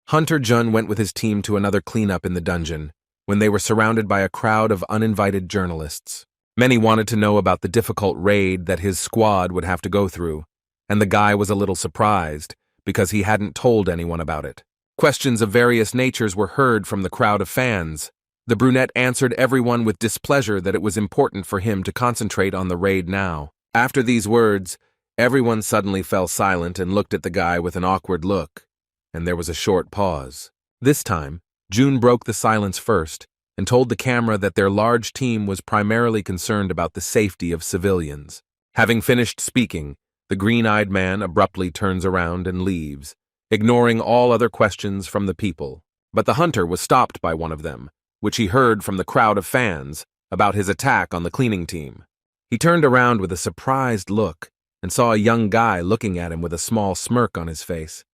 Hunter Jun went with his team to another cleanup in the dungeon, when they were surrounded by a crowd of uninvited journalists. Many wanted to know about the difficult raid that his squad would have to go through, and the guy was a little surprised because he hadn't told anyone about it. Questions of various natures were heard from the crowd of fans. The brunette answered everyone with displeasure that it was important for him to concentrate on the raid now. After these words, everyone suddenly fell silent and looked at the guy with an awkward look, and there was a short pause. This time, June broke the silence first and told the camera that their large team was primarily concerned about the safety of civilians. Having finished speaking, the green-eyed man abruptly turns around and leaves, ignoring all other questions from the people. But the hunter was stopped by one of them, which he heard from the crowd of fans about his attack on the cleaning team. He turned around with a surprised look and saw a young guy looking at him with a small smirk on his face.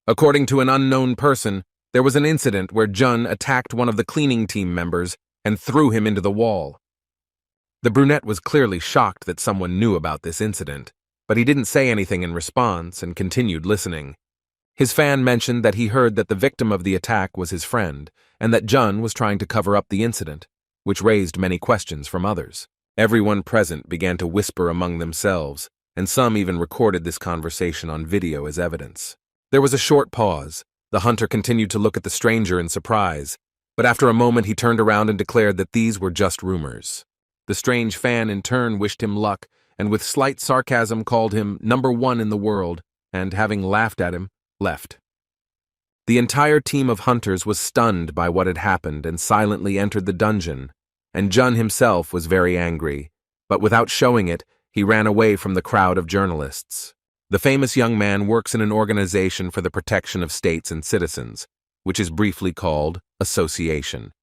According to an unknown person, there was an incident where Jun attacked one of the cleaning team members and threw him into the wall. The brunette was clearly shocked that someone knew about this incident, but he didn't say anything in response and continued listening. His fan mentioned that he heard that the victim of the attack was his friend, and that Jun was trying to cover up the incident, which raised many questions from others. Everyone present began to whisper among themselves, and some even recorded this conversation on video as evidence. There was a short pause. The hunter continued to look at the stranger in surprise, but after a moment he turned around and declared that these were just rumors. The strange fan in turn wished him luck, and with slight sarcasm called him #1 in the world, and having laughed at him, left. The entire team of hunters was stunned by what had happened and silently entered the dungeon, and Jun himself was very angry, but without showing it, he ran away from the crowd of journalists. The famous young man works in an organization for the protection of states and citizens, which is briefly called association.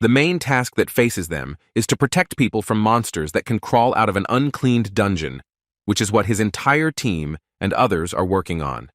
The main task that faces them is to protect people from monsters that can crawl out of an uncleaned dungeon, which is what his entire team and others are working on.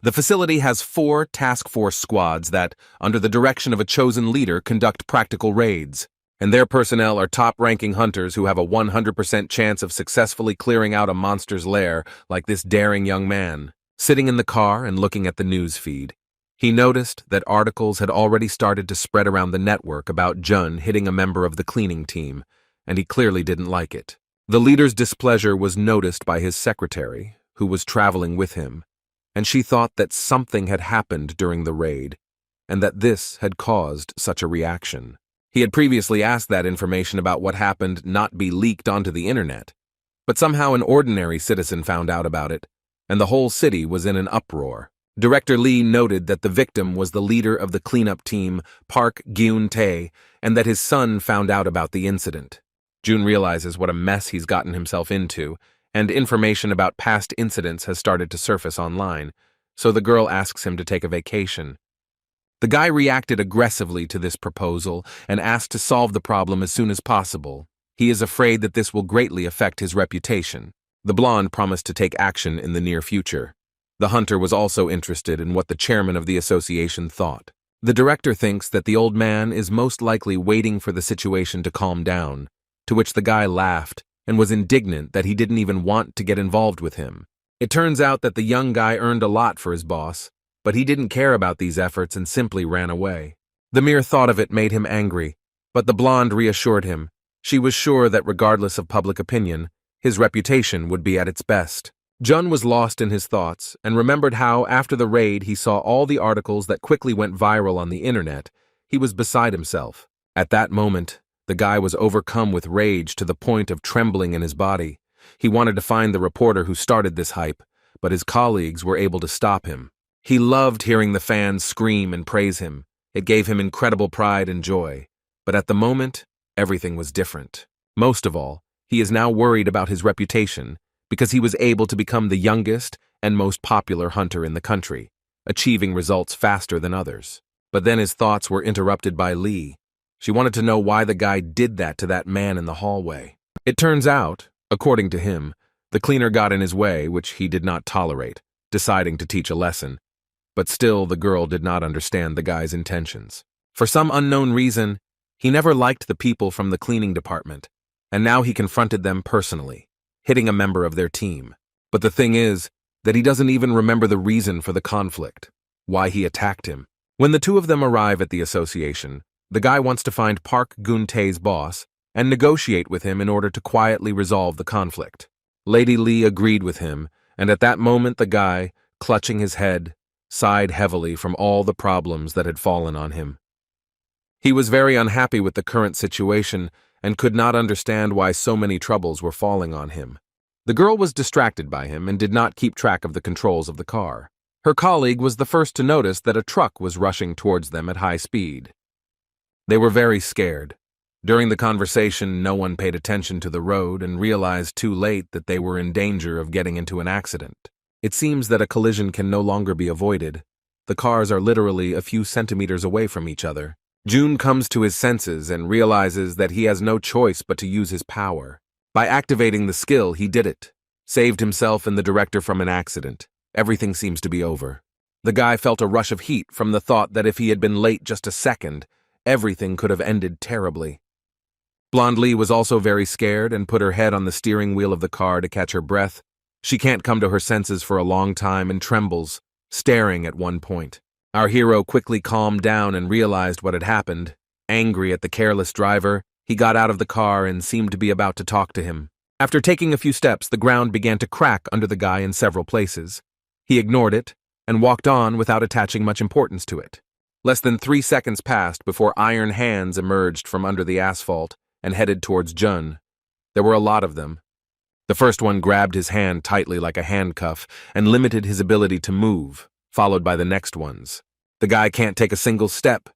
The facility has 4 task force squads that, under the direction of a chosen leader, conduct practical raids, and their personnel are top-ranking hunters who have a 100% chance of successfully clearing out a monster's lair, like this daring young man. Sitting in the car and looking at the news feed, he noticed that articles had already started to spread around the network about Jun hitting a member of the cleaning team, and he clearly didn't like it. The leader's displeasure was noticed by his secretary, who was traveling with him, and she thought that something had happened during the raid, and that this had caused such a reaction. He had previously asked that information about what happened not be leaked onto the internet, but somehow an ordinary citizen found out about it, and the whole city was in an uproar. Director Lee noted that the victim was the leader of the cleanup team, Park Gyun-tae, and that his son found out about the incident. Jun realizes what a mess he's gotten himself into, and information about past incidents has started to surface online, so the girl asks him to take a vacation. The guy reacted aggressively to this proposal and asked to solve the problem as soon as possible. He is afraid that this will greatly affect his reputation. The blonde promised to take action in the near future. The hunter was also interested in what the chairman of the association thought. The director thinks that the old man is most likely waiting for the situation to calm down, to which the guy laughed and was indignant that he didn't even want to get involved with him. It turns out that the young guy earned a lot for his boss, but he didn't care about these efforts and simply ran away. The mere thought of it made him angry, but the blonde reassured him. She was sure that regardless of public opinion, his reputation would be at its best. Jun was lost in his thoughts and remembered how, after the raid, he saw all the articles that quickly went viral on the internet. He was beside himself. At that moment, the guy was overcome with rage to the point of trembling in his body. He wanted to find the reporter who started this hype, but his colleagues were able to stop him. He loved hearing the fans scream and praise him. It gave him incredible pride and joy. But at the moment, everything was different. Most of all, he is now worried about his reputation because he was able to become the youngest and most popular hunter in the country, achieving results faster than others. But then his thoughts were interrupted by Lee. She wanted to know why the guy did that to that man in the hallway. It turns out, according to him, the cleaner got in his way, which he did not tolerate, deciding to teach a lesson. But still, the girl did not understand the guy's intentions. For some unknown reason, he never liked the people from the cleaning department, and now he confronted them personally, hitting a member of their team. But the thing is that he doesn't even remember the reason for the conflict, why he attacked him. When the two of them arrive at the association, the guy wants to find Park Geun-tae's boss and negotiate with him in order to quietly resolve the conflict. Lady Lee agreed with him, and at that moment the guy, clutching his head, sighed heavily from all the problems that had fallen on him. He was very unhappy with the current situation and could not understand why so many troubles were falling on him. The girl was distracted by him and did not keep track of the controls of the car. Her colleague was the first to notice that a truck was rushing towards them at high speed. They were very scared. During the conversation, no one paid attention to the road and realized too late that they were in danger of getting into an accident. It seems that a collision can no longer be avoided. The cars are literally a few centimeters away from each other. Jun comes to his senses and realizes that he has no choice but to use his power. By activating the skill, he did it. Saved himself and the director from an accident. Everything seems to be over. The guy felt a rush of heat from the thought that if he had been late just a second, everything could have ended terribly. Blonde Lee was also very scared and put her head on the steering wheel of the car to catch her breath. She can't come to her senses for a long time and trembles, staring at one point. Our hero quickly calmed down and realized what had happened. Angry at the careless driver, he got out of the car and seemed to be about to talk to him. After taking a few steps, the ground began to crack under the guy in several places. He ignored it and walked on without attaching much importance to it. Less than 3 seconds passed before iron hands emerged from under the asphalt and headed towards Jun. There were a lot of them. The first one grabbed his hand tightly like a handcuff and limited his ability to move, followed by the next ones. The guy can't take a single step.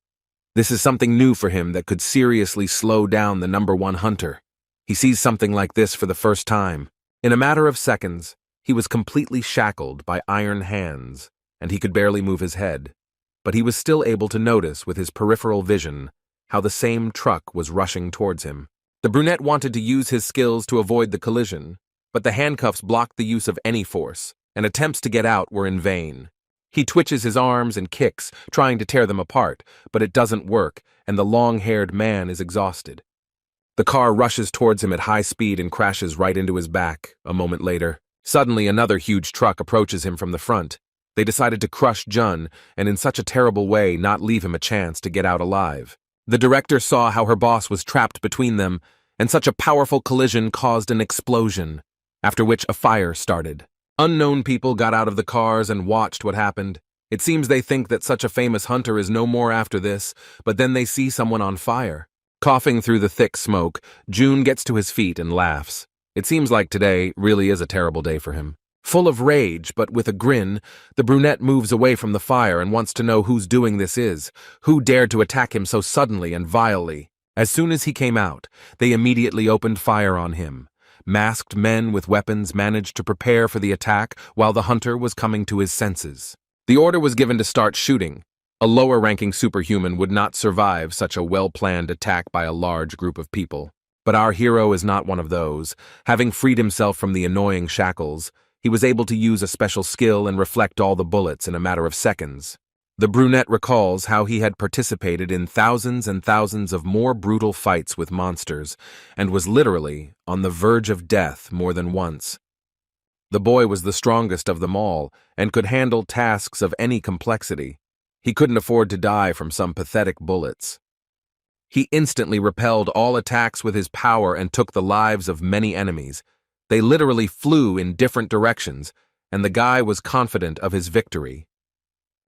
This is something new for him that could seriously slow down the #1 hunter. He sees something like this for the first time. In a matter of seconds, he was completely shackled by iron hands, and he could barely move his head. But he was still able to notice with his peripheral vision how the same truck was rushing towards him. The brunette wanted to use his skills to avoid the collision, but the handcuffs blocked the use of any force, and attempts to get out were in vain. He twitches his arms and kicks, trying to tear them apart, but it doesn't work, and the long-haired man is exhausted. The car rushes towards him at high speed and crashes right into his back a moment later. Suddenly, another huge truck approaches him from the front. They decided to crush Jun, and in such a terrible way not leave him a chance to get out alive. The director saw how her boss was trapped between them, and such a powerful collision caused an explosion, after which a fire started. Unknown people got out of the cars and watched what happened. It seems they think that such a famous hunter is no more after this, but then they see someone on fire. Coughing through the thick smoke, Jun gets to his feet and laughs. It seems like today really is a terrible day for him. Full of rage, but with a grin, the brunette moves away from the fire and wants to know whose doing this is, who dared to attack him so suddenly and vilely. As soon as he came out, they immediately opened fire on him. Masked men with weapons managed to prepare for the attack while the hunter was coming to his senses. The order was given to start shooting. A lower-ranking superhuman would not survive such a well-planned attack by a large group of people. But our hero is not one of those. Having freed himself from the annoying shackles, he was able to use a special skill and reflect all the bullets in a matter of seconds. The brunette recalls how he had participated in thousands and thousands of more brutal fights with monsters, and was literally on the verge of death more than once. The boy was the strongest of them all, and could handle tasks of any complexity. He couldn't afford to die from some pathetic bullets. He instantly repelled all attacks with his power and took the lives of many enemies. They literally flew in different directions, and the guy was confident of his victory.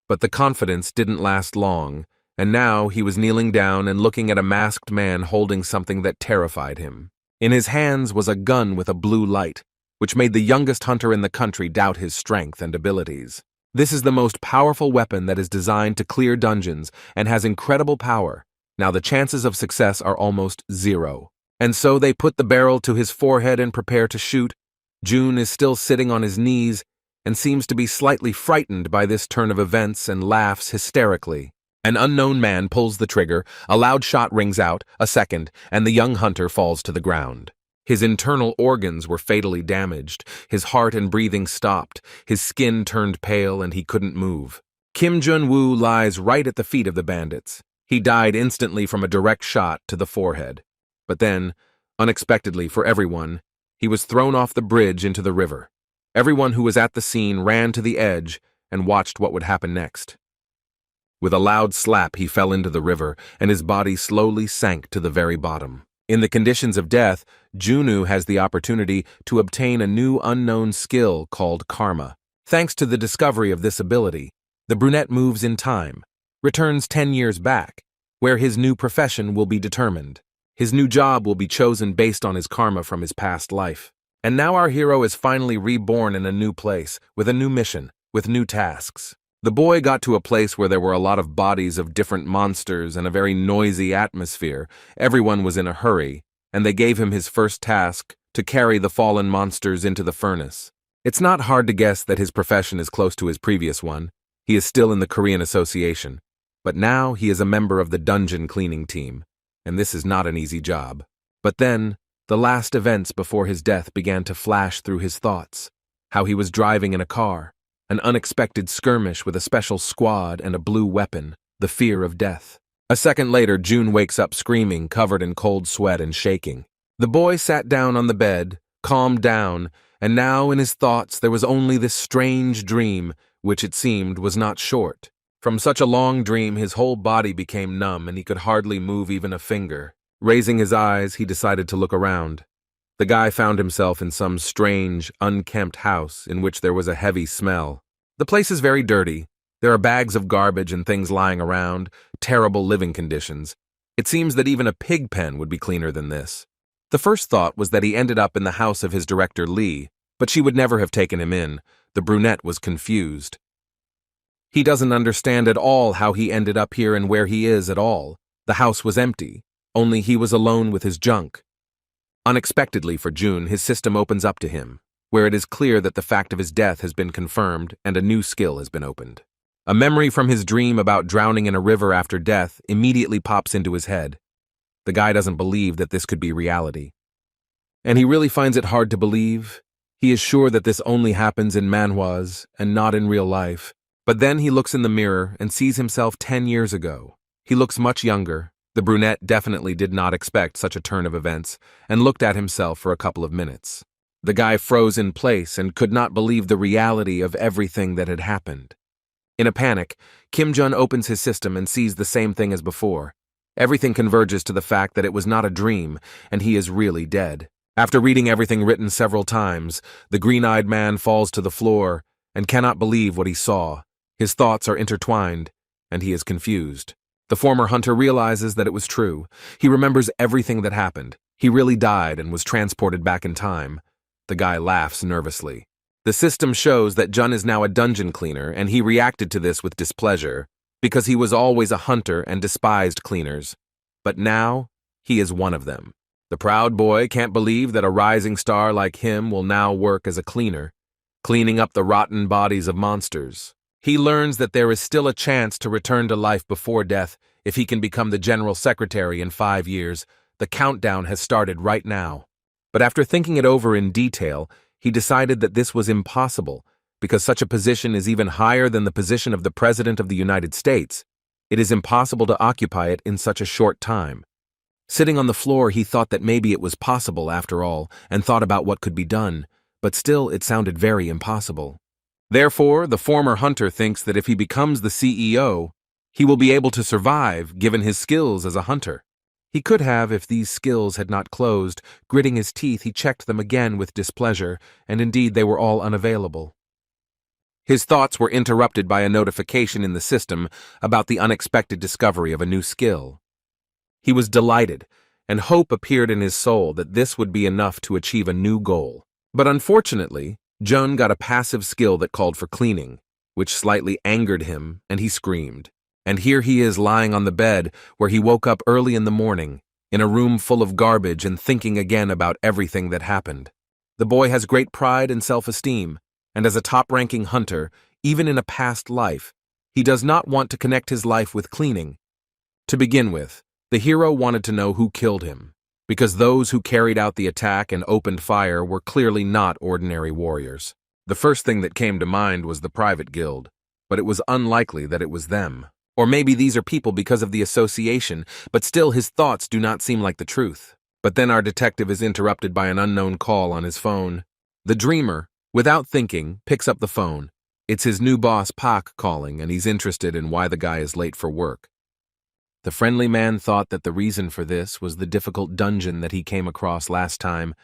But the confidence didn't last long, and now he was kneeling down and looking at a masked man holding something that terrified him. In his hands was a gun with a blue light, which made the youngest hunter in the country doubt his strength and abilities. This is the most powerful weapon that is designed to clear dungeons and has incredible power. Now the chances of success are almost zero. And so they put the barrel to his forehead and prepare to shoot. Jun is still sitting on his knees and seems to be slightly frightened by this turn of events and laughs hysterically. An unknown man pulls the trigger, a loud shot rings out, a second, and the young hunter falls to the ground. His internal organs were fatally damaged, his heart and breathing stopped, his skin turned pale, and he couldn't move. Kim Jun-woo lies right at the feet of the bandits. He died instantly from a direct shot to the forehead. But then, unexpectedly for everyone, he was thrown off the bridge into the river. Everyone who was at the scene ran to the edge and watched what would happen next. With a loud slap, he fell into the river, and his body slowly sank to the very bottom. In the conditions of death, Junwoo has the opportunity to obtain a new unknown skill called karma. Thanks to the discovery of this ability, the brunette moves in time, returns 10 years back, where his new profession will be determined. His new job will be chosen based on his karma from his past life. And now our hero is finally reborn in a new place, with a new mission, with new tasks. The boy got to a place where there were a lot of bodies of different monsters and a very noisy atmosphere. Everyone was in a hurry, and they gave him his first task to carry the fallen monsters into the furnace. It's not hard to guess that his profession is close to his previous one. He is still in the Korean Association, but now he is a member of the dungeon cleaning team, and this is not an easy job. But then, the last events before his death began to flash through his thoughts. How he was driving in a car, an unexpected skirmish with a special squad and a blue weapon, the fear of death. A second later, June wakes up screaming, covered in cold sweat and shaking. The boy sat down on the bed, calmed down, and now in his thoughts there was only this strange dream, which it seemed was not short. From such a long dream, his whole body became numb and he could hardly move even a finger. Raising his eyes, he decided to look around. The guy found himself in some strange, unkempt house in which there was a heavy smell. The place is very dirty. There are bags of garbage and things lying around, terrible living conditions. It seems that even a pig pen would be cleaner than this. The first thought was that he ended up in the house of his director Lee, but she would never have taken him in. The brunette was confused. He doesn't understand at all how he ended up here and where he is at all. The house was empty. Only he was alone with his junk. Unexpectedly for June, his system opens up to him, where it is clear that the fact of his death has been confirmed and a new skill has been opened. A memory from his dream about drowning in a river after death immediately pops into his head. The guy doesn't believe that this could be reality. And he really finds it hard to believe. He is sure that this only happens in manhwas and not in real life. But then he looks in the mirror and sees himself 10 years ago. He looks much younger. The brunette definitely did not expect such a turn of events and looked at himself for a couple of minutes. The guy froze in place and could not believe the reality of everything that had happened. In a panic, Kim Jun opens his system and sees the same thing as before. Everything converges to the fact that it was not a dream and he is really dead. After reading everything written several times, the green-eyed man falls to the floor and cannot believe what he saw. His thoughts are intertwined and he is confused. The former hunter realizes that it was true. He remembers everything that happened. He really died and was transported back in time. The guy laughs nervously. The system shows that Jun is now a dungeon cleaner, and he reacted to this with displeasure, because he was always a hunter and despised cleaners. But now, he is one of them. The proud boy can't believe that a rising star like him will now work as a cleaner, cleaning up the rotten bodies of monsters. He learns that there is still a chance to return to life before death if he can become the general secretary in 5 years. The countdown has started right now. But after thinking it over in detail, he decided that this was impossible, because such a position is even higher than the position of the President of the United States. It is impossible to occupy it in such a short time. Sitting on the floor, he thought that maybe it was possible after all, and thought about what could be done, but still it sounded very impossible. Therefore, the former hunter thinks that if he becomes the CEO, he will be able to survive given his skills as a hunter. He could have if these skills had not closed. Gritting his teeth, he checked them again with displeasure, and indeed they were all unavailable. His thoughts were interrupted by a notification in the system about the unexpected discovery of a new skill. He was delighted, and hope appeared in his soul that this would be enough to achieve a new goal. But unfortunately, Jun got a passive skill that called for cleaning, which slightly angered him, and he screamed. And here he is lying on the bed where he woke up early in the morning, in a room full of garbage and thinking again about everything that happened. The boy has great pride and self-esteem, and as a top-ranking hunter, even in a past life, he does not want to connect his life with cleaning. To begin with, the hero wanted to know who killed him, because those who carried out the attack and opened fire were clearly not ordinary warriors. The first thing that came to mind was the private guild, but it was unlikely that it was them. Or maybe these are people because of the association, but still his thoughts do not seem like the truth. But then our detective is interrupted by an unknown call on his phone. The dreamer, without thinking, picks up the phone. It's his new boss, Pak, calling, and he's interested in why the guy is late for work. The friendly man thought that the reason for this was the difficult dungeon that he came across last time.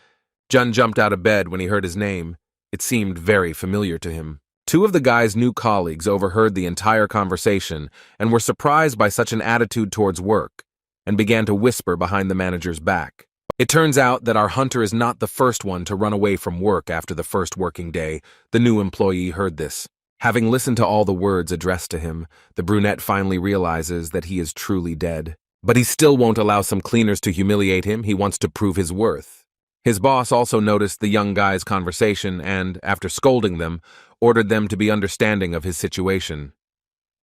Jun jumped out of bed when he heard his name. It seemed very familiar to him. Two of the guy's new colleagues overheard the entire conversation and were surprised by such an attitude towards work, and began to whisper behind the manager's back. It turns out that our hunter is not the first one to run away from work after the first working day. The new employee heard this. Having listened to all the words addressed to him, the brunette finally realizes that he is truly dead. But he still won't allow some cleaners to humiliate him. He wants to prove his worth. His boss also noticed the young guy's conversation and, after scolding them, ordered them to be understanding of his situation.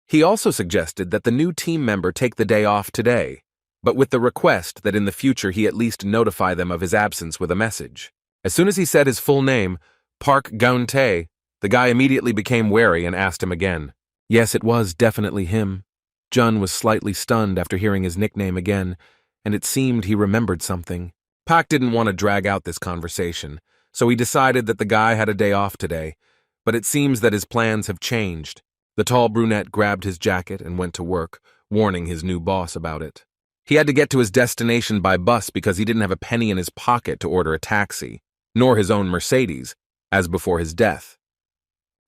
He also suggested that the new team member take the day off today, but with the request that in the future he at least notify them of his absence with a message. As soon as he said his full name, Park Geun-tae, the guy immediately became wary and asked him again. Yes, it was definitely him. Jun was slightly stunned after hearing his nickname again, and it seemed he remembered something. Park didn't want to drag out this conversation, so he decided that the guy had a day off today, but it seems that his plans have changed. The tall brunette grabbed his jacket and went to work, warning his new boss about it. He had to get to his destination by bus because he didn't have a penny in his pocket to order a taxi, nor his own Mercedes, as before his death.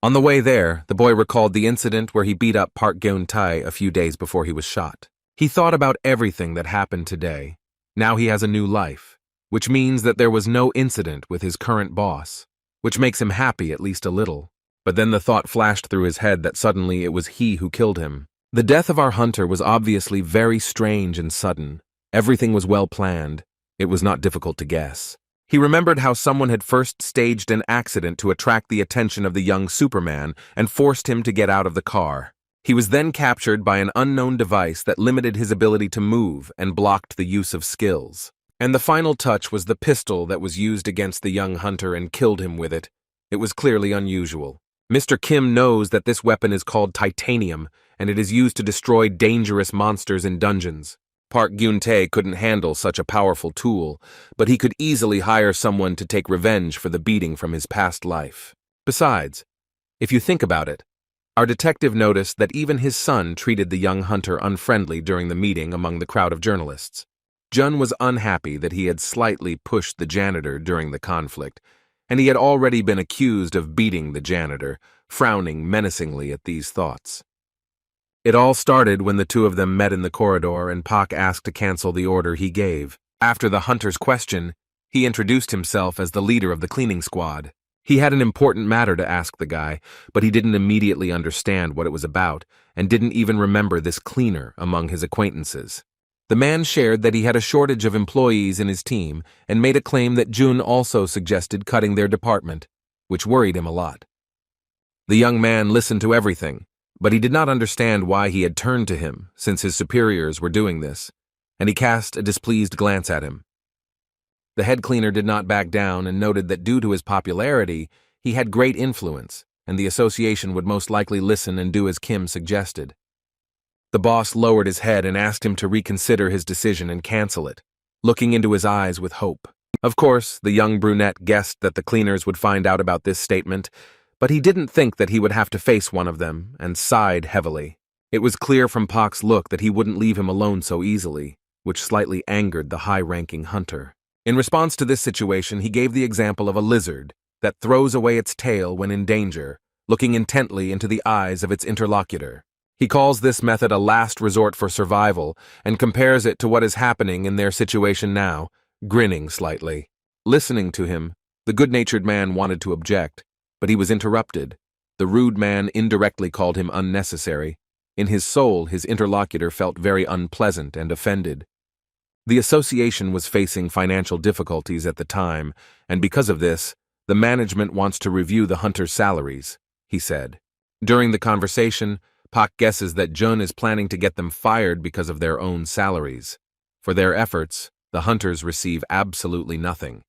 On the way there, the boy recalled the incident where he beat up Park Geun-tae a few days before he was shot. He thought about everything that happened today. Now he has a new life, which means that there was no incident with his current boss, which makes him happy at least a little. But then the thought flashed through his head that suddenly it was he who killed him. The death of our hunter was obviously very strange and sudden. Everything was well planned. It was not difficult to guess. He remembered how someone had first staged an accident to attract the attention of the young Superman and forced him to get out of the car. He was then captured by an unknown device that limited his ability to move and blocked the use of skills. And the final touch was the pistol that was used against the young hunter and killed him with it. It was clearly unusual. Mr. Kim knows that this weapon is called titanium, and it is used to destroy dangerous monsters in dungeons. Park Geun-tae couldn't handle such a powerful tool, but he could easily hire someone to take revenge for the beating from his past life. Besides, if you think about it, our detective noticed that even his son treated the young hunter unfriendly during the meeting among the crowd of journalists. Jun was unhappy that he had slightly pushed the janitor during the conflict, and he had already been accused of beating the janitor, frowning menacingly at these thoughts. It all started when the two of them met in the corridor and Pak asked to cancel the order he gave. After the hunter's question, he introduced himself as the leader of the cleaning squad. He had an important matter to ask the guy, but he didn't immediately understand what it was about and didn't even remember this cleaner among his acquaintances. The man shared that he had a shortage of employees in his team and made a claim that Jun also suggested cutting their department, which worried him a lot. The young man listened to everything, but he did not understand why he had turned to him, since his superiors were doing this, and he cast a displeased glance at him. The head cleaner did not back down and noted that due to his popularity, he had great influence, and the association would most likely listen and do as Kim suggested. The boss lowered his head and asked him to reconsider his decision and cancel it, looking into his eyes with hope. Of course, the young brunette guessed that the cleaners would find out about this statement, but he didn't think that he would have to face one of them, and sighed heavily. It was clear from Pak's look that he wouldn't leave him alone so easily, which slightly angered the high-ranking hunter. In response to this situation, he gave the example of a lizard that throws away its tail when in danger, looking intently into the eyes of its interlocutor. He calls this method a last resort for survival and compares it to what is happening in their situation now, grinning slightly. Listening to him, the good-natured man wanted to object, but he was interrupted. The rude man indirectly called him unnecessary. In his soul, his interlocutor felt very unpleasant and offended. The association was facing financial difficulties at the time, and because of this, the management wants to review the hunter's salaries, he said. During the conversation, Pak guesses that Jun is planning to get them fired because of their own salaries. For their efforts, the hunters receive absolutely nothing.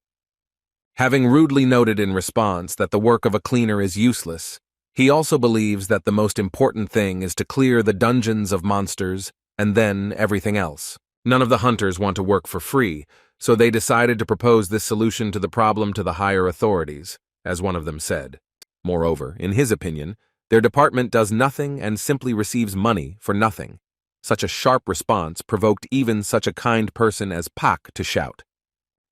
Having rudely noted in response that the work of a cleaner is useless, he also believes that the most important thing is to clear the dungeons of monsters and then everything else. None of the hunters want to work for free, so they decided to propose this solution to the problem to the higher authorities, as one of them said. Moreover, in his opinion, Their department does nothing and simply receives money for nothing. Such a sharp response provoked even such a kind person as Pak to shout.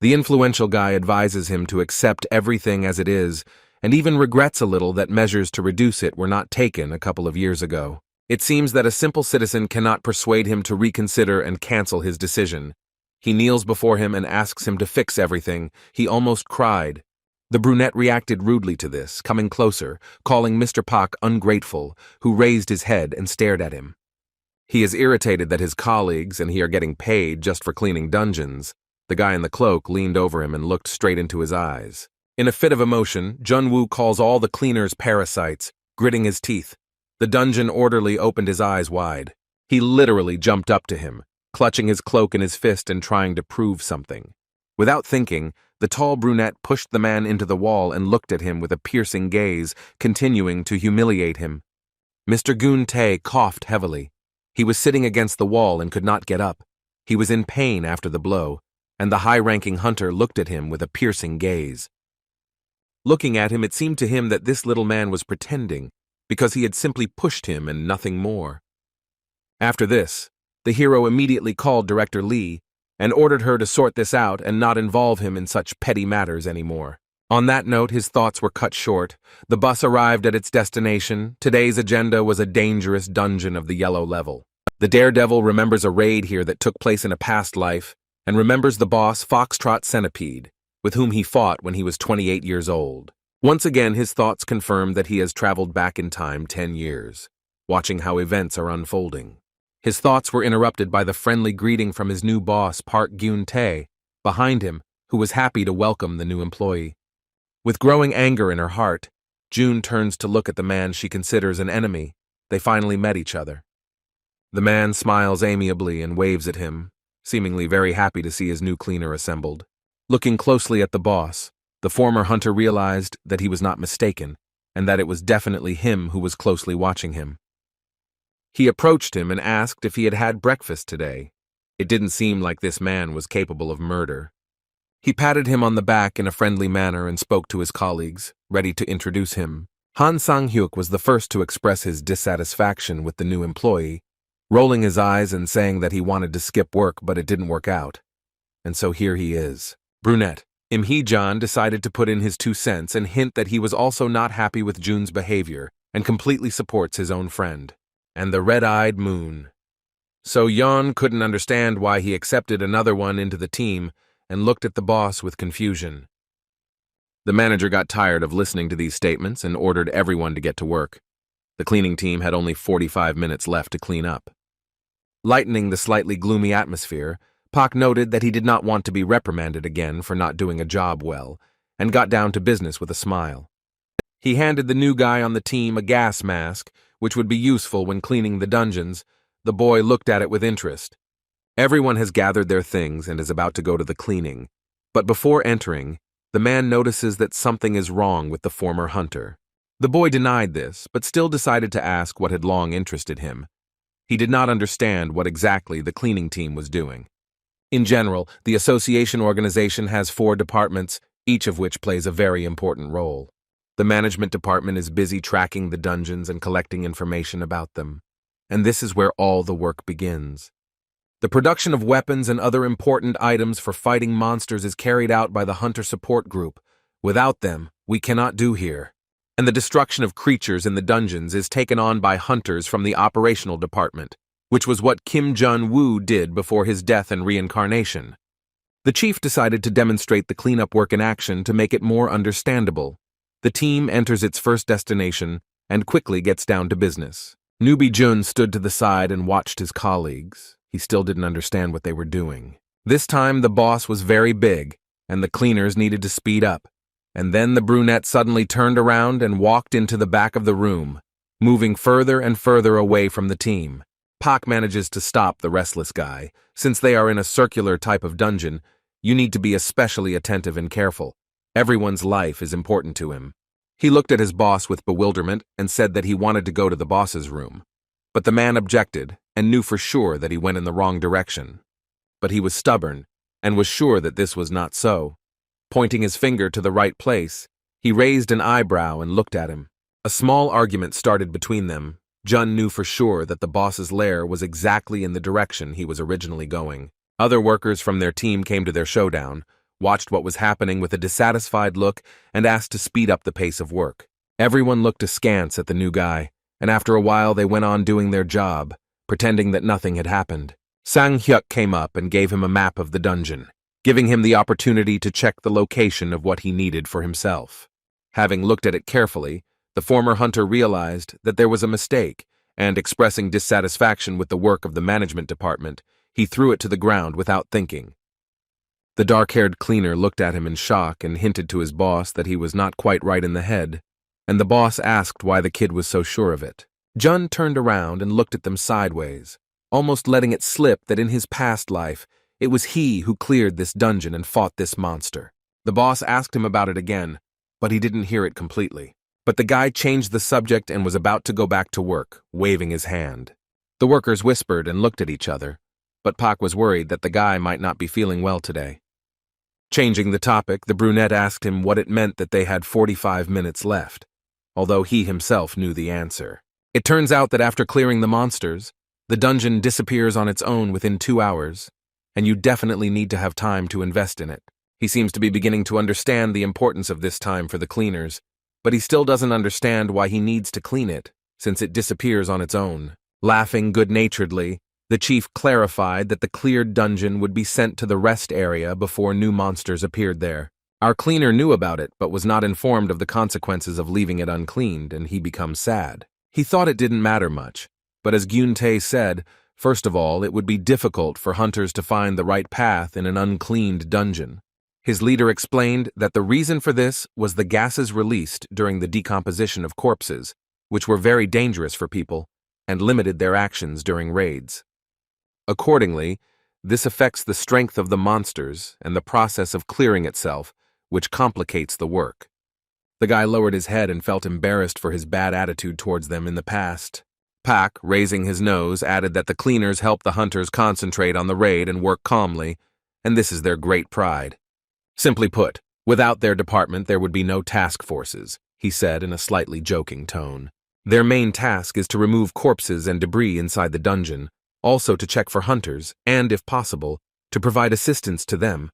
The influential guy advises him to accept everything as it is, and even regrets a little that measures to reduce it were not taken a couple of years ago. It seems that a simple citizen cannot persuade him to reconsider and cancel his decision. He kneels before him and asks him to fix everything. He almost cried. The brunette reacted rudely to this, coming closer, calling Mr. Pak ungrateful, who raised his head and stared at him. He is irritated that his colleagues and he are getting paid just for cleaning dungeons. The guy in the cloak leaned over him and looked straight into his eyes. In a fit of emotion, Junwoo calls all the cleaners parasites, gritting his teeth. The dungeon orderly opened his eyes wide. He literally jumped up to him, clutching his cloak in his fist and trying to prove something. Without thinking, the tall brunette pushed the man into the wall and looked at him with a piercing gaze, continuing to humiliate him. Mr. Goon Tae coughed heavily. He was sitting against the wall and could not get up. He was in pain after the blow, and the high-ranking hunter looked at him with a piercing gaze. Looking at him, it seemed to him that this little man was pretending, because he had simply pushed him and nothing more. After this, the hero immediately called Director Lee and ordered her to sort this out and not involve him in such petty matters anymore. On that note, his thoughts were cut short. The bus arrived at its destination. Today's agenda was a dangerous dungeon of the yellow level. The daredevil remembers a raid here that took place in a past life, and remembers the boss, Foxtrot Centipede, with whom he fought when he was 28 years old. Once again, his thoughts confirmed that he has traveled back in time 10 years, watching how events are unfolding. His thoughts were interrupted by the friendly greeting from his new boss, Park Gyun-tae, behind him, who was happy to welcome the new employee. With growing anger in her heart, June turns to look at the man she considers an enemy. They finally met each other. The man smiles amiably and waves at him, seemingly very happy to see his new cleaner assembled. Looking closely at the boss, the former hunter realized that he was not mistaken, and that it was definitely him who was closely watching him. He approached him and asked if he had had breakfast today. It didn't seem like this man was capable of murder. He patted him on the back in a friendly manner and spoke to his colleagues, ready to introduce him. Han Sang-hyuk was the first to express his dissatisfaction with the new employee, rolling his eyes and saying that he wanted to skip work but it didn't work out. And so here he is. Brunette, Im Hee-jan decided to put in his 2 cents and hint that he was also not happy with June's behavior and completely supports his own friend. And the red-eyed moon. So Yeon couldn't understand why he accepted another one into the team and looked at the boss with confusion. The manager got tired of listening to these statements and ordered everyone to get to work. The cleaning team had only 45 minutes left to clean up. Lightening the slightly gloomy atmosphere, Pak noted that he did not want to be reprimanded again for not doing a job well, and got down to business with a smile. He handed the new guy on the team a gas mask, which would be useful when cleaning the dungeons. The boy looked at it with interest. Everyone has gathered their things and is about to go to the cleaning, but before entering, the man notices that something is wrong with the former hunter. The boy denied this, but still decided to ask what had long interested him. He did not understand what exactly the cleaning team was doing. In general, the association organization has 4 departments, each of which plays a very important role. The management department is busy tracking the dungeons and collecting information about them. And this is where all the work begins. The production of weapons and other important items for fighting monsters is carried out by the Hunter Support Group. Without them, we cannot do here. And the destruction of creatures in the dungeons is taken on by hunters from the operational department, which was what Kim Jun-woo did before his death and reincarnation. The chief decided to demonstrate the cleanup work in action to make it more understandable. The team enters its first destination and quickly gets down to business. Newbie Jun stood to the side and watched his colleagues. He still didn't understand what they were doing. This time the boss was very big, and the cleaners needed to speed up. And then the brunette suddenly turned around and walked into the back of the room, moving further and further away from the team. Pak manages to stop the restless guy. Since they are in a circular type of dungeon, you need to be especially attentive and careful. Everyone's life is important to him. He looked at his boss with bewilderment and said that he wanted to go to the boss's room. But the man objected and knew for sure that he went in the wrong direction. But he was stubborn and was sure that this was not so. Pointing his finger to the right place, he raised an eyebrow and looked at him. A small argument started between them. Jun knew for sure that the boss's lair was exactly in the direction he was originally going. Other workers from their team came to their showdown, watched what was happening with a dissatisfied look, and asked to speed up the pace of work. Everyone looked askance at the new guy, and after a while they went on doing their job, pretending that nothing had happened. Sang Hyuk came up and gave him a map of the dungeon, giving him the opportunity to check the location of what he needed for himself. Having looked at it carefully, the former hunter realized that there was a mistake, and expressing dissatisfaction with the work of the management department, he threw it to the ground without thinking. The dark-haired cleaner looked at him in shock and hinted to his boss that he was not quite right in the head, and the boss asked why the kid was so sure of it. Jun turned around and looked at them sideways, almost letting it slip that in his past life, it was he who cleared this dungeon and fought this monster. The boss asked him about it again, but he didn't hear it completely. But the guy changed the subject and was about to go back to work, waving his hand. The workers whispered and looked at each other, but Pak was worried that the guy might not be feeling well today. Changing the topic, the brunette asked him what it meant that they had 45 minutes left, although he himself knew the answer. It turns out that after clearing the monsters, the dungeon disappears on its own within 2 hours, and you definitely need to have time to invest in it. He seems to be beginning to understand the importance of this time for the cleaners, but he still doesn't understand why he needs to clean it, since it disappears on its own. Laughing good-naturedly, the chief clarified that the cleared dungeon would be sent to the rest area before new monsters appeared there. Our cleaner knew about it, but was not informed of the consequences of leaving it uncleaned, and he becomes sad. He thought it didn't matter much, but as Gyun-tae said, first of all, it would be difficult for hunters to find the right path in an uncleaned dungeon. His leader explained that the reason for this was the gases released during the decomposition of corpses, which were very dangerous for people and limited their actions during raids. Accordingly, this affects the strength of the monsters and the process of clearing itself, which complicates the work. The guy lowered his head and felt embarrassed for his bad attitude towards them in the past. Pak, raising his nose, added that the cleaners help the hunters concentrate on the raid and work calmly, and this is their great pride. Simply put, without their department there would be no task forces, he said in a slightly joking tone. Their main task is to remove corpses and debris inside the dungeon, also to check for hunters, and, if possible, to provide assistance to them.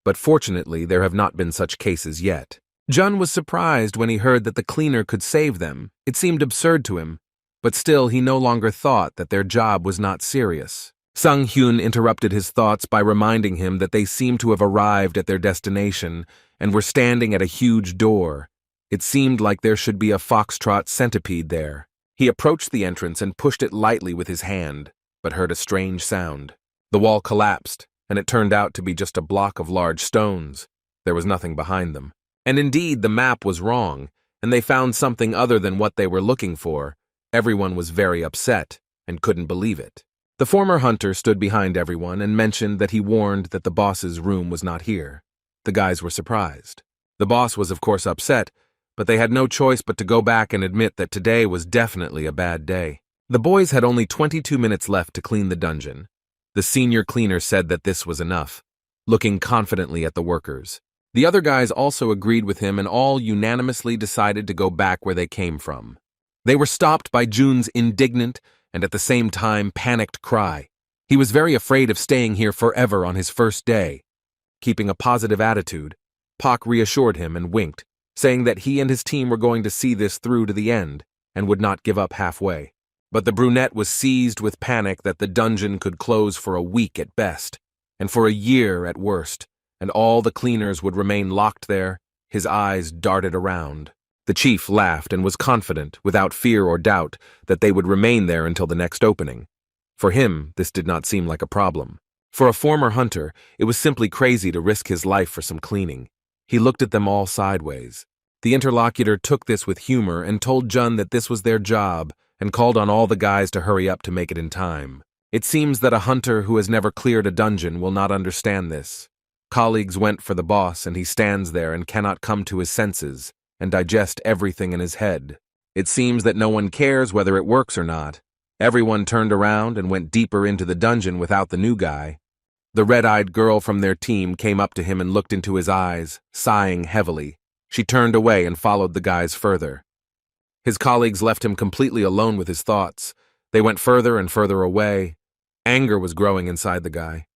But fortunately, there have not been such cases yet. Jun was surprised when he heard that the cleaner could save them. It seemed absurd to him, but still he no longer thought that their job was not serious. Sang Hyun interrupted his thoughts by reminding him that they seemed to have arrived at their destination and were standing at a huge door. It seemed like there should be a foxtrot centipede there. He approached the entrance and pushed it lightly with his hand, but heard a strange sound. The wall collapsed, and it turned out to be just a block of large stones. There was nothing behind them. And indeed, the map was wrong, and they found something other than what they were looking for. Everyone was very upset and couldn't believe it. The former hunter stood behind everyone and mentioned that he warned that the boss's room was not here. The guys were surprised. The boss was of course upset, but they had no choice but to go back and admit that today was definitely a bad day. The boys had only 22 minutes left to clean the dungeon. The senior cleaner said that this was enough, looking confidently at the workers. The other guys also agreed with him and all unanimously decided to go back where they came from. They were stopped by Jun's indignant and at the same time panicked cry. He was very afraid of staying here forever on his first day. Keeping a positive attitude, Pak reassured him and winked, saying that he and his team were going to see this through to the end and would not give up halfway. But the brunette was seized with panic that the dungeon could close for a week at best, and for a year at worst, and all the cleaners would remain locked there. His eyes darted around. The chief laughed and was confident, without fear or doubt, that they would remain there until the next opening. For him, this did not seem like a problem. For a former hunter, it was simply crazy to risk his life for some cleaning. He looked at them all sideways. The interlocutor took this with humor and told Jun that this was their job and called on all the guys to hurry up to make it in time. It seems that a hunter who has never cleared a dungeon will not understand this. Colleagues went for the boss and he stands there and cannot come to his senses and digest everything in his head. It seems that no one cares whether it works or not. Everyone turned around and went deeper into the dungeon without the new guy. The red-eyed girl from their team came up to him and looked into his eyes, sighing heavily. She turned away and followed the guys further. His colleagues left him completely alone with his thoughts. They went further and further away. Anger was growing inside the guy.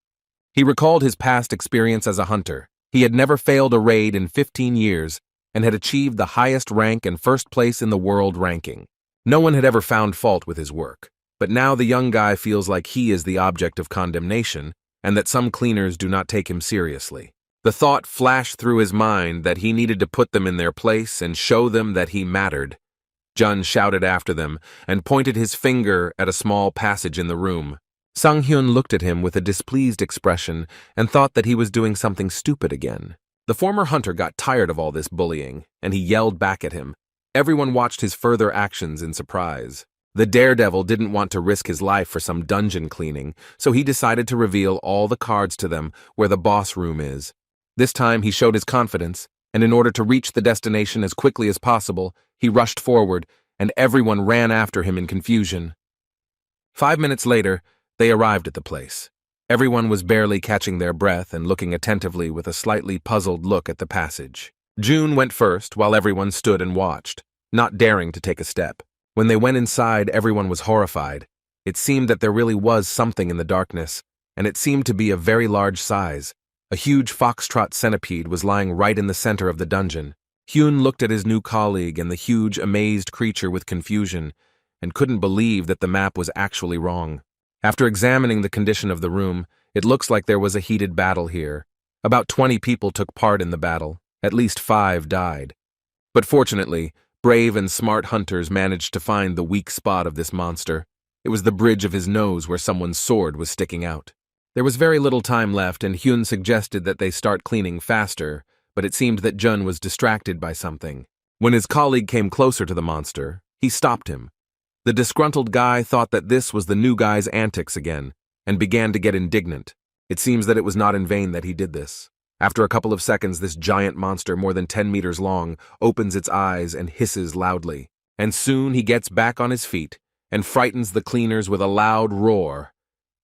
He recalled his past experience as a hunter. He had never failed a raid in 15 years and had achieved the highest rank and first place in the world ranking. No one had ever found fault with his work, but now the young guy feels like he is the object of condemnation and that some cleaners do not take him seriously. The thought flashed through his mind that he needed to put them in their place and show them that he mattered. Jun shouted after them and pointed his finger at a small passage in the room. Sang-hyun looked at him with a displeased expression and thought that he was doing something stupid again. The former hunter got tired of all this bullying, and he yelled back at him. Everyone watched his further actions in surprise. The daredevil didn't want to risk his life for some dungeon cleaning, so he decided to reveal all the cards to them where the boss room is. This time he showed his confidence, and in order to reach the destination as quickly as possible, he rushed forward, and everyone ran after him in confusion. 5 minutes later, they arrived at the place. Everyone was barely catching their breath and looking attentively with a slightly puzzled look at the passage. June went first while everyone stood and watched, not daring to take a step. When they went inside, everyone was horrified. It seemed that there really was something in the darkness, and it seemed to be of very large size. A huge foxtrot centipede was lying right in the center of the dungeon. Hyun looked at his new colleague and the huge, amazed creature with confusion, and couldn't believe that the map was actually wrong. After examining the condition of the room, it looks like there was a heated battle here. About 20 people took part in the battle. At least 5 died. But fortunately, brave and smart hunters managed to find the weak spot of this monster. It was the bridge of his nose where someone's sword was sticking out. There was very little time left, and Hyun suggested that they start cleaning faster, but it seemed that Jun was distracted by something. When his colleague came closer to the monster, he stopped him. The disgruntled guy thought that this was the new guy's antics again, and began to get indignant. It seems that it was not in vain that he did this. After a couple of seconds, this giant monster, more than 10 meters long, opens its eyes and hisses loudly. And soon he gets back on his feet and frightens the cleaners with a loud roar.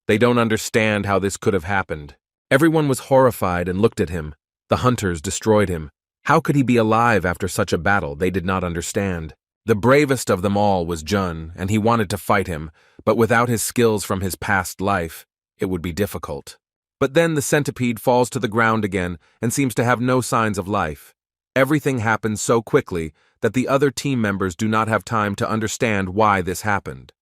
They don't understand how this could have happened. Everyone was horrified and looked at him. The hunters destroyed him. How could he be alive after such a battle? They did not understand. The bravest of them all was Jun, and he wanted to fight him, but without his skills from his past life, it would be difficult. But then the centipede falls to the ground again and seems to have no signs of life. Everything happens so quickly that the other team members do not have time to understand why this happened.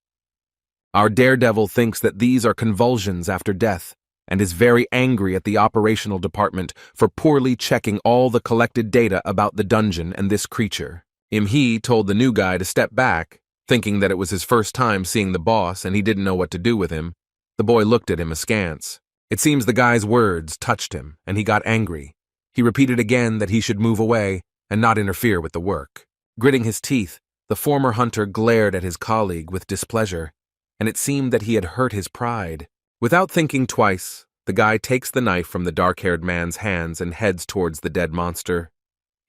Our daredevil thinks that these are convulsions after death, and is very angry at the operational department for poorly checking all the collected data about the dungeon and this creature. Im-hee told the new guy to step back, thinking that it was his first time seeing the boss and he didn't know what to do with him. The boy looked at him askance. It seems the guy's words touched him, and he got angry. He repeated again that he should move away and not interfere with the work. Gritting his teeth, the former hunter glared at his colleague with displeasure, and it seemed that he had hurt his pride. Without thinking twice, the guy takes the knife from the dark-haired man's hands and heads towards the dead monster.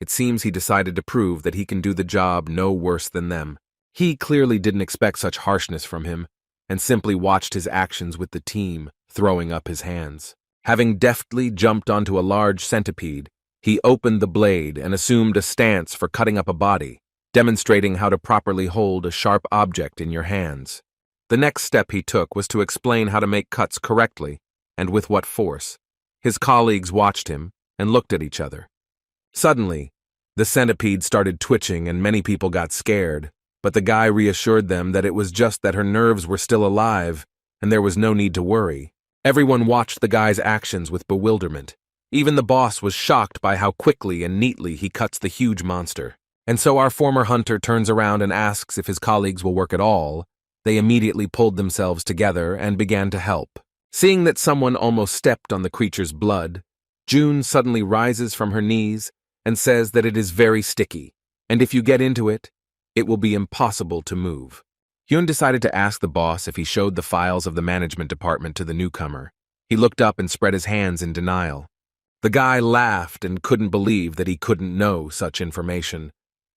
It seems he decided to prove that he can do the job no worse than them. He clearly didn't expect such harshness from him, and simply watched his actions with the team, throwing up his hands. Having deftly jumped onto a large centipede, he opened the blade and assumed a stance for cutting up a body, demonstrating how to properly hold a sharp object in your hands. The next step he took was to explain how to make cuts correctly, and with what force. His colleagues watched him and looked at each other. Suddenly, the centipede started twitching and many people got scared, but the guy reassured them that it was just that her nerves were still alive and there was no need to worry. Everyone watched the guy's actions with bewilderment. Even the boss was shocked by how quickly and neatly he cuts the huge monster. And so our former hunter turns around and asks if his colleagues will work at all. They immediately pulled themselves together and began to help. Seeing that someone almost stepped on the creature's blood, June suddenly rises from her knees and says that it is very sticky, and if you get into it, it will be impossible to move. Hyun decided to ask the boss if he showed the files of the management department to the newcomer. He looked up and spread his hands in denial. The guy laughed and couldn't believe that he couldn't know such information.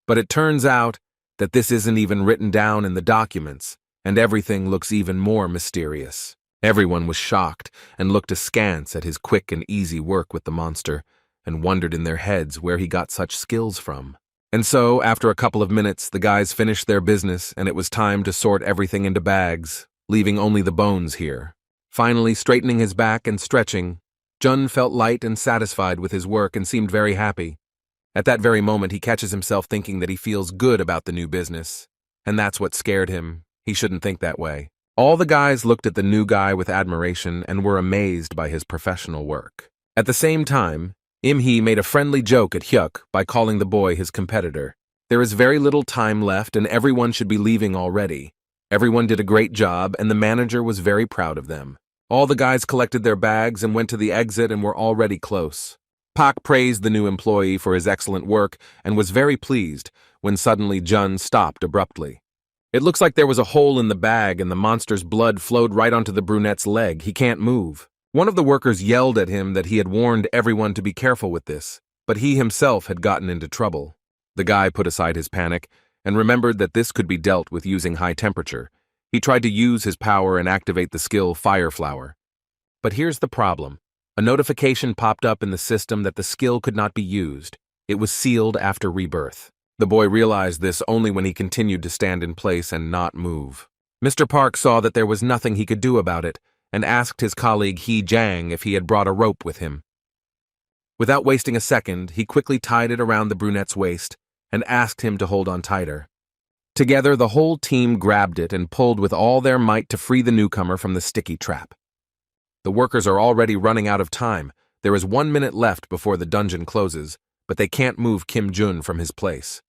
But it turns out that this isn't even written down in the documents, and everything looks even more mysterious. Everyone was shocked and looked askance at his quick and easy work with the monster, and wondered in their heads where he got such skills from. And so, after a couple of minutes, the guys finished their business and it was time to sort everything into bags, leaving only the bones here. Finally, straightening his back and stretching, Jun felt light and satisfied with his work and seemed very happy. At that very moment, he catches himself thinking that he feels good about the new business. And that's what scared him. He shouldn't think that way. All the guys looked at the new guy with admiration and were amazed by his professional work. At the same time, Im-hee made a friendly joke at Hyuk by calling the boy his competitor. There is very little time left and everyone should be leaving already. Everyone did a great job and the manager was very proud of them. All the guys collected their bags and went to the exit and were already close. Pak praised the new employee for his excellent work and was very pleased when suddenly Jun stopped abruptly. It looks like there was a hole in the bag and the monster's blood flowed right onto the brunette's leg. He can't move. One of the workers yelled at him that he had warned everyone to be careful with this, but he himself had gotten into trouble. The guy put aside his panic and remembered that this could be dealt with using high temperature. He tried to use his power and activate the skill Fire Flower. But here's the problem. A notification popped up in the system that the skill could not be used. It was sealed after rebirth. The boy realized this only when he continued to stand in place and not move. Mr. Park saw that there was nothing he could do about it and asked his colleague Hee Jang if he had brought a rope with him. Without wasting a second, he quickly tied it around the brunette's waist and asked him to hold on tighter. Together, the whole team grabbed it and pulled with all their might to free the newcomer from the sticky trap. The workers are already running out of time. There is 1 minute left before the dungeon closes, but they can't move Kim Jun from his place.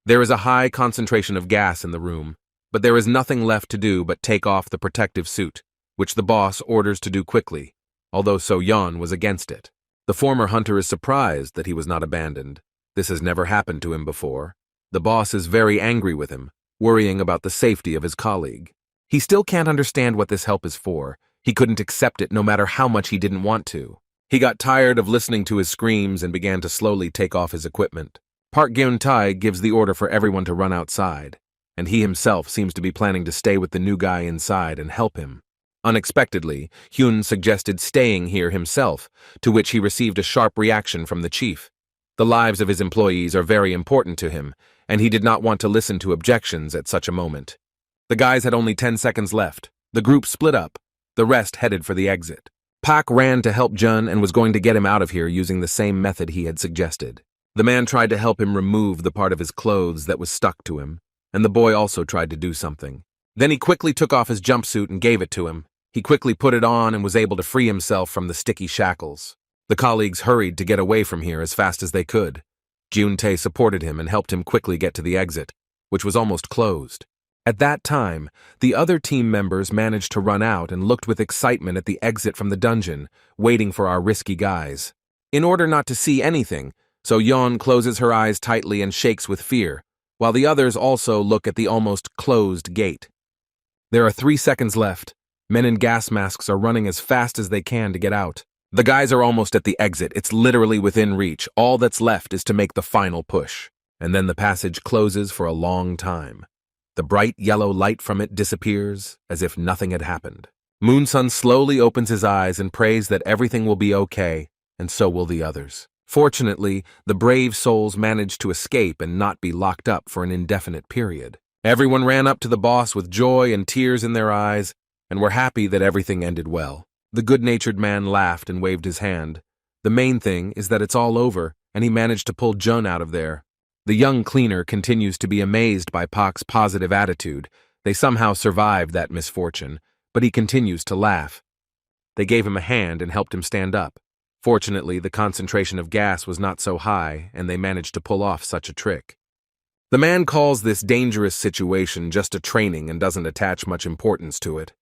There is a high concentration of gas in the room, but there is nothing left to do but take off the protective suit, which the boss orders to do quickly, although So-yeon was against it. The former hunter is surprised that he was not abandoned. This has never happened to him before. The boss is very angry with him, worrying about the safety of his colleague. He still can't understand what this help is for. He couldn't accept it no matter how much he didn't want to. He got tired of listening to his screams and began to slowly take off his equipment. Park Gyun-tae gives the order for everyone to run outside, and he himself seems to be planning to stay with the new guy inside and help him. Unexpectedly, Hyun suggested staying here himself, to which he received a sharp reaction from the chief. The lives of his employees are very important to him, and he did not want to listen to objections at such a moment. The guys had only 10 seconds left. The group split up. The rest headed for the exit. Pak ran to help Jun and was going to get him out of here using the same method he had suggested. The man tried to help him remove the part of his clothes that was stuck to him, and the boy also tried to do something. Then he quickly took off his jumpsuit and gave it to him. He quickly put it on and was able to free himself from the sticky shackles. The colleagues hurried to get away from here as fast as they could. Gyun-tae supported him and helped him quickly get to the exit, which was almost closed. At that time, the other team members managed to run out and looked with excitement at the exit from the dungeon, waiting for our risky guys. In order not to see anything, So-yeon closes her eyes tightly and shakes with fear, while the others also look at the almost closed gate. There are 3 seconds left. Men in gas masks are running as fast as they can to get out. The guys are almost at the exit. It's literally within reach. All that's left is to make the final push. And then the passage closes for a long time. The bright yellow light from it disappears as if nothing had happened. Moonsun slowly opens his eyes and prays that everything will be okay, and so will the others. Fortunately, the brave souls managed to escape and not be locked up for an indefinite period. Everyone ran up to the boss with joy and tears in their eyes, and were happy that everything ended well. The good-natured man laughed and waved his hand. The main thing is that it's all over, and he managed to pull Jun out of there. The young cleaner continues to be amazed by Pak's positive attitude. They somehow survived that misfortune, but he continues to laugh. They gave him a hand and helped him stand up. Fortunately, the concentration of gas was not so high, and they managed to pull off such a trick. The man calls this dangerous situation just a training and doesn't attach much importance to it.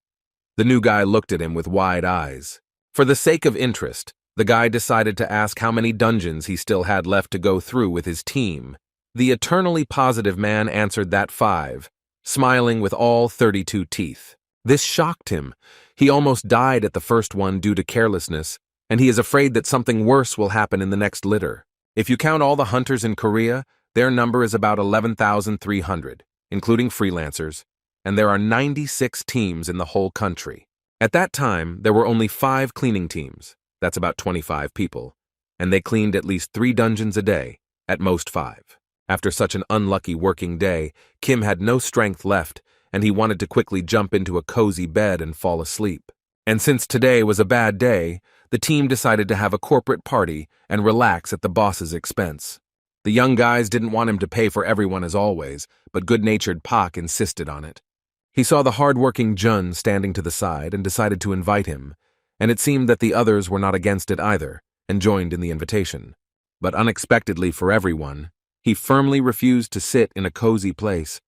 The new guy looked at him with wide eyes. For the sake of interest, the guy decided to ask how many dungeons he still had left to go through with his team. The eternally positive man answered that 5, smiling with all 32 teeth. This shocked him. He almost died at the first one due to carelessness, and he is afraid that something worse will happen in the next litter. If you count all the hunters in Korea, their number is about 11,300, including freelancers, and there are 96 teams in the whole country. At that time, there were only 5 cleaning teams, that's about 25 people, and they cleaned at least 3 dungeons a day, at most 5. After such an unlucky working day, Kim had no strength left, and he wanted to quickly jump into a cozy bed and fall asleep. And since today was a bad day, the team decided to have a corporate party and relax at the boss's expense. The young guys didn't want him to pay for everyone as always, but good-natured Pak insisted on it. He saw the hard-working Jun standing to the side and decided to invite him, and it seemed that the others were not against it either, and joined in the invitation. But unexpectedly for everyone, he firmly refused to sit in a cozy place.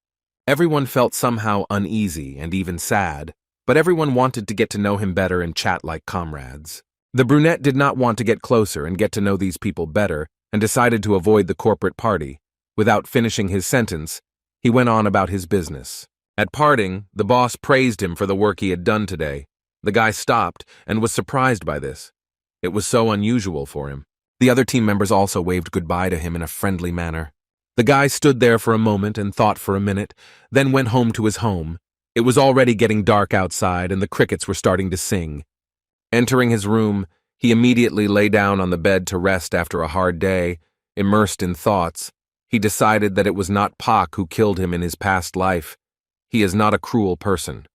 Everyone felt somehow uneasy and even sad, but everyone wanted to get to know him better and chat like comrades. The brunette did not want to get closer and get to know these people better, and decided to avoid the corporate party. Without finishing his sentence, he went on about his business. At parting, the boss praised him for the work he had done today. The guy stopped and was surprised by this. It was so unusual for him. The other team members also waved goodbye to him in a friendly manner. The guy stood there for a moment and thought for a minute, then went home to his home. It was already getting dark outside and the crickets were starting to sing. Entering his room, he immediately lay down on the bed to rest after a hard day. Immersed in thoughts, he decided that it was not Pak who killed him in his past life. He is not a cruel person.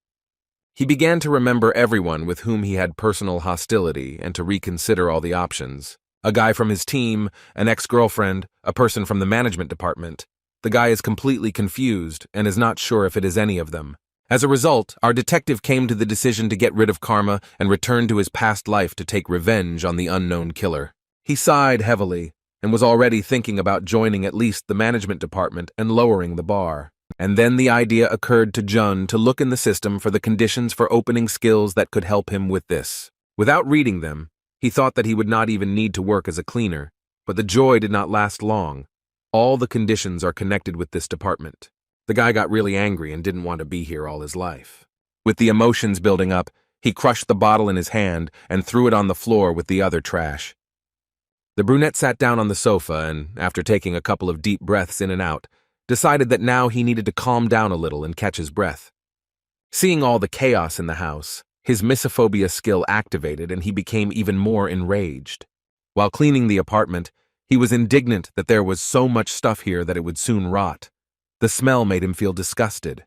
He began to remember everyone with whom he had personal hostility and to reconsider all the options. A guy from his team, an ex-girlfriend, a person from the management department. The guy is completely confused and is not sure if it is any of them. As a result, our detective came to the decision to get rid of karma and return to his past life to take revenge on the unknown killer. He sighed heavily and was already thinking about joining at least the management department and lowering the bar. And then the idea occurred to Jun to look in the system for the conditions for opening skills that could help him with this. Without reading them, he thought that he would not even need to work as a cleaner, but the joy did not last long. All the conditions are connected with this department. The guy got really angry and didn't want to be here all his life. With the emotions building up, he crushed the bottle in his hand and threw it on the floor with the other trash. The brunette sat down on the sofa and, after taking a couple of deep breaths in and out, decided that now he needed to calm down a little and catch his breath. Seeing all the chaos in the house, his misophobia skill activated and he became even more enraged. While cleaning the apartment, he was indignant that there was so much stuff here that it would soon rot. The smell made him feel disgusted.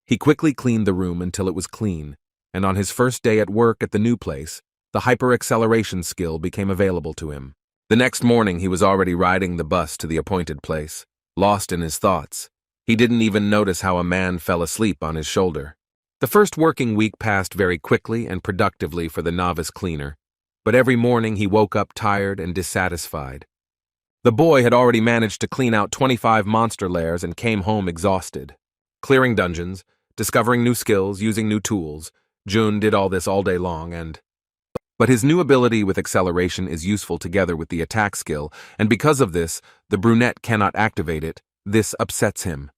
He quickly cleaned the room until it was clean, and on his first day at work at the new place, the hyper-acceleration skill became available to him. The next morning he was already riding the bus to the appointed place, lost in his thoughts. He didn't even notice how a man fell asleep on his shoulder. The first working week passed very quickly and productively for the novice cleaner, but every morning he woke up tired and dissatisfied. The boy had already managed to clean out 25 monster lairs and came home exhausted. Clearing dungeons, discovering new skills, using new tools, Jun did all this all day long But his new ability with acceleration is useful together with the attack skill, and because of this, the brunette cannot activate it. This upsets him.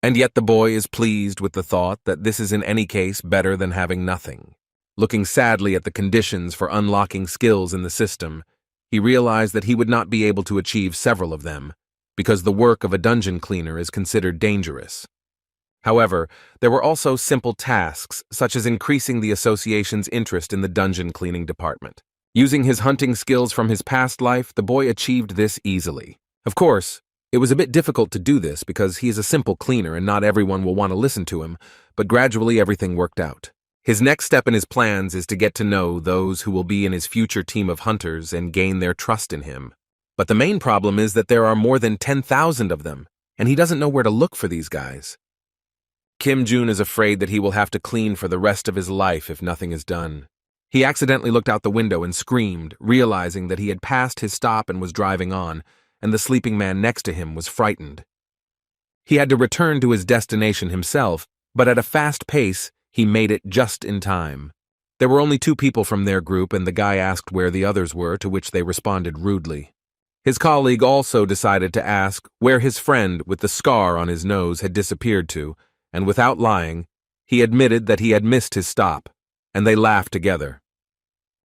And yet the boy is pleased with the thought that this is in any case better than having nothing. Looking sadly at the conditions for unlocking skills in the system, he realized that he would not be able to achieve several of them, because the work of a dungeon cleaner is considered dangerous. However, there were also simple tasks, such as increasing the association's interest in the dungeon cleaning department. Using his hunting skills from his past life, the boy achieved this easily. Of course, it was a bit difficult to do this because he is a simple cleaner and not everyone will want to listen to him, but gradually everything worked out. His next step in his plans is to get to know those who will be in his future team of hunters and gain their trust in him. But the main problem is that there are more than 10,000 of them, and he doesn't know where to look for these guys. Kim Jun is afraid that he will have to clean for the rest of his life if nothing is done. He accidentally looked out the window and screamed, realizing that he had passed his stop and was driving on, and the sleeping man next to him was frightened. He had to return to his destination himself, but at a fast pace, he made it just in time. There were only 2 people from their group, and the guy asked where the others were, to which they responded rudely. His colleague also decided to ask where his friend with the scar on his nose had disappeared to, and without lying, he admitted that he had missed his stop, and they laughed together.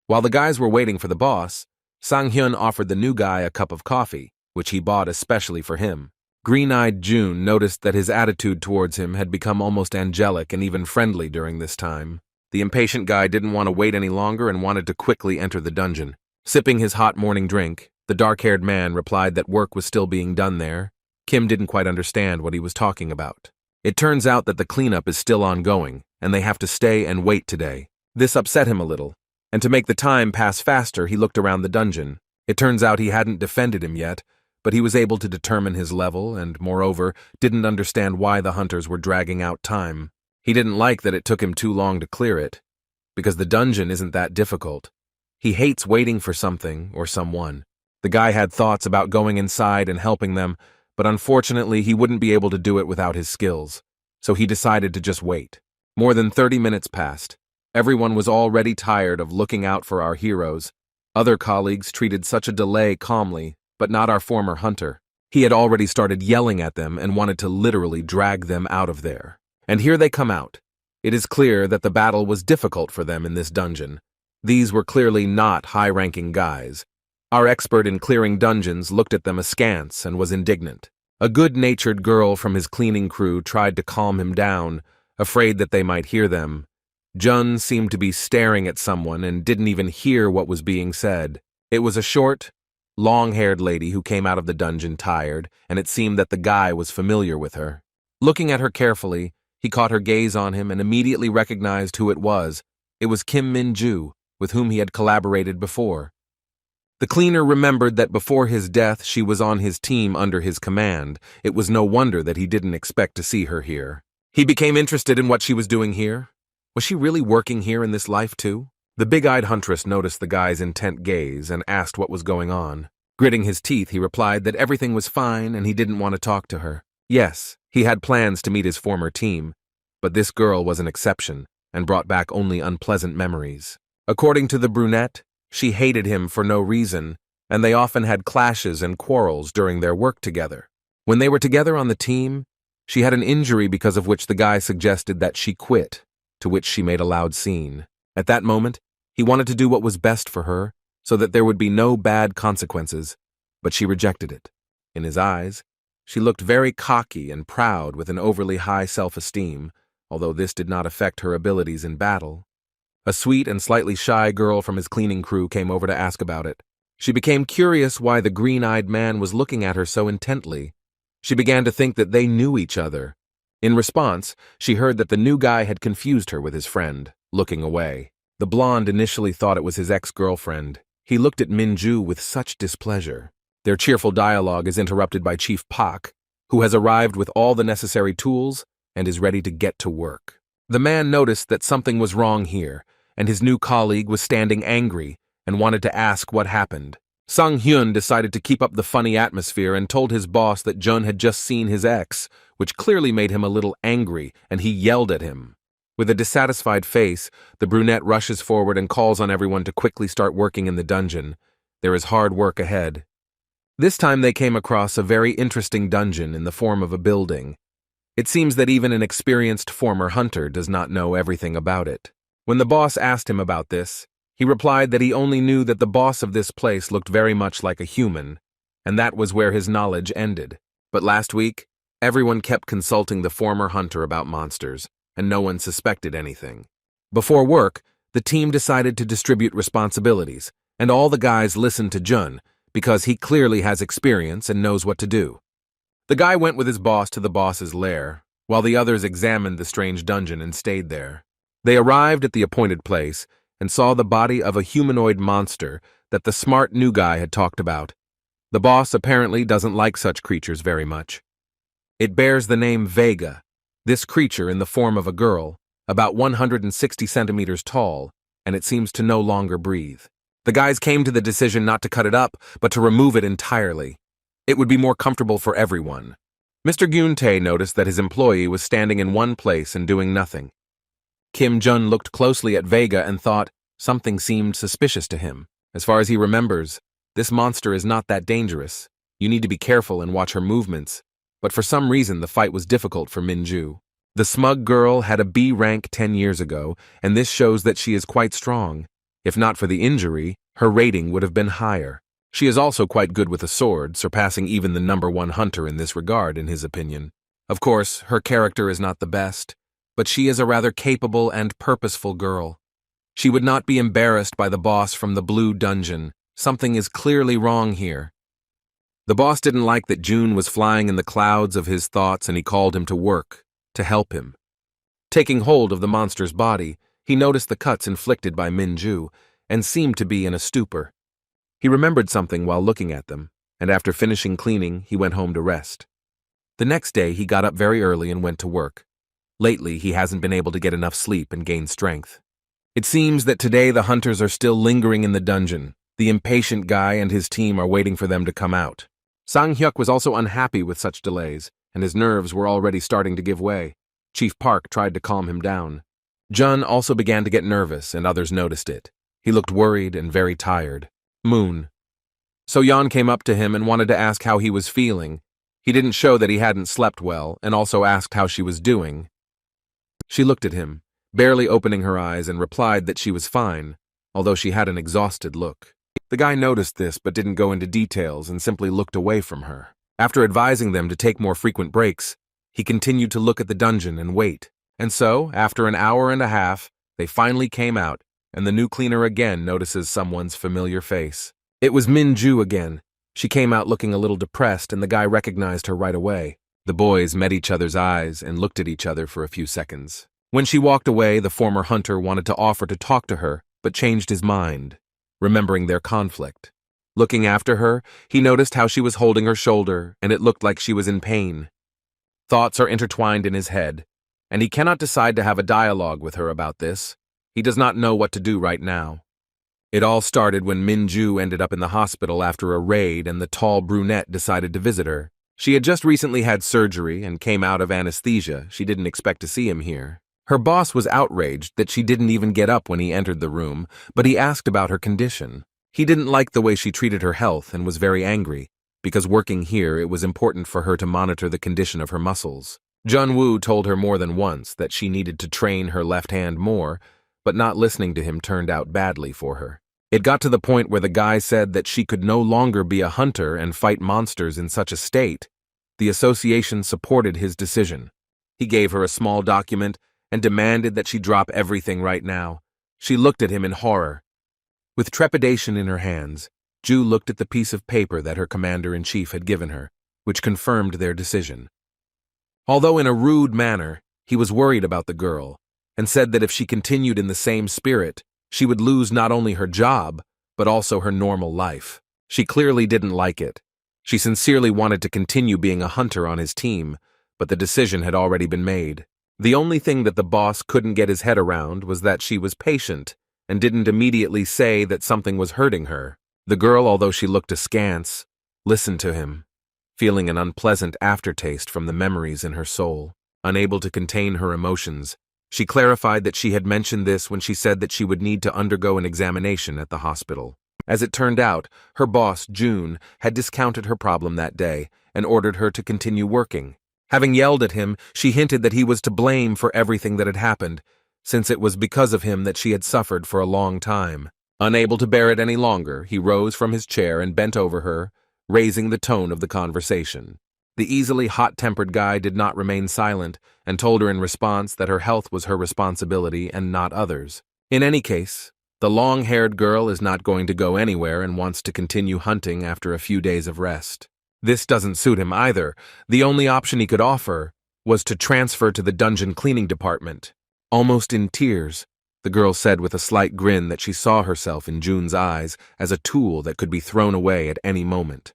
While the guys were waiting for the boss, Sang-hyun offered the new guy a cup of coffee, which he bought especially for him. Green-eyed Jun noticed that his attitude towards him had become almost angelic and even friendly during this time. The impatient guy didn't want to wait any longer and wanted to quickly enter the dungeon. Sipping his hot morning drink, the dark-haired man replied that work was still being done there. Kim didn't quite understand what he was talking about. It turns out that the cleanup is still ongoing, and they have to stay and wait today. This upset him a little, and to make the time pass faster, he looked around the dungeon. It turns out he hadn't defended him yet, but he was able to determine his level and, moreover, didn't understand why the hunters were dragging out time. He didn't like that it took him too long to clear it, because the dungeon isn't that difficult. He hates waiting for something or someone. The guy had thoughts about going inside and helping them, but unfortunately he wouldn't be able to do it without his skills, so he decided to just wait. More than 30 minutes passed. Everyone was already tired of looking out for our heroes. Other colleagues treated such a delay calmly, but not our former hunter. He had already started yelling at them and wanted to literally drag them out of there. And here they come out. It is clear that the battle was difficult for them in this dungeon. These were clearly not high-ranking guys. Our expert in clearing dungeons looked at them askance and was indignant. A good-natured girl from his cleaning crew tried to calm him down, afraid that they might hear them. Jun seemed to be staring at someone and didn't even hear what was being said. It was a short, long-haired lady who came out of the dungeon tired, and it seemed that the guy was familiar with her. Looking at her carefully, he caught her gaze on him and immediately recognized who it was. It was Kim Min-ju, with whom he had collaborated before. The cleaner remembered that before his death she was on his team under his command. It was no wonder that he didn't expect to see her here. He became interested in what she was doing here. Was she really working here in this life too? The big-eyed huntress noticed the guy's intent gaze and asked what was going on. Gritting his teeth, he replied that everything was fine and he didn't want to talk to her. Yes, he had plans to meet his former team, but this girl was an exception and brought back only unpleasant memories. According to the brunette, she hated him for no reason, and they often had clashes and quarrels during their work together. When they were together on the team, she had an injury because of which the guy suggested that she quit, to which she made a loud scene. At that moment, he wanted to do what was best for her, so that there would be no bad consequences, but she rejected it. In his eyes, she looked very cocky and proud with an overly high self-esteem, although this did not affect her abilities in battle. A sweet and slightly shy girl from his cleaning crew came over to ask about it. She became curious why the green-eyed man was looking at her so intently. She began to think that they knew each other. In response, she heard that the new guy had confused her with his friend, looking away. The blonde initially thought it was his ex-girlfriend. He looked at Min-ju with such displeasure. Their cheerful dialogue is interrupted by Chief Pak, who has arrived with all the necessary tools and is ready to get to work. The man noticed that something was wrong here, and his new colleague was standing angry and wanted to ask what happened. Sung Hyun decided to keep up the funny atmosphere and told his boss that Jun had just seen his ex, which clearly made him a little angry, and he yelled at him. With a dissatisfied face, the brunette rushes forward and calls on everyone to quickly start working in the dungeon. There is hard work ahead. This time they came across a very interesting dungeon in the form of a building. It seems that even an experienced former hunter does not know everything about it. When the boss asked him about this, he replied that he only knew that the boss of this place looked very much like a human, and that was where his knowledge ended. But last week, everyone kept consulting the former hunter about monsters, and no one suspected anything. Before work, the team decided to distribute responsibilities, and all the guys listened to Jun, because he clearly has experience and knows what to do. The guy went with his boss to the boss's lair, while the others examined the strange dungeon and stayed there. They arrived at the appointed place and saw the body of a humanoid monster that the smart new guy had talked about. The boss apparently doesn't like such creatures very much. It bears the name Vega, this creature in the form of a girl, about 160 centimeters tall, and it seems to no longer breathe. The guys came to the decision not to cut it up, but to remove it entirely. It would be more comfortable for everyone. Mr. Gyun-tae noticed that his employee was standing in one place and doing nothing. Kim Jun looked closely at Vega and thought something seemed suspicious to him. As far as he remembers, this monster is not that dangerous. You need to be careful and watch her movements. But for some reason, the fight was difficult for Min-ju. The smug girl had a B rank 10 years ago, and this shows that she is quite strong. If not for the injury, her rating would have been higher. She is also quite good with a sword, surpassing even the #1 hunter in this regard, in his opinion. Of course, her character is not the best, but she is a rather capable and purposeful girl. She would not be embarrassed by the boss from the blue dungeon. Something is clearly wrong here. The boss didn't like that June was flying in the clouds of his thoughts, and he called him to work, to help him. Taking hold of the monster's body, he noticed the cuts inflicted by Min-ju and seemed to be in a stupor. He remembered something while looking at them, and after finishing cleaning, he went home to rest. The next day, he got up very early and went to work. Lately, he hasn't been able to get enough sleep and gain strength. It seems that today the hunters are still lingering in the dungeon. The impatient guy and his team are waiting for them to come out. Sang-hyuk was also unhappy with such delays, and his nerves were already starting to give way. Chief Park tried to calm him down. Jun also began to get nervous, and others noticed it. He looked worried and very tired. Moon. So Yeon came up to him and wanted to ask how he was feeling. He didn't show that he hadn't slept well, and also asked how she was doing. She looked at him, barely opening her eyes, and replied that she was fine, although she had an exhausted look. The guy noticed this but didn't go into details and simply looked away from her. After advising them to take more frequent breaks, he continued to look at the dungeon and wait. And so, after an hour and a half, they finally came out, and the new cleaner again notices someone's familiar face. It was Min-ju again. She came out looking a little depressed, and the guy recognized her right away. The boys met each other's eyes and looked at each other for a few seconds. When she walked away, the former hunter wanted to offer to talk to her, but changed his mind, remembering their conflict. Looking after her, he noticed how she was holding her shoulder, and it looked like she was in pain. Thoughts are intertwined in his head, and he cannot decide to have a dialogue with her about this. He does not know what to do right now. It all started when Min-ju ended up in the hospital after a raid, and the tall brunette decided to visit her. She had just recently had surgery and came out of anesthesia. She didn't expect to see him here. Her boss was outraged that she didn't even get up when he entered the room, but he asked about her condition. He didn't like the way she treated her health and was very angry, because working here it was important for her to monitor the condition of her muscles. Jun-woo told her more than once that she needed to train her left hand more, but not listening to him turned out badly for her. It got to the point where the guy said that she could no longer be a hunter and fight monsters in such a state. The association supported his decision. He gave her a small document and demanded that she drop everything right now. She looked at him in horror. With trepidation in her hands, Ju looked at the piece of paper that her commander-in-chief had given her, which confirmed their decision. Although in a rude manner, he was worried about the girl, and said that if she continued in the same spirit, she would lose not only her job, but also her normal life. She clearly didn't like it. She sincerely wanted to continue being a hunter on his team, but the decision had already been made. The only thing that the boss couldn't get his head around was that she was patient and didn't immediately say that something was hurting her. The girl, although she looked askance, listened to him, feeling an unpleasant aftertaste from the memories in her soul. Unable to contain her emotions, she clarified that she had mentioned this when she said that she would need to undergo an examination at the hospital. As it turned out, her boss, June, had discounted her problem that day and ordered her to continue working. Having yelled at him, she hinted that he was to blame for everything that had happened, since it was because of him that she had suffered for a long time. Unable to bear it any longer, he rose from his chair and bent over her, raising the tone of the conversation. The easily hot-tempered guy did not remain silent and told her in response that her health was her responsibility and not others. In any case, the long-haired girl is not going to go anywhere and wants to continue hunting after a few days of rest. This doesn't suit him either. The only option he could offer was to transfer to the dungeon cleaning department. Almost in tears, the girl said with a slight grin that she saw herself in June's eyes as a tool that could be thrown away at any moment.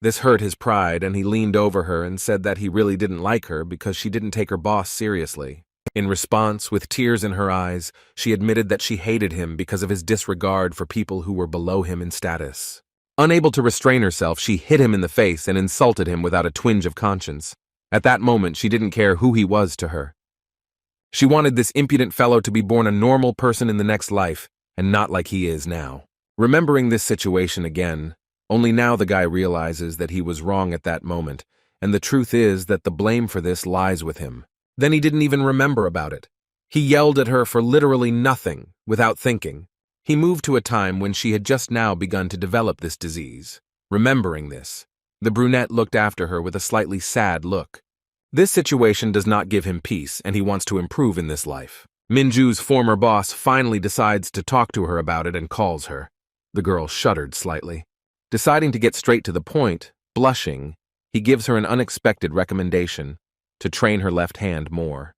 This hurt his pride, and he leaned over her and said that he really didn't like her because she didn't take her boss seriously. In response, with tears in her eyes, she admitted that she hated him because of his disregard for people who were below him in status. Unable to restrain herself, she hit him in the face and insulted him without a twinge of conscience. At that moment, she didn't care who he was to her. She wanted this impudent fellow to be born a normal person in the next life, and not like he is now. Remembering this situation again, only now the guy realizes that he was wrong at that moment, and the truth is that the blame for this lies with him. Then he didn't even remember about it. He yelled at her for literally nothing, without thinking. He moved to a time when she had just now begun to develop this disease. Remembering this, the brunette looked after her with a slightly sad look. This situation does not give him peace, and he wants to improve in this life. Minju's former boss finally decides to talk to her about it and calls her. The girl shuddered slightly. Deciding to get straight to the point, Blushing, he gives her an unexpected recommendation to train her left hand more.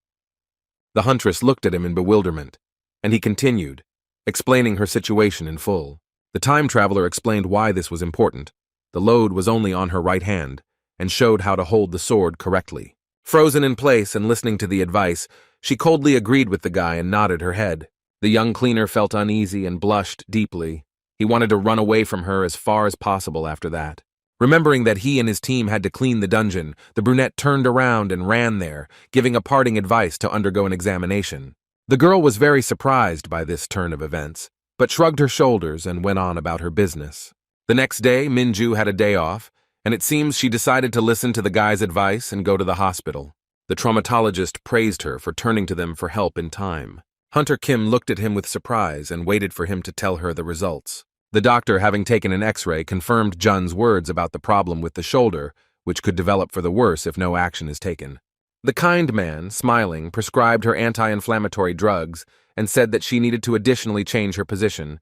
The huntress looked at him in bewilderment, and he continued, explaining her situation in full. The time traveler explained why this was important. The load was only on her right hand, and showed how to hold the sword correctly. Frozen in place and listening to the advice, she coldly agreed with the guy and nodded her head. The young cleaner felt uneasy and blushed deeply. He wanted to run away from her as far as possible after that. Remembering that he and his team had to clean the dungeon, the brunette turned around and ran there, giving a parting advice to undergo an examination. The girl was very surprised by this turn of events, but shrugged her shoulders and went on about her business. The next day, Minju had a day off, and it seems she decided to listen to the guy's advice and go to the hospital. The traumatologist praised her for turning to them for help in time. Hunter Kim looked at him with surprise and waited for him to tell her the results. The doctor, having taken an X-ray, confirmed Jun's words about the problem with the shoulder, which could develop for the worse if no action is taken. The kind man, smiling, prescribed her anti-inflammatory drugs and said that she needed to additionally change her position.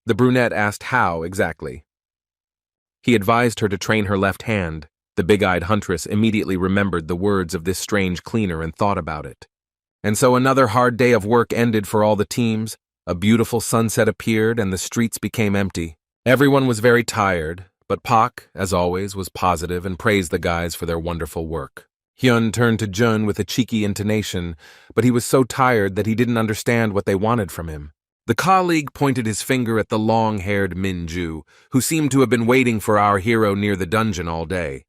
The brunette asked how exactly. He advised her to train her left hand. The big-eyed huntress immediately remembered the words of this strange cleaner and thought about it. And so another hard day of work ended for all the teams. A beautiful sunset appeared and the streets became empty. Everyone was very tired, but Pak, as always, was positive and praised the guys for their wonderful work. Hyun turned to Jun with a cheeky intonation, but he was so tired that he didn't understand what they wanted from him. The colleague pointed his finger at the long-haired Minju, who seemed to have been waiting for our hero near the dungeon all day.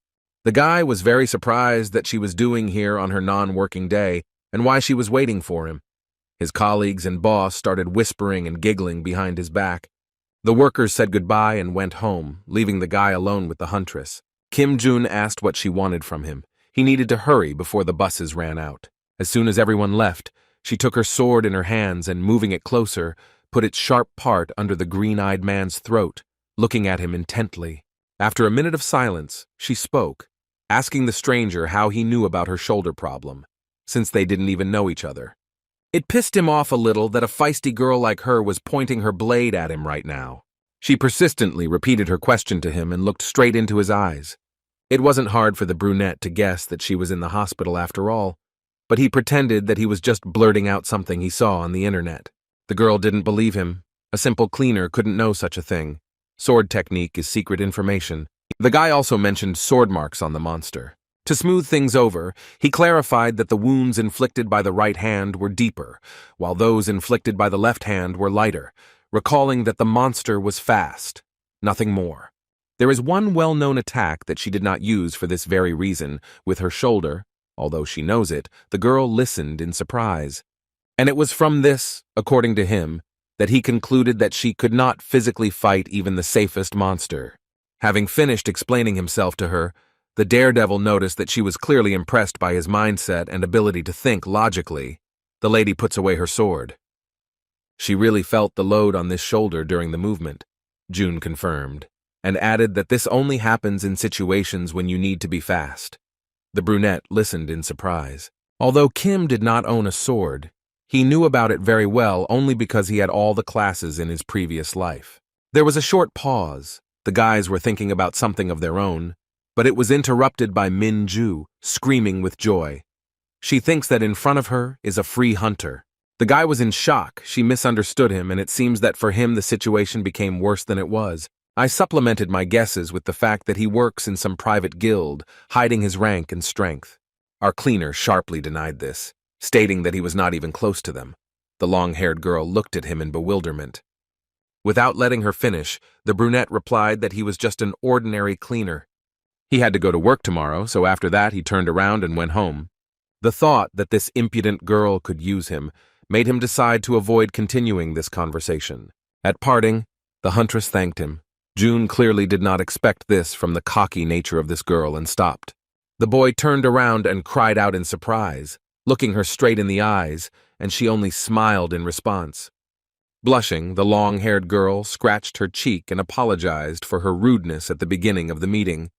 The guy was very surprised that she was doing here on her non-working day and why she was waiting for him. His colleagues and boss started whispering and giggling behind his back. The workers said goodbye and went home, leaving the guy alone with the huntress. Kim Jun asked what she wanted from him. He needed to hurry before the buses ran out. As soon as everyone left, she took her sword in her hands and, moving it closer, put its sharp part under the green-eyed man's throat, looking at him intently. After a minute of silence, she spoke, asking the stranger how he knew about her shoulder problem, since they didn't even know each other. It pissed him off a little that a feisty girl like her was pointing her blade at him right now. She persistently repeated her question to him and looked straight into his eyes. It wasn't hard for the brunette to guess that she was in the hospital after all, but he pretended that he was just blurting out something he saw on the internet. The girl didn't believe him. A simple cleaner couldn't know such a thing. Sword technique is secret information. The guy also mentioned sword marks on the monster. To smooth things over, he clarified that the wounds inflicted by the right hand were deeper, while those inflicted by the left hand were lighter, recalling that the monster was fast. Nothing more. There is one well-known attack that she did not use for this very reason. With her shoulder, although she knows it, the girl listened in surprise. And it was from this, according to him, that he concluded that she could not physically fight even the safest monster. Having finished explaining himself to her, the daredevil noticed that she was clearly impressed by his mindset and ability to think logically. The lady puts away her sword. She really felt the load on this shoulder during the movement, June confirmed, and added that this only happens in situations when you need to be fast. The brunette listened in surprise. Although Kim did not own a sword, he knew about it very well only because he had all the classes in his previous life. There was a short pause. The guys were thinking about something of their own, but it was interrupted by Minju, screaming with joy. She thinks that in front of her is a free hunter. The guy was in shock. She misunderstood him, and it seems that for him the situation became worse than it was. I supplemented my guesses with the fact that he works in some private guild, hiding his rank and strength. Our cleaner sharply denied this, stating that he was not even close to them. The long-haired girl looked at him in bewilderment. Without letting her finish, the brunette replied that he was just an ordinary cleaner. He had to go to work tomorrow, so after that he turned around and went home. The thought that this impudent girl could use him made him decide to avoid continuing this conversation. At parting, the huntress thanked him. June clearly did not expect this from the cocky nature of this girl and stopped. The boy turned around and cried out in surprise, looking her straight in the eyes, and she only smiled in response. Blushing, the long-haired girl scratched her cheek and apologized for her rudeness at the beginning of the meeting.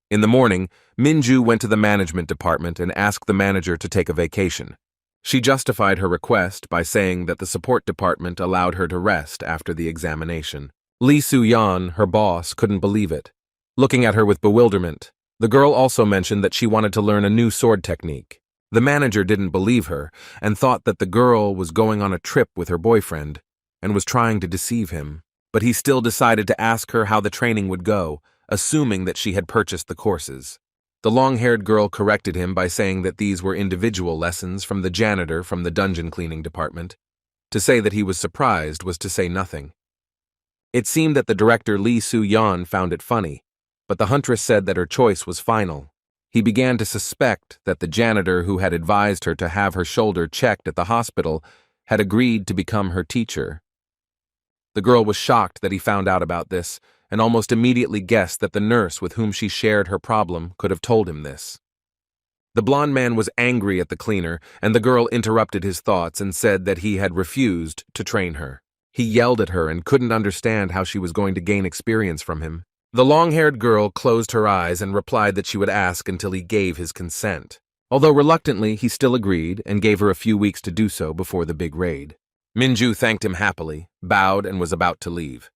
In the morning, Minju went to the management department and asked the manager to take a vacation. She justified her request by saying that the support department allowed her to rest after the examination. Lee Soo-yeon, her boss, couldn't believe it. looking at her with bewilderment. The girl also mentioned that she wanted to learn a new sword technique. The manager didn't believe her and thought that the girl was going on a trip with her boyfriend and was trying to deceive him. But he still decided to ask her how the training would go, assuming that she had purchased the courses. The long-haired girl corrected him by saying that these were individual lessons from the janitor from the dungeon cleaning department. To say that he was surprised was to say nothing. It seemed that the director Lee Soo-yeon found it funny, but the huntress said that her choice was final. He began to suspect that the janitor who had advised her to have her shoulder checked at the hospital had agreed to become her teacher. The girl was shocked that he found out about this, and almost immediately guessed that the nurse with whom she shared her problem could have told him this. The blonde man was angry at the cleaner, and the girl interrupted his thoughts and said that he had refused to train her. He yelled at her and couldn't understand how she was going to gain experience from him. The long-haired girl closed her eyes and replied that she would ask until he gave his consent. Although reluctantly, he still agreed and gave her a few weeks to do so before the big raid. Minju thanked him happily, bowed, and was about to leave.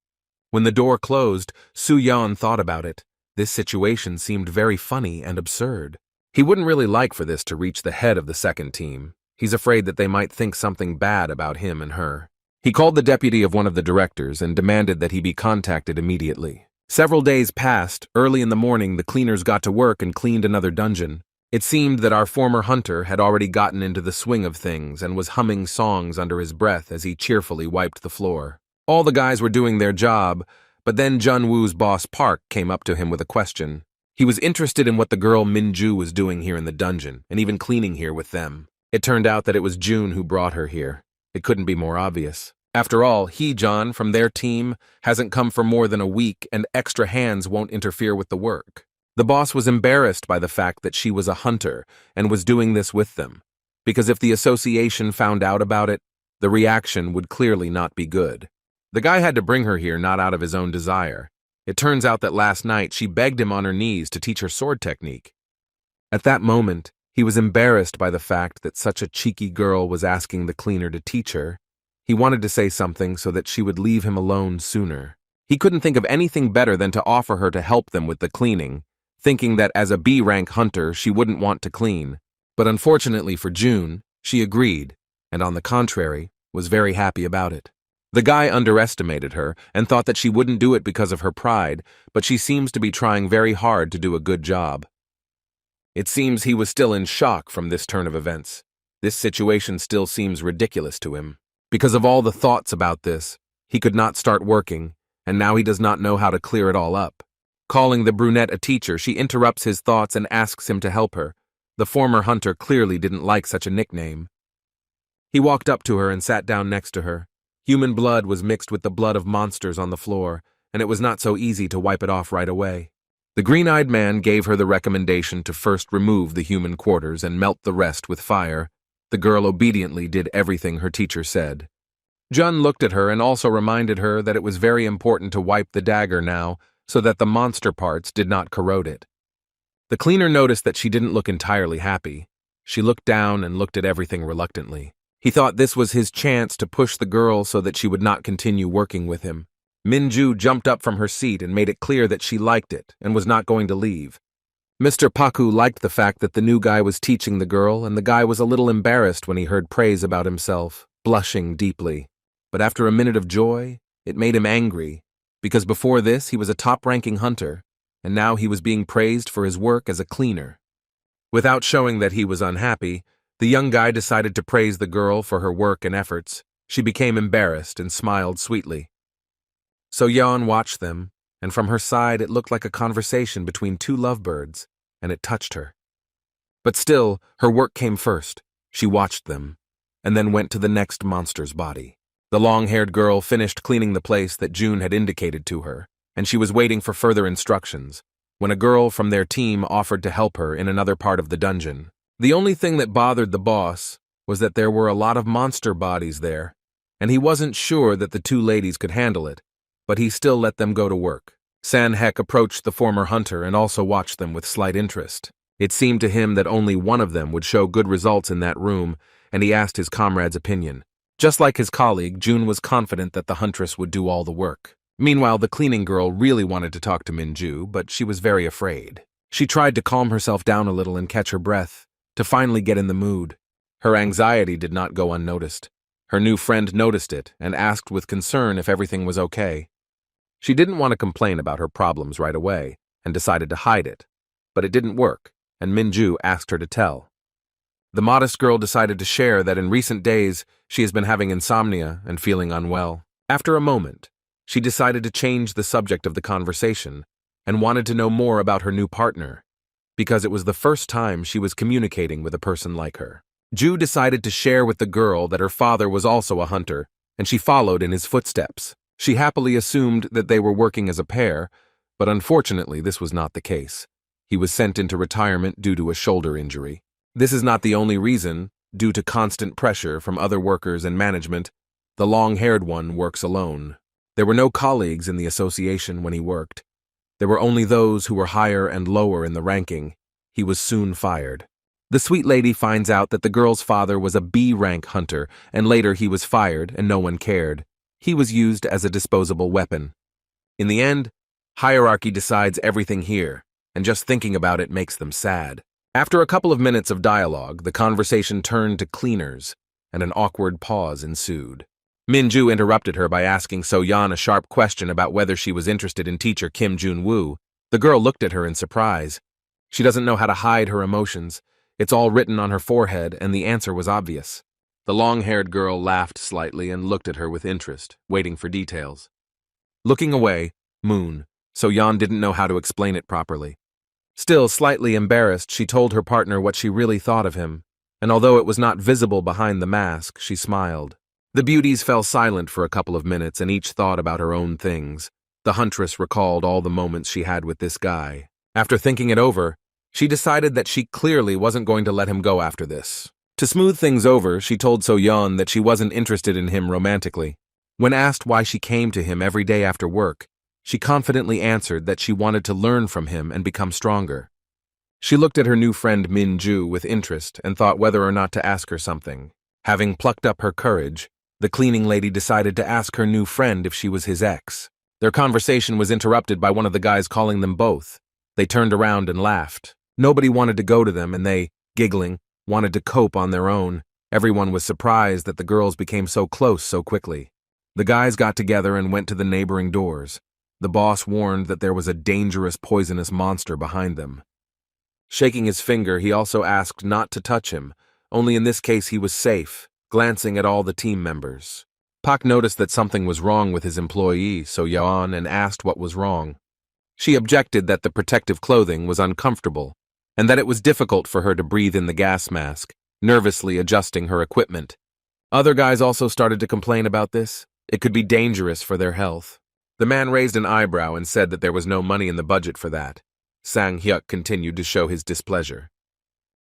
When the door closed, Soo-yeon thought about it. This situation seemed very funny and absurd. He wouldn't really like for this to reach the head of the second team. He's afraid that they might think something bad about him and her. He called the deputy of one of the directors and demanded that he be contacted immediately. Several days passed. Early in the morning, the cleaners got to work and cleaned another dungeon. It seemed that our former hunter had already gotten into the swing of things and was humming songs under his breath as he cheerfully wiped the floor. All the guys were doing their job, but then Jun-woo's boss Park came up to him with a question. He was interested in what the girl Minju was doing here in the dungeon, and even cleaning here with them. It turned out that it was June who brought her here. It couldn't be more obvious. After all, John, from their team, hasn't come for more than a week, and extra hands won't interfere with the work. The boss was embarrassed by the fact that she was a hunter and was doing this with them, because if the association found out about it, the reaction would clearly not be good. The guy had to bring her here not out of his own desire. It turns out that last night she begged him on her knees to teach her sword technique. At that moment, he was embarrassed by the fact that such a cheeky girl was asking the cleaner to teach her. He wanted to say something so that she would leave him alone sooner. He couldn't think of anything better than to offer her to help them with the cleaning, thinking that as a B-rank hunter she wouldn't want to clean. But unfortunately for June, she agreed, and on the contrary, was very happy about it. The guy underestimated her and thought that she wouldn't do it because of her pride, but she seems to be trying very hard to do a good job. It seems he was still in shock from this turn of events. This situation still seems ridiculous to him. Because of all the thoughts about this, he could not start working, and now he does not know how to clear it all up. Calling the brunette a teacher, she interrupts his thoughts and asks him to help her. The former hunter clearly didn't like such a nickname. He walked up to her and sat down next to her. Human blood was mixed with the blood of monsters on the floor, and it was not so easy to wipe it off right away. The green-eyed man gave her the recommendation to first remove the human quarters and melt the rest with fire. The girl obediently did everything her teacher said. Jun looked at her and also reminded her that it was very important to wipe the dagger now so that the monster parts did not corrode it. The cleaner noticed that she didn't look entirely happy. She looked down and looked at everything reluctantly. He thought this was his chance to push the girl so that she would not continue working with him. Minju jumped up from her seat and made it clear that she liked it and was not going to leave. Mr. Paku liked the fact that the new guy was teaching the girl, and the guy was a little embarrassed when he heard praise about himself, blushing deeply. But after a minute of joy, it made him angry, because before this he was a top-ranking hunter, and now he was being praised for his work as a cleaner. Without showing that he was unhappy, the young guy decided to praise the girl for her work and efforts. She became embarrassed and smiled sweetly. So-yeon watched them, and from her side it looked like a conversation between two lovebirds, and it touched her. But still, her work came first. She watched them, and then went to the next monster's body. The long-haired girl finished cleaning the place that June had indicated to her, and she was waiting for further instructions, when a girl from their team offered to help her in another part of the dungeon. The only thing that bothered the boss was that there were a lot of monster bodies there, and he wasn't sure that the two ladies could handle it, but he still let them go to work. San-hek approached the former hunter and also watched them with slight interest. It seemed to him that only one of them would show good results in that room, and he asked his comrade's opinion. Just like his colleague, June was confident that the huntress would do all the work. Meanwhile, the cleaning girl really wanted to talk to Minju, but she was very afraid. She tried to calm herself down a little and catch her breath, to finally get in the mood. Her anxiety did not go unnoticed. Her new friend noticed it and asked with concern if everything was okay. She didn't want to complain about her problems right away and decided to hide it. But it didn't work, and Minju asked her to tell. The modest girl decided to share that in recent days she has been having insomnia and feeling unwell. After a moment, she decided to change the subject of the conversation and wanted to know more about her new partner, because it was the first time she was communicating with a person like her. Ju decided to share with the girl that her father was also a hunter, and she followed in his footsteps. She happily assumed that they were working as a pair, but unfortunately this was not the case. He was sent into retirement due to a shoulder injury. This is not the only reason. Due to constant pressure from other workers and management, the long-haired one works alone. There were no colleagues in the association when he worked. There were only those who were higher and lower in the ranking. He was soon fired. The sweet lady finds out that the girl's father was a B-rank hunter, and later he was fired and no one cared. He was used as a disposable weapon. In the end, hierarchy decides everything here, and just thinking about it makes them sad. After a couple of minutes of dialogue, the conversation turned to cleaners, and an awkward pause ensued. Minju interrupted her by asking So-yeon a sharp question about whether she was interested in teacher Kim Jun-woo. The girl looked at her in surprise. She doesn't know how to hide her emotions. It's all written on her forehead, and the answer was obvious. The long-haired girl laughed slightly and looked at her with interest, waiting for details. Looking away, So-yeon didn't know how to explain it properly. Still slightly embarrassed, she told her partner what she really thought of him, and although it was not visible behind the mask, she smiled. The beauties fell silent for a couple of minutes and each thought about her own things. The huntress recalled all the moments she had with this guy. After thinking it over, she decided that she clearly wasn't going to let him go after this. To smooth things over, she told So-yeon that she wasn't interested in him romantically. When asked why she came to him every day after work, she confidently answered that she wanted to learn from him and become stronger. She looked at her new friend Minju with interest and thought whether or not to ask her something. Having plucked up her courage, the cleaning lady decided to ask her new friend if she was his ex. Their conversation was interrupted by one of the guys calling them both. They turned around and laughed. Nobody wanted to go to them and they, giggling, wanted to cope on their own. Everyone was surprised that the girls became so close so quickly. The guys got together and went to the neighboring doors. The boss warned that there was a dangerous, poisonous monster behind them. Shaking his finger, he also asked not to touch him. Only in this case he was safe, glancing at all the team members. Pak noticed that something was wrong with his employee, So-yeon, and asked what was wrong. She objected that the protective clothing was uncomfortable, and that it was difficult for her to breathe in the gas mask, nervously adjusting her equipment. Other guys also started to complain about this. It could be dangerous for their health. The man raised an eyebrow and said that there was no money in the budget for that. Sang-hyuk continued to show his displeasure.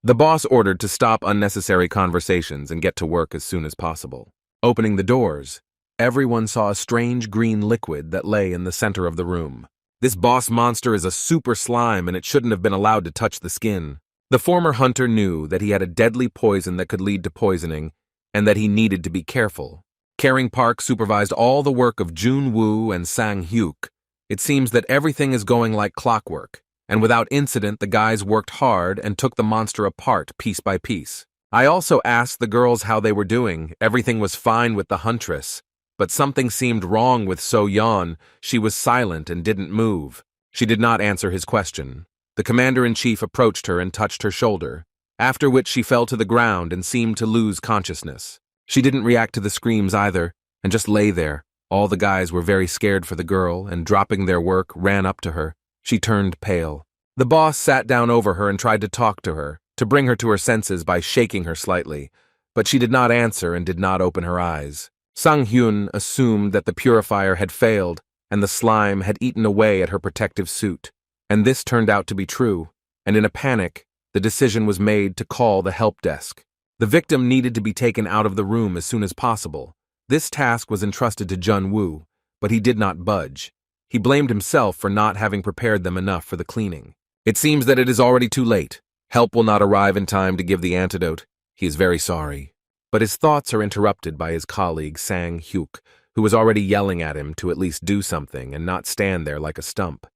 The boss ordered to stop unnecessary conversations and get to work as soon as possible. Opening the doors, everyone saw a strange green liquid that lay in the center of the room. This boss monster is a super slime and it shouldn't have been allowed to touch the skin. The former hunter knew that he had a deadly poison that could lead to poisoning and that he needed to be careful. Caring Park supervised all the work of Jun-woo and Sang-hyuk. It seems that everything is going like clockwork, and without incident the guys worked hard and took the monster apart piece by piece. I also asked the girls how they were doing. Everything was fine with the huntress, but something seemed wrong with So-yeon. She was silent and didn't move. She did not answer his question. The commander-in-chief approached her and touched her shoulder, after which she fell to the ground and seemed to lose consciousness. She didn't react to the screams either, and just lay there. All the guys were very scared for the girl, and dropping their work, ran up to her. She turned pale. The boss sat down over her and tried to talk to her, to bring her to her senses by shaking her slightly, but she did not answer and did not open her eyes. Sang-hyun assumed that the purifier had failed, and the slime had eaten away at her protective suit. And this turned out to be true, and in a panic, the decision was made to call the help desk. The victim needed to be taken out of the room as soon as possible. This task was entrusted to Jun-woo, but he did not budge. He blamed himself for not having prepared them enough for the cleaning. It seems that it is already too late. Help will not arrive in time to give the antidote. He is very sorry. But his thoughts are interrupted by his colleague Sang-hyuk, who was already yelling at him to at least do something and not stand there like a stump.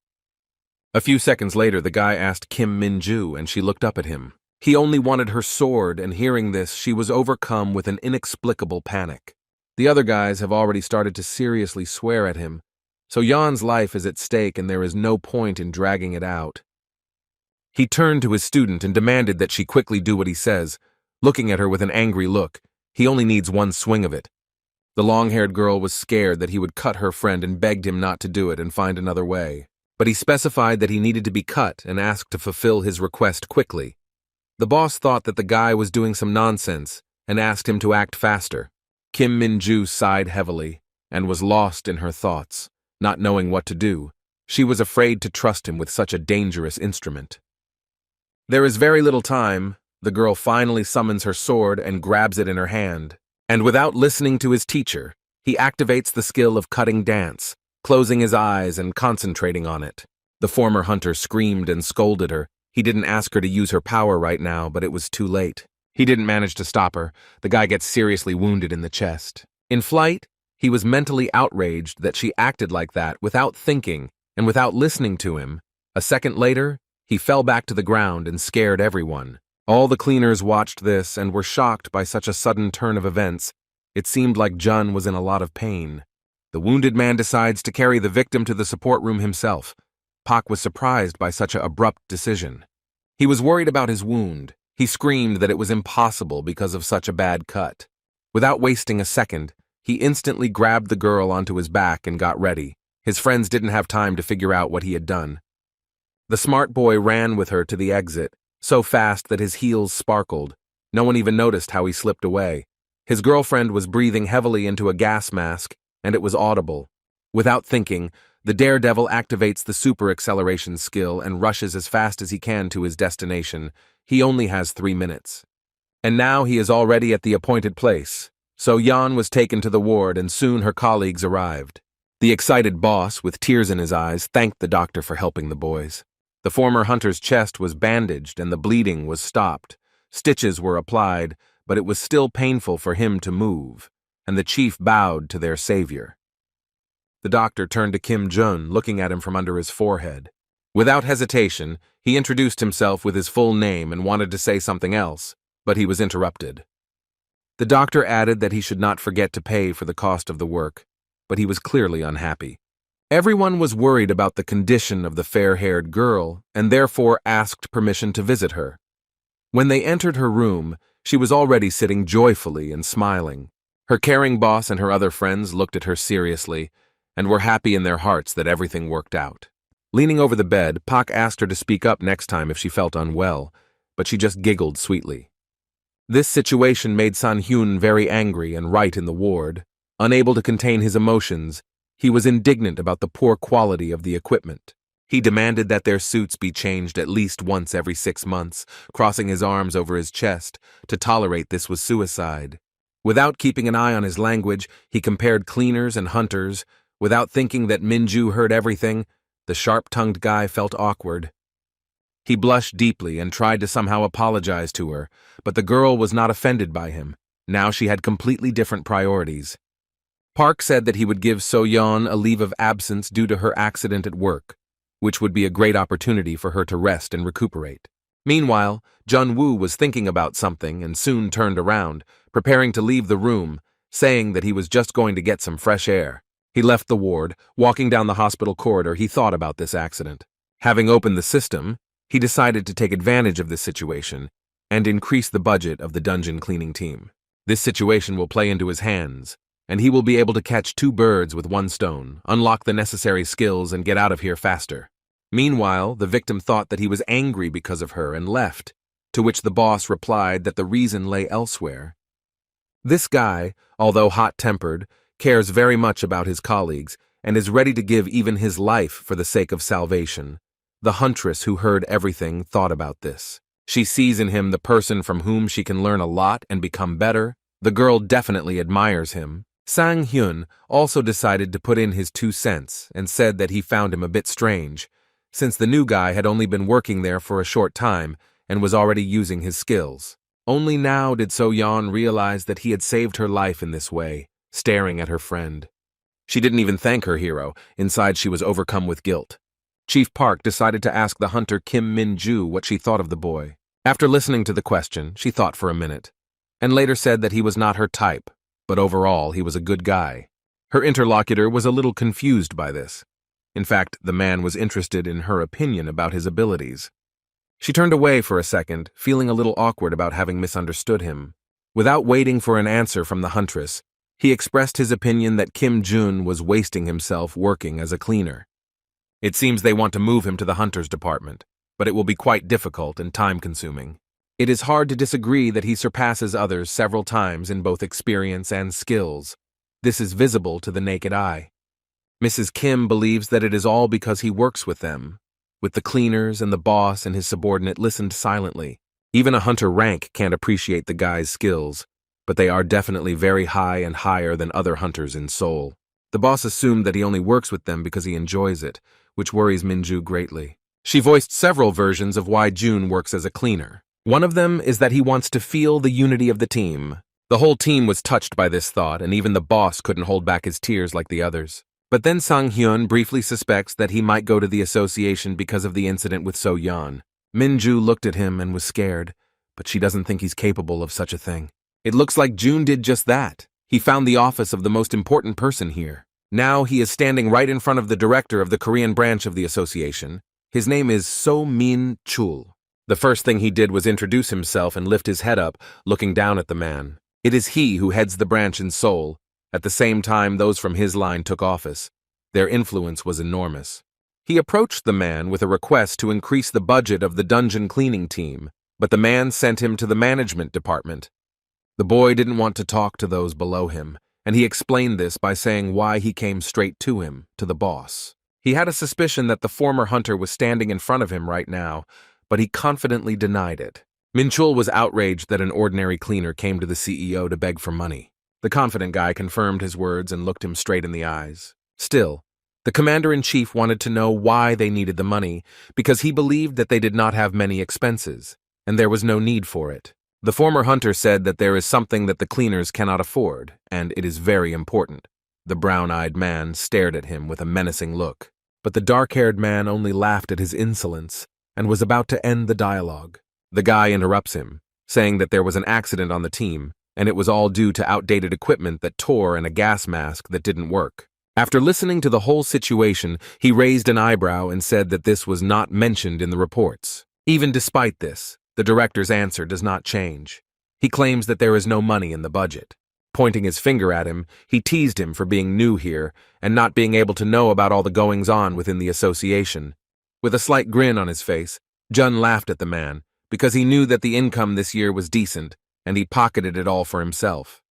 A few seconds later, the guy asked Kim Min-ju, and she looked up at him. He only wanted her sword, and hearing this, she was overcome with an inexplicable panic. The other guys have already started to seriously swear at him, so Jan's life is at stake and there is no point in dragging it out. He turned to his student and demanded that she quickly do what he says, looking at her with an angry look. He only needs one swing of it. The long-haired girl was scared that he would cut her friend and begged him not to do it and find another way. But he specified that he needed to be cut and asked to fulfill his request quickly. The boss thought that the guy was doing some nonsense and asked him to act faster. Kim Min-ju sighed heavily and was lost in her thoughts, not knowing what to do. She was afraid to trust him with such a dangerous instrument. There is very little time. The girl finally summons her sword and grabs it in her hand. And without listening to his teacher, he activates the skill of cutting dance, closing his eyes and concentrating on it. The former hunter screamed and scolded her. He didn't ask her to use her power right now, but it was too late. He didn't manage to stop her. The guy gets seriously wounded in the chest. In flight, he was mentally outraged that she acted like that without thinking and without listening to him. A second later, he fell back to the ground and scared everyone. All the cleaners watched this and were shocked by such a sudden turn of events. It seemed like Jun was in a lot of pain. The wounded man decides to carry the victim to the support room himself. Pak was surprised by such an abrupt decision. He was worried about his wound. He screamed that it was impossible because of such a bad cut. Without wasting a second, he instantly grabbed the girl onto his back and got ready. His friends didn't have time to figure out what he had done. The smart boy ran with her to the exit, so fast that his heels sparkled. No one even noticed how he slipped away. His girlfriend was breathing heavily into a gas mask, and it was audible. Without thinking, the daredevil activates the super acceleration skill and rushes as fast as he can to his destination. He only has 3 minutes. And now he is already at the appointed place. So Jan was taken to the ward and soon her colleagues arrived. The excited boss, with tears in his eyes, thanked the doctor for helping the boys. The former hunter's chest was bandaged and the bleeding was stopped. Stitches were applied, but it was still painful for him to move, and the chief bowed to their savior. The doctor turned to Kim Jun, looking at him from under his forehead. Without hesitation, he introduced himself with his full name and wanted to say something else, but he was interrupted. The doctor added that he should not forget to pay for the cost of the work, but he was clearly unhappy. Everyone was worried about the condition of the fair-haired girl and therefore asked permission to visit her. When they entered her room, she was already sitting joyfully and smiling. Her caring boss and her other friends looked at her seriously and were happy in their hearts that everything worked out. Leaning over the bed, Pak asked her to speak up next time if she felt unwell, but she just giggled sweetly. This situation made San-hyun very angry and right in the ward. Unable to contain his emotions, he was indignant about the poor quality of the equipment. He demanded that their suits be changed at least once every 6 months, crossing his arms over his chest. To tolerate this was suicide. Without keeping an eye on his language, he compared cleaners and hunters. Without thinking that Min-ju heard everything, the sharp-tongued guy felt awkward. He blushed deeply and tried to somehow apologize to her, but the girl was not offended by him. Now she had completely different priorities. Park said that he would give So-yeon a leave of absence due to her accident at work, which would be a great opportunity for her to rest and recuperate. Meanwhile, Jun-woo was thinking about something and soon turned around, preparing to leave the room, saying that he was just going to get some fresh air. He left the ward. Walking down the hospital corridor, he thought about this accident. Having opened the system, he decided to take advantage of this situation and increase the budget of the dungeon cleaning team. This situation will play into his hands, and he will be able to catch 2 birds with 1 stone, unlock the necessary skills, and get out of here faster. Meanwhile, the victim thought that he was angry because of her and left, to which the boss replied that the reason lay elsewhere. This guy, although hot-tempered, cares very much about his colleagues and is ready to give even his life for the sake of salvation. The huntress who heard everything thought about this. She sees in him the person from whom she can learn a lot and become better. The girl definitely admires him. Sang-hyun also decided to put in his 2 cents and said that he found him a bit strange, since the new guy had only been working there for a short time and was already using his skills. Only now did So-yeon realize that he had saved her life in this way, staring at her friend. She didn't even thank her hero. Inside, she was overcome with guilt. Chief Park decided to ask the hunter Kim Min-ju what she thought of the boy. After listening to the question, she thought for a minute, and later said that he was not her type, but overall he was a good guy. Her interlocutor was a little confused by this. In fact, the man was interested in her opinion about his abilities. She turned away for a second, feeling a little awkward about having misunderstood him. Without waiting for an answer from the huntress, he expressed his opinion that Kim Jun was wasting himself working as a cleaner. It seems they want to move him to the hunter's department, but it will be quite difficult and time-consuming. It is hard to disagree that he surpasses others several times in both experience and skills. This is visible to the naked eye. Mrs. Kim believes that it is all because he works with them. With the cleaners and the boss and his subordinate listened silently. Even a hunter rank can't appreciate the guy's skills, but they are definitely very high and higher than other hunters in Seoul. The boss assumed that he only works with them because he enjoys it, which worries Min-ju greatly. She voiced several versions of why Jun works as a cleaner. One of them is that he wants to feel the unity of the team. The whole team was touched by this thought, and even the boss couldn't hold back his tears like the others. But then Sang-hyun briefly suspects that he might go to the association because of the incident with So-yeon. Min-ju looked at him and was scared, but she doesn't think he's capable of such a thing. It looks like Jun did just that. He found the office of the most important person here. Now he is standing right in front of the director of the Korean branch of the association. His name is So-min-chul. The first thing he did was introduce himself and lift his head up, looking down at the man. It is he who heads the branch in Seoul. At the same time, those from his line took office. Their influence was enormous. He approached the man with a request to increase the budget of the dungeon cleaning team, but the man sent him to the management department. The boy didn't want to talk to those below him, and he explained this by saying why he came straight to him, to the boss. He had a suspicion that the former hunter was standing in front of him right now, but he confidently denied it. Min-chul was outraged that an ordinary cleaner came to the CEO to beg for money. The confident guy confirmed his words and looked him straight in the eyes. Still, the commander-in-chief wanted to know why they needed the money, because he believed that they did not have many expenses, and there was no need for it. The former hunter said that there is something that the cleaners cannot afford, and it is very important. The brown-eyed man stared at him with a menacing look, but the dark-haired man only laughed at his insolence and was about to end the dialogue. The guy interrupts him, saying that there was an accident on the team, and it was all due to outdated equipment that tore and a gas mask that didn't work. After listening to the whole situation, he raised an eyebrow and said that this was not mentioned in the reports. Even despite this, the director's answer does not change. He claims that there is no money in the budget. Pointing his finger at him, he teased him for being new here and not being able to know about all the goings-on within the association. With a slight grin on his face, Jun laughed at the man, because he knew that the income this year was decent, and he pocketed it all for himself.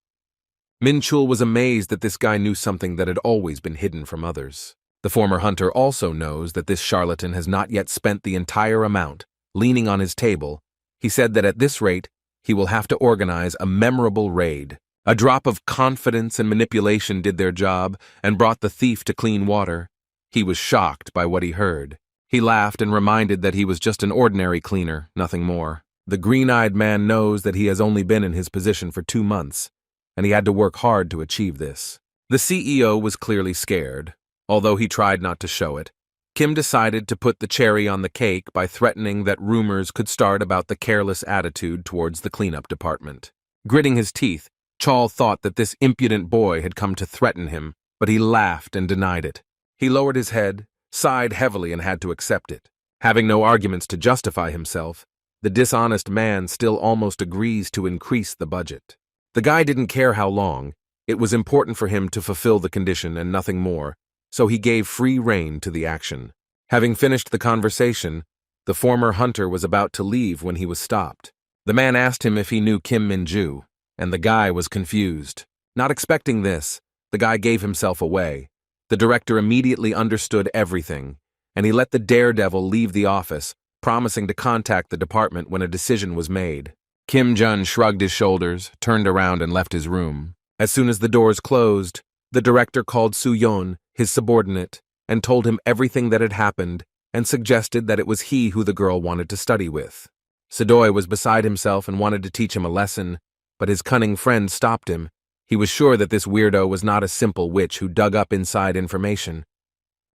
Min-chul was amazed that this guy knew something that had always been hidden from others. The former hunter also knows that this charlatan has not yet spent the entire amount. Leaning on his table, he said that at this rate, he will have to organize a memorable raid. A drop of confidence and manipulation did their job and brought the thief to clean water. He was shocked by what he heard. He laughed and reminded that he was just an ordinary cleaner, nothing more. The green-eyed man knows that he has only been in his position for 2 months, and he had to work hard to achieve this. The CEO was clearly scared, although he tried not to show it. Kim decided to put the cherry on the cake by threatening that rumors could start about the careless attitude towards the cleanup department. Gritting his teeth, Chol thought that this impudent boy had come to threaten him, but he laughed and denied it. He lowered his head, sighed heavily, and had to accept it. Having no arguments to justify himself, the dishonest man still almost agrees to increase the budget. The guy didn't care how long. It was important for him to fulfill the condition and nothing more, so he gave free rein to the action. Having finished the conversation, the former hunter was about to leave when he was stopped. The man asked him if he knew Kim Min-ju, and the guy was confused. Not expecting this, the guy gave himself away. The director immediately understood everything, and he let the daredevil leave the office, promising to contact the department when a decision was made. Kim Jun shrugged his shoulders, turned around, and left his room. As soon as the doors closed, the director called Soo-yeon, his subordinate, and told him everything that had happened and suggested that it was he who the girl wanted to study with. Sedoy was beside himself and wanted to teach him a lesson, but his cunning friend stopped him. He was sure that this weirdo was not a simple witch who dug up inside information.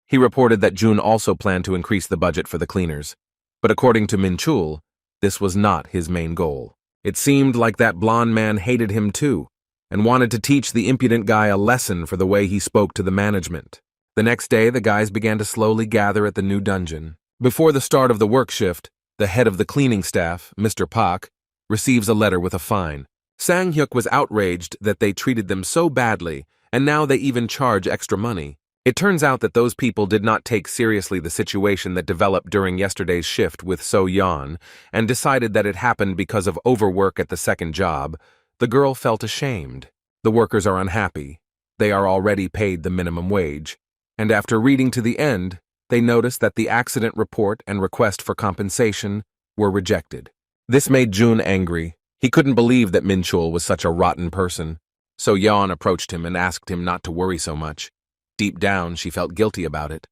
He reported that June also planned to increase the budget for the cleaners, but according to Min-chul, this was not his main goal. It seemed like that blonde man hated him too, and wanted to teach the impudent guy a lesson for the way he spoke to the management. The next day, the guys began to slowly gather at the new dungeon. Before the start of the work shift, the head of the cleaning staff, Mr. Pak, receives a letter with a fine. Sang-hyuk was outraged that they treated them so badly, and now they even charge extra money. It turns out that those people did not take seriously the situation that developed during yesterday's shift with So-yeon, and decided that it happened because of overwork at the second job. The girl felt ashamed. The workers are unhappy. They are already paid the minimum wage. And after reading to the end, they noticed that the accident report and request for compensation were rejected. This made June angry. He couldn't believe that Min-chul was such a rotten person. So Yeon approached him and asked him not to worry so much. Deep down, she felt guilty about it.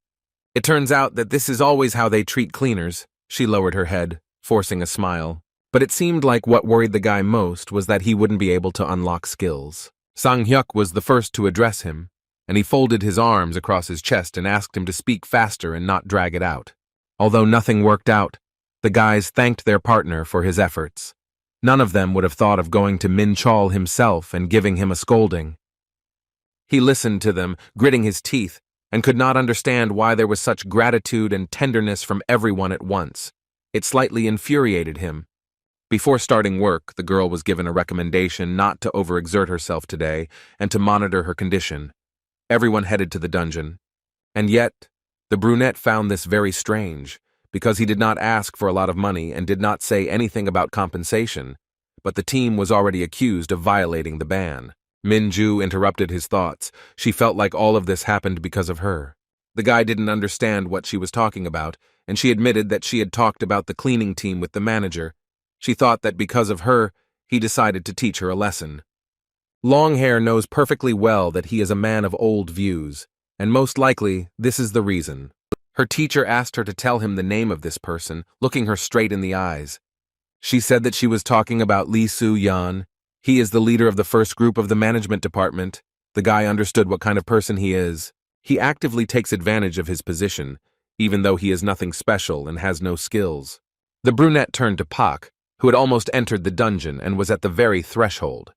It turns out that this is always how they treat cleaners. She lowered her head, forcing a smile. But it seemed like what worried the guy most was that he wouldn't be able to unlock skills. Sang-hyuk was the first to address him, and he folded his arms across his chest and asked him to speak faster and not drag it out. Although nothing worked out, the guys thanked their partner for his efforts. None of them would have thought of going to Min-chul himself and giving him a scolding. He listened to them, gritting his teeth, and could not understand why there was such gratitude and tenderness from everyone at once. It slightly infuriated him. Before starting work, the girl was given a recommendation not to overexert herself today and to monitor her condition. Everyone headed to the dungeon. And yet, the brunette found this very strange, because he did not ask for a lot of money and did not say anything about compensation, but the team was already accused of violating the ban. Min-ju interrupted his thoughts. She felt like all of this happened because of her. The guy didn't understand what she was talking about, and she admitted that she had talked about the cleaning team with the manager. She thought that because of her, he decided to teach her a lesson. Longhair knows perfectly well that he is a man of old views, and most likely this is the reason. Her teacher asked her to tell him the name of this person, looking her straight in the eyes. She said that she was talking about Lee Soo-yeon. He is the leader of the first group of the management department. The guy understood what kind of person he is. He actively takes advantage of his position, even though he is nothing special and has no skills. The brunette turned to Pak, who had almost entered the dungeon and was at the very threshold.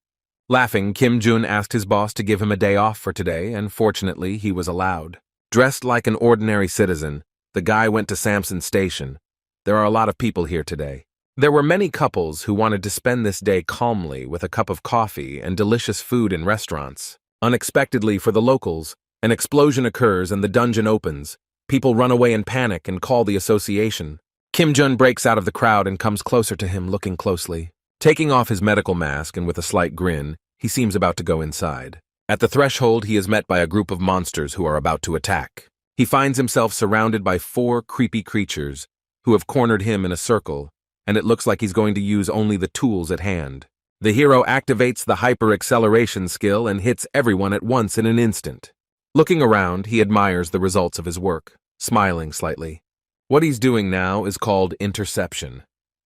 Laughing, Kim Jun asked his boss to give him a day off for today, and fortunately, he was allowed. Dressed like an ordinary citizen, the guy went to Samson Station. There are a lot of people here today. There were many couples who wanted to spend this day calmly with a cup of coffee and delicious food in restaurants. Unexpectedly for the locals, an explosion occurs and the dungeon opens. People run away in panic and call the association. Kim Jun breaks out of the crowd and comes closer to him, looking closely. Taking off his medical mask and with a slight grin, he seems about to go inside. At the threshold, he is met by a group of monsters who are about to attack. He finds himself surrounded by 4 creepy creatures who have cornered him in a circle, and it looks like he's going to use only the tools at hand. The hero activates the hyper-acceleration skill and hits everyone at once in an instant. Looking around, he admires the results of his work, smiling slightly. What he's doing now is called interception.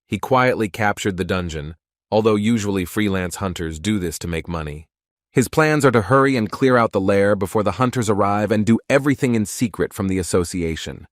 He quietly captured the dungeon, although usually freelance hunters do this to make money. His plans are to hurry and clear out the lair before the hunters arrive and do everything in secret from the association.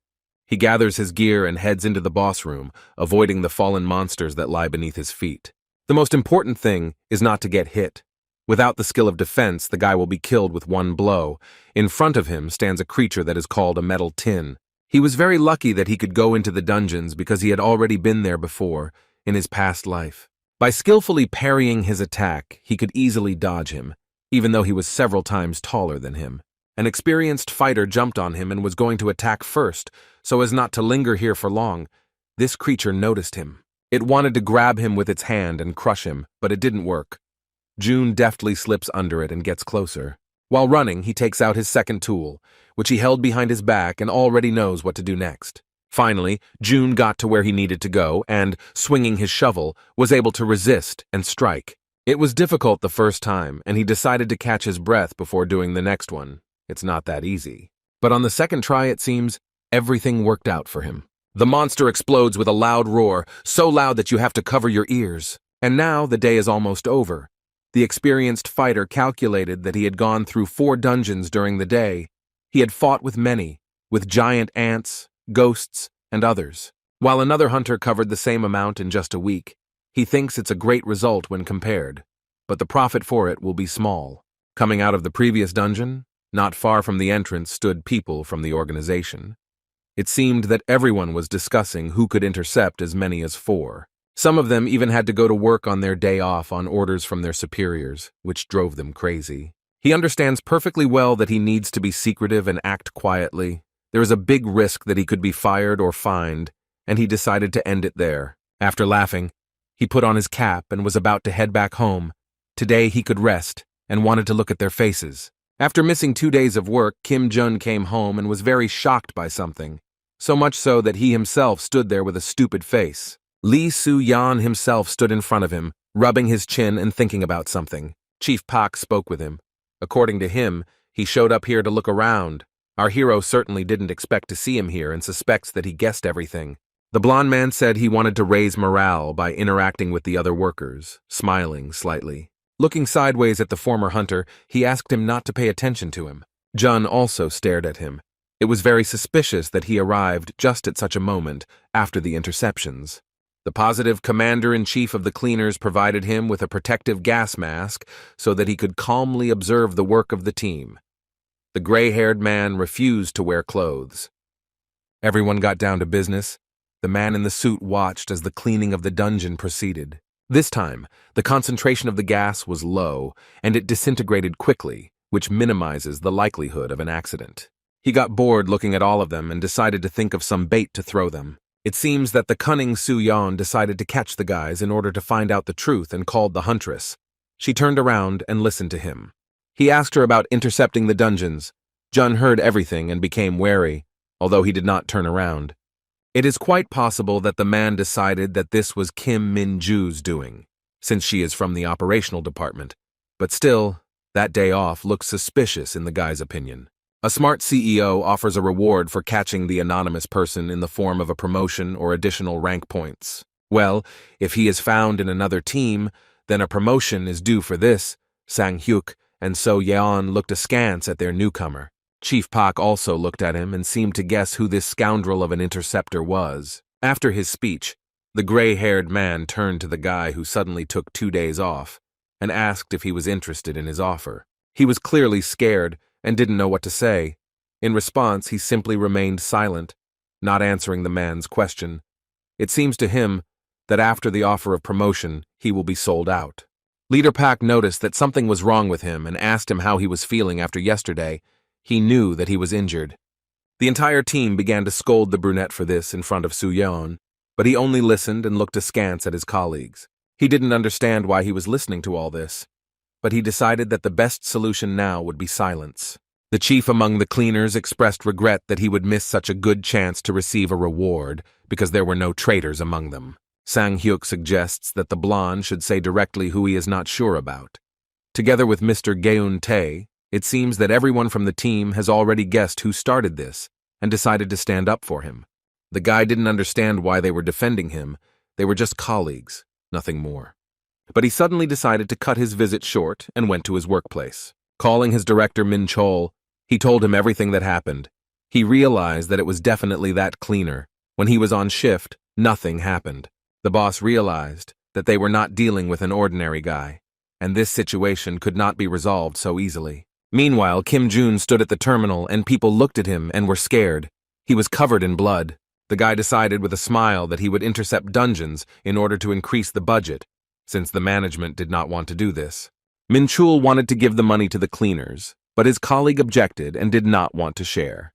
He gathers his gear and heads into the boss room, avoiding the fallen monsters that lie beneath his feet. The most important thing is not to get hit. Without the skill of defense, the guy will be killed with one blow. In front of him stands a creature that is called a metal tin. He was very lucky that he could go into the dungeons because he had already been there before, in his past life. By skillfully parrying his attack, he could easily dodge him, even though he was several times taller than him. An experienced fighter jumped on him and was going to attack first, so as not to linger here for long. This creature noticed him. It wanted to grab him with its hand and crush him, but it didn't work. June deftly slips under it and gets closer. While running, he takes out his second tool, which he held behind his back and already knows what to do next. Finally, June got to where he needed to go and, swinging his shovel, was able to resist and strike. It was difficult the first time, and he decided to catch his breath before doing the next one. It's not that easy. But on the second try, it seems, everything worked out for him. The monster explodes with a loud roar, so loud that you have to cover your ears. And now the day is almost over. The experienced fighter calculated that he had gone through 4 dungeons during the day. He had fought with many, with giant ants, ghosts, and others. While another hunter covered the same amount in just a week, he thinks it's a great result when compared, but the profit for it will be small. Coming out of the previous dungeon, not far from the entrance stood people from the organization. It seemed that everyone was discussing who could intercept as many as 4. Some of them even had to go to work on their day off on orders from their superiors, which drove them crazy. He understands perfectly well that he needs to be secretive and act quietly. There is a big risk that he could be fired or fined, and he decided to end it there. After laughing, he put on his cap and was about to head back home. Today he could rest and wanted to look at their faces. After missing 2 days of work, Kim Jun came home and was very shocked by something, so much so that he himself stood there with a stupid face. Lee Soo-yeon himself stood in front of him, rubbing his chin and thinking about something. Chief Pak spoke with him. According to him, he showed up here to look around. Our hero certainly didn't expect to see him here and suspects that he guessed everything. The blonde man said he wanted to raise morale by interacting with the other workers, smiling slightly. Looking sideways at the former hunter, he asked him not to pay attention to him. Jun also stared at him. It was very suspicious that he arrived just at such a moment after the interceptions. The positive commander-in-chief of the cleaners provided him with a protective gas mask so that he could calmly observe the work of the team. The gray-haired man refused to wear clothes. Everyone got down to business. The man in the suit watched as the cleaning of the dungeon proceeded. This time, the concentration of the gas was low, and it disintegrated quickly, which minimizes the likelihood of an accident. He got bored looking at all of them and decided to think of some bait to throw them. It seems that the cunning Soo-yeon decided to catch the guys in order to find out the truth and called the huntress. She turned around and listened to him. He asked her about intercepting the dungeons. Jun heard everything and became wary, although he did not turn around. It is quite possible that the man decided that this was Kim Min-ju's doing, since she is from the operational department, but still, that day off looks suspicious in the guy's opinion. A smart CEO offers a reward for catching the anonymous person in the form of a promotion or additional rank points. Well, if he is found in another team, then a promotion is due for this. Sang-hyuk and So-yeon looked askance at their newcomer. Chief Pak also looked at him and seemed to guess who this scoundrel of an interceptor was. After his speech, the gray-haired man turned to the guy who suddenly took 2 days off and asked if he was interested in his offer. He was clearly scared and didn't know what to say. In response, he simply remained silent, not answering the man's question. It seems to him that after the offer of promotion, he will be sold out. Leader Pak noticed that something was wrong with him and asked him how he was feeling after yesterday. He knew that he was injured. The entire team began to scold the brunette for this in front of Soo-yeon, but he only listened and looked askance at his colleagues. He didn't understand why he was listening to all this, but he decided that the best solution now would be silence. The chief among the cleaners expressed regret that he would miss such a good chance to receive a reward because there were no traitors among them. Sang-hyuk suggests that the blonde should say directly who he is not sure about. Together with Mr. Geun-tae, it seems that everyone from the team has already guessed who started this and decided to stand up for him. The guy didn't understand why they were defending him. They were just colleagues, nothing more. But he suddenly decided to cut his visit short and went to his workplace. Calling his director Min Chol, he told him everything that happened. He realized that it was definitely that cleaner. When he was on shift, nothing happened. The boss realized that they were not dealing with an ordinary guy, and this situation could not be resolved so easily. Meanwhile, Kim Jun stood at the terminal and people looked at him and were scared. He was covered in blood. The guy decided with a smile that he would intercept dungeons in order to increase the budget, since the management did not want to do this. Min Chul wanted to give the money to the cleaners, but his colleague objected and did not want to share.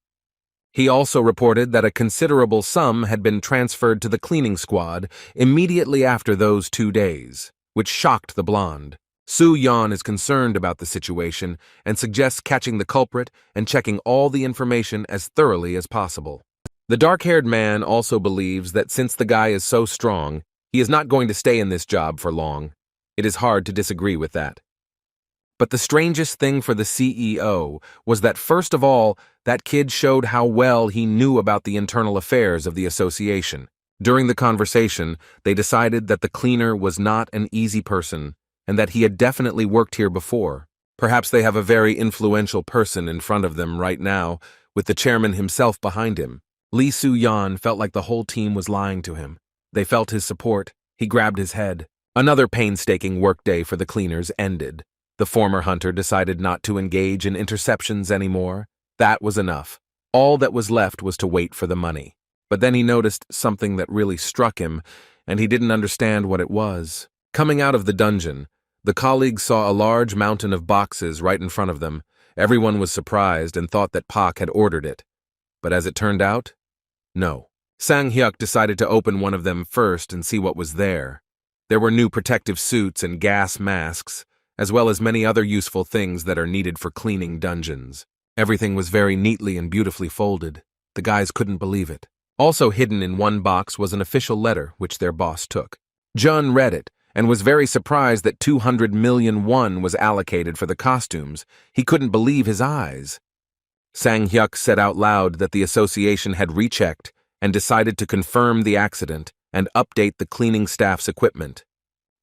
He also reported that a considerable sum had been transferred to the cleaning squad immediately after those 2 days, which shocked the blonde. Soo-yeon is concerned about the situation and suggests catching the culprit and checking all the information as thoroughly as possible. The dark-haired man also believes that since the guy is so strong, he is not going to stay in this job for long. It is hard to disagree with that. But the strangest thing for the CEO was that first of all, that kid showed how well he knew about the internal affairs of the association. During the conversation, they decided that the cleaner was not an easy person and that he had definitely worked here before. Perhaps they have a very influential person in front of them right now, with the chairman himself behind him. Lee Soo-yeon felt like the whole team was lying to him. They felt his support. He grabbed his head. Another painstaking workday for the cleaners ended. The former hunter decided not to engage in interceptions anymore. That was enough. All that was left was to wait for the money. But then he noticed something that really struck him, and he didn't understand what it was. Coming out of the dungeon, the colleagues saw a large mountain of boxes right in front of them. Everyone was surprised and thought that Pak had ordered it. But as it turned out, no. Sang-hyuk decided to open one of them first and see what was there. There were new protective suits and gas masks, as well as many other useful things that are needed for cleaning dungeons. Everything was very neatly and beautifully folded. The guys couldn't believe it. Also hidden in one box was an official letter which their boss took. Jun read it and was very surprised that 200 million won was allocated for the costumes. He couldn't believe his eyes. Sang-hyuk said out loud that the association had rechecked and decided to confirm the accident and update the cleaning staff's equipment.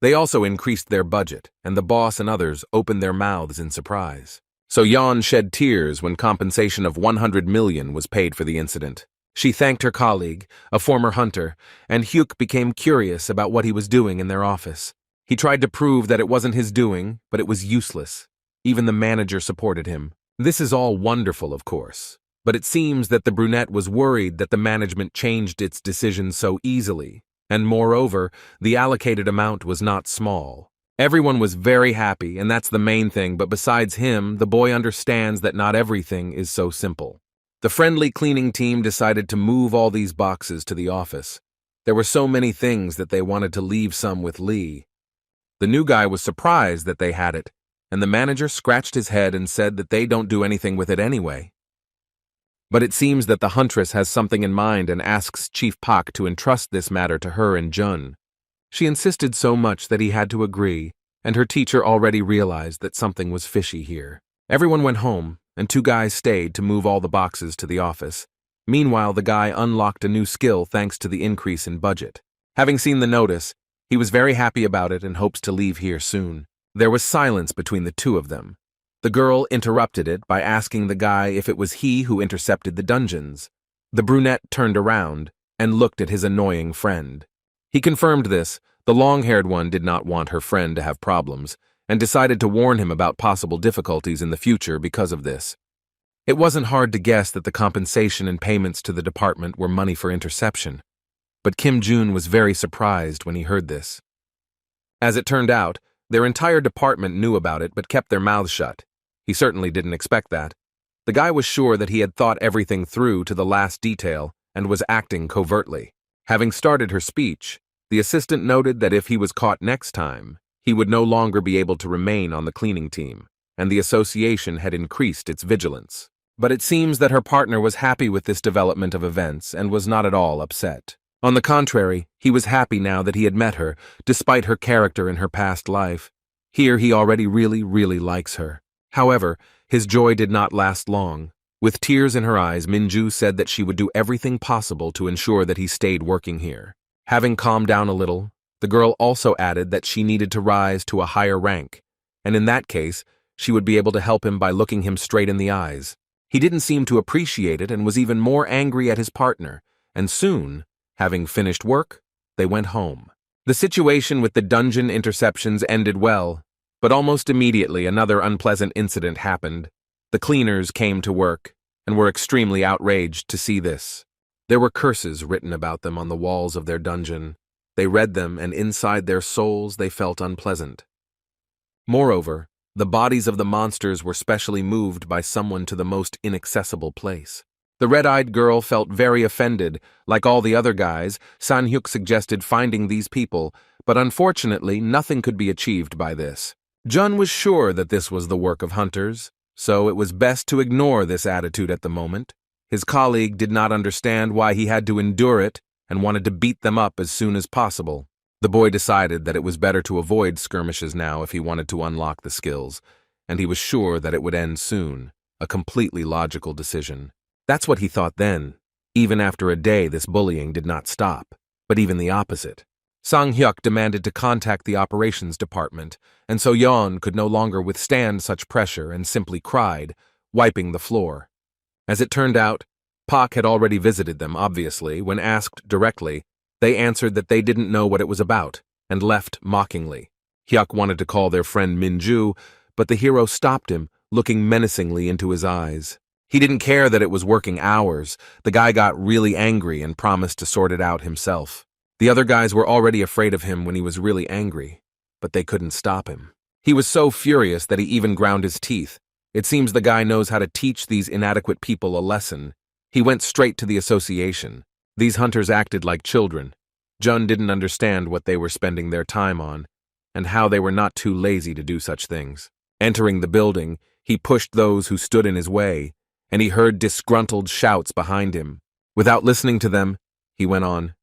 They also increased their budget, and the boss and others opened their mouths in surprise. So Yeon shed tears when compensation of 100 million was paid for the incident. She thanked her colleague, a former hunter, and Hyuk became curious about what he was doing in their office. He tried to prove that it wasn't his doing, but it was useless. Even the manager supported him. This is all wonderful, of course, but it seems that the brunette was worried that the management changed its decision so easily, and moreover, the allocated amount was not small. Everyone was very happy, and that's the main thing, but besides him, the boy understands that not everything is so simple. The friendly cleaning team decided to move all these boxes to the office. There were so many things that they wanted to leave some with Lee. The new guy was surprised that they had it, and the manager scratched his head and said that they don't do anything with it anyway. But it seems that the huntress has something in mind and asks Chief Pak to entrust this matter to her and Jun. She insisted so much that he had to agree, and her teacher already realized that something was fishy here. Everyone went home, and two guys stayed to move all the boxes to the office. Meanwhile, the guy unlocked a new skill thanks to the increase in budget. Having seen the notice, he was very happy about it and hopes to leave here soon. There was silence between the two of them. The girl interrupted it by asking the guy if it was he who intercepted the dungeons. The brunette turned around and looked at his annoying friend. He confirmed this. The long-haired one did not want her friend to have problems, and decided to warn him about possible difficulties in the future because of this. It wasn't hard to guess that the compensation and payments to the department were money for interception, but Kim Jun was very surprised when he heard this. As it turned out, their entire department knew about it but kept their mouths shut. He certainly didn't expect that. The guy was sure that he had thought everything through to the last detail and was acting covertly. Having started her speech, the assistant noted that if he was caught next time, he would no longer be able to remain on the cleaning team, and the association had increased its vigilance. But it seems that her partner was happy with this development of events and was not at all upset. On the contrary, he was happy now that he had met her, despite her character in her past life. Here he already really likes her. However, his joy did not last long. With tears in her eyes, Minju said that she would do everything possible to ensure that he stayed working here. Having calmed down a little, the girl also added that she needed to rise to a higher rank, and in that case, she would be able to help him by looking him straight in the eyes. He didn't seem to appreciate it and was even more angry at his partner, and soon, having finished work, they went home. The situation with the dungeon interceptions ended well, but almost immediately another unpleasant incident happened. The cleaners came to work and were extremely outraged to see this. There were curses written about them on the walls of their dungeon. They read them, and inside their souls they felt unpleasant. Moreover, the bodies of the monsters were specially moved by someone to the most inaccessible place. The red-eyed girl felt very offended. Like all the other guys, San-hyuk suggested finding these people, but unfortunately nothing could be achieved by this. Jun was sure that this was the work of hunters, so it was best to ignore this attitude at the moment. His colleague did not understand why he had to endure it and wanted to beat them up as soon as possible. The boy decided that it was better to avoid skirmishes now if he wanted to unlock the skills, and he was sure that it would end soon, a completely logical decision. That's what he thought then. Even after a day, this bullying did not stop, but even the opposite. Sang-hyuk demanded to contact the operations department, and so Yeon could no longer withstand such pressure and simply cried, wiping the floor. As it turned out, Pak had already visited them, obviously. When asked directly, they answered that they didn't know what it was about, and left mockingly. Hyuk wanted to call their friend Min-ju, but the hero stopped him, looking menacingly into his eyes. He didn't care that it was working hours. The guy got really angry and promised to sort it out himself. The other guys were already afraid of him when he was really angry, but they couldn't stop him. He was so furious that he even ground his teeth. It seems the guy knows how to teach these inadequate people a lesson. He went straight to the association. These hunters acted like children. Jun didn't understand what they were spending their time on, and how they were not too lazy to do such things. Entering the building, he pushed those who stood in his way, and he heard disgruntled shouts behind him. Without listening to them, he went on.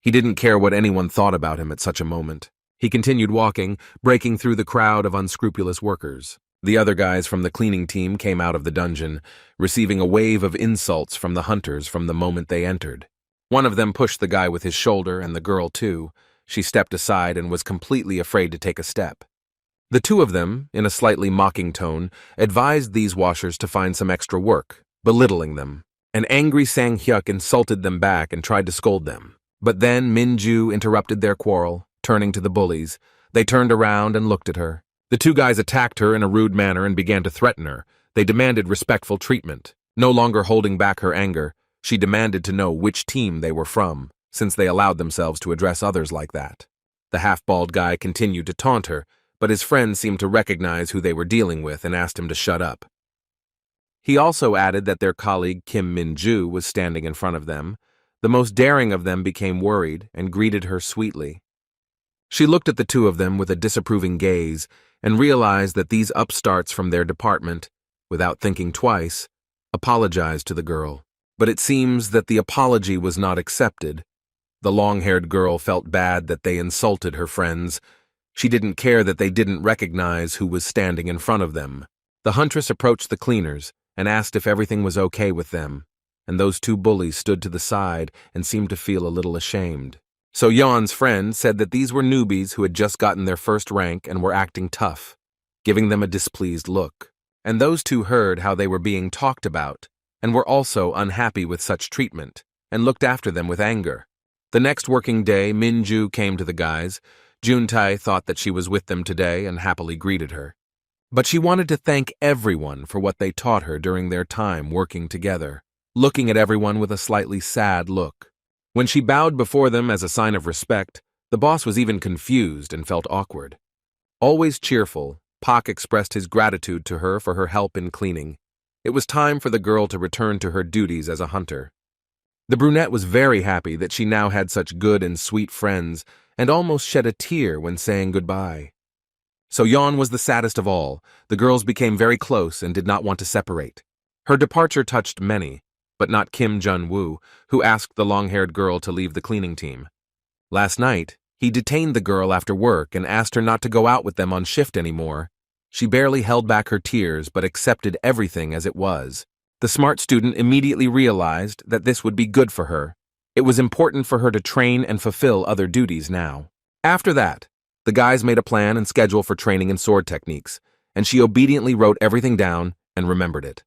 He didn't care what anyone thought about him at such a moment. He continued walking, breaking through the crowd of unscrupulous workers. The other guys from the cleaning team came out of the dungeon, receiving a wave of insults from the hunters from the moment they entered. One of them pushed the guy with his shoulder, and the girl too. She stepped aside and was completely afraid to take a step. The two of them, in a slightly mocking tone, advised these washers to find some extra work, belittling them. An angry Sang-hyuk insulted them back and tried to scold them. But then Min-ju interrupted their quarrel, turning to the bullies. They turned around and looked at her. The two guys attacked her in a rude manner and began to threaten her. They demanded respectful treatment. No longer holding back her anger, she demanded to know which team they were from, since they allowed themselves to address others like that. The half-bald guy continued to taunt her, but his friends seemed to recognize who they were dealing with and asked him to shut up. He also added that their colleague Kim Min-ju was standing in front of them. The most daring of them became worried and greeted her sweetly. She looked at the two of them with a disapproving gaze and realized that these upstarts from their department, without thinking twice, apologized to the girl. But it seems that the apology was not accepted. The long-haired girl felt bad that they insulted her friends. She didn't care that they didn't recognize who was standing in front of them. The huntress approached the cleaners and asked if everything was okay with them, and those two bullies stood to the side and seemed to feel a little ashamed. So Yeon's friend said that these were newbies who had just gotten their first rank and were acting tough, giving them a displeased look. And those two heard how they were being talked about and were also unhappy with such treatment and looked after them with anger. The next working day, Min-ju came to the guys. Jun-tae thought that she was with them today and happily greeted her. But she wanted to thank everyone for what they taught her during their time working together, looking at everyone with a slightly sad look. When she bowed before them as a sign of respect, the boss was even confused and felt awkward. Always cheerful, Pak expressed his gratitude to her for her help in cleaning. It was time for the girl to return to her duties as a hunter. The brunette was very happy that she now had such good and sweet friends and almost shed a tear when saying goodbye. So Yeon was the saddest of all. The girls became very close and did not want to separate. Her departure touched many, but not Kim Jun-woo, who asked the long-haired girl to leave the cleaning team. Last night, he detained the girl after work and asked her not to go out with them on shift anymore. She barely held back her tears but accepted everything as it was. The smart student immediately realized that this would be good for her. It was important for her to train and fulfill other duties now. After that, the guys made a plan and schedule for training in sword techniques, and she obediently wrote everything down and remembered it.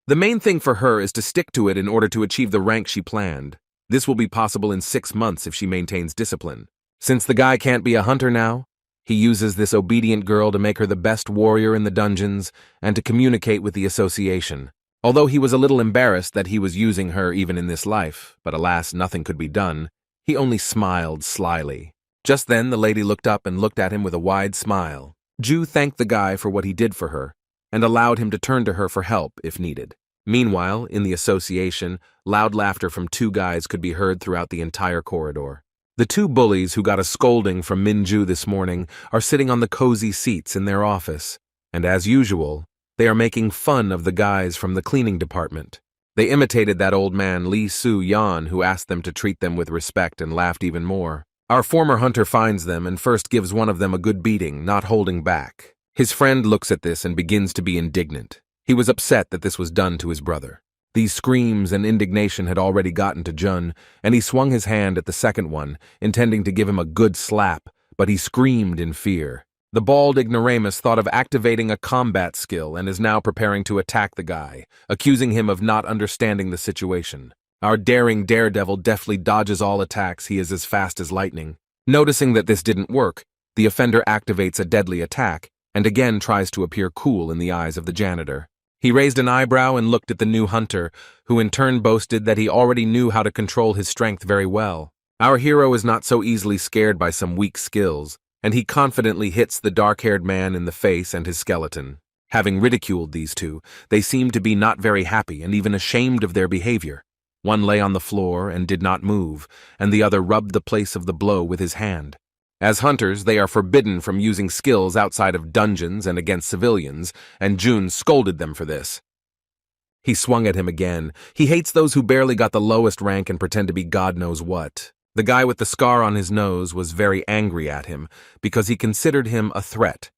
The main thing for her is to stick to it in order to achieve the rank she planned. This will be possible in 6 months if she maintains discipline. Since the guy can't be a hunter now, he uses this obedient girl to make her the best warrior in the dungeons and to communicate with the association. Although he was a little embarrassed that he was using her even in this life, but alas, nothing could be done, he only smiled slyly. Just then, the lady looked up and looked at him with a wide smile. Ju thanked the guy for what he did for her and allowed him to turn to her for help if needed. Meanwhile, in the association, loud laughter from two guys could be heard throughout the entire corridor. The two bullies who got a scolding from Min-ju this morning are sitting on the cozy seats in their office, and as usual, they are making fun of the guys from the cleaning department. They imitated that old man Lee Soo-yeon who asked them to treat them with respect and laughed even more. Our former hunter finds them and first gives one of them a good beating, not holding back. His friend looks at this and begins to be indignant. He was upset that this was done to his brother. These screams and indignation had already gotten to Jun, and he swung his hand at the second one, intending to give him a good slap, but he screamed in fear. The bald ignoramus thought of activating a combat skill and is now preparing to attack the guy, accusing him of not understanding the situation. Our daring daredevil deftly dodges all attacks. He is as fast as lightning. Noticing that this didn't work, the offender activates a deadly attack and again tries to appear cool in the eyes of the janitor. He raised an eyebrow and looked at the new hunter, who in turn boasted that he already knew how to control his strength very well. Our hero is not so easily scared by some weak skills, and he confidently hits the dark-haired man in the face and his skeleton. Having ridiculed these two, they seemed to be not very happy and even ashamed of their behavior. One lay on the floor and did not move, and the other rubbed the place of the blow with his hand. As hunters, they are forbidden from using skills outside of dungeons and against civilians, and Jun scolded them for this. He swung at him again. He hates those who barely got the lowest rank and pretend to be God knows what. The guy with the scar on his nose was very angry at him because he considered him a threat,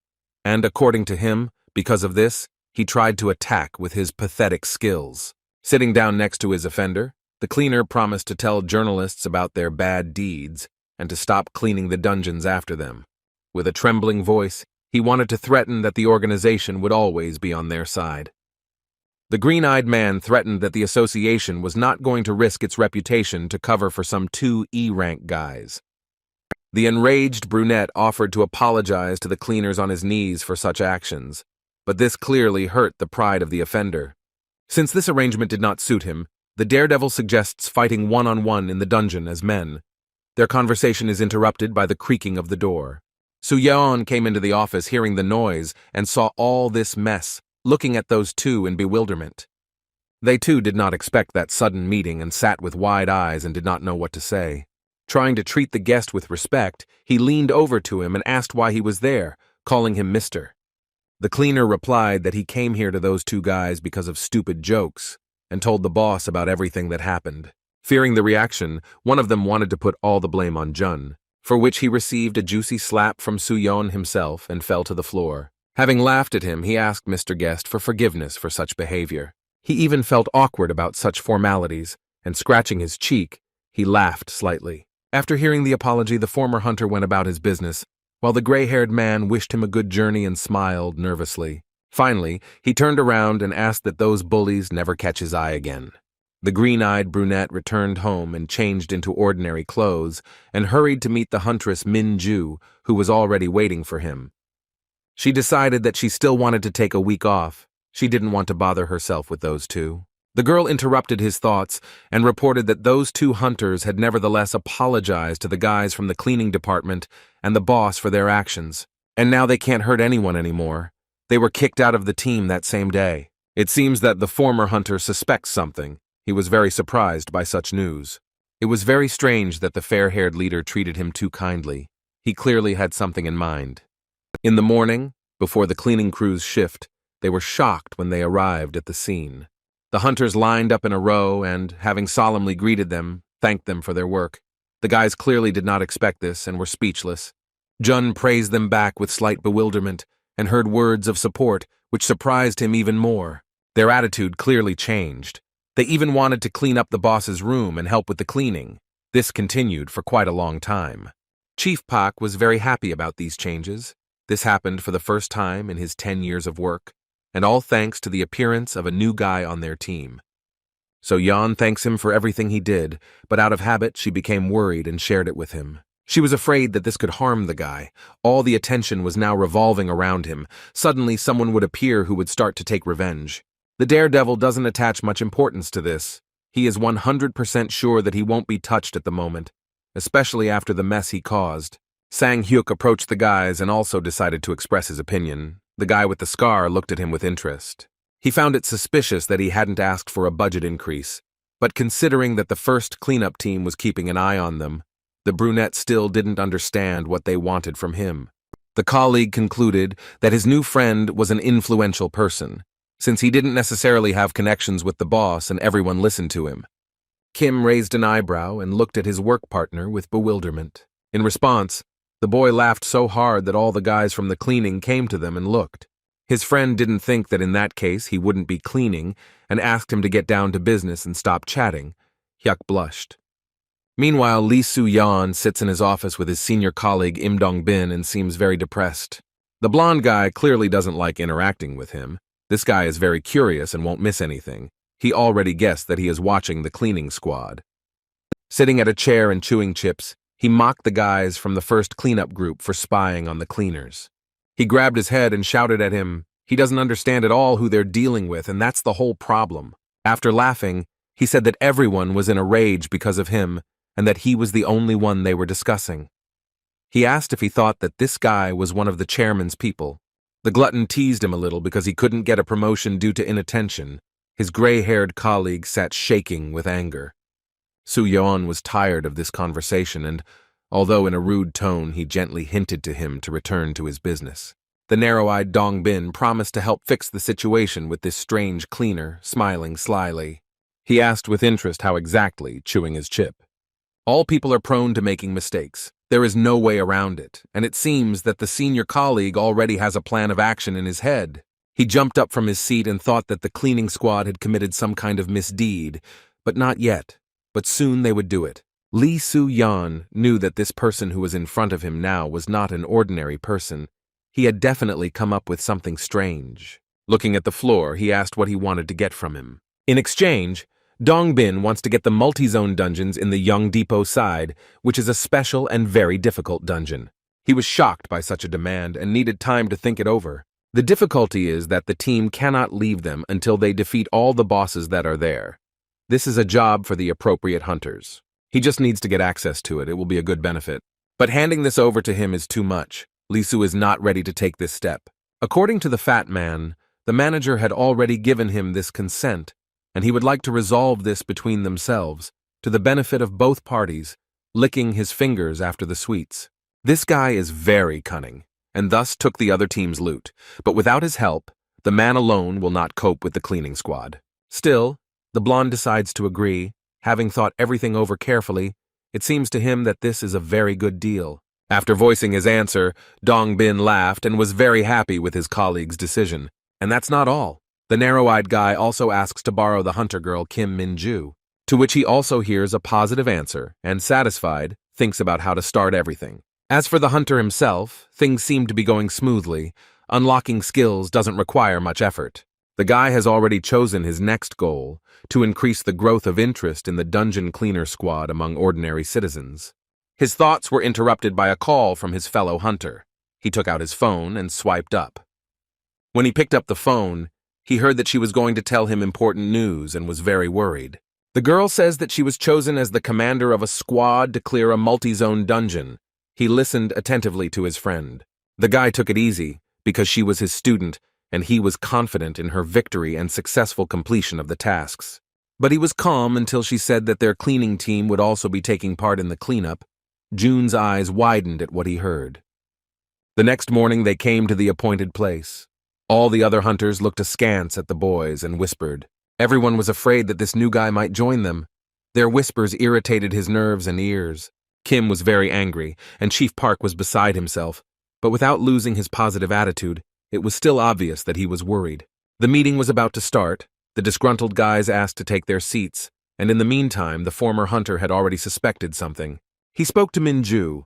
and according to him, because of this, he tried to attack with his pathetic skills. Sitting down next to his offender, the cleaner promised to tell journalists about their bad deeds and to stop cleaning the dungeons after them. With a trembling voice, he wanted to threaten that the organization would always be on their side. The green-eyed man threatened that the association was not going to risk its reputation to cover for some 2 E-rank guys. The enraged brunette offered to apologize to the cleaners on his knees for such actions, but this clearly hurt the pride of the offender. Since this arrangement did not suit him, the daredevil suggests fighting one-on-one in the dungeon as men. Their conversation is interrupted by the creaking of the door. Su-yeon came into the office hearing the noise and saw all this mess, looking at those two in bewilderment. They too did not expect that sudden meeting and sat with wide eyes and did not know what to say. Trying to treat the guest with respect, he leaned over to him and asked why he was there, calling him Mr. The cleaner replied that he came here to those two guys because of stupid jokes and told the boss about everything that happened. Fearing the reaction, one of them wanted to put all the blame on Jun, for which he received a juicy slap from Su-yeon himself and fell to the floor. Having laughed at him, he asked Mr. Guest for forgiveness for such behavior. He even felt awkward about such formalities, and scratching his cheek, he laughed slightly. After hearing the apology, the former hunter went about his business, while the gray-haired man wished him a good journey and smiled nervously. Finally, he turned around and asked that those bullies never catch his eye again. The green-eyed brunette returned home and changed into ordinary clothes and hurried to meet the huntress Min-ju, who was already waiting for him. She decided that she still wanted to take a week off. She didn't want to bother herself with those two. The girl interrupted his thoughts and reported that those two hunters had nevertheless apologized to the guys from the cleaning department and the boss for their actions, and now they can't hurt anyone anymore. They were kicked out of the team that same day. It seems that the former hunter suspects something. He was very surprised by such news. It was very strange that the fair-haired leader treated him too kindly. He clearly had something in mind. In the morning, before the cleaning crew's shift, they were shocked when they arrived at the scene. The hunters lined up in a row and, having solemnly greeted them, thanked them for their work. The guys clearly did not expect this and were speechless. Jun praised them back with slight bewilderment and heard words of support, which surprised him even more. Their attitude clearly changed. They even wanted to clean up the boss's room and help with the cleaning. This continued for quite a long time. Chief Pak was very happy about these changes. This happened for the first time in his 10 years of work, and all thanks to the appearance of a new guy on their team. So Yeon thanks him for everything he did, but out of habit she became worried and shared it with him. She was afraid that this could harm the guy. All the attention was now revolving around him. Suddenly someone would appear who would start to take revenge. The daredevil doesn't attach much importance to this. He is 100% sure that he won't be touched at the moment, especially after the mess he caused. Sang-hyuk approached the guys and also decided to express his opinion. The guy with the scar looked at him with interest. He found it suspicious that he hadn't asked for a budget increase, but considering that the first cleanup team was keeping an eye on them, the brunette still didn't understand what they wanted from him. The colleague concluded that his new friend was an influential person, since he didn't necessarily have connections with the boss and everyone listened to him. Kim raised an eyebrow and looked at his work partner with bewilderment. In response, the boy laughed so hard that all the guys from the cleaning came to them and looked. His friend didn't think that in that case he wouldn't be cleaning and asked him to get down to business and stop chatting. Hyuk blushed. Meanwhile, Lee Soo-yeon sits in his office with his senior colleague Im Dong-bin and seems very depressed. The blonde guy clearly doesn't like interacting with him. This guy is very curious and won't miss anything. He already guessed that he is watching the cleaning squad. Sitting at a chair and chewing chips, he mocked the guys from the first cleanup group for spying on the cleaners. He grabbed his head and shouted at him, he doesn't understand at all who they're dealing with, and that's the whole problem. After laughing, he said that everyone was in a rage because of him, and that he was the only one they were discussing. He asked if he thought that this guy was one of the chairman's people. The glutton teased him a little because he couldn't get a promotion due to inattention. His gray-haired colleague sat shaking with anger. Soo-yeon was tired of this conversation and, although in a rude tone, he gently hinted to him to return to his business. The narrow-eyed Dong-bin promised to help fix the situation with this strange cleaner, smiling slyly. He asked with interest how exactly, chewing his chip. All people are prone to making mistakes. There is no way around it, and it seems that the senior colleague already has a plan of action in his head. He jumped up from his seat and thought that the cleaning squad had committed some kind of misdeed, but not yet. But soon they would do it. Lee Soo-yeon knew that this person who was in front of him now was not an ordinary person. He had definitely come up with something strange. Looking at the floor, he asked what he wanted to get from him. In exchange, Dong-bin wants to get the multi-zone dungeons in the Yeongdepo side, which is a special and very difficult dungeon. He was shocked by such a demand and needed time to think it over. The difficulty is that the team cannot leave them until they defeat all the bosses that are there. This is a job for the appropriate hunters. He just needs to get access to it. It will be a good benefit. But handing this over to him is too much. Lee Soo is not ready to take this step. According to the fat man, the manager had already given him this consent, and he would like to resolve this between themselves, to the benefit of both parties, licking his fingers after the sweets. This guy is very cunning, and thus took the other team's loot, but without his help, the man alone will not cope with the cleaning squad. Still, the blonde decides to agree. Having thought everything over carefully, it seems to him that this is a very good deal. After voicing his answer, Dong-bin laughed and was very happy with his colleague's decision. And that's not all. The narrow-eyed guy also asks to borrow the hunter girl Kim Min-ju, to which he also hears a positive answer and, satisfied, thinks about how to start everything. As for the hunter himself, things seem to be going smoothly. Unlocking skills doesn't require much effort. The guy has already chosen his next goal, to increase the growth of interest in the dungeon cleaner squad among ordinary citizens. His thoughts were interrupted by a call from his fellow hunter. He took out his phone and swiped up. When he picked up the phone, he heard that she was going to tell him important news and was very worried. The girl says that she was chosen as the commander of a squad to clear a multi-zone dungeon. He listened attentively to his friend. The guy took it easy, because she was his student, and he was confident in her victory and successful completion of the tasks. But he was calm until she said that their cleaning team would also be taking part in the cleanup. June's eyes widened at what he heard. The next morning they came to the appointed place. All the other hunters looked askance at the boys and whispered. Everyone was afraid that this new guy might join them. Their whispers irritated his nerves and ears. Kim was very angry, and Chief Park was beside himself, but without losing his positive attitude, it was still obvious that he was worried. The meeting was about to start. The disgruntled guys asked to take their seats, and in the meantime, the former hunter had already suspected something. He spoke to Min-ju.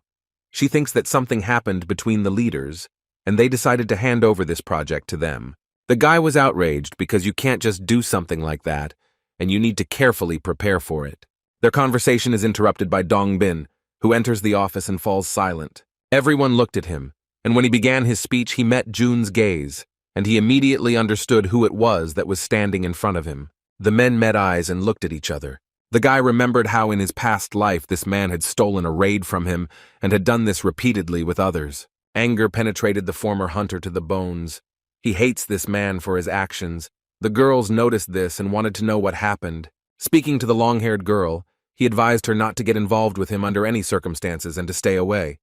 She thinks that something happened between the leaders, and they decided to hand over this project to them. The guy was outraged because you can't just do something like that, and you need to carefully prepare for it. Their conversation is interrupted by Dong-bin, who enters the office and falls silent. Everyone looked at him, and when he began his speech, he met June's gaze, and he immediately understood who it was that was standing in front of him. The men met eyes and looked at each other. The guy remembered how in his past life this man had stolen a raid from him and had done this repeatedly with others. Anger penetrated the former hunter to the bones. He hates this man for his actions. The girls noticed this and wanted to know what happened. Speaking to the long-haired girl, he advised her not to get involved with him under any circumstances and to stay away.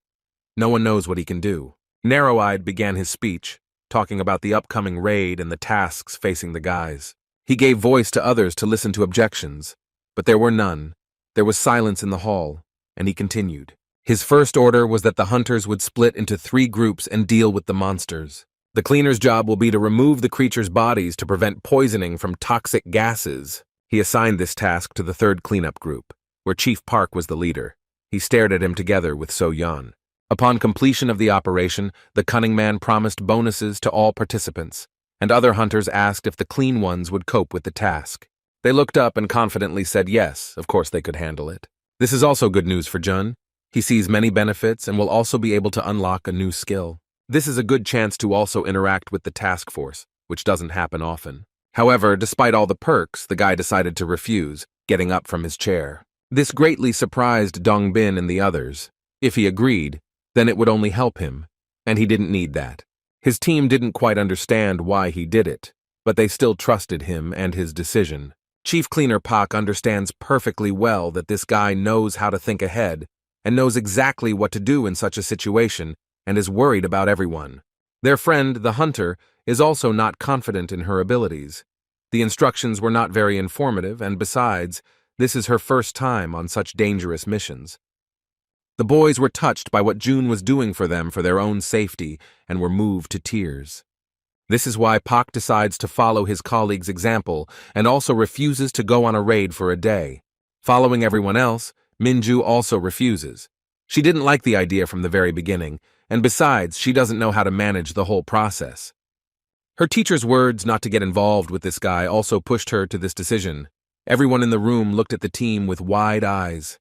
No one knows what he can do. Narrow-eyed began his speech, talking about the upcoming raid and the tasks facing the guys. He gave voice to others to listen to objections, but there were none. There was silence in the hall, and he continued. His first order was that the hunters would split into 3 groups and deal with the monsters. The cleaner's job will be to remove the creature's bodies to prevent poisoning from toxic gases. He assigned this task to the third cleanup group, where Chief Park was the leader. He stared at him together with So-yeon. Upon completion of the operation, the cunning man promised bonuses to all participants, and other hunters asked if the clean ones would cope with the task. They looked up and confidently said yes, of course they could handle it. This is also good news for Jun. He sees many benefits and will also be able to unlock a new skill. This is a good chance to also interact with the task force, which doesn't happen often. However, despite all the perks, the guy decided to refuse, getting up from his chair. This greatly surprised Dongbin and the others. If he agreed, then it would only help him, and he didn't need that. His team didn't quite understand why he did it, but they still trusted him and his decision. Chief Cleaner Pak understands perfectly well that this guy knows how to think ahead and knows exactly what to do in such a situation and is worried about everyone. Their friend, the hunter, is also not confident in her abilities. The instructions were not very informative, and besides, this is her first time on such dangerous missions. The boys were touched by what June was doing for them for their own safety and were moved to tears. This is why Pak decides to follow his colleague's example and also refuses to go on a raid for a day. Following everyone else, Minju also refuses. She didn't like the idea from the very beginning, and besides, she doesn't know how to manage the whole process. Her teacher's words not to get involved with this guy also pushed her to this decision. Everyone in the room looked at the team with wide eyes.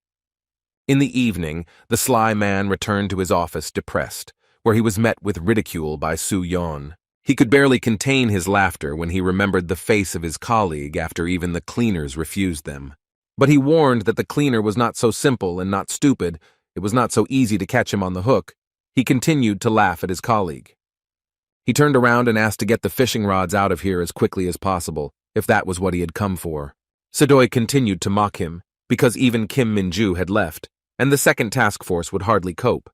In the evening, the sly man returned to his office depressed, where he was met with ridicule by So-yeon. He could barely contain his laughter when he remembered the face of his colleague after even the cleaners refused them. But he warned that the cleaner was not so simple and not stupid, it was not so easy to catch him on the hook. He continued to laugh at his colleague. He turned around and asked to get the fishing rods out of here as quickly as possible, if that was what he had come for. Sadoy continued to mock him, because even Kim Minju had left, and the second task force would hardly cope.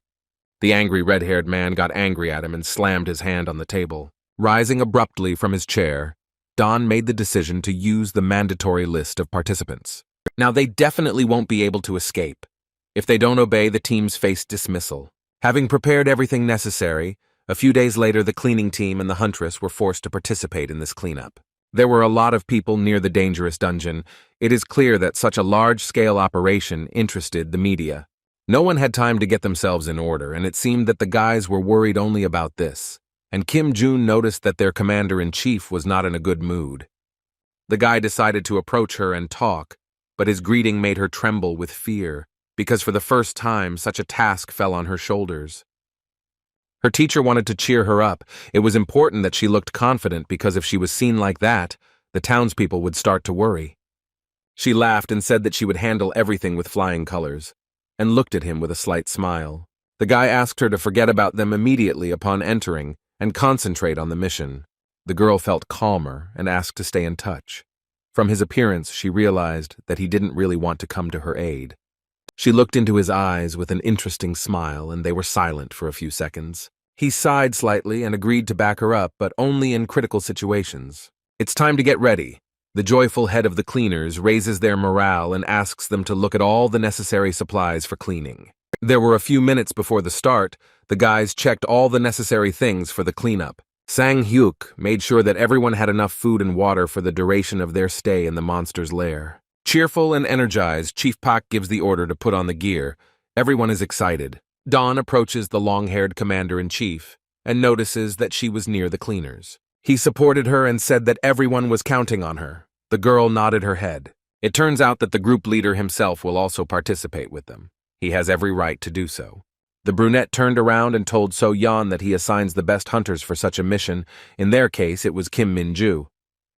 The angry red-haired man got angry at him and slammed his hand on the table. Rising abruptly from his chair, Don made the decision to use the mandatory list of participants. Now they definitely won't be able to escape. If they don't obey, the teams face dismissal. Having prepared everything necessary, a few days later the cleaning team and the huntress were forced to participate in this cleanup. There were a lot of people near the dangerous dungeon. It is clear that such a large-scale operation interested the media. No one had time to get themselves in order, and it seemed that the guys were worried only about this. And Kim Jun noticed that their commander-in-chief was not in a good mood. The guy decided to approach her and talk, but his greeting made her tremble with fear, because for the first time such a task fell on her shoulders. Her teacher wanted to cheer her up. It was important that she looked confident because if she was seen like that, the townspeople would start to worry. She laughed and said that she would handle everything with flying colors, and looked at him with a slight smile. The guy asked her to forget about them immediately upon entering, and concentrate on the mission. The girl felt calmer and asked to stay in touch. From his appearance, she realized that he didn't really want to come to her aid. She looked into his eyes with an interesting smile, and they were silent for a few seconds. He sighed slightly and agreed to back her up, but only in critical situations. It's time to get ready. The joyful head of the cleaners raises their morale and asks them to look at all the necessary supplies for cleaning. There were a few minutes before the start. The guys checked all the necessary things for the cleanup. Sang Hyuk made sure that everyone had enough food and water for the duration of their stay in the monster's lair. Cheerful and energized, Chief Pak gives the order to put on the gear. Everyone is excited. Dawn approaches the long-haired commander-in-chief and notices that she was near the cleaners. He supported her and said that everyone was counting on her. The girl nodded her head. It turns out that the group leader himself will also participate with them. He has every right to do so. The brunette turned around and told So-yeon that he assigns the best hunters for such a mission. In their case, it was Kim Minju.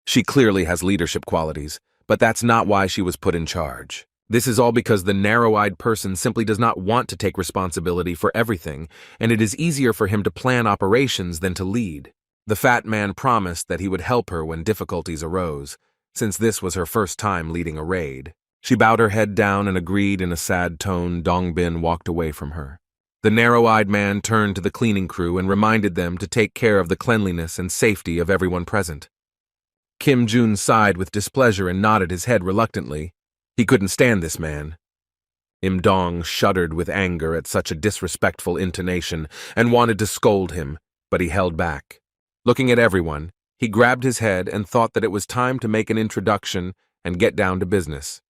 She clearly has leadership qualities, but that's not why she was put in charge. This is all because the narrow-eyed person simply does not want to take responsibility for everything, and it is easier for him to plan operations than to lead. The fat man promised that he would help her when difficulties arose, since this was her first time leading a raid. She bowed her head down and agreed in a sad tone. Dongbin walked away from her. The narrow-eyed man turned to the cleaning crew and reminded them to take care of the cleanliness and safety of everyone present. Kim Jun sighed with displeasure and nodded his head reluctantly. He couldn't stand this man. Im Dong shuddered with anger at such a disrespectful intonation and wanted to scold him, but he held back. Looking at everyone, he grabbed his head and thought that it was time to make an introduction and get down to business.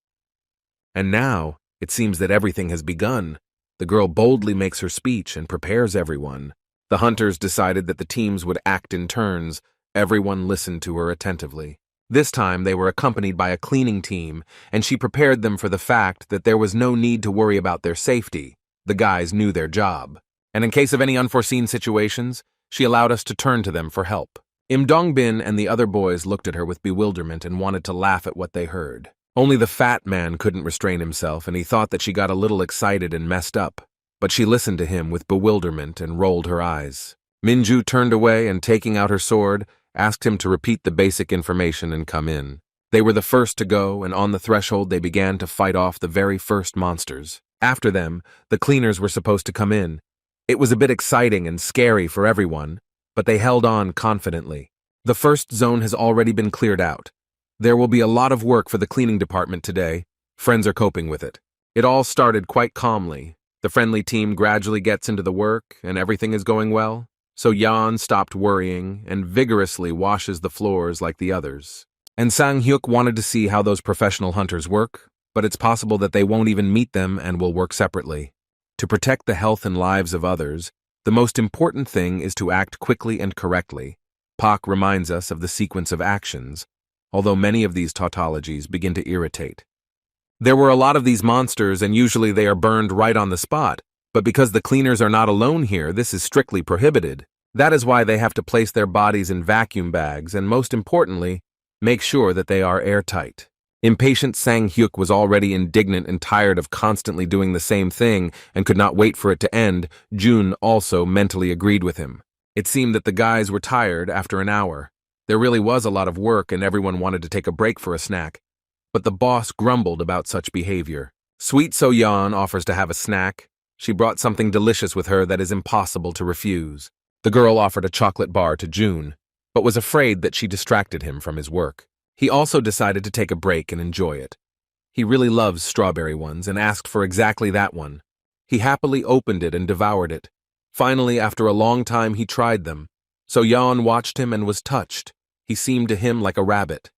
And now, it seems that everything has begun. The girl boldly makes her speech and prepares everyone. The hunters decided that the teams would act in turns. Everyone listened to her attentively. This time, they were accompanied by a cleaning team, and she prepared them for the fact that there was no need to worry about their safety. The guys knew their job. And in case of any unforeseen situations, she allowed us to turn to them for help. Im Dongbin and the other boys looked at her with bewilderment and wanted to laugh at what they heard. Only the fat man couldn't restrain himself, and he thought that she got a little excited and messed up. But she listened to him with bewilderment and rolled her eyes. Minju turned away and, taking out her sword, asked him to repeat the basic information and come in. They were the first to go, and on the threshold they began to fight off the very first monsters. After them, the cleaners were supposed to come in. It was a bit exciting and scary for everyone, but they held on confidently. The first zone has already been cleared out. There will be a lot of work for the cleaning department today. Friends are coping with it. It all started quite calmly. The friendly team gradually gets into the work, and everything is going well. So Yan stopped worrying and vigorously washes the floors like the others. And Sang-hyuk wanted to see how those professional hunters work, but it's possible that they won't even meet them and will work separately. To protect the health and lives of others, the most important thing is to act quickly and correctly. Pak reminds us of the sequence of actions, although many of these tautologies begin to irritate. There were a lot of these monsters, and usually they are burned right on the spot, but because the cleaners are not alone here, this is strictly prohibited. That is why they have to place their bodies in vacuum bags and, most importantly, make sure that they are airtight. Impatient Sang-hyuk was already indignant and tired of constantly doing the same thing and could not wait for it to end. Jun also mentally agreed with him. It seemed that the guys were tired after an hour. There really was a lot of work and everyone wanted to take a break for a snack. But the boss grumbled about such behavior. Sweet So-yeon offers to have a snack. She brought something delicious with her that is impossible to refuse. The girl offered a chocolate bar to Jun, but was afraid that she distracted him from his work. He also decided to take a break and enjoy it. He really loves strawberry ones and asked for exactly that one. He happily opened it and devoured it. Finally, after a long time, he tried them. So-yeon watched him and was touched. He seemed to him like a rabbit.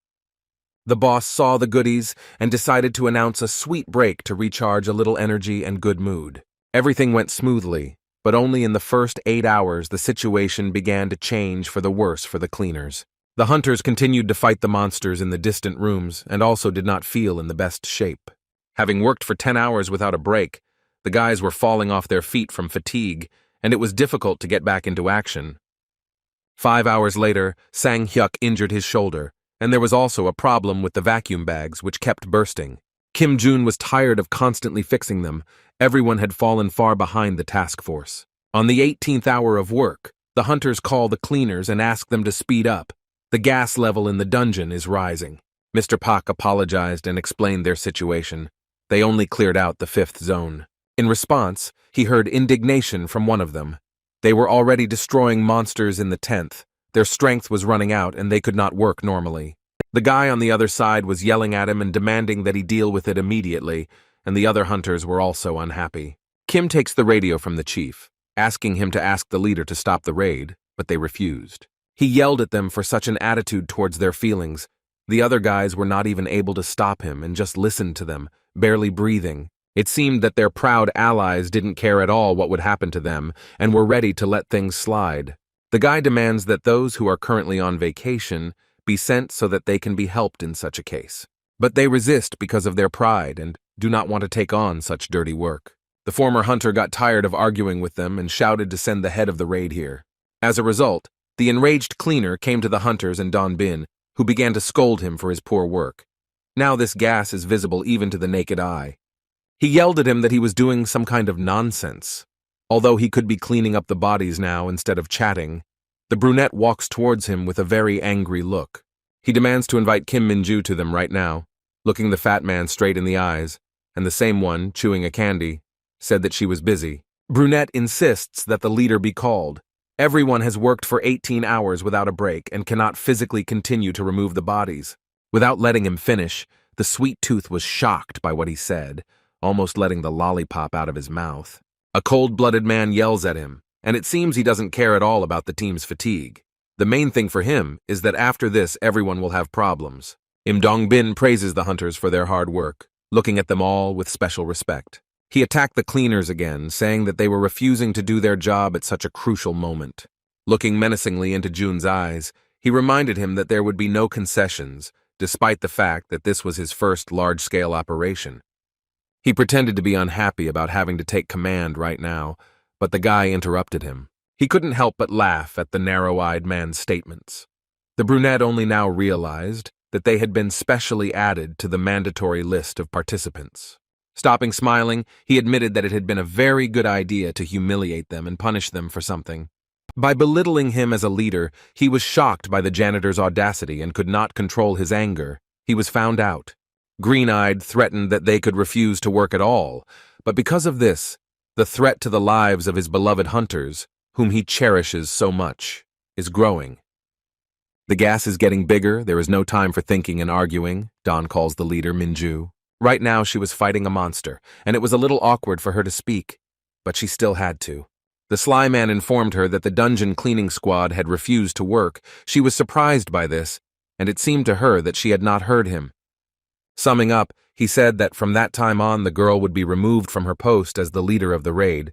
The boss saw the goodies and decided to announce a sweet break to recharge a little energy and good mood. Everything went smoothly, but only in the first 8 hours the situation began to change for the worse for the cleaners. The hunters continued to fight the monsters in the distant rooms and also did not feel in the best shape. Having worked for 10 hours without a break, the guys were falling off their feet from fatigue, and it was difficult to get back into action. 5 hours later, Sang-hyuk injured his shoulder, and there was also a problem with the vacuum bags, which kept bursting. Kim Jun was tired of constantly fixing them. Everyone had fallen far behind the task force. On the 18th hour of work, the hunters call the cleaners and ask them to speed up. The gas level in the dungeon is rising. Mr. Pak apologized and explained their situation. They only cleared out the 5th zone. In response, he heard indignation from one of them. They were already destroying monsters in the 10th. Their strength was running out and they could not work normally. The guy on the other side was yelling at him and demanding that he deal with it immediately, and the other hunters were also unhappy. Kim takes the radio from the chief, asking him to ask the leader to stop the raid, but they refused. He yelled at them for such an attitude towards their feelings. The other guys were not even able to stop him and just listened to them, barely breathing. It seemed that their proud allies didn't care at all what would happen to them and were ready to let things slide. The guy demands that those who are currently on vacation be sent so that they can be helped in such a case. But they resist because of their pride and do not want to take on such dirty work. The former hunter got tired of arguing with them and shouted to send the head of the raid here. As a result, the enraged cleaner came to the hunters and Don Bin, who began to scold him for his poor work. Now this gas is visible even to the naked eye. He yelled at him that he was doing some kind of nonsense. Although he could be cleaning up the bodies now instead of chatting, the brunette walks towards him with a very angry look. He demands to invite Kim Min-ju to them right now, looking the fat man straight in the eyes, and the same one, chewing a candy, said that she was busy. Brunette insists that the leader be called. Everyone has worked for 18 hours without a break and cannot physically continue to remove the bodies. Without letting him finish, the sweet tooth was shocked by what he said, almost letting the lollipop out of his mouth. A cold-blooded man yells at him, and it seems he doesn't care at all about the team's fatigue. The main thing for him is that after this everyone will have problems. Im Dong-bin praises the hunters for their hard work, looking at them all with special respect. He attacked the cleaners again, saying that they were refusing to do their job at such a crucial moment. Looking menacingly into Jun's eyes, he reminded him that there would be no concessions, despite the fact that this was his first large-scale operation. He pretended to be unhappy about having to take command right now, but the guy interrupted him. He couldn't help but laugh at the narrow-eyed man's statements. The brunette only now realized that they had been specially added to the mandatory list of participants. Stopping smiling, he admitted that it had been a very good idea to humiliate them and punish them for something. By belittling him as a leader, he was shocked by the janitor's audacity and could not control his anger. He was found out. Green-eyed threatened that they could refuse to work at all, but because of this, the threat to the lives of his beloved hunters, whom he cherishes so much, is growing. The gas is getting bigger, there is no time for thinking and arguing, Don calls the leader Minju. Right now she was fighting a monster, and it was a little awkward for her to speak, but she still had to. The sly man informed her that the dungeon cleaning squad had refused to work. She was surprised by this, and it seemed to her that she had not heard him. Summing up, he said that from that time on the girl would be removed from her post as the leader of the raid,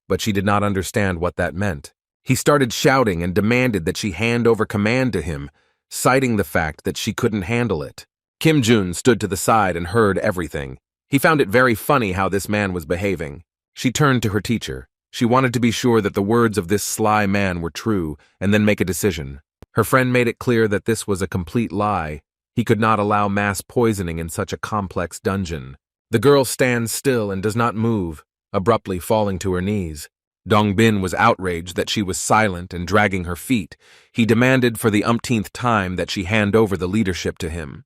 but she did not understand what that meant. He started shouting and demanded that she hand over command to him, citing the fact that she couldn't handle it. Kim Jun stood to the side and heard everything. He found it very funny how this man was behaving. She turned to her teacher. She wanted to be sure that the words of this sly man were true and then make a decision. Her friend made it clear that this was a complete lie. He could not allow mass poisoning in such a complex dungeon. The girl stands still and does not move, abruptly falling to her knees. Dong-bin was outraged that she was silent and dragging her feet. He demanded for the umpteenth time that she hand over the leadership to him.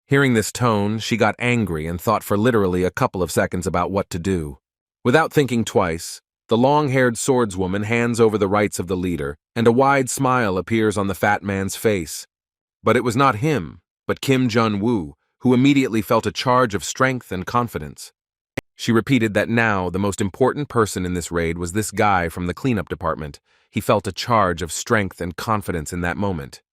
Hearing this tone, she got angry and thought for literally a couple of seconds about what to do. Without thinking twice, the long-haired swordswoman hands over the rights of the leader, and a wide smile appears on the fat man's face. But it was not him, but Kim Jun-woo, who immediately felt a charge of strength and confidence. She repeated that now the most important person in this raid was this guy from the cleanup department. He felt a charge of strength and confidence in that moment.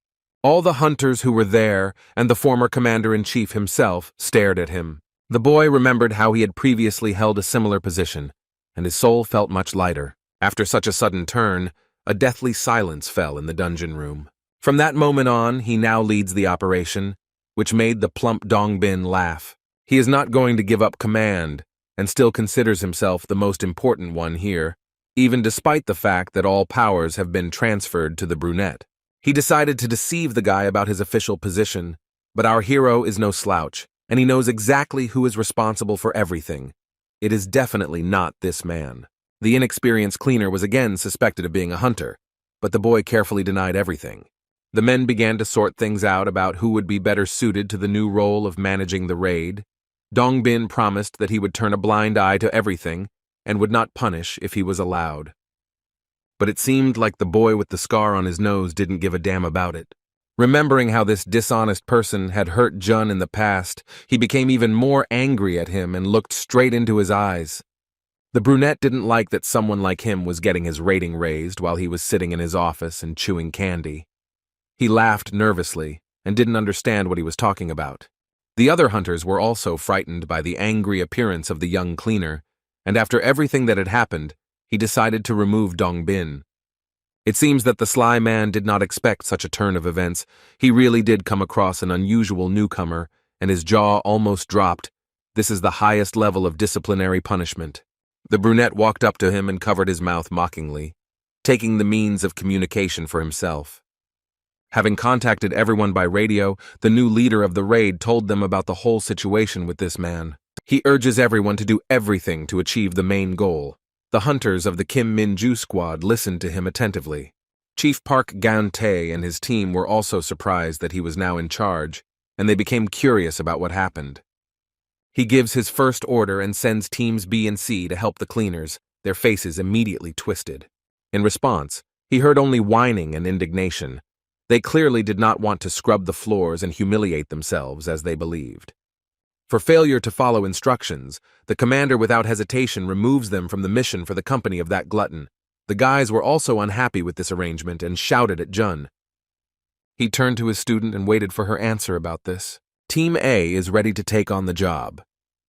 All the hunters who were there, and the former commander-in-chief himself, stared at him. The boy remembered how he had previously held a similar position, and his soul felt much lighter. After such a sudden turn, a deathly silence fell in the dungeon room. From that moment on, he now leads the operation, which made the plump Dong-bin laugh. He is not going to give up command, and still considers himself the most important one here, even despite the fact that all powers have been transferred to the brunette. He decided to deceive the guy about his official position, but our hero is no slouch, and he knows exactly who is responsible for everything. It is definitely not this man. The inexperienced cleaner was again suspected of being a hunter, but the boy carefully denied everything. The men began to sort things out about who would be better suited to the new role of managing the raid. Dong-bin promised that he would turn a blind eye to everything and would not punish if he was allowed. But it seemed like the boy with the scar on his nose didn't give a damn about it. Remembering how this dishonest person had hurt Jun in the past, he became even more angry at him and looked straight into his eyes. The brunette didn't like that someone like him was getting his rating raised while he was sitting in his office and chewing candy. He laughed nervously and didn't understand what he was talking about. The other hunters were also frightened by the angry appearance of the young cleaner, and after everything that had happened, he decided to remove Dong-bin. It seems that the sly man did not expect such a turn of events. He really did come across an unusual newcomer, and his jaw almost dropped. This is the highest level of disciplinary punishment. The brunette walked up to him and covered his mouth mockingly, taking the means of communication for himself. Having contacted everyone by radio, the new leader of the raid told them about the whole situation with this man. He urges everyone to do everything to achieve the main goal. The hunters of the Kim Min-ju squad listened to him attentively. Chief Park Gan-tae and his team were also surprised that he was now in charge, and they became curious about what happened. He gives his first order and sends teams B and C to help the cleaners, their faces immediately twisted. In response, he heard only whining and indignation. They clearly did not want to scrub the floors and humiliate themselves as they believed. For failure to follow instructions, the commander without hesitation removes them from the mission for the company of that glutton. The guys were also unhappy with this arrangement and shouted at Jun. He turned to his student and waited for her answer about this. Team A is ready to take on the job,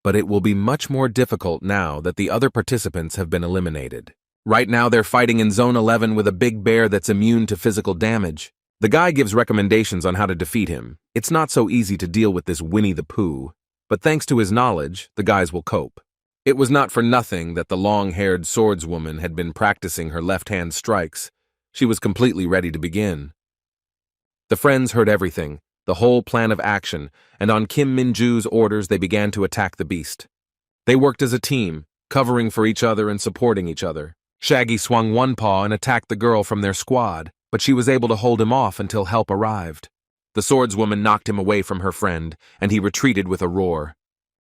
but it will be much more difficult now that the other participants have been eliminated. Right now they're fighting in Zone 11 with a big bear that's immune to physical damage. The guy gives recommendations on how to defeat him. It's not so easy to deal with this Winnie the Pooh, but thanks to his knowledge, the guys will cope. It was not for nothing that the long-haired swordswoman had been practicing her left-hand strikes. She was completely ready to begin. The friends heard everything, the whole plan of action, and on Kim Min-ju's orders they began to attack the beast. They worked as a team, covering for each other and supporting each other. Shaggy swung one paw and attacked the girl from their squad, but she was able to hold him off until help arrived. The swordswoman knocked him away from her friend, and he retreated with a roar.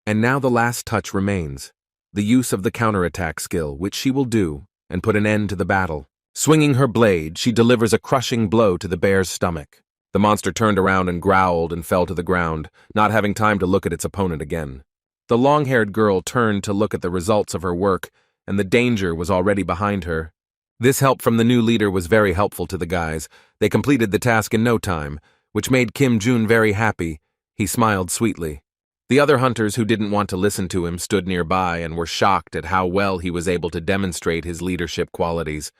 And now the last touch remains, the use of the counterattack skill, which she will do, and put an end to the battle. Swinging her blade, she delivers a crushing blow to the bear's stomach. The monster turned around and growled and fell to the ground, not having time to look at its opponent again. The long-haired girl turned to look at the results of her work, and the danger was already behind her. This help from the new leader was very helpful to the guys. They completed the task in no time, which made Kim Jun very happy. He smiled sweetly. The other hunters who didn't want to listen to him stood nearby and were shocked at how well he was able to demonstrate his leadership qualities.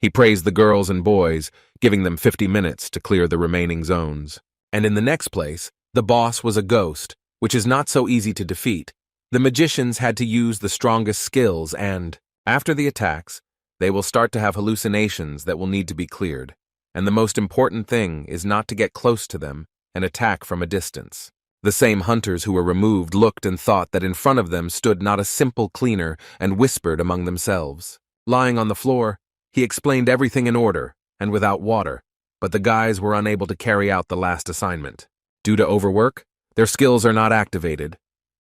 He praised the girls and boys, giving them 50 minutes to clear the remaining zones. And in the next place, the boss was a ghost, which is not so easy to defeat. The magicians had to use the strongest skills and, after the attacks, they will start to have hallucinations that will need to be cleared. And the most important thing is not to get close to them and attack from a distance. The same hunters who were removed looked and thought that in front of them stood not a simple cleaner and whispered among themselves. Lying on the floor, he explained everything in order and without water, but the guys were unable to carry out the last assignment. Due to overwork, their skills are not activated.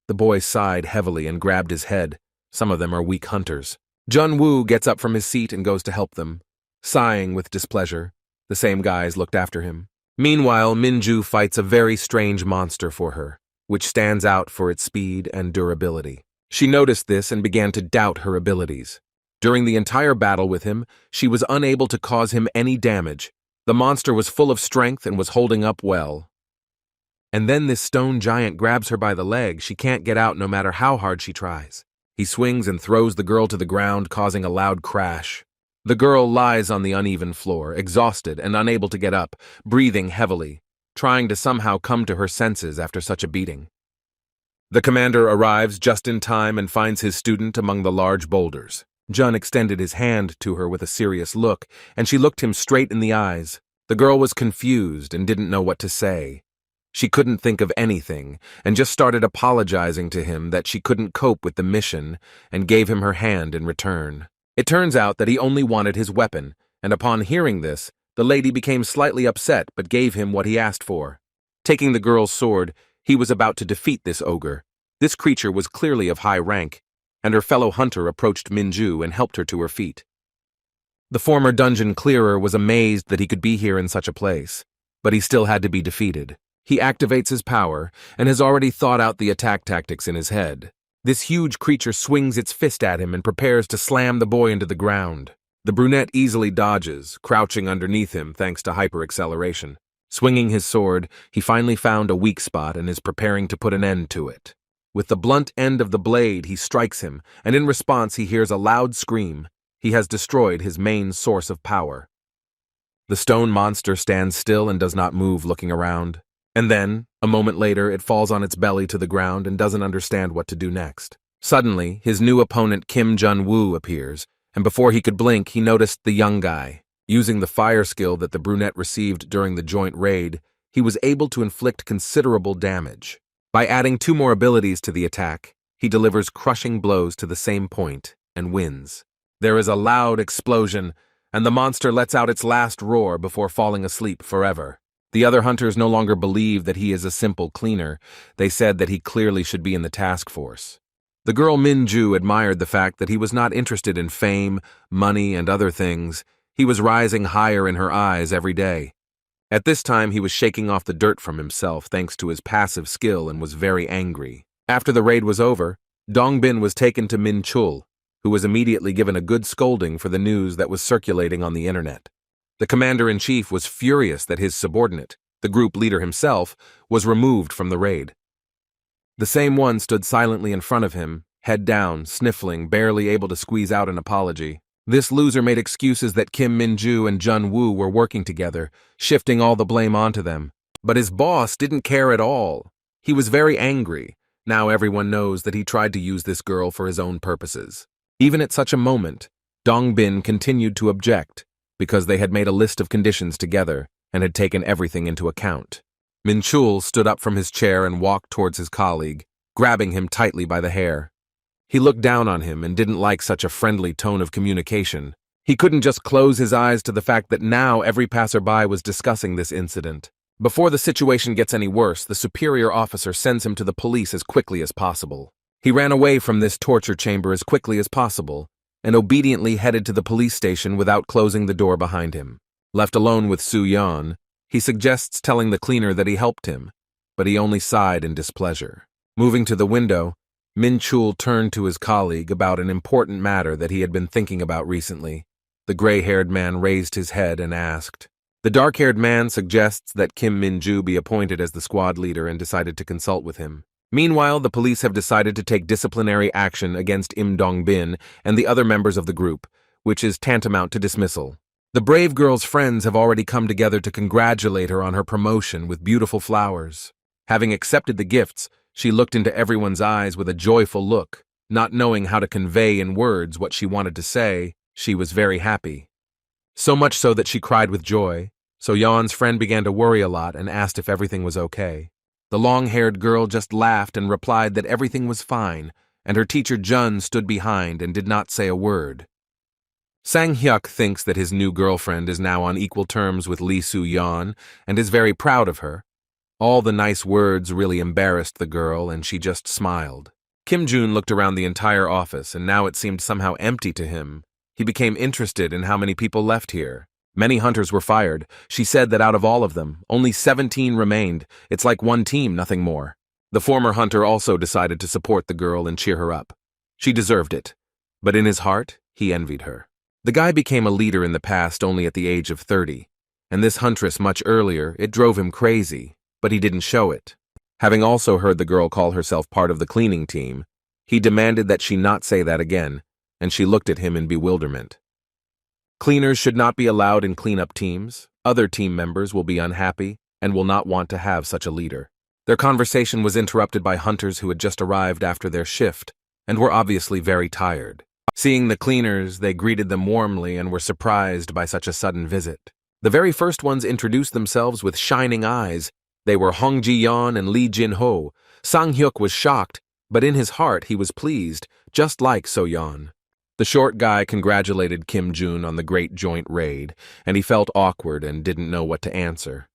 The boy sighed heavily and grabbed his head. Some of them are weak hunters. Jun-woo gets up from his seat and goes to help them. Sighing with displeasure, the same guys looked after him. Meanwhile, Min-ju fights a very strange monster for her, which stands out for its speed and durability. She noticed this and began to doubt her abilities. During the entire battle with him, she was unable to cause him any damage. The monster was full of strength and was holding up well. And then this stone giant grabs her by the leg. She can't get out no matter how hard she tries. He swings and throws the girl to the ground, causing a loud crash. The girl lies on the uneven floor, exhausted and unable to get up, breathing heavily, trying to somehow come to her senses after such a beating. The commander arrives just in time and finds his student among the large boulders. Jun extended his hand to her with a serious look, and she looked him straight in the eyes. The girl was confused and didn't know what to say. She couldn't think of anything, and just started apologizing to him that she couldn't cope with the mission, and gave him her hand in return. It turns out that he only wanted his weapon, and upon hearing this, the lady became slightly upset but gave him what he asked for. Taking the girl's sword, he was about to defeat this ogre. This creature was clearly of high rank, and her fellow hunter approached Min-ju and helped her to her feet. The former dungeon clearer was amazed that he could be here in such a place, but he still had to be defeated. He activates his power and has already thought out the attack tactics in his head. This huge creature swings its fist at him and prepares to slam the boy into the ground. The brunette easily dodges, crouching underneath him thanks to hyper-acceleration. Swinging his sword, he finally found a weak spot and is preparing to put an end to it. With the blunt end of the blade, he strikes him, and in response he hears a loud scream. He has destroyed his main source of power. The stone monster stands still and does not move, looking around. And then, a moment later, it falls on its belly to the ground and doesn't understand what to do next. Suddenly, his new opponent Kim Jun-woo appears, and before he could blink, he noticed the young guy. Using the fire skill that the brunette received during the joint raid, he was able to inflict considerable damage. By adding 2 more abilities to the attack, he delivers crushing blows to the same point and wins. There is a loud explosion, and the monster lets out its last roar before falling asleep forever. The other hunters no longer believe that he is a simple cleaner. They said that he clearly should be in the task force. The girl Min-ju admired the fact that he was not interested in fame, money, and other things. He was rising higher in her eyes every day. At this time, he was shaking off the dirt from himself thanks to his passive skill and was very angry. After the raid was over, Dongbin was taken to Min-chul, who was immediately given a good scolding for the news that was circulating on the internet. The commander-in-chief was furious that his subordinate, The group leader himself was removed from the raid. The same one stood silently in front of him, head down, sniffling, barely able to squeeze out an apology. This loser made excuses that Kim Min-ju and Jun Woo were working together, shifting all the blame onto them. But his boss didn't care at all. He was very angry. Now everyone knows that he tried to use this girl for his own purposes. Even at such a moment, Dong-bin continued to object, because they had made a list of conditions together and had taken everything into account. Min-chul stood up from his chair and walked towards his colleague, grabbing him tightly by the hair. He looked down on him and didn't like such a friendly tone of communication. He couldn't just close his eyes to the fact that now every passerby was discussing this incident. Before the situation gets any worse, the superior officer sends him to the police as quickly as possible. He ran away from this torture chamber as quickly as possible and obediently headed to the police station without closing the door behind him. Left alone with Soo-yeon, he suggests telling the cleaner that he helped him, but he only sighed in displeasure. Moving to the window, Min-chul turned to his colleague about an important matter that he had been thinking about recently. The gray-haired man raised his head and asked. The dark-haired man suggests that Kim Min-ju be appointed as the squad leader and decided to consult with him. Meanwhile, the police have decided to take disciplinary action against Im Dong-bin and the other members of the group, which is tantamount to dismissal. The brave girl's friends have already come together to congratulate her on her promotion with beautiful flowers. Having accepted the gifts, she looked into everyone's eyes with a joyful look. Not knowing how to convey in words what she wanted to say, she was very happy. So much so that she cried with joy. So Yeon's friend began to worry a lot and asked if everything was okay. The long-haired girl just laughed and replied that everything was fine, and her teacher Jun stood behind and did not say a word. Sang-hyuk thinks that his new girlfriend is now on equal terms with Lee Soo-yeon and is very proud of her. All the nice words really embarrassed the girl, and she just smiled. Kim Jun looked around the entire office, and now it seemed somehow empty to him. He became interested in how many people left here. Many hunters were fired. She said that out of all of them, only 17 remained. It's like one team, nothing more. The former hunter also decided to support the girl and cheer her up. She deserved it. But in his heart, he envied her. The guy became a leader in the past only at the age of 30, and this huntress much earlier, it drove him crazy, but he didn't show it. Having also heard the girl call herself part of the cleaning team, he demanded that she not say that again, and she looked at him in bewilderment. Cleaners should not be allowed in cleanup teams. Other team members will be unhappy and will not want to have such a leader. Their conversation was interrupted by hunters who had just arrived after their shift and were obviously very tired. Seeing the cleaners, they greeted them warmly and were surprised by such a sudden visit. The very first ones introduced themselves with shining eyes. They were Hong Ji-yeon and Lee Jin-ho. Sang-hyuk was shocked, but in his heart he was pleased, just like So-yeon. The short guy congratulated Kim Jun on the great joint raid, and he felt awkward and didn't know what to answer.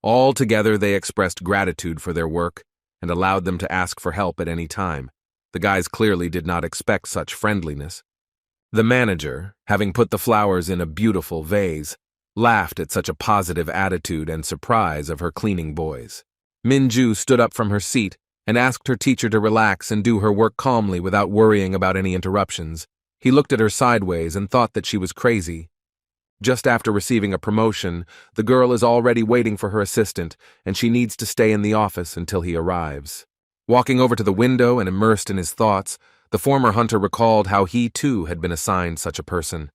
All together they expressed gratitude for their work and allowed them to ask for help at any time. The guys clearly did not expect such friendliness. The manager, having put the flowers in a beautiful vase, laughed at such a positive attitude and surprise of her cleaning boys. Min-ju stood up from her seat and asked her teacher to relax and do her work calmly without worrying about any interruptions. He looked at her sideways and thought that she was crazy. Just after receiving a promotion, the girl is already waiting for her assistant, and she needs to stay in the office until he arrives. Walking over to the window and immersed in his thoughts, the former hunter recalled how he too had been assigned such a person.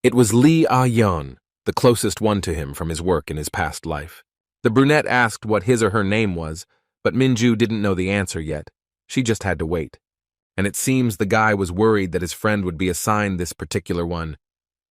It was Lee Ah-yeon, the closest one to him from his work in his past life. The brunette asked what his or her name was, but Min-ju didn't know the answer yet. She just had to wait. And it seems the guy was worried that his friend would be assigned this particular one,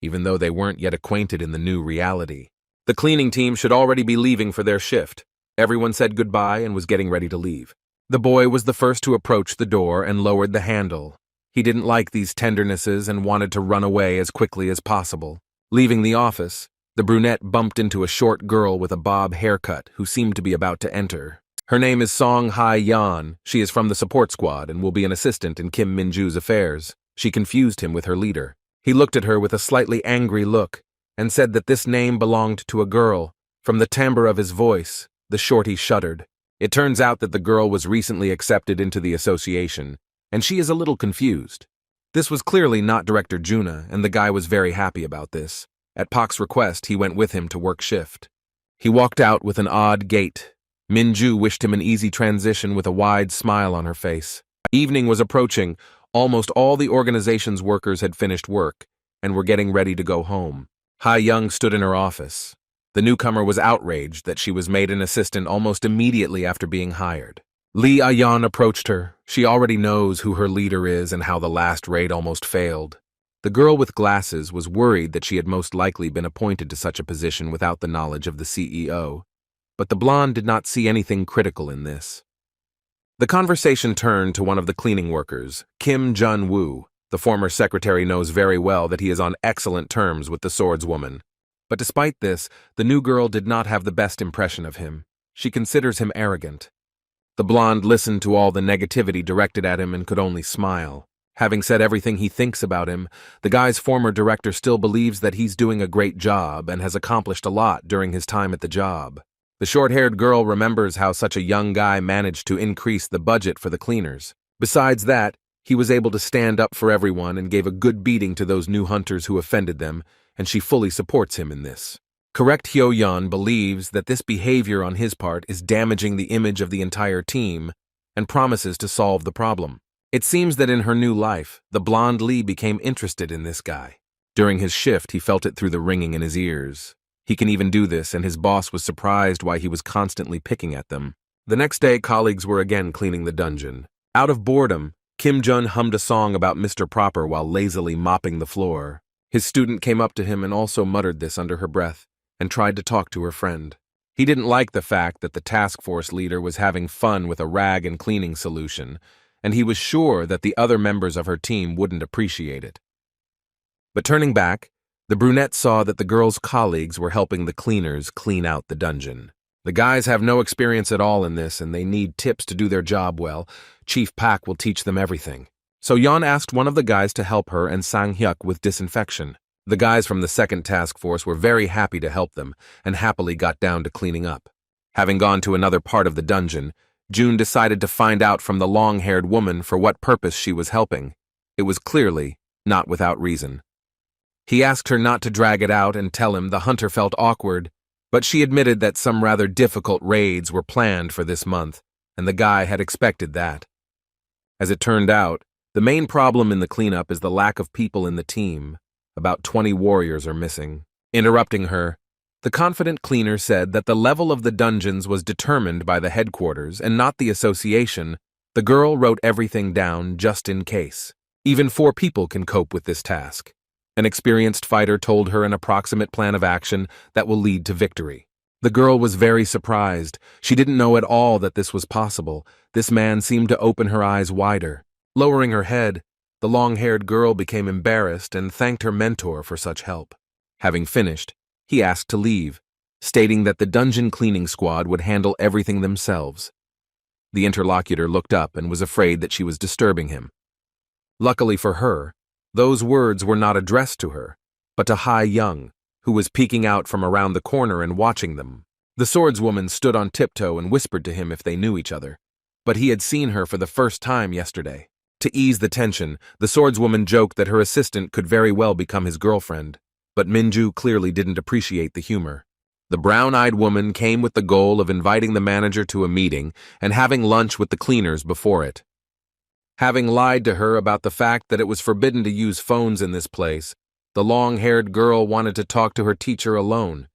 even though they weren't yet acquainted in the new reality. The cleaning team should already be leaving for their shift. Everyone said goodbye and was getting ready to leave. The boy was the first to approach the door and lowered the handle. He didn't like these tendernesses and wanted to run away as quickly as possible. Leaving the office, the brunette bumped into a short girl with a bob haircut who seemed to be about to enter. Her name is Song Hai-yeon. She is from the support squad and will be an assistant in Kim Min-ju's affairs. She confused him with her leader. He looked at her with a slightly angry look and said that this name belonged to a girl. From the timbre of his voice, the shorty shuddered. It turns out that the girl was recently accepted into the association, and she is a little confused. This was clearly not Director Juna, and the guy was very happy about this. At Pak's request, he went with him to work shift. He walked out with an odd gait. Minju wished him an easy transition with a wide smile on her face. Evening was approaching. Almost all the organization's workers had finished work and were getting ready to go home. Ha Young stood in her office. The newcomer was outraged that she was made an assistant almost immediately after being hired. Lee Ayan approached her. She already knows who her leader is and how the last raid almost failed. The girl with glasses was worried that she had most likely been appointed to such a position without the knowledge of the CEO, but the blonde did not see anything critical in this. The conversation turned to one of the cleaning workers, Kim Jun-woo. The former secretary knows very well that he is on excellent terms with the swordswoman. But despite this, the new girl did not have the best impression of him. She considers him arrogant. The blonde listened to all the negativity directed at him and could only smile. Having said everything he thinks about him, the guy's former director still believes that he's doing a great job and has accomplished a lot during his time at the job. The short-haired girl remembers how such a young guy managed to increase the budget for the cleaners. Besides that, he was able to stand up for everyone and gave a good beating to those new hunters who offended them, and she fully supports him in this. Correct Hyo-yeon believes that this behavior on his part is damaging the image of the entire team and promises to solve the problem. It seems that in her new life, the blonde Lee became interested in this guy. During his shift, he felt it through the ringing in his ears. He can even do this, and his boss was surprised why he was constantly picking at them. The next day, colleagues were again cleaning the dungeon. Out of boredom, Kim Jun hummed a song about Mr. Proper while lazily mopping the floor. His student came up to him and also muttered this under her breath and tried to talk to her friend. He didn't like the fact that the task force leader was having fun with a rag and cleaning solution, and he was sure that the other members of her team wouldn't appreciate it. But turning back, the brunette saw that the girl's colleagues were helping the cleaners clean out the dungeon. The guys have no experience at all in this, and they need tips to do their job well. Chief Pak will teach them everything. So Yeon asked one of the guys to help her and Sang-hyuk with disinfection. The guys from the second task force were very happy to help them and happily got down to cleaning up. Having gone to another part of the dungeon, June decided to find out from the long-haired woman for what purpose she was helping. It was clearly not without reason. He asked her not to drag it out and tell him the hunter felt awkward, but she admitted that some rather difficult raids were planned for this month, and the guy had expected that. As it turned out, the main problem in the cleanup is the lack of people in the team. About 20 warriors are missing. Interrupting her, the confident cleaner said that the level of the dungeons was determined by the headquarters and not the association. The girl wrote everything down just in case. Even 4 people can cope with this task. An experienced fighter told her an approximate plan of action that will lead to victory. The girl was very surprised. She didn't know at all that this was possible. This man seemed to open her eyes wider. Lowering her head, the long-haired girl became embarrassed and thanked her mentor for such help. Having finished, he asked to leave, stating that the dungeon cleaning squad would handle everything themselves. The interlocutor looked up and was afraid that she was disturbing him. Luckily for her, those words were not addressed to her, but to Ha Young, who was peeking out from around the corner and watching them. The swordswoman stood on tiptoe and whispered to him if they knew each other, but he had seen her for the first time yesterday. To ease the tension, the swordswoman joked that her assistant could very well become his girlfriend, but Minju clearly didn't appreciate the humor. The brown-eyed woman came with the goal of inviting the manager to a meeting and having lunch with the cleaners before it. Having lied to her about the fact that it was forbidden to use phones in this place, the long-haired girl wanted to talk to her teacher alone.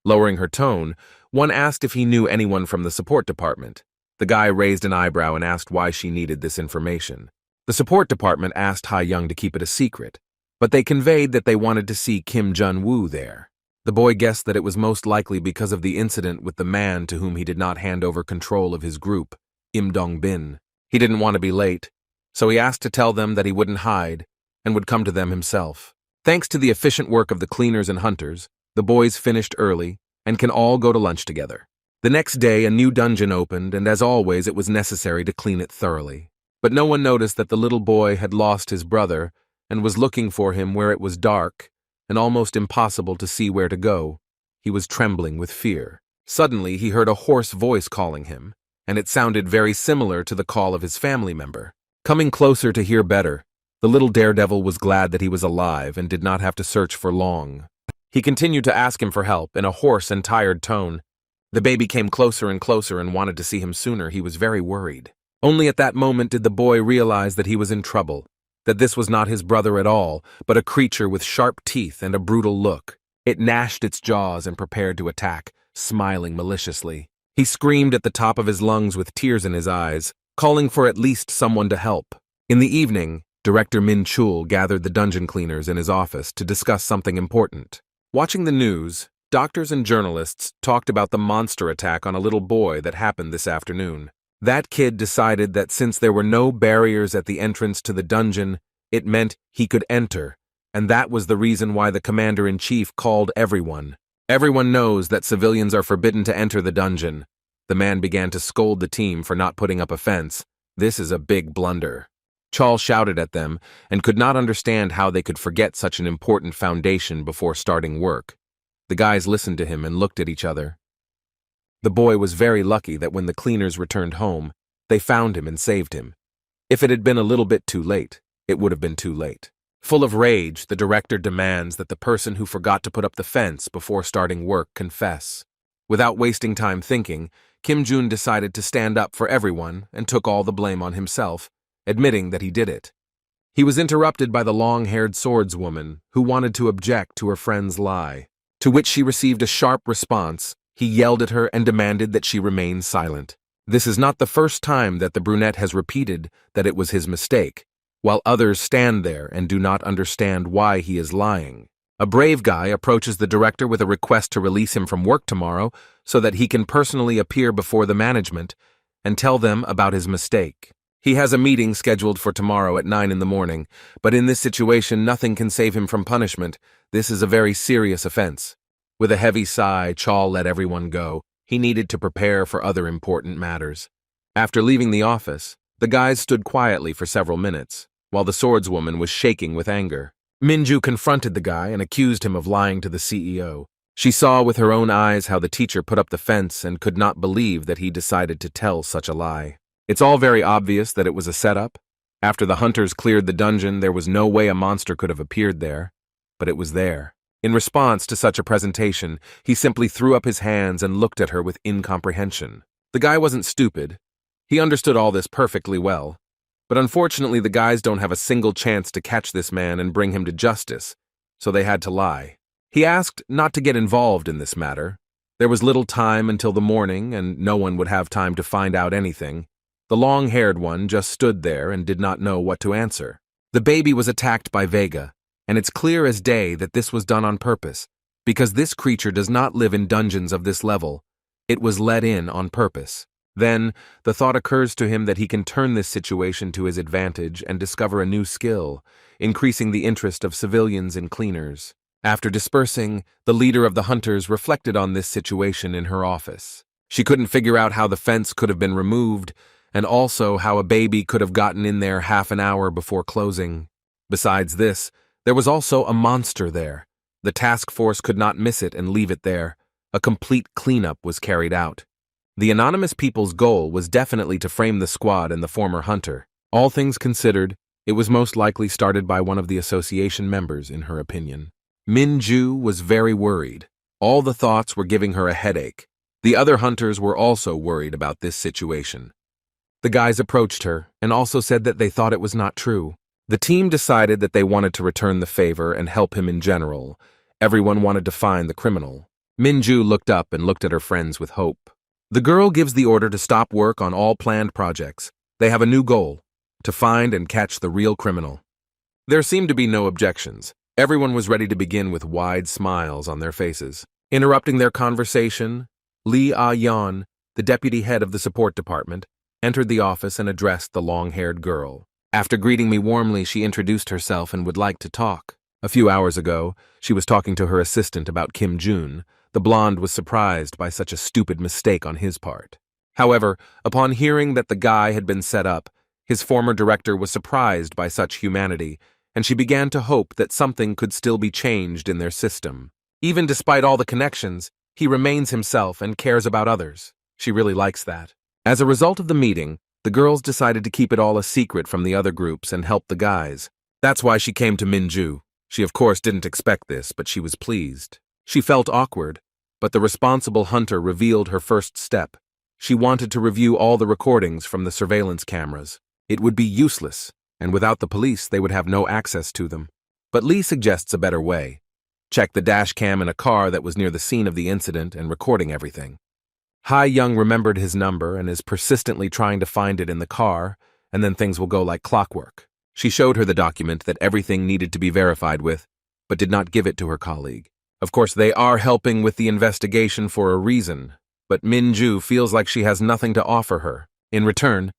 Lowering her tone, one asked if he knew anyone from the support department. The guy raised an eyebrow and asked why she needed this information. The support department asked Ha Young to keep it a secret, but they conveyed that they wanted to see Kim Jun-woo there. The boy guessed that it was most likely because of the incident with the man to whom he did not hand over control of his group, Im Dong-bin. He didn't want to be late, so he asked to tell them that he wouldn't hide and would come to them himself. Thanks to the efficient work of the cleaners and hunters, the boys finished early and can all go to lunch together. The next day, a new dungeon opened, and as always, it was necessary to clean it thoroughly. But no one noticed that the little boy had lost his brother and was looking for him where it was dark and almost impossible to see where to go. He was trembling with fear. Suddenly, he heard a hoarse voice calling him, and it sounded very similar to the call of his family member. Coming closer to hear better, the little daredevil was glad that he was alive and did not have to search for long. He continued to ask him for help in a hoarse and tired tone. The baby came closer and closer and wanted to see him sooner. He was very worried. Only at that moment did the boy realize that he was in trouble, that this was not his brother at all, but a creature with sharp teeth and a brutal look. It gnashed its jaws and prepared to attack, smiling maliciously. He screamed at the top of his lungs with tears in his eyes, calling for at least someone to help. In the evening, Director Min Chul gathered the dungeon cleaners in his office to discuss something important. Watching the news, doctors and journalists talked about the monster attack on a little boy that happened this afternoon. That kid decided that since there were no barriers at the entrance to the dungeon, it meant he could enter, and that was the reason why the commander-in-chief called everyone. Everyone knows that civilians are forbidden to enter the dungeon. The man began to scold the team for not putting up a fence. This is a big blunder. Chal shouted at them and could not understand how they could forget such an important foundation before starting work. The guys listened to him and looked at each other. The boy was very lucky that when the cleaners returned home, they found him and saved him. If it had been a little bit too late, it would have been too late. Full of rage, the director demands that the person who forgot to put up the fence before starting work confess. Without wasting time thinking, Kim Jun decided to stand up for everyone and took all the blame on himself, admitting that he did it. He was interrupted by the long-haired swordswoman who wanted to object to her friend's lie, to which she received a sharp response. He yelled at her and demanded that she remain silent. This is not the first time that the brunette has repeated that it was his mistake, while others stand there and do not understand why he is lying. A brave guy approaches the director with a request to release him from work tomorrow so that he can personally appear before the management and tell them about his mistake. He has a meeting scheduled for tomorrow at 9 in the morning, but in this situation nothing can save him from punishment. This is a very serious offense. With a heavy sigh, Chal let everyone go. He needed to prepare for other important matters. After leaving the office, the guys stood quietly for several minutes, while the swordswoman was shaking with anger. Minju confronted the guy and accused him of lying to the CEO. She saw with her own eyes how the teacher put up the fence and could not believe that he decided to tell such a lie. It's all very obvious that it was a setup. After the hunters cleared the dungeon, there was no way a monster could have appeared there, but it was there. In response to such a presentation, he simply threw up his hands and looked at her with incomprehension. The guy wasn't stupid. He understood all this perfectly well. But unfortunately, the guys don't have a single chance to catch this man and bring him to justice, so they had to lie. He asked not to get involved in this matter. There was little time until the morning, and no one would have time to find out anything. The long-haired one just stood there and did not know what to answer. The baby was attacked by Vega, and it's clear as day that this was done on purpose, because this creature does not live in dungeons of this level. It was let in on purpose. Then, the thought occurs to him that he can turn this situation to his advantage and discover a new skill, increasing the interest of civilians and cleaners. After dispersing, the leader of the hunters reflected on this situation in her office. She couldn't figure out how the fence could have been removed, and also how a baby could have gotten in there half an hour before closing. Besides this, there was also a monster there. The task force could not miss it and leave it there. A complete cleanup was carried out. The anonymous people's goal was definitely to frame the squad and the former hunter. All things considered, it was most likely started by one of the association members, in her opinion. Min Ju was very worried. All the thoughts were giving her a headache. The other hunters were also worried about this situation. The guys approached her and also said that they thought it was not true. The team decided that they wanted to return the favor and help him in general. Everyone wanted to find the criminal. Minju looked up and looked at her friends with hope. The girl gives the order to stop work on all planned projects. They have a new goal: to find and catch the real criminal. There seemed to be no objections. Everyone was ready to begin with wide smiles on their faces. Interrupting their conversation, Lee Ah-yeon, the deputy head of the support department, entered the office and addressed the long-haired girl. After greeting me warmly, she introduced herself and would like to talk. A few hours ago, she was talking to her assistant about Kim Jun. The blonde was surprised by such a stupid mistake on his part. However, upon hearing that the guy had been set up, his former director was surprised by such humanity, and she began to hope that something could still be changed in their system. Even despite all the connections, he remains himself and cares about others. She really likes that. As a result of the meeting, the girls decided to keep it all a secret from the other groups and help the guys. That's why she came to Minju. She of course didn't expect this, but she was pleased. She felt awkward, but the responsible hunter revealed her first step. She wanted to review all the recordings from the surveillance cameras. It would be useless, and without the police they would have no access to them. But Lee suggests a better way. Check the dash cam in a car that was near the scene of the incident and recording everything. Hai Young remembered his number and is persistently trying to find it in the car, and then things will go like clockwork. She showed her the document that everything needed to be verified with, but did not give it to her colleague. Of course, they are helping with the investigation for a reason, but Min-ju feels like she has nothing to offer her. In return,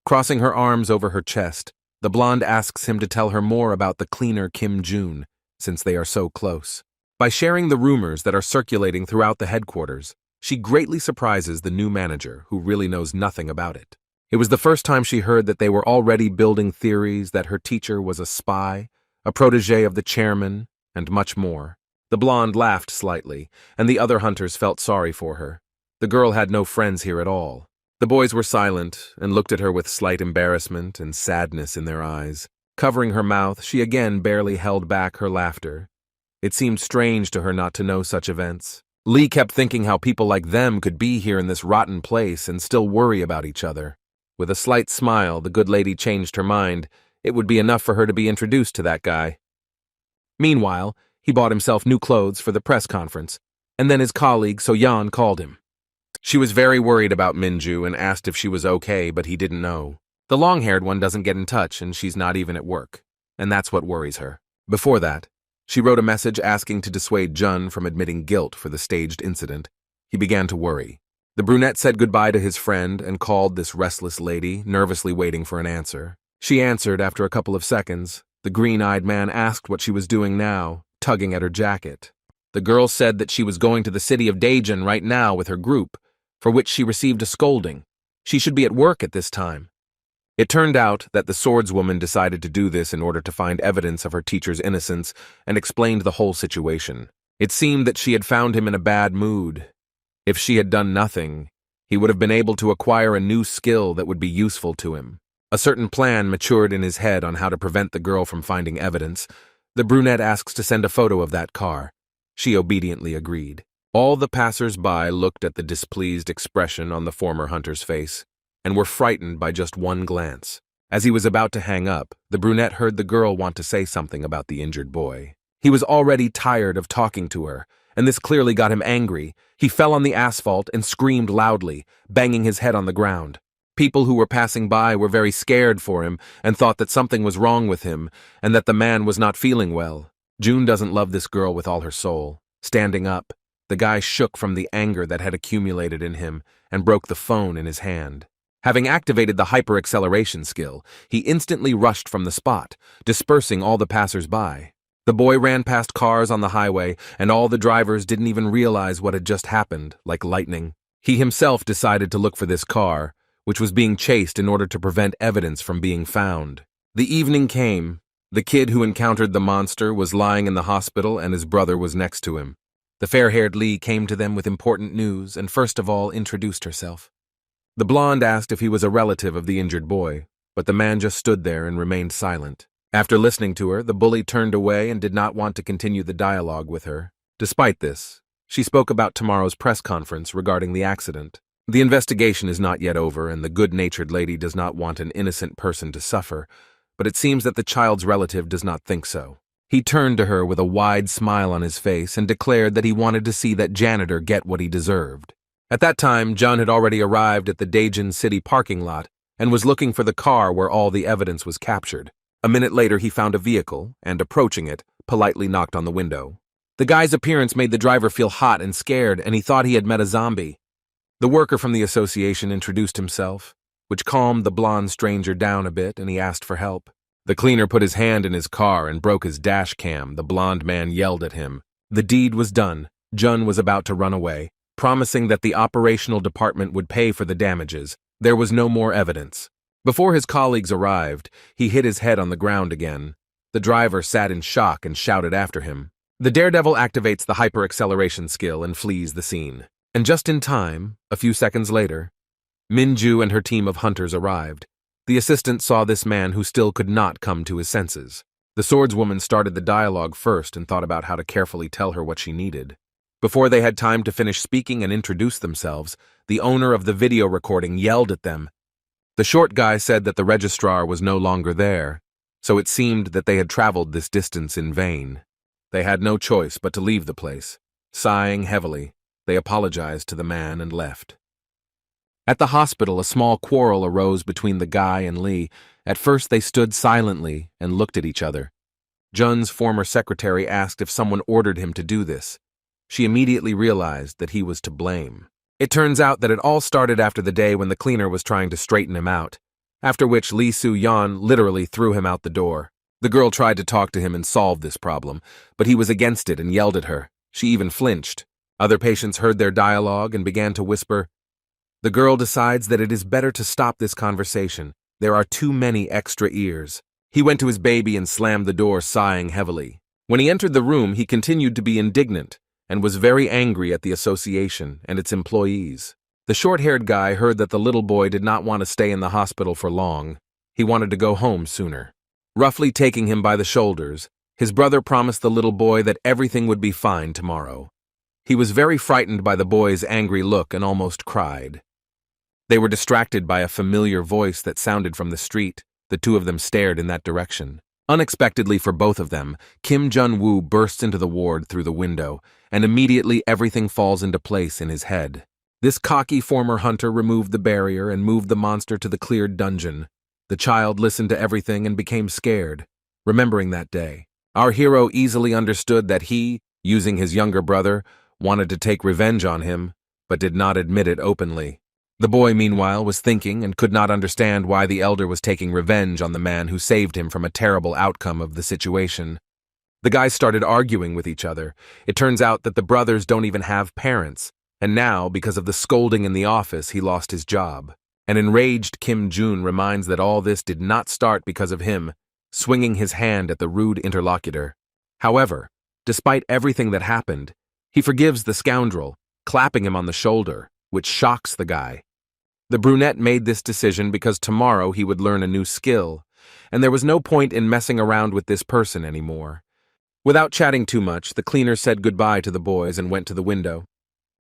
crossing her arms over her chest, the blonde asks him to tell her more about the cleaner Kim Jun, since they are so close. By sharing the rumors that are circulating throughout the headquarters, she greatly surprises the new manager, who really knows nothing about it. It was the first time she heard that they were already building theories that her teacher was a spy, a protege of the chairman, and much more. The blonde laughed slightly, and the other hunters felt sorry for her. The girl had no friends here at all. The boys were silent and looked at her with slight embarrassment and sadness in their eyes. Covering her mouth, she again barely held back her laughter. It seemed strange to her not to know such events. Lee kept thinking how people like them could be here in this rotten place and still worry about each other. With a slight smile, the good lady changed her mind. It would be enough for her to be introduced to that guy. Meanwhile, he bought himself new clothes for the press conference, and then his colleague So-yeon called him. She was very worried about Min-ju and asked if she was okay, but he didn't know. The long-haired one doesn't get in touch, and she's not even at work, and that's what worries her. Before that, she wrote a message asking to dissuade Jun from admitting guilt for the staged incident. He began to worry. The brunette said goodbye to his friend and called this restless lady, nervously waiting for an answer. She answered after a couple of seconds. The green-eyed man asked what she was doing now, tugging at her jacket. The girl said that she was going to the city of Daejeon right now with her group, for which she received a scolding. She should be at work at this time. It turned out that the swordswoman decided to do this in order to find evidence of her teacher's innocence and explained the whole situation. It seemed that she had found him in a bad mood. If she had done nothing, he would have been able to acquire a new skill that would be useful to him. A certain plan matured in his head on how to prevent the girl from finding evidence. The brunette asks to send a photo of that car. She obediently agreed. All the passers-by looked at the displeased expression on the former hunter's face and were frightened by just one glance. As he was about to hang up, the brunette heard the girl want to say something about the injured boy. He was already tired of talking to her, and this clearly got him angry. He fell on the asphalt and screamed loudly, banging his head on the ground. People who were passing by were very scared for him and thought that something was wrong with him and that the man was not feeling well. June doesn't love this girl with all her soul. Standing up, the guy shook from the anger that had accumulated in him and broke the phone in his hand. Having activated the hyper-acceleration skill, he instantly rushed from the spot, dispersing all the passers-by. The boy ran past cars on the highway, and all the drivers didn't even realize what had just happened, like lightning. He himself decided to look for this car, which was being chased in order to prevent evidence from being found. The evening came. The kid who encountered the monster was lying in the hospital and his brother was next to him. The fair-haired Lee came to them with important news and first of all introduced herself. The blonde asked if he was a relative of the injured boy, but the man just stood there and remained silent. After listening to her, the bully turned away and did not want to continue the dialogue with her. Despite this, she spoke about tomorrow's press conference regarding the accident. The investigation is not yet over and the good-natured lady does not want an innocent person to suffer, but it seems that the child's relative does not think so. He turned to her with a wide smile on his face and declared that he wanted to see that janitor get what he deserved. At that time, John had already arrived at the Daejeon City parking lot and was looking for the car where all the evidence was captured. A minute later, he found a vehicle and, approaching it, politely knocked on the window. The guy's appearance made the driver feel hot and scared, and he thought he had met a zombie. The worker from the association introduced himself, which calmed the blonde stranger down a bit, and he asked for help. The cleaner put his hand in his car and broke his dash cam. The blonde man yelled at him. The deed was done. Jun was about to run away, promising that the operational department would pay for the damages. There was no more evidence. Before his colleagues arrived, he hit his head on the ground again. The driver sat in shock and shouted after him. The daredevil activates the hyper-acceleration skill and flees the scene. And just in time, a few seconds later, Min-ju and her team of hunters arrived. The assistant saw this man who still could not come to his senses. The swordswoman started the dialogue first and thought about how to carefully tell her what she needed. Before they had time to finish speaking and introduce themselves, the owner of the video recording yelled at them. The short guy said that the registrar was no longer there, so it seemed that they had traveled this distance in vain. They had no choice but to leave the place. Sighing heavily, they apologized to the man and left. At the hospital, a small quarrel arose between the guy and Lee. At first they stood silently and looked at each other. Jun's former secretary asked if someone ordered him to do this. She immediately realized that he was to blame. It turns out that it all started after the day when the cleaner was trying to straighten him out, after which Lee Soo-yeon literally threw him out the door. The girl tried to talk to him and solve this problem, but he was against it and yelled at her. She even flinched. Other patients heard their dialogue and began to whisper. The girl decides that it is better to stop this conversation. There are too many extra ears. He went to his baby and slammed the door, sighing heavily. When he entered the room, he continued to be indignant and was very angry at the association and its employees. The short-haired guy heard that the little boy did not want to stay in the hospital for long. He wanted to go home sooner. Roughly taking him by the shoulders, his brother promised the little boy that everything would be fine tomorrow. He was very frightened by the boy's angry look and almost cried. They were distracted by a familiar voice that sounded from the street. The two of them stared in that direction. Unexpectedly for both of them, Kim Jun-woo bursts into the ward through the window, and immediately everything falls into place in his head. This cocky former hunter removed the barrier and moved the monster to the cleared dungeon. The child listened to everything and became scared, remembering that day. Our hero easily understood that he, using his younger brother, wanted to take revenge on him, but did not admit it openly. The boy, meanwhile, was thinking and could not understand why the elder was taking revenge on the man who saved him from a terrible outcome of the situation. The guys started arguing with each other. It turns out that the brothers don't even have parents, and now, because of the scolding in the office, he lost his job. An enraged Kim Jun reminds that all this did not start because of him, swinging his hand at the rude interlocutor. However, despite everything that happened, he forgives the scoundrel, clapping him on the shoulder, which shocks the guy. The brunette made this decision because tomorrow he would learn a new skill, and there was no point in messing around with this person anymore. Without chatting too much, the cleaner said goodbye to the boys and went to the window.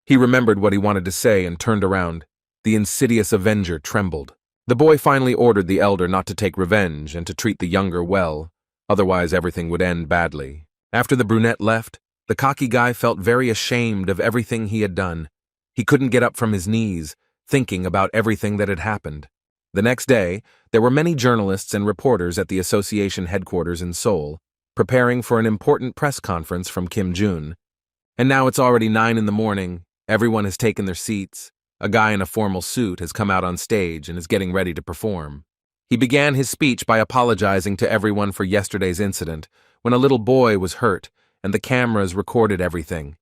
He remembered what he wanted to say and turned around. The insidious avenger trembled. The boy finally ordered the elder not to take revenge and to treat the younger well, otherwise everything would end badly. After the brunette left, the cocky guy felt very ashamed of everything he had done. He couldn't get up from his knees, thinking about everything that had happened. The next day, there were many journalists and reporters at the association headquarters in Seoul, preparing for an important press conference from Kim Jun. And now it's already 9 in the morning, everyone has taken their seats, a guy in a formal suit has come out on stage and is getting ready to perform. He began his speech by apologizing to everyone for yesterday's incident, when a little boy was hurt, and the cameras recorded everything.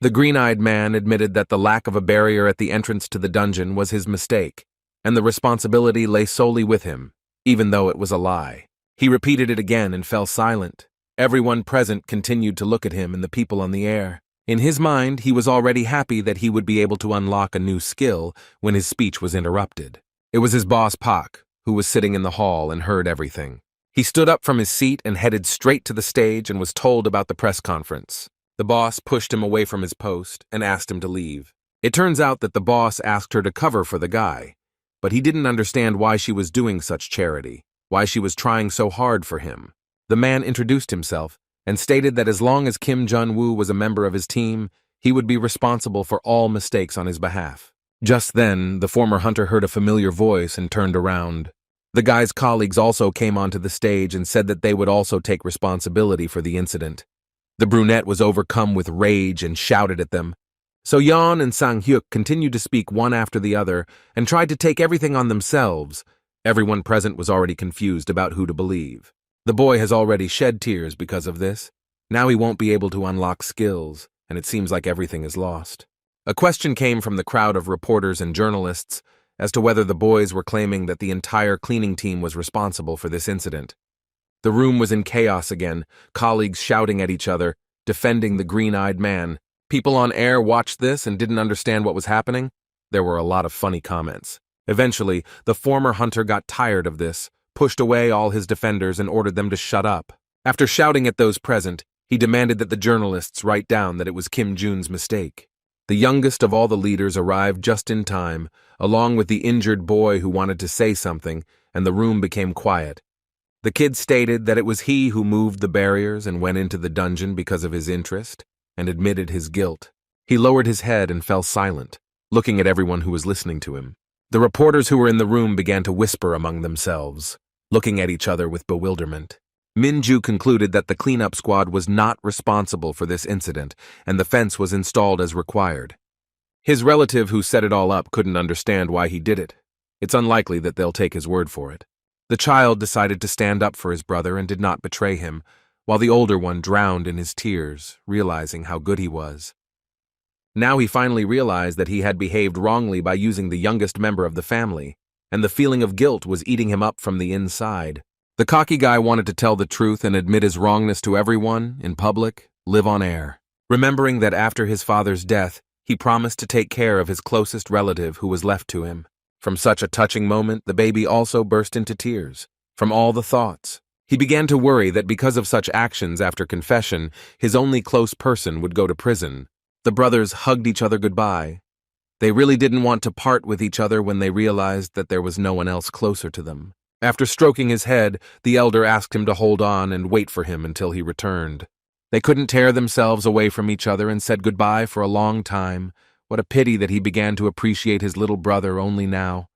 The green-eyed man admitted that the lack of a barrier at the entrance to the dungeon was his mistake, and the responsibility lay solely with him, even though it was a lie. He repeated it again and fell silent. Everyone present continued to look at him and the people on the air. In his mind, he was already happy that he would be able to unlock a new skill when his speech was interrupted. It was his boss Pak, who was sitting in the hall and heard everything. He stood up from his seat and headed straight to the stage and was told about the press conference. The boss pushed him away from his post and asked him to leave. It turns out that the boss asked her to cover for the guy, but he didn't understand why she was doing such charity, why she was trying so hard for him. The man introduced himself and stated that as long as Kim Jun-woo was a member of his team, he would be responsible for all mistakes on his behalf. Just then, the former hunter heard a familiar voice and turned around. The guy's colleagues also came onto the stage and said that they would also take responsibility for the incident. The brunette was overcome with rage and shouted at them. So Yeon and Sang-hyuk continued to speak one after the other and tried to take everything on themselves. Everyone present was already confused about who to believe. The boy has already shed tears because of this. Now he won't be able to unlock skills, and it seems like everything is lost. A question came from the crowd of reporters and journalists as to whether the boys were claiming that the entire cleaning team was responsible for this incident. The room was in chaos again, colleagues shouting at each other, defending the green-eyed man. People on air watched this and didn't understand what was happening. There were a lot of funny comments. Eventually, the former hunter got tired of this, pushed away all his defenders and ordered them to shut up. After shouting at those present, he demanded that the journalists write down that it was Kim Jun's mistake. The youngest of all the leaders arrived just in time, along with the injured boy who wanted to say something, and the room became quiet. The kid stated that it was he who moved the barriers and went into the dungeon because of his interest, and admitted his guilt. He lowered his head and fell silent, looking at everyone who was listening to him. The reporters who were in the room began to whisper among themselves, looking at each other with bewilderment. Minju concluded that the cleanup squad was not responsible for this incident, and the fence was installed as required. His relative who set it all up couldn't understand why he did it. It's unlikely that they'll take his word for it. The child decided to stand up for his brother and did not betray him, while the older one drowned in his tears, realizing how good he was. Now he finally realized that he had behaved wrongly by using the youngest member of the family, and the feeling of guilt was eating him up from the inside. The cocky guy wanted to tell the truth and admit his wrongness to everyone, in public, live on air. Remembering that after his father's death, he promised to take care of his closest relative who was left to him. From such a touching moment, the baby also burst into tears. From all the thoughts, he began to worry that because of such actions after confession, his only close person would go to prison. The brothers hugged each other goodbye. They really didn't want to part with each other when they realized that there was no one else closer to them. After stroking his head, the elder asked him to hold on and wait for him until he returned. They couldn't tear themselves away from each other and said goodbye for a long time. What a pity that he began to appreciate his little brother only now.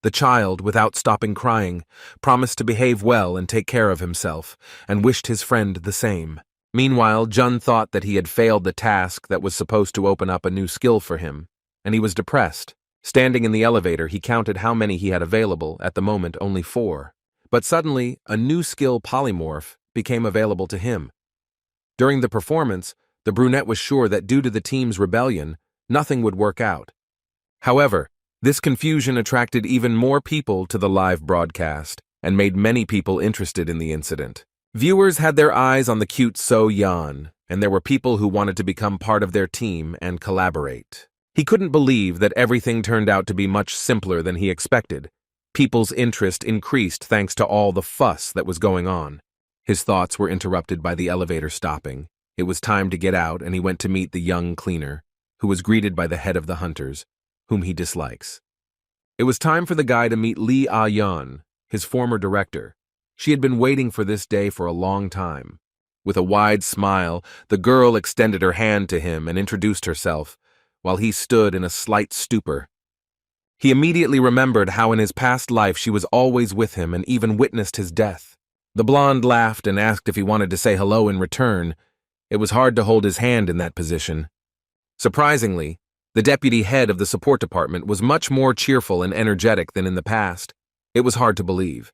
The child, without stopping crying, promised to behave well and take care of himself, and wished his friend the same. Meanwhile, Jun thought that he had failed the task that was supposed to open up a new skill for him, and he was depressed. Standing in the elevator, he counted how many he had available, at the moment only 4. But suddenly, a new skill, polymorph, became available to him. During the performance, the brunette was sure that due to the team's rebellion, nothing would work out. However, this confusion attracted even more people to the live broadcast and made many people interested in the incident. Viewers had their eyes on the cute So Yan, and there were people who wanted to become part of their team and collaborate. He couldn't believe that everything turned out to be much simpler than he expected. People's interest increased thanks to all the fuss that was going on. His thoughts were interrupted by the elevator stopping. It was time to get out, and he went to meet the young cleaner, who was greeted by the head of the hunters, whom he dislikes. It was time for the guy to meet Lee Ah-yeon, his former director. She had been waiting for this day for a long time. With a wide smile, the girl extended her hand to him and introduced herself, while he stood in a slight stupor. He immediately remembered how in his past life she was always with him and even witnessed his death. The blonde laughed and asked if he wanted to say hello in return. It was hard to hold his hand in that position. Surprisingly, the deputy head of the support department was much more cheerful and energetic than in the past. It was hard to believe.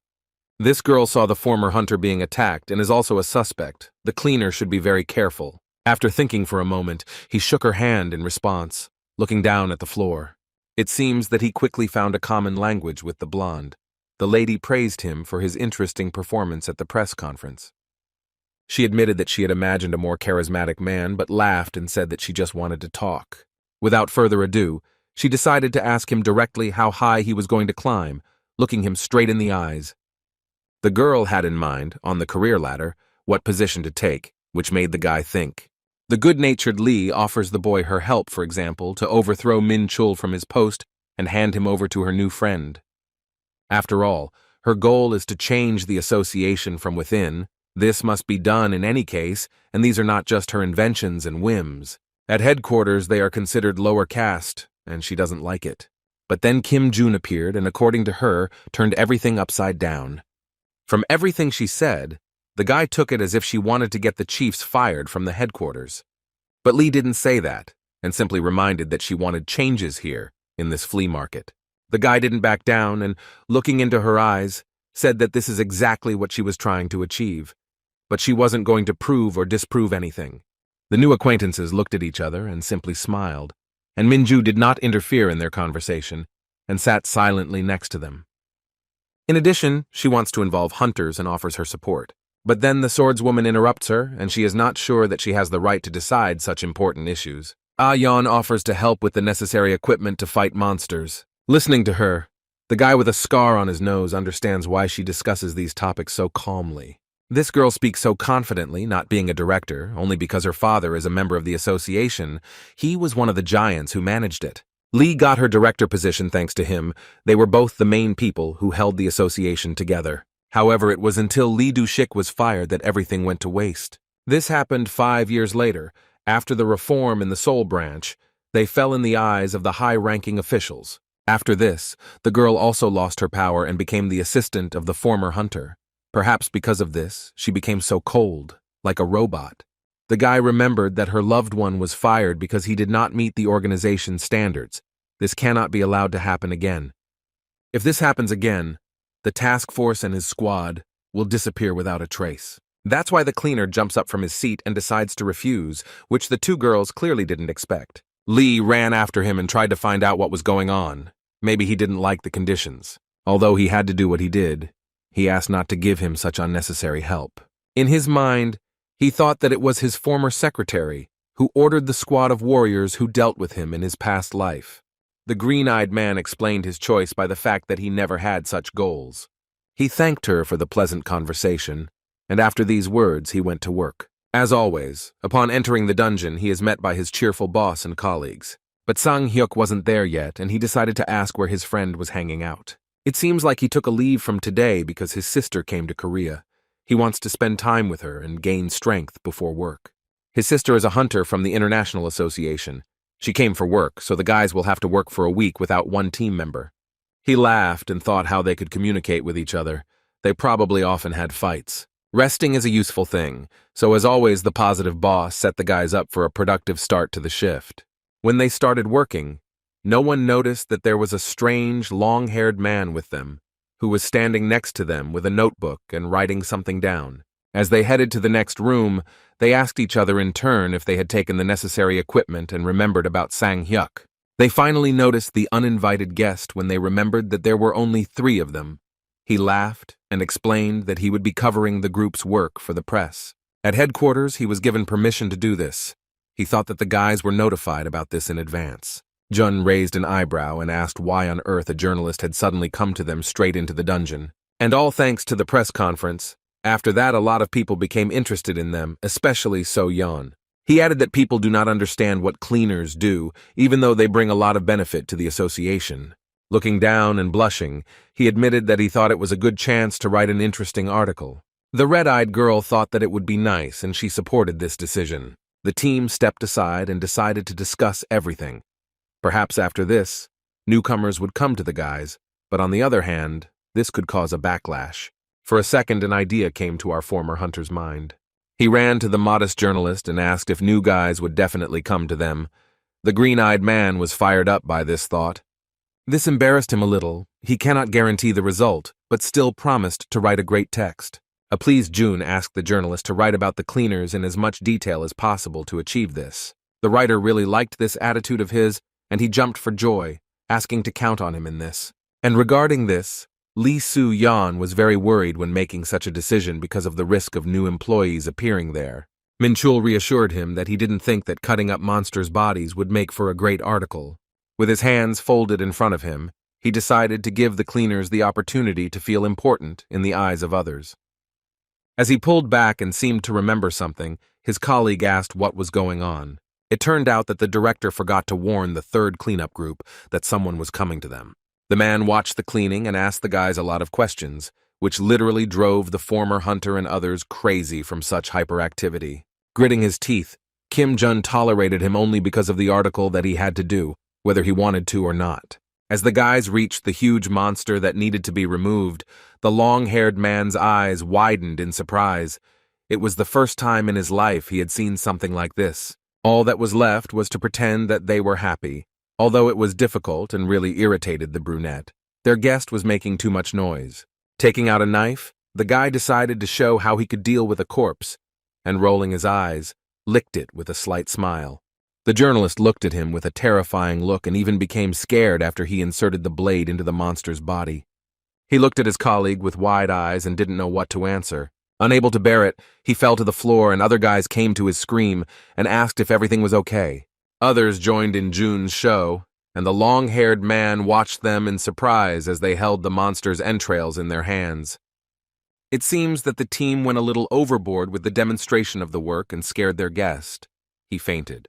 This girl saw the former hunter being attacked and is also a suspect. The cleaner should be very careful. After thinking for a moment, he shook her hand in response, looking down at the floor. It seems that he quickly found a common language with the blonde. The lady praised him for his interesting performance at the press conference. She admitted that she had imagined a more charismatic man, but laughed and said that she just wanted to talk. Without further ado, she decided to ask him directly how high he was going to climb, looking him straight in the eyes. The girl had in mind, on the career ladder, what position to take, which made the guy think. The good-natured Lee offers the boy her help, for example, to overthrow Min Chul from his post and hand him over to her new friend. After all, her goal is to change the association from within. This must be done in any case, and these are not just her inventions and whims. At headquarters, they are considered lower caste, and she doesn't like it. But then Kim Jun appeared and, according to her, turned everything upside down. From everything she said, the guy took it as if she wanted to get the chiefs fired from the headquarters. But Lee didn't say that, and simply reminded that she wanted changes here, in this flea market. The guy didn't back down and, looking into her eyes, said that this is exactly what she was trying to achieve. But she wasn't going to prove or disprove anything. The new acquaintances looked at each other and simply smiled, and Minju did not interfere in their conversation, and sat silently next to them. In addition, she wants to involve hunters and offers her support. But then the swordswoman interrupts her, and she is not sure that she has the right to decide such important issues. Ah-yeon offers to help with the necessary equipment to fight monsters. Listening to her, The guy with a scar on his nose understands why she discusses these topics so calmly. This girl speaks so confidently, not being a director, only because her father is a member of the association. He was one of the giants who managed it. Lee got her director position thanks to him. They were both the main people who held the association together. However, it was until Lee Du-shik was fired that everything went to waste. This happened 5 years later. After the reform in the Seoul branch, they fell in the eyes of the high-ranking officials. After this, the girl also lost her power and became the assistant of the former hunter. Perhaps because of this, she became so cold, like a robot. The guy remembered that her loved one was fired because he did not meet the organization's standards. This cannot be allowed to happen again. If this happens again, the task force and his squad will disappear without a trace. That's why the cleaner jumps up from his seat and decides to refuse, which the two girls clearly didn't expect. Lee ran after him and tried to find out what was going on. Maybe he didn't like the conditions. Although he had to do what he did, he asked not to give him such unnecessary help. In his mind, he thought that it was his former secretary who ordered the squad of warriors who dealt with him in his past life. The green-eyed man explained his choice by the fact that he never had such goals. He thanked her for the pleasant conversation, and after these words he went to work. As always, upon entering the dungeon, he is met by his cheerful boss and colleagues. But Sang-hyuk wasn't there yet, and he decided to ask where his friend was hanging out. It seems like he took a leave from today because his sister came to Korea. He wants to spend time with her and gain strength before work. His sister is a hunter from the International Association. She came for work, so the guys will have to work for a week without one team member. He laughed and thought how they could communicate with each other. They probably often had fights. Resting is a useful thing, so as always the positive boss set the guys up for a productive start to the shift. When they started working, no one noticed that there was a strange, long-haired man with them, who was standing next to them with a notebook and writing something down. As they headed to the next room, they asked each other in turn if they had taken the necessary equipment and remembered about Sang-hyuk. They finally noticed the uninvited guest when they remembered that there were only 3 of them. He laughed and explained that he would be covering the group's work for the press. At headquarters, he was given permission to do this. He thought that the guys were notified about this in advance. Jun raised an eyebrow and asked why on earth a journalist had suddenly come to them straight into the dungeon. And all thanks to the press conference. After that, a lot of people became interested in them, especially So-yeon. He added that people do not understand what cleaners do, even though they bring a lot of benefit to the association. Looking down and blushing, he admitted that he thought it was a good chance to write an interesting article. The red-eyed girl thought that it would be nice, and she supported this decision. The team stepped aside and decided to discuss everything. Perhaps after this, newcomers would come to the guys, but on the other hand, this could cause a backlash. For a second, an idea came to our former hunter's mind. He ran to the modest journalist and asked if new guys would definitely come to them. The green-eyed man was fired up by this thought. This embarrassed him a little. He cannot guarantee the result, but still promised to write a great text. A pleased June asked the journalist to write about the cleaners in as much detail as possible to achieve this. The writer really liked this attitude of his, and he jumped for joy, asking to count on him in this. And regarding this, Lee Soo-yeon was very worried when making such a decision because of the risk of new employees appearing there. Min-chul reassured him that he didn't think that cutting up monsters' bodies would make for a great article. With his hands folded in front of him, he decided to give the cleaners the opportunity to feel important in the eyes of others. As he pulled back and seemed to remember something, his colleague asked what was going on. It turned out that the director forgot to warn the 3rd cleanup group that someone was coming to them. The man watched the cleaning and asked the guys a lot of questions, which literally drove the former hunter and others crazy from such hyperactivity. Gritting his teeth, Kim Jun tolerated him only because of the article that he had to do, whether he wanted to or not. As the guys reached the huge monster that needed to be removed, the long-haired man's eyes widened in surprise. It was the first time in his life he had seen something like this. All that was left was to pretend that they were happy, although it was difficult and really irritated the brunette. Their guest was making too much noise. Taking out a knife, the guy decided to show how he could deal with a corpse, and rolling his eyes, licked it with a slight smile. The journalist looked at him with a terrifying look and even became scared after he inserted the blade into the monster's body. He looked at his colleague with wide eyes and didn't know what to answer. Unable to bear it, he fell to the floor and other guys came to his scream and asked if everything was okay. Others joined in June's show, and the long-haired man watched them in surprise as they held the monster's entrails in their hands. It seems that the team went a little overboard with the demonstration of the work and scared their guest. He fainted.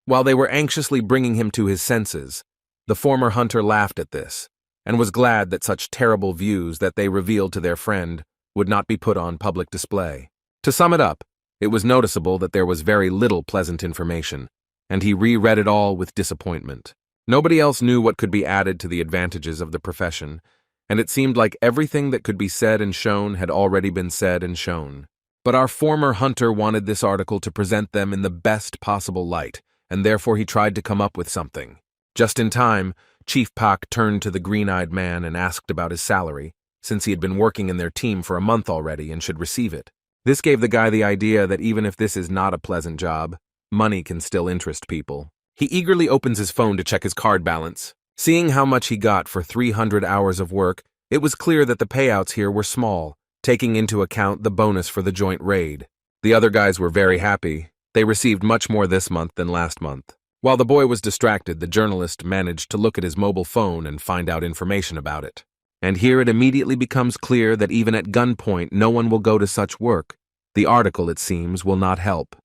While they were anxiously bringing him to his senses, the former hunter laughed at this, and was glad that such terrible views that they revealed to their friend would not be put on public display. To sum it up, it was noticeable that there was very little pleasant information, and he reread it all with disappointment. Nobody else knew what could be added to the advantages of the profession, and it seemed like everything that could be said and shown had already been said and shown. But our former hunter wanted this article to present them in the best possible light, and therefore he tried to come up with something. Just in time, Chief Pak turned to the green-eyed man and asked about his salary, since he had been working in their team for a month already and should receive it. This gave the guy the idea that even if this is not a pleasant job, money can still interest people. He eagerly opens his phone to check his card balance. Seeing how much he got for 300 hours of work, it was clear that the payouts here were small, taking into account the bonus for the joint raid. The other guys were very happy. They received much more this month than last month. While the boy was distracted, the journalist managed to look at his mobile phone and find out information about it. And here it immediately becomes clear that even at gunpoint no one will go to such work. The article, it seems, will not help.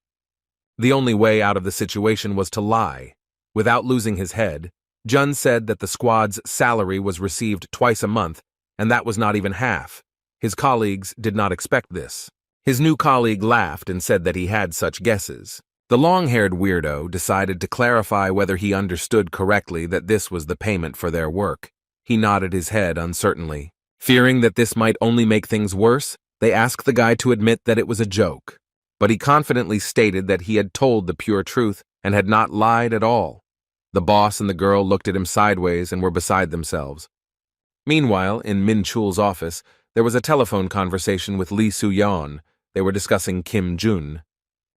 The only way out of the situation was to lie. Without losing his head, Jun said that the squad's salary was received twice a month, and that was not even half. His colleagues did not expect this. His new colleague laughed and said that he had such guesses. The long-haired weirdo decided to clarify whether he understood correctly that this was the payment for their work. He nodded his head uncertainly. Fearing that this might only make things worse, they asked the guy to admit that it was a joke. But he confidently stated that he had told the pure truth and had not lied at all. The boss and the girl looked at him sideways and were beside themselves. Meanwhile, in Min Chul's office, there was a telephone conversation with Lee Soo-yeon. They were discussing Kim Jun.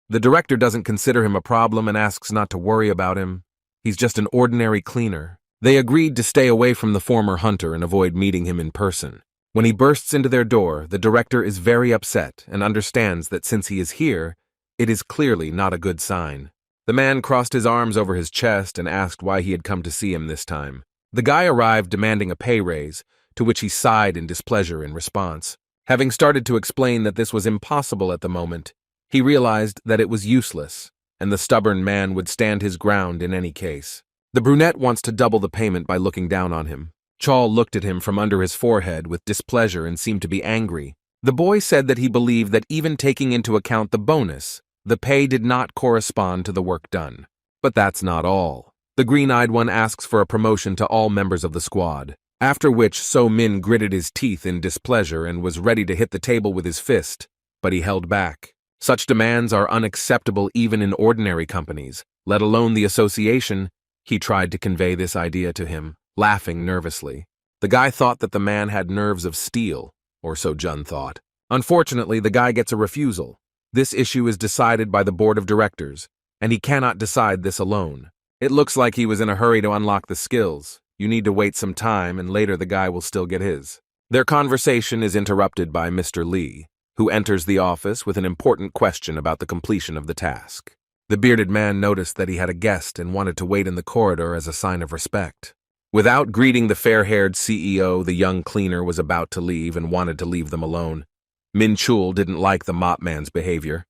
The director doesn't consider him a problem and asks not to worry about him. He's just an ordinary cleaner. They agreed to stay away from the former hunter and avoid meeting him in person. When he bursts into their door, the director is very upset and understands that since he is here, it is clearly not a good sign. The man crossed his arms over his chest and asked why he had come to see him this time. The guy arrived demanding a pay raise, to which he sighed in displeasure in response. Having started to explain that this was impossible at the moment, he realized that it was useless, and the stubborn man would stand his ground in any case. The brunette wants to double the payment by looking down on him. Chol looked at him from under his forehead with displeasure and seemed to be angry. The boy said that he believed that even taking into account the bonus, the pay did not correspond to the work done. But that's not all. The green-eyed one asks for a promotion to all members of the squad, after which So-min gritted his teeth in displeasure and was ready to hit the table with his fist, but he held back. Such demands are unacceptable even in ordinary companies, let alone the association. He tried to convey this idea to him, laughing nervously. The guy thought that the man had nerves of steel, or so Jun thought. Unfortunately, the guy gets a refusal. This issue is decided by the board of directors, and he cannot decide this alone. It looks like he was in a hurry to unlock the skills. You need to wait some time, and later the guy will still get his. Their conversation is interrupted by Mr. Lee, who enters the office with an important question about the completion of the task. The bearded man noticed that he had a guest and wanted to wait in the corridor as a sign of respect. Without greeting the fair-haired CEO, the young cleaner was about to leave and wanted to leave them alone. Min Chul didn't like the mop man's behavior.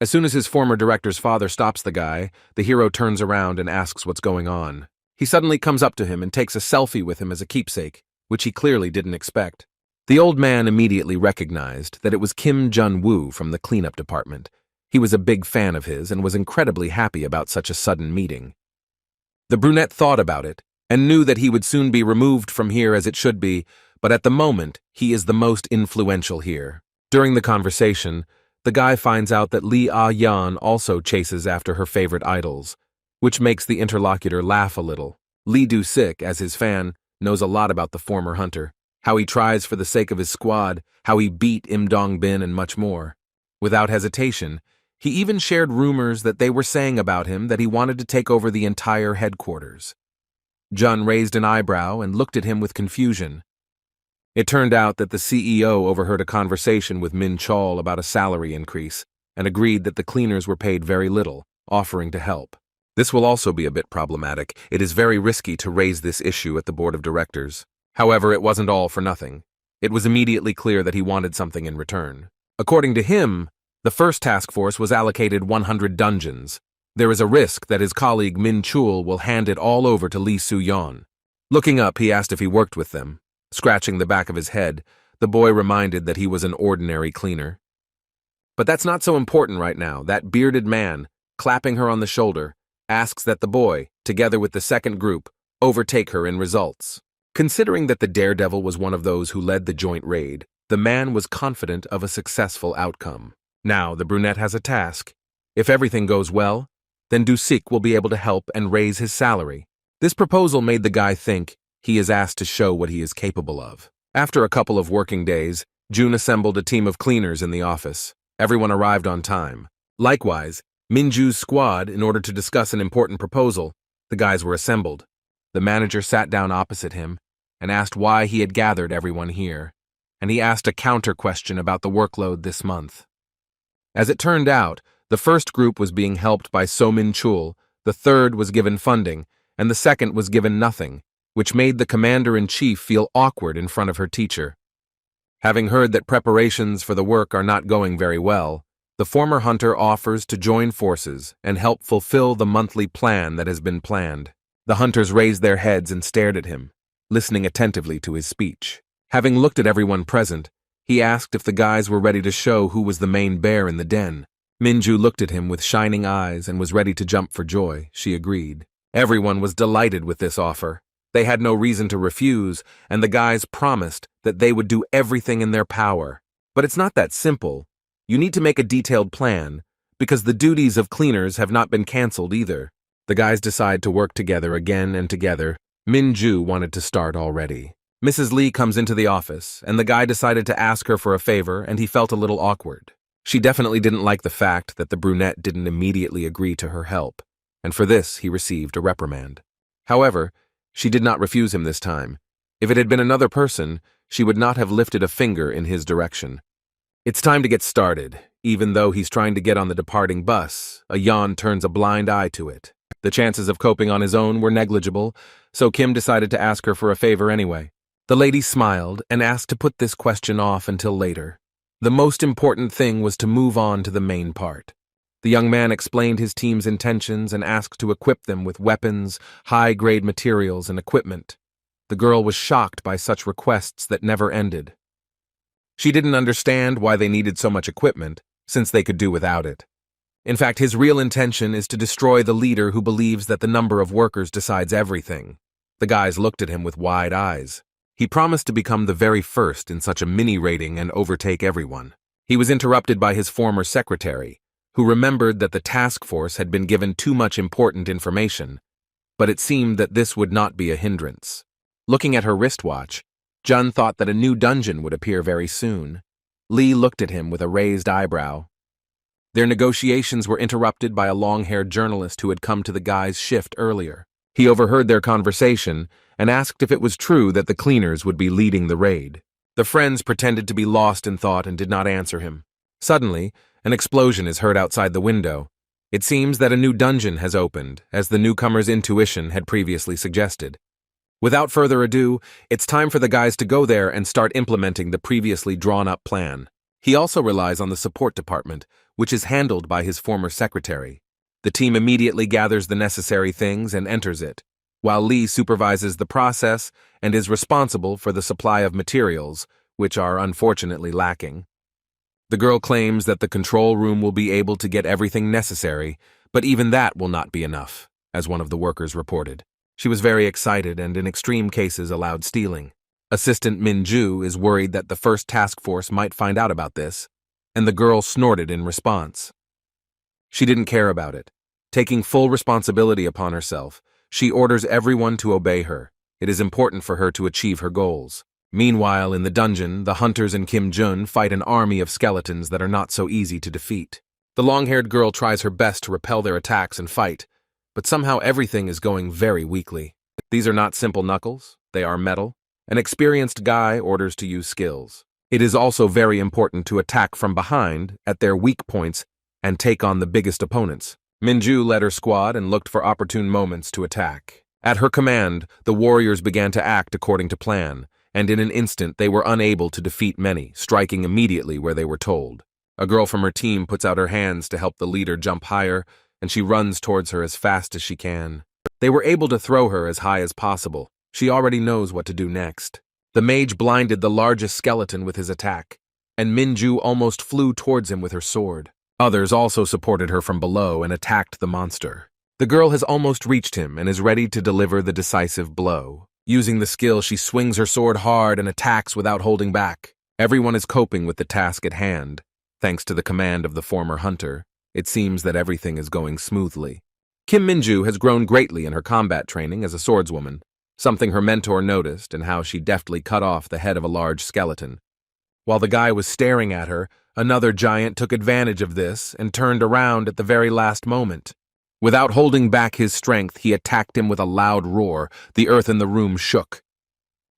As soon as his former director's father stops the guy, the hero turns around and asks what's going on. He suddenly comes up to him and takes a selfie with him as a keepsake, which he clearly didn't expect. The old man immediately recognized that it was Kim Jun-woo from the cleanup department. He was a big fan of his and was incredibly happy about such a sudden meeting. The brunette thought about it and knew that he would soon be removed from here as it should be, but at the moment, he is the most influential here. During the conversation, the guy finds out that Lee Ah-yeon also chases after her favorite idols, which makes the interlocutor laugh a little. Lee Do-sik, as his fan, knows a lot about the former hunter, how he tries for the sake of his squad, how he beat Im Dong-bin, and much more. Without hesitation, he even shared rumors that they were saying about him that he wanted to take over the entire headquarters. Jun raised an eyebrow and looked at him with confusion. It turned out that the CEO overheard a conversation with Min Chul about a salary increase and agreed that the cleaners were paid very little, offering to help. This will also be a bit problematic. It is very risky to raise this issue at the board of directors. However, it wasn't all for nothing. It was immediately clear that he wanted something in return. According to him, the first task force was allocated 100 dungeons. There is a risk that his colleague Min Chul will hand it all over to Lee Soo-yeon. Looking up, he asked if he worked with them. Scratching the back of his head, the boy reminded that he was an ordinary cleaner. But that's not so important right now. That bearded man, clapping her on the shoulder, asks that the boy, together with the second group, overtake her in results. Considering that the daredevil was one of those who led the joint raid, the man was confident of a successful outcome. Now, the brunette has a task. If everything goes well, then Dusik will be able to help and raise his salary. This proposal made the guy think he is asked to show what he is capable of. After a couple of working days, June assembled a team of cleaners in the office. Everyone arrived on time. Likewise, Minju's squad, in order to discuss an important proposal, the guys were assembled. The manager sat down opposite him and asked why he had gathered everyone here, and he asked a counter question about the workload this month. As it turned out, the first group was being helped by So Min Chul, the third was given funding, and the second was given nothing, which made the commander-in-chief feel awkward in front of her teacher. Having heard that preparations for the work are not going very well, the former hunter offers to join forces and help fulfill the monthly plan that has been planned. The hunters raised their heads and stared at him, listening attentively to his speech. Having looked at everyone present, he asked if the guys were ready to show who was the main bear in the den. Minju looked at him with shining eyes and was ready to jump for joy. She agreed. Everyone was delighted with this offer. They had no reason to refuse, and the guys promised that they would do everything in their power. But it's not that simple. You need to make a detailed plan, because the duties of cleaners have not been cancelled either. The guys decide to work together again and together. Minju wanted to start already. Mrs. Lee comes into the office, and the guy decided to ask her for a favor, and he felt a little awkward. She definitely didn't like the fact that the brunette didn't immediately agree to her help, and for this he received a reprimand. However, she did not refuse him this time. If it had been another person, she would not have lifted a finger in his direction. It's time to get started. Even though he's trying to get on the departing bus, a yawn turns a blind eye to it. The chances of coping on his own were negligible, so Kim decided to ask her for a favor anyway. The lady smiled and asked to put this question off until later. The most important thing was to move on to the main part. The young man explained his team's intentions and asked to equip them with weapons, high-grade materials, and equipment. The girl was shocked by such requests that never ended. She didn't understand why they needed so much equipment, since they could do without it. In fact, his real intention is to destroy the leader who believes that the number of workers decides everything. The guys looked at him with wide eyes. He promised to become the very first in such a mini-rating and overtake everyone. He was interrupted by his former secretary, who remembered that the task force had been given too much important information, but it seemed that this would not be a hindrance. Looking at her wristwatch, Jun thought that a new dungeon would appear very soon. Lee looked at him with a raised eyebrow. Their negotiations were interrupted by a long-haired journalist who had come to the guys' shift earlier. He overheard their conversation and asked if it was true that the cleaners would be leading the raid. The friends pretended to be lost in thought and did not answer him. Suddenly, an explosion is heard outside the window. It seems that a new dungeon has opened, as the newcomer's intuition had previously suggested. Without further ado, it's time for the guys to go there and start implementing the previously drawn-up plan. He also relies on the support department, which is handled by his former secretary. The team immediately gathers the necessary things and enters it, while Lee supervises the process and is responsible for the supply of materials, which are unfortunately lacking. The girl claims that the control room will be able to get everything necessary, but even that will not be enough, as one of the workers reported. She was very excited and in extreme cases allowed stealing. Assistant Minju is worried that the first task force might find out about this, and the girl snorted in response. She didn't care about it. Taking full responsibility upon herself, she orders everyone to obey her. It is important for her to achieve her goals. Meanwhile, in the dungeon, the hunters and Kim Jun fight an army of skeletons that are not so easy to defeat. The long-haired girl tries her best to repel their attacks and fight, but somehow everything is going very weakly. These are not simple knuckles, they are metal. An experienced guy orders to use skills. It is also very important to attack from behind, at their weak points, and take on the biggest opponents. Minju led her squad and looked for opportune moments to attack. At her command, the warriors began to act according to plan, and in an instant they were unable to defeat many, striking immediately where they were told. A girl from her team puts out her hands to help the leader jump higher, and she runs towards her as fast as she can. They were able to throw her as high as possible. She already knows what to do next. The mage blinded the largest skeleton with his attack, and Minju almost flew towards him with her sword. Others also supported her from below and attacked the monster. The girl has almost reached him and is ready to deliver the decisive blow. Using the skill, she swings her sword hard and attacks without holding back. Everyone is coping with the task at hand. Thanks to the command of the former hunter, it seems that everything is going smoothly. Kim Minju has grown greatly in her combat training as a swordswoman, something her mentor noticed in how she deftly cut off the head of a large skeleton. While the guy was staring at her, another giant took advantage of this and turned around at the very last moment. Without holding back his strength, he attacked him with a loud roar. The earth in the room shook.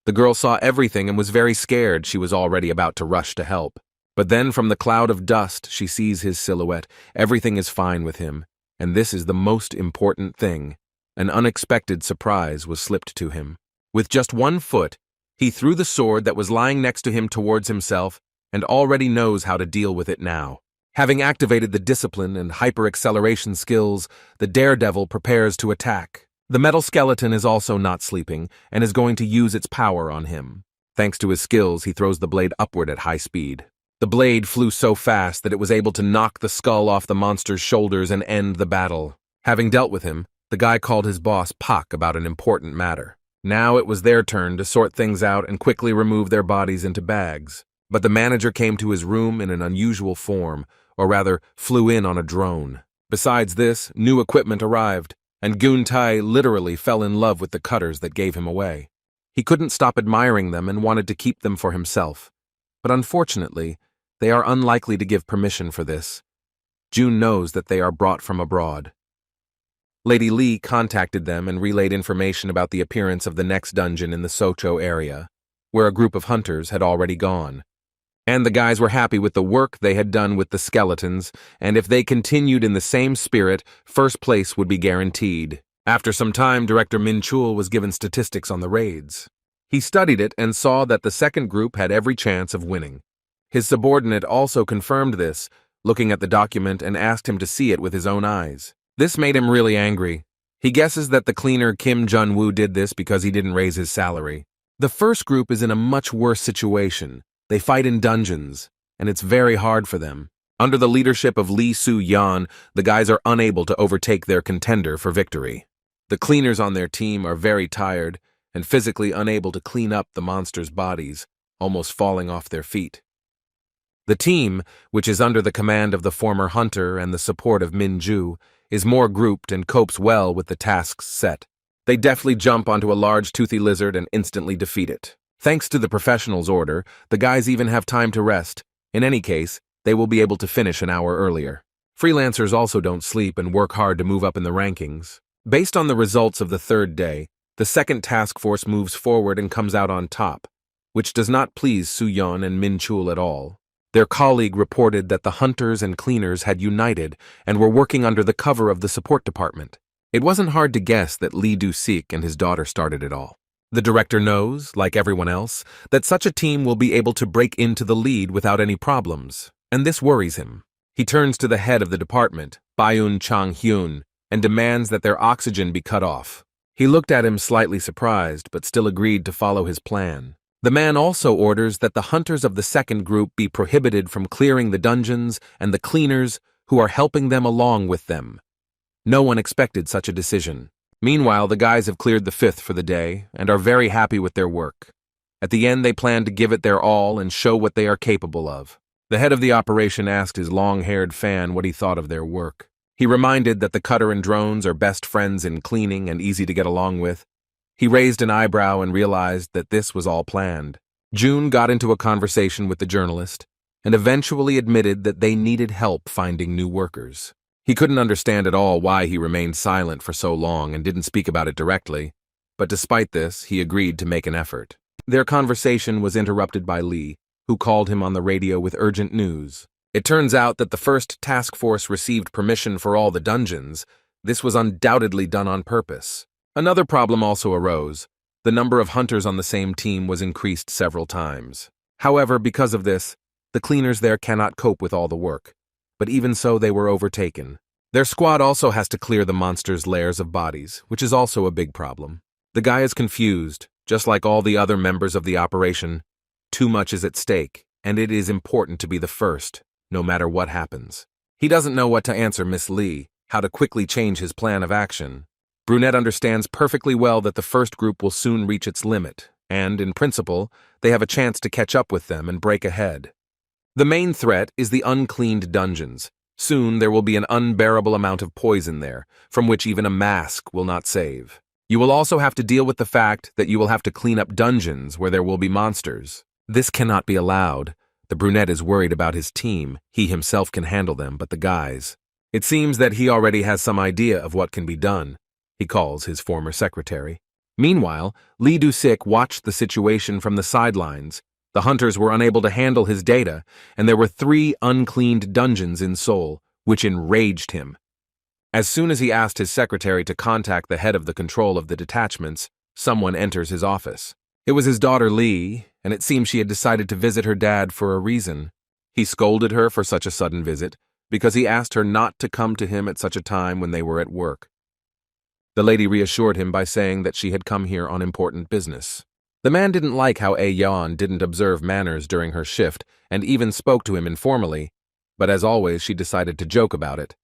The girl saw everything and was very scared. She was already about to rush to help. But then from the cloud of dust, she sees his silhouette. Everything is fine with him, and this is the most important thing. An unexpected surprise was slipped to him. With just one foot, he threw the sword that was lying next to him towards himself and already knows how to deal with it now. Having activated the discipline and hyper-acceleration skills, the daredevil prepares to attack. The metal skeleton is also not sleeping and is going to use its power on him. Thanks to his skills, he throws the blade upward at high speed. The blade flew so fast that it was able to knock the skull off the monster's shoulders and end the battle. Having dealt with him, the guy called his boss Pak about an important matter. Now it was their turn to sort things out and quickly remove their bodies into bags. But the manager came to his room in an unusual form, or rather, flew in on a drone. Besides this, new equipment arrived, and Guntai literally fell in love with the cutters that gave him away. He couldn't stop admiring them and wanted to keep them for himself. But unfortunately, they are unlikely to give permission for this. June knows that they are brought from abroad. Lady Lee contacted them and relayed information about the appearance of the next dungeon in the Socho area, where a group of hunters had already gone. And the guys were happy with the work they had done with the skeletons, and if they continued in the same spirit, first place would be guaranteed. After some time, Director Min Chul was given statistics on the raids. He studied it and saw that the second group had every chance of winning. His subordinate also confirmed this, looking at the document and asked him to see it with his own eyes. This made him really angry. He guesses that the cleaner Kim Jun-woo did this because he didn't raise his salary. The first group is in a much worse situation. They fight in dungeons, and it's very hard for them. Under the leadership of Lee Soo-yeon, the guys are unable to overtake their contender for victory. The cleaners on their team are very tired and physically unable to clean up the monsters' bodies, almost falling off their feet. The team, which is under the command of the former hunter and the support of Minju, is more grouped and copes well with the tasks set. They deftly jump onto a large toothy lizard and instantly defeat it. Thanks to the professional's order, the guys even have time to rest. In any case, they will be able to finish an hour earlier. Freelancers also don't sleep and work hard to move up in the rankings. Based on the results of the third day, the second task force moves forward and comes out on top, which does not please Soo-yeon and Min Chul at all. Their colleague reported that the hunters and cleaners had united and were working under the cover of the support department. It wasn't hard to guess that Lee Do-sik and his daughter started it all. The director knows, like everyone else, that such a team will be able to break into the lead without any problems, and this worries him. He turns to the head of the department, Byun Chang-hyun, and demands that their oxygen be cut off. He looked at him slightly surprised, but still agreed to follow his plan. The man also orders that the hunters of the second group be prohibited from clearing the dungeons and the cleaners who are helping them along with them. No one expected such a decision. Meanwhile, the guys have cleared the fifth for the day and are very happy with their work. At the end, they plan to give it their all and show what they are capable of. The head of the operation asked his long-haired fan what he thought of their work. He reminded that the cutter and drones are best friends in cleaning and easy to get along with. He raised an eyebrow and realized that this was all planned. June got into a conversation with the journalist and eventually admitted that they needed help finding new workers. He couldn't understand at all why he remained silent for so long and didn't speak about it directly, but despite this, he agreed to make an effort. Their conversation was interrupted by Lee, who called him on the radio with urgent news. It turns out that the first task force received permission for all the dungeons. This was undoubtedly done on purpose. Another problem also arose. The number of hunters on the same team was increased several times. However, because of this, the cleaners there cannot cope with all the work. But even so, they were overtaken. Their squad also has to clear the monsters' lairs of bodies, which is also a big problem. The guy is confused, just like all the other members of the operation. Too much is at stake, and it is important to be the first, no matter what happens. He doesn't know what to answer Miss Lee, how to quickly change his plan of action. Brunette understands perfectly well that the first group will soon reach its limit, and, in principle, they have a chance to catch up with them and break ahead. The main threat is the uncleaned dungeons. Soon there will be an unbearable amount of poison there, from which even a mask will not save. You will also have to deal with the fact that you will have to clean up dungeons where there will be monsters. This cannot be allowed. The brunette is worried about his team. He himself can handle them, but the guys. It seems that he already has some idea of what can be done. He calls his former secretary. Meanwhile, Lee Du-sik watched the situation from the sidelines. The hunters were unable to handle his data, and there were 3 uncleaned dungeons in Seoul, which enraged him. As soon as he asked his secretary to contact the head of the control of the detachments, someone enters his office. It was his daughter Lee, and it seemed she had decided to visit her dad for a reason. He scolded her for such a sudden visit, because he asked her not to come to him at such a time when they were at work. The lady reassured him by saying that she had come here on important business. The man didn't like how Yeon didn't observe manners during her shift and even spoke to him informally, but as always she decided to joke about it.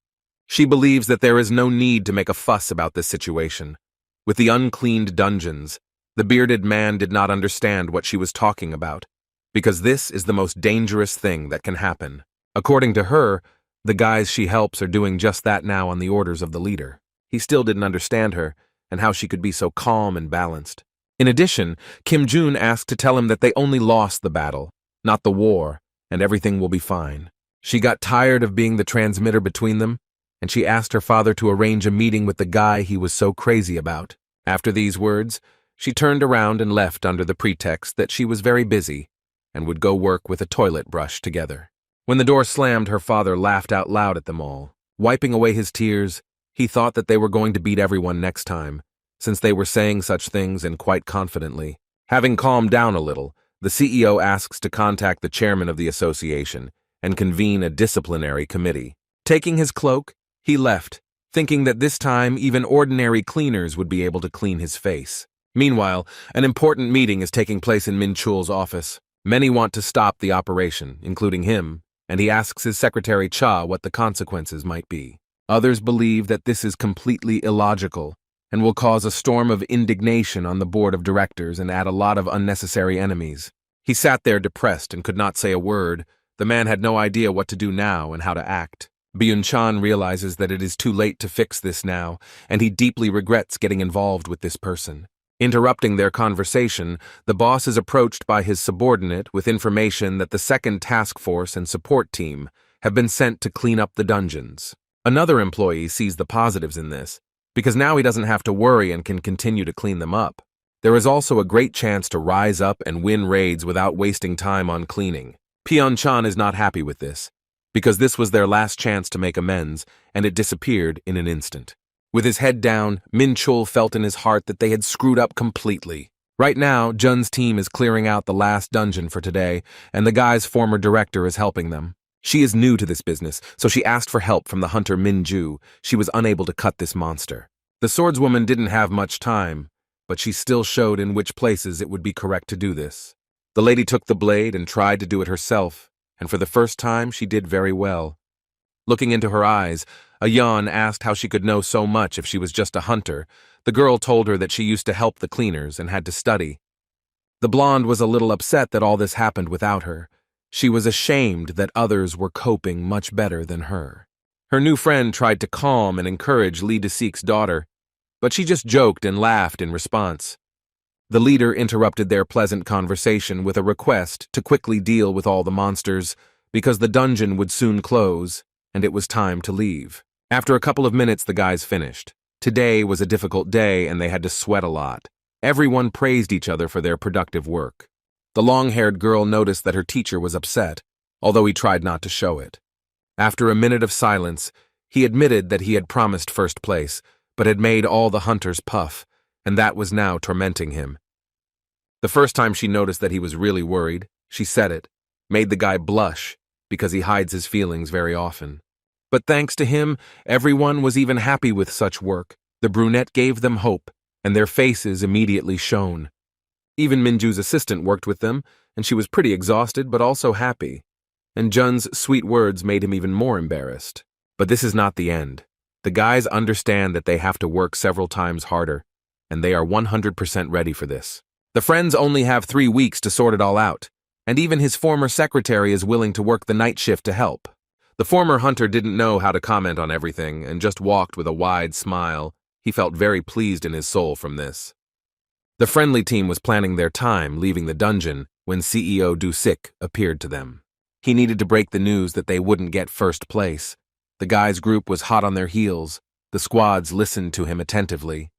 She believes that there is no need to make a fuss about this situation. With the uncleaned dungeons, the bearded man did not understand what she was talking about, because this is the most dangerous thing that can happen. According to her, the guys she helps are doing just that now on the orders of the leader. He still didn't understand her and how she could be so calm and balanced. In addition, Kim Jun asked to tell him that they only lost the battle, not the war, and everything will be fine. She got tired of being the transmitter between them, and she asked her father to arrange a meeting with the guy he was so crazy about. After these words, she turned around and left under the pretext that she was very busy and would go work with a toilet brush together. When the door slammed, her father laughed out loud at them all. Wiping away his tears, he thought that they were going to beat everyone next time, since they were saying such things and quite confidently. Having calmed down a little, the CEO asks to contact the chairman of the association and convene a disciplinary committee. Taking his cloak, he left, thinking that this time even ordinary cleaners would be able to clean his face. Meanwhile, an important meeting is taking place in Min Chul's office. Many want to stop the operation, including him, and he asks his secretary Cha what the consequences might be. Others believe that this is completely illogical and will cause a storm of indignation on the board of directors and add a lot of unnecessary enemies. He sat there depressed and could not say a word. The man had no idea what to do now and how to act. Byun-chan realizes that it is too late to fix this now, and he deeply regrets getting involved with this person. Interrupting their conversation, the boss is approached by his subordinate with information that the second task force and support team have been sent to clean up the dungeons. Another employee sees the positives in this, because now he doesn't have to worry and can continue to clean them up. There is also a great chance to rise up and win raids without wasting time on cleaning. Pyeon-chan is not happy with this, because this was their last chance to make amends, and it disappeared in an instant. With his head down, Min Chul felt in his heart that they had screwed up completely. Right now, Jun's team is clearing out the last dungeon for today, and the guy's former director is helping them. She is new to this business, so she asked for help from the hunter Min Ju. She was unable to cut this monster. The swordswoman didn't have much time, but she still showed in which places it would be correct to do this. The lady took the blade and tried to do it herself, and for the first time she did very well. Looking into her eyes, a yawn asked how she could know so much if she was just a hunter. The girl told her that she used to help the cleaners and had to study. The blonde was a little upset that all this happened without her. She was ashamed that others were coping much better than her. Her new friend tried to calm and encourage Lee Du-sik's daughter, but she just joked and laughed in response. The leader interrupted their pleasant conversation with a request to quickly deal with all the monsters, because the dungeon would soon close, and it was time to leave. After a couple of minutes, the guys finished. Today was a difficult day, and they had to sweat a lot. Everyone praised each other for their productive work. The long-haired girl noticed that her teacher was upset, although he tried not to show it. After a minute of silence, he admitted that he had promised first place, but had made all the hunters puff, and that was now tormenting him. The first time she noticed that he was really worried, she said it, made the guy blush, because he hides his feelings very often. But thanks to him, everyone was even happy with such work. The brunette gave them hope, and their faces immediately shone. Even Minju's assistant worked with them, and she was pretty exhausted but also happy. And Jun's sweet words made him even more embarrassed. But this is not the end. The guys understand that they have to work several times harder, and they are 100% ready for this. The friends only have 3 weeks to sort it all out, and even his former secretary is willing to work the night shift to help. The former hunter didn't know how to comment on everything and just walked with a wide smile. He felt very pleased in his soul from this. The friendly team was planning their time leaving the dungeon when CEO Dusik appeared to them. He needed to break the news that they wouldn't get first place. The guys' group was hot on their heels. The squads listened to him attentively.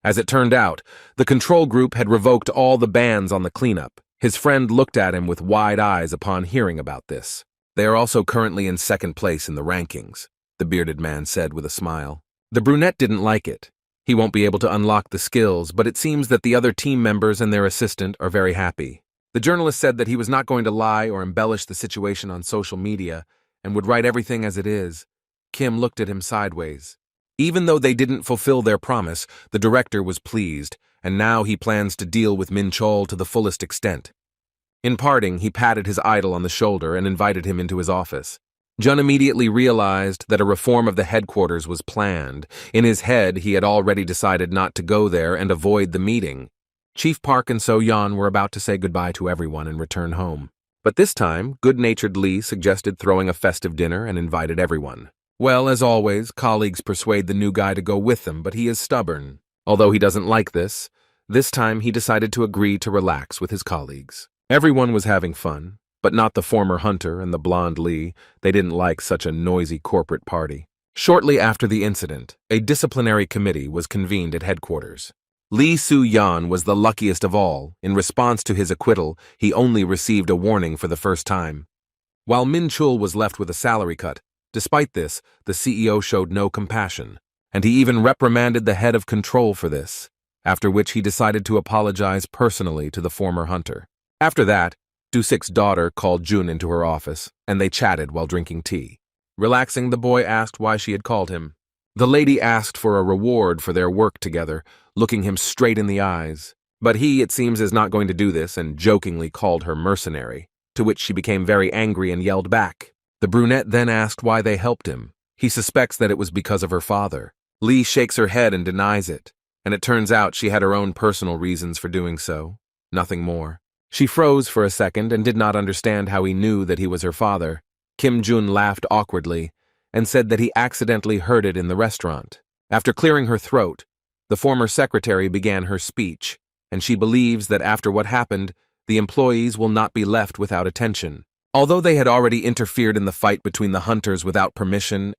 As it turned out, the control group had revoked all the bans on the cleanup. His friend looked at him with wide eyes upon hearing about this. They are also currently in second place in the rankings, the bearded man said with a smile. The brunette didn't like it. He won't be able to unlock the skills, but it seems that the other team members and their assistant are very happy. The journalist said that he was not going to lie or embellish the situation on social media and would write everything as it is. Kim looked at him sideways. Even though they didn't fulfill their promise, the director was pleased, and now he plans to deal with Min Chol to the fullest extent. In parting, he patted his idol on the shoulder and invited him into his office. Jun immediately realized that a reform of the headquarters was planned. In his head, he had already decided not to go there and avoid the meeting. Chief Park and So Yeon were about to say goodbye to everyone and return home. But this time, good-natured Lee suggested throwing a festive dinner and invited everyone. Well, as always, colleagues persuade the new guy to go with them, but he is stubborn. Although he doesn't like this time he decided to agree to relax with his colleagues. Everyone was having fun, but not the former hunter and the blonde Lee. They didn't like such a noisy corporate party. Shortly after the incident, a disciplinary committee was convened at headquarters. Lee Soo-yeon was the luckiest of all. In response to his acquittal, he only received a warning for the first time. While Min Chul was left with a salary cut, despite this, the CEO showed no compassion, and he even reprimanded the head of control for this, after which he decided to apologize personally to the former hunter. After that, Dusik's daughter called Jun into her office, and they chatted while drinking tea. Relaxing, the boy asked why she had called him. The lady asked for a reward for their work together, looking him straight in the eyes. But he, it seems, is not going to do this and jokingly called her mercenary, to which she became very angry and yelled back. The brunette then asked why they helped him. He suspects that it was because of her father. Lee shakes her head and denies it, and it turns out she had her own personal reasons for doing so. Nothing more. She froze for a second and did not understand how he knew that he was her father. Kim Jun laughed awkwardly and said that he accidentally heard it in the restaurant. After clearing her throat, the former secretary began her speech, and she believes that after what happened, the employees will not be left without attention. Although they had already interfered in the fight between the hunters without permission,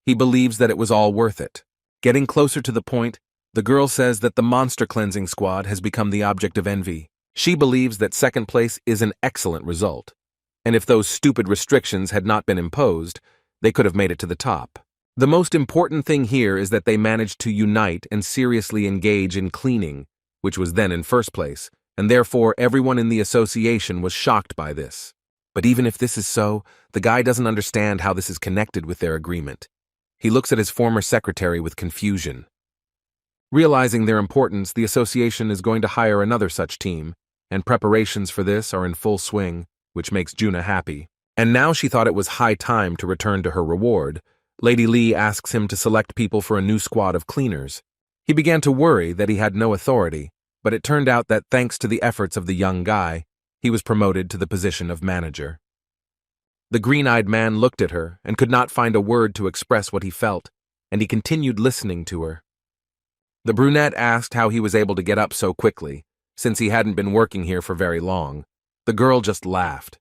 he believes that it was all worth it. Getting closer to the point, the girl says that the monster cleansing squad has become the object of envy. She believes that second place is an excellent result, and if those stupid restrictions had not been imposed, they could have made it to the top. The most important thing here is that they managed to unite and seriously engage in cleaning, which was then in first place, and therefore everyone in the association was shocked by this. But even if this is so, the guy doesn't understand how this is connected with their agreement. He looks at his former secretary with confusion. Realizing their importance, the association is going to hire another such team, and preparations for this are in full swing, which makes Juna happy. And now she thought it was high time to return to her reward. Lady Lee asks him to select people for a new squad of cleaners. He began to worry that he had no authority, but it turned out that thanks to the efforts of the young guy, he was promoted to the position of manager. The green-eyed man looked at her and could not find a word to express what he felt, and he continued listening to her. The brunette asked how he was able to get up so quickly, since he hadn't been working here for very long. The girl just laughed.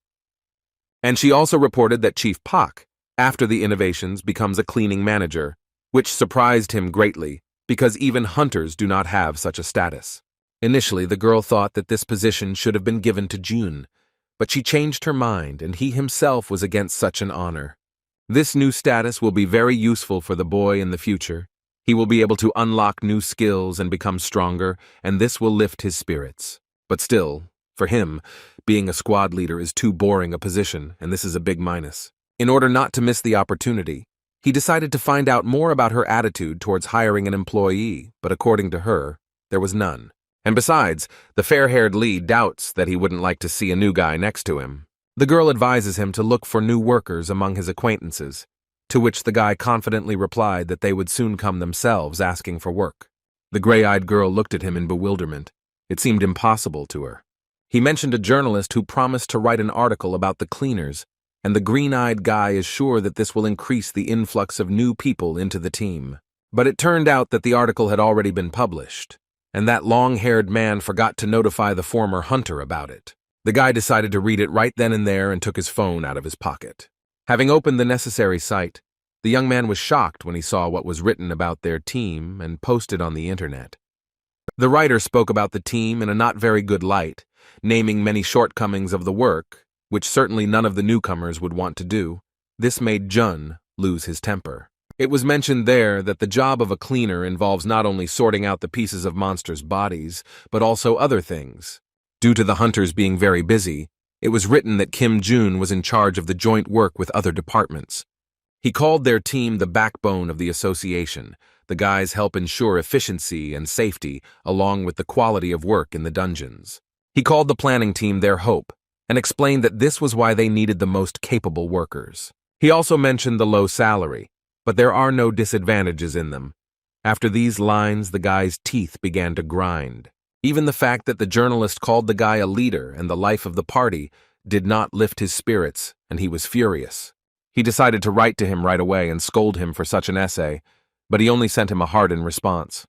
And she also reported that Chief Pak, after the innovations, becomes a cleaning manager, which surprised him greatly, because even hunters do not have such a status. Initially, the girl thought that this position should have been given to June, but she changed her mind and he himself was against such an honor. This new status will be very useful for the boy in the future. He will be able to unlock new skills and become stronger, and this will lift his spirits. But still, for him, being a squad leader is too boring a position, and this is a big minus. In order not to miss the opportunity, he decided to find out more about her attitude towards hiring an employee, but according to her, there was none. And besides, the fair-haired Lee doubts that he wouldn't like to see a new guy next to him. The girl advises him to look for new workers among his acquaintances, to which the guy confidently replied that they would soon come themselves asking for work. The gray-eyed girl looked at him in bewilderment. It seemed impossible to her. He mentioned a journalist who promised to write an article about the cleaners, and the green-eyed guy is sure that this will increase the influx of new people into the team. But it turned out that the article had already been published, and that long-haired man forgot to notify the former hunter about it. The guy decided to read it right then and there and took his phone out of his pocket. Having opened the necessary site, the young man was shocked when he saw what was written about their team and posted on the internet. The writer spoke about the team in a not very good light, naming many shortcomings of the work, which certainly none of the newcomers would want to do. This made Jun lose his temper. It was mentioned there that the job of a cleaner involves not only sorting out the pieces of monsters' bodies, but also other things. Due to the hunters being very busy, it was written that Kim Jun was in charge of the joint work with other departments. He called their team the backbone of the association. The guys help ensure efficiency and safety, along with the quality of work in the dungeons. He called the planning team their hope, and explained that this was why they needed the most capable workers. He also mentioned the low salary, but there are no disadvantages in them. After these lines, the guy's teeth began to grind. Even the fact that the journalist called the guy a leader and the life of the party did not lift his spirits, and he was furious. He decided to write to him right away and scold him for such an essay, but he only sent him a hardened response.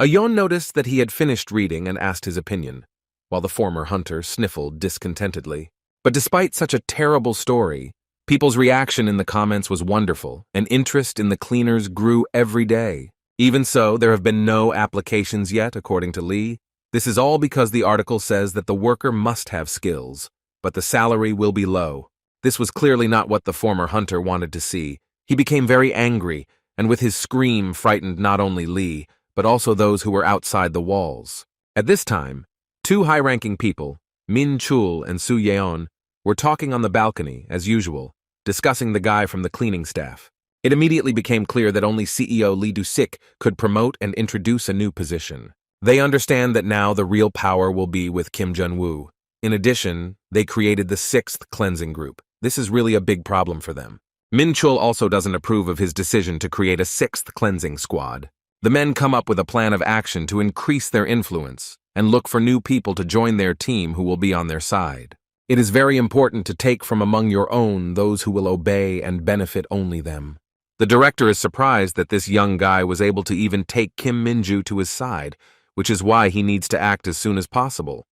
Ayon noticed that he had finished reading and asked his opinion, while the former hunter sniffled discontentedly. But despite such a terrible story, people's reaction in the comments was wonderful, and interest in the cleaners grew every day. Even so, there have been no applications yet, according to Lee. This is all because the article says that the worker must have skills, but the salary will be low. This was clearly not what the former hunter wanted to see. He became very angry, and with his scream frightened not only Lee, but also those who were outside the walls. At this time, two high-ranking people, Min Chul and Su Yeon, were talking on the balcony, as usual, discussing the guy from the cleaning staff. It immediately became clear that only CEO Lee Du-sik could promote and introduce a new position. They understand that now the real power will be with Kim Jun-woo. In addition, they created the 6th cleansing group. This is really a big problem for them. Min Chul also doesn't approve of his decision to create a 6th cleansing squad. The men come up with a plan of action to increase their influence and look for new people to join their team who will be on their side. It is very important to take from among your own those who will obey and benefit only them. The director is surprised that this young guy was able to even take Kim Min-ju to his side, which is why he needs to act as soon as possible.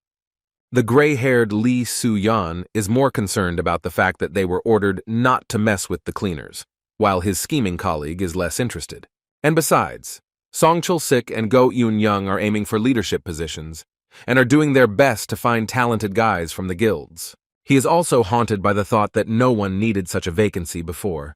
The gray-haired Lee Soo-yeon is more concerned about the fact that they were ordered not to mess with the cleaners, while his scheming colleague is less interested. And besides, Song Chul-sik and Go Eun-young are aiming for leadership positions, and are doing their best to find talented guys from the guilds. He is also haunted by the thought that no one needed such a vacancy before.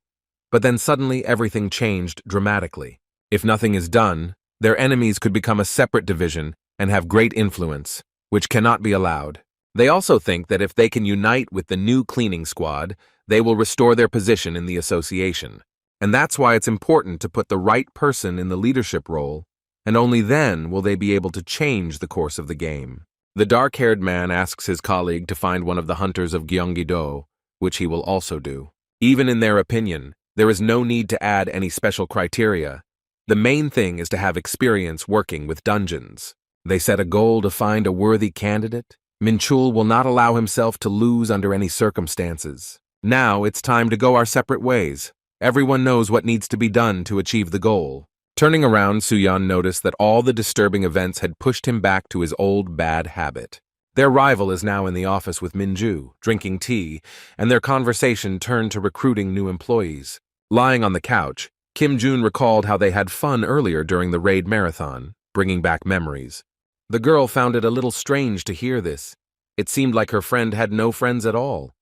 But then suddenly everything changed dramatically. If nothing is done, their enemies could become a separate division and have great influence, which cannot be allowed. They also think that if they can unite with the new cleaning squad, they will restore their position in the association. And that's why it's important to put the right person in the leadership role, and only then will they be able to change the course of the game. The dark-haired man asks his colleague to find one of the hunters of Gyeonggi-do, which he will also do. Even in their opinion, there is no need to add any special criteria. The main thing is to have experience working with dungeons. They set a goal to find a worthy candidate. Min Chul will not allow himself to lose under any circumstances. Now it's time to go our separate ways. Everyone knows what needs to be done to achieve the goal. Turning around, Soo-yeon noticed that all the disturbing events had pushed him back to his old bad habit. Their rival is now in the office with Min-ju, drinking tea, and their conversation turned to recruiting new employees. Lying on the couch, Kim Jun recalled how they had fun earlier during the raid marathon, bringing back memories. The girl found it a little strange to hear this. It seemed like her friend had no friends at all.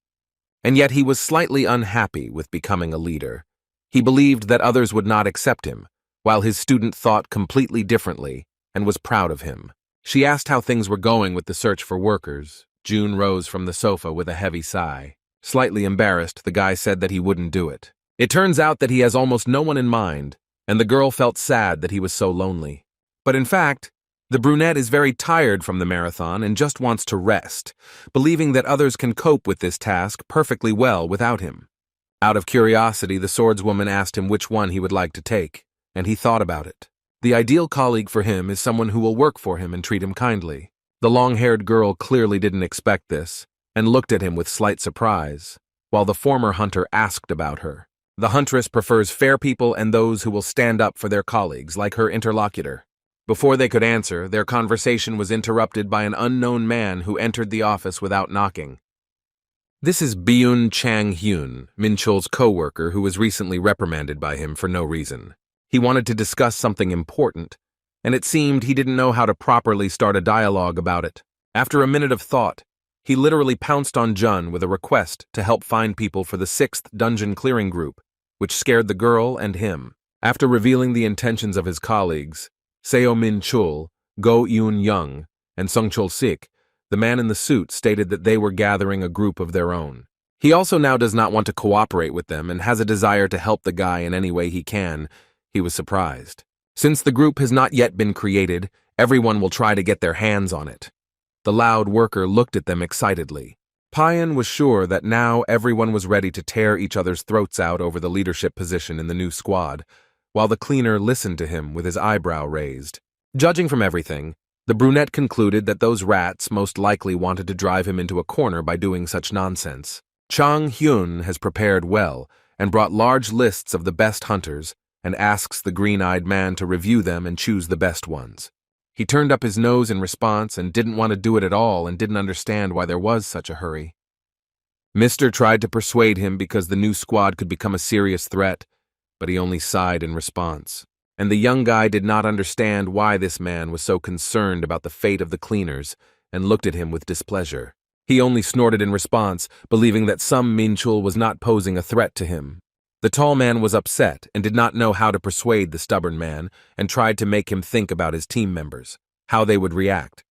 And yet he was slightly unhappy with becoming a leader. He believed that others would not accept him, while his student thought completely differently and was proud of him. She asked how things were going with the search for workers. June rose from the sofa with a heavy sigh. Slightly embarrassed, the guy said that he wouldn't do it. It turns out that he has almost no one in mind, and the girl felt sad that he was so lonely. But in fact, the brunette is very tired from the marathon and just wants to rest, believing that others can cope with this task perfectly well without him. Out of curiosity, the swordswoman asked him which one he would like to take, and he thought about it. The ideal colleague for him is someone who will work for him and treat him kindly. The long-haired girl clearly didn't expect this, and looked at him with slight surprise, while the former hunter asked about her. The huntress prefers fair people and those who will stand up for their colleagues, like her interlocutor. Before they could answer, their conversation was interrupted by an unknown man who entered the office without knocking. This is Byun Chang-hyun, Min-chul's co-worker who was recently reprimanded by him for no reason. He wanted to discuss something important, and it seemed he didn't know how to properly start a dialogue about it. After a minute of thought, he literally pounced on Jun with a request to help find people for the 6th dungeon clearing group, which scared the girl and him. After revealing the intentions of his colleagues, Seo Min-chul, Go Eun-young, and Sung Chul-sik, the man in the suit stated that they were gathering a group of their own. He also now does not want to cooperate with them and has a desire to help the guy in any way he can. He was surprised. Since the group has not yet been created, everyone will try to get their hands on it. The loud worker looked at them excitedly. Payan was sure that now everyone was ready to tear each other's throats out over the leadership position in the new squad, while the cleaner listened to him with his eyebrow raised. Judging from everything, the brunette concluded that those rats most likely wanted to drive him into a corner by doing such nonsense. Chang-hyun has prepared well and brought large lists of the best hunters and asks the green-eyed man to review them and choose the best ones. He turned up his nose in response and didn't want to do it at all and didn't understand why there was such a hurry. Mr. tried to persuade him because the new squad could become a serious threat, but he only sighed in response. And the young guy did not understand why this man was so concerned about the fate of the cleaners and looked at him with displeasure. He only snorted in response, believing that some Min-chul was not posing a threat to him. The tall man was upset and did not know how to persuade the stubborn man and tried to make him think about his team members, how they would react.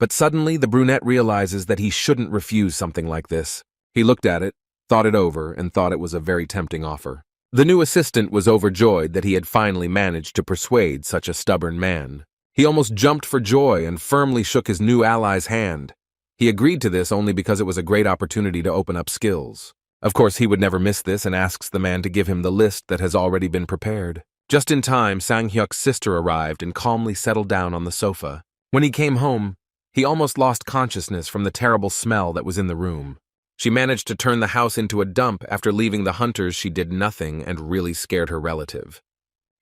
But suddenly the brunette realizes that he shouldn't refuse something like this. He looked at it, thought it over, and thought it was a very tempting offer. The new assistant was overjoyed that he had finally managed to persuade such a stubborn man. He almost jumped for joy and firmly shook his new ally's hand. He agreed to this only because it was a great opportunity to open up skills. Of course, he would never miss this and asks the man to give him the list that has already been prepared. Just in time, Sang-hyuk's sister arrived and calmly settled down on the sofa. When he came home, he almost lost consciousness from the terrible smell that was in the room. She managed to turn the house into a dump after leaving the hunters. She did nothing and really scared her relative.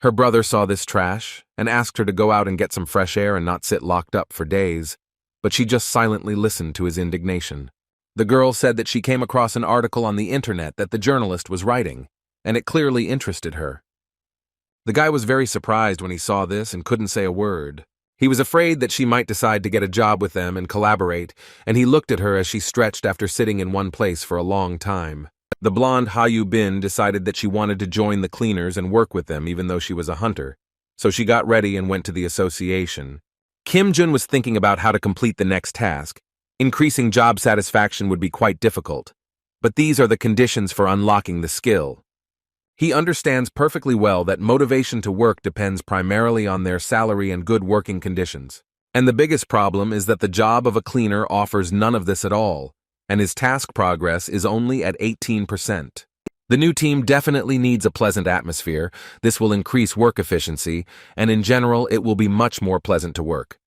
Her brother saw this trash and asked her to go out and get some fresh air and not sit locked up for days, but she just silently listened to his indignation. The girl said that she came across an article on the internet that the journalist was writing, and it clearly interested her. The guy was very surprised when he saw this and couldn't say a word. He was afraid that she might decide to get a job with them and collaborate, and he looked at her as she stretched after sitting in one place for a long time. The blonde Ha-yu Bin decided that she wanted to join the cleaners and work with them even though she was a hunter, so she got ready and went to the association. Kim Jun was thinking about how to complete the next task. Increasing job satisfaction would be quite difficult, but these are the conditions for unlocking the skill. He understands perfectly well that motivation to work depends primarily on their salary and good working conditions. And the biggest problem is that the job of a cleaner offers none of this at all, and his task progress is only at 18%. The new team definitely needs a pleasant atmosphere. This will increase work efficiency, and in general, it will be much more pleasant to work.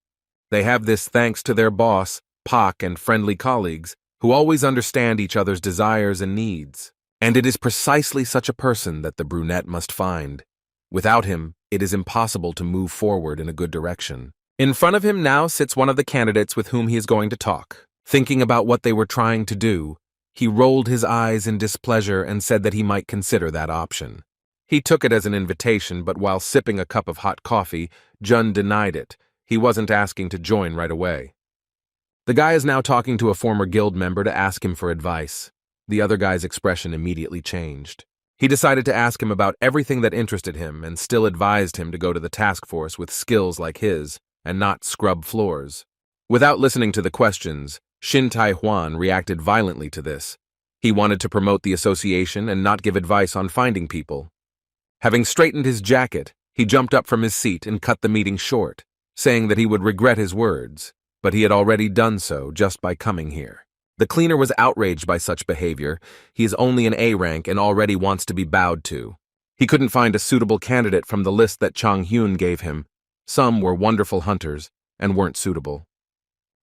They have this thanks to their boss, Pak, and friendly colleagues, who always understand each other's desires and needs. And it is precisely such a person that the brunette must find. Without him, it is impossible to move forward in a good direction. In front of him now sits one of the candidates with whom he is going to talk. Thinking about what they were trying to do, he rolled his eyes in displeasure and said that he might consider that option. He took it as an invitation, but while sipping a cup of hot coffee, Jun denied it. He wasn't asking to join right away. The guy is now talking to a former guild member to ask him for advice. The other guy's expression immediately changed. He decided to ask him about everything that interested him and still advised him to go to the task force with skills like his and not scrub floors. Without listening to the questions, Shin Tai-hwan reacted violently to this. He wanted to promote the association and not give advice on finding people. Having straightened his jacket, he jumped up from his seat and cut the meeting short, saying that he would regret his words, but he had already done so just by coming here. The cleaner was outraged by such behavior. He is only an A rank and already wants to be bowed to. He couldn't find a suitable candidate from the list that Chang Hyun gave him. Some were wonderful hunters and weren't suitable.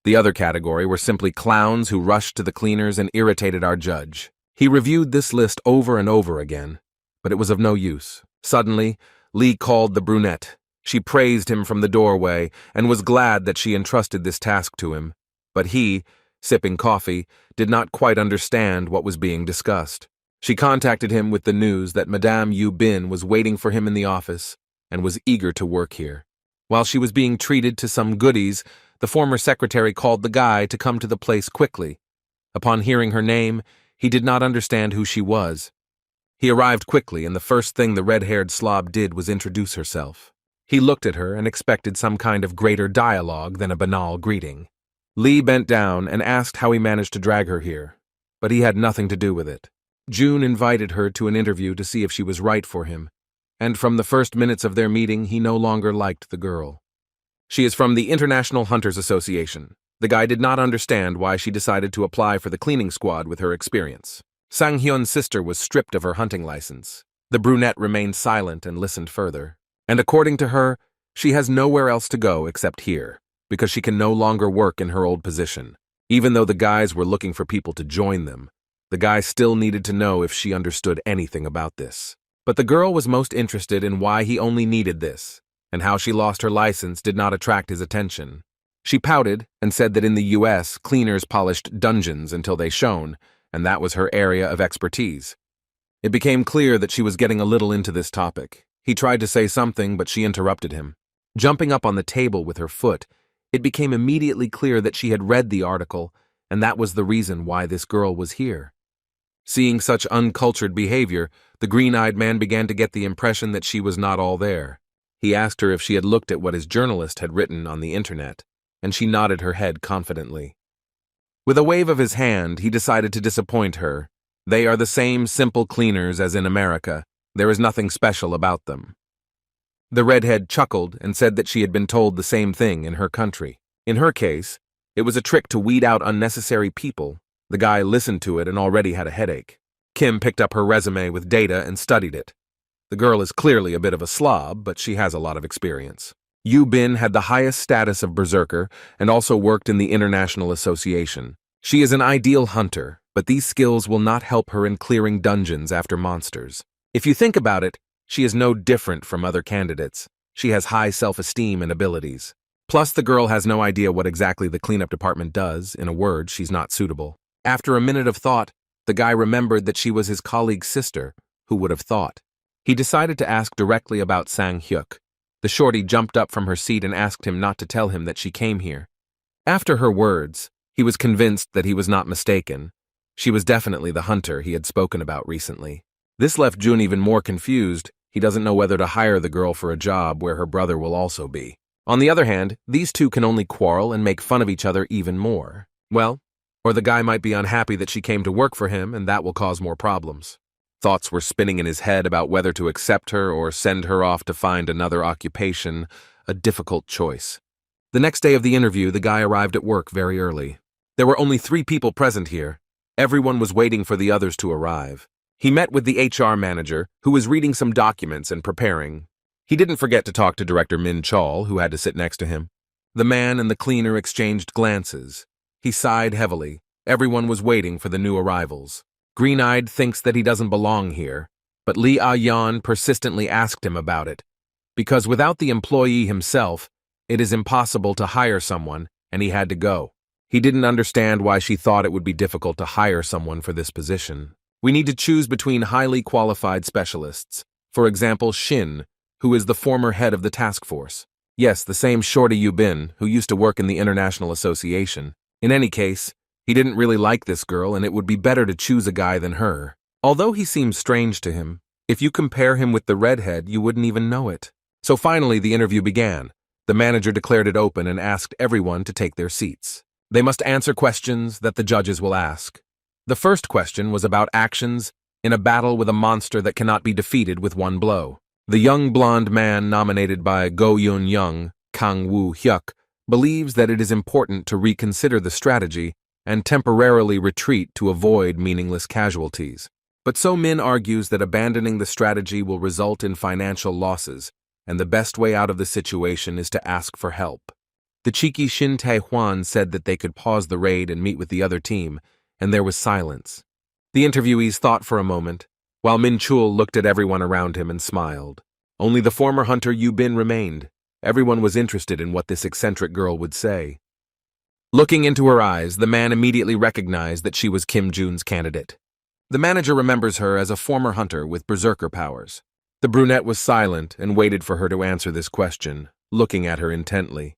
The other category were simply clowns who rushed to the cleaners and irritated our judge. He reviewed this list over and over again, but it was of no use. Suddenly, Lee called the brunette. She praised him from the doorway and was glad that she entrusted this task to him. But he, sipping coffee, did not quite understand what was being discussed. She contacted him with the news that Madame Yu Bin was waiting for him in the office and was eager to work here. While she was being treated to some goodies, the former secretary called the guy to come to the place quickly. Upon hearing her name, he did not understand who she was. He arrived quickly, and the first thing the red-haired slob did was introduce herself. He looked at her and expected some kind of greater dialogue than a banal greeting. Lee bent down and asked how he managed to drag her here, but he had nothing to do with it. June invited her to an interview to see if she was right for him, and from the first minutes of their meeting, he no longer liked the girl. She is from the International Hunters Association. The guy did not understand why she decided to apply for the cleaning squad with her experience. Sang Hyun's sister was stripped of her hunting license. The brunette remained silent and listened further. And according to her, she has nowhere else to go except here, because she can no longer work in her old position. Even though the guys were looking for people to join them, the guy still needed to know if she understood anything about this. But the girl was most interested in why he only needed this, and how she lost her license did not attract his attention. She pouted and said that in the US, cleaners polished dungeons until they shone, and that was her area of expertise. It became clear that she was getting a little into this topic. He tried to say something, but she interrupted him. Jumping up on the table with her foot, it became immediately clear that she had read the article, and that was the reason why this girl was here. Seeing such uncultured behavior, the green-eyed man began to get the impression that she was not all there. He asked her if she had looked at what his journalist had written on the internet, and she nodded her head confidently. With a wave of his hand, he decided to disappoint her. They are the same simple cleaners as in America. There is nothing special about them. The redhead chuckled and said that she had been told the same thing in her country. In her case, it was a trick to weed out unnecessary people. The guy listened to it and already had a headache. Kim picked up her resume with data and studied it. The girl is clearly a bit of a slob, but she has a lot of experience. Yu Bin had the highest status of berserker and also worked in the International Association. She is an ideal hunter, but these skills will not help her in clearing dungeons after monsters. If you think about it, she is no different from other candidates. She has high self-esteem and abilities. Plus, the girl has no idea what exactly the cleanup department does. In a word, she's not suitable. After a minute of thought, the guy remembered that she was his colleague's sister. Who would have thought? He decided to ask directly about Sang Hyuk. The shorty jumped up from her seat and asked him not to tell him that she came here. After her words, he was convinced that he was not mistaken. She was definitely the hunter he had spoken about recently. This left Jun even more confused. He doesn't know whether to hire the girl for a job where her brother will also be. On the other hand, these two can only quarrel and make fun of each other even more. Well, or the guy might be unhappy that she came to work for him, and that will cause more problems. Thoughts were spinning in his head about whether to accept her or send her off to find another occupation, a difficult choice. The next day of the interview, the guy arrived at work very early. There were only 3 people present here. Everyone was waiting for the others to arrive. He met with the HR manager, who was reading some documents and preparing. He didn't forget to talk to Director Min Chol, who had to sit next to him. The man and the cleaner exchanged glances. He sighed heavily. Everyone was waiting for the new arrivals. Green-Eyed thinks that he doesn't belong here, but Lee Ah-yeon persistently asked him about it, because without the employee himself, it is impossible to hire someone, and he had to go. He didn't understand why she thought it would be difficult to hire someone for this position. We need to choose between highly qualified specialists. For example, Shin, who is the former head of the task force. Yes, the same shorty Yu Bin, who used to work in the International Association. In any case, he didn't really like this girl, and it would be better to choose a guy than her. Although he seemed strange to him, if you compare him with the redhead, you wouldn't even know it. So finally, the interview began. The manager declared it open and asked everyone to take their seats. They must answer questions that the judges will ask. The first question was about actions in a battle with a monster that cannot be defeated with one blow. The young blonde man nominated by Go Yun Young, Kang Woo Hyuk, believes that it is important to reconsider the strategy and temporarily retreat to avoid meaningless casualties. But So Min argues that abandoning the strategy will result in financial losses, and the best way out of the situation is to ask for help. The cheeky Shin Tae-hwan said that they could pause the raid and meet with the other team, and there was silence. The interviewees thought for a moment, while Min Chul looked at everyone around him and smiled. Only the former hunter Yu Bin remained. Everyone was interested in what this eccentric girl would say. Looking into her eyes, the man immediately recognized that she was Kim Jun's candidate. The manager remembers her as a former hunter with berserker powers. The brunette was silent and waited for her to answer this question, looking at her intently.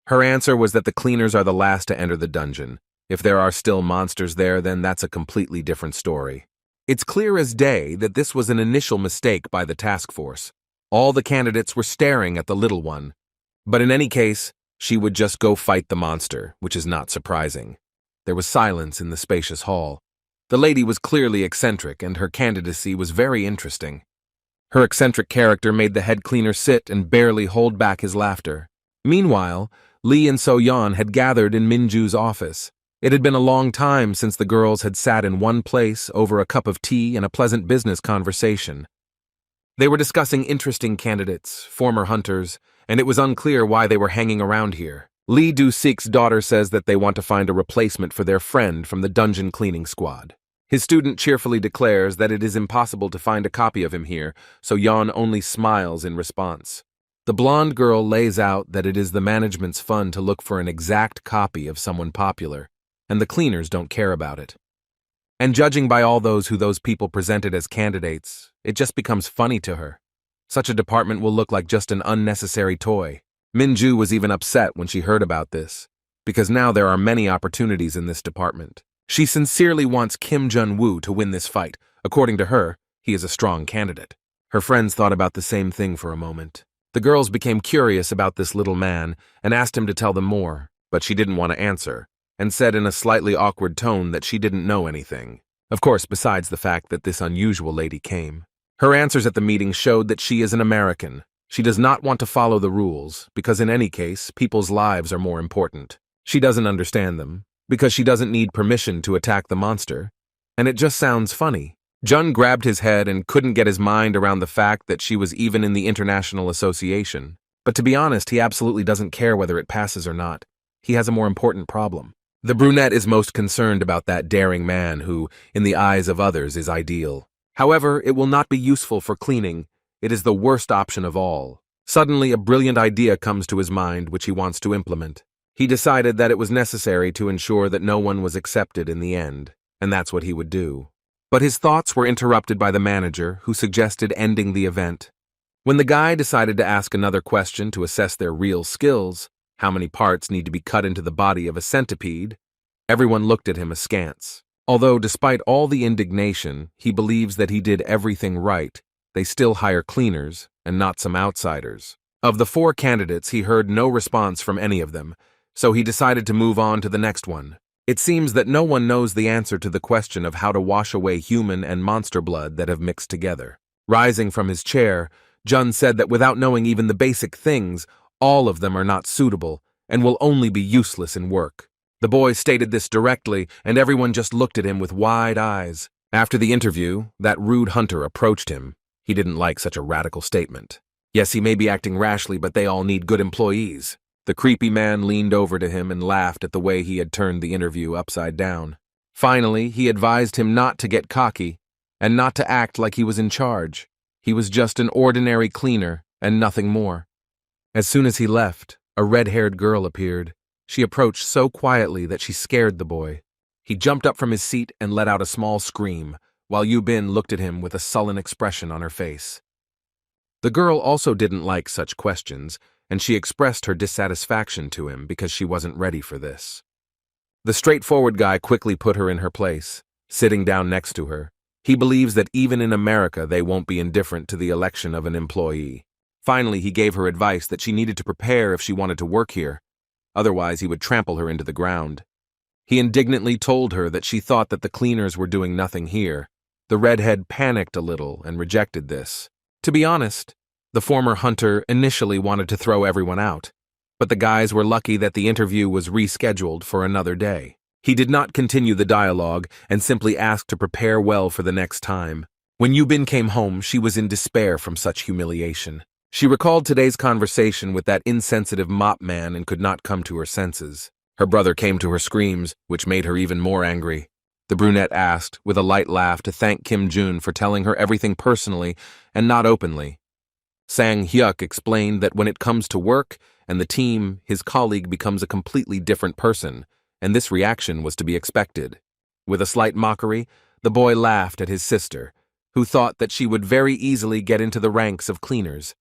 Her answer was that the cleaners are the last to enter the dungeon. If there are still monsters there, then that's a completely different story. It's clear as day that this was an initial mistake by the task force. All the candidates were staring at the little one. But in any case, she would just go fight the monster, which is not surprising. There was silence in the spacious hall. The lady was clearly eccentric, and her candidacy was very interesting. Her eccentric character made the head cleaner sit and barely hold back his laughter. Meanwhile, Lee and So-yeon had gathered in Minju's office. It had been a long time since the girls had sat in one place over a cup of tea and a pleasant business conversation. They were discussing interesting candidates, former hunters, and it was unclear why they were hanging around here. Lee Do-sik's daughter says that they want to find a replacement for their friend from the dungeon cleaning squad. His student cheerfully declares that it is impossible to find a copy of him here, so Yeon only smiles in response. The blonde girl lays out that it is the management's fun to look for an exact copy of someone popular, and the cleaners don't care about it. And judging by all those people presented as candidates, it just becomes funny to her. Such a department will look like just an unnecessary toy. Minju was even upset when she heard about this, because now there are many opportunities in this department. She sincerely wants Kim Jun-woo to win this fight. According to her, he is a strong candidate. Her friends thought about the same thing for a moment. The girls became curious about this little man and asked him to tell them more, but she didn't want to answer, and said in a slightly awkward tone that she didn't know anything. Of course, besides the fact that this unusual lady came. Her answers at the meeting showed that she is an American. She does not want to follow the rules, because in any case, people's lives are more important. She doesn't understand them, because she doesn't need permission to attack the monster. And it just sounds funny. Jun grabbed his head and couldn't get his mind around the fact that she was even in the International Association. But to be honest, he absolutely doesn't care whether it passes or not. He has a more important problem. The brunette is most concerned about that daring man who, in the eyes of others, is ideal. However, it will not be useful for cleaning. It is the worst option of all. Suddenly, a brilliant idea comes to his mind which he wants to implement. He decided that it was necessary to ensure that no one was accepted in the end, and that's what he would do. But his thoughts were interrupted by the manager, who suggested ending the event. When the guy decided to ask another question to assess their real skills, how many parts need to be cut into the body of a centipede, everyone looked at him askance. Although, despite all the indignation, he believes that he did everything right, they still hire cleaners and not some outsiders. Of the 4 candidates, he heard no response from any of them, so he decided to move on to the next one. It seems that no one knows the answer to the question of how to wash away human and monster blood that have mixed together. Rising from his chair, Jun said that without knowing even the basic things, all of them are not suitable and will only be useless in work. The boy stated this directly, and everyone just looked at him with wide eyes. After the interview, that rude hunter approached him. He didn't like such a radical statement. Yes, he may be acting rashly, but they all need good employees. The creepy man leaned over to him and laughed at the way he had turned the interview upside down. Finally, he advised him not to get cocky and not to act like he was in charge. He was just an ordinary cleaner and nothing more. As soon as he left, a red-haired girl appeared. She approached so quietly that she scared the boy. He jumped up from his seat and let out a small scream, while Yu Bin looked at him with a sullen expression on her face. The girl also didn't like such questions, and she expressed her dissatisfaction to him because she wasn't ready for this. The straightforward guy quickly put her in her place, sitting down next to her. He believes that even in America they won't be indifferent to the election of an employee. Finally, he gave her advice that she needed to prepare if she wanted to work here. Otherwise, he would trample her into the ground. He indignantly told her that she thought that the cleaners were doing nothing here. The redhead panicked a little and rejected this. To be honest, the former hunter initially wanted to throw everyone out, but the guys were lucky that the interview was rescheduled for another day. He did not continue the dialogue and simply asked to prepare well for the next time. When Yubin came home, she was in despair from such humiliation. She recalled today's conversation with that insensitive mop man and could not come to her senses. Her brother came to her screams, which made her even more angry. The brunette asked, with a light laugh, to thank Kim Jun for telling her everything personally and not openly. Sang Hyuk explained that when it comes to work and the team, his colleague becomes a completely different person, and this reaction was to be expected. With a slight mockery, the boy laughed at his sister, who thought that she would very easily get into the ranks of cleaners.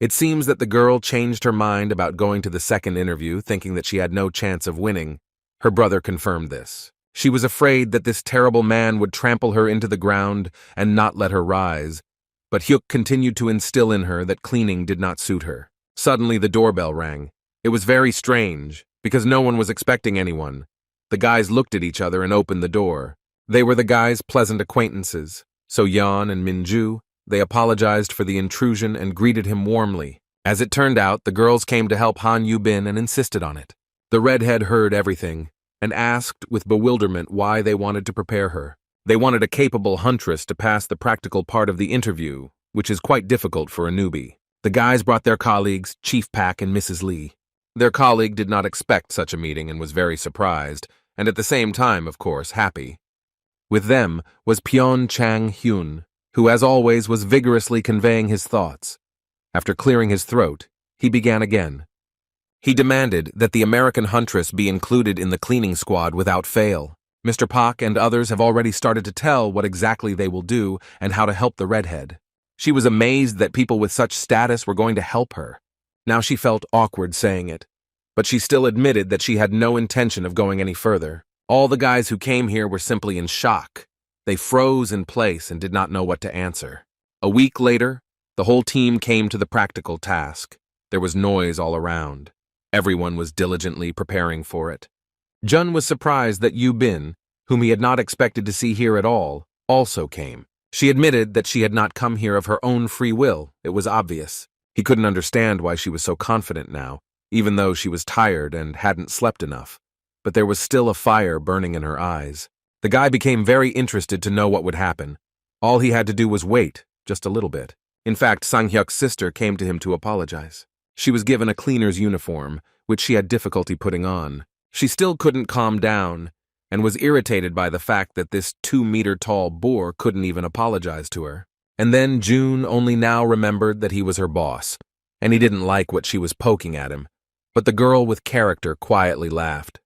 It seems that the girl changed her mind about going to the second interview, thinking that she had no chance of winning. Her brother confirmed this. She was afraid that this terrible man would trample her into the ground and not let her rise, but Hyuk continued to instill in her that cleaning did not suit her. Suddenly the doorbell rang. It was very strange, because no one was expecting anyone. The guys looked at each other and opened the door. They were the guys' pleasant acquaintances, So Yeon and Minju, they apologized for the intrusion and greeted him warmly. As it turned out, the girls came to help Han Yu-bin and insisted on it. The redhead heard everything and asked with bewilderment why they wanted to prepare her. They wanted a capable huntress to pass the practical part of the interview, which is quite difficult for a newbie. The guys brought their colleagues, Chief Pak and Mrs. Lee. Their colleague did not expect such a meeting and was very surprised, and at the same time, of course, happy. With them was Pyeon Chang-hyun, who as always was vigorously conveying his thoughts. After clearing his throat, he began again. He demanded that the American huntress be included in the cleaning squad without fail. Mr. Pak and others have already started to tell what exactly they will do and how to help the redhead. She was amazed that people with such status were going to help her. Now she felt awkward saying it, but she still admitted that she had no intention of going any further. All the guys who came here were simply in shock. They froze in place and did not know what to answer. A week later, the whole team came to the practical task. There was noise all around. Everyone was diligently preparing for it. Jun was surprised that Yu Bin, whom he had not expected to see here at all, also came. She admitted that she had not come here of her own free will. It was obvious. He couldn't understand why she was so confident now, even though she was tired and hadn't slept enough. But there was still a fire burning in her eyes. The guy became very interested to know what would happen. All he had to do was wait, just a little bit. In fact, Sang-hyuk's sister came to him to apologize. She was given a cleaner's uniform, which she had difficulty putting on. She still couldn't calm down, and was irritated by the fact that this 2-meter-tall boor couldn't even apologize to her. And then June only now remembered that he was her boss, and he didn't like what she was poking at him. But the girl with character quietly laughed.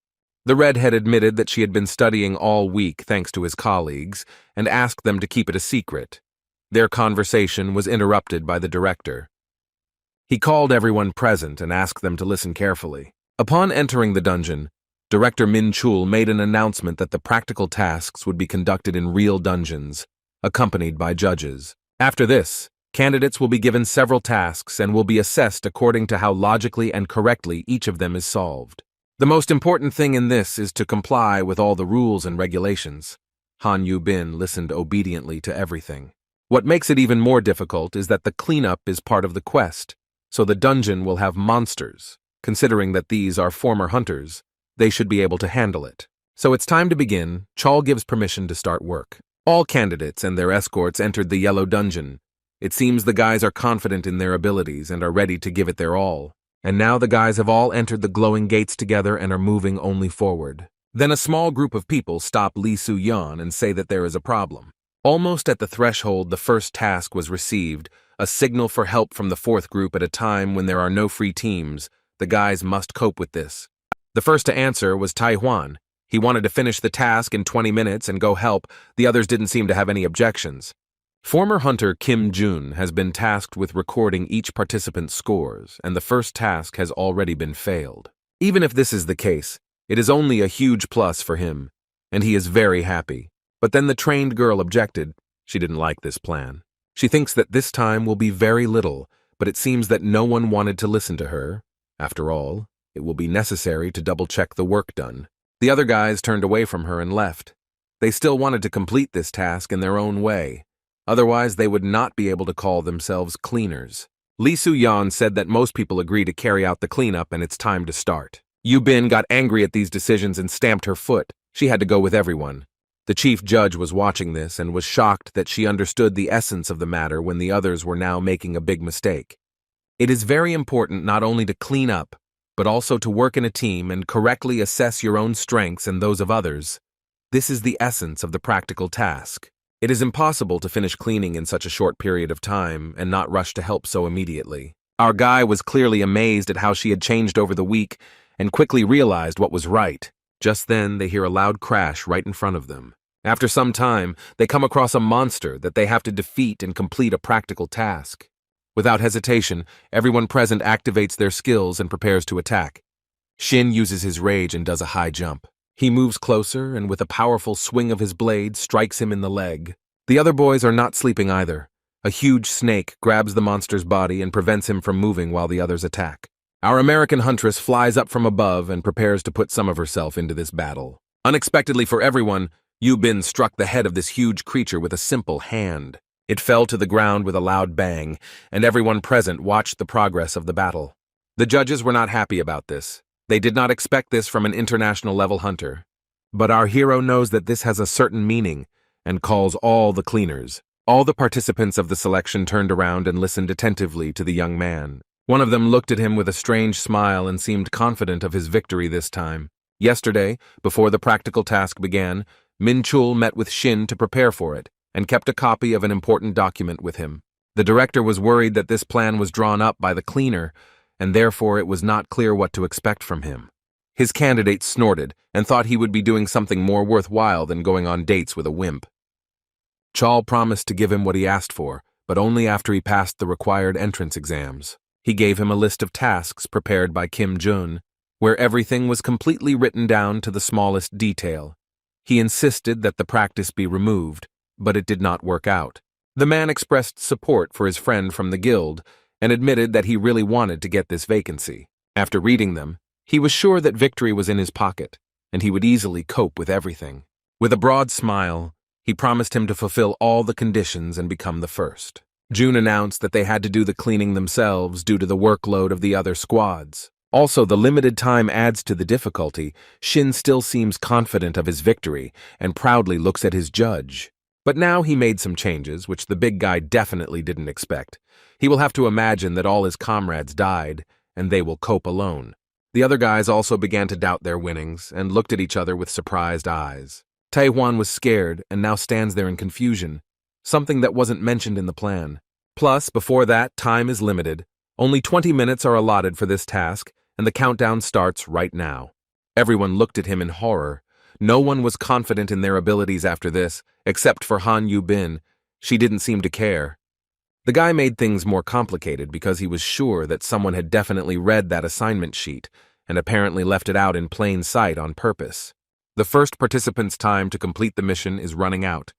The redhead admitted that she had been studying all week thanks to his colleagues, and asked them to keep it a secret. Their conversation was interrupted by the director. He called everyone present and asked them to listen carefully. Upon entering the dungeon, Director Min Chul made an announcement that the practical tasks would be conducted in real dungeons, accompanied by judges. After this, candidates will be given several tasks and will be assessed according to how logically and correctly each of them is solved. The most important thing in this is to comply with all the rules and regulations. Han Yu-bin listened obediently to everything. What makes it even more difficult is that the cleanup is part of the quest, so the dungeon will have monsters. Considering that these are former hunters, they should be able to handle it. So it's time to begin. Chol gives permission to start work. All candidates and their escorts entered the yellow dungeon. It seems the guys are confident in their abilities and are ready to give it their all. And now the guys have all entered the glowing gates together and are moving only forward. Then a small group of people stop Lee Soo-yeon and say that there is a problem. Almost at the threshold, the first task was received, a signal for help from the fourth group at a time when there are no free teams. The guys must cope with this. The first to answer was Taihwan. He wanted to finish the task in 20 minutes and go help. The others didn't seem to have any objections. Former hunter Kim Jun has been tasked with recording each participant's scores, and the first task has already been failed. Even if this is the case, It is only a huge plus for him, and he is very happy. But then the trained girl objected. She didn't like this plan. She thinks that this time will be very little, but it seems that no one wanted to listen to her. After all, it will be necessary to double-check the work done. The other guys turned away from her and left. They still wanted to complete this task in their own way. Otherwise, they would not be able to call themselves cleaners. Lee Soo-yeon said that most people agree to carry out the cleanup and it's time to start. Yu Bin got angry at these decisions and stamped her foot. She had to go with everyone. The chief judge was watching this and was shocked that she understood the essence of the matter when the others were now making a big mistake. It is very important not only to clean up, but also to work in a team and correctly assess your own strengths and those of others. This is the essence of the practical task. It is impossible to finish cleaning in such a short period of time and not rush to help so immediately. Our guy was clearly amazed at how she had changed over the week and quickly realized what was right. Just then, they hear a loud crash right in front of them. After some time, they come across a monster that they have to defeat and complete a practical task. Without hesitation, everyone present activates their skills and prepares to attack. Shin uses his rage and does a high jump. He moves closer and with a powerful swing of his blade strikes him in the leg. The other boys are not sleeping either. A huge snake grabs the monster's body and prevents him from moving while the others attack. Our American huntress flies up from above and prepares to put some of herself into this battle. Unexpectedly for everyone, Yu Bin struck the head of this huge creature with a simple hand. It fell to the ground with a loud bang, and everyone present watched the progress of the battle. The judges were not happy about this. They did not expect this from an international-level hunter. But our hero knows that this has a certain meaning and calls all the cleaners. All the participants of the selection turned around and listened attentively to the young man. One of them looked at him with a strange smile and seemed confident of his victory this time. Yesterday, before the practical task began, Min-chul met with Shin to prepare for it and kept a copy of an important document with him. The director was worried that this plan was drawn up by the cleaner, and therefore it was not clear what to expect from him. His candidate snorted and thought he would be doing something more worthwhile than going on dates with a wimp. Chol promised to give him what he asked for, but only after he passed the required entrance exams. He gave him a list of tasks prepared by Kim Jun, where everything was completely written down to the smallest detail. He insisted that the practice be removed, but it did not work out. The man expressed support for his friend from the guild and admitted that he really wanted to get this vacancy. After reading them, he was sure that victory was in his pocket, and he would easily cope with everything. With a broad smile, he promised him to fulfill all the conditions and become the first. June announced that they had to do the cleaning themselves due to the workload of the other squads. Also, the limited time adds to the difficulty. Shin still seems confident of his victory and proudly looks at his judge. But now he made some changes, which the big guy definitely didn't expect. He will have to imagine that all his comrades died, and they will cope alone. The other guys also began to doubt their winnings and looked at each other with surprised eyes. Taehwan was scared and now stands there in confusion, something that wasn't mentioned in the plan. Plus, before that, time is limited. Only 20 minutes are allotted for this task, and the countdown starts right now. Everyone looked at him in horror. No one was confident in their abilities after this, except for Han Yu Bin. She didn't seem to care. The guy made things more complicated because he was sure that someone had definitely read that assignment sheet and apparently left it out in plain sight on purpose. The first participant's time to complete the mission is running out,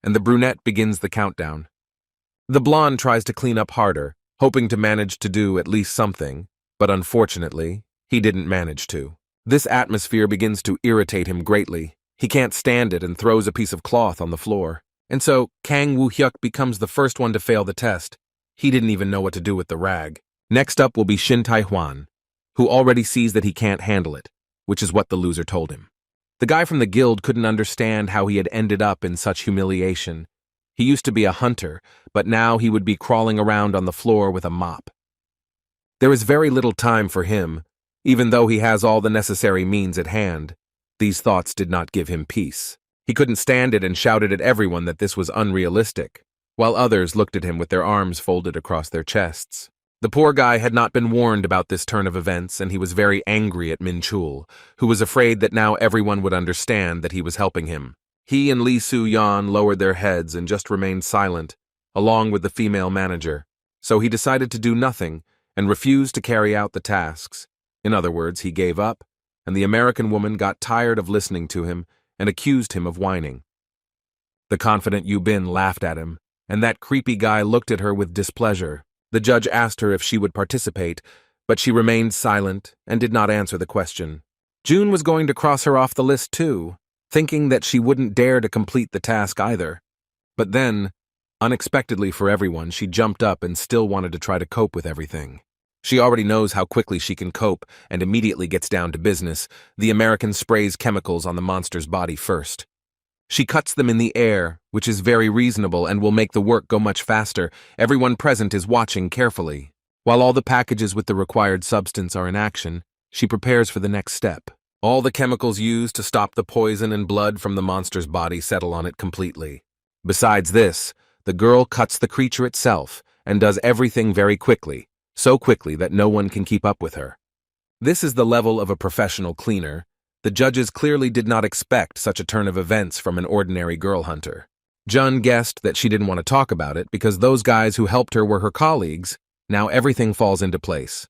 and the brunette begins the countdown. The blonde tries to clean up harder, hoping to manage to do at least something, but unfortunately, he didn't manage to. This atmosphere begins to irritate him greatly. He can't stand it and throws a piece of cloth on the floor. And so, Kang Woo-hyuk becomes the first one to fail the test. He didn't even know what to do with the rag. Next up will be Shin Tae-hwan, who already sees that he can't handle it, which is what the loser told him. The guy from the guild couldn't understand how he had ended up in such humiliation. He used to be a hunter, but now he would be crawling around on the floor with a mop. There is very little time for him, even though he has all the necessary means at hand. These thoughts did not give him peace. He couldn't stand it and shouted at everyone that this was unrealistic, while others looked at him with their arms folded across their chests. The poor guy had not been warned about this turn of events, and he was very angry at Min-chul, who was afraid that now everyone would understand that he was helping him. He and Lee Soo-yeon lowered their heads and just remained silent, along with the female manager. So he decided to do nothing and refused to carry out the tasks. In other words, he gave up and the American woman got tired of listening to him and accused him of whining. The confident Yu Bin laughed at him, and that creepy guy looked at her with displeasure. The judge asked her if she would participate, but she remained silent and did not answer the question. June was going to cross her off the list too, thinking that she wouldn't dare to complete the task either. But then, unexpectedly for everyone, she jumped up and still wanted to try to cope with everything. She already knows how quickly she can cope and immediately gets down to business. The American sprays chemicals on the monster's body first. She cuts them in the air, which is very reasonable and will make the work go much faster. Everyone present is watching carefully. While all the packages with the required substance are in action, she prepares for the next step. All the chemicals used to stop the poison and blood from the monster's body settle on it completely. Besides this, the girl cuts the creature itself and does everything very quickly, so quickly that no one can keep up with her. This is the level of a professional cleaner. The judges clearly did not expect such a turn of events from an ordinary girl hunter. Jun guessed that she didn't want to talk about it because those guys who helped her were her colleagues. Now everything falls into place.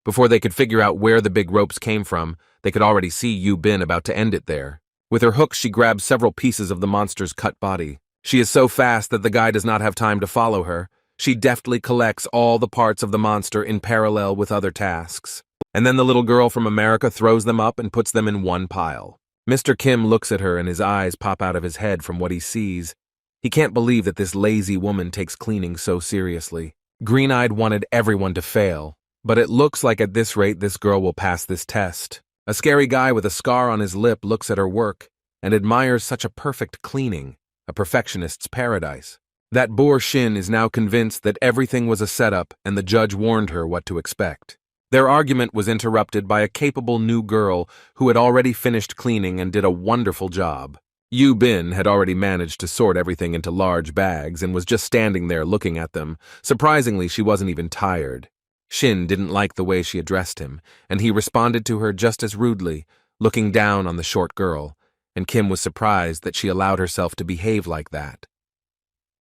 Before they could figure out where the big ropes came from, they could already see Yu Bin about to end it there. With her hook, she grabs several pieces of the monster's cut body. She is so fast that the guy does not have time to follow her. She deftly collects all the parts of the monster in parallel with other tasks. And then the little girl from America throws them up and puts them in one pile. Mr. Kim looks at her and his eyes pop out of his head from what he sees. He can't believe that this lazy woman takes cleaning so seriously. Green-Eyed wanted everyone to fail, but it looks like at this rate this girl will pass this test. A scary guy with a scar on his lip looks at her work and admires such a perfect cleaning, a perfectionist's paradise. That boor Shin is now convinced that everything was a setup and the judge warned her what to expect. Their argument was interrupted by a capable new girl who had already finished cleaning and did a wonderful job. Yu Bin had already managed to sort everything into large bags and was just standing there looking at them. Surprisingly, she wasn't even tired. Shin didn't like the way she addressed him, and he responded to her just as rudely, looking down on the short girl, and Kim was surprised that she allowed herself to behave like that.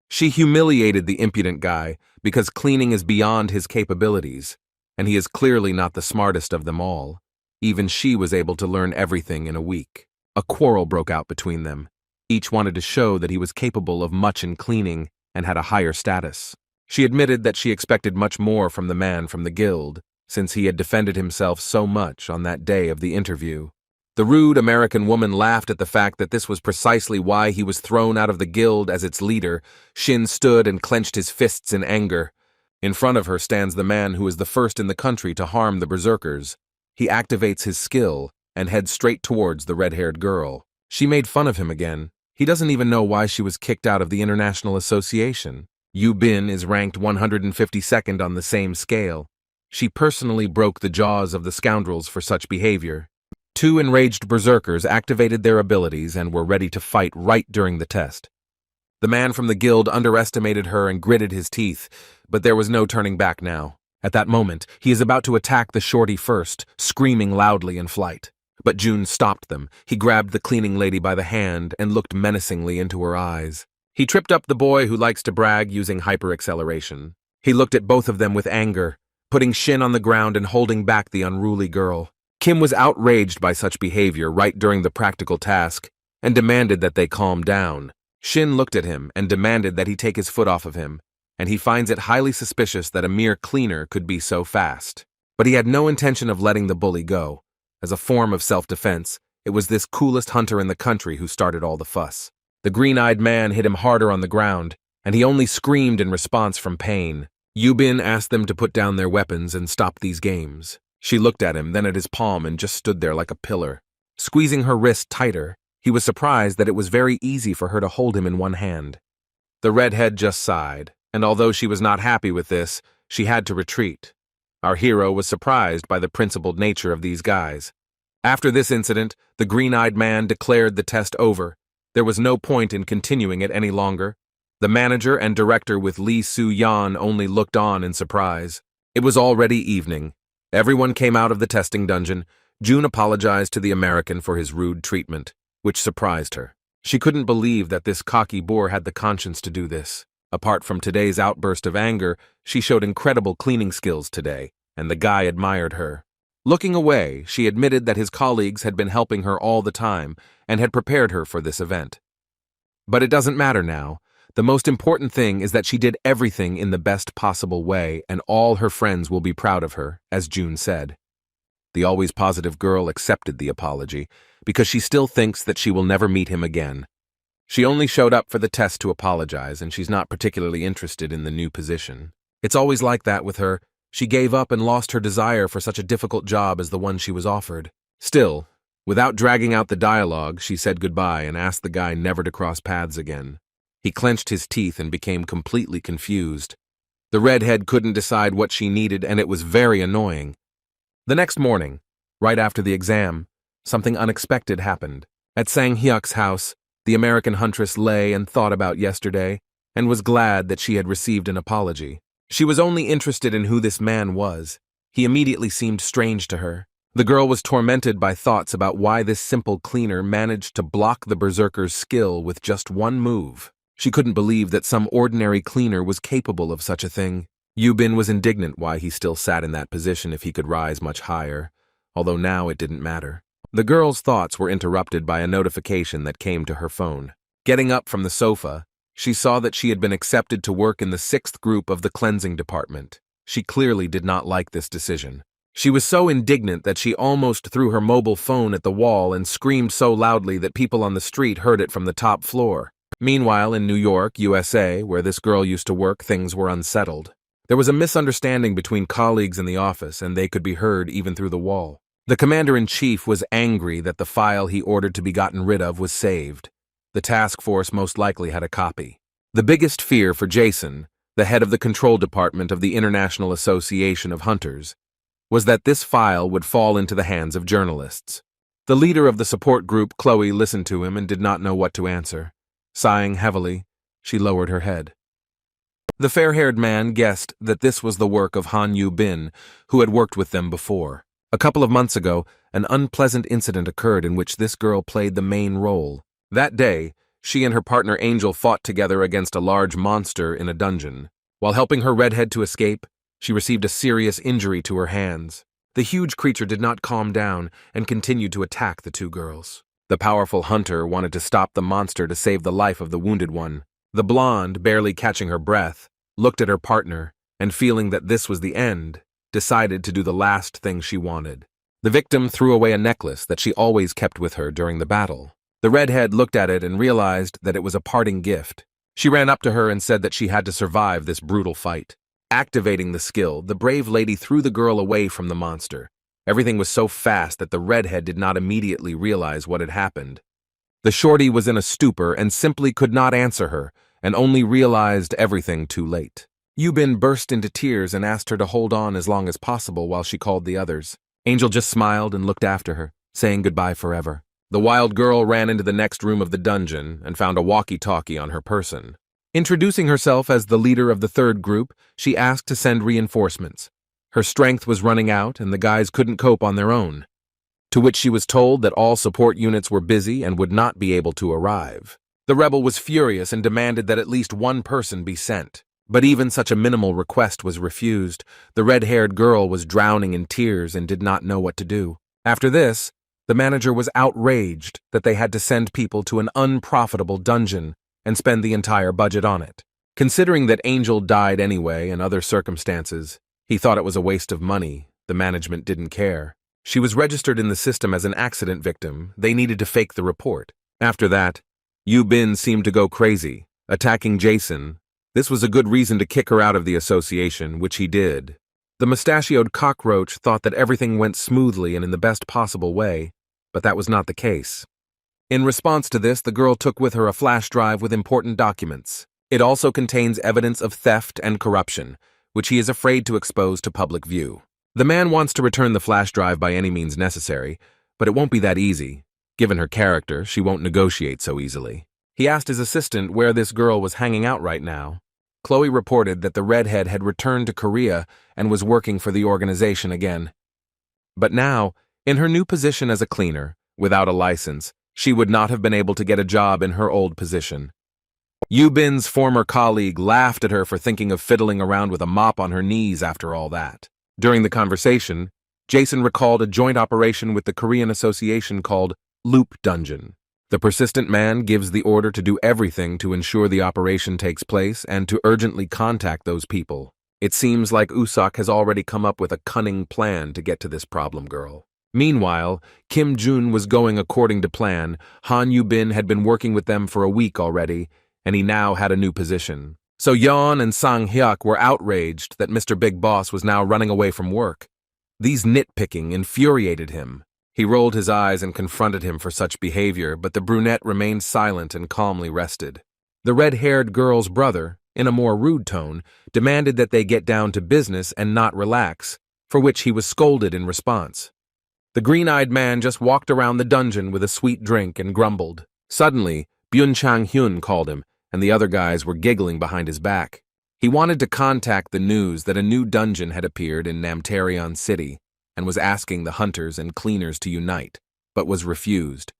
She humiliated the impudent guy because cleaning is beyond his capabilities, and he is clearly not the smartest of them all. Even she was able to learn everything in a week. A quarrel broke out between them. Each wanted to show that he was capable of much in cleaning and had a higher status. She admitted that she expected much more from the man from the guild, since he had defended himself so much on that day of the interview. The rude American woman laughed at the fact that this was precisely why he was thrown out of the guild as its leader. Shin stood and clenched his fists in anger. In front of her stands the man who is the first in the country to harm the berserkers. He activates his skill and heads straight towards the red-haired girl. She made fun of him again. He doesn't even know why she was kicked out of the International Association. Yu Bin is ranked 152nd on the same scale. She personally broke the jaws of the scoundrels for such behavior. Two enraged berserkers activated their abilities and were ready to fight right during the test. The man from the guild underestimated her and gritted his teeth, but there was no turning back now. At that moment, he is about to attack the shorty first, screaming loudly in flight. But June stopped them. He grabbed the cleaning lady by the hand and looked menacingly into her eyes. He tripped up the boy who likes to brag using hyper-acceleration. He looked at both of them with anger, putting Shin on the ground and holding back the unruly girl. Kim was outraged by such behavior right during the practical task and demanded that they calm down. Shin looked at him and demanded that he take his foot off of him, and he finds it highly suspicious that a mere cleaner could be so fast. But he had no intention of letting the bully go. As a form of self-defense, it was this coolest hunter in the country who started all the fuss. The green-eyed man hit him harder on the ground, and he only screamed in response from pain. Yu Bin asked them to put down their weapons and stop these games. She looked at him, then at his palm, and just stood there like a pillar. Squeezing her wrist tighter, he was surprised that it was very easy for her to hold him in one hand. The redhead just sighed, and although she was not happy with this, she had to retreat. Our hero was surprised by the principled nature of these guys. After this incident, the green-eyed man declared the test over. There was no point in continuing it any longer. The manager and director with Lee Soo-yan only looked on in surprise. It was already evening. Everyone came out of the testing dungeon. June apologized to the American for his rude treatment, which surprised her. She couldn't believe that this cocky boor had the conscience to do this. Apart from today's outburst of anger, she showed incredible cleaning skills today, and the guy admired her. Looking away, she admitted that his colleagues had been helping her all the time and had prepared her for this event. But it doesn't matter now. The most important thing is that she did everything in the best possible way, and all her friends will be proud of her, as June said. The always positive girl accepted the apology, because she still thinks that she will never meet him again. She only showed up for the test to apologize, and she's not particularly interested in the new position. It's always like that with her. She gave up and lost her desire for such a difficult job as the one she was offered. Still, without dragging out the dialogue, she said goodbye and asked the guy never to cross paths again. He clenched his teeth and became completely confused. The redhead couldn't decide what she needed, and it was very annoying. The next morning, right after the exam, something unexpected happened. At Sang-hyuk's house, the American huntress lay and thought about yesterday, and was glad that she had received an apology. She was only interested in who this man was. He immediately seemed strange to her. The girl was tormented by thoughts about why this simple cleaner managed to block the berserker's skill with just one move. She couldn't believe that some ordinary cleaner was capable of such a thing. Yubin was indignant why he still sat in that position if he could rise much higher, although now it didn't matter. The girl's thoughts were interrupted by a notification that came to her phone. Getting up from the sofa, she saw that she had been accepted to work in the 6th group of the cleansing department. She clearly did not like this decision. She was so indignant that she almost threw her mobile phone at the wall and screamed so loudly that people on the street heard it from the top floor. Meanwhile, in New York, USA, where this girl used to work, things were unsettled. There was a misunderstanding between colleagues in the office, and they could be heard even through the wall. The commander-in-chief was angry that the file he ordered to be gotten rid of was saved. The task force most likely had a copy. The biggest fear for Jason, the head of the control department of the International Association of Hunters, was that this file would fall into the hands of journalists. The leader of the support group, Chloe, listened to him and did not know what to answer. Sighing heavily, she lowered her head. The fair-haired man guessed that this was the work of Han Yu-bin, who had worked with them before. A couple of months ago, an unpleasant incident occurred in which this girl played the main role. That day, she and her partner Angel fought together against a large monster in a dungeon. While helping her redhead to escape, she received a serious injury to her hands. The huge creature did not calm down and continued to attack the two girls. The powerful hunter wanted to stop the monster to save the life of the wounded one. The blonde, barely catching her breath, looked at her partner and, feeling that this was the end, decided to do the last thing she wanted. The victim threw away a necklace that she always kept with her during the battle. The redhead looked at it and realized that it was a parting gift. She ran up to her and said that she had to survive this brutal fight. Activating the skill, the brave lady threw the girl away from the monster. Everything was so fast that the redhead did not immediately realize what had happened. The shorty was in a stupor and simply could not answer her, and only realized everything too late. Yubin burst into tears and asked her to hold on as long as possible while she called the others. Angel just smiled and looked after her, saying goodbye forever. The wild girl ran into the next room of the dungeon and found a walkie-talkie on her person. Introducing herself as the leader of the 3rd group, she asked to send reinforcements. Her strength was running out and the guys couldn't cope on their own. To which she was told that all support units were busy and would not be able to arrive. The rebel was furious and demanded that at least one person be sent. But even such a minimal request was refused. The red-haired girl was drowning in tears and did not know what to do. After this, the manager was outraged that they had to send people to an unprofitable dungeon and spend the entire budget on it. Considering that Angel died anyway and other circumstances, he thought it was a waste of money. The management didn't care. She was registered in the system as an accident victim. They needed to fake the report. After that, Yu-bin seemed to go crazy, attacking Jason. This was a good reason to kick her out of the association, which he did. The mustachioed cockroach thought that everything went smoothly and in the best possible way, but that was not the case. In response to this, the girl took with her a flash drive with important documents. It also contains evidence of theft and corruption, which he is afraid to expose to public view. The man wants to return the flash drive by any means necessary, but it won't be that easy. Given her character, she won't negotiate so easily. He asked his assistant where this girl was hanging out right now. Chloe reported that the redhead had returned to Korea and was working for the organization again. But now, in her new position as a cleaner, without a license, she would not have been able to get a job in her old position. Yu-bin's former colleague laughed at her for thinking of fiddling around with a mop on her knees after all that. During the conversation, Jason recalled a joint operation with the Korean association called Loop Dungeon. The persistent man gives the order to do everything to ensure the operation takes place and to urgently contact those people. It seems like Usak has already come up with a cunning plan to get to this problem girl. Meanwhile, Kim Jun was going according to plan. Han Yu-bin had been working with them for a week already, and he now had a new position. So Yeon and Sang Hyuk were outraged that Mr. Big Boss was now running away from work. These nitpicking infuriated him. He rolled his eyes and confronted him for such behavior, but the brunette remained silent and calmly rested. The red-haired girl's brother, in a more rude tone, demanded that they get down to business and not relax, for which he was scolded in response. The green-eyed man just walked around the dungeon with a sweet drink and grumbled. Suddenly, Byun Chang-hyun called him, and the other guys were giggling behind his back. He wanted to contact the news that a new dungeon had appeared in Namtaeon City and was asking the hunters and cleaners to unite, but was refused.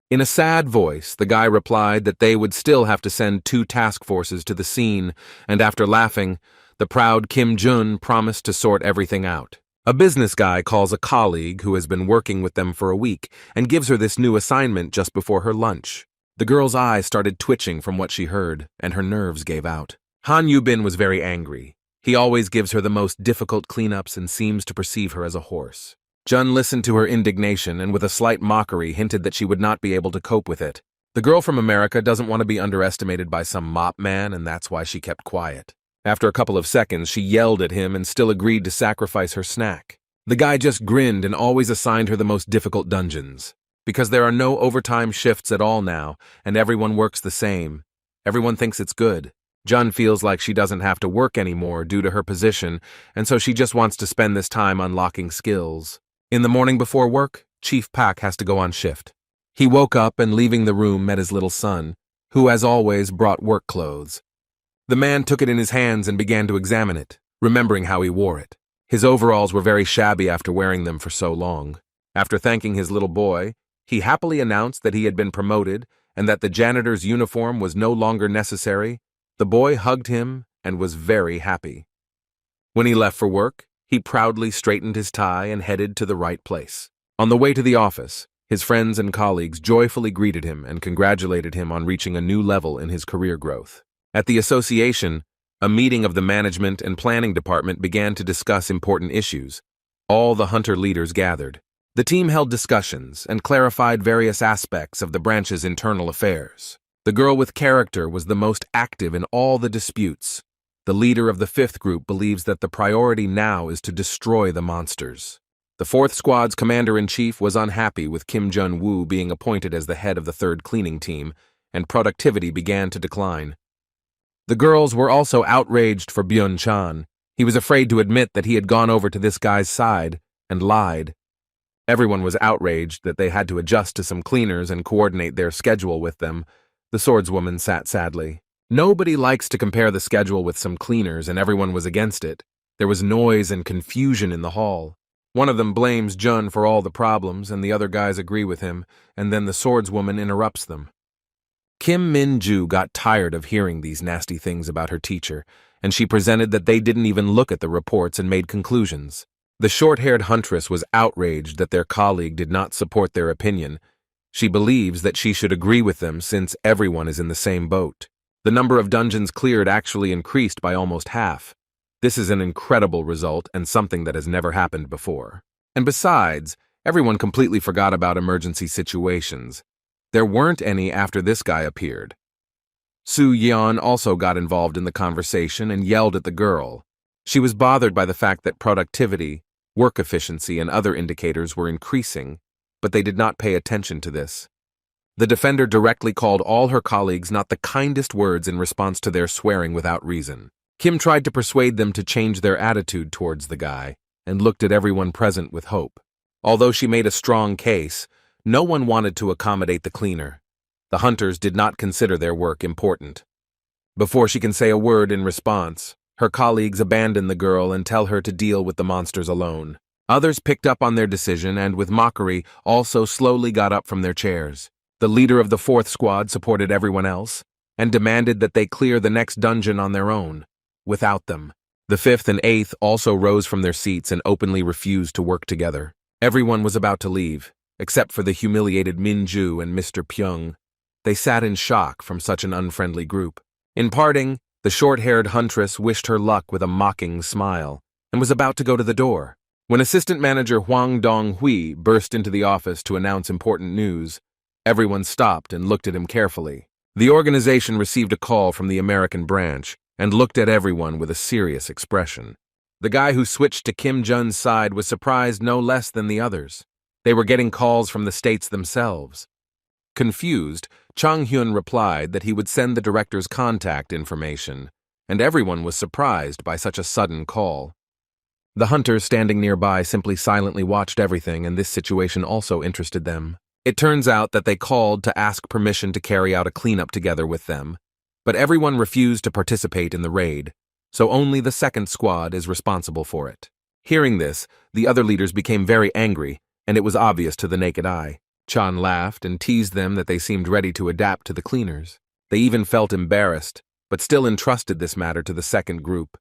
In a sad voice, the guy replied that they would still have to send 2 task forces to the scene, and after laughing, the proud Kim Jun promised to sort everything out. A business guy calls a colleague who has been working with them for a week and gives her this new assignment just before her lunch. The girl's eyes started twitching from what she heard, and her nerves gave out. Han Yu-bin was very angry. He always gives her the most difficult cleanups and seems to perceive her as a horse. Jun listened to her indignation and with a slight mockery hinted that she would not be able to cope with it. The girl from America doesn't want to be underestimated by some mop man, and that's why she kept quiet. After a couple of seconds, she yelled at him and still agreed to sacrifice her snack. The guy just grinned and always assigned her the most difficult dungeons. Because there are no overtime shifts at all now, and everyone works the same. Everyone thinks it's good. Jun feels like she doesn't have to work anymore due to her position, and so she just wants to spend this time unlocking skills. In the morning before work, Chief Pak has to go on shift. He woke up and leaving the room met his little son, who as always brought work clothes. The man took it in his hands and began to examine it, remembering how he wore it. His overalls were very shabby after wearing them for so long. After thanking his little boy, he happily announced that he had been promoted and that the janitor's uniform was no longer necessary. The boy hugged him and was very happy. When he left for work, he proudly straightened his tie and headed to the right place. On the way to the office, his friends and colleagues joyfully greeted him and congratulated him on reaching a new level in his career growth. At the association, a meeting of the management and planning department began to discuss important issues. All the hunter leaders gathered. The team held discussions and clarified various aspects of the branch's internal affairs. The girl with character was the most active in all the disputes. The leader of the 5th group believes that the priority now is to destroy the monsters. The 4th squad's commander-in-chief was unhappy with Kim Jun-woo being appointed as the head of the 3rd cleaning team, and productivity began to decline. The girls were also outraged for Byun-chan. He was afraid to admit that he had gone over to this guy's side and lied. Everyone was outraged that they had to adjust to some cleaners and coordinate their schedule with them. The swordswoman sat sadly. Nobody likes to compare the schedule with some cleaners, and everyone was against it. There was noise and confusion in the hall. One of them blames Jun for all the problems, and the other guys agree with him, and then the swordswoman interrupts them. Kim Min-ju got tired of hearing these nasty things about her teacher, and she presented that they didn't even look at the reports and made conclusions. The short-haired huntress was outraged that their colleague did not support their opinion. She believes that she should agree with them since everyone is in the same boat. The number of dungeons cleared actually increased by almost half. This is an incredible result and something that has never happened before. And besides, everyone completely forgot about emergency situations. There weren't any after this guy appeared. Su Yeon also got involved in the conversation and yelled at the girl. She was bothered by the fact that productivity, work efficiency, and other indicators were increasing, but they did not pay attention to this. The defender directly called all her colleagues not the kindest words in response to their swearing without reason. Kim tried to persuade them to change their attitude towards the guy and looked at everyone present with hope. Although she made a strong case, no one wanted to accommodate the cleaner. The hunters did not consider their work important. Before she can say a word in response, her colleagues abandon the girl and tell her to deal with the monsters alone. Others picked up on their decision and, with mockery, also slowly got up from their chairs. The leader of the 4th squad supported everyone else and demanded that they clear the next dungeon on their own, without them. The fifth and eighth also rose from their seats and openly refused to work together. Everyone was about to leave, except for the humiliated Minju and Mr. Pyung. They sat in shock from such an unfriendly group. In parting, the short-haired huntress wished her luck with a mocking smile and was about to go to the door, when Assistant Manager Huang Dong-hui burst into the office to announce important news. Everyone stopped and looked at him carefully. The organization received a call from the American branch and looked at everyone with a serious expression. The guy who switched to Kim Jun's side was surprised no less than the others. They were getting calls from the states themselves. Confused, Chang Hyun replied that he would send the director's contact information, and everyone was surprised by such a sudden call. The hunters standing nearby simply silently watched everything, and this situation also interested them. It turns out that they called to ask permission to carry out a cleanup together with them, but everyone refused to participate in the raid, so only the second squad is responsible for it. Hearing this, the other leaders became very angry, and it was obvious to the naked eye. Chan laughed and teased them that they seemed ready to adapt to the cleaners. They even felt embarrassed, but still entrusted this matter to the second group.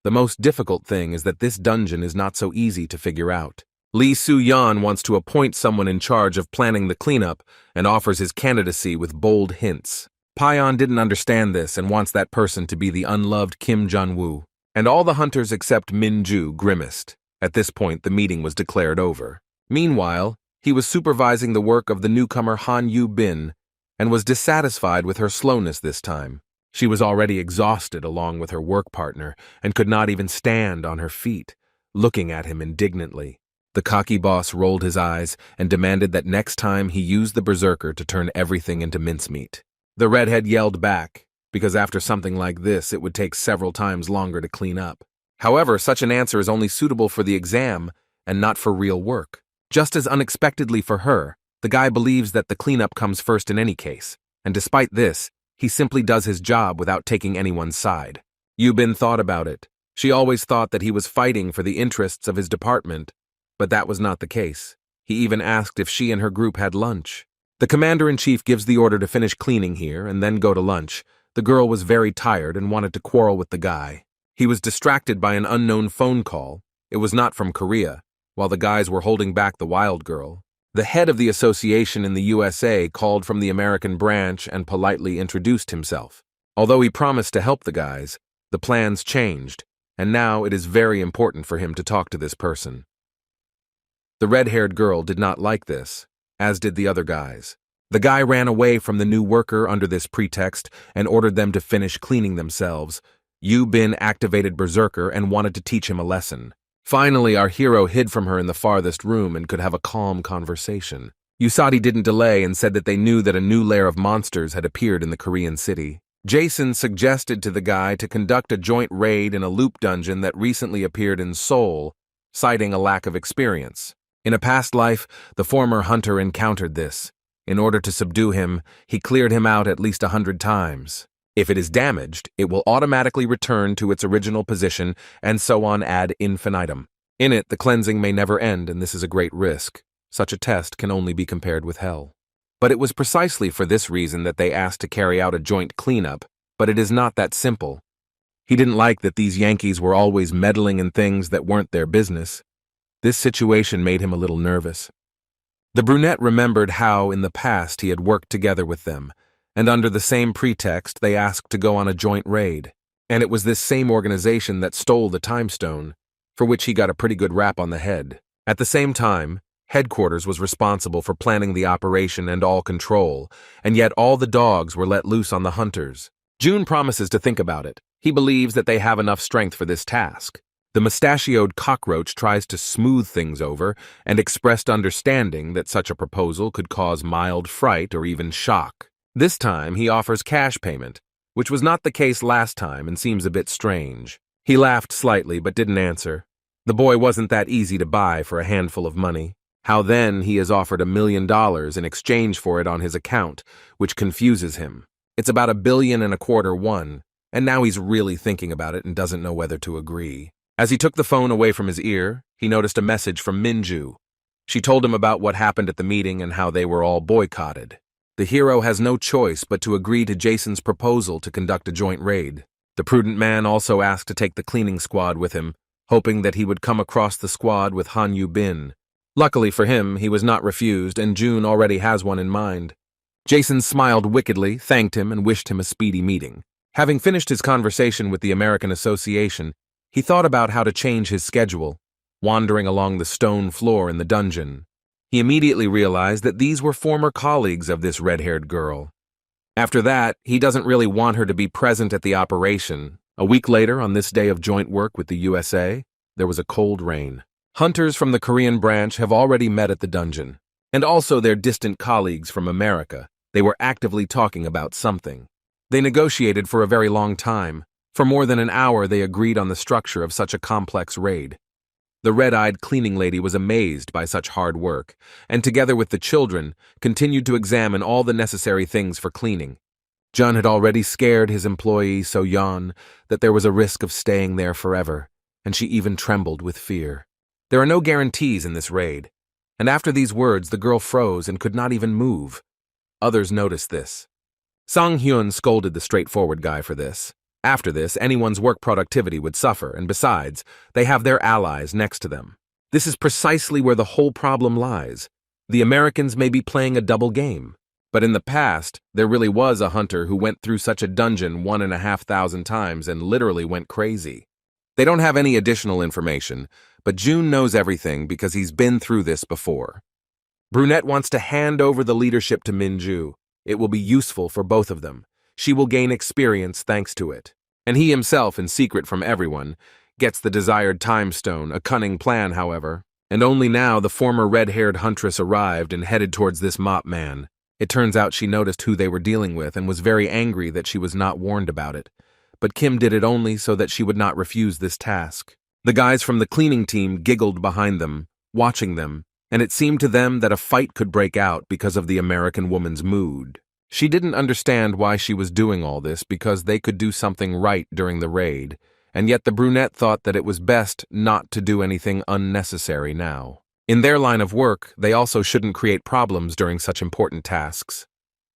The most difficult thing is that this dungeon is not so easy to figure out. Lee Soo-yeon wants to appoint someone in charge of planning the cleanup and offers his candidacy with bold hints. Payeon didn't understand this and wants that person to be the unloved Kim Jun-woo. And all the hunters except Min-ju grimaced. At this point, the meeting was declared over. Meanwhile, he was supervising the work of the newcomer Han Yu-bin and was dissatisfied with her slowness this time. She was already exhausted along with her work partner and could not even stand on her feet, looking at him indignantly. The cocky boss rolled his eyes and demanded that next time he use the berserker to turn everything into mincemeat. The redhead yelled back, because after something like this it would take several times longer to clean up. However, such an answer is only suitable for the exam and not for real work. Just as unexpectedly for her, the guy believes that the cleanup comes first in any case, and despite this, he simply does his job without taking anyone's side. Yu-bin thought about it. She always thought that he was fighting for the interests of his department, but that was not the case. He even asked if she and her group had lunch. The commander-in-chief gives the order to finish cleaning here and then go to lunch. The girl was very tired and wanted to quarrel with the guy. He was distracted by an unknown phone call. It was not from Korea, while the guys were holding back the wild girl. The head of the association in the USA called from the American branch and politely introduced himself. Although he promised to help the guys, the plans changed, and now it is very important for him to talk to this person. The red-haired girl did not like this, as did the other guys. The guy ran away from the new worker under this pretext and ordered them to finish cleaning themselves. Yu-bin activated Berserker and wanted to teach him a lesson. Finally, our hero hid from her in the farthest room and could have a calm conversation. Usagi didn't delay and said that they knew that a new lair of monsters had appeared in the Korean city. Jason suggested to the guy to conduct a joint raid in a loop dungeon that recently appeared in Seoul, citing a lack of experience. In a past life, the former hunter encountered this. In order to subdue him, he cleared him out at least 100 times. If it is damaged, it will automatically return to its original position, and so on ad infinitum. In it, the cleansing may never end, and this is a great risk. Such a test can only be compared with hell. But it was precisely for this reason that they asked to carry out a joint cleanup, but it is not that simple. He didn't like that these Yankees were always meddling in things that weren't their business. This situation made him a little nervous. The brunette remembered how, in the past, he had worked together with them, and under the same pretext, they asked to go on a joint raid. And it was this same organization that stole the time stone, for which he got a pretty good rap on the head. At the same time, headquarters was responsible for planning the operation and all control, and yet all the dogs were let loose on the hunters. June promises to think about it. He believes that they have enough strength for this task. The mustachioed cockroach tries to smooth things over and expressed understanding that such a proposal could cause mild fright or even shock. This time, he offers cash payment, which was not the case last time and seems a bit strange. He laughed slightly but didn't answer. The boy wasn't that easy to buy for a handful of money. How then he is offered $1 million in exchange for it on his account, which confuses him. It's about $1.25 billion won, and now he's really thinking about it and doesn't know whether to agree. As he took the phone away from his ear, he noticed a message from Minju. She told him about what happened at the meeting and how they were all boycotted. The hero has no choice but to agree to Jason's proposal to conduct a joint raid. The The prudent man also asked to take the cleaning squad with him, hoping that he would come across the squad with Han Yu-bin. Luckily for him, he was not refused, and June already has one in mind. Jason smiled wickedly, thanked him, and wished him a speedy meeting. Having finished his conversation with the American Association, he thought about how to change his schedule, wandering along the stone floor in the dungeon. He immediately realized that these were former colleagues of this red-haired girl. After that, he doesn't really want her to be present at the operation. A week later, on this day of joint work with the USA, there was a cold rain. Hunters from the Korean branch have already met at the dungeon, and also their distant colleagues from America. They were actively talking about something. They negotiated for a very long time. For more than an hour, they agreed on the structure of such a complex raid. The red-eyed cleaning lady was amazed by such hard work, and together with the children, continued to examine all the necessary things for cleaning. Jun had already scared his employee So-yeon that there was a risk of staying there forever, and she even trembled with fear. There are no guarantees in this raid, and after these words the girl froze and could not even move. Others noticed this. Sang-hyun scolded the straightforward guy for this. After this, anyone's work productivity would suffer, and besides, they have their allies next to them. This is precisely where the whole problem lies. The Americans may be playing a double game. But in the past, there really was a hunter who went through such a dungeon 1,500 times and literally went crazy. They don't have any additional information, but June knows everything because he's been through this before. Brunette wants to hand over the leadership to Minju. It will be useful for both of them. She will gain experience thanks to it. And he himself, in secret from everyone, gets the desired time stone, a cunning plan, however. And only now the former red-haired huntress arrived and headed towards this mop man. It turns out she noticed who they were dealing with and was very angry that she was not warned about it. But Kim did it only so that she would not refuse this task. The guys from the cleaning team giggled behind them, watching them, and it seemed to them that a fight could break out because of the American woman's mood. She didn't understand why she was doing all this because they could do something right during the raid, and yet the brunette thought that it was best not to do anything unnecessary now. In their line of work, they also shouldn't create problems during such important tasks.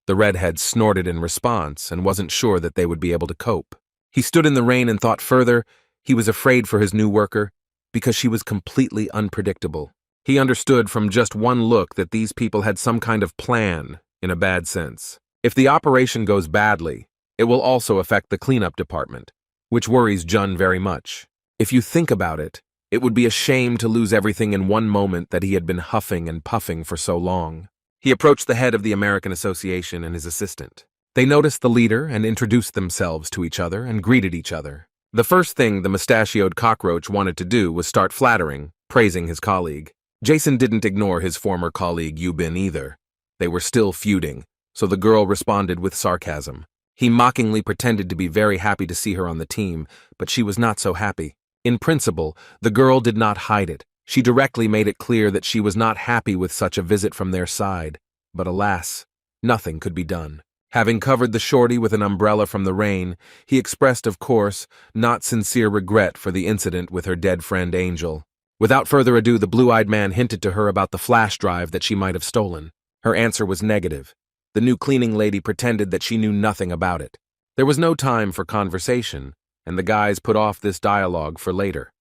The redhead snorted in response and wasn't sure that they would be able to cope. He stood in the rain and thought further. He was afraid for his new worker because she was completely unpredictable. He understood from just one look that these people had some kind of plan, in a bad sense. If the operation goes badly, it will also affect the cleanup department, which worries Jun very much. If you think about it, it would be a shame to lose everything in one moment that he had been huffing and puffing for so long. He approached the head of the American Association and his assistant. They noticed the leader and introduced themselves to each other and greeted each other. The first thing the mustachioed cockroach wanted to do was start flattering, praising his colleague. Jason didn't ignore his former colleague Yu-bin either. They were still feuding, so the girl responded with sarcasm. He mockingly pretended to be very happy to see her on the team, but she was not so happy. In principle, the girl did not hide it. She directly made it clear that she was not happy with such a visit from their side. But alas, nothing could be done. Having covered the shorty with an umbrella from the rain, he expressed, of course, not sincere regret for the incident with her dead friend Angel. Without further ado, the blue-eyed man hinted to her about the flash drive that she might have stolen. Her answer was negative. The new cleaning lady pretended that she knew nothing about it. There was no time for conversation, and the guys put off this dialogue for later.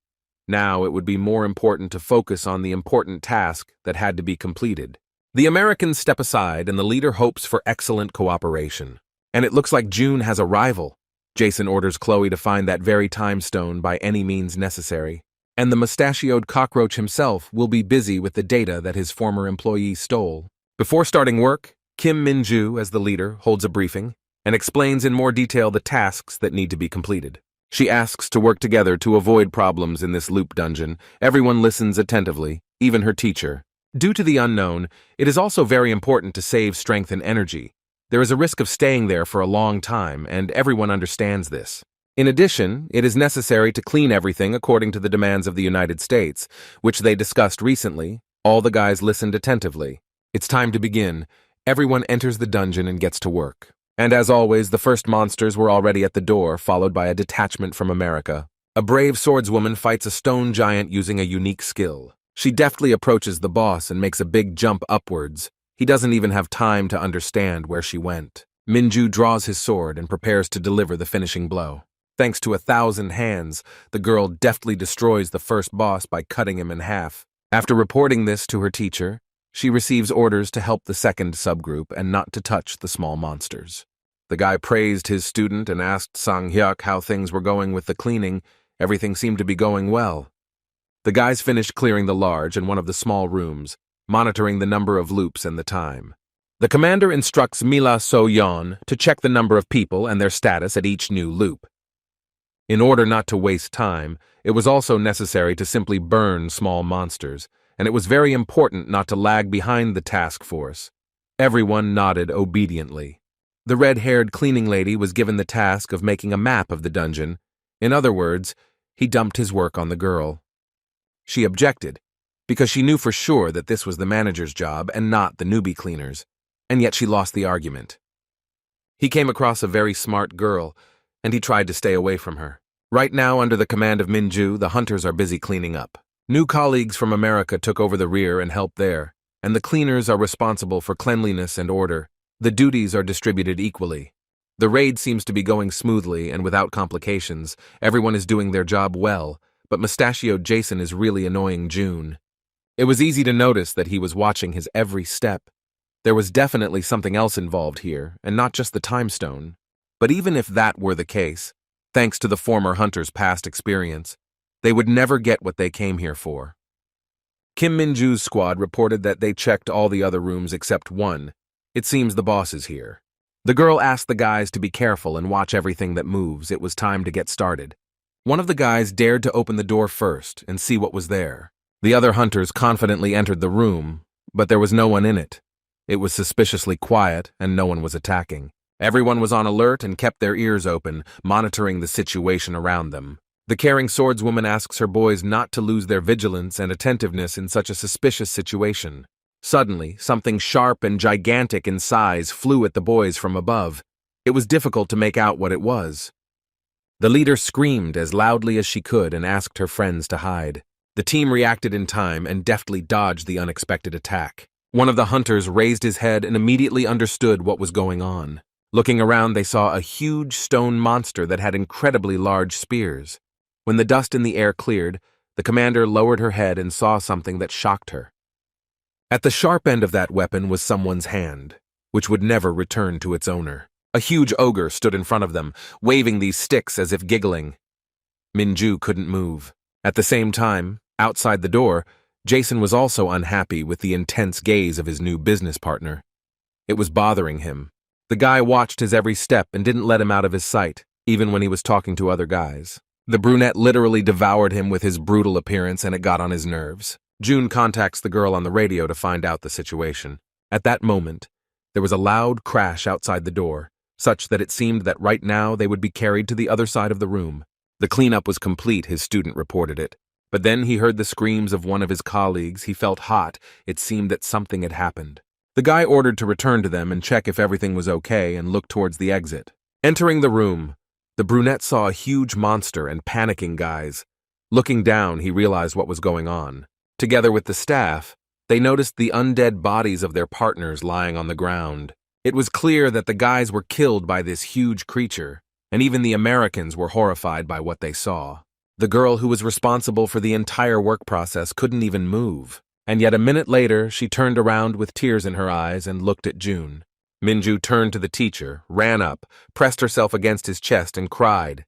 Now it would be more important to focus on the important task that had to be completed. The Americans step aside and the leader hopes for excellent cooperation. And it looks like June has a rival. Jason orders Chloe to find that very time stone by any means necessary. And the mustachioed cockroach himself will be busy with the data that his former employee stole. Before starting work, Kim Min-ju, as the leader, holds a briefing and explains in more detail the tasks that need to be completed. She asks to work together to avoid problems in this loop dungeon. Everyone listens attentively, even her teacher. Due to the unknown, it is also very important to save strength and energy. There is a risk of staying there for a long time, and everyone understands this. In addition, it is necessary to clean everything according to the demands of the United States, which they discussed recently. All the guys listened attentively. It's time to begin. Everyone enters the dungeon and gets to work. And as always, the first monsters were already at the door, followed by a detachment from America. A brave swordswoman fights a stone giant using a unique skill. She deftly approaches the boss and makes a big jump upwards. He doesn't even have time to understand where she went. Minju draws his sword and prepares to deliver the finishing blow. Thanks to 1,000 hands, the girl deftly destroys the first boss by cutting him in half. After reporting this to her teacher, she receives orders to help the second subgroup and not to touch the small monsters. The guy praised his student and asked Sang-hyuk how things were going with the cleaning. Everything seemed to be going well. The guys finished clearing the large and one of the small rooms, monitoring the number of loops and the time. The commander instructs Mila So-yeon to check the number of people and their status at each new loop. In order not to waste time, it was also necessary to simply burn small monsters, and it was very important not to lag behind the task force. Everyone nodded obediently. The red-haired cleaning lady was given the task of making a map of the dungeon. In other words, he dumped his work on the girl. She objected, because she knew for sure that this was the manager's job and not the newbie cleaner's, and yet she lost the argument. He came across a very smart girl, and he tried to stay away from her. Right now, under the command of Minju, the hunters are busy cleaning up. New colleagues from America took over the rear and helped there, and the cleaners are responsible for cleanliness and order. The duties are distributed equally. The raid seems to be going smoothly and without complications. Everyone is doing their job well, but mustachioed Jason is really annoying June. It was easy to notice that he was watching his every step. There was definitely something else involved here, and not just the time stone. But even if that were the case, thanks to the former hunter's past experience, they would never get what they came here for. Kim Min-ju's squad reported that they checked all the other rooms except one. It seems the boss is here. The girl asked the guys to be careful and watch everything that moves. It was time to get started. One of the guys dared to open the door first and see what was there. The other hunters confidently entered the room, but there was no one in it. It was suspiciously quiet and no one was attacking. Everyone was on alert and kept their ears open, monitoring the situation around them. The caring swordswoman asks her boys not to lose their vigilance and attentiveness in such a suspicious situation. Suddenly, something sharp and gigantic in size flew at the boys from above. It was difficult to make out what it was. The leader screamed as loudly as she could and asked her friends to hide. The team reacted in time and deftly dodged the unexpected attack. One of the hunters raised his head and immediately understood what was going on. Looking around, they saw a huge stone monster that had incredibly large spears. When the dust in the air cleared, the commander lowered her head and saw something that shocked her. At the sharp end of that weapon was someone's hand, which would never return to its owner. A huge ogre stood in front of them, waving these sticks as if giggling. Minju couldn't move. At the same time, outside the door, Jason was also unhappy with the intense gaze of his new business partner. It was bothering him. The guy watched his every step and didn't let him out of his sight, even when he was talking to other guys. The brunette literally devoured him with his brutal appearance, and it got on his nerves. June contacts the girl on the radio to find out the situation. At that moment, there was a loud crash outside the door, such that it seemed that right now they would be carried to the other side of the room. The cleanup was complete, his student reported it. But then he heard the screams of one of his colleagues. He felt hot. It seemed that something had happened. The guy ordered to return to them and check if everything was okay and look towards the exit. Entering the room, the brunette saw a huge monster and panicking guys. Looking down, he realized what was going on. Together with the staff, they noticed the undead bodies of their partners lying on the ground. It was clear that the guys were killed by this huge creature, and even the Americans were horrified by what they saw. The girl who was responsible for the entire work process couldn't even move, and yet a minute later she turned around with tears in her eyes and looked at June. Minju turned to the teacher, ran up, pressed herself against his chest and cried.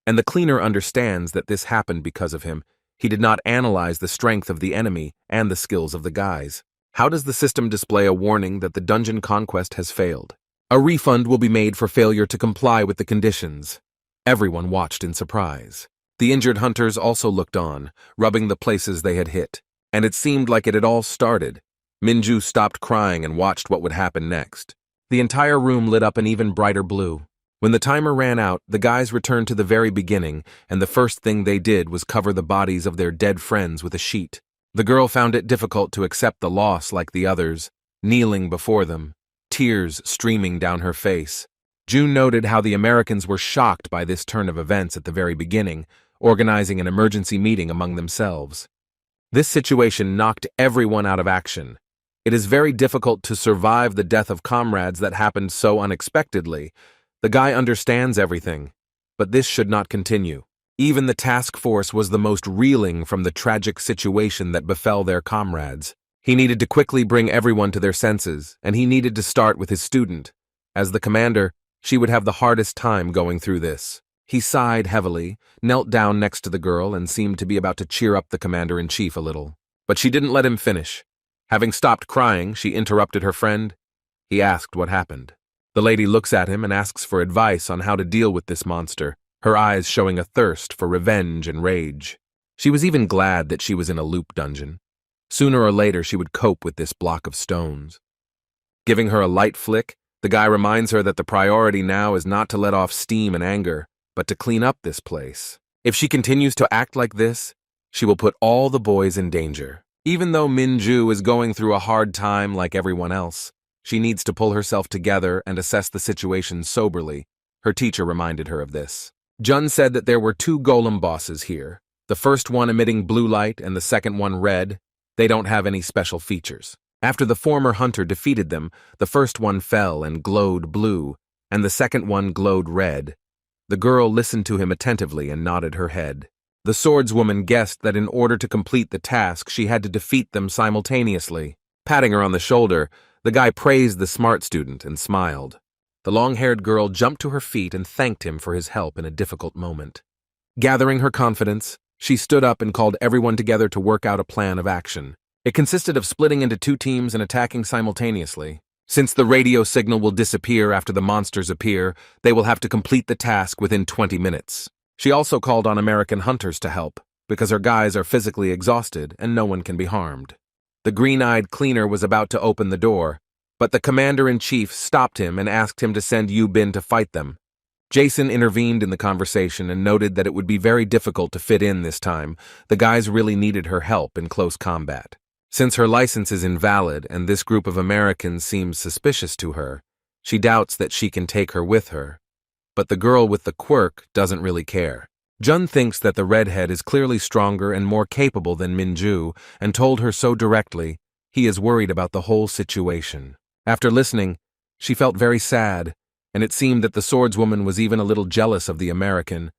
And the cleaner understands that this happened because of him. He did not analyze the strength of the enemy and the skills of the guys. How does the system display a warning that the dungeon conquest has failed? A refund will be made for failure to comply with the conditions. Everyone watched in surprise. The injured hunters also looked on, rubbing the places they had hit. And it seemed like it had all started. Minju stopped crying and watched what would happen next. The entire room lit up an even brighter blue. When the timer ran out, the guys returned to the very beginning, and the first thing they did was cover the bodies of their dead friends with a sheet. The girl found it difficult to accept the loss like the others, kneeling before them, tears streaming down her face. June noted how the Americans were shocked by this turn of events at the very beginning, organizing an emergency meeting among themselves. This situation knocked everyone out of action. It is very difficult to survive the death of comrades that happened so unexpectedly. The guy understands everything. But this should not continue. Even the task force was the most reeling from the tragic situation that befell their comrades. He needed to quickly bring everyone to their senses, and he needed to start with his student. As the commander, she would have the hardest time going through this. He sighed heavily, knelt down next to the girl, and seemed to be about to cheer up the commander-in-chief a little. But she didn't let him finish. Having stopped crying, she interrupted her friend. He asked what happened. The lady looks at him and asks for advice on how to deal with this monster, her eyes showing a thirst for revenge and rage. She was even glad that she was in a loop dungeon. Sooner or later, she would cope with this block of stones. Giving her a light flick, the guy reminds her that the priority now is not to let off steam and anger, but to clean up this place. If she continues to act like this, she will put all the boys in danger. Even though Minju is going through a hard time like everyone else, she needs to pull herself together and assess the situation soberly. Her teacher reminded her of this. Jun said that there were 2 golem bosses here, the first one emitting blue light and the second one red. They don't have any special features. After the former hunter defeated them, the first one fell and glowed blue, and the second one glowed red. The girl listened to him attentively and nodded her head. The swordswoman guessed that in order to complete the task, she had to defeat them simultaneously. Patting her on the shoulder, the guy praised the smart student and smiled. The long-haired girl jumped to her feet and thanked him for his help in a difficult moment. Gathering her confidence, she stood up and called everyone together to work out a plan of action. It consisted of splitting into 2 teams and attacking simultaneously. Since the radio signal will disappear after the monsters appear, they will have to complete the task within 20 minutes. She also called on American hunters to help, because her guys are physically exhausted and no one can be harmed. The green-eyed cleaner was about to open the door, but the commander-in-chief stopped him and asked him to send Yu Bin to fight them. Jason intervened in the conversation and noted that it would be very difficult to fit in this time. The guys really needed her help in close combat. Since her license is invalid and this group of Americans seems suspicious to her, she doubts that she can take her with her. But the girl with the quirk doesn't really care. Jun thinks that the redhead is clearly stronger and more capable than Minju and told her so directly. He is worried about the whole situation. After listening, she felt very sad, and it seemed that the swordswoman was even a little jealous of the American.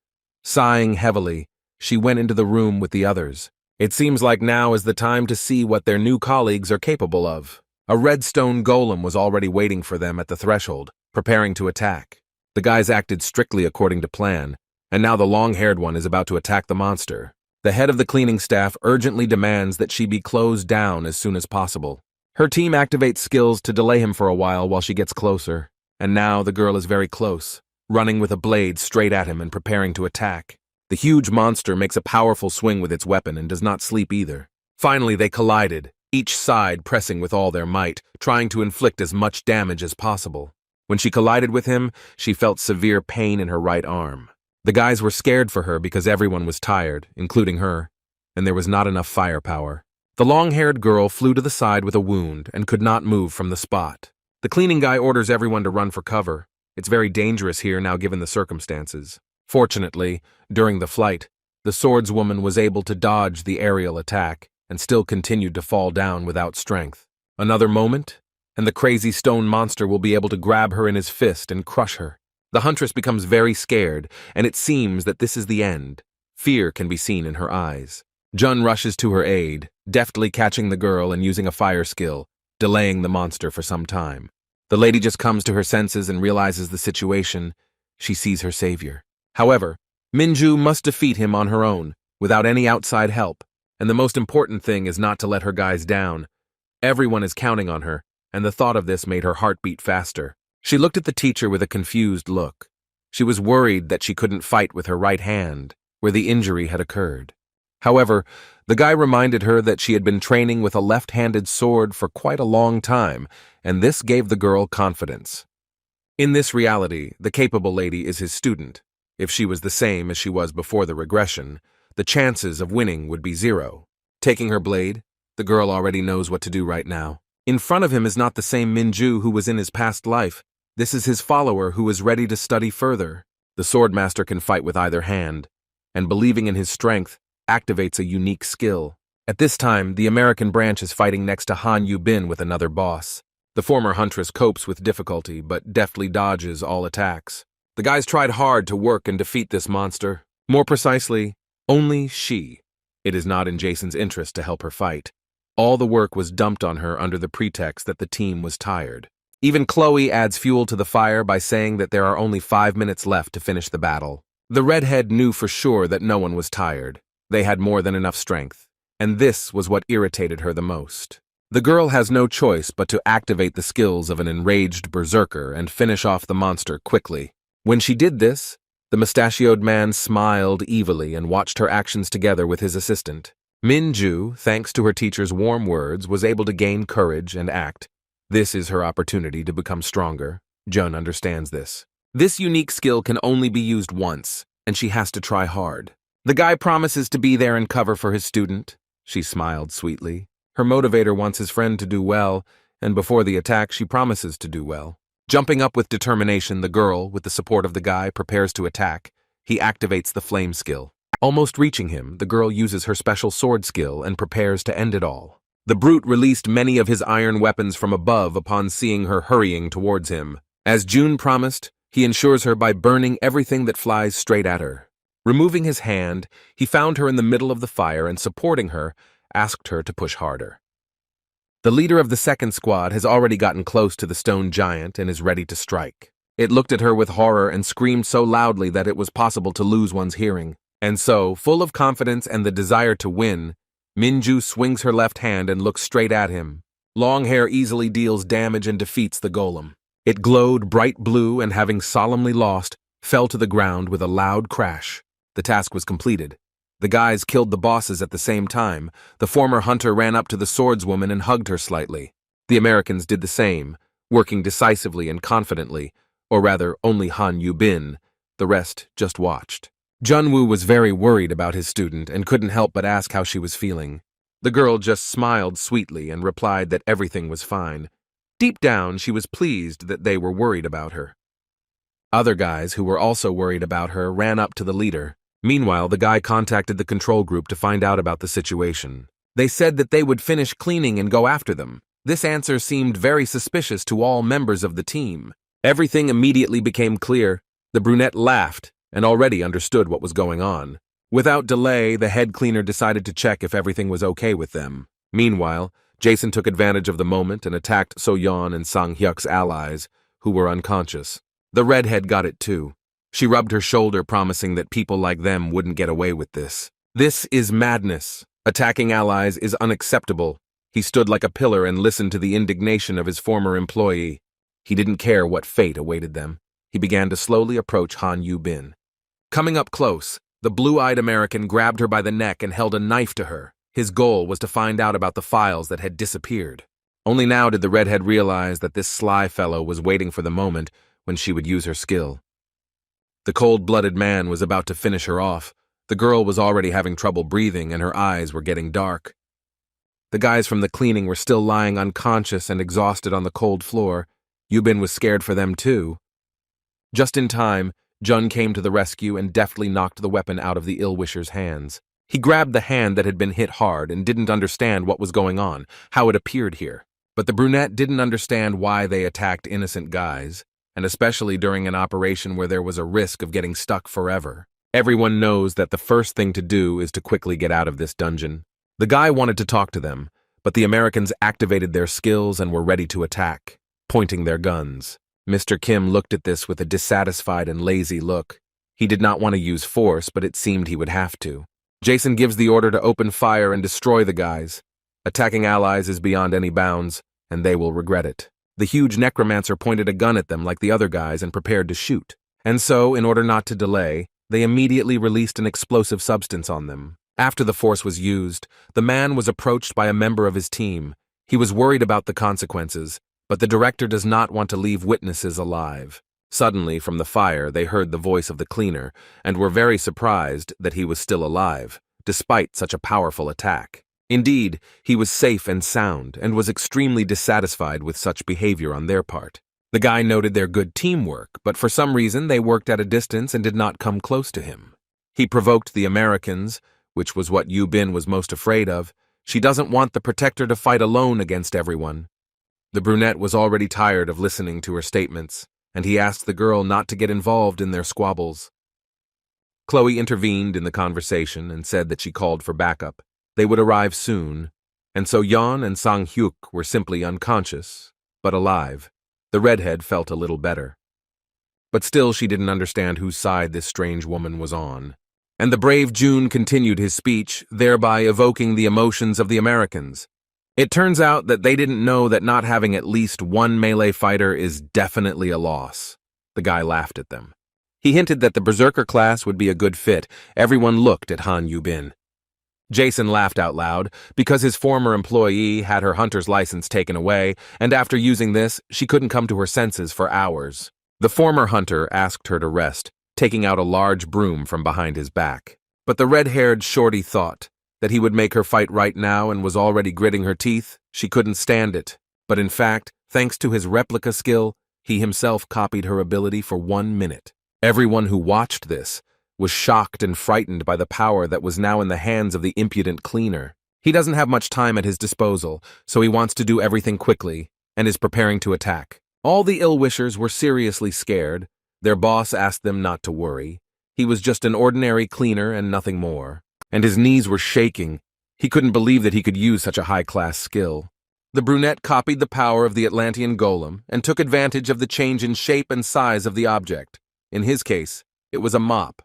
Sighing heavily, she went into the room with the others. It seems like now is the time to see what their new colleagues are capable of. A redstone golem was already waiting for them at the threshold, preparing to attack. The guys acted strictly according to plan, and now the long-haired one is about to attack the monster. The head of the cleaning staff urgently demands that she be closed down as soon as possible. Her team activates skills to delay him for a while she gets closer, and now the girl is very close, running with a blade straight at him and preparing to attack. The huge monster makes a powerful swing with its weapon and does not sleep either. Finally, they collided, each side pressing with all their might, trying to inflict as much damage as possible. When she collided with him, she felt severe pain in her right arm. The guys were scared for her because everyone was tired, including her, and there was not enough firepower. The long-haired girl flew to the side with a wound and could not move from the spot. The cleaning guy orders everyone to run for cover. It's very dangerous here now given the circumstances. Fortunately, during the flight, the swordswoman was able to dodge the aerial attack and still continued to fall down without strength. Another moment, and the crazy stone monster will be able to grab her in his fist and crush her. The huntress becomes very scared, and it seems that this is the end. Fear can be seen in her eyes. Jun rushes to her aid, deftly catching the girl and using a fire skill, delaying the monster for some time. The lady just comes to her senses and realizes the situation. She sees her savior. However, Minju must defeat him on her own, without any outside help, and the most important thing is not to let her guys down. Everyone is counting on her, and the thought of this made her heart beat faster. She looked at the teacher with a confused look. She was worried that she couldn't fight with her right hand, where the injury had occurred. However, the guy reminded her that she had been training with a left-handed sword for quite a long time, and this gave the girl confidence. In this reality, the capable lady is his student. If she was the same as she was before the regression, the chances of winning would be 0. Taking her blade, the girl already knows what to do right now. In front of him is not the same Minju who was in his past life. This is his follower who is ready to study further. The swordmaster can fight with either hand, and believing in his strength, activates a unique skill. At this time, the American branch is fighting next to Han Yu Bin with another boss. The former huntress copes with difficulty, but deftly dodges all attacks. The guys tried hard to work and defeat this monster. More precisely, only she. It is not in Jason's interest to help her fight. All the work was dumped on her under the pretext that the team was tired. Even Chloe adds fuel to the fire by saying that there are only 5 minutes left to finish the battle. The redhead knew for sure that no one was tired. They had more than enough strength. And this was what irritated her the most. The girl has no choice but to activate the skills of an enraged berserker and finish off the monster quickly. When she did this, the mustachioed man smiled evilly and watched her actions together with his assistant. Minju, thanks to her teacher's warm words, was able to gain courage and act. This is her opportunity to become stronger. Jun understands this. This unique skill can only be used once, and she has to try hard. The guy promises to be there and cover for his student. She smiled sweetly. Her motivator wants his friend to do well, and before the attack she promises to do well. Jumping up with determination, the girl, with the support of the guy, prepares to attack. He activates the flame skill. Almost reaching him, the girl uses her special sword skill and prepares to end it all. The brute released many of his iron weapons from above upon seeing her hurrying towards him. As June promised, he ensures her by burning everything that flies straight at her. Removing his hand, he found her in the middle of the fire and, supporting her, asked her to push harder. The leader of the second squad has already gotten close to the stone giant and is ready to strike. It looked at her with horror and screamed so loudly that it was possible to lose one's hearing. And so, full of confidence and the desire to win, Minju swings her left hand and looks straight at him. Long hair easily deals damage and defeats the golem. It glowed bright blue and, having solemnly lost, fell to the ground with a loud crash. The task was completed. The guys killed the bosses at the same time. The former hunter ran up to the swordswoman and hugged her slightly. The Americans did the same, working decisively and confidently, or rather only Han Yubin. The rest just watched. Junwoo was very worried about his student and couldn't help but ask how she was feeling. The girl just smiled sweetly and replied that everything was fine. Deep down, she was pleased that they were worried about her. Other guys who were also worried about her ran up to the leader. Meanwhile, the guy contacted the control group to find out about the situation. They said that they would finish cleaning and go after them. This answer seemed very suspicious to all members of the team. Everything immediately became clear. The brunette laughed and already understood what was going on. Without delay, the head cleaner decided to check if everything was okay with them. Meanwhile, Jason took advantage of the moment and attacked So-yeon and Sang-hyuk's allies, who were unconscious. The redhead got it too. She rubbed her shoulder, promising that people like them wouldn't get away with this. This is madness. Attacking allies is unacceptable. He stood like a pillar and listened to the indignation of his former employee. He didn't care what fate awaited them. He began to slowly approach Han Yubin. Coming up close, the blue-eyed American grabbed her by the neck and held a knife to her. His goal was to find out about the files that had disappeared. Only now did the redhead realize that this sly fellow was waiting for the moment when she would use her skill. The cold-blooded man was about to finish her off. The girl was already having trouble breathing and her eyes were getting dark. The guys from the cleaning were still lying unconscious and exhausted on the cold floor. Yubin was scared for them too. Just in time, Jun came to the rescue and deftly knocked the weapon out of the ill-wisher's hands. He grabbed the hand that had been hit hard and didn't understand what was going on, how it appeared here. But the brunette didn't understand why they attacked innocent guys, and especially during an operation where there was a risk of getting stuck forever. Everyone knows that the first thing to do is to quickly get out of this dungeon. The guy wanted to talk to them, but the Americans activated their skills and were ready to attack, pointing their guns. Mr. Kim looked at this with a dissatisfied and lazy look. He did not want to use force, but it seemed he would have to. Jason gives the order to open fire and destroy the guys. Attacking allies is beyond any bounds, and they will regret it. The huge necromancer pointed a gun at them like the other guys and prepared to shoot. And so, in order not to delay, they immediately released an explosive substance on them. After the force was used, the man was approached by a member of his team. He was worried about the consequences, but the director does not want to leave witnesses alive. Suddenly, from the fire, they heard the voice of the cleaner and were very surprised that he was still alive, despite such a powerful attack. Indeed, he was safe and sound and was extremely dissatisfied with such behavior on their part. The guy noted their good teamwork, but for some reason they worked at a distance and did not come close to him. He provoked the Americans, which was what Yubin was most afraid of. She doesn't want the protector to fight alone against everyone. The brunette was already tired of listening to her statements, and he asked the girl not to get involved in their squabbles. Chloe intervened in the conversation and said that she called for backup. They would arrive soon, and so Yeon and Sang-hyuk were simply unconscious, but alive. The redhead felt a little better. But still she didn't understand whose side this strange woman was on. And the brave June continued his speech, thereby evoking the emotions of the Americans. It turns out that they didn't know that not having at least one melee fighter is definitely a loss. The guy laughed at them. He hinted that the Berserker class would be a good fit. Everyone looked at Han Yu-bin. Jason laughed out loud because his former employee had her hunter's license taken away, and after using this, she couldn't come to her senses for hours. The former hunter asked her to rest, taking out a large broom from behind his back. But the red-haired shorty thought that he would make her fight right now and was already gritting her teeth. She couldn't stand it. But in fact, thanks to his replica skill, he himself copied her ability for 1 minute. Everyone who watched this was shocked and frightened by the power that was now in the hands of the impudent cleaner. He doesn't have much time at his disposal, so he wants to do everything quickly and is preparing to attack. All the ill-wishers were seriously scared. Their boss asked them not to worry. He was just an ordinary cleaner and nothing more. And his knees were shaking. He couldn't believe that he could use such a high-class skill. The brunette copied the power of the Atlantean golem and took advantage of the change in shape and size of the object. In his case, it was a mop.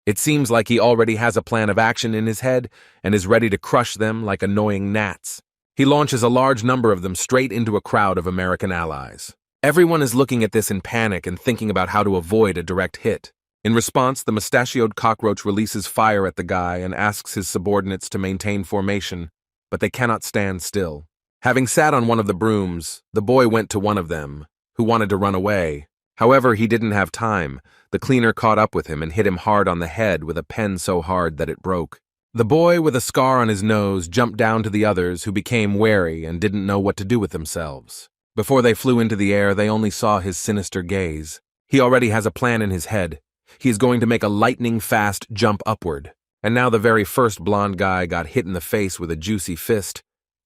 It seems like he already has a plan of action in his head and is ready to crush them like annoying gnats. He launches a large number of them straight into a crowd of American allies. Everyone is looking at this in panic and thinking about how to avoid a direct hit. In response, the mustachioed cockroach releases fire at the guy and asks his subordinates to maintain formation, but they cannot stand still. Having sat on one of the brooms, the boy went to one of them, who wanted to run away. However, he didn't have time. The cleaner caught up with him and hit him hard on the head with a pen so hard that it broke. The boy with a scar on his nose jumped down to the others, who became wary and didn't know what to do with themselves. Before they flew into the air, they only saw his sinister gaze. He already has a plan in his head. He is going to make a lightning-fast jump upward. And now the very first blonde guy got hit in the face with a juicy fist.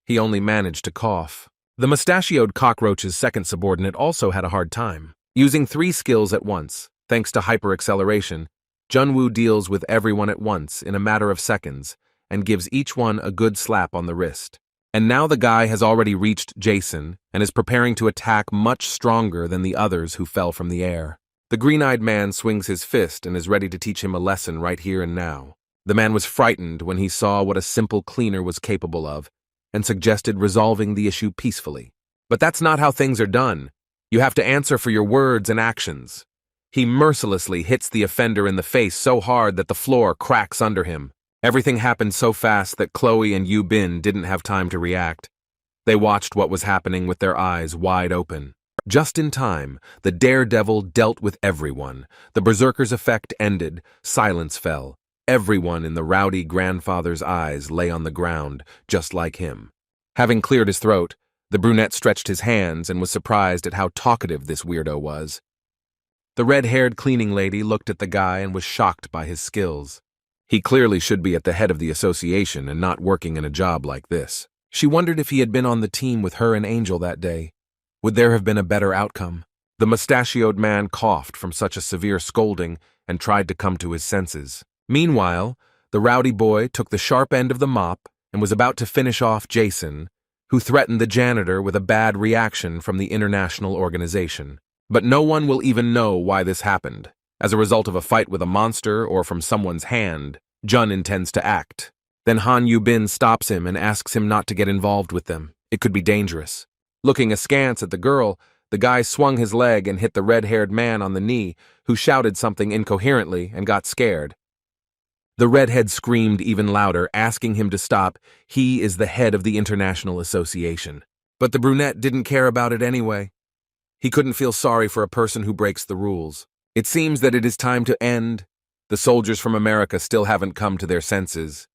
He only managed to cough. The mustachioed cockroach's second subordinate also had a hard time. Using 3 skills at once, thanks to hyper-acceleration, Junwoo deals with everyone at once in a matter of seconds and gives each one a good slap on the wrist. And now the guy has already reached Jason and is preparing to attack much stronger than the others who fell from the air. The green-eyed man swings his fist and is ready to teach him a lesson right here and now. The man was frightened when he saw what a simple cleaner was capable of and suggested resolving the issue peacefully. But that's not how things are done. You have to answer for your words and actions. He mercilessly hits the offender in the face so hard that the floor cracks under him. Everything happened so fast that Chloe and Yu-bin didn't have time to react. They watched what was happening with their eyes wide open. Just in time, the daredevil dealt with everyone. The berserker's effect ended, silence fell. Everyone in the rowdy grandfather's eyes lay on the ground, just like him. Having cleared his throat, the brunette stretched his hands and was surprised at how talkative this weirdo was. The red-haired cleaning lady looked at the guy and was shocked by his skills. He clearly should be at the head of the association and not working in a job like this. She wondered if he had been on the team with her and Angel that day. Would there have been a better outcome? The mustachioed man coughed from such a severe scolding and tried to come to his senses. Meanwhile, the rowdy boy took the sharp end of the mop and was about to finish off Jason, who threatened the janitor with a bad reaction from the international organization. But no one will even know why this happened. As a result of a fight with a monster or from someone's hand, Jun intends to act. Then Han Yu-bin stops him and asks him not to get involved with them. It could be dangerous. Looking askance at the girl, the guy swung his leg and hit the red-haired man on the knee, who shouted something incoherently and got scared. The redhead screamed even louder, asking him to stop. He is the head of the International Association. But the brunette didn't care about it anyway. He couldn't feel sorry for a person who breaks the rules. It seems that it is time to end. The soldiers from America still haven't come to their senses,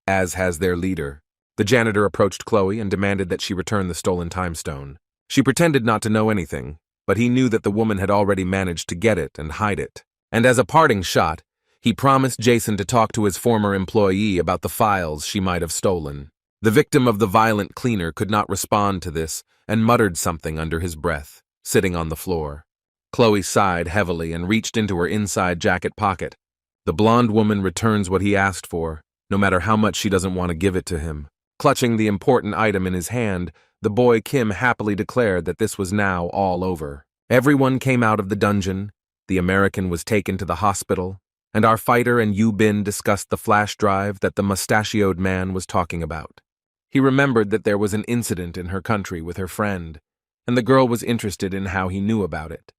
as has their leader. The janitor approached Chloe and demanded that she return the stolen time stone. She pretended not to know anything, but he knew that the woman had already managed to get it and hide it. And as a parting shot, he promised Jason to talk to his former employee about the files she might have stolen. The victim of the violent cleaner could not respond to this and muttered something under his breath, sitting on the floor. Chloe sighed heavily and reached into her inside jacket pocket. The blonde woman returns what he asked for, no matter how much she doesn't want to give it to him. Clutching the important item in his hand, the boy Kim happily declared that this was now all over. Everyone came out of the dungeon, the American was taken to the hospital, and our fighter and Yu Bin discussed the flash drive that the mustachioed man was talking about. He remembered that there was an incident in her country with her friend, and the girl was interested in how he knew about it.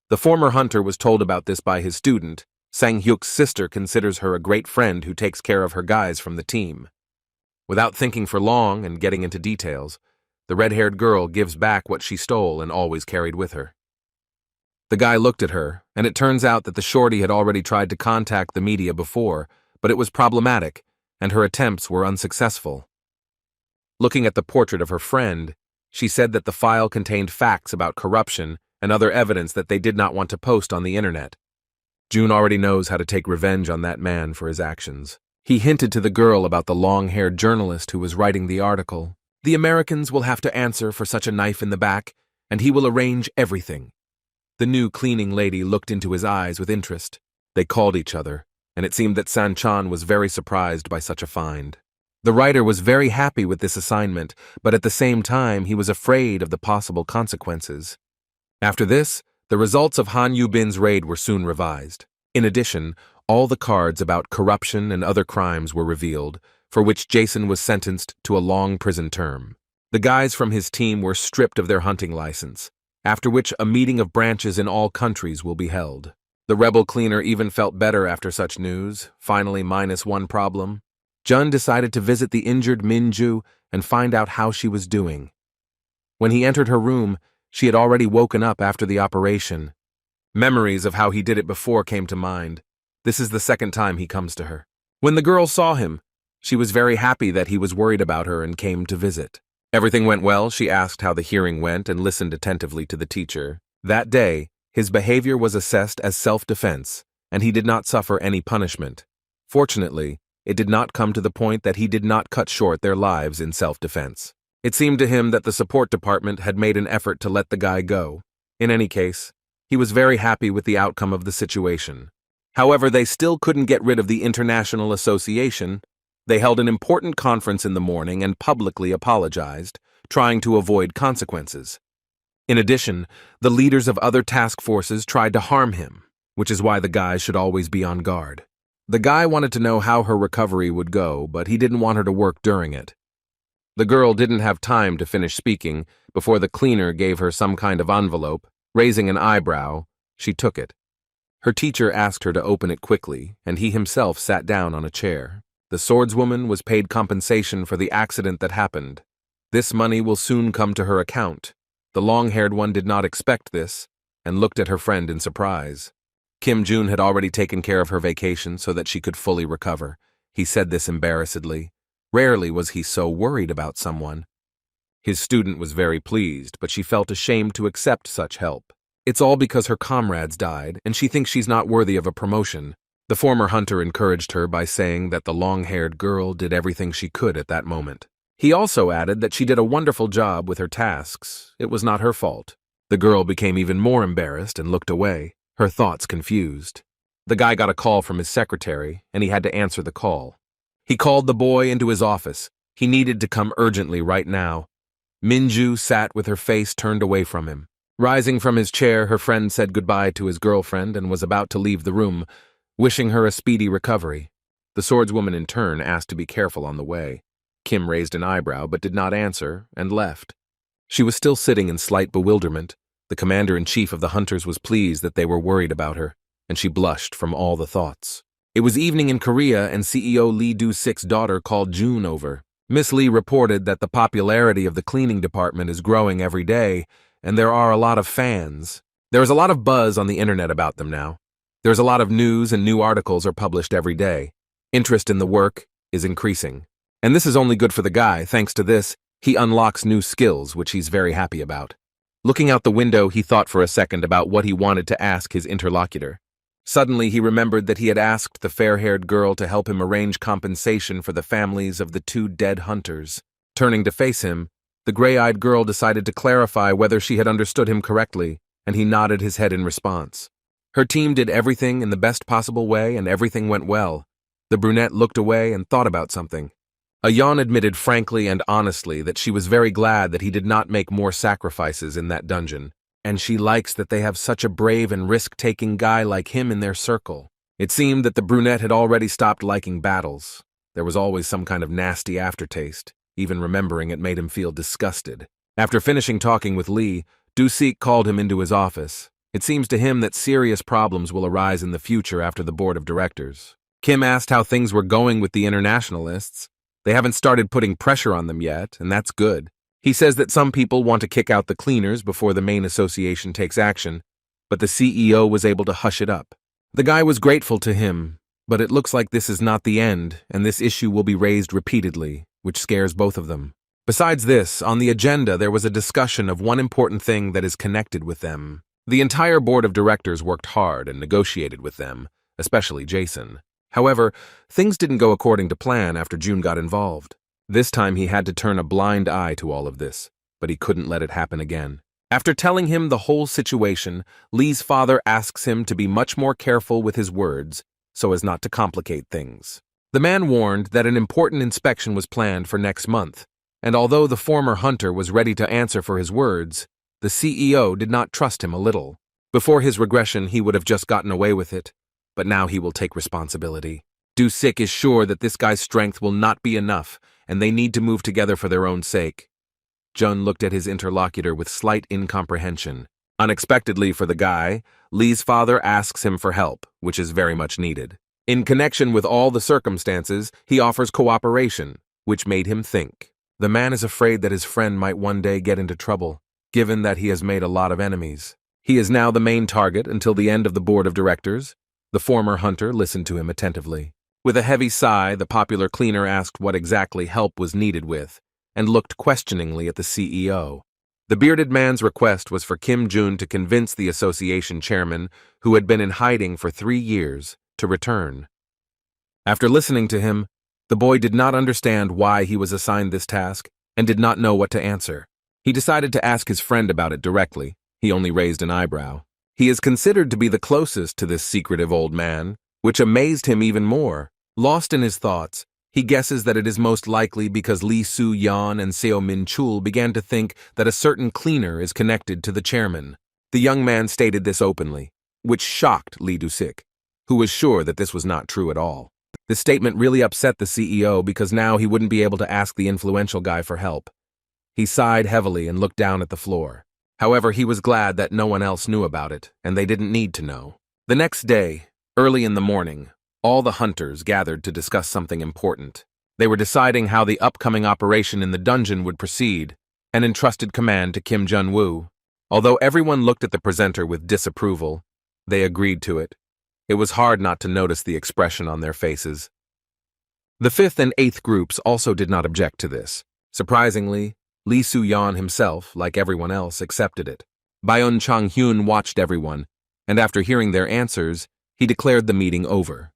The former hunter was told about this by his student. Sang-hyuk's sister considers her a great friend who takes care of her guys from the team. Without thinking for long and getting into details, the red-haired girl gives back what she stole and always carried with her. The guy looked at her, and it turns out that the shorty had already tried to contact the media before, but it was problematic, and her attempts were unsuccessful. Looking at the portrait of her friend, she said that the file contained facts about corruption and other evidence that they did not want to post on the internet. June already knows how to take revenge on that man for his actions. He hinted to the girl about the long-haired journalist who was writing the article. The Americans will have to answer for such a knife in the back, and he will arrange everything. The new cleaning lady looked into his eyes with interest. They called each other, and it seemed that San-chan was very surprised by such a find. The writer was very happy with this assignment, but at the same time he was afraid of the possible consequences. After this, the results of Han Yu-bin's raid were soon revised. In addition, all the cards about corruption and other crimes were revealed, for which Jason was sentenced to a long prison term. The guys from his team were stripped of their hunting license, after which a meeting of branches in all countries will be held. The rebel cleaner even felt better after such news, finally minus one problem. Jun decided to visit the injured Minju and find out how she was doing. When he entered her room, she had already woken up after the operation. Memories of how he did it before came to mind. This is the second time he comes to her. When the girl saw him, she was very happy that he was worried about her and came to visit. Everything went well. She asked how the hearing went and listened attentively to the teacher. That day, his behavior was assessed as self-defense, and he did not suffer any punishment. Fortunately, it did not come to the point that he did not cut short their lives in self-defense. It seemed to him that the support department had made an effort to let the guy go. In any case, he was very happy with the outcome of the situation. However, they still couldn't get rid of the International Association. They held an important conference in the morning and publicly apologized, trying to avoid consequences. In addition, the leaders of other task forces tried to harm him, which is why the guy should always be on guard. The guy wanted to know how her recovery would go, but he didn't want her to work during it. The girl didn't have time to finish speaking before the cleaner gave her some kind of envelope. Raising an eyebrow, she took it. Her teacher asked her to open it quickly, and he himself sat down on a chair. The swordswoman was paid compensation for the accident that happened. This money will soon come to her account. The long-haired one did not expect this, and looked at her friend in surprise. Kim Jun had already taken care of her vacation so that she could fully recover. He said this embarrassedly. Rarely was he so worried about someone. His student was very pleased, but she felt ashamed to accept such help. It's all because her comrades died, and she thinks she's not worthy of a promotion. The former hunter encouraged her by saying that the long-haired girl did everything she could at that moment. He also added that she did a wonderful job with her tasks. It was not her fault. The girl became even more embarrassed and looked away, her thoughts confused. The guy got a call from his secretary, and he had to answer the call. He called the boy into his office. He needed to come urgently right now. Minju sat with her face turned away from him. Rising from his chair, her friend said goodbye to his girlfriend and was about to leave the room, wishing her a speedy recovery. The swordswoman in turn asked to be careful on the way. Kim raised an eyebrow but did not answer and left. She was still sitting in slight bewilderment. The commander-in-chief of the hunters was pleased that they were worried about her, and she blushed from all the thoughts. It was evening in Korea, and CEO Lee Do-sik's daughter called June over. Miss Lee reported that the popularity of the cleaning department is growing every day, and there are a lot of fans. There is a lot of buzz on the internet about them now. There's a lot of news and new articles are published every day. Interest in the work is increasing. And this is only good for the guy. Thanks to this, he unlocks new skills, which he's very happy about. Looking out the window, he thought for a second about what he wanted to ask his interlocutor. Suddenly, he remembered that he had asked the fair-haired girl to help him arrange compensation for the families of the 2 dead hunters. Turning to face him, the gray-eyed girl decided to clarify whether she had understood him correctly. and he nodded his head in response. Her team did everything in the best possible way, and everything went well. The brunette looked away and thought about something. Ayan admitted frankly and honestly that she was very glad that he did not make more sacrifices in that dungeon, and she likes that they have such a brave and risk-taking guy like him in their circle. It seemed that the brunette had already stopped liking battles. There was always some kind of nasty aftertaste. Even remembering it made him feel disgusted. After finishing talking with Lee, Du-sik called him into his office. It seems to him that serious problems will arise in the future after the board of directors. Kim asked how things were going with the internationalists. They haven't started putting pressure on them yet, and that's good. He says that some people want to kick out the cleaners before the main association takes action, but the CEO was able to hush it up. The guy was grateful to him, but it looks like this is not the end, and this issue will be raised repeatedly, which scares both of them. Besides this, on the agenda there was a discussion of one important thing that is connected with them. The entire board of directors worked hard and negotiated with them, especially Jason. However, things didn't go according to plan after June got involved. This time he had to turn a blind eye to all of this, but he couldn't let it happen again. After telling him the whole situation, Lee's father asks him to be much more careful with his words so as not to complicate things. The man warned that an important inspection was planned for next month, and although the former hunter was ready to answer for his words, the CEO did not trust him a little. Before his regression, he would have just gotten away with it, but now he will take responsibility. Du-sik is sure that this guy's strength will not be enough, and they need to move together for their own sake. Jun looked at his interlocutor with slight incomprehension. Unexpectedly for the guy, Lee's father asks him for help, which is very much needed. In connection with all the circumstances, he offers cooperation, which made him think. The man is afraid that his friend might one day get into trouble, given that he has made a lot of enemies. He is now the main target until the end of the board of directors. The former hunter listened to him attentively. With a heavy sigh, the popular cleaner asked what exactly help was needed with, and looked questioningly at the CEO. The bearded man's request was for Kim Jun to convince the association chairman, who had been in hiding for 3 years, to return. After listening to him, the boy did not understand why he was assigned this task and did not know what to answer. He decided to ask his friend about it directly. He only raised an eyebrow. He is considered to be the closest to this secretive old man, which amazed him even more. Lost in his thoughts, he guesses that it is most likely because Lee Soo-yeon and Seo Min-chul began to think that a certain cleaner is connected to the chairman. The young man stated this openly, which shocked Lee Du-sik, who was sure that this was not true at all. This statement really upset the CEO because now he wouldn't be able to ask the influential guy for help. He sighed heavily and looked down at the floor. However, he was glad that no one else knew about it, and they didn't need to know. The next day, early in the morning, all the hunters gathered to discuss something important. They were deciding how the upcoming operation in the dungeon would proceed, and entrusted command to Kim Jun-woo. Although everyone looked at the presenter with disapproval, they agreed to it. It was hard not to notice the expression on their faces. The 5th and 8th groups also did not object to this. Surprisingly, Lee Soo-yeon himself, like everyone else, accepted it. Byun Chang-hyun watched everyone, and after hearing their answers, he declared the meeting over.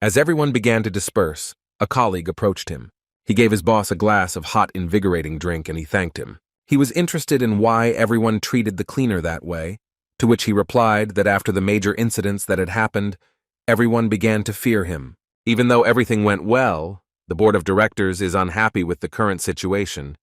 As everyone began to disperse, a colleague approached him. He gave his boss a glass of hot, invigorating drink and he thanked him. He was interested in why everyone treated the cleaner that way, to which he replied that after the major incidents that had happened, everyone began to fear him. Even though everything went well, the board of directors is unhappy with the current situation.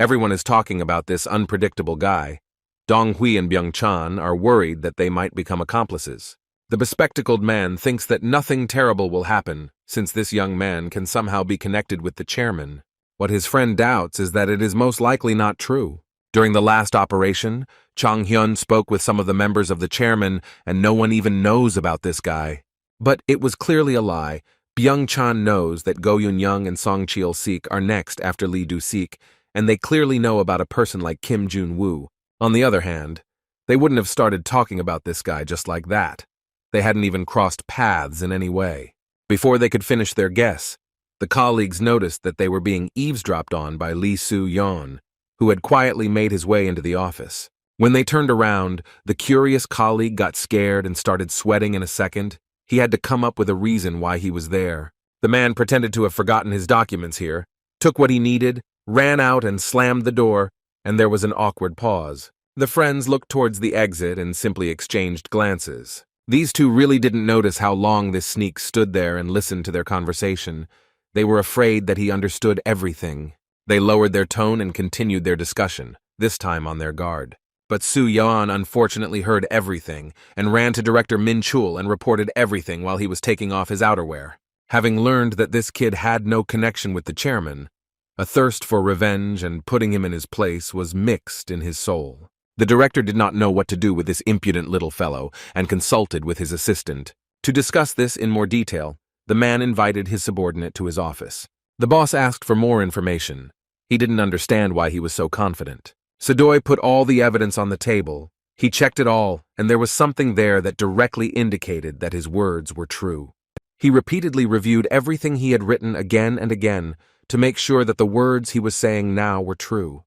Everyone is talking about this unpredictable guy. Dong-hui and Byung-chan are worried that they might become accomplices. The bespectacled man thinks that nothing terrible will happen, since this young man can somehow be connected with the chairman. What his friend doubts is that it is most likely not true. During the last operation, Chang-hyun spoke with some of the members of the chairman, and no one even knows about this guy. But it was clearly a lie. Byung-chan knows that Go Yun-young and Song Cheol-sik are next after Lee Du-sik, and they clearly know about a person like Kim Jun-woo. On the other hand, they wouldn't have started talking about this guy just like that. They hadn't even crossed paths in any way. Before they could finish their guess, the colleagues noticed that they were being eavesdropped on by Lee Soo-yeon, who had quietly made his way into the office. When they turned around, the curious colleague got scared and started sweating in a second. He had to come up with a reason why he was there. The man pretended to have forgotten his documents here, took what he needed, ran out and slammed the door, and there was an awkward pause. The friends looked towards the exit and simply exchanged glances. These two really didn't notice how long this sneak stood there and listened to their conversation. They were afraid that he understood everything. They lowered their tone and continued their discussion, this time on their guard. But Su Yan unfortunately heard everything and ran to Director Min Chul and reported everything while he was taking off his outerwear. Having learned that this kid had no connection with the chairman, a thirst for revenge and putting him in his place was mixed in his soul. The director did not know what to do with this impudent little fellow and consulted with his assistant. To discuss this in more detail, the man invited his subordinate to his office. The boss asked for more information. He didn't understand why he was so confident. Sadoy put all the evidence on the table. He checked it all, and there was something there that directly indicated that his words were true. He repeatedly reviewed everything he had written again and again to make sure that the words he was saying now were true.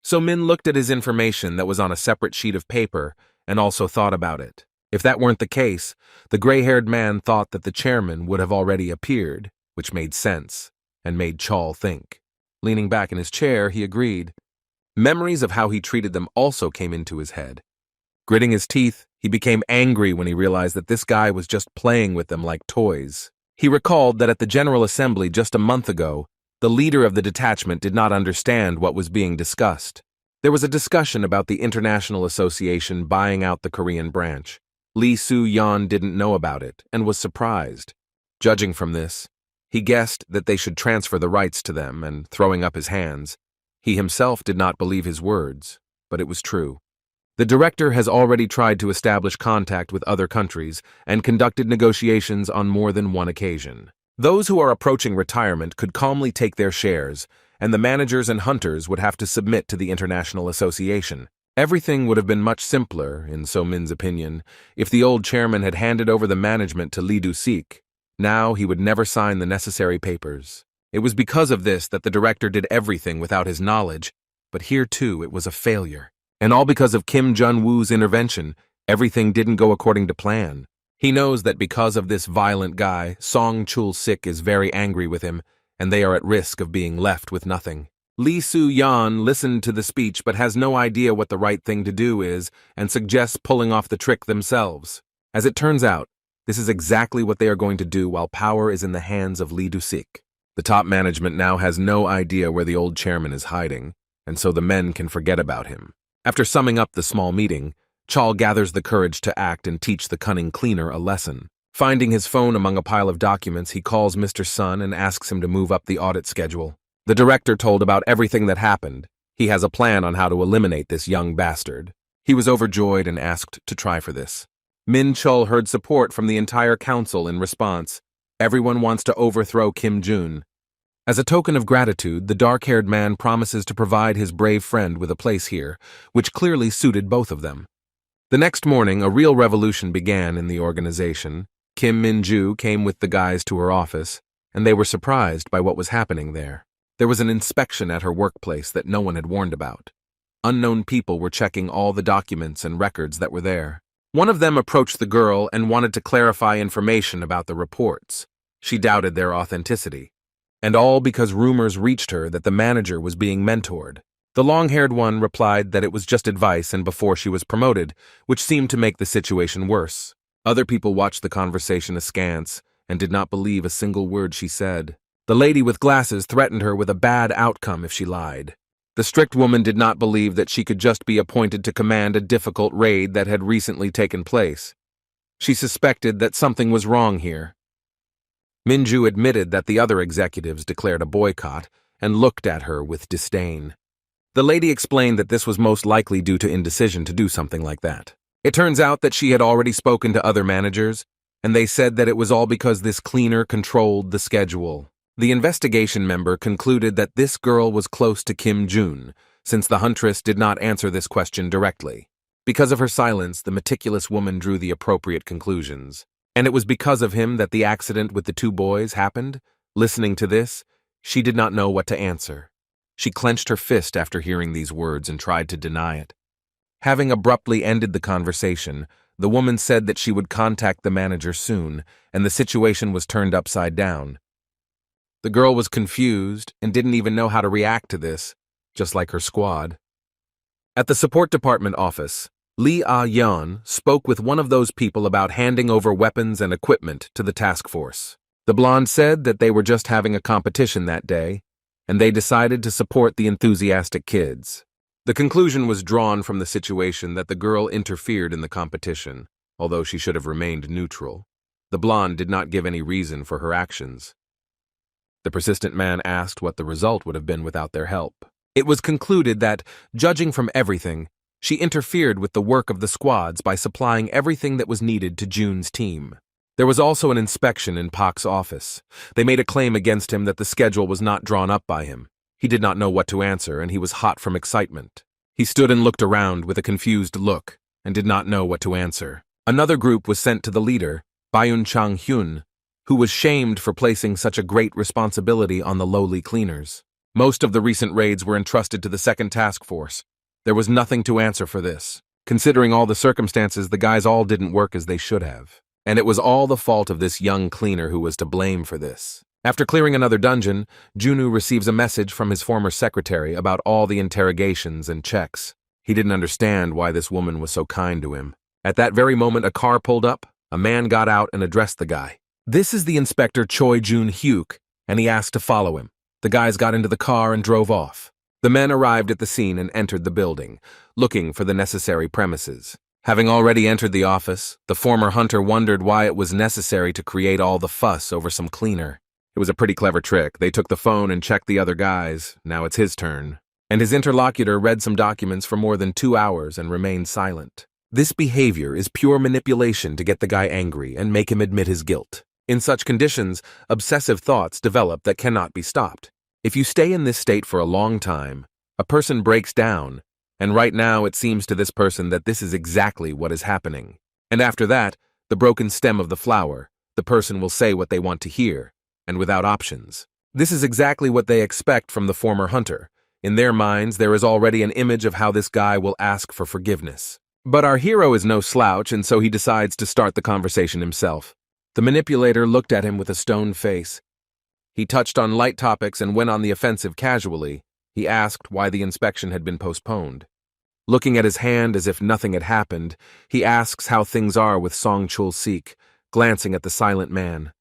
So Min looked at his information that was on a separate sheet of paper and also thought about it. If that weren't the case, the gray-haired man thought that the chairman would have already appeared, which made sense, and made Chal think. Leaning back in his chair, he agreed. Memories of how he treated them also came into his head. Gritting his teeth, he became angry when he realized that this guy was just playing with them like toys. He recalled that at the General Assembly just a month ago, the leader of the detachment did not understand what was being discussed. There was a discussion about the International Association buying out the Korean branch. Lee Soo-yeon didn't know about it and was surprised. Judging from this, he guessed that they should transfer the rights to them and throwing up his hands. He himself did not believe his words, but it was true. The director has already tried to establish contact with other countries and conducted negotiations on more than one occasion. Those who are approaching retirement could calmly take their shares, and the managers and hunters would have to submit to the International Association. Everything would have been much simpler, in So Min's opinion, if the old chairman had handed over the management to Lee Du-sik. Now he would never sign the necessary papers. It was because of this that the director did everything without his knowledge, but here too it was a failure. And all because of Kim Jun-woo's intervention, everything didn't go according to plan. He knows that because of this violent guy, Song Chul-sik is very angry with him, and they are at risk of being left with nothing. Lee Soo-yeon listened to the speech but has no idea what the right thing to do is and suggests pulling off the trick themselves. As it turns out, this is exactly what they are going to do while power is in the hands of Lee Du-sik. The top management now has no idea where the old chairman is hiding, and so the men can forget about him. After summing up the small meeting, Chal gathers the courage to act and teach the cunning cleaner a lesson. Finding his phone among a pile of documents, he calls Mr. Sun and asks him to move up the audit schedule. The director told about everything that happened. He has a plan on how to eliminate this young bastard. He was overjoyed and asked to try for this. Min Chul heard support from the entire council in response. Everyone wants to overthrow Kim Jun. As a token of gratitude, the dark-haired man promises to provide his brave friend with a place here, which clearly suited both of them. The next morning, a real revolution began in the organization. Kim Min-ju came with the guys to her office, and they were surprised by what was happening there. There was an inspection at her workplace that no one had warned about. Unknown people were checking all the documents and records that were there. One of them approached the girl and wanted to clarify information about the reports. She doubted their authenticity. And all because rumors reached her that the manager was being mentored. The long-haired one replied that it was just advice and before she was promoted, which seemed to make the situation worse. Other people watched the conversation askance and did not believe a single word she said. The lady with glasses threatened her with a bad outcome if she lied. The strict woman did not believe that she could just be appointed to command a difficult raid that had recently taken place. She suspected that something was wrong here. Minju admitted that the other executives declared a boycott and looked at her with disdain. The lady explained that this was most likely due to indecision to do something like that. It turns out that she had already spoken to other managers, and they said that it was all because this cleaner controlled the schedule. The investigation member concluded that this girl was close to Kim Jun, since the huntress did not answer this question directly. Because of her silence, the meticulous woman drew the appropriate conclusions. And it was because of him that the accident with the two boys happened. Listening to this, she did not know what to answer. She clenched her fist after hearing these words and tried to deny it. Having abruptly ended the conversation, the woman said that she would contact the manager soon, and the situation was turned upside down. The girl was confused and didn't even know how to react to this, just like her squad. At the support department office, Lee Ah-yeon spoke with one of those people about handing over weapons and equipment to the task force. The blonde said that they were just having a competition that day, and they decided to support the enthusiastic kids. The conclusion was drawn from the situation that the girl interfered in the competition, although she should have remained neutral. The blonde did not give any reason for her actions. The persistent man asked what the result would have been without their help. It was concluded that, judging from everything, she interfered with the work of the squads by supplying everything that was needed to Jun's team. There was also an inspection in Park's office. They made a claim against him that the schedule was not drawn up by him. He did not know what to answer, and he was hot from excitement. He stood and looked around with a confused look, and did not know what to answer. Another group was sent to the leader, Byun Chang-hyun, who was shamed for placing such a great responsibility on the lowly cleaners. Most of the recent raids were entrusted to the second task force. There was nothing to answer for this. Considering all the circumstances, the guys all didn't work as they should have. And it was all the fault of this young cleaner who was to blame for this. After clearing another dungeon, Junwoo receives a message from his former secretary about all the interrogations and checks. He didn't understand why this woman was so kind to him. At that very moment, a car pulled up, a man got out and addressed the guy. "This is the Inspector Choi Jun-hyuk," and he asked to follow him. The guys got into the car and drove off. The men arrived at the scene and entered the building, looking for the necessary premises. Having already entered the office, the former hunter wondered why it was necessary to create all the fuss over some cleaner. It was a pretty clever trick. They took the phone and checked the other guys. Now it's his turn. And his interlocutor read some documents for more than 2 hours and remained silent. This behavior is pure manipulation to get the guy angry and make him admit his guilt. In such conditions, obsessive thoughts develop that cannot be stopped. If you stay in this state for a long time, a person breaks down, and right now it seems to this person that this is exactly what is happening. And after that, the broken stem of the flower, the person will say what they want to hear, and without options. This is exactly what they expect from the former hunter. In their minds, there is already an image of how this guy will ask for forgiveness. But our hero is no slouch, and so he decides to start the conversation himself. The manipulator looked at him with a stone face. He touched on light topics and went on the offensive casually. He asked why the inspection had been postponed. Looking at his hand as if nothing had happened, he asks how things are with Song Chul-sik, glancing at the silent man.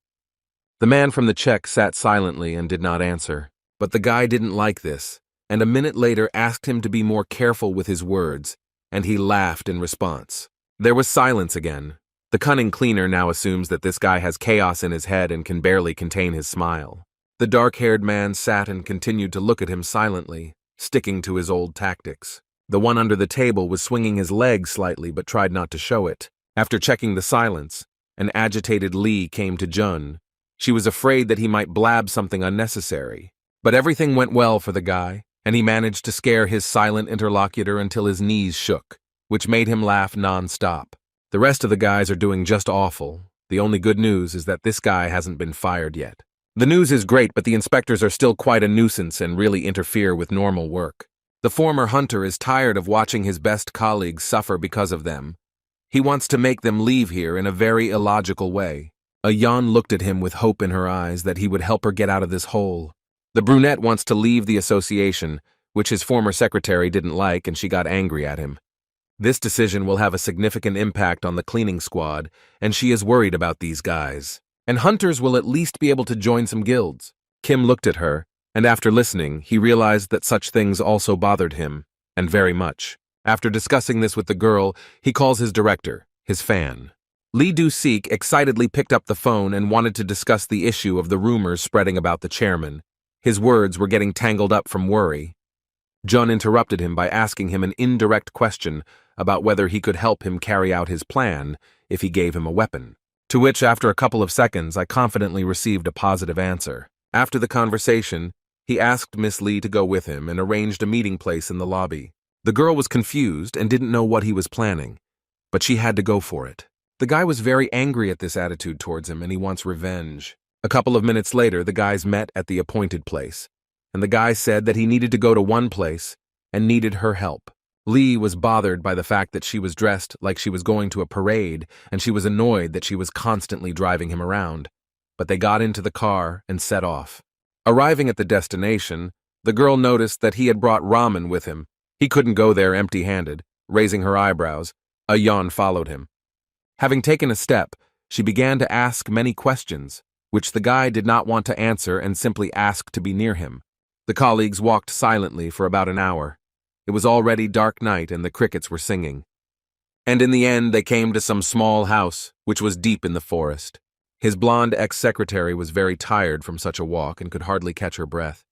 The man from the check sat silently and did not answer. But the guy didn't like this, and a minute later asked him to be more careful with his words, and he laughed in response. There was silence again. The cunning cleaner now assumes that this guy has chaos in his head and can barely contain his smile. The dark-haired man sat and continued to look at him silently, sticking to his old tactics. The one under the table was swinging his leg slightly but tried not to show it. After checking the silence, an agitated Lee came to Jun. She was afraid that he might blab something unnecessary. But everything went well for the guy, and he managed to scare his silent interlocutor until his knees shook, which made him laugh non-stop. The rest of the guys are doing just awful. The only good news is that this guy hasn't been fired yet. The news is great, but the inspectors are still quite a nuisance and really interfere with normal work. The former hunter is tired of watching his best colleagues suffer because of them. He wants to make them leave here in a very illogical way. Ayan looked at him with hope in her eyes that he would help her get out of this hole. The brunette wants to leave the association, which his former secretary didn't like, and she got angry at him. This decision will have a significant impact on the cleaning squad, and she is worried about these guys. And hunters will at least be able to join some guilds. Kim looked at her, and after listening, he realized that such things also bothered him, and very much. After discussing this with the girl, he calls his director, his fan. Lee Do-sik excitedly picked up the phone and wanted to discuss the issue of the rumors spreading about the chairman. His words were getting tangled up from worry. Jun interrupted him by asking him an indirect question about whether he could help him carry out his plan if he gave him a weapon. To which, after a couple of seconds, I confidently received a positive answer. After the conversation, he asked Miss Lee to go with him and arranged a meeting place in the lobby. The girl was confused and didn't know what he was planning, but she had to go for it. The guy was very angry at this attitude towards him, and he wants revenge. A couple of minutes later, the guys met at the appointed place, and the guy said that he needed to go to one place and needed her help. Lee was bothered by the fact that she was dressed like she was going to a parade, and she was annoyed that she was constantly driving him around. But they got into the car and set off. Arriving at the destination, the girl noticed that he had brought ramen with him, He couldn't go there empty-handed. Raising her eyebrows, a yawn followed him. Having taken a step, she began to ask many questions, which the guy did not want to answer and simply asked to be near him. The colleagues walked silently for about an hour. It was already dark night and the crickets were singing. And in the end, they came to some small house, which was deep in the forest. His blonde ex-secretary was very tired from such a walk and could hardly catch her breath.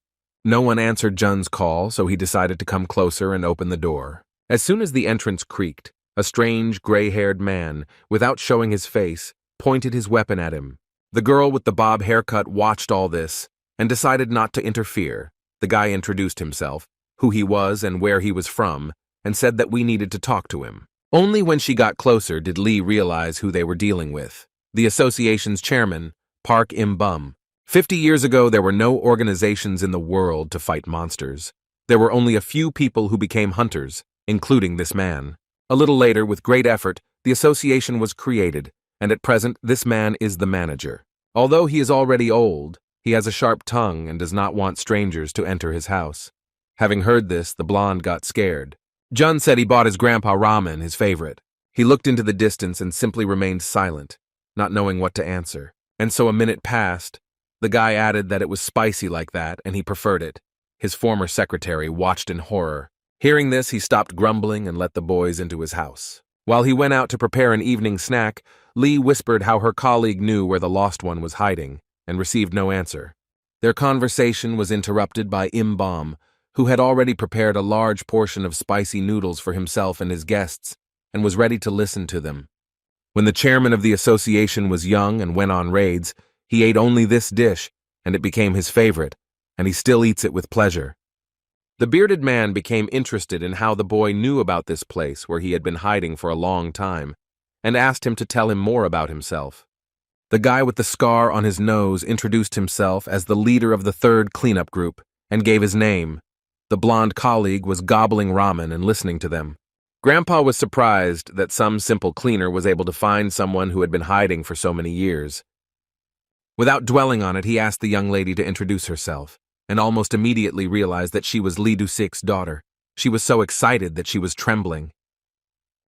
No one answered Jun's call, so he decided to come closer and open the door. As soon as the entrance creaked, a strange, gray-haired man, without showing his face, pointed his weapon at him. The girl with the bob haircut watched all this and decided not to interfere. The guy introduced himself, who he was and where he was from, and said that we needed to talk to him. Only when she got closer did Lee realize who they were dealing with. The association's chairman, Park Im-bum. 50 years ago, there were no organizations in the world to fight monsters. There were only a few people who became hunters, including this man. A little later, with great effort, the association was created, and at present, this man is the manager. Although he is already old, he has a sharp tongue and does not want strangers to enter his house. Having heard this, the blonde got scared. Jun said he bought his grandpa ramen, his favorite. He looked into the distance and simply remained silent, not knowing what to answer. And so a minute passed. The guy added that it was spicy like that, and he preferred it. His former secretary watched in horror. Hearing this, he stopped grumbling and let the boys into his house. While he went out to prepare an evening snack, Lee whispered how her colleague knew where the lost one was hiding, and received no answer. Their conversation was interrupted by Im-bum, who had already prepared a large portion of spicy noodles for himself and his guests, and was ready to listen to them. When the chairman of the association was young and went on raids, he ate only this dish, and it became his favorite, and he still eats it with pleasure. The bearded man became interested in how the boy knew about this place where he had been hiding for a long time, and asked him to tell him more about himself. The guy with the scar on his nose introduced himself as the leader of the third cleanup group, and gave his name. The blonde colleague was gobbling ramen and listening to them. Grandpa was surprised that some simple cleaner was able to find someone who had been hiding for so many years. Without dwelling on it, he asked the young lady to introduce herself, and almost immediately realized that she was Lee Du-sik's daughter. She was so excited that she was trembling.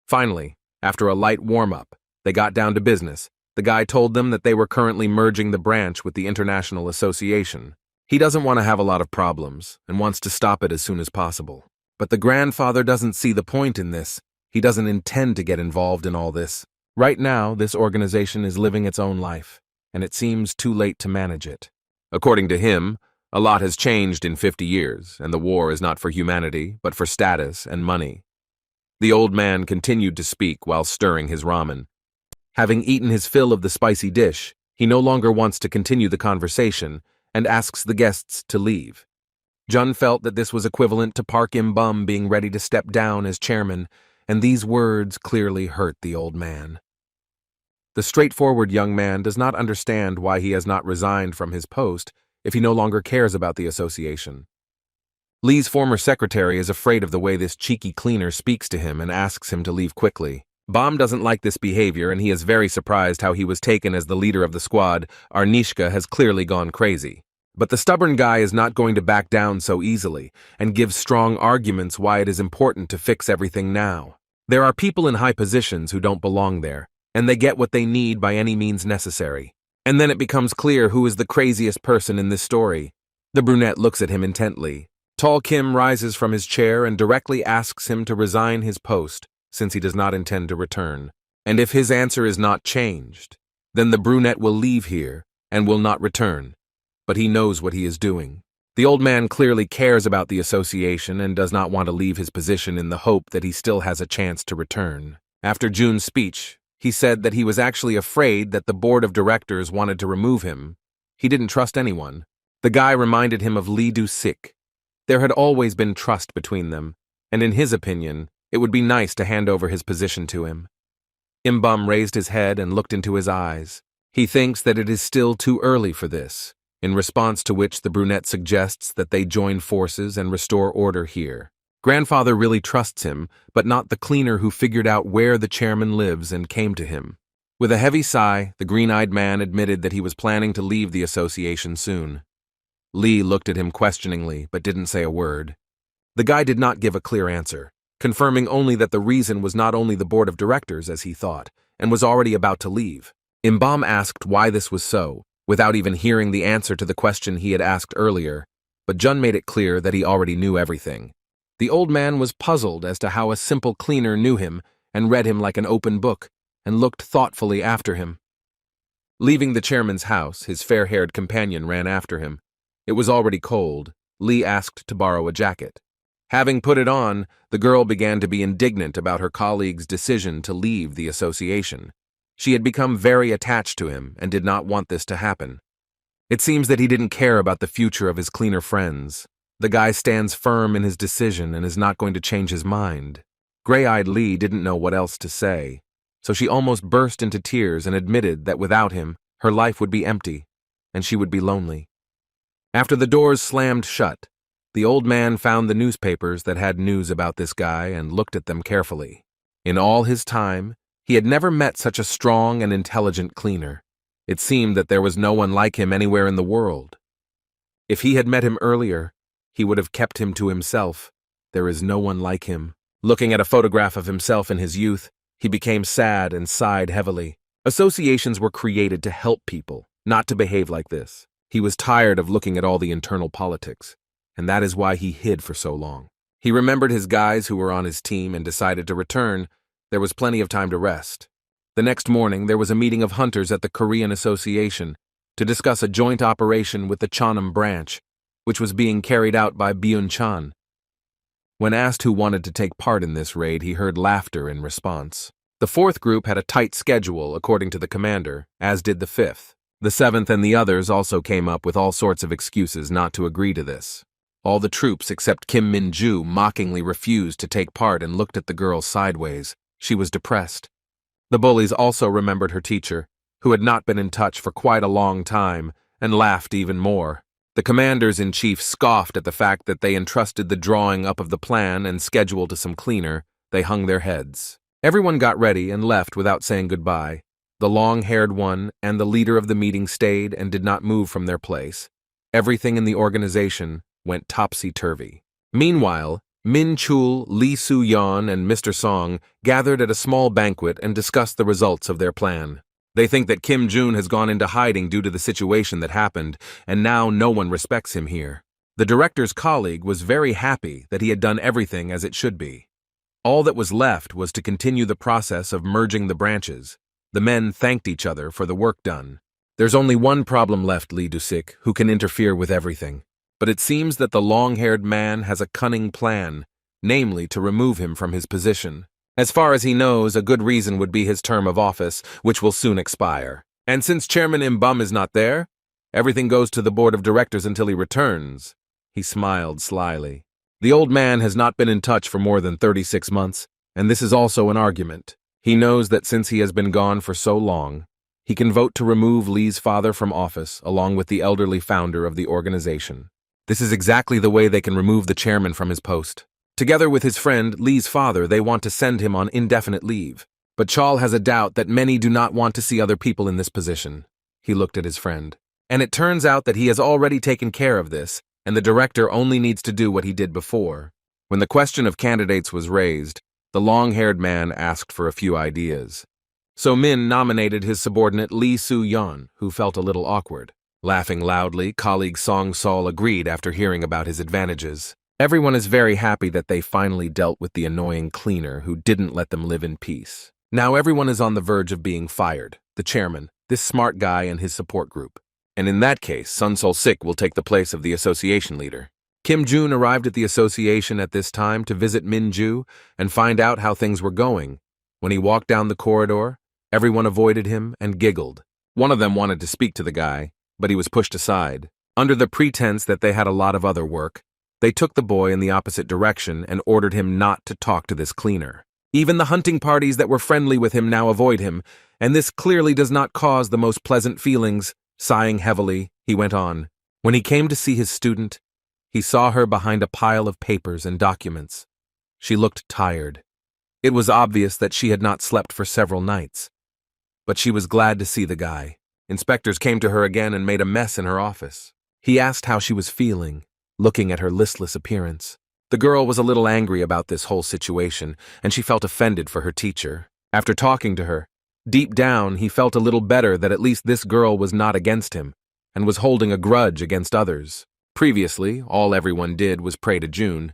Finally, after a light warm-up, they got down to business. The guy told them that they were currently merging the branch with the International Association. He doesn't want to have a lot of problems, and wants to stop it as soon as possible. But the grandfather doesn't see the point in this. He doesn't intend to get involved in all this. Right now, this organization is living its own life, and it seems too late to manage it. According to him, a lot has changed in 50 years, and the war is not for humanity, but for status and money. The old man continued to speak while stirring his ramen. Having eaten his fill of the spicy dish, he no longer wants to continue the conversation and asks the guests to leave. Jun felt that this was equivalent to Park Im-bum being ready to step down as chairman, and these words clearly hurt the old man. The straightforward young man does not understand why he has not resigned from his post if he no longer cares about the association. Lee's former secretary is afraid of the way this cheeky cleaner speaks to him and asks him to leave quickly. Bom doesn't like this behavior, and he is very surprised how he was taken as the leader of the squad. Arnishka has clearly gone crazy. But the stubborn guy is not going to back down so easily, and gives strong arguments why it is important to fix everything now. There are people in high positions who don't belong there, and they get what they need by any means necessary. And then it becomes clear who is the craziest person in this story. The brunette looks at him intently. Tall Kim rises from his chair and directly asks him to resign his post, since he does not intend to return. And if his answer is not changed, then the brunette will leave here and will not return. But he knows what he is doing. The old man clearly cares about the association and does not want to leave his position in the hope that he still has a chance to return. After Jun's speech, he said that he was actually afraid that the board of directors wanted to remove him. He didn't trust anyone. The guy reminded him of Lee Du-sik. There had always been trust between them, and in his opinion, it would be nice to hand over his position to him. Im-bum raised his head and looked into his eyes. He thinks that it is still too early for this, in response to which the brunette suggests that they join forces and restore order here. Grandfather really trusts him, but not the cleaner who figured out where the chairman lives and came to him. With a heavy sigh, the green-eyed man admitted that he was planning to leave the association soon. Lee looked at him questioningly, but didn't say a word. The guy did not give a clear answer, confirming only that the reason was not only the board of directors as he thought, and was already about to leave. Imbam asked why this was so, without even hearing the answer to the question he had asked earlier, but Jun made it clear that he already knew everything. The old man was puzzled as to how a simple cleaner knew him and read him like an open book, and looked thoughtfully after him. Leaving the chairman's house, his fair-haired companion ran after him. It was already cold. Lee asked to borrow a jacket. Having put it on, the girl began to be indignant about her colleague's decision to leave the association. She had become very attached to him and did not want this to happen. It seems that he didn't care about the future of his cleaner friends. The guy stands firm in his decision and is not going to change his mind. Gray-eyed Lee didn't know what else to say, so she almost burst into tears and admitted that without him, her life would be empty, and she would be lonely. After the doors slammed shut, the old man found the newspapers that had news about this guy and looked at them carefully. In all his time, he had never met such a strong and intelligent cleaner. It seemed that there was no one like him anywhere in the world. If he had met him earlier, he would have kept him to himself. There is no one like him. Looking at a photograph of himself in his youth, he became sad and sighed heavily. Associations were created to help people, not to behave like this. He was tired of looking at all the internal politics, and that is why he hid for so long. He remembered his guys who were on his team and decided to return. There was plenty of time to rest. The next morning, there was a meeting of hunters at the Korean Association to discuss a joint operation with the Cheonam branch, which was being carried out by Byun-chan. When asked who wanted to take part in this raid, he heard laughter in response. The fourth group had a tight schedule, according to the commander, as did the fifth. The seventh and the others also came up with all sorts of excuses not to agree to this. All the troops except Kim Min-ju mockingly refused to take part and looked at the girl sideways. She was depressed. The bullies also remembered her teacher, who had not been in touch for quite a long time, and laughed even more. The commanders-in-chief scoffed at the fact that they entrusted the drawing up of the plan and schedule to some cleaner. They hung their heads. Everyone got ready and left without saying goodbye. The long-haired one and the leader of the meeting stayed and did not move from their place. Everything in the organization went topsy-turvy. Meanwhile, Min Chul, Lee Soo-yeon, and Mr. Song gathered at a small banquet and discussed the results of their plan. They think that Kim Jun has gone into hiding due to the situation that happened, and now no one respects him here. The director's colleague was very happy that he had done everything as it should be. All that was left was to continue the process of merging the branches. The men thanked each other for the work done. There's only one problem left, Lee Dusik, who can interfere with everything. But it seems that the long-haired man has a cunning plan, namely to remove him from his position. As far as he knows, a good reason would be his term of office, which will soon expire. And since Chairman Imbam is not there, everything goes to the board of directors until he returns. He smiled slyly. The old man has not been in touch for more than 36 months, and this is also an argument. He knows that since he has been gone for so long, he can vote to remove Lee's father from office along with the elderly founder of the organization. This is exactly the way they can remove the chairman from his post. Together with his friend, Lee's father, they want to send him on indefinite leave. But Chol has a doubt that many do not want to see other people in this position. He looked at his friend. And it turns out that he has already taken care of this, and the director only needs to do what he did before. When the question of candidates was raised, the long-haired man asked for a few ideas. So Min nominated his subordinate Lee Soo-yeon, who felt a little awkward. Laughing loudly, colleague Song Sol agreed after hearing about his advantages. Everyone is very happy that they finally dealt with the annoying cleaner who didn't let them live in peace. Now everyone is on the verge of being fired. The chairman, this smart guy, and his support group. And in that case, Sun Sol-sik will take the place of the association leader. Kim Jun arrived at the association at this time to visit Min-ju and find out how things were going. When he walked down the corridor, everyone avoided him and giggled. One of them wanted to speak to the guy, but he was pushed aside. Under the pretense that they had a lot of other work, they took the boy in the opposite direction and ordered him not to talk to this cleaner. Even the hunting parties that were friendly with him now avoid him, and this clearly does not cause the most pleasant feelings. Sighing heavily, he went on. When he came to see his student, he saw her behind a pile of papers and documents. She looked tired. It was obvious that she had not slept for several nights. But she was glad to see the guy. Inspectors came to her again and made a mess in her office. He asked how she was feeling, looking at her listless appearance. The The girl was a little angry about this whole situation, and she felt offended for her teacher. After talking to her, deep down he felt a little better that at least this girl was not against him, and was holding a grudge against others. Previously, all everyone did was pray to June,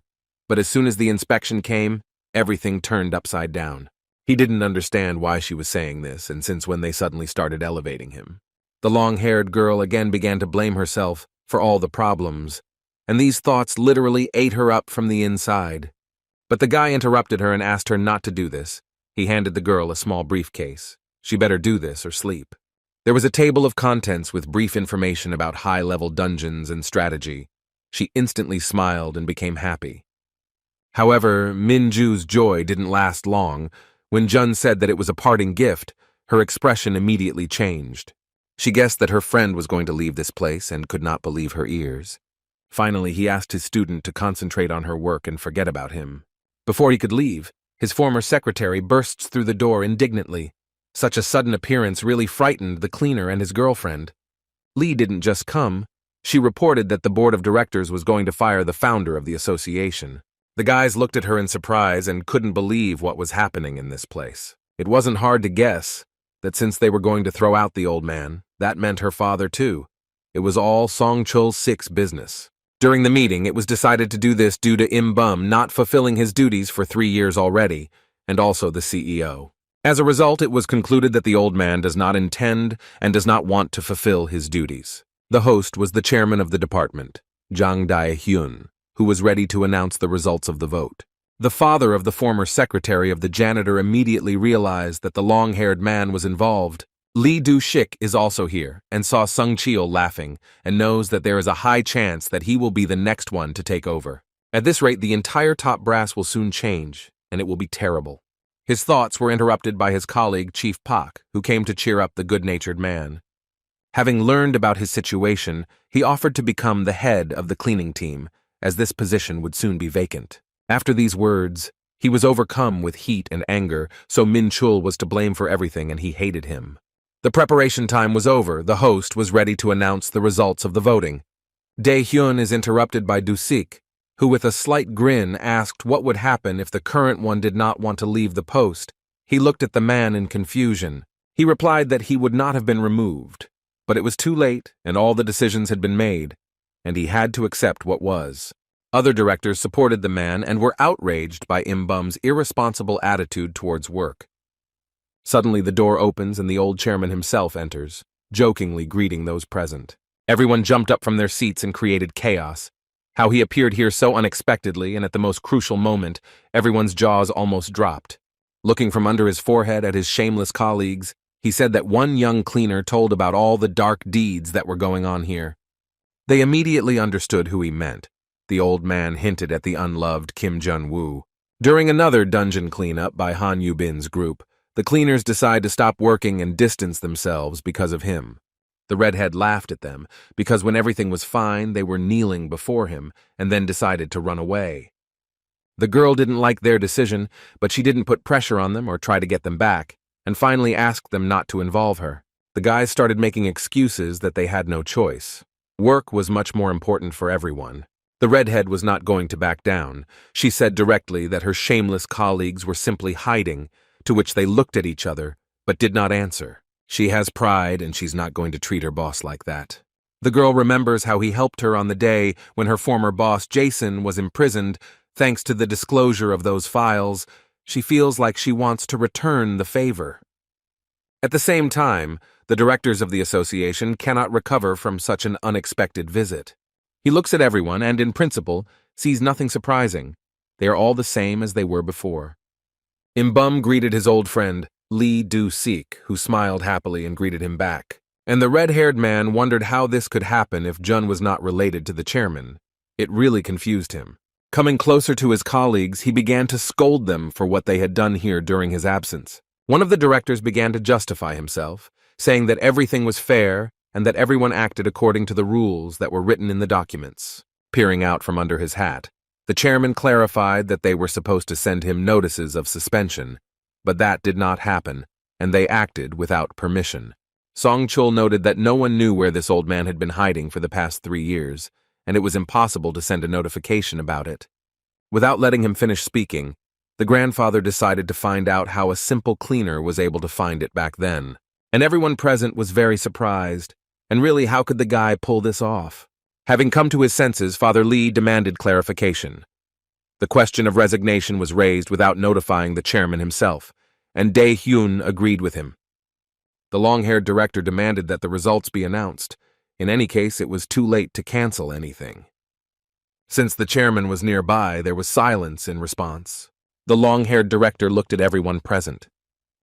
but as soon as the inspection came, everything turned upside down. He didn't understand why she was saying this, and since when they suddenly started elevating him. The long-haired girl again began to blame herself for all the problems, and these thoughts literally ate her up from the inside. But the guy interrupted her and asked her not to do this. He handed the girl a small briefcase. She better do this or sleep. There was a table of contents with brief information about high-level dungeons and strategy. She instantly smiled and became happy. However, Minju's joy didn't last long. When Jun said that it was a parting gift, her expression immediately changed. She guessed that her friend was going to leave this place and could not believe her ears. Finally, he asked his student to concentrate on her work and forget about him. Before he could leave, his former secretary bursts through the door indignantly. Such a sudden appearance really frightened the cleaner and his girlfriend. Lee didn't just come. She reported that the board of directors was going to fire the founder of the association. The guys looked at her in surprise and couldn't believe what was happening in this place. It wasn't hard to guess that since they were going to throw out the old man, that meant her father too. It was all Song Chul-sik's business. During the meeting, it was decided to do this due to Im Bum not fulfilling his duties for 3 years already, and also the CEO. As a result, it was concluded that the old man does not intend and does not want to fulfill his duties. The host was the chairman of the department, Jang Dae-hyun, who was ready to announce the results of the vote. The father of the former secretary of the janitor immediately realized that the long-haired man was involved. Lee Do-shik is also here and saw Sung Cheol laughing and knows that there is a high chance that he will be the next one to take over. At this rate, the entire top brass will soon change, and it will be terrible. His thoughts were interrupted by his colleague Chief Pak, who came to cheer up the good-natured man. Having learned about his situation, he offered to become the head of the cleaning team, as this position would soon be vacant. After these words, he was overcome with heat and anger, so Min Chul was to blame for everything and he hated him. The preparation time was over. The host was ready to announce the results of the voting. Dae-hyun is interrupted by Do-sik, who with a slight grin asked what would happen if the current one did not want to leave the post. He looked at the man in confusion. He replied that he would not have been removed, but it was too late and all the decisions had been made, and he had to accept what was. Other directors supported the man and were outraged by Im Bum's irresponsible attitude towards work. Suddenly the door opens and the old chairman himself enters, jokingly greeting those present. Everyone jumped up from their seats and created chaos. How he appeared here so unexpectedly and at the most crucial moment, everyone's jaws almost dropped. Looking from under his forehead at his shameless colleagues, he said that one young cleaner told about all the dark deeds that were going on here. They immediately understood who he meant. The old man hinted at the unloved Kim Jun-woo. During another dungeon cleanup by Han Yu-bin's group, the cleaners decide to stop working and distance themselves because of him. The redhead laughed at them, because when everything was fine, they were kneeling before him, and then decided to run away. The girl didn't like their decision, but she didn't put pressure on them or try to get them back, and finally asked them not to involve her. The guys started making excuses that they had no choice. Work was much more important for everyone. The redhead was not going to back down. She said directly that her shameless colleagues were simply hiding, to which they looked at each other, but did not answer. She has pride, and she's not going to treat her boss like that. The girl remembers how he helped her on the day when her former boss, Jason, was imprisoned. Thanks to the disclosure of those files, she feels like she wants to return the favor. At the same time, the directors of the association cannot recover from such an unexpected visit. He looks at everyone and, in principle, sees nothing surprising. They are all the same as they were before. Im Bum greeted his old friend, Lee Do-sik, who smiled happily and greeted him back. And the red-haired man wondered how this could happen if Jun was not related to the chairman. It really confused him. Coming closer to his colleagues, he began to scold them for what they had done here during his absence. One of the directors began to justify himself, saying that everything was fair and that everyone acted according to the rules that were written in the documents. Peering out from under his hat, the chairman clarified that they were supposed to send him notices of suspension, but that did not happen, and they acted without permission. Song Chul noted that no one knew where this old man had been hiding for the past 3 years, and it was impossible to send a notification about it. Without letting him finish speaking, the grandfather decided to find out how a simple cleaner was able to find it back then. And everyone present was very surprised. And really, how could the guy pull this off? Having come to his senses, Father Lee demanded clarification. The question of resignation was raised without notifying the chairman himself, and Dae-hyun agreed with him. The long-haired director demanded that the results be announced. In any case, it was too late to cancel anything. Since the chairman was nearby, there was silence in response. The long-haired director looked at everyone present.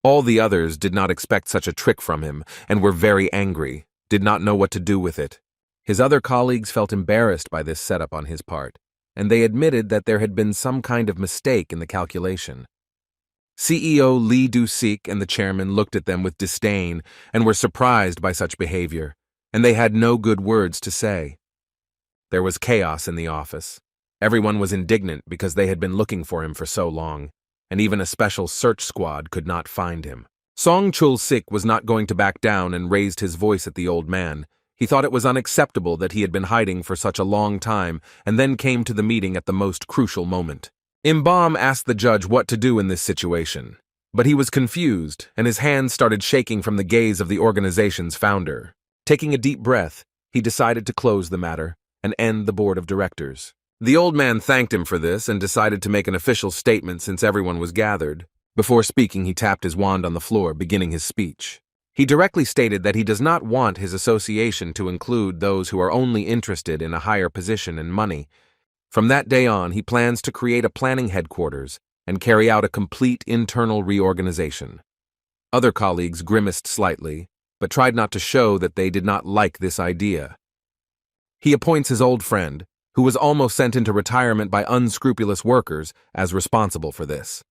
All the others did not expect such a trick from him and were very angry, did not know what to do with it. His other colleagues felt embarrassed by this setup on his part, and they admitted that there had been some kind of mistake in the calculation. CEO Lee Do-sik and the chairman looked at them with disdain and were surprised by such behavior, and they had no good words to say. There was chaos in the office. Everyone was indignant because they had been looking for him for so long, and even a special search squad could not find him. Song Chul-sik was not going to back down and raised his voice at the old man. He thought it was unacceptable that he had been hiding for such a long time and then came to the meeting at the most crucial moment. Imbam asked the judge what to do in this situation, but he was confused and his hands started shaking from the gaze of the organization's founder. Taking a deep breath, he decided to close the matter and end the board of directors. The old man thanked him for this and decided to make an official statement since everyone was gathered. Before speaking, he tapped his wand on the floor, beginning his speech. He directly stated that he does not want his association to include those who are only interested in a higher position and money. From that day on, he plans to create a planning headquarters and carry out a complete internal reorganization. Other colleagues grimaced slightly, but tried not to show that they did not like this idea. He appoints his old friend, who was almost sent into retirement by unscrupulous workers, as responsible for this.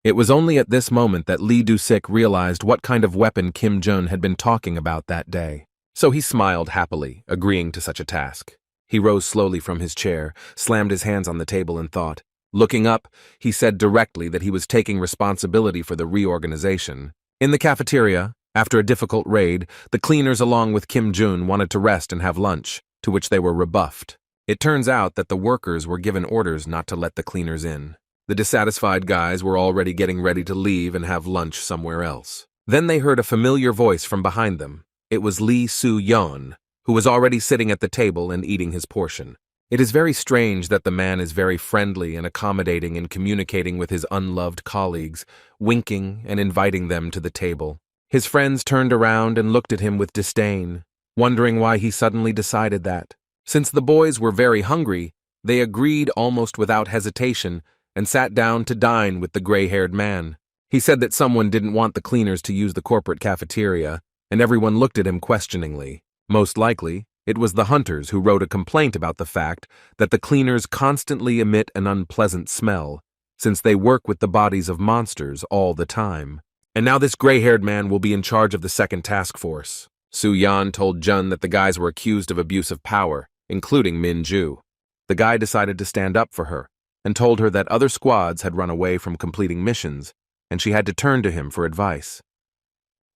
It was only at this moment that Lee Do-sik realized what kind of weapon Kim Jun had been talking about that day. So he smiled happily, agreeing to such a task. He rose slowly from his chair, slammed his hands on the table and thought. Looking up, he said directly that he was taking responsibility for the reorganization. In the cafeteria, after a difficult raid, the cleaners along with Kim Jun wanted to rest and have lunch, to which they were rebuffed. It turns out that the workers were given orders not to let the cleaners in. The dissatisfied guys were already getting ready to leave and have lunch somewhere else. Then they heard a familiar voice from behind them. It was Lee Soo-yeon, who was already sitting at the table and eating his portion. It is very strange that the man is very friendly and accommodating in communicating with his unloved colleagues, winking and inviting them to the table. His friends turned around and looked at him with disdain, wondering why he suddenly decided that. Since the boys were very hungry, they agreed almost without hesitation and sat down to dine with the gray-haired man. He said that someone didn't want the cleaners to use the corporate cafeteria, and everyone looked at him questioningly. Most likely, it was the hunters who wrote a complaint about the fact that the cleaners constantly emit an unpleasant smell, since they work with the bodies of monsters all the time. And now this gray-haired man will be in charge of the second task force. Soo-yeon told Jun that the guys were accused of abuse of power, including Min-ju. The guy decided to stand up for her, and told her that other squads had run away from completing missions, and she had to turn to him for advice.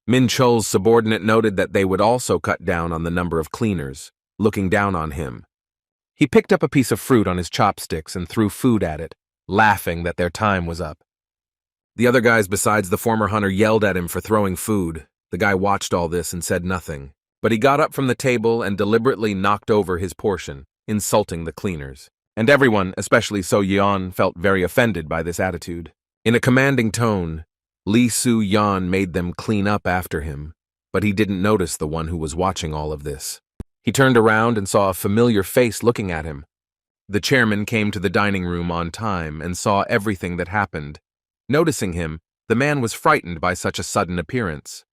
Min-chul's subordinate noted that they would also cut down on the number of cleaners, looking down on him. He picked up a piece of fruit on his chopsticks and threw food at it, laughing that their time was up. The other guys besides the former hunter yelled at him for throwing food. The guy watched all this and said nothing, but he got up from the table and deliberately knocked over his portion, insulting the cleaners. And everyone, especially Soo-yeon, felt very offended by this attitude. In a commanding tone, Lee Soo-yeon made them clean up after him, but he didn't notice the one who was watching all of this. He turned around and saw a familiar face looking at him. The chairman came to the dining room on time and saw everything that happened. Noticing him, the man was frightened by such a sudden appearance.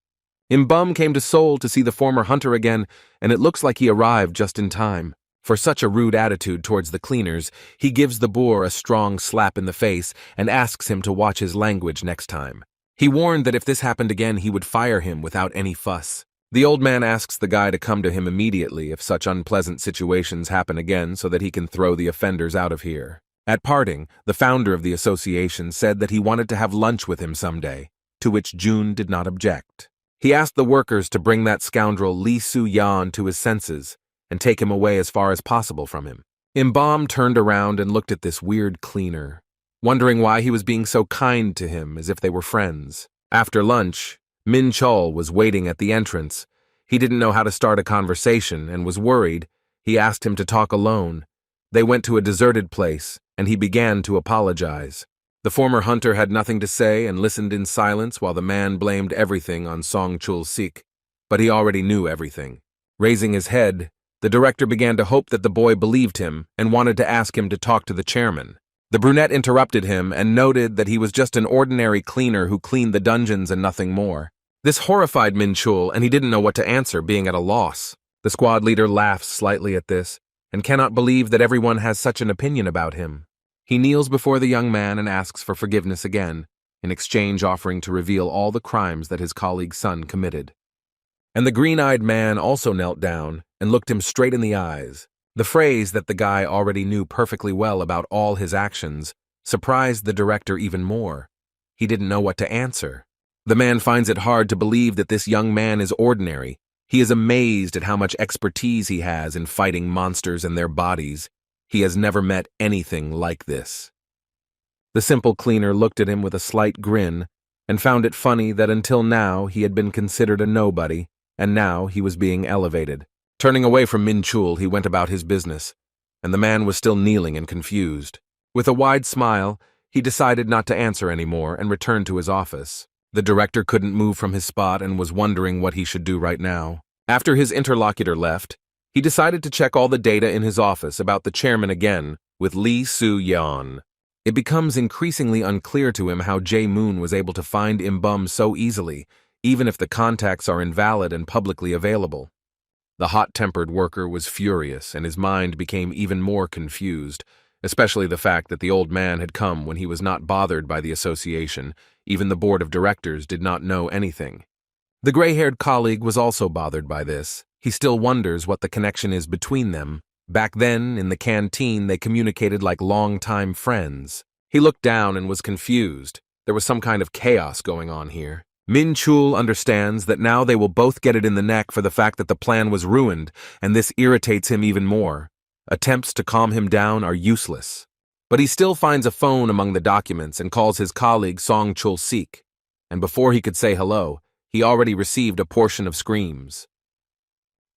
Imbum came to Seoul to see the former hunter again, and it looks like he arrived just in time. For such a rude attitude towards the cleaners, he gives the boor a strong slap in the face and asks him to watch his language next time. He warned that if this happened again, he would fire him without any fuss. The old man asks the guy to come to him immediately if such unpleasant situations happen again so that he can throw the offenders out of here. At parting, the founder of the association said that he wanted to have lunch with him someday, to which Jun did not object. He asked the workers to bring that scoundrel Lee Soo-yeon to his senses and take him away as far as possible from him. Imbam turned around and looked at this weird cleaner, wondering why he was being so kind to him as if they were friends. After lunch, Min Chol was waiting at the entrance. He didn't know how to start a conversation and was worried. He asked him to talk alone. They went to a deserted place, and he began to apologize. The former hunter had nothing to say and listened in silence while the man blamed everything on Song Chul-sik, but he already knew everything. Raising his head, the director began to hope that the boy believed him and wanted to ask him to talk to the chairman. The brunette interrupted him and noted that he was just an ordinary cleaner who cleaned the dungeons and nothing more. This horrified Min Chul, and he didn't know what to answer, being at a loss. The squad leader laughs slightly at this and cannot believe that everyone has such an opinion about him. He kneels before the young man and asks for forgiveness again, in exchange offering to reveal all the crimes that his colleague's son committed. And the green-eyed man also knelt down and looked him straight in the eyes. The phrase that the guy already knew perfectly well about all his actions surprised the director even more. He didn't know what to answer. The man finds it hard to believe that this young man is ordinary. He is amazed at how much expertise he has in fighting monsters and their bodies. He has never met anything like this. The simple cleaner looked at him with a slight grin and found it funny that until now he had been considered a nobody, and now he was being elevated. Turning away from Min Chul, he went about his business, and the man was still kneeling and confused. With a wide smile, he decided not to answer anymore and returned to his office. The director couldn't move from his spot and was wondering what he should do right now. After his interlocutor left, he decided to check all the data in his office about the chairman again with Lee Soo-yeon. It becomes increasingly unclear to him how Jae-moon was able to find Imbum so easily, even if the contacts are invalid and publicly available. The hot-tempered worker was furious, and his mind became even more confused, especially the fact that the old man had come when he was not bothered by the association. Even the board of directors did not know anything. The gray-haired colleague was also bothered by this. He still wonders what the connection is between them. Back then, in the canteen, they communicated like long-time friends. He looked down and was confused. There was some kind of chaos going on here. Min Chul understands that now they will both get it in the neck for the fact that the plan was ruined, and this irritates him even more. Attempts to calm him down are useless. But he still finds a phone among the documents and calls his colleague Song Chul-sik, and before he could say hello, he already received a portion of screams.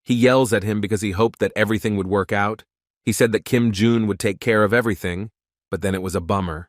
He yells at him because he hoped that everything would work out. He said that Kim Jun would take care of everything, but then it was a bummer.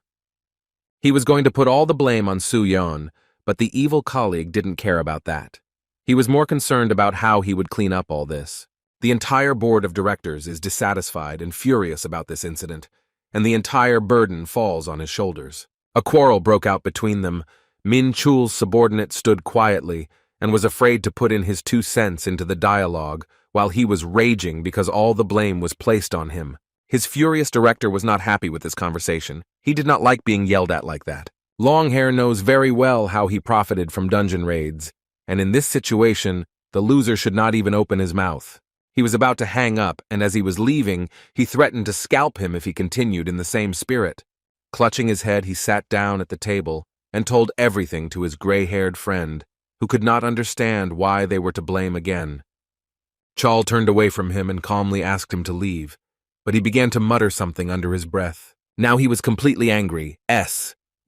He was going to put all the blame on Soo-yeon, but the evil colleague didn't care about that. He was more concerned about how he would clean up all this. The entire board of directors is dissatisfied and furious about this incident, and the entire burden falls on his shoulders. A quarrel broke out between them. Min Chul's subordinate stood quietly and was afraid to put in his 2 cents into the dialogue, while he was raging because all the blame was placed on him. His furious director was not happy with this conversation. He did not like being yelled at like that. Longhair knows very well how he profited from dungeon raids, and in this situation, the loser should not even open his mouth. He was about to hang up, and as he was leaving, he threatened to scalp him if he continued in the same spirit. Clutching his head, he sat down at the table and told everything to his gray-haired friend, who could not understand why they were to blame again. Chol turned away from him and calmly asked him to leave, but he began to mutter something under his breath. Now he was completely angry.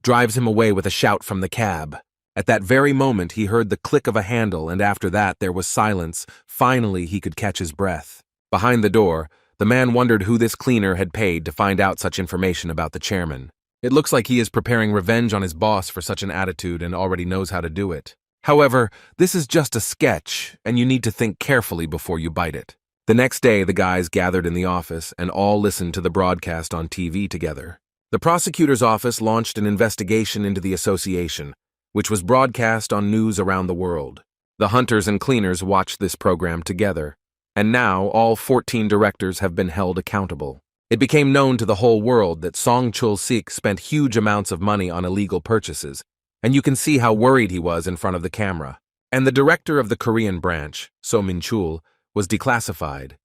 Drives him away with a shout from the cab. At that very moment, he heard the click of a handle, and after that, there was silence. Finally, he could catch his breath. Behind the door, the man wondered who this cleaner had paid to find out such information about the chairman. It looks like he is preparing revenge on his boss for such an attitude and already knows how to do it. However, this is just a sketch, and you need to think carefully before you bite it. The next day, the guys gathered in the office and all listened to the broadcast on TV together. The prosecutor's office launched an investigation into the association, which was broadcast on news around the world. The hunters and cleaners watched this program together, and now all 14 directors have been held accountable. It became known to the whole world that Song Chul-sik spent huge amounts of money on illegal purchases, and you can see how worried he was in front of the camera. And the director of the Korean branch, So Min Chul, was declassified,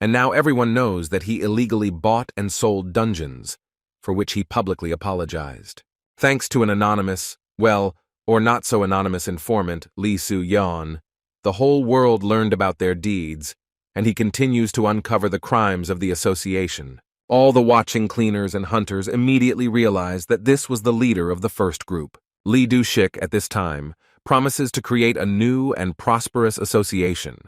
and now everyone knows that he illegally bought and sold dungeons, for which he publicly apologized. Thanks to an anonymous, or not so anonymous informant, Lee Soo-yeon, the whole world learned about their deeds, and he continues to uncover the crimes of the association. All the watching cleaners and hunters immediately realized that this was the leader of the first group. Lee Du-sik, at this time, promises to create a new and prosperous association.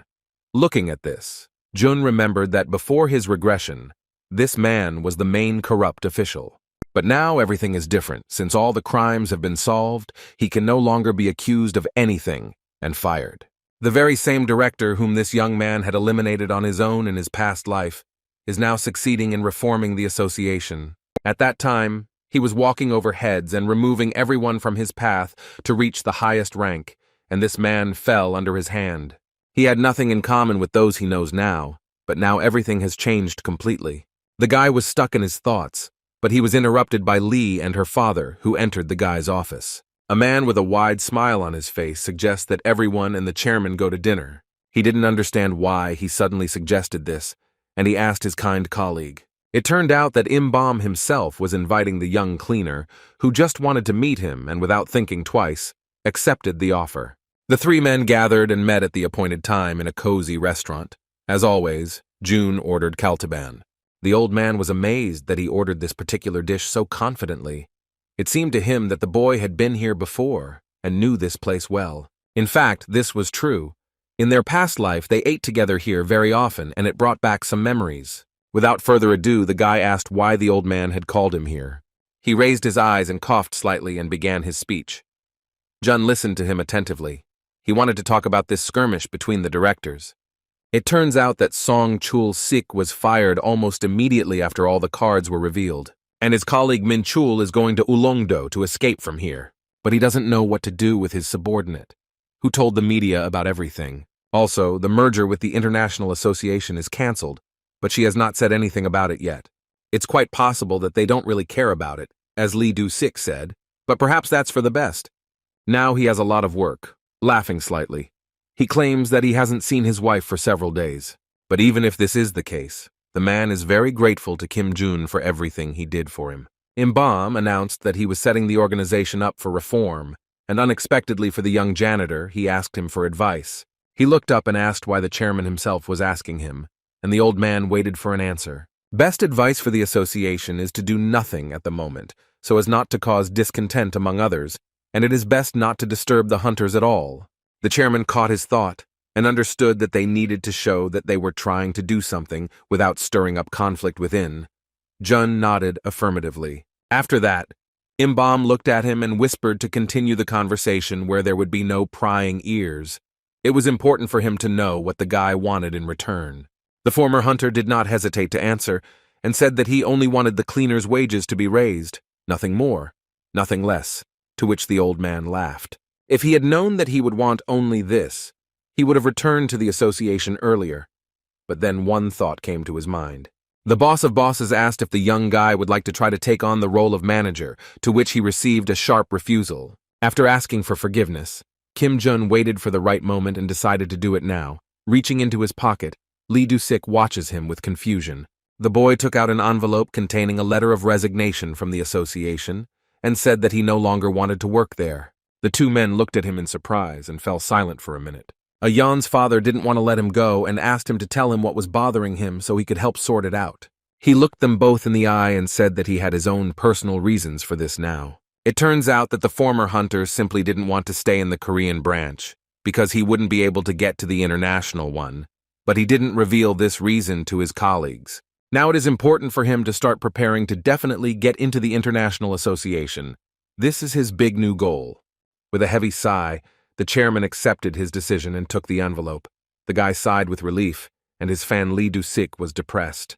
Looking at this, Jun remembered that before his regression, this man was the main corrupt official. But now everything is different. Since all the crimes have been solved, he can no longer be accused of anything and fired. The very same director whom this young man had eliminated on his own in his past life is now succeeding in reforming the association. At that time, he was walking over heads and removing everyone from his path to reach the highest rank, and this man fell under his hand. He had nothing in common with those he knows now, but now everything has changed completely. The guy was stuck in his thoughts, but he was interrupted by Lee and her father, who entered the guy's office. A man with a wide smile on his face suggests that everyone and the chairman go to dinner. He didn't understand why he suddenly suggested this, and he asked his kind colleague. It turned out that Im-bom himself was inviting the young cleaner, who just wanted to meet him and without thinking twice, accepted the offer. The three men gathered and met at the appointed time in a cozy restaurant. As always, June ordered kaltaban. The old man was amazed that he ordered this particular dish so confidently. It seemed to him that the boy had been here before and knew this place well. In fact, this was true. In their past life, they ate together here very often, and it brought back some memories. Without further ado, the guy asked why the old man had called him here. He raised his eyes and coughed slightly and began his speech. Jun listened to him attentively. He wanted to talk about this skirmish between the directors. It turns out that Song Chul-sik was fired almost immediately after all the cards were revealed, and his colleague Min Chul is going to Ulongdo to escape from here. But he doesn't know what to do with his subordinate, who told the media about everything. Also, the merger with the International Association is cancelled, but she has not said anything about it yet. It's quite possible that they don't really care about it, as Lee Du-sik said, but perhaps that's for the best. Now he has a lot of work. Laughing slightly, he claims that he hasn't seen his wife for several days. But even if this is the case, the man is very grateful to Kim Jun for everything he did for him. Im-bom announced that he was setting the organization up for reform, and unexpectedly for the young janitor, he asked him for advice. He looked up and asked why the chairman himself was asking him, and the old man waited for an answer. Best advice for the association is to do nothing at the moment, so as not to cause discontent among others, and it is best not to disturb the hunters at all. The chairman caught his thought and understood that they needed to show that they were trying to do something without stirring up conflict within. Jun nodded affirmatively. After that, Im-bom looked at him and whispered to continue the conversation where there would be no prying ears. It was important for him to know what the guy wanted in return. The former hunter did not hesitate to answer and said that he only wanted the cleaner's wages to be raised, nothing more, nothing less. To which the old man laughed. If he had known that he would want only this, he would have returned to the association earlier. But then one thought came to his mind. The boss of bosses asked if the young guy would like to try to take on the role of manager, to which he received a sharp refusal. After asking for forgiveness, Kim Jun waited for the right moment and decided to do it now. Reaching into his pocket, Lee Du-sik watches him with confusion. The boy took out an envelope containing a letter of resignation from the association, and said that he no longer wanted to work there. The two men looked at him in surprise and fell silent for a minute. Jan's father didn't want to let him go and asked him to tell him what was bothering him so he could help sort it out. He looked them both in the eye and said that he had his own personal reasons for this now. It turns out that the former hunter simply didn't want to stay in the Korean branch, because he wouldn't be able to get to the international one, but he didn't reveal this reason to his colleagues. Now it is important for him to start preparing to definitely get into the International Association. This is his big new goal. With a heavy sigh, the chairman accepted his decision and took the envelope. The guy sighed with relief, and his fan Lee Du-sik was depressed.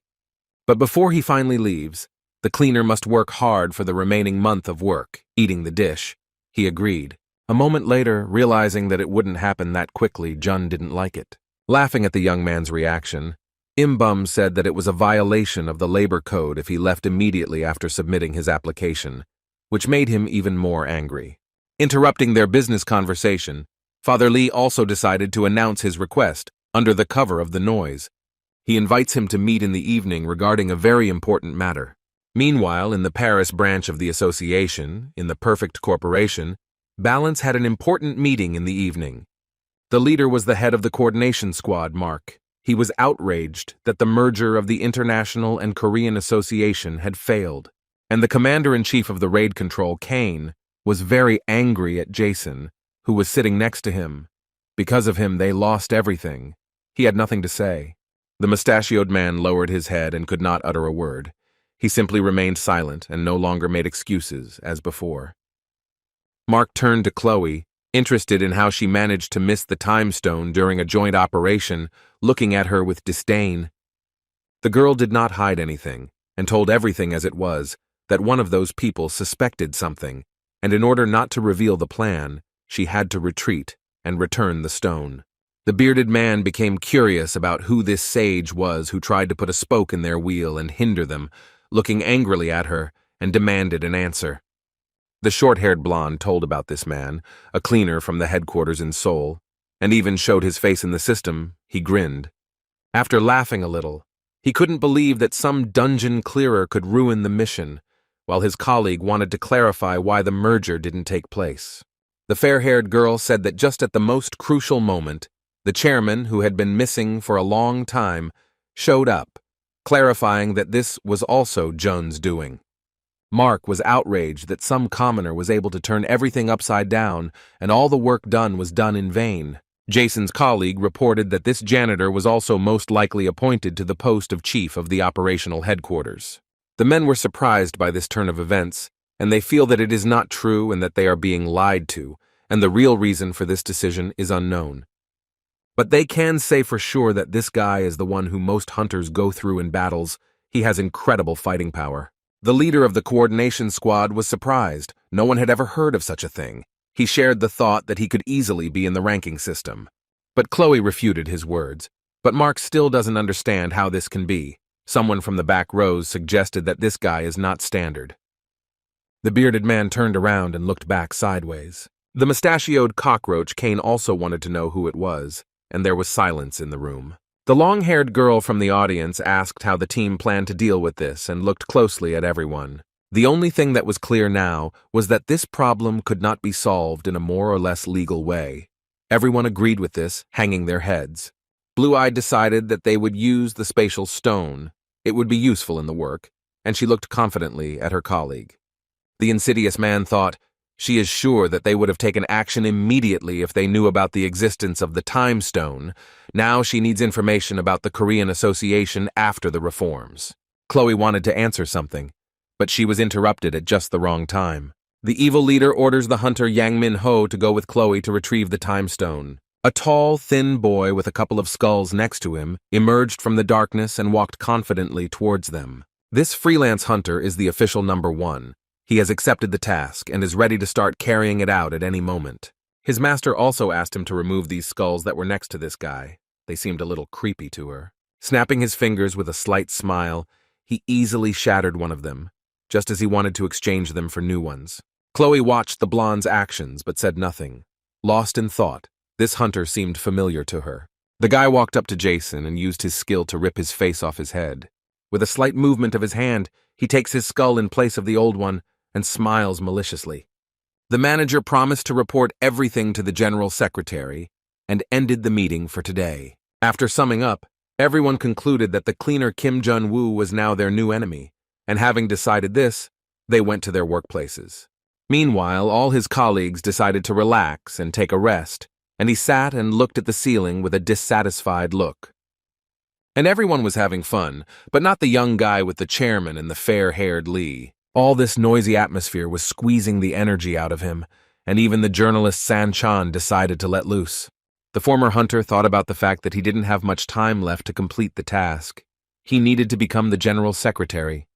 But before he finally leaves, the cleaner must work hard for the remaining month of work, eating the dish. He agreed. A moment later, realizing that it wouldn't happen that quickly, Jun didn't like it. Laughing at the young man's reaction, Im-bom said that it was a violation of the labor code if he left immediately after submitting his application, which made him even more angry. Interrupting their business conversation, Father Lee also decided to announce his request under the cover of the noise. He invites him to meet in the evening regarding a very important matter. Meanwhile, in the Paris branch of the association, in the Perfect Corporation, Balance had an important meeting in the evening. The leader was the head of the coordination squad, Mark. He was outraged that the merger of the International and Korean Association had failed, and the commander-in-chief of the raid control, Kane, was very angry at Jason, who was sitting next to him. Because of him, they lost everything. He had nothing to say. The mustachioed man lowered his head and could not utter a word. He simply remained silent and no longer made excuses, as before. Mark turned to Chloe, interested in how she managed to miss the time stone during a joint operation, looking at her with disdain. The girl did not hide anything, and told everything as it was, that one of those people suspected something, and in order not to reveal the plan, she had to retreat and return the stone. The bearded man became curious about who this sage was who tried to put a spoke in their wheel and hinder them, looking angrily at her, and demanded an answer. The short-haired blonde told about this man, a cleaner from the headquarters in Seoul, and even showed his face in the system. He grinned. After laughing a little, he couldn't believe that some dungeon clearer could ruin the mission, while his colleague wanted to clarify why the merger didn't take place. The fair-haired girl said that just at the most crucial moment, the chairman, who had been missing for a long time, showed up, clarifying that this was also Jun's doing. Mark was outraged that some commoner was able to turn everything upside down and all the work done was done in vain. Jason's colleague reported that this janitor was also most likely appointed to the post of chief of the operational headquarters. The men were surprised by this turn of events, and they feel that it is not true and that they are being lied to, and the real reason for this decision is unknown. But they can say for sure that this guy is the one who most hunters go through in battles. He has incredible fighting power. The leader of the coordination squad was surprised. No one had ever heard of such a thing. He shared the thought that he could easily be in the ranking system. But Chloe refuted his words. But Mark still doesn't understand how this can be. Someone from the back rows suggested that this guy is not standard. The bearded man turned around and looked back sideways. The mustachioed cockroach Kane also wanted to know who it was, and there was silence in the room. The long-haired girl from the audience asked how the team planned to deal with this and looked closely at everyone. The only thing that was clear now was that this problem could not be solved in a more or less legal way. Everyone agreed with this, hanging their heads. Blue-Eyed decided that they would use the spatial stone. It would be useful in the work, and she looked confidently at her colleague. The insidious man thought, she is sure that they would have taken action immediately if they knew about the existence of the time stone. Now she needs information about the Korean Association after the reforms. Chloe wanted to answer something, but she was interrupted at just the wrong time. The evil leader orders the hunter Yang Min-ho to go with Chloe to retrieve the time stone. A tall, thin boy with a couple of skulls next to him emerged from the darkness and walked confidently towards them. This freelance hunter is the official number 1. He has accepted the task and is ready to start carrying it out at any moment. His master also asked him to remove these skulls that were next to this guy. They seemed a little creepy to her. Snapping his fingers with a slight smile, he easily shattered one of them, just as he wanted to exchange them for new ones. Chloe watched the blonde's actions but said nothing. Lost in thought, this hunter seemed familiar to her. The guy walked up to Jason and used his skill to rip his face off his head. With a slight movement of his hand, he takes his skull in place of the old one and smiles maliciously. The manager promised to report everything to the general secretary and ended the meeting for today. After summing up, everyone concluded that the cleaner Kim Jun-woo was now their new enemy, and having decided this, they went to their workplaces. Meanwhile, all his colleagues decided to relax and take a rest, and he sat and looked at the ceiling with a dissatisfied look. And everyone was having fun, but not the young guy with the chairman and the fair-haired Lee. All this noisy atmosphere was squeezing the energy out of him, and even the journalist San Chan decided to let loose. The former hunter thought about the fact that he didn't have much time left to complete the task. He needed to become the general secretary.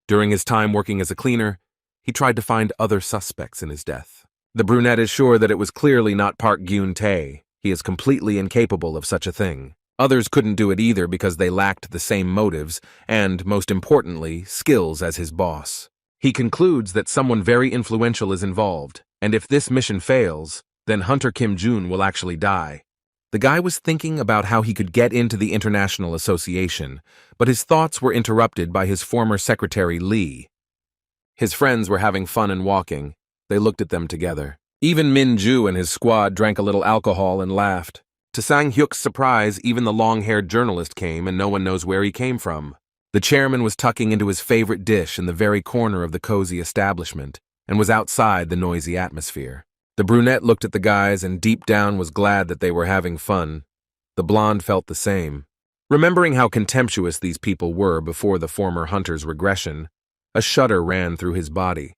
During his time working as a cleaner, he tried to find other suspects in his death. The brunette is sure that it was clearly not Park Gyun-tae. He is completely incapable of such a thing. Others couldn't do it either because they lacked the same motives and, most importantly, skills as his boss. He concludes that someone very influential is involved, and if this mission fails, then Hunter Kim Jun will actually die. The guy was thinking about how he could get into the International Association, but his thoughts were interrupted by his former secretary Lee. His friends were having fun and walking. They looked at them together. Even Min Ju and his squad drank a little alcohol and laughed. To Sang-hyuk's surprise, even the long-haired journalist came and no one knows where he came from. The chairman was tucking into his favorite dish in the very corner of the cozy establishment and was outside the noisy atmosphere. The brunette looked at the guys and deep down was glad that they were having fun. The blonde felt the same. Remembering how contemptuous these people were before the former hunter's regression, a shudder ran through his body.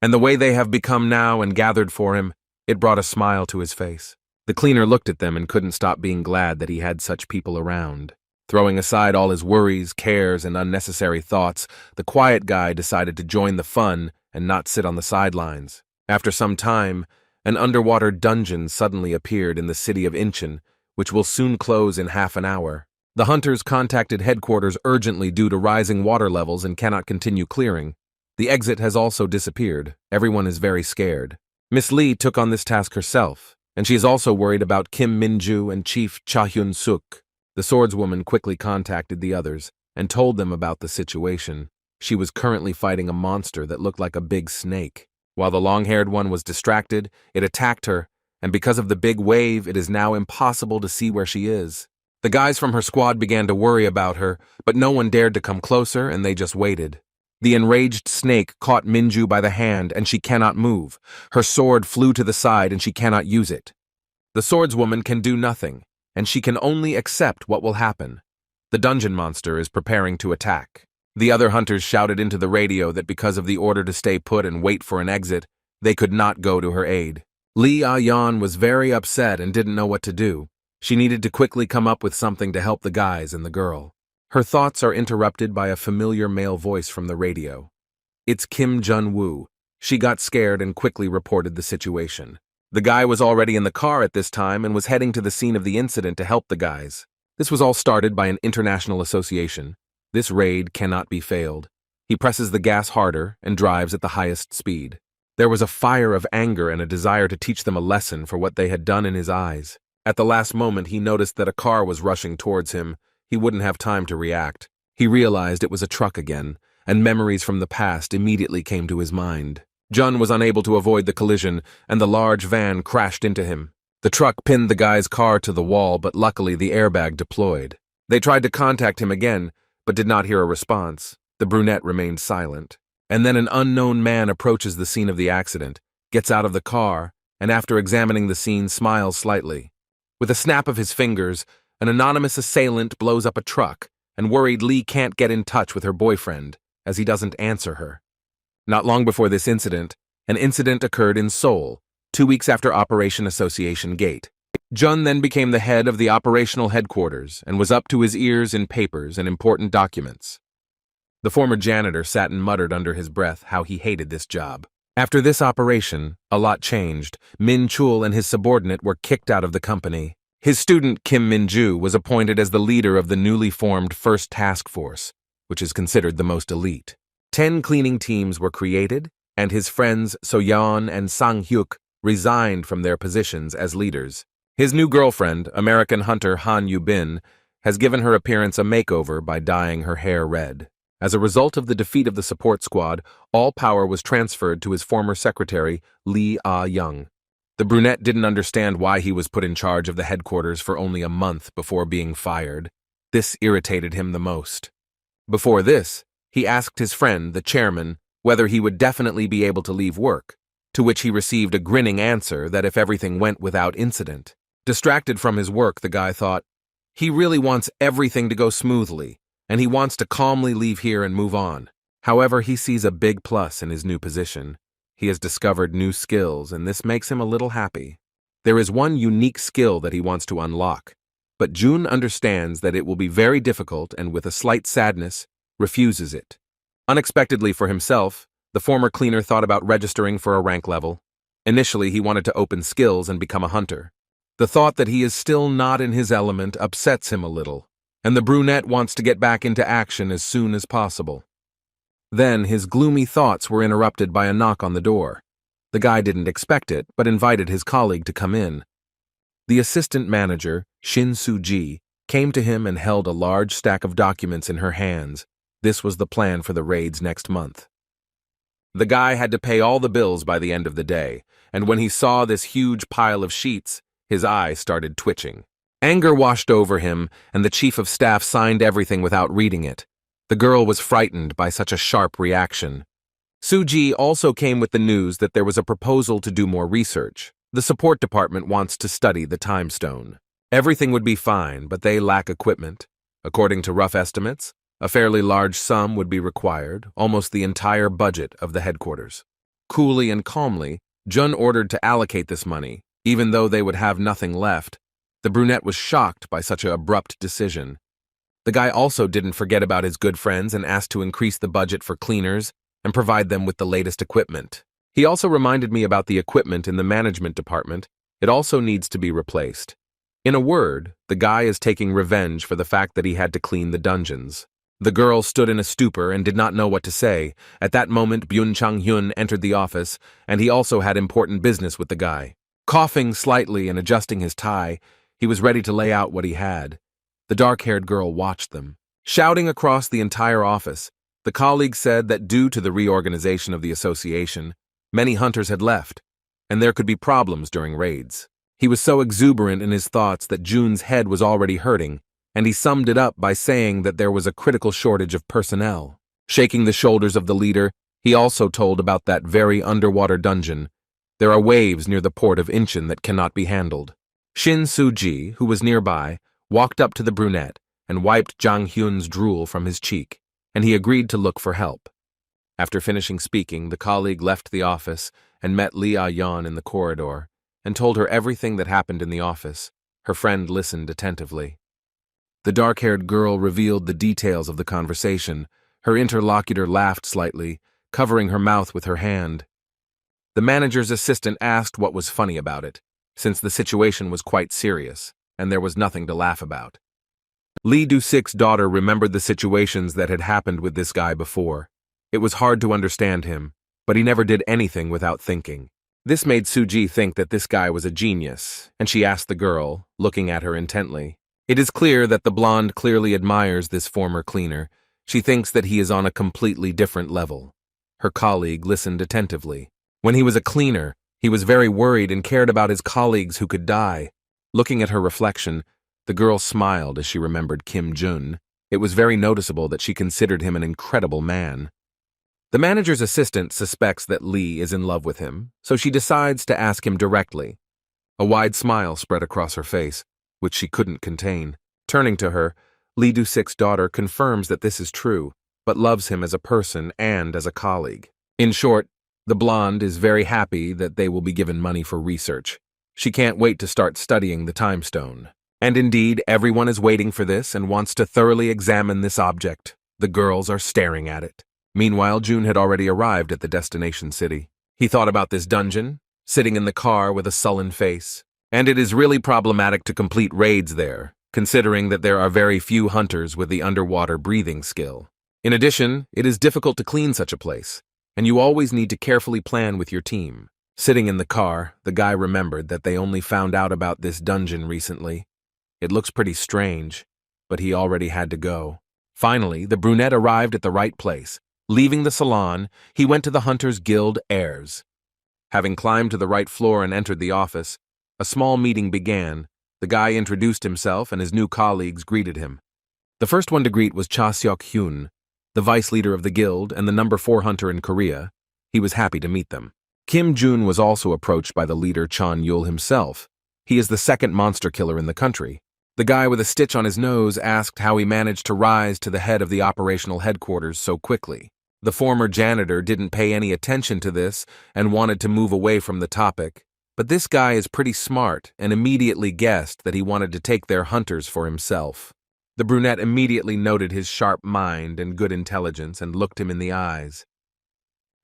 And the way they have become now and gathered for him, it brought a smile to his face. The cleaner looked at them and couldn't stop being glad that he had such people around. Throwing aside all his worries, cares, and unnecessary thoughts, the quiet guy decided to join the fun and not sit on the sidelines. After some time, an underwater dungeon suddenly appeared in the city of Incheon, which will soon close in half an hour. The hunters contacted headquarters urgently due to rising water levels and cannot continue clearing. The exit has also disappeared. Everyone is very scared. Miss Lee took on this task herself, and she is also worried about Kim Min-ju and Chief Cha-hyun-suk. The swordswoman quickly contacted the others and told them about the situation. She was currently fighting a monster that looked like a big snake. While the long-haired one was distracted, it attacked her, and because of the big wave, it is now impossible to see where she is. The guys from her squad began to worry about her, but no one dared to come closer, and they just waited. The enraged snake caught Minju by the hand, and she cannot move. Her sword flew to the side, and she cannot use it. The swordswoman can do nothing, and she can only accept what will happen. The dungeon monster is preparing to attack. The other hunters shouted into the radio that because of the order to stay put and wait for an exit, they could not go to her aid. Lee Ah-yeon was very upset and didn't know what to do. She needed to quickly come up with something to help the guys and the girl. Her thoughts are interrupted by a familiar male voice from the radio. It's Kim Jun-woo. She got scared and quickly reported the situation. The guy was already in the car at this time and was heading to the scene of the incident to help the guys. This was all started by an international association. This raid cannot be failed. He presses the gas harder and drives at the highest speed. There was a fire of anger and a desire to teach them a lesson for what they had done in his eyes. At the last moment, he noticed that a car was rushing towards him. He wouldn't have time to react. He realized it was a truck again, and memories from the past immediately came to his mind. Jun was unable to avoid the collision, and the large van crashed into him. The truck pinned the guy's car to the wall, but luckily the airbag deployed. They tried to contact him again, but did not hear a response. The brunette remained silent. And then an unknown man approaches the scene of the accident, gets out of the car, and after examining the scene, smiles slightly. With a snap of his fingers, an anonymous assailant blows up a truck, and worried Lee can't get in touch with her boyfriend, as he doesn't answer her. Not long before this incident, an incident occurred in Seoul, 2 weeks after Operation Association Gate. Jun then became the head of the operational headquarters and was up to his ears in papers and important documents. The former janitor sat and muttered under his breath how he hated this job. After this operation, a lot changed. Min Chul and his subordinate were kicked out of the company. His student Kim Min-ju was appointed as the leader of the newly formed First Task Force, which is considered the most elite. 10 cleaning teams were created, and his friends So-yeon and Sang-hyuk resigned from their positions as leaders. His new girlfriend, American hunter Han Yu-bin, has given her appearance a makeover by dyeing her hair red. As a result of the defeat of the support squad, all power was transferred to his former secretary, Lee Ah-young. The brunette didn't understand why he was put in charge of the headquarters for only a month before being fired. This irritated him the most. Before this, he asked his friend, the chairman, whether he would definitely be able to leave work, to which he received a grinning answer that if everything went without incident. Distracted from his work, the guy thought, he really wants everything to go smoothly, and he wants to calmly leave here and move on. However, he sees a big plus in his new position. He has discovered new skills, and this makes him a little happy. There is one unique skill that he wants to unlock, but Jun understands that it will be very difficult and with a slight sadness, refuses it. Unexpectedly for himself, the former cleaner thought about registering for a rank level. Initially, he wanted to open skills and become a hunter. The thought that he is still not in his element upsets him a little, and the brunette wants to get back into action as soon as possible. Then his gloomy thoughts were interrupted by a knock on the door. The guy didn't expect it, but invited his colleague to come in. The assistant manager, Shin Soo-ji, came to him and held a large stack of documents in her hands. This was the plan for the raids next month. The guy had to pay all the bills by the end of the day, and when he saw this huge pile of sheets, his eye started twitching. Anger washed over him, and the chief of staff signed everything without reading it. The girl was frightened by such a sharp reaction. Suji also came with the news that there was a proposal to do more research. The support department wants to study the time stone. Everything would be fine, but they lack equipment. According to rough estimates, a fairly large sum would be required, almost the entire budget of the headquarters. Coolly and calmly, Jun ordered to allocate this money, even though they would have nothing left. The brunette was shocked by such an abrupt decision. The guy also didn't forget about his good friends and asked to increase the budget for cleaners and provide them with the latest equipment. He also reminded me about the equipment in the management department. It also needs to be replaced. In a word, the guy is taking revenge for the fact that he had to clean the dungeons. The girl stood in a stupor and did not know what to say. At that moment, Byun Chang-hyun entered the office, and he also had important business with the guy. Coughing slightly and adjusting his tie, he was ready to lay out what he had. The dark-haired girl watched them. Shouting across the entire office, the colleague said that due to the reorganization of the association, many hunters had left, and there could be problems during raids. He was so exuberant in his thoughts that Jun's head was already hurting, and he summed it up by saying that there was a critical shortage of personnel. Shaking the shoulders of the leader, he also told about that very underwater dungeon. There are waves near the port of Incheon that cannot be handled. Shin Soo-ji, who was nearby, walked up to the brunette and wiped Jang Hyun's drool from his cheek, and he agreed to look for help. After finishing speaking, the colleague left the office and met Lee Ah-yeon in the corridor and told her everything that happened in the office. Her friend listened attentively. The dark-haired girl revealed the details of the conversation. Her interlocutor laughed slightly, covering her mouth with her hand. The manager's assistant asked what was funny about it, since the situation was quite serious, and there was nothing to laugh about. Lee Do-sik's daughter remembered the situations that had happened with this guy before. It was hard to understand him, but he never did anything without thinking. This made Suji think that this guy was a genius, and she asked the girl, looking at her intently. It is clear that the blonde clearly admires this former cleaner. She thinks that he is on a completely different level. Her colleague listened attentively. When he was a cleaner, he was very worried and cared about his colleagues who could die. Looking at her reflection, the girl smiled as she remembered Kim Jun. It was very noticeable that she considered him an incredible man. The manager's assistant suspects that Lee is in love with him, so she decides to ask him directly. A wide smile spread across her face, which she couldn't contain. Turning to her, Lee Do-sik's daughter confirms that this is true, but loves him as a person and as a colleague. In short, the blonde is very happy that they will be given money for research. She can't wait to start studying the time stone. And indeed, everyone is waiting for this and wants to thoroughly examine this object. The girls are staring at it. Meanwhile, Jun had already arrived at the destination city. He thought about this dungeon, sitting in the car with a sullen face. And it is really problematic to complete raids there, considering that there are very few hunters with the underwater breathing skill. In addition, it is difficult to clean such a place, and you always need to carefully plan with your team. Sitting in the car, the guy remembered that they only found out about this dungeon recently. It looks pretty strange, but he already had to go. Finally, the brunette arrived at the right place. Leaving the salon, he went to the Hunters Guild heirs. Having climbed to the right floor and entered the office, a small meeting began. The guy introduced himself and his new colleagues greeted him. The first one to greet was Cha Seok-hyun, the vice leader of the guild and the number 4 hunter in Korea. He was happy to meet them. Kim Jun was also approached by the leader Chon Yul himself. He is the second monster killer in the country. The guy with a stitch on his nose asked how he managed to rise to the head of the operational headquarters so quickly. The former janitor didn't pay any attention to this and wanted to move away from the topic. But this guy is pretty smart and immediately guessed that he wanted to take their hunters for himself. The brunette immediately noted his sharp mind and good intelligence and looked him in the eyes.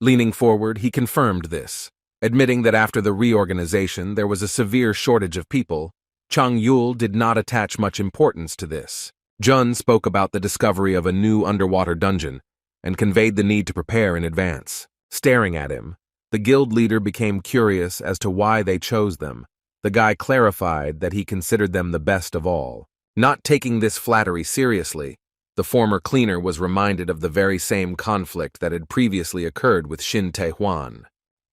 Leaning forward, he confirmed this, admitting that after the reorganization there was a severe shortage of people. Chang Yul did not attach much importance to this. Jun spoke about the discovery of a new underwater dungeon and conveyed the need to prepare in advance. Staring at him, the guild leader became curious as to why they chose them. The guy clarified that he considered them the best of all. Not taking this flattery seriously, the former cleaner was reminded of the very same conflict that had previously occurred with Shin Tae-hwan.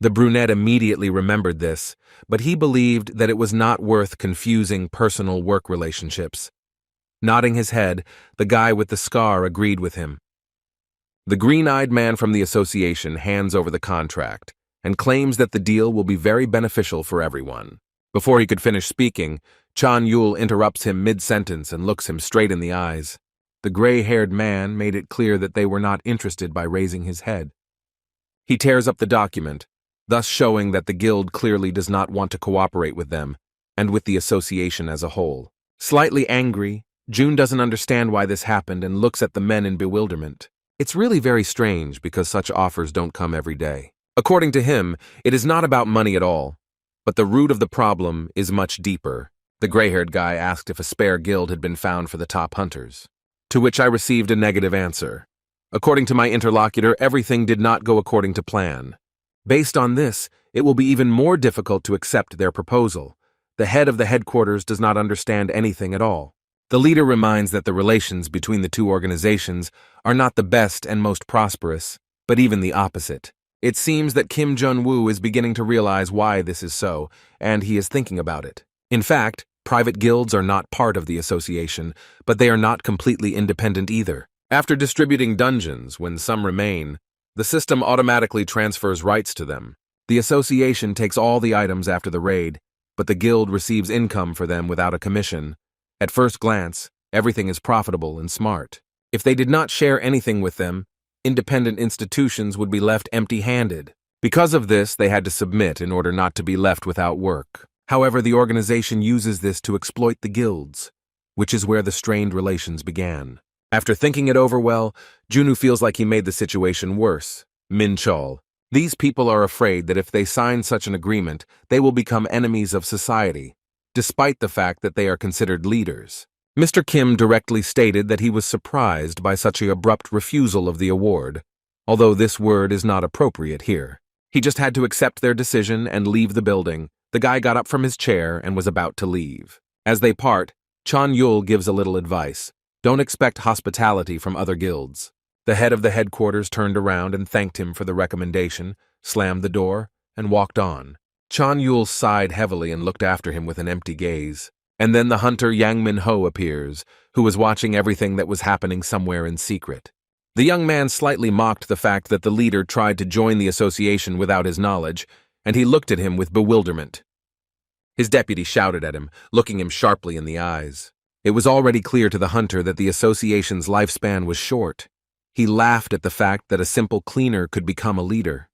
The brunette immediately remembered this, but he believed that it was not worth confusing personal work relationships. Nodding his head, the guy with the scar agreed with him. The green-eyed man from the association hands over the contract and claims that the deal will be very beneficial for everyone. Before he could finish speaking, Chan Yul interrupts him mid-sentence and looks him straight in the eyes. The gray-haired man made it clear that they were not interested by raising his head. He tears up the document, thus showing that the guild clearly does not want to cooperate with them and with the association as a whole. Slightly angry, June doesn't understand why this happened and looks at the men in bewilderment. It's really very strange because such offers don't come every day. According to him, it is not about money at all, but the root of the problem is much deeper. The gray-haired guy asked if a spare guild had been found for the top hunters, to which I received a negative answer. According to my interlocutor, everything did not go according to plan. Based on this, it will be even more difficult to accept their proposal. The head of the headquarters does not understand anything at all. The leader reminds that the relations between the two organizations are not the best and most prosperous, but even the opposite. It seems that Kim Jun-woo is beginning to realize why this is so, and he is thinking about it. In fact, private guilds are not part of the association, but they are not completely independent either. After distributing dungeons, when some remain, the system automatically transfers rights to them. The association takes all the items after the raid, but the guild receives income for them without a commission. At first glance, everything is profitable and smart. If they did not share anything with them, independent institutions would be left empty-handed. Because of this, they had to submit in order not to be left without work. However, the organization uses this to exploit the guilds, which is where the strained relations began. After thinking it over well, Junu feels like he made the situation worse. Min Chol. These people are afraid that if they sign such an agreement, they will become enemies of society, despite the fact that they are considered leaders. Mr. Kim directly stated that he was surprised by such an abrupt refusal of the award, although this word is not appropriate here. He just had to accept their decision and leave the building. The guy got up from his chair and was about to leave. As they part, Chan Yul gives a little advice. Don't expect hospitality from other guilds. The head of the headquarters turned around and thanked him for the recommendation, slammed the door, and walked on. Chan Yul sighed heavily and looked after him with an empty gaze. And then the hunter Yang Min-ho appears, who was watching everything that was happening somewhere in secret. The young man slightly mocked the fact that the leader tried to join the association without his knowledge, and he looked at him with bewilderment. His deputy shouted at him, looking him sharply in the eyes. It was already clear to the hunter that the association's lifespan was short. He laughed at the fact that a simple cleaner could become a leader.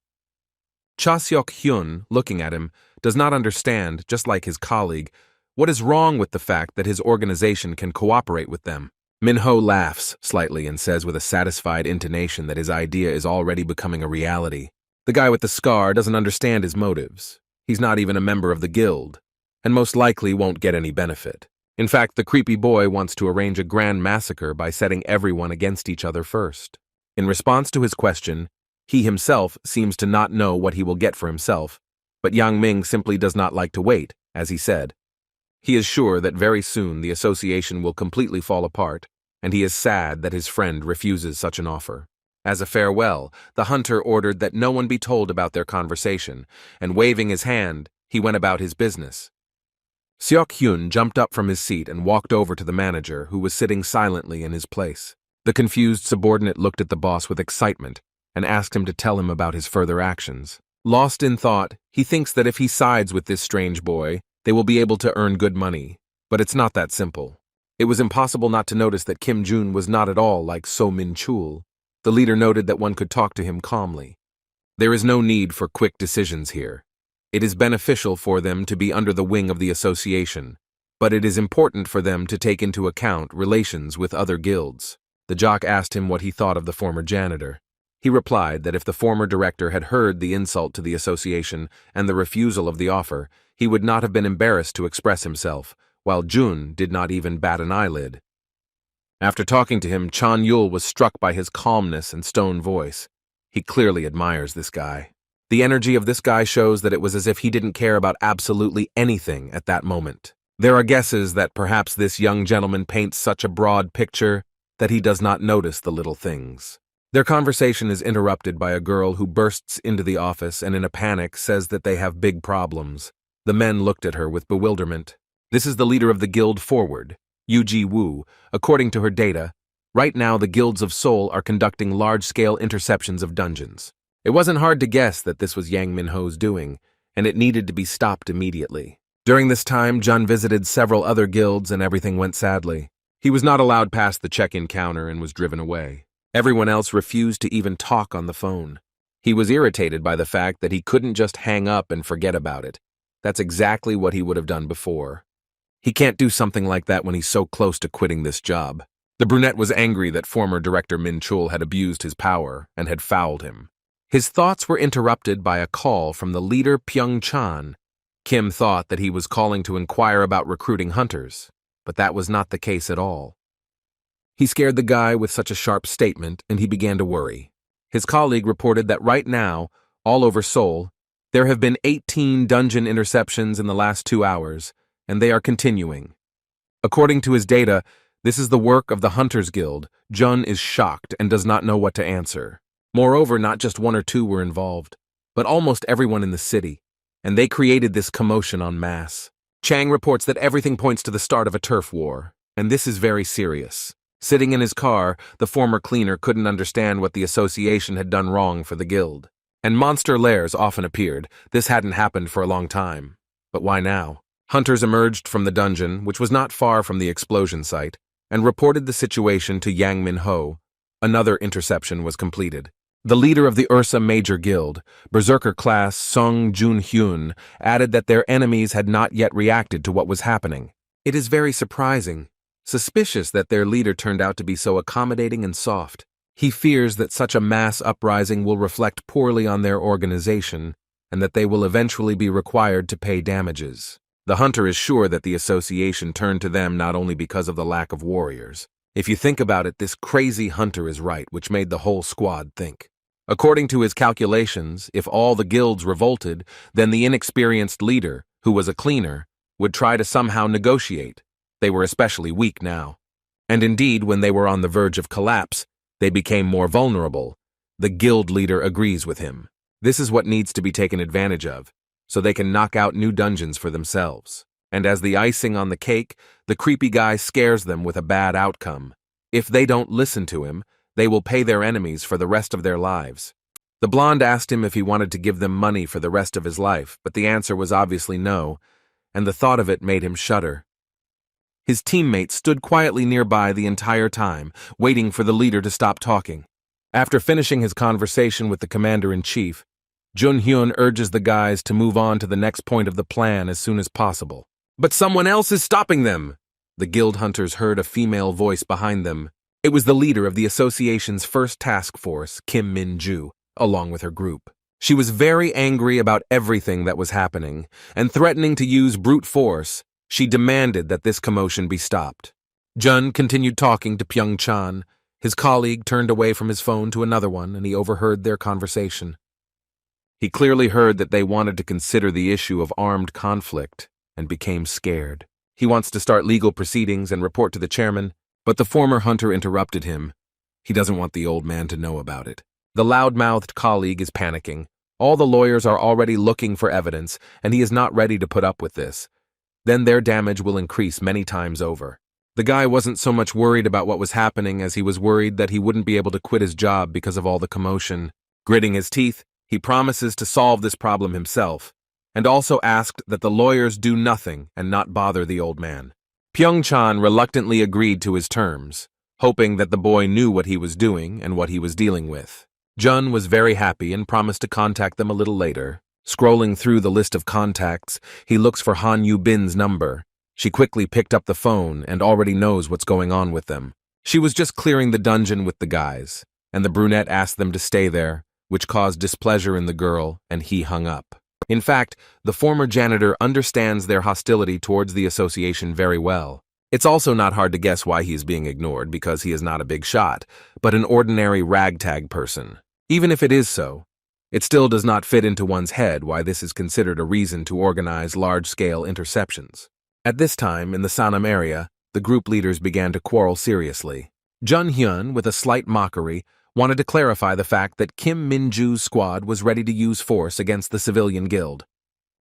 Cha Seok-hyun, looking at him, does not understand, just like his colleague, what is wrong with the fact that his organization can cooperate with them. Min-ho laughs slightly and says with a satisfied intonation that his idea is already becoming a reality. The guy with the scar doesn't understand his motives. He's not even a member of the guild, and most likely won't get any benefit. In fact, the creepy boy wants to arrange a grand massacre by setting everyone against each other first. In response to his question, he himself seems to not know what he will get for himself, but Yang Ming simply does not like to wait, as he said. He is sure that very soon the association will completely fall apart, and he is sad that his friend refuses such an offer. As a farewell, the hunter ordered that no one be told about their conversation, and waving his hand, he went about his business. Seok-hyun jumped up from his seat and walked over to the manager, who was sitting silently in his place. The confused subordinate looked at the boss with excitement and asked him to tell him about his further actions. Lost in thought, he thinks that if he sides with this strange boy, they will be able to earn good money. But it's not that simple. It was impossible not to notice that Kim Jun was not at all like So Min Chul. The leader noted that one could talk to him calmly. There is no need for quick decisions here. It is beneficial for them to be under the wing of the association, but it is important for them to take into account relations with other guilds. The jock asked him what he thought of the former janitor. He replied that if the former director had heard the insult to the association and the refusal of the offer, he would not have been embarrassed to express himself, while Jun did not even bat an eyelid. After talking to him, Chan Yul was struck by his calmness and stone voice. He clearly admires this guy. The energy of this guy shows that it was as if he didn't care about absolutely anything at that moment. There are guesses that perhaps this young gentleman paints such a broad picture that he does not notice the little things. Their conversation is interrupted by a girl who bursts into the office and in a panic says that they have big problems. The men looked at her with bewilderment. This is the leader of the guild Forward, Yuji Wu. According to her data, right now the guilds of Seoul are conducting large-scale interceptions of dungeons. It wasn't hard to guess that this was Yang Minho's doing, and it needed to be stopped immediately. During this time, Jun visited several other guilds and everything went sadly. He was not allowed past the check-in counter and was driven away. Everyone else refused to even talk on the phone. He was irritated by the fact that he couldn't just hang up and forget about it. That's exactly what he would have done before. He can't do something like that when he's so close to quitting this job. The brunette was angry that former director Min Chul had abused his power and had fouled him. His thoughts were interrupted by a call from the leader Pyung Chan. Kim thought that he was calling to inquire about recruiting hunters, but that was not the case at all. He scared the guy with such a sharp statement, and he began to worry. His colleague reported that right now, all over Seoul, there have been 18 dungeon interceptions in the last 2 hours, and they are continuing. According to his data, this is the work of the Hunters Guild. Jun is shocked and does not know what to answer. Moreover, not just 1 or 2 were involved, but almost everyone in the city, and they created this commotion en masse. Chang reports that everything points to the start of a turf war, and this is very serious. Sitting in his car, the former cleaner couldn't understand what the association had done wrong for the guild. And monster lairs often appeared. This hadn't happened for a long time. But why now? Hunters emerged from the dungeon, which was not far from the explosion site, and reported the situation to Yang Minho. Another interception was completed. The leader of the Ursa Major Guild, Berserker class Sung Jun-hyun, added that their enemies had not yet reacted to what was happening. It is very surprising. Suspicious that their leader turned out to be so accommodating and soft. He fears that such a mass uprising will reflect poorly on their organization and that they will eventually be required to pay damages. The hunter is sure that the association turned to them not only because of the lack of warriors. If you think about it, this crazy hunter is right, which made the whole squad think. According to his calculations, if all the guilds revolted, then the inexperienced leader, who was a cleaner, would try to somehow negotiate. They were especially weak now. And indeed, when they were on the verge of collapse, they became more vulnerable. The guild leader agrees with him. This is what needs to be taken advantage of, so they can knock out new dungeons for themselves. And as the icing on the cake, the creepy guy scares them with a bad outcome. If they don't listen to him, they will pay their enemies for the rest of their lives. The blonde asked him if he wanted to give them money for the rest of his life, but the answer was obviously no, and the thought of it made him shudder. His teammates stood quietly nearby the entire time, waiting for the leader to stop talking. After finishing his conversation with the commander-in-chief, Jun-hyun urges the guys to move on to the next point of the plan as soon as possible. But someone else is stopping them! The guild hunters heard a female voice behind them. It was the leader of the association's first task force, Kim Min-ju, along with her group. She was very angry about everything that was happening, and threatening to use brute force. She demanded that this commotion be stopped. Jun continued talking to Pyung Chan. His colleague turned away from his phone to another one, and he overheard their conversation. He clearly heard that they wanted to consider the issue of armed conflict, and became scared. He wants to start legal proceedings and report to the chairman, but the former hunter interrupted him. He doesn't want the old man to know about it. The loud-mouthed colleague is panicking. All the lawyers are already looking for evidence, and he is not ready to put up with this. Then their damage will increase many times over. The guy wasn't so much worried about what was happening as he was worried that he wouldn't be able to quit his job because of all the commotion. Gritting his teeth, he promises to solve this problem himself, and also asked that the lawyers do nothing and not bother the old man. Pyung Chan reluctantly agreed to his terms, hoping that the boy knew what he was doing and what he was dealing with. Jun was very happy and promised to contact them a little later. Scrolling through the list of contacts, he looks for Han Yu-bin's number. She quickly picked up the phone and already knows what's going on with them. She was just clearing the dungeon with the guys, and the brunette asked them to stay there, which caused displeasure in the girl, and he hung up. In fact, the former janitor understands their hostility towards the association very well. It's also not hard to guess why he is being ignored, because he is not a big shot, but an ordinary ragtag person. Even if it is so, it still does not fit into one's head why this is considered a reason to organize large-scale interceptions. At this time, in the Sanam area, the group leaders began to quarrel seriously. Jun-hyun, with a slight mockery, wanted to clarify the fact that Kim Min-ju's squad was ready to use force against the civilian guild.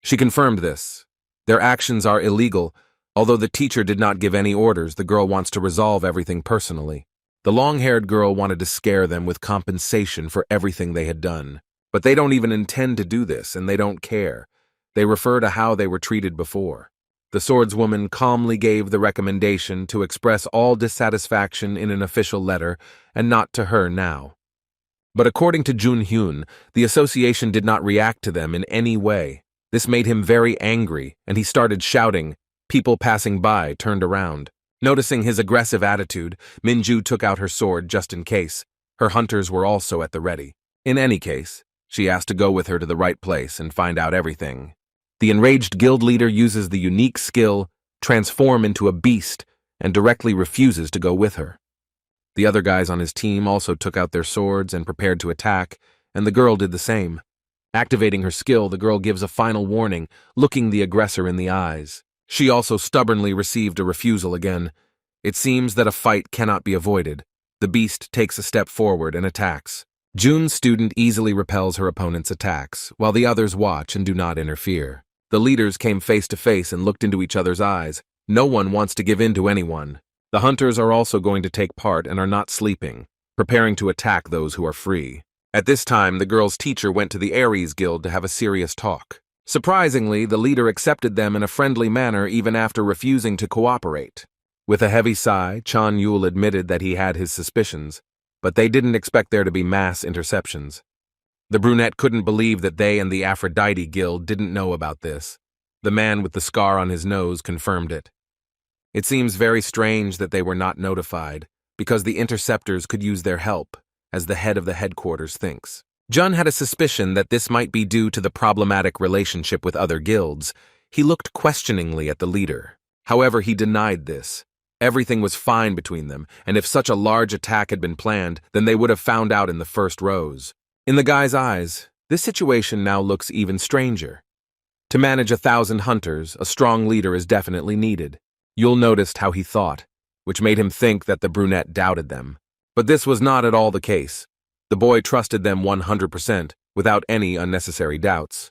She confirmed this. Their actions are illegal. Although the teacher did not give any orders, the girl wants to resolve everything personally. The long-haired girl wanted to scare them with compensation for everything they had done. But they don't even intend to do this, and they don't care. They refer to how they were treated before. The swordswoman calmly gave the recommendation to express all dissatisfaction in an official letter, and not to her now. But according to Jun Hyun, the association did not react to them in any way. This made him very angry, and he started shouting. People passing by turned around. Noticing his aggressive attitude, Min-ju took out her sword just in case. Her hunters were also at the ready. In any case, she asked to go with her to the right place and find out everything. The enraged guild leader uses the unique skill, transform into a beast, and directly refuses to go with her. The other guys on his team also took out their swords and prepared to attack, and the girl did the same. Activating her skill, the girl gives a final warning, looking the aggressor in the eyes. She also stubbornly received a refusal again. It seems that a fight cannot be avoided. The beast takes a step forward and attacks. Jun's student easily repels her opponent's attacks, while the others watch and do not interfere. The leaders came face to face and looked into each other's eyes. No one wants to give in to anyone. The hunters are also going to take part and are not sleeping, preparing to attack those who are free. At this time, the girl's teacher went to the Ares Guild to have a serious talk. Surprisingly, the leader accepted them in a friendly manner even after refusing to cooperate. With a heavy sigh, Chan Yul admitted that he had his suspicions, but they didn't expect there to be mass interceptions. The brunette couldn't believe that they and the Aphrodite Guild didn't know about this. The man with the scar on his nose confirmed it. It seems very strange that they were not notified, because the interceptors could use their help, as the head of the headquarters thinks. Jun had a suspicion that this might be due to the problematic relationship with other guilds. He looked questioningly at the leader. However, he denied this. Everything was fine between them, and if such a large attack had been planned, then they would have found out in the first rows. In the guy's eyes, this situation now looks even stranger. To manage 1,000 hunters, a strong leader is definitely needed. Yul noticed how he thought, which made him think that the brunette doubted them. But this was not at all the case. The boy trusted them 100%, without any unnecessary doubts,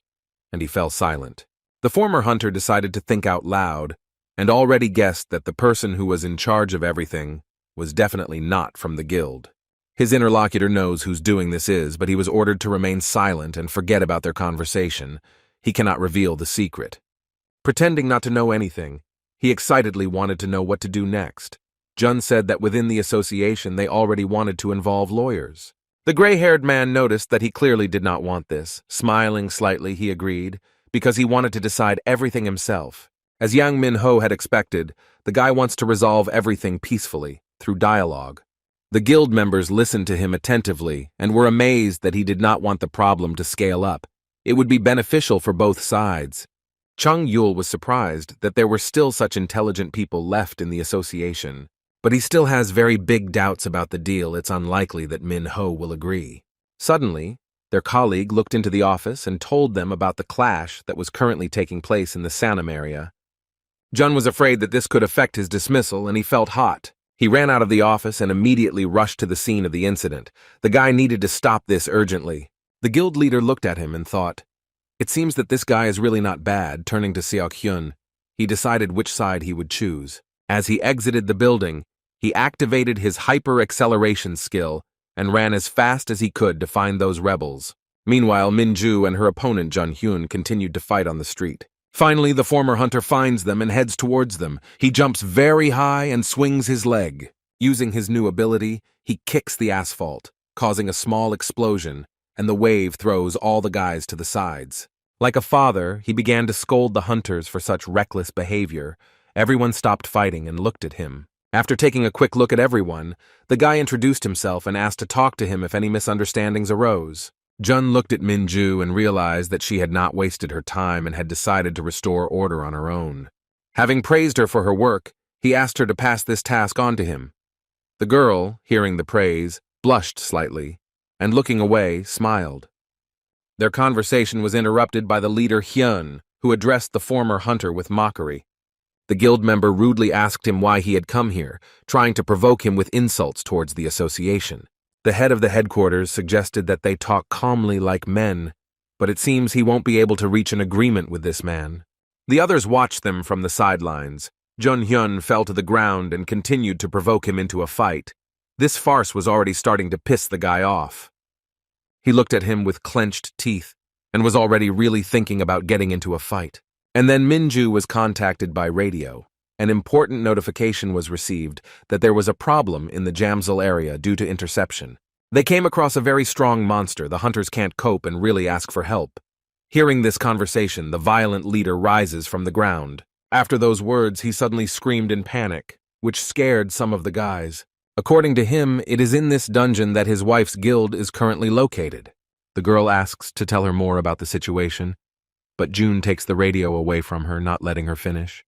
and he fell silent. The former hunter decided to think out loud, and already guessed that the person who was in charge of everything was definitely not from the guild. His interlocutor knows whose doing this is, but he was ordered to remain silent and forget about their conversation. He cannot reveal the secret. Pretending not to know anything, he excitedly wanted to know what to do next. Jun said that within the association they already wanted to involve lawyers. The gray-haired man noticed that he clearly did not want this. Smiling slightly, he agreed, because he wanted to decide everything himself. As Yang Min-ho had expected, the guy wants to resolve everything peacefully, through dialogue. The guild members listened to him attentively and were amazed that he did not want the problem to scale up. It would be beneficial for both sides. Chung Yul was surprised that there were still such intelligent people left in the association, but he still has very big doubts about the deal. It's unlikely that Min-ho will agree. Suddenly, their colleague looked into the office and told them about the clash that was currently taking place in the Sanam area. Jun was afraid that this could affect his dismissal, and he felt hot. He ran out of the office and immediately rushed to the scene of the incident. The guy needed to stop this urgently. The guild leader looked at him and thought, "It seems that this guy is really not bad." Turning to Seok-hyun, he decided which side he would choose. As he exited the building, he activated his hyper-acceleration skill and ran as fast as he could to find those rebels. Meanwhile, Min-ju and her opponent Jun-hyun continued to fight on the street. Finally, the former hunter finds them and heads towards them. He jumps very high and swings his leg. Using his new ability, he kicks the asphalt, causing a small explosion, and the wave throws all the guys to the sides. Like a father, he began to scold the hunters for such reckless behavior. Everyone stopped fighting and looked at him. After taking a quick look at everyone, the guy introduced himself and asked to talk to him if any misunderstandings arose. Jun looked at Min-ju and realized that she had not wasted her time and had decided to restore order on her own. Having praised her for her work, he asked her to pass this task on to him. The girl, hearing the praise, blushed slightly, and looking away, smiled. Their conversation was interrupted by the leader Hyun, who addressed the former hunter with mockery. The guild member rudely asked him why he had come here, trying to provoke him with insults towards the association. The head of the headquarters suggested that they talk calmly like men, but it seems he won't be able to reach an agreement with this man. The others watched them from the sidelines. Jun Hyun fell to the ground and continued to provoke him into a fight. This farce was already starting to piss the guy off. He looked at him with clenched teeth and was already really thinking about getting into a fight. And then Minju was contacted by radio. An important notification was received that there was a problem in the Jamsil area due to interception. They came across a very strong monster. The hunters can't cope and really ask for help. Hearing this conversation, the violent leader rises from the ground. After those words, he suddenly screamed in panic, which scared some of the guys. According to him, it is in this dungeon that his wife's guild is currently located. The girl asks to tell her more about the situation, but June takes the radio away from her, not letting her finish.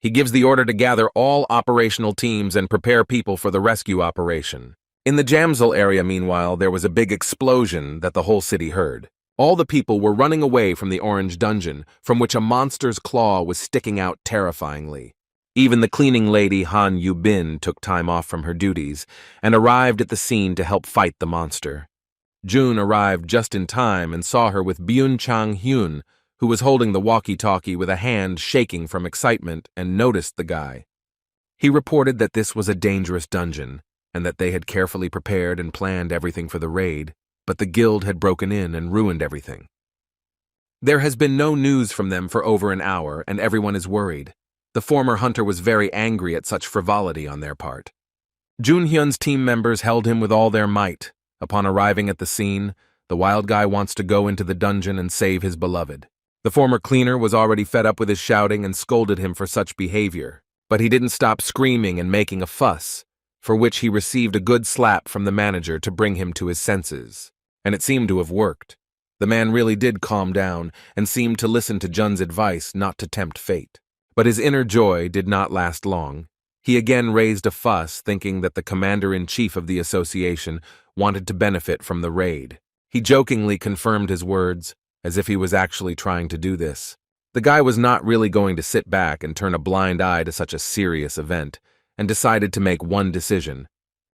He gives the order to gather all operational teams and prepare people for the rescue operation. In the Jamsil area, meanwhile, there was a big explosion that the whole city heard. All the people were running away from the orange dungeon, from which a monster's claw was sticking out terrifyingly. Even the cleaning lady Han Yu-bin took time off from her duties and arrived at the scene to help fight the monster. June arrived just in time and saw her with Byun Chang-hyun, who was holding the walkie-talkie with a hand shaking from excitement, and noticed the guy. He reported that this was a dangerous dungeon and that they had carefully prepared and planned everything for the raid, but the guild had broken in and ruined everything. There has been no news from them for over an hour, and everyone is worried. The former hunter was very angry at such frivolity on their part. Jun Hyun's team members held him with all their might. Upon arriving at the scene, the wild guy wants to go into the dungeon and save his beloved. The former cleaner was already fed up with his shouting and scolded him for such behavior, but he didn't stop screaming and making a fuss, for which he received a good slap from the manager to bring him to his senses. And it seemed to have worked. The man really did calm down and seemed to listen to Jun's advice not to tempt fate. But his inner joy did not last long. He again raised a fuss, thinking that the commander-in-chief of the association wanted to benefit from the raid. He jokingly confirmed his words, as if he was actually trying to do this. The guy was not really going to sit back and turn a blind eye to such a serious event, and decided to make one decision.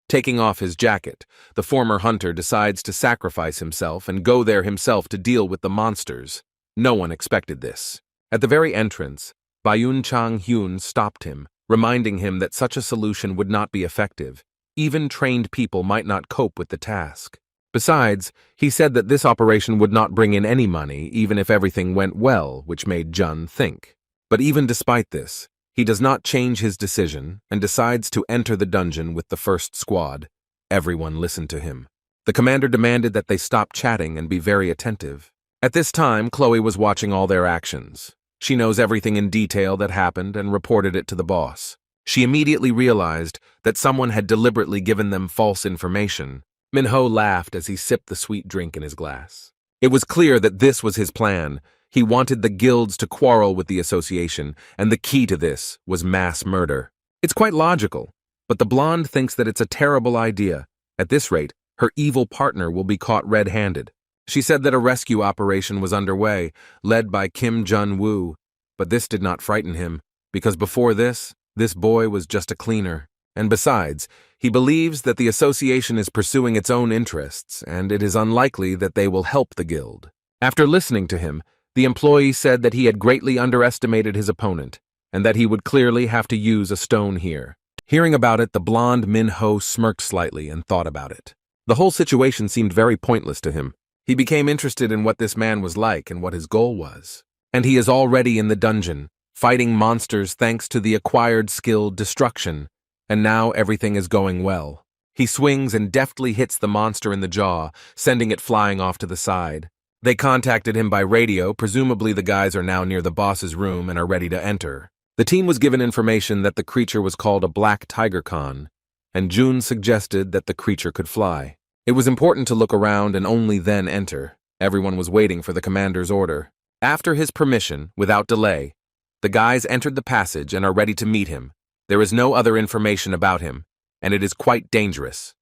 Taking off his jacket, the former hunter decides to sacrifice himself and go there himself to deal with the monsters. No one expected this. At the very entrance, Byun Chang-hyun stopped him, reminding him that such a solution would not be effective. Even trained people might not cope with the task. Besides, he said that this operation would not bring in any money, even if everything went well, which made Jun think. But even despite this, he does not change his decision and decides to enter the dungeon with the first squad. Everyone listened to him. The commander demanded that they stop chatting and be very attentive. At this time, Chloe was watching all their actions. She knows everything in detail that happened and reported it to the boss. She immediately realized that someone had deliberately given them false information. Minho laughed as he sipped the sweet drink in his glass. It was clear that this was his plan. He wanted the guilds to quarrel with the association, and the key to this was mass murder. It's quite logical, but the blonde thinks that it's a terrible idea. At this rate, her evil partner will be caught red-handed. She said that a rescue operation was underway, led by Kim Jun-woo, but this did not frighten him, because before this boy was just a cleaner. And besides, he believes that the association is pursuing its own interests, and it is unlikely that they will help the guild. After listening to him, the employee said that he had greatly underestimated his opponent, and that he would clearly have to use a stone here. Hearing about it, the blonde Minho smirked slightly and thought about it. The whole situation seemed very pointless to him. He became interested in what this man was like and what his goal was. And he is already in the dungeon, fighting monsters thanks to the acquired skill Destruction, and now everything is going well. He swings and deftly hits the monster in the jaw, sending it flying off to the side. They contacted him by radio. Presumably the guys are now near the boss's room and are ready to enter. The team was given information that the creature was called a black tiger con, and June suggested that the creature could fly. It was important to look around and only then enter. Everyone was waiting for the commander's order. After his permission, without delay, the guys entered the passage and are ready to meet him. There is no other information about him, and it is quite dangerous.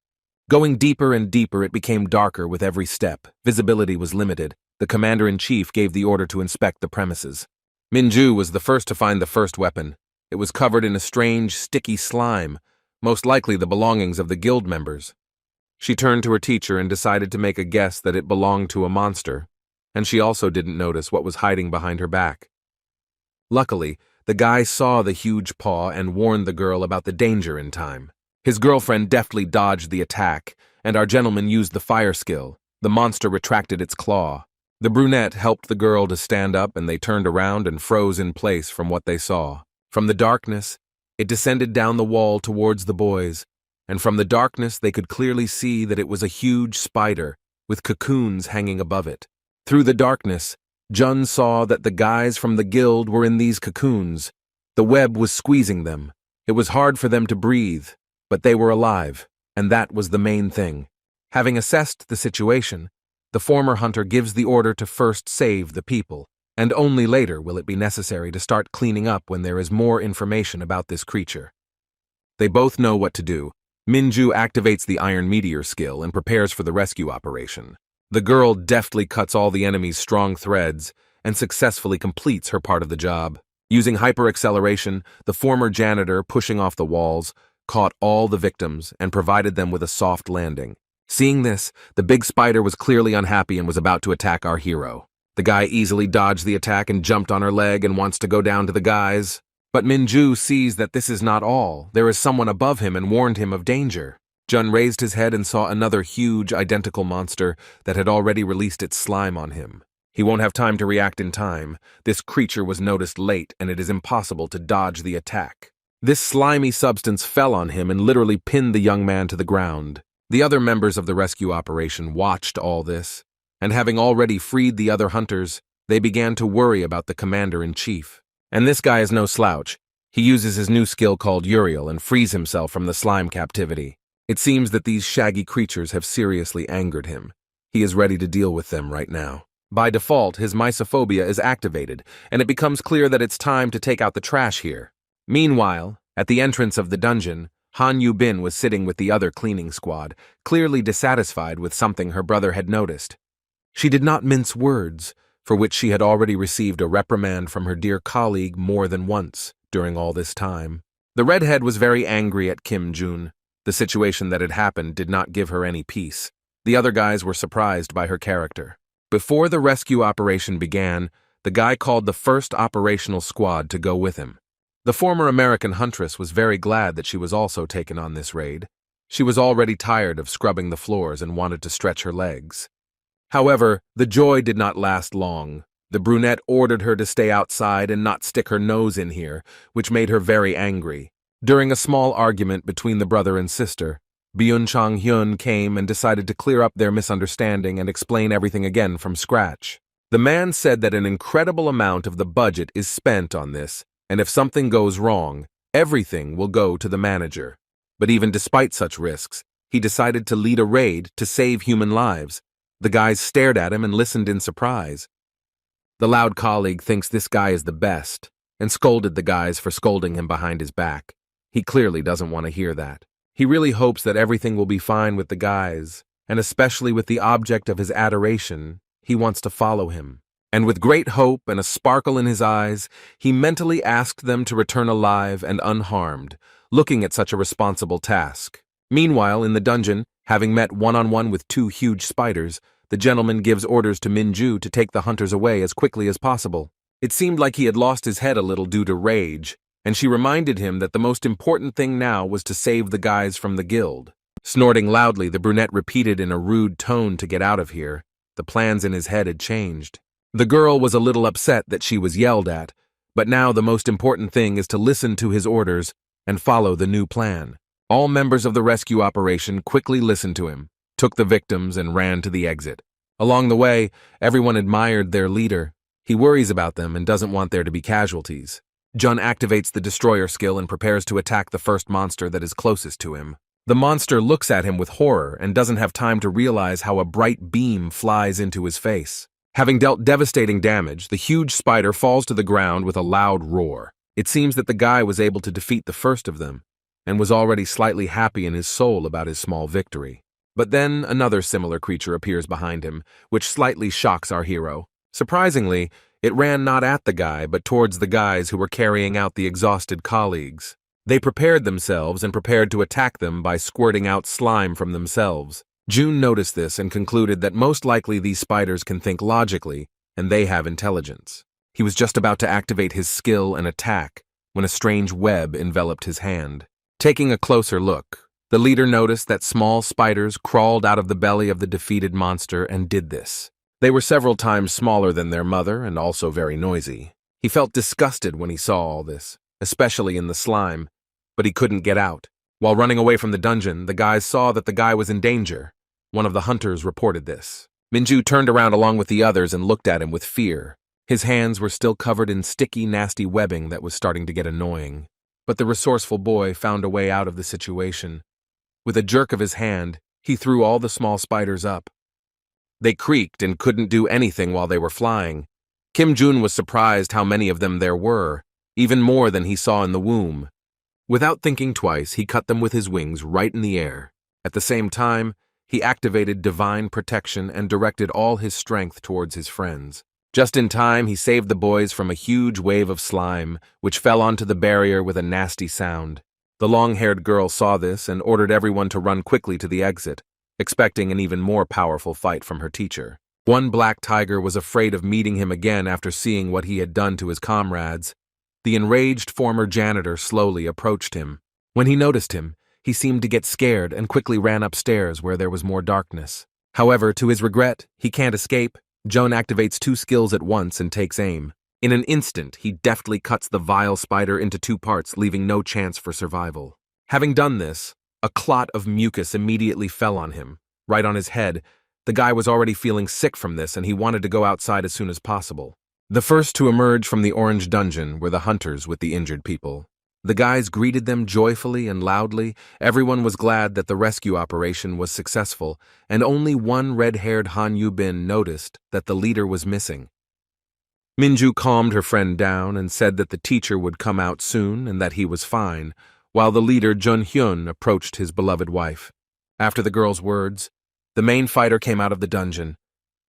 Going deeper and deeper, it became darker with every step. Visibility was limited. The commander-in-chief gave the order to inspect the premises. Minju was the first to find the first weapon. It was covered in a strange, sticky slime, most likely the belongings of the guild members. She turned to her teacher and decided to make a guess that it belonged to a monster, and she also didn't notice what was hiding behind her back. Luckily, the guy saw the huge paw and warned the girl about the danger in time. His girlfriend deftly dodged the attack, and our gentleman used the fire skill. The monster retracted its claw. The brunette helped the girl to stand up, and they turned around and froze in place from what they saw. From the darkness, it descended down the wall towards the boys, and from the darkness they could clearly see that it was a huge spider with cocoons hanging above it. Through the darkness, Jun saw that the guys from the guild were in these cocoons. The web was squeezing them. It was hard for them to breathe, but they were alive, and that was the main thing. Having assessed the situation, the former hunter gives the order to first save the people, and only later will it be necessary to start cleaning up when there is more information about this creature. They both know what to do. Minju activates the Iron Meteor skill and prepares for the rescue operation. The girl deftly cuts all the enemy's strong threads and successfully completes her part of the job. Using hyper-acceleration, the former janitor, pushing off the walls, caught all the victims and provided them with a soft landing. Seeing this, the big spider was clearly unhappy and was about to attack our hero. The guy easily dodged the attack and jumped on her leg and wants to go down to the guys. But Minju sees that this is not all. There is someone above him and warned him of danger. Jun raised his head and saw another huge, identical monster that had already released its slime on him. He won't have time to react in time. This creature was noticed late, and it is impossible to dodge the attack. This slimy substance fell on him and literally pinned the young man to the ground. The other members of the rescue operation watched all this, and having already freed the other hunters, they began to worry about the commander-in-chief. And this guy is no slouch. He uses his new skill called Uriel and frees himself from the slime captivity. It seems that these shaggy creatures have seriously angered him. He is ready to deal with them right now. By default, his mysophobia is activated, and it becomes clear that it's time to take out the trash here. Meanwhile, at the entrance of the dungeon, Han Yu-bin was sitting with the other cleaning squad, clearly dissatisfied with something her brother had noticed. She did not mince words, for which she had already received a reprimand from her dear colleague more than once during all this time. The redhead was very angry at Kim Jun. The situation that had happened did not give her any peace. The other guys were surprised by her character. Before the rescue operation began, the guy called the first operational squad to go with him. The former American huntress was very glad that she was also taken on this raid. She was already tired of scrubbing the floors and wanted to stretch her legs. However, the joy did not last long. The brunette ordered her to stay outside and not stick her nose in here, which made her very angry. During a small argument between the brother and sister, Byun Chang-hyun came and decided to clear up their misunderstanding and explain everything again from scratch. The man said that an incredible amount of the budget is spent on this, and if something goes wrong, everything will go to the manager. But even despite such risks, he decided to lead a raid to save human lives. The guys stared at him and listened in surprise. The loud colleague thinks this guy is the best, and scolded the guys for scolding him behind his back. He clearly doesn't want to hear that. He really hopes that everything will be fine with the guys, and especially with the object of his adoration, he wants to follow him. And with great hope and a sparkle in his eyes, he mentally asked them to return alive and unharmed, looking at such a responsible task. Meanwhile, in the dungeon, having met one-on-one with two huge spiders, the gentleman gives orders to Minju to take the hunters away as quickly as possible. It seemed like he had lost his head a little due to rage, and she reminded him that the most important thing now was to save the guys from the guild. Snorting loudly, the brunette repeated in a rude tone to get out of here. The plans in his head had changed. The girl was a little upset that she was yelled at, but now the most important thing is to listen to his orders and follow the new plan. All members of the rescue operation quickly listened to him, took the victims, and ran to the exit. Along the way, everyone admired their leader. He worries about them and doesn't want there to be casualties. Jun activates the destroyer skill and prepares to attack the first monster that is closest to him. The monster looks at him with horror and doesn't have time to realize how a bright beam flies into his face. Having dealt devastating damage, the huge spider falls to the ground with a loud roar. It seems that the guy was able to defeat the first of them, and was already slightly happy in his soul about his small victory. But then another similar creature appears behind him, which slightly shocks our hero. Surprisingly, it ran not at the guy, but towards the guys who were carrying out the exhausted colleagues. They prepared themselves and prepared to attack them by squirting out slime from themselves. June noticed this and concluded that most likely these spiders can think logically, and they have intelligence. He was just about to activate his skill and attack when a strange web enveloped his hand. Taking a closer look, the leader noticed that small spiders crawled out of the belly of the defeated monster and did this. They were several times smaller than their mother and also very noisy. He felt disgusted when he saw all this, especially in the slime, but he couldn't get out. While running away from the dungeon, the guys saw that the guy was in danger. One of the hunters reported this. Minju turned around along with the others and looked at him with fear. His hands were still covered in sticky, nasty webbing that was starting to get annoying. But the resourceful boy found a way out of the situation. With a jerk of his hand, he threw all the small spiders up. They creaked and couldn't do anything while they were flying. Kim Jun was surprised how many of them there were, even more than he saw in the womb. Without thinking twice, he cut them with his wings right in the air. At the same time, he activated divine protection and directed all his strength towards his friends. Just in time, he saved the boys from a huge wave of slime, which fell onto the barrier with a nasty sound. The long-haired girl saw this and ordered everyone to run quickly to the exit, expecting an even more powerful fight from her teacher. One black tiger was afraid of meeting him again after seeing what he had done to his comrades. The enraged former janitor slowly approached him. When he noticed him, he seemed to get scared and quickly ran upstairs where there was more darkness. However, to his regret, he can't escape. Joan activates 2 skills at once and takes aim. In an instant, he deftly cuts the vile spider into 2 parts, leaving no chance for survival. Having done this, a clot of mucus immediately fell on him, right on his head. The guy was already feeling sick from this and he wanted to go outside as soon as possible. The first to emerge from the orange dungeon were the hunters with the injured people. The guys greeted them joyfully and loudly. Everyone was glad that the rescue operation was successful, and only one red-haired Han Yubin noticed that the leader was missing. Minju calmed her friend down and said that the teacher would come out soon and that he was fine, while the leader Jun Hyun approached his beloved wife. After the girl's words, the main fighter came out of the dungeon.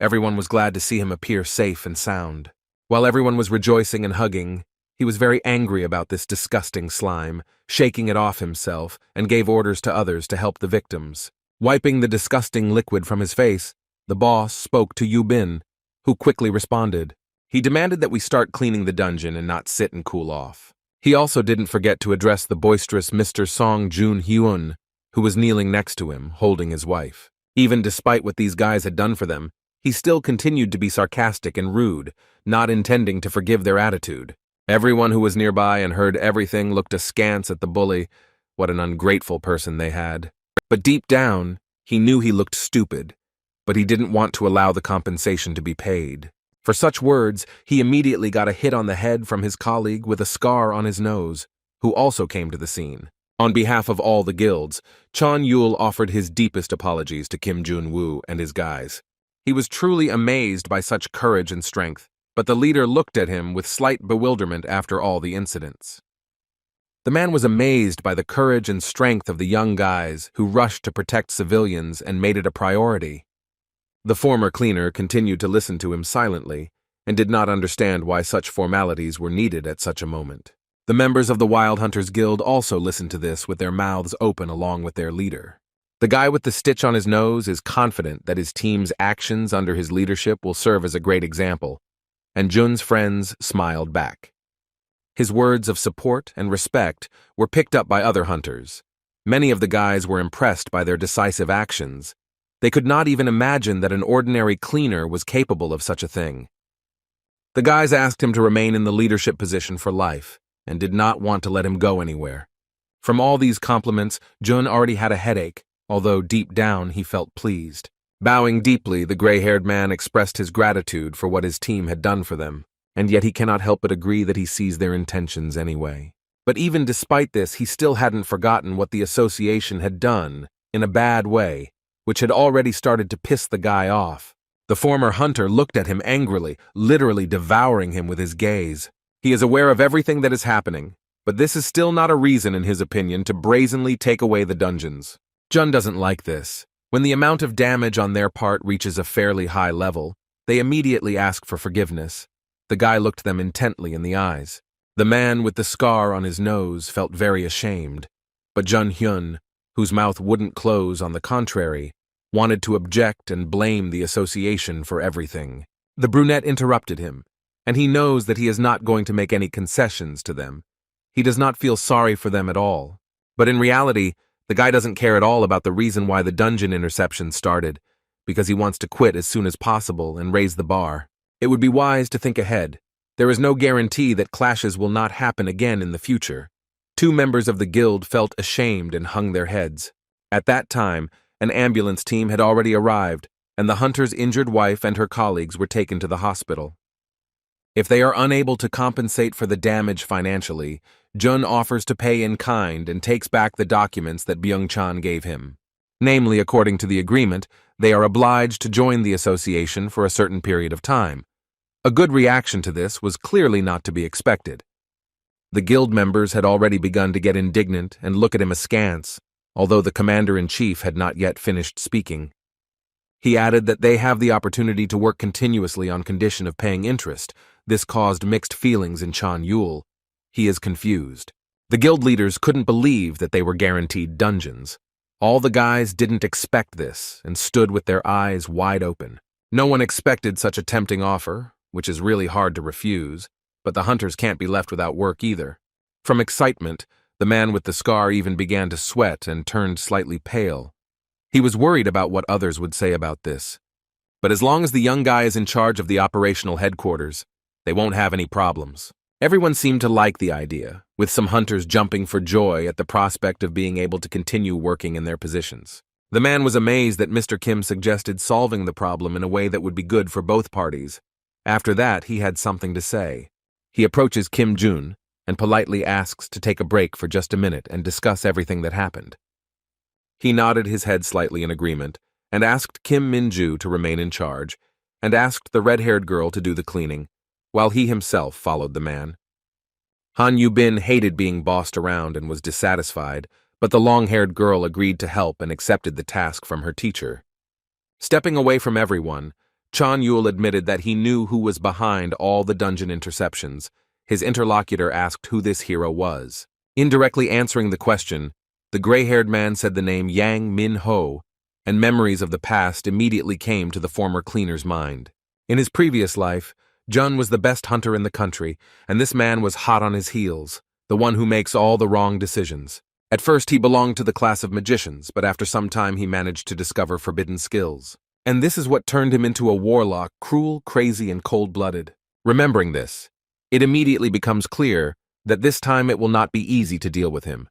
Everyone was glad to see him appear safe and sound. While everyone was rejoicing and hugging, he was very angry about this disgusting slime, shaking it off himself, and gave orders to others to help the victims. Wiping the disgusting liquid from his face, the boss spoke to Yu Bin, who quickly responded. He demanded that we start cleaning the dungeon and not sit and cool off. He also didn't forget to address the boisterous Mr. Song Jun Hyun, who was kneeling next to him, holding his wife. Even despite what these guys had done for them, he still continued to be sarcastic and rude, not intending to forgive their attitude. Everyone who was nearby and heard everything looked askance at the bully. What an ungrateful person they had. But deep down, he knew he looked stupid, but he didn't want to allow the compensation to be paid. For such words, he immediately got a hit on the head from his colleague with a scar on his nose, who also came to the scene. On behalf of all the guilds, Chan Yul offered his deepest apologies to Kim Jun-woo and his guys. He was truly amazed by such courage and strength, but the leader looked at him with slight bewilderment after all the incidents. The man was amazed by the courage and strength of the young guys who rushed to protect civilians and made it a priority. The former cleaner continued to listen to him silently and did not understand why such formalities were needed at such a moment. The members of the Wild Hunters Guild also listened to this with their mouths open along with their leader. The guy with the stitch on his nose is confident that his team's actions under his leadership will serve as a great example, and Jun's friends smiled back. His words of support and respect were picked up by other hunters. Many of the guys were impressed by their decisive actions. They could not even imagine that an ordinary cleaner was capable of such a thing. The guys asked him to remain in the leadership position for life and did not want to let him go anywhere. From all these compliments, Jun already had a headache, although deep down he felt pleased. Bowing deeply, the gray-haired man expressed his gratitude for what his team had done for them, and yet he cannot help but agree that he sees their intentions anyway. But even despite this, he still hadn't forgotten what the association had done, in a bad way, which had already started to piss the guy off. The former hunter looked at him angrily, literally devouring him with his gaze. He is aware of everything that is happening, but this is still not a reason, in his opinion, to brazenly take away the dungeons. Jun doesn't like this. When the amount of damage on their part reaches a fairly high level, they immediately ask for forgiveness. The guy looked them intently in the eyes. The man with the scar on his nose felt very ashamed, but Jun Hyun, whose mouth wouldn't close, on the contrary, wanted to object and blame the association for everything. The brunette interrupted him, and he knows that he is not going to make any concessions to them. He does not feel sorry for them at all. But in reality, the guy doesn't care at all about the reason why the dungeon interception started, because he wants to quit as soon as possible and raise the bar. It would be wise to think ahead. There is no guarantee that clashes will not happen again in the future. 2 members of the guild felt ashamed and hung their heads. At that time, an ambulance team had already arrived, and the hunter's injured wife and her colleagues were taken to the hospital. If they are unable to compensate for the damage financially, Jun offers to pay in kind and takes back the documents that Byung-chan gave him. Namely, according to the agreement, they are obliged to join the association for a certain period of time. A good reaction to this was clearly not to be expected. The guild members had already begun to get indignant and look at him askance, although the commander-in-chief had not yet finished speaking. He added that they have the opportunity to work continuously on condition of paying interest. This caused mixed feelings in Chan Yul. He is confused. The guild leaders couldn't believe that they were guaranteed dungeons. All the guys didn't expect this and stood with their eyes wide open. No one expected such a tempting offer, which is really hard to refuse, but the hunters can't be left without work either. From excitement, the man with the scar even began to sweat and turned slightly pale. He was worried about what others would say about this. But as long as the young guy is in charge of the operational headquarters, they won't have any problems. Everyone seemed to like the idea, with some hunters jumping for joy at the prospect of being able to continue working in their positions. The man was amazed that Mr. Kim suggested solving the problem in a way that would be good for both parties. After that, he had something to say. He approaches Kim Jun and politely asks to take a break for just a minute and discuss everything that happened. He nodded his head slightly in agreement and asked Kim Min-ju to remain in charge and asked the red-haired girl to do the cleaning, while he himself followed the man. Han Yu-bin hated being bossed around and was dissatisfied, but the long-haired girl agreed to help and accepted the task from her teacher. Stepping away from everyone, Chan Yul admitted that he knew who was behind all the dungeon interceptions. His interlocutor asked who this hero was. Indirectly answering the question, the gray-haired man said the name Yang Min-ho, and memories of the past immediately came to the former cleaner's mind. In his previous life, Jun was the best hunter in the country, and this man was hot on his heels, the one who makes all the wrong decisions. At first he belonged to the class of magicians, but after some time he managed to discover forbidden skills. And this is what turned him into a warlock, cruel, crazy, and cold-blooded. Remembering this, it immediately becomes clear that this time it will not be easy to deal with him.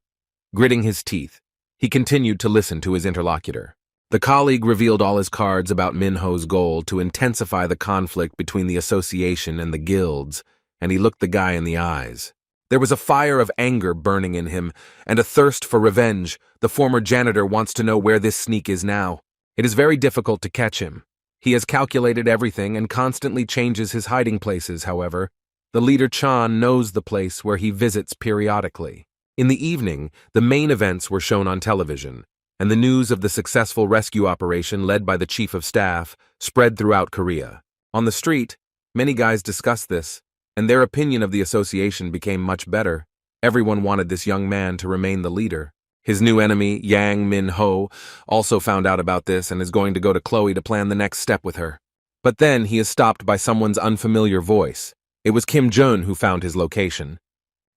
Gritting his teeth, he continued to listen to his interlocutor. The colleague revealed all his cards about Min-ho's goal to intensify the conflict between the association and the guilds, and he looked the guy in the eyes. There was a fire of anger burning in him, and a thirst for revenge. The former janitor wants to know where this sneak is now. It is very difficult to catch him. He has calculated everything and constantly changes his hiding places, however. The leader Chan knows the place where he visits periodically. In the evening, the main events were shown on television, and the news of the successful rescue operation led by the chief of staff spread throughout Korea. On the street, many guys discussed this, and their opinion of the association became much better. Everyone wanted this young man to remain the leader. His new enemy, Yang Min-ho, also found out about this and is going to go to Chloe to plan the next step with her. But then he is stopped by someone's unfamiliar voice. It was Kim Jun who found his location.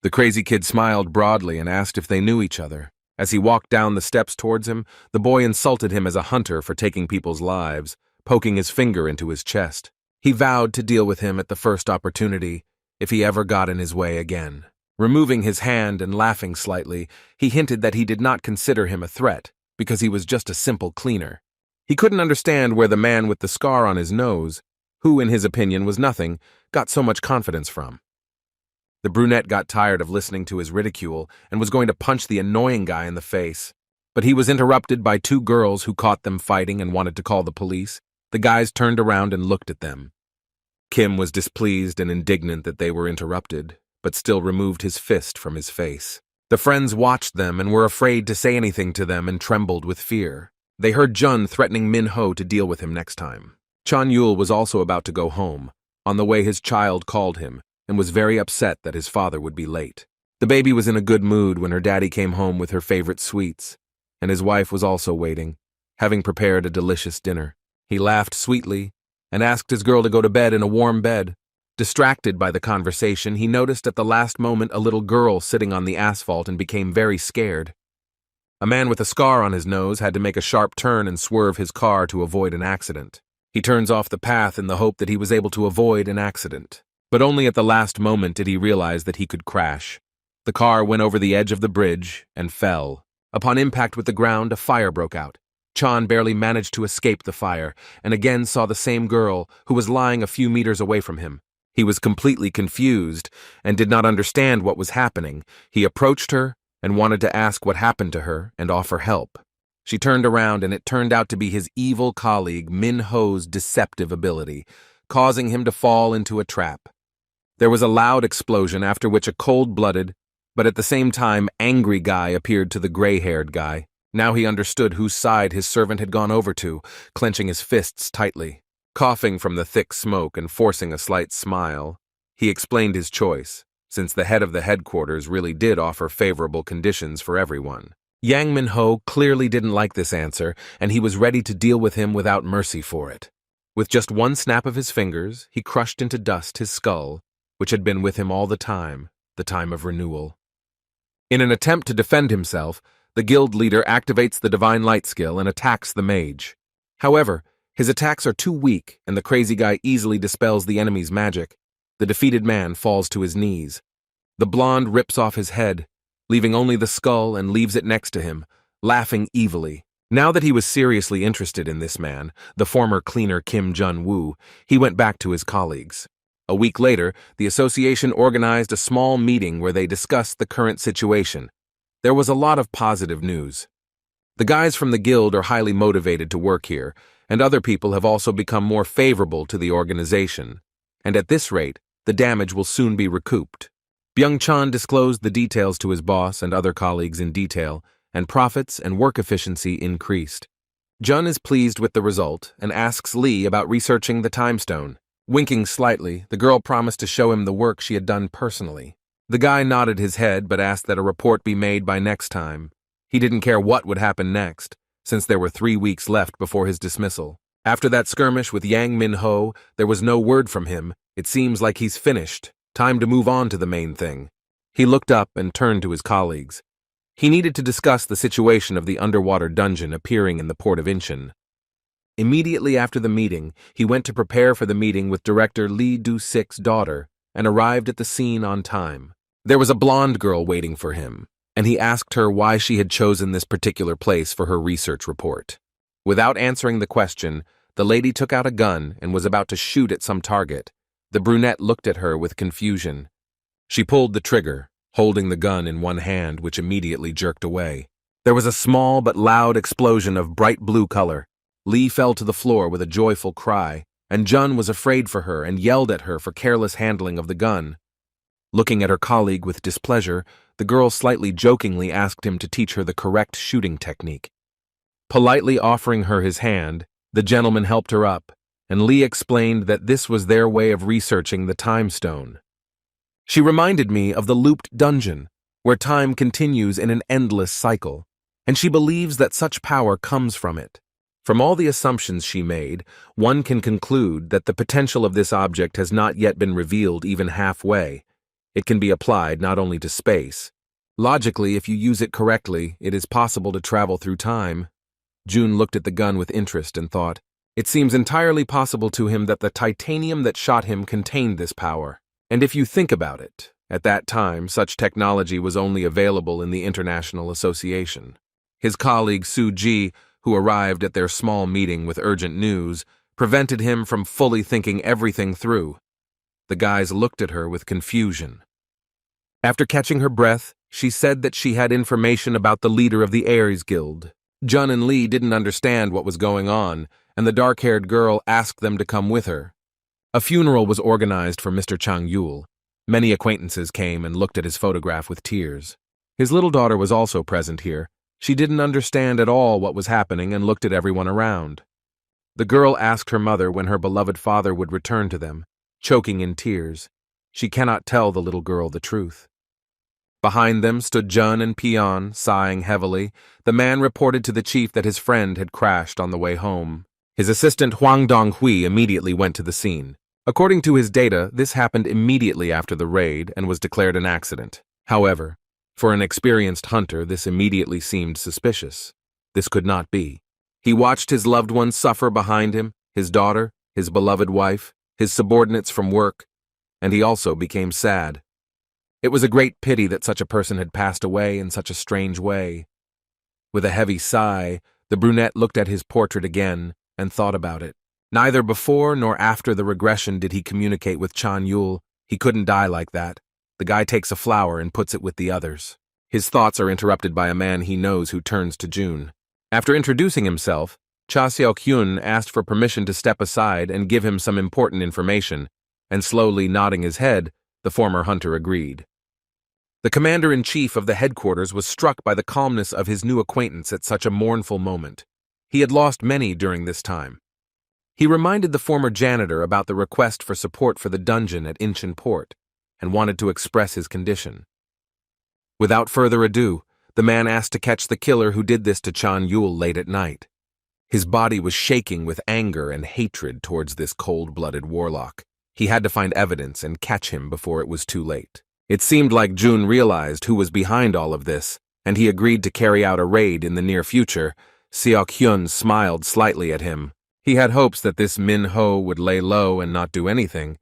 The crazy kid smiled broadly and asked if they knew each other. As he walked down the steps towards him, the boy insulted him as a hunter for taking people's lives, poking his finger into his chest. He vowed to deal with him at the first opportunity, if he ever got in his way again. Removing his hand and laughing slightly, he hinted that he did not consider him a threat, because he was just a simple cleaner. He couldn't understand where the man with the scar on his nose, who in his opinion was nothing, got so much confidence from. The brunette got tired of listening to his ridicule and was going to punch the annoying guy in the face. But he was interrupted by 2 girls who caught them fighting and wanted to call the police. The guys turned around and looked at them. Kim was displeased and indignant that they were interrupted, but still removed his fist from his face. The friends watched them and were afraid to say anything to them and trembled with fear. They heard Jun threatening Min-ho to deal with him next time. Chan Yul was also about to go home. On the way, his child called him and was very upset that his father would be late. The baby was in a good mood when her daddy came home with her favorite sweets, and his wife was also waiting. having prepared a delicious dinner. He laughed sweetly and asked his girl to go to bed in a warm bed. Distracted by the conversation, he noticed at the last moment a little girl sitting on the asphalt and became very scared. A man with a scar on his nose had to make a sharp turn and swerve his car to avoid an accident. He turns off the path in the hope that he was able to avoid an accident. But only at the last moment did he realize that he could crash. The car went over the edge of the bridge and fell. Upon impact with the ground, a fire broke out. Chan barely managed to escape the fire, and again saw the same girl, who was lying a few meters away from him. He was completely confused and did not understand what was happening. He approached her and wanted to ask what happened to her and offer help. She turned around, and it turned out to be his evil colleague Min Ho's deceptive ability, causing him to fall into a trap. There was a loud explosion, after which a cold-blooded, but at the same time angry guy appeared to the gray-haired guy. Now he understood whose side his servant had gone over to, clenching his fists tightly. Coughing from the thick smoke and forcing a slight smile, he explained his choice, since the head of the headquarters really did offer favorable conditions for everyone. Yang Min-ho clearly didn't like this answer, and he was ready to deal with him without mercy for it. With just one snap of his fingers, he crushed into dust his skull, which had been with him all the time of renewal. In an attempt to defend himself, the guild leader activates the Divine Light skill and attacks the mage. However, his attacks are too weak, and the crazy guy easily dispels the enemy's magic. The defeated man falls to his knees. The blonde rips off his head, leaving only the skull, and leaves it next to him, laughing evilly. Now that he was seriously interested in this man, the former cleaner Kim Jun-woo, he went back to his colleagues. A week later, the association organized a small meeting where they discussed the current situation. There was a lot of positive news. The guys from the guild are highly motivated to work here, and other people have also become more favorable to the organization. And at this rate, the damage will soon be recouped. Byung-chan disclosed the details to his boss and other colleagues in detail, and profits and work efficiency increased. Jun is pleased with the result and asks Lee about researching the time stone. Winking slightly, the girl promised to show him the work she had done personally. The guy nodded his head but asked that a report be made by next time. He didn't care what would happen next, since there were 3 weeks left before his dismissal. After that skirmish with Yang Min-ho, there was no word from him. It seems like he's finished. Time to move on to the main thing. He looked up and turned to his colleagues. He needed to discuss the situation of the underwater dungeon appearing in the port of Incheon. Immediately after the meeting, he went to prepare for the meeting with director Lee Do-sik's daughter and arrived at the scene on time. There was a blonde girl waiting for him, and he asked her why she had chosen this particular place for her research report. Without answering the question, the lady took out a gun and was about to shoot at some target. The brunette looked at her with confusion. She pulled the trigger, holding the gun in one hand, which immediately jerked away. There was a small but loud explosion of bright blue color. Lee fell to the floor with a joyful cry, and Jun was afraid for her and yelled at her for careless handling of the gun. Looking at her colleague with displeasure, the girl slightly jokingly asked him to teach her the correct shooting technique. Politely offering her his hand, the gentleman helped her up, and Lee explained that this was their way of researching the time stone. She reminded me of the looped dungeon, where time continues in an endless cycle, and she believes that such power comes from it. From all the assumptions she made, one can conclude that the potential of this object has not yet been revealed even halfway. It can be applied not only to space. Logically, if you use it correctly, it is possible to travel through time. June looked at the gun with interest and thought, it seems entirely possible to him that the titanium that shot him contained this power. And if you think about it, at that time, such technology was only available in the International Association. His colleague Su-ji, who arrived at their small meeting with urgent news, prevented him from fully thinking everything through. The guys looked at her with confusion. After catching her breath, she said that she had information about the leader of the Ares Guild. Jun and Lee didn't understand what was going on, and the dark-haired girl asked them to come with her. A funeral was organized for Mr. Chang-yul. Many acquaintances came and looked at his photograph with tears. His little daughter was also present here. She didn't understand at all what was happening and looked at everyone around. The girl asked her mother when her beloved father would return to them, choking in tears. She cannot tell the little girl the truth. Behind them stood Jun and Peon, sighing heavily. The man reported to the chief that his friend had crashed on the way home. His assistant Huang Donghui immediately went to the scene. According to his data, this happened immediately after the raid and was declared an accident. However, for an experienced hunter, this immediately seemed suspicious. This could not be. He watched his loved ones suffer behind him, his daughter, his beloved wife, his subordinates from work, and he also became sad. It was a great pity that such a person had passed away in such a strange way. With a heavy sigh, the brunette looked at his portrait again and thought about it. Neither before nor after the regression did he communicate with Chan Yul. He couldn't die like that. The guy takes a flower and puts it with the others. His thoughts are interrupted by a man he knows who turns to June. After introducing himself, Cha Xiaohyun asked for permission to step aside and give him some important information, and slowly nodding his head, the former hunter agreed. The commander-in-chief of the headquarters was struck by the calmness of his new acquaintance at such a mournful moment. He had lost many during this time. He reminded the former janitor about the request for support for the dungeon at Incheon Port, and wanted to express his condition. Without further ado, the man asked to catch the killer who did this to Chan Yul late at night. His body was shaking with anger and hatred towards this cold-blooded warlock. He had to find evidence and catch him before it was too late. It seemed like June realized who was behind all of this, and he agreed to carry out a raid in the near future. Seok-hyun smiled slightly at him. He had hopes that this Min-ho would lay low and not do anything,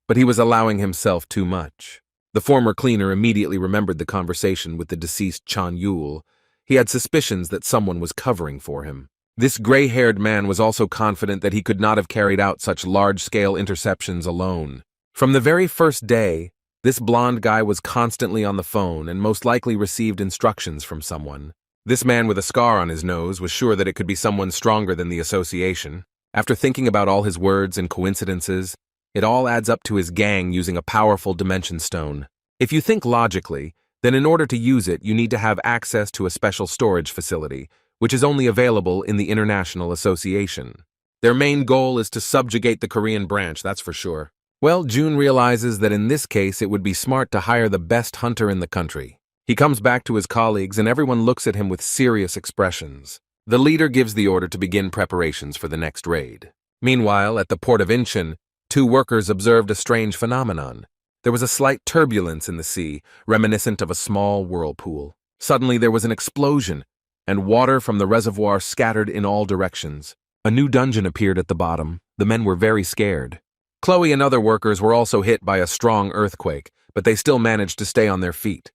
but he was allowing himself too much. The former cleaner immediately remembered the conversation with the deceased Chan Yul. He had suspicions that someone was covering for him. This gray-haired man was also confident that he could not have carried out such large-scale interceptions alone. From the very first day, this blonde guy was constantly on the phone and most likely received instructions from someone. This man with a scar on his nose was sure that it could be someone stronger than the association. After thinking about all his words and coincidences, it all adds up to his gang using a powerful dimension stone. If you think logically, then in order to use it, you need to have access to a special storage facility, which is only available in the International Association. Their main goal is to subjugate the Korean branch, that's for sure. Well, June realizes that in this case it would be smart to hire the best hunter in the country. He comes back to his colleagues and everyone looks at him with serious expressions. The leader gives the order to begin preparations for the next raid. Meanwhile, at the port of Incheon, 2 workers observed a strange phenomenon. There was a slight turbulence in the sea, reminiscent of a small whirlpool. Suddenly there was an explosion, and water from the reservoir scattered in all directions. A new dungeon appeared at the bottom. The men were very scared. Chloe and other workers were also hit by a strong earthquake, but they still managed to stay on their feet.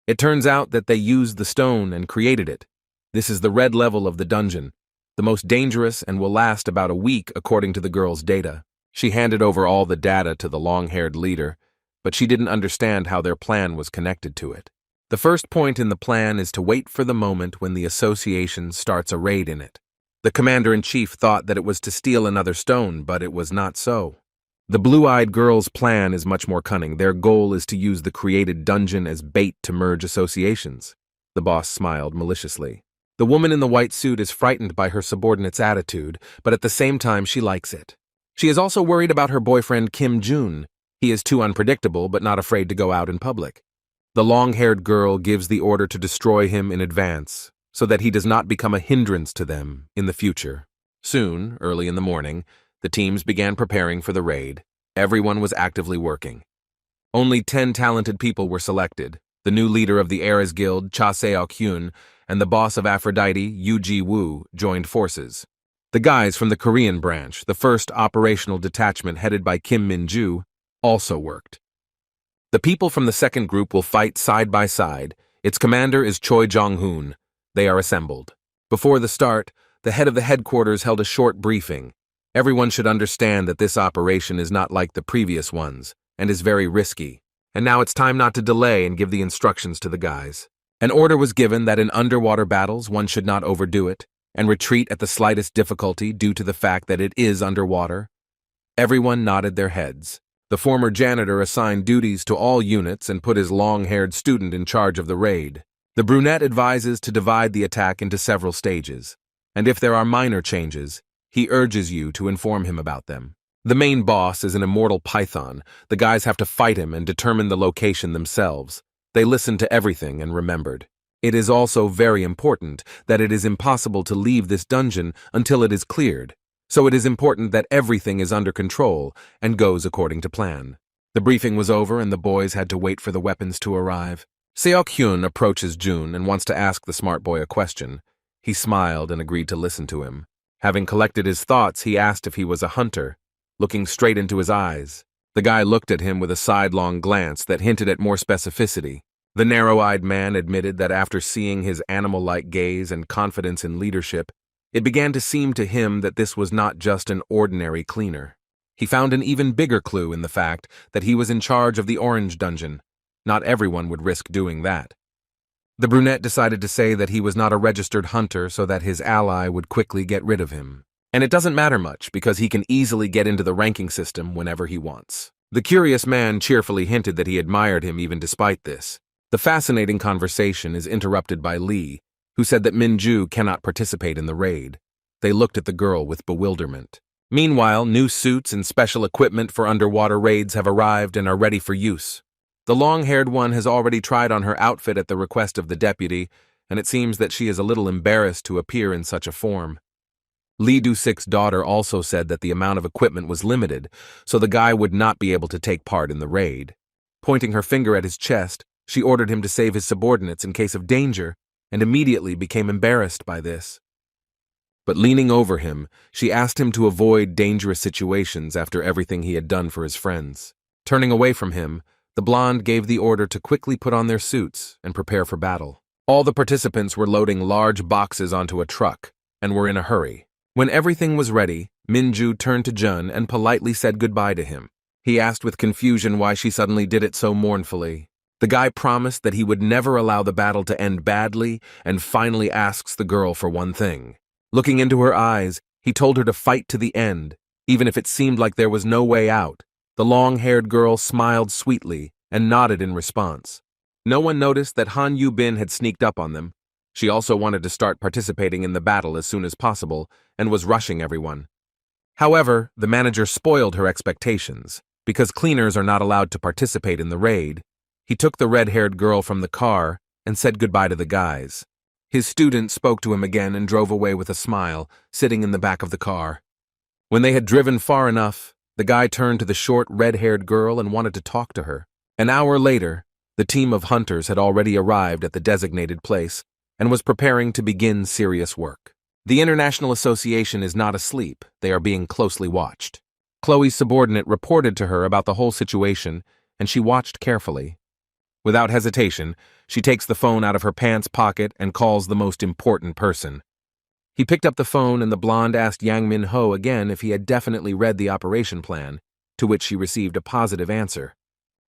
It turns out that they used the stone and created it. This is the red level of the dungeon, the most dangerous and will last about a week according to the girl's data. She handed over all the data to the long-haired leader, but she didn't understand how their plan was connected to it. The first point in the plan is to wait for the moment when the association starts a raid in it. The commander-in-chief thought that it was to steal another stone, but it was not so. The blue-eyed girl's plan is much more cunning. Their goal is to use the created dungeon as bait to merge associations. The boss smiled maliciously. The woman in the white suit is frightened by her subordinate's attitude, but at the same time she likes it. She is also worried about her boyfriend Kim Jun. He is too unpredictable but not afraid to go out in public. The long-haired girl gives the order to destroy him in advance, so that he does not become a hindrance to them in the future. Soon, early in the morning, the teams began preparing for the raid. Everyone was actively working. Only 10 talented people were selected. The new leader of the Eras Guild, Cha Seok-hyun, and the boss of Aphrodite, Yu Ji-woo, joined forces. The guys from the Korean branch, the first operational detachment headed by Kim Min-ju, also worked. The people from the second group will fight side by side. Its commander is Choi Jong-hoon. They are assembled. Before the start, the head of the headquarters held a short briefing. Everyone should understand that this operation is not like the previous ones, and is very risky. And now it's time not to delay and give the instructions to the guys. An order was given that in underwater battles one should not overdo it, and retreat at the slightest difficulty due to the fact that it is underwater. Everyone nodded their heads. The former janitor assigned duties to all units and put his long-haired student in charge of the raid. The brunette advises to divide the attack into several stages, and if there are minor changes, he urges you to inform him about them. The main boss is an immortal python. The guys have to fight him and determine the location themselves. They listened to everything and remembered. It is also very important that it is impossible to leave this dungeon until it is cleared, so it is important that everything is under control and goes according to plan. The briefing was over and the boys had to wait for the weapons to arrive. Seok-hyun approaches Jun and wants to ask the smart boy a question. He smiled and agreed to listen to him. Having collected his thoughts, he asked if he was a hunter, looking straight into his eyes. The guy looked at him with a sidelong glance that hinted at more specificity. The narrow-eyed man admitted that after seeing his animal-like gaze and confidence in leadership, it began to seem to him that this was not just an ordinary cleaner. He found an even bigger clue in the fact that he was in charge of the Orange Dungeon. Not everyone would risk doing that. The brunette decided to say that he was not a registered hunter so that his ally would quickly get rid of him. And it doesn't matter much because he can easily get into the ranking system whenever he wants. The curious man cheerfully hinted that he admired him even despite this. The fascinating conversation is interrupted by Lee, who said that Minju cannot participate in the raid. They looked at the girl with bewilderment. Meanwhile, new suits and special equipment for underwater raids have arrived and are ready for use. The long-haired one has already tried on her outfit at the request of the deputy, and it seems that she is a little embarrassed to appear in such a form. Lee Du-sik's daughter also said that the amount of equipment was limited, so the guy would not be able to take part in the raid. Pointing her finger at his chest, she ordered him to save his subordinates in case of danger, and immediately became embarrassed by this. But leaning over him, she asked him to avoid dangerous situations after everything he had done for his friends. Turning away from him, the blonde gave the order to quickly put on their suits and prepare for battle. All the participants were loading large boxes onto a truck and were in a hurry. When everything was ready, Minju turned to Jun and politely said goodbye to him. He asked with confusion why she suddenly did it so mournfully. The guy promised that he would never allow the battle to end badly and finally asks the girl for one thing. Looking into her eyes, he told her to fight to the end, even if it seemed like there was no way out. The long-haired girl smiled sweetly and nodded in response. No one noticed that Han Yu-bin had sneaked up on them. She also wanted to start participating in the battle as soon as possible and was rushing everyone. However, the manager spoiled her expectations. Because cleaners are not allowed to participate in the raid, he took the red-haired girl from the car and said goodbye to the guys. His student spoke to him again and drove away with a smile, sitting in the back of the car. When they had driven far enough, the guy turned to the short, red-haired girl and wanted to talk to her. An hour later, the team of hunters had already arrived at the designated place and was preparing to begin serious work. The International Association is not asleep. They are being closely watched. Chloe's subordinate reported to her about the whole situation, and she watched carefully. Without hesitation, she takes the phone out of her pants pocket and calls the most important person. He picked up the phone and the blonde asked Yang Min-ho again if he had definitely read the operation plan, to which she received a positive answer.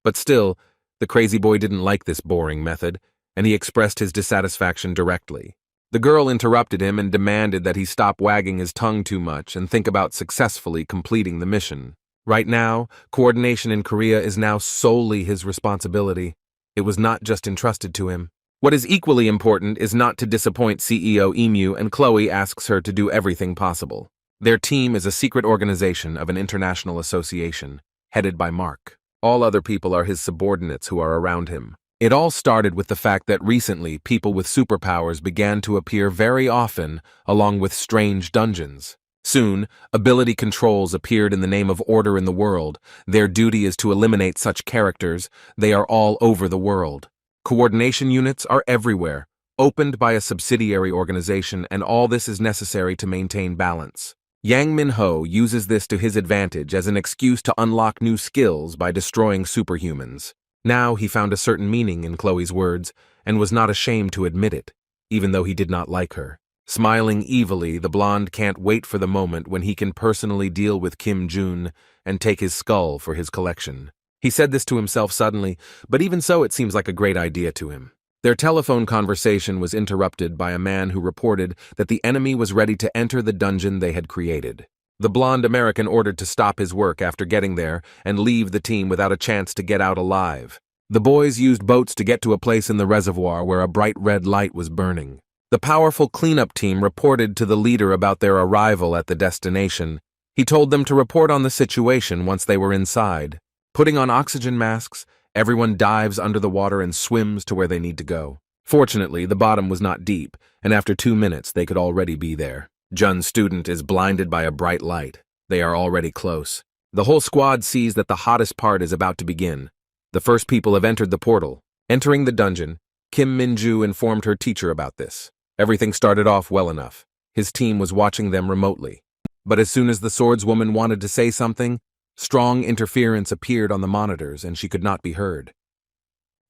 But still, the crazy boy didn't like this boring method, and he expressed his dissatisfaction directly. The girl interrupted him and demanded that he stop wagging his tongue too much and think about successfully completing the mission. Right now, coordination in Korea is now solely his responsibility. It was not just entrusted to him. What is equally important is not to disappoint CEO Emu, and Chloe asks her to do everything possible. Their team is a secret organization of an international association, headed by Mark. All other people are his subordinates who are around him. It all started with the fact that recently people with superpowers began to appear very often along with strange dungeons. Soon, ability controls appeared in the name of order in the world. Their duty is to eliminate such characters. They are all over the world. Coordination units are everywhere, opened by a subsidiary organization, and all this is necessary to maintain balance. Yang Min-ho uses this to his advantage as an excuse to unlock new skills by destroying superhumans. Now he found a certain meaning in Chloe's words and was not ashamed to admit it, even though he did not like her. Smiling evilly, the blonde can't wait for the moment when he can personally deal with Kim Jun and take his skull for his collection. He said this to himself suddenly, but even so it seems like a great idea to him. Their telephone conversation was interrupted by a man who reported that the enemy was ready to enter the dungeon they had created. The blonde American ordered to stop his work after getting there and leave the team without a chance to get out alive. The boys used boats to get to a place in the reservoir where a bright red light was burning. The powerful cleanup team reported to the leader about their arrival at the destination. He told them to report on the situation once they were inside. Putting on oxygen masks, Everyone dives under the water and swims to where they need to go. Fortunately, the bottom was not deep, and after 2 minutes they could already be there. Jun's student is blinded by a bright light. They are already close. The whole squad sees that the hottest part is about to begin. The first people have entered the portal. Entering the dungeon, Kim Min-ju informed her teacher about this. Everything started off well enough. His team was watching them remotely. But as soon as the swordswoman wanted to say something, strong interference appeared on the monitors and she could not be heard.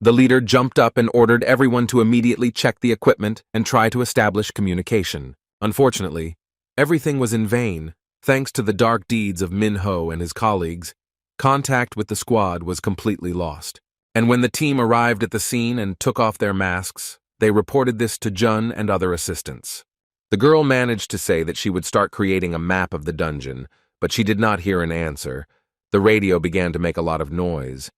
The leader jumped up and ordered everyone to immediately check the equipment and try to establish communication. Unfortunately, everything was in vain. Thanks to the dark deeds of Min-ho and his colleagues, contact with the squad was completely lost. And when the team arrived at the scene and took off their masks, they reported this to Jun and other assistants. The girl managed to say that she would start creating a map of the dungeon, but she did not hear an answer. The radio began to make a lot of noise.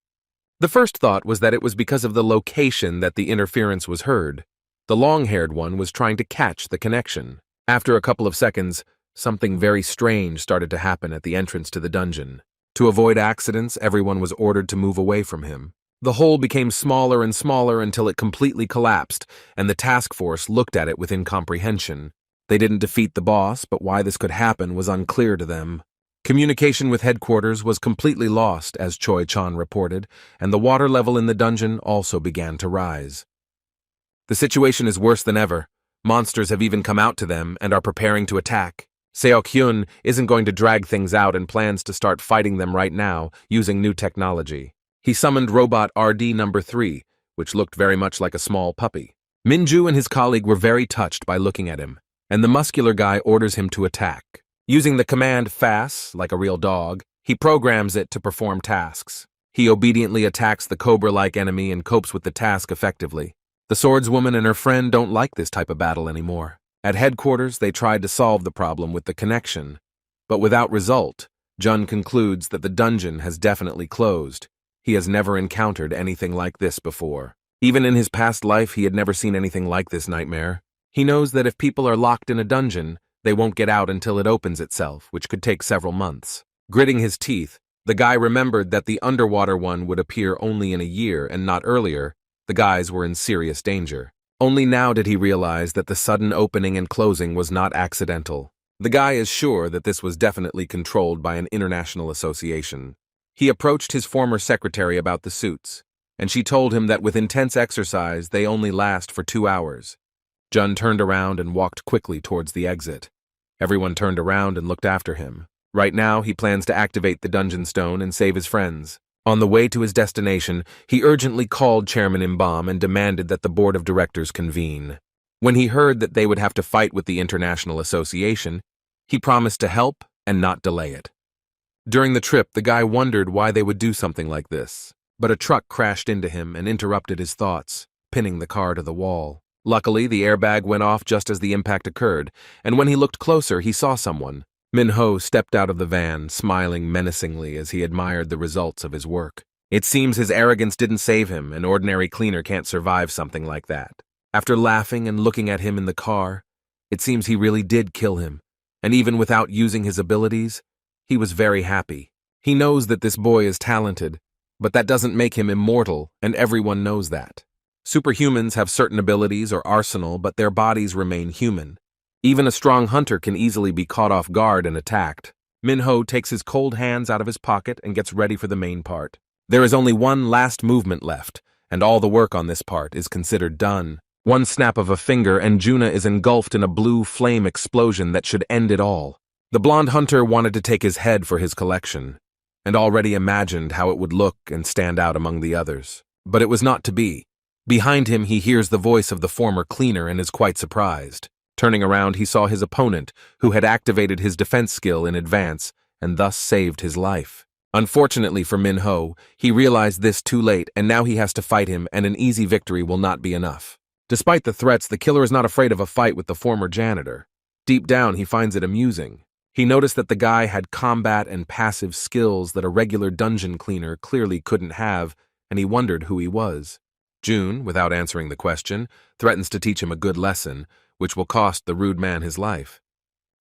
The first thought was that it was because of the location that the interference was heard. The long-haired one was trying to catch the connection. After a couple of seconds, something very strange started to happen at the entrance to the dungeon. To avoid accidents, everyone was ordered to move away from him. The hole became smaller and smaller until it completely collapsed, and the task force looked at it with incomprehension. They didn't defeat the boss, but why this could happen was unclear to them. Communication with headquarters was completely lost, as Choi-chan reported, and the water level in the dungeon also began to rise. The situation is worse than ever. Monsters have even come out to them and are preparing to attack. Seok-hyun isn't going to drag things out and plans to start fighting them right now using new technology. He summoned robot RD number 3, which looked very much like a small puppy. Min-ju and his colleague were very touched by looking at him, and the muscular guy orders him to attack. Using the command FAS, like a real dog, he programs it to perform tasks. He obediently attacks the cobra-like enemy and copes with the task effectively. The swordswoman and her friend don't like this type of battle anymore. At headquarters, they tried to solve the problem with the connection, but without result. Jun concludes that the dungeon has definitely closed. He has never encountered anything like this before. Even in his past life, he had never seen anything like this nightmare. He knows that if people are locked in a dungeon, they won't get out until it opens itself, which could take several months. Gritting his teeth, the guy remembered that the underwater one would appear only in a year and not earlier. The guys were in serious danger. Only now did he realize that the sudden opening and closing was not accidental. The guy is sure that this was definitely controlled by an international association. He approached his former secretary about the suits, and she told him that with intense exercise they only last for 2 hours. Jun turned around and walked quickly towards the exit. Everyone turned around and looked after him. Right now, he plans to activate the dungeon stone and save his friends. On the way to his destination, he urgently called Chairman Imbam and demanded that the board of directors convene. When he heard that they would have to fight with the International Association, he promised to help and not delay it. During the trip, the guy wondered why they would do something like this, but a truck crashed into him and interrupted his thoughts, pinning the car to the wall. Luckily, the airbag went off just as the impact occurred, and when he looked closer, he saw someone. Min-ho stepped out of the van, smiling menacingly as he admired the results of his work. It seems his arrogance didn't save him. An ordinary cleaner can't survive something like that. After laughing and looking at him in the car, it seems he really did kill him, and even without using his abilities, he was very happy. He knows that this boy is talented, but that doesn't make him immortal, and everyone knows that. Superhumans have certain abilities or arsenal, but their bodies remain human. Even a strong hunter can easily be caught off guard and attacked. Min-ho takes his cold hands out of his pocket and gets ready for the main part. There is only one last movement left, and all the work on this part is considered done. One snap of a finger and Juna is engulfed in a blue flame explosion that should end it all. The blonde hunter wanted to take his head for his collection, and already imagined how it would look and stand out among the others. But it was not to be. Behind him, he hears the voice of the former cleaner and is quite surprised. Turning around, he saw his opponent, who had activated his defense skill in advance and thus saved his life. Unfortunately for Min-ho, he realized this too late, and now he has to fight him, and an easy victory will not be enough. Despite the threats, the killer is not afraid of a fight with the former janitor. Deep down, he finds it amusing. He noticed that the guy had combat and passive skills that a regular dungeon cleaner clearly couldn't have, and he wondered who he was. June, without answering the question, threatens to teach him a good lesson, which will cost the rude man his life.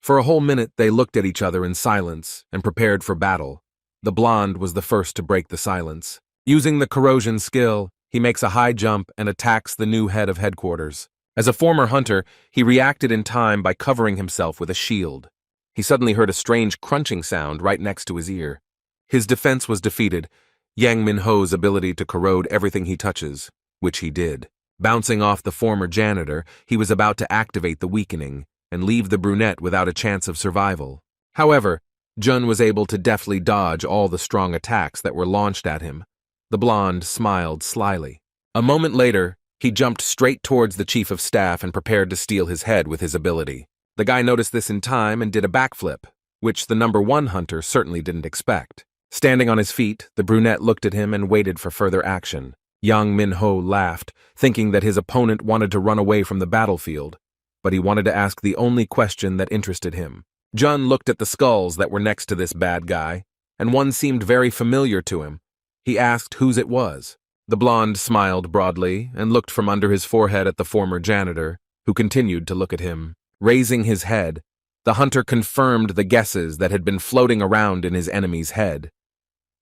For a whole minute, they looked at each other in silence and prepared for battle. The blonde was the first to break the silence. Using the corrosion skill, he makes a high jump and attacks the new head of headquarters. As a former hunter, he reacted in time by covering himself with a shield. He suddenly heard a strange crunching sound right next to his ear. His defense was defeated, Yang Min-ho's ability to corrode everything he touches, which he did. Bouncing off the former janitor, he was about to activate the weakening and leave the brunette without a chance of survival. However, Jun was able to deftly dodge all the strong attacks that were launched at him. The blonde smiled slyly. A moment later, he jumped straight towards the chief of staff and prepared to steal his head with his ability. The guy noticed this in time and did a backflip, which the number 1 hunter certainly didn't expect. Standing on his feet, the brunette looked at him and waited for further action. Yang Min-ho laughed, thinking that his opponent wanted to run away from the battlefield, but he wanted to ask the only question that interested him. Jun looked at the skulls that were next to this bad guy, and one seemed very familiar to him. He asked whose it was. The blonde smiled broadly and looked from under his forehead at the former janitor, who continued to look at him. Raising his head, the hunter confirmed the guesses that had been floating around in his enemy's head.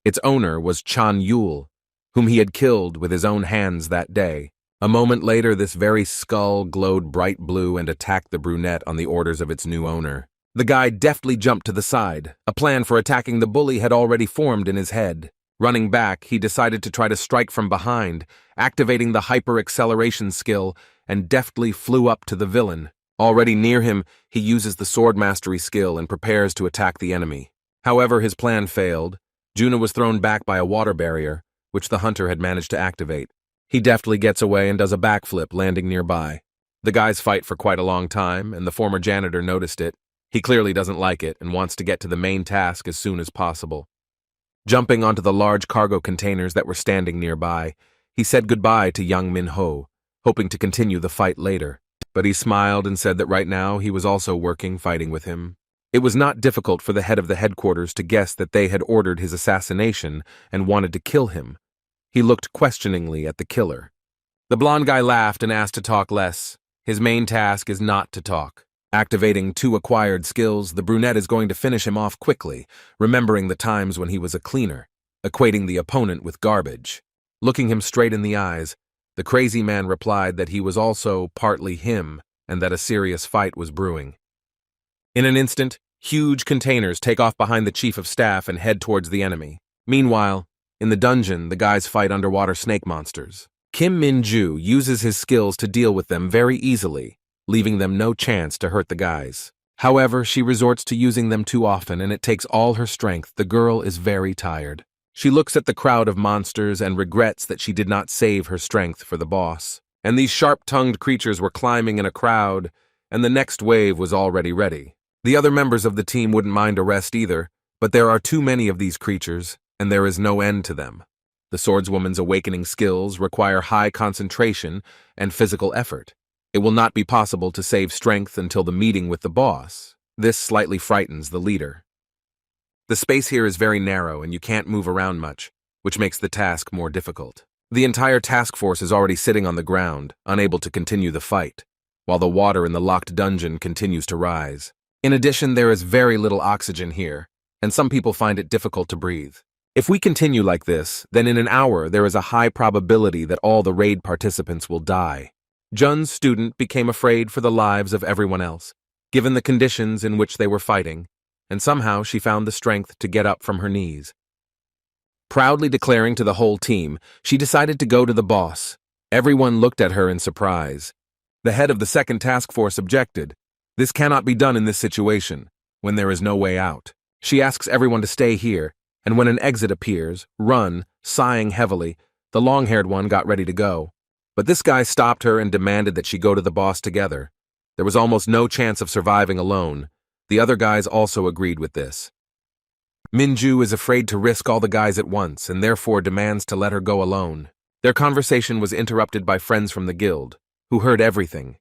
Its owner was Chan Yul, whom he had killed with his own hands that day. A moment later, this very skull glowed bright blue and attacked the brunette on the orders of its new owner. The guy deftly jumped to the side. A plan for attacking the bully had already formed in his head. Running back, he decided to try to strike from behind, activating the hyper-acceleration skill, and deftly flew up to the villain. Already near him, he uses the sword mastery skill and prepares to attack the enemy. However, his plan failed. Juna was thrown back by a water barrier, which the hunter had managed to activate. He deftly gets away and does a backflip, landing nearby. The guys fight for quite a long time, and the former janitor noticed it. He clearly doesn't like it and wants to get to the main task as soon as possible. Jumping onto the large cargo containers that were standing nearby, he said goodbye to Yang Min-ho, hoping to continue the fight later. But he smiled and said that right now he was also fighting with him. It was not difficult for the head of the headquarters to guess that they had ordered his assassination and wanted to kill him. He looked questioningly at the killer. The blonde guy laughed and asked to talk less. His main task is not to talk. Activating 2 acquired skills, the brunette is going to finish him off quickly, remembering the times when he was a cleaner, equating the opponent with garbage. Looking him straight in the eyes, the crazy man replied that he was also partly him and that a serious fight was brewing. In an instant, huge containers take off behind the chief of staff and head towards the enemy. Meanwhile, in the dungeon, the guys fight underwater snake monsters. Kim Min-ju uses his skills to deal with them very easily, leaving them no chance to hurt the guys. However, she resorts to using them too often and it takes all her strength. The girl is very tired. She looks at the crowd of monsters and regrets that she did not save her strength for the boss. And these sharp-tongued creatures were climbing in a crowd, and the next wave was already ready. The other members of the team wouldn't mind a rest either, but there are too many of these creatures, and there is no end to them. The swordswoman's awakening skills require high concentration and physical effort. It will not be possible to save strength until the meeting with the boss. This slightly frightens the leader. The space here is very narrow and you can't move around much, which makes the task more difficult. The entire task force is already sitting on the ground, unable to continue the fight, while the water in the locked dungeon continues to rise. In addition, there is very little oxygen here, and some people find it difficult to breathe. If we continue like this, then in an hour there is a high probability that all the raid participants will die. Jun's student became afraid for the lives of everyone else, given the conditions in which they were fighting, and somehow she found the strength to get up from her knees. Proudly declaring to the whole team, she decided to go to the boss. Everyone looked at her in surprise. The head of the second task force objected. This cannot be done in this situation, when there is no way out. She asks everyone to stay here, and when an exit appears, run, sighing heavily. The long-haired one got ready to go. But this guy stopped her and demanded that she go to the boss together. There was almost no chance of surviving alone. The other guys also agreed with this. Minju is afraid to risk all the guys at once and therefore demands to let her go alone. Their conversation was interrupted by friends from the guild, who heard everything.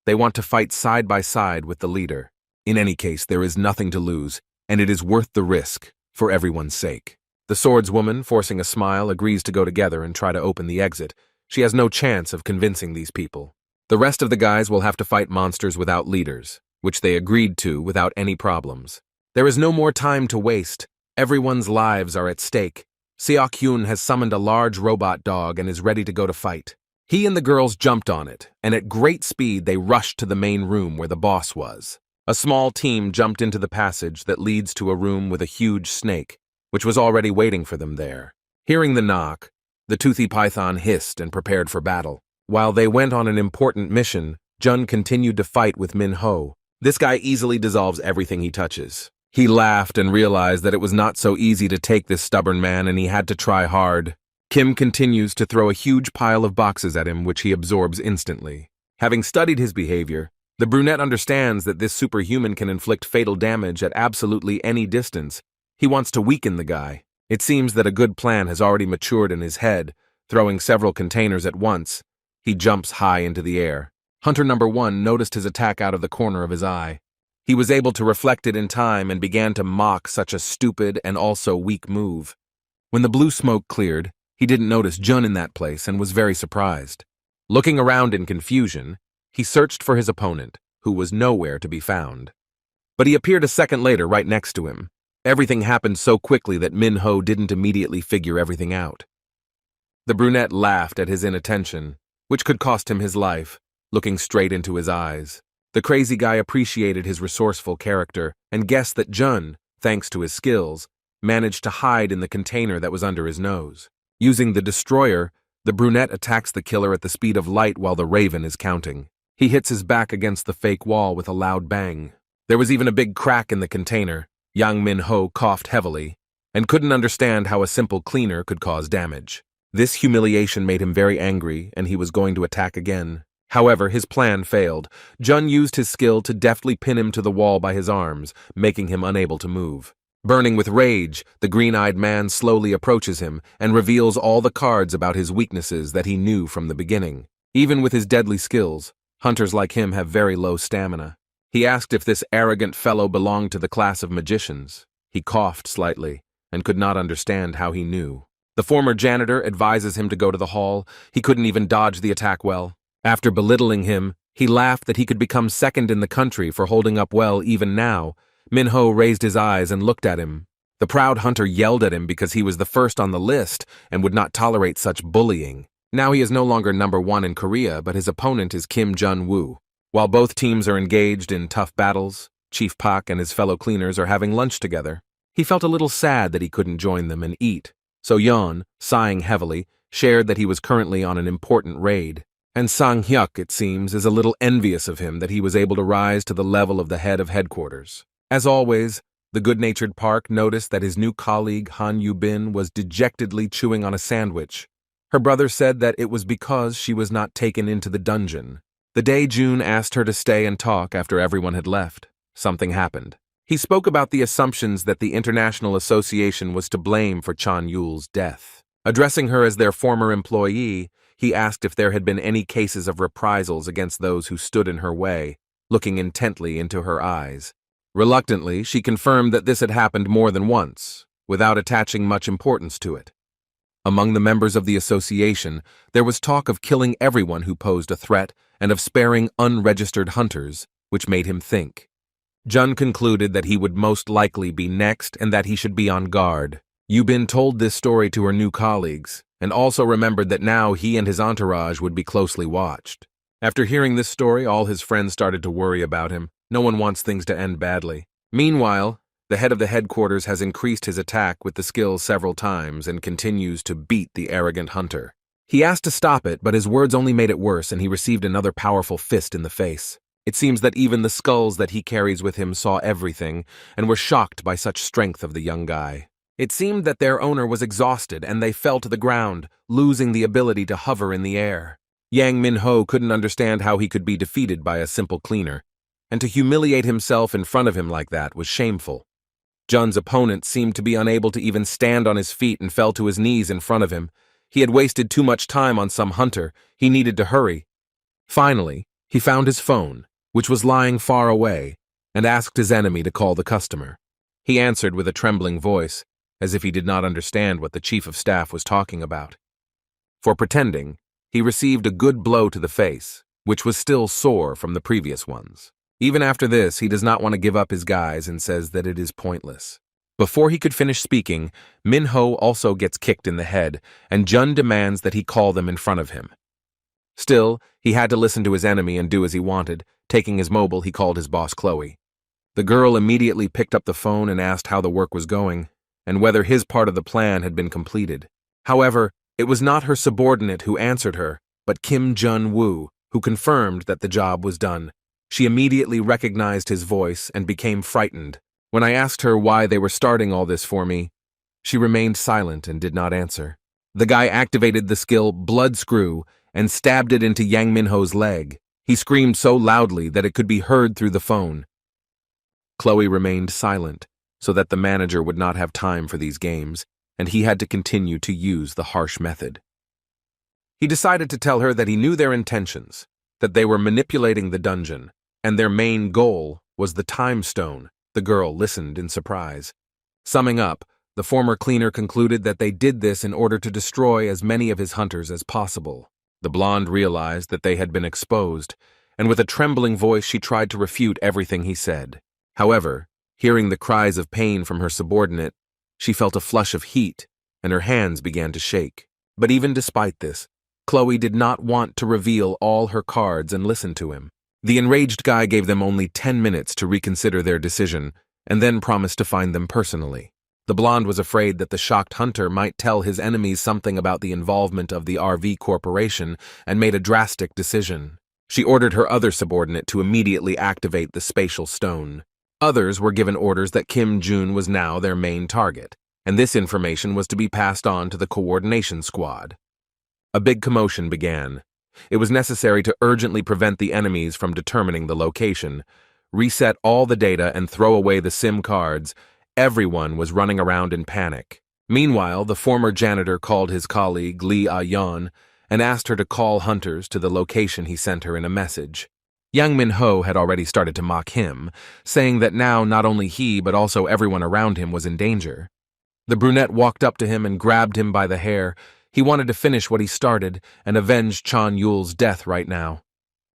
They want to fight side by side with the leader. In any case, there is nothing to lose, and it is worth the risk, for everyone's sake. The swordswoman, forcing a smile, agrees to go together and try to open the exit. She has no chance of convincing these people. The rest of the guys will have to fight monsters without leaders, which they agreed to without any problems. There is no more time to waste. Everyone's lives are at stake. Seok-hyun has summoned a large robot dog and is ready to go to fight. He and the girls jumped on it, and at great speed they rushed to the main room where the boss was. A small team jumped into the passage that leads to a room with a huge snake, which was already waiting for them there. Hearing the knock, the toothy python hissed and prepared for battle. While they went on an important mission, Jun continued to fight with Min-ho. This guy easily dissolves everything he touches. He laughed and realized that it was not so easy to take this stubborn man and he had to try hard. Kim continues to throw a huge pile of boxes at him, which he absorbs instantly. Having studied his behavior, the brunette understands that this superhuman can inflict fatal damage at absolutely any distance. He wants to weaken the guy. It seems that a good plan has already matured in his head. Throwing several containers at once, he jumps high into the air. Hunter number 1 noticed his attack out of the corner of his eye. He was able to reflect it in time and began to mock such a stupid and also weak move. When the blue smoke cleared, he didn't notice Jun in that place and was very surprised. Looking around in confusion, he searched for his opponent, who was nowhere to be found. But he appeared a second later right next to him. Everything happened so quickly that Min-ho didn't immediately figure everything out. The brunette laughed at his inattention, which could cost him his life, looking straight into his eyes. The crazy guy appreciated his resourceful character and guessed that Jun, thanks to his skills, managed to hide in the container that was under his nose. Using the destroyer, the brunette attacks the killer at the speed of light while the raven is counting. He hits his back against the fake wall with a loud bang. There was even a big crack in the container. Yang Min-ho coughed heavily and couldn't understand how a simple cleaner could cause damage. This humiliation made him very angry and he was going to attack again. However, his plan failed. Jun used his skill to deftly pin him to the wall by his arms, making him unable to move. Burning with rage, the green-eyed man slowly approaches him and reveals all the cards about his weaknesses that he knew from the beginning. Even with his deadly skills, hunters like him have very low stamina. He asked if this arrogant fellow belonged to the class of magicians. He coughed slightly and could not understand how he knew. The former janitor advises him to go to the hall. He couldn't even dodge the attack well. After belittling him, he laughed that he could become second in the country for holding up well even now. Min-ho raised his eyes and looked at him. The proud hunter yelled at him because he was the first on the list and would not tolerate such bullying. Now he is no longer number 1 in Korea, but his opponent is Kim Jun-woo. While both teams are engaged in tough battles, Chief Pak and his fellow cleaners are having lunch together. He felt a little sad that he couldn't join them and eat. So Yeon, sighing heavily, shared that he was currently on an important raid. And Sang-hyuk, it seems, is a little envious of him that he was able to rise to the level of the head of headquarters. As always, the good-natured Park noticed that his new colleague Han Yu-bin was dejectedly chewing on a sandwich. Her brother said that it was because she was not taken into the dungeon. The day June asked her to stay and talk after everyone had left, something happened. He spoke about the assumptions that the International Association was to blame for Chan Yul's death. Addressing her as their former employee, he asked if there had been any cases of reprisals against those who stood in her way, looking intently into her eyes. Reluctantly, she confirmed that this had happened more than once, without attaching much importance to it. Among the members of the association, there was talk of killing everyone who posed a threat and of sparing unregistered hunters, which made him think. Jun concluded that he would most likely be next and that he should be on guard. Yubin told this story to her new colleagues, and also remembered that now he and his entourage would be closely watched. After hearing this story, all his friends started to worry about him. No one wants things to end badly. Meanwhile, the head of the headquarters has increased his attack with the skill several times and continues to beat the arrogant hunter. He asked to stop it, but his words only made it worse and he received another powerful fist in the face. It seems that even the skulls that he carries with him saw everything and were shocked by such strength of the young guy. It seemed that their owner was exhausted and they fell to the ground, losing the ability to hover in the air. Yang Min-ho couldn't understand how he could be defeated by a simple cleaner, and to humiliate himself in front of him like that was shameful. Jun's opponent seemed to be unable to even stand on his feet and fell to his knees in front of him. He had wasted too much time on some hunter. He needed to hurry. Finally, he found his phone, which was lying far away, and asked his enemy to call the customer. He answered with a trembling voice, as if he did not understand what the chief of staff was talking about. For pretending, he received a good blow to the face, which was still sore from the previous ones. Even after this, he does not want to give up his guys and says that it is pointless. Before he could finish speaking, Minho also gets kicked in the head, and Jun demands that he call them in front of him. Still, he had to listen to his enemy and do as he wanted. Taking his mobile, he called his boss Chloe. The girl immediately picked up the phone and asked how the work was going, and whether his part of the plan had been completed. However, it was not her subordinate who answered her, but Kim Jun-woo, who confirmed that the job was done. She immediately recognized his voice and became frightened. When I asked her why they were starting all this for me, she remained silent and did not answer. The guy activated the skill Blood Screw and stabbed it into Yang Minho's leg. He screamed so loudly that it could be heard through the phone. Chloe remained silent, so that the manager would not have time for these games, and he had to continue to use the harsh method. He decided to tell her that he knew their intentions, that they were manipulating the dungeon, and their main goal was the time stone. The girl listened in surprise. Summing up, the former cleaner concluded that they did this in order to destroy as many of his hunters as possible. The blonde realized that they had been exposed, and with a trembling voice she tried to refute everything he said. However, hearing the cries of pain from her subordinate, she felt a flush of heat, and her hands began to shake. But even despite this, Chloe did not want to reveal all her cards and listen to him. The enraged guy gave them only 10 minutes to reconsider their decision, and then promised to find them personally. The blonde was afraid that the shocked hunter might tell his enemies something about the involvement of the RV Corporation and made a drastic decision. She ordered her other subordinate to immediately activate the spatial stone. Others were given orders that Kim Jun was now their main target, and this information was to be passed on to the coordination squad. A big commotion began. It was necessary to urgently prevent the enemies from determining the location, reset all the data, and throw away the SIM cards. Everyone was running around in panic. Meanwhile, the former janitor called his colleague Lee Ah-yeon and asked her to call hunters to the location he sent her in a message. Yang Min-ho had already started to mock him, saying that now not only he but also everyone around him was in danger. The brunette walked up to him and grabbed him by the hair. He wanted to finish what he started and avenge Chan Yul's death right now.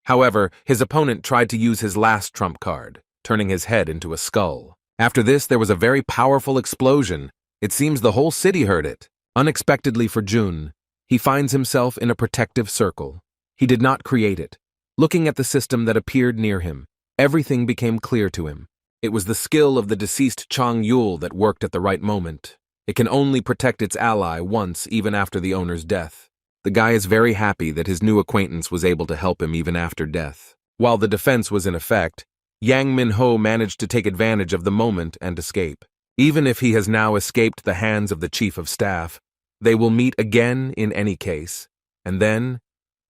However, his opponent tried to use his last trump card, turning his head into a skull. After this, there was a very powerful explosion. It seems the whole city heard it. Unexpectedly for Jun, he finds himself in a protective circle. He did not create it. Looking at the system that appeared near him, everything became clear to him. It was the skill of the deceased Chang Yul that worked at the right moment. It can only protect its ally once, even after the owner's death. The guy is very happy that his new acquaintance was able to help him even after death. While the defense was in effect, Yang Min-ho managed to take advantage of the moment and escape. Even if he has now escaped the hands of the chief of staff, they will meet again in any case, and then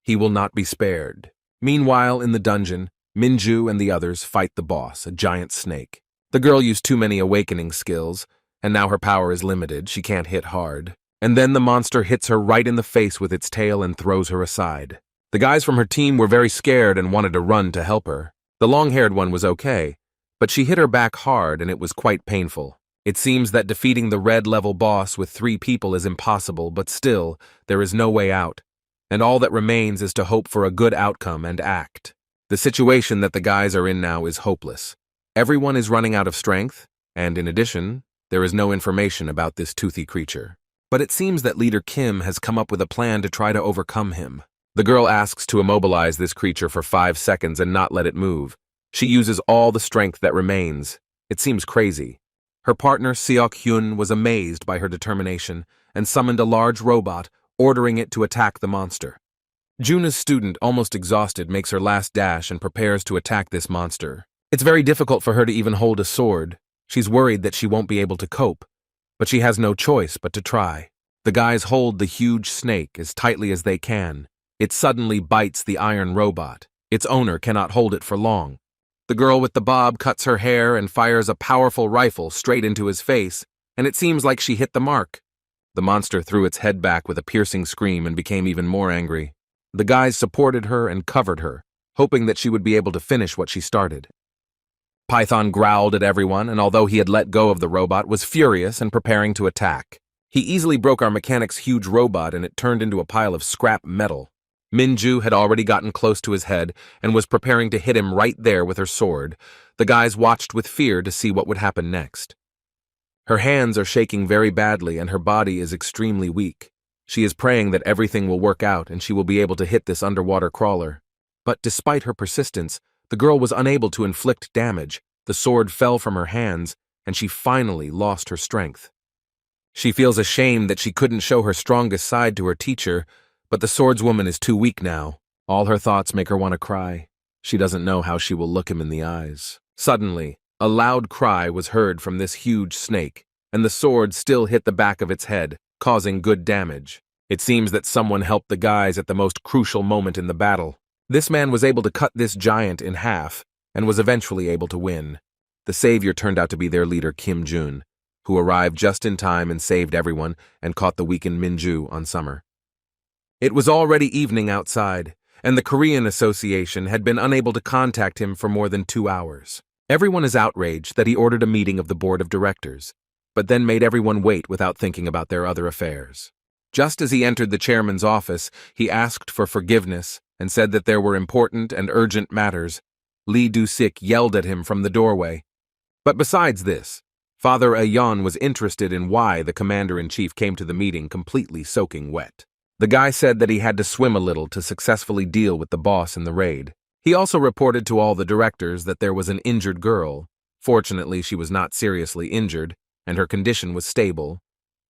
he will not be spared. Meanwhile, in the dungeon, Minju and the others fight the boss, a giant snake. The girl used too many awakening skills, and now her power is limited. She can't hit hard. And then the monster hits her right in the face with its tail and throws her aside. The guys from her team were very scared and wanted to run to help her. The long-haired one was okay, but she hit her back hard and it was quite painful. It seems that defeating the red-level boss with 3 people is impossible, but still, there is no way out, and all that remains is to hope for a good outcome and act. The situation that the guys are in now is hopeless. Everyone is running out of strength, and in addition, there is no information about this toothy creature. But it seems that leader Kim has come up with a plan to try to overcome him. The girl asks to immobilize this creature for 5 seconds and not let it move. She uses all the strength that remains. It seems crazy. Her partner, Seok-hyun, was amazed by her determination and summoned a large robot, ordering it to attack the monster. Juna's student, almost exhausted, makes her last dash and prepares to attack this monster. It's very difficult for her to even hold a sword. She's worried that she won't be able to cope, but she has no choice but to try. The guys hold the huge snake as tightly as they can. It suddenly bites the iron robot. Its owner cannot hold it for long. The girl with the bob cuts her hair and fires a powerful rifle straight into his face, and it seems like she hit the mark. The monster threw its head back with a piercing scream and became even more angry. The guys supported her and covered her, hoping that she would be able to finish what she started. Python growled at everyone, and although he had let go of the robot, was furious and preparing to attack. He easily broke our mechanic's huge robot and it turned into a pile of scrap metal. Minju had already gotten close to his head and was preparing to hit him right there with her sword. The guys watched with fear to see what would happen next. Her hands are shaking very badly and her body is extremely weak. She is praying that everything will work out and she will be able to hit this underwater crawler. But despite her persistence, the girl was unable to inflict damage. The sword fell from her hands, and she finally lost her strength. She feels ashamed that she couldn't show her strongest side to her teacher, but the swordswoman is too weak now. All her thoughts make her want to cry. She doesn't know how she will look him in the eyes. Suddenly, a loud cry was heard from this huge snake, and the sword still hit the back of its head, causing good damage. It seems that someone helped the guys at the most crucial moment in the battle. This man was able to cut this giant in half, and was eventually able to win. The savior turned out to be their leader Kim Jun, who arrived just in time and saved everyone and caught the weakened Minju on Summer. It was already evening outside, and the Korean Association had been unable to contact him for more than 2 hours. Everyone is outraged that he ordered a meeting of the board of directors, but then made everyone wait without thinking about their other affairs. Just as he entered the chairman's office, he asked for forgiveness and said that there were important and urgent matters. Lee Do-sik yelled at him from the doorway. But besides this, Father Ayon was interested in why the commander-in-chief came to the meeting completely soaking wet. The guy said that he had to swim a little to successfully deal with the boss in the raid. He also reported to all the directors that there was an injured girl. Fortunately, she was not seriously injured, and her condition was stable.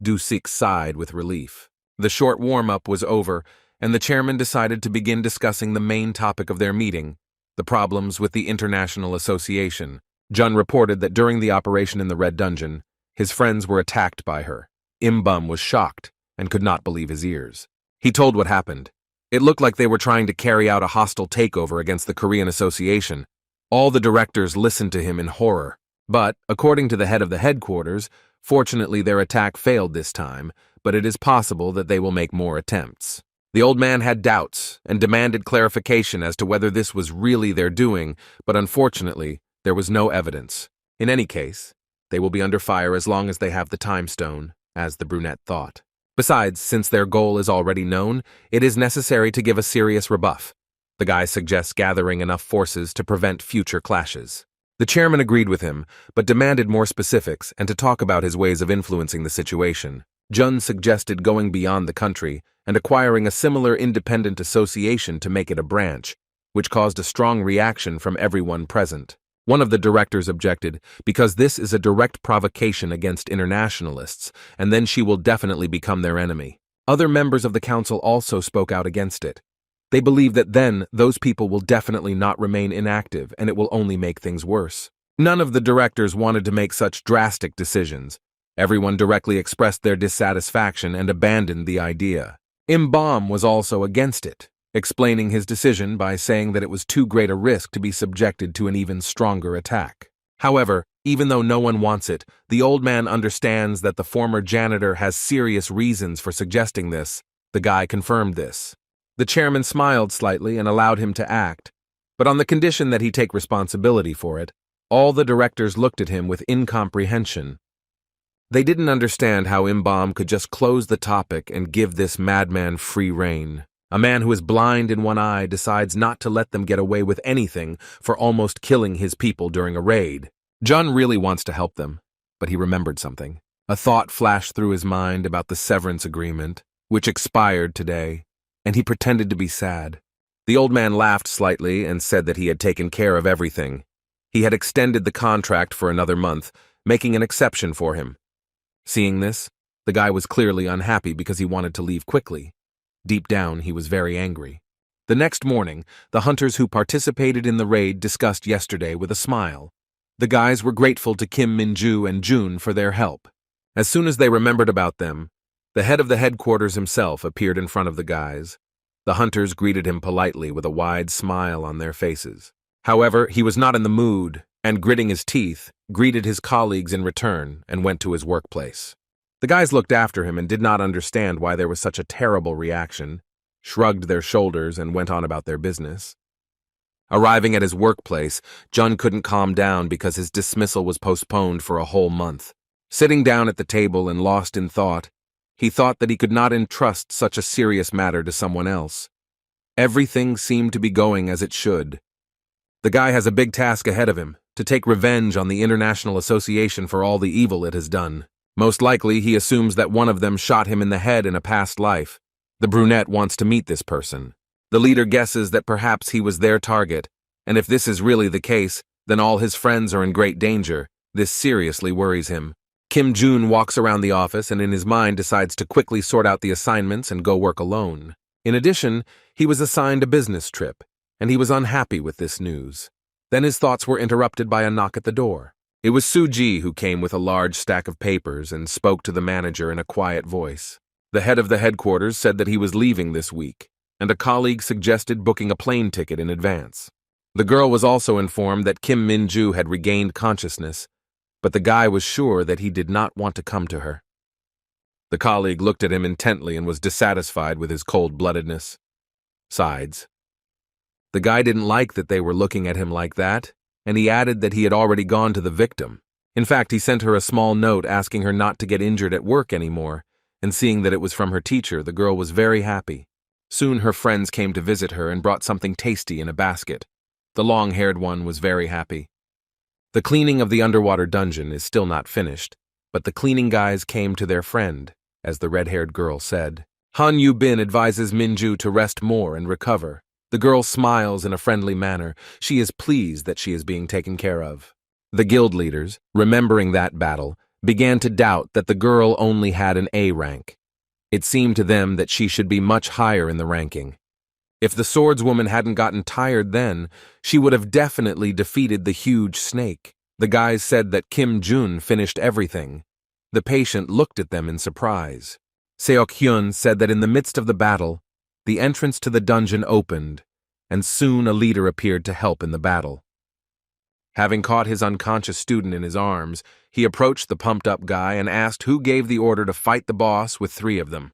Do-sik sighed with relief. The short warm-up was over, and the chairman decided to begin discussing the main topic of their meeting, the problems with the International Association. Jun reported that during the operation in the Red Dungeon, his friends were attacked by her. Im-bum was shocked and could not believe his ears. He told what happened. It looked like they were trying to carry out a hostile takeover against the Korean Association. All the directors listened to him in horror. But, according to the head of the headquarters, fortunately their attack failed this time, but it is possible that they will make more attempts. The old man had doubts and demanded clarification as to whether this was really their doing, but unfortunately, there was no evidence. In any case, they will be under fire as long as they have the time stone, as the brunette thought. Besides, since their goal is already known, it is necessary to give a serious rebuff. The guy suggests gathering enough forces to prevent future clashes. The chairman agreed with him, but demanded more specifics and to talk about his ways of influencing the situation. Jun suggested going beyond the country and acquiring a similar independent association to make it a branch, which caused a strong reaction from everyone present. One of the directors objected, because this is a direct provocation against internationalists, and then she will definitely become their enemy. Other members of the council also spoke out against it. They believe that then those people will definitely not remain inactive and it will only make things worse. None of the directors wanted to make such drastic decisions. Everyone directly expressed their dissatisfaction and abandoned the idea. Im-bum was also against it, explaining his decision by saying that it was too great a risk to be subjected to an even stronger attack. However, even though no one wants it, the old man understands that the former janitor has serious reasons for suggesting this. The guy confirmed this. The chairman smiled slightly and allowed him to act, but on the condition that he take responsibility for it. All the directors looked at him with incomprehension. They didn't understand how Im-bum could just close the topic and give this madman free rein. A man who is blind in one eye decides not to let them get away with anything for almost killing his people during a raid. Jun really wants to help them, but he remembered something. A thought flashed through his mind about the severance agreement, which expired today, and he pretended to be sad. The old man laughed slightly and said that he had taken care of everything. He had extended the contract for another month, making an exception for him. Seeing this, the guy was clearly unhappy because he wanted to leave quickly. Deep down, he was very angry. The next morning, the hunters who participated in the raid discussed yesterday with a smile. The guys were grateful to Kim Minju and Jun for their help. As soon as they remembered about them, the head of the headquarters himself appeared in front of the guys. The hunters greeted him politely with a wide smile on their faces. However, he was not in the mood, and gritting his teeth, greeted his colleagues in return and went to his workplace. The guys looked after him and did not understand why there was such a terrible reaction, shrugged their shoulders and went on about their business. Arriving at his workplace, Jun couldn't calm down because his dismissal was postponed for a whole month. Sitting down at the table and lost in thought, he thought that he could not entrust such a serious matter to someone else. Everything seemed to be going as it should. The guy has a big task ahead of him, to take revenge on the International Association for all the evil it has done. Most likely, he assumes that one of them shot him in the head in a past life. The brunette wants to meet this person. The leader guesses that perhaps he was their target, and if this is really the case, then all his friends are in great danger. This seriously worries him. Kim Jun walks around the office and in his mind decides to quickly sort out the assignments and go work alone. In addition, he was assigned a business trip, and he was unhappy with this news. Then his thoughts were interrupted by a knock at the door. It was Suji who came with a large stack of papers and spoke to the manager in a quiet voice. The head of the headquarters said that he was leaving this week, and a colleague suggested booking a plane ticket in advance. The girl was also informed that Kim Min-ju had regained consciousness, but the guy was sure that he did not want to come to her. The colleague looked at him intently and was dissatisfied with his cold-bloodedness. Sides. The guy didn't like that they were looking at him like that, and he added that he had already gone to the victim. In fact, he sent her a small note asking her not to get injured at work anymore, and seeing that it was from her teacher, the girl was very happy. Soon her friends came to visit her and brought something tasty in a basket. The long-haired one was very happy. The cleaning of the underwater dungeon is still not finished, but the cleaning guys came to their friend, as the red-haired girl said. Han Yu-bin advises Min-ju to rest more and recover. The girl smiles in a friendly manner. She is pleased that she is being taken care of. The guild leaders, remembering that battle, began to doubt that the girl only had an A rank. It seemed to them that she should be much higher in the ranking. If the swordswoman hadn't gotten tired then, she would have definitely defeated the huge snake. The guys said that Kim Jun finished everything. The patient looked at them in surprise. Seok-hyun said that in the midst of the battle, the entrance to the dungeon opened, and soon a leader appeared to help in the battle. Having caught his unconscious student in his arms, he approached the pumped-up guy and asked who gave the order to fight the boss with 3 of them.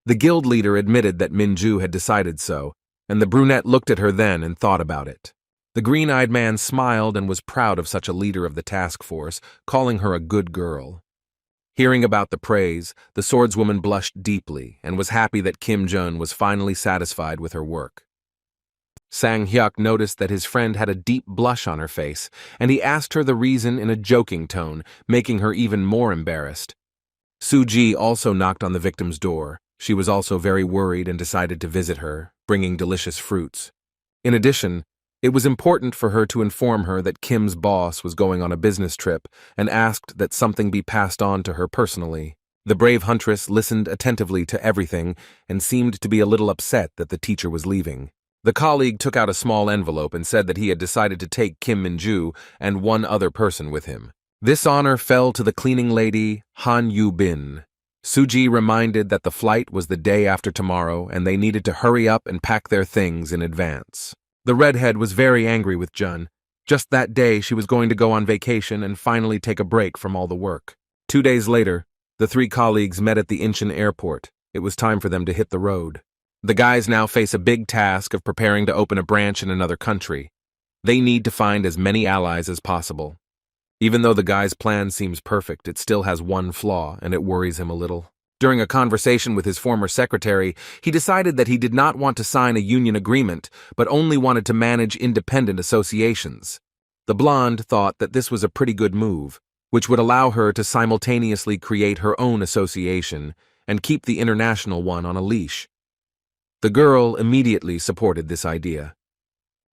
The guild leader admitted that Min-ju had decided so, and the brunette looked at her then and thought about it. The green-eyed man smiled and was proud of such a leader of the task force, calling her a good girl. Hearing about the praise, the swordswoman blushed deeply and was happy that Kim Jun was finally satisfied with her work. Sang-hyuk noticed that his friend had a deep blush on her face, and he asked her the reason in a joking tone, making her even more embarrassed. Suji also knocked on the victim's door. She was also very worried and decided to visit her, bringing delicious fruits. In addition, it was important for her to inform her that Kim's boss was going on a business trip and asked that something be passed on to her personally. The brave huntress listened attentively to everything and seemed to be a little upset that the teacher was leaving. The colleague took out a small envelope and said that he had decided to take Kim Min-ju and 1 other person with him. This honor fell to the cleaning lady, Han Yu-bin. Suji reminded that the flight was the day after tomorrow and they needed to hurry up and pack their things in advance. The redhead was very angry with Jun. Just that day, she was going to go on vacation and finally take a break from all the work. 2 days later, the 3 colleagues met at the Incheon airport. It was time for them to hit the road. The guys now face a big task of preparing to open a branch in another country. They need to find as many allies as possible. Even though the guy's plan seems perfect, it still has one flaw, and it worries him a little. During a conversation with his former secretary, he decided that he did not want to sign a union agreement, but only wanted to manage independent associations. The blonde thought that this was a pretty good move, which would allow her to simultaneously create her own association and keep the international one on a leash. The girl immediately supported this idea.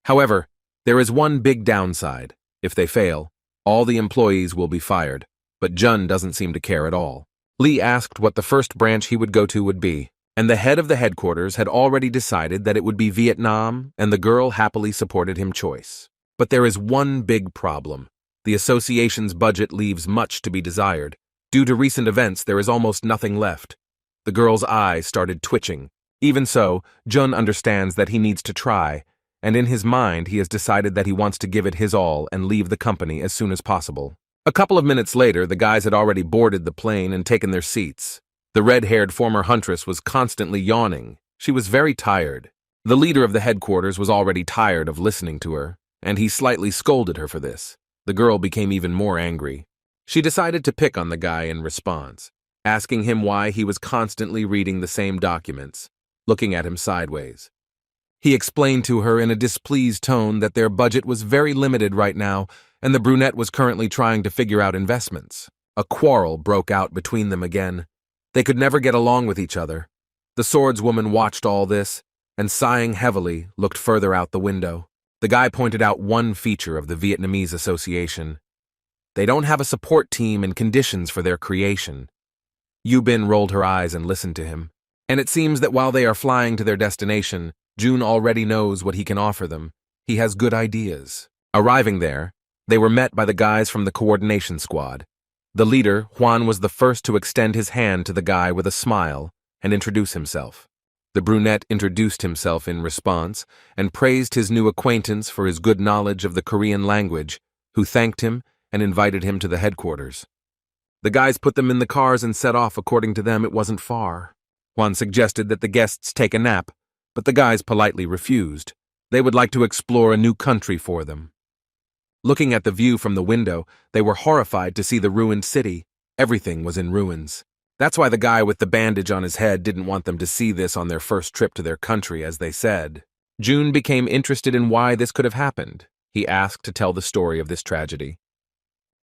However, there is one big downside. If they fail, all the employees will be fired, but Jun doesn't seem to care at all. Lee asked what the first branch he would go to would be, and the head of the headquarters had already decided that it would be Vietnam, and the girl happily supported his choice. But there is one big problem. The association's budget leaves much to be desired. Due to recent events, there is almost nothing left. The girl's eyes started twitching. Even so, Jun understands that he needs to try, and in his mind he has decided that he wants to give it his all and leave the company as soon as possible. A couple of minutes later, the guys had already boarded the plane and taken their seats. The red-haired former huntress was constantly yawning. She was very tired. The leader of the headquarters was already tired of listening to her, and he slightly scolded her for this. The girl became even more angry. She decided to pick on the guy in response, asking him why he was constantly reading the same documents, looking at him sideways. He explained to her in a displeased tone that their budget was very limited right now, and the brunette was currently trying to figure out investments. A quarrel broke out between them again. They could never get along with each other. The swordswoman watched all this, and sighing heavily, looked further out the window. The guy pointed out one feature of the Vietnamese association. They don't have a support team and conditions for their creation. Yu Bin rolled her eyes and listened to him. And it seems that while they are flying to their destination, Jun already knows what he can offer them. He has good ideas. Arriving there, they were met by the guys from the coordination squad. The leader, Juan, was the first to extend his hand to the guy with a smile and introduce himself. The brunette introduced himself in response and praised his new acquaintance for his good knowledge of the Korean language, who thanked him and invited him to the headquarters. The guys put them in the cars and set off. According to them, it wasn't far. Juan suggested that the guests take a nap, but the guys politely refused. They would like to explore a new country for them. Looking at the view from the window, they were horrified to see the ruined city. Everything was in ruins. That's why the guy with the bandage on his head didn't want them to see this on their first trip to their country, as they said. Jun became interested in why this could have happened. He asked to tell the story of this tragedy.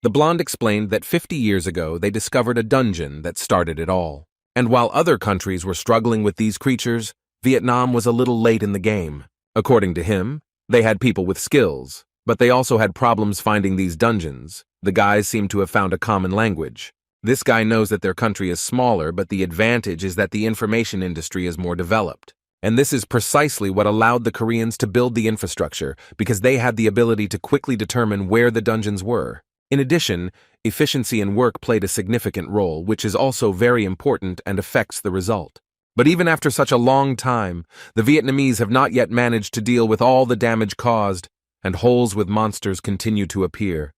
The blonde explained that 50 years ago they discovered a dungeon that started it all. And while other countries were struggling with these creatures, Vietnam was a little late in the game. According to him, they had people with skills, but they also had problems finding these dungeons. The guys seem to have found a common language. This guy knows that their country is smaller, but the advantage is that the information industry is more developed. And this is precisely what allowed the Koreans to build the infrastructure, because they had the ability to quickly determine where the dungeons were. In addition, efficiency in work played a significant role, which is also very important and affects the result. But even after such a long time, the Vietnamese have not yet managed to deal with all the damage caused, and holes with monsters continue to appear.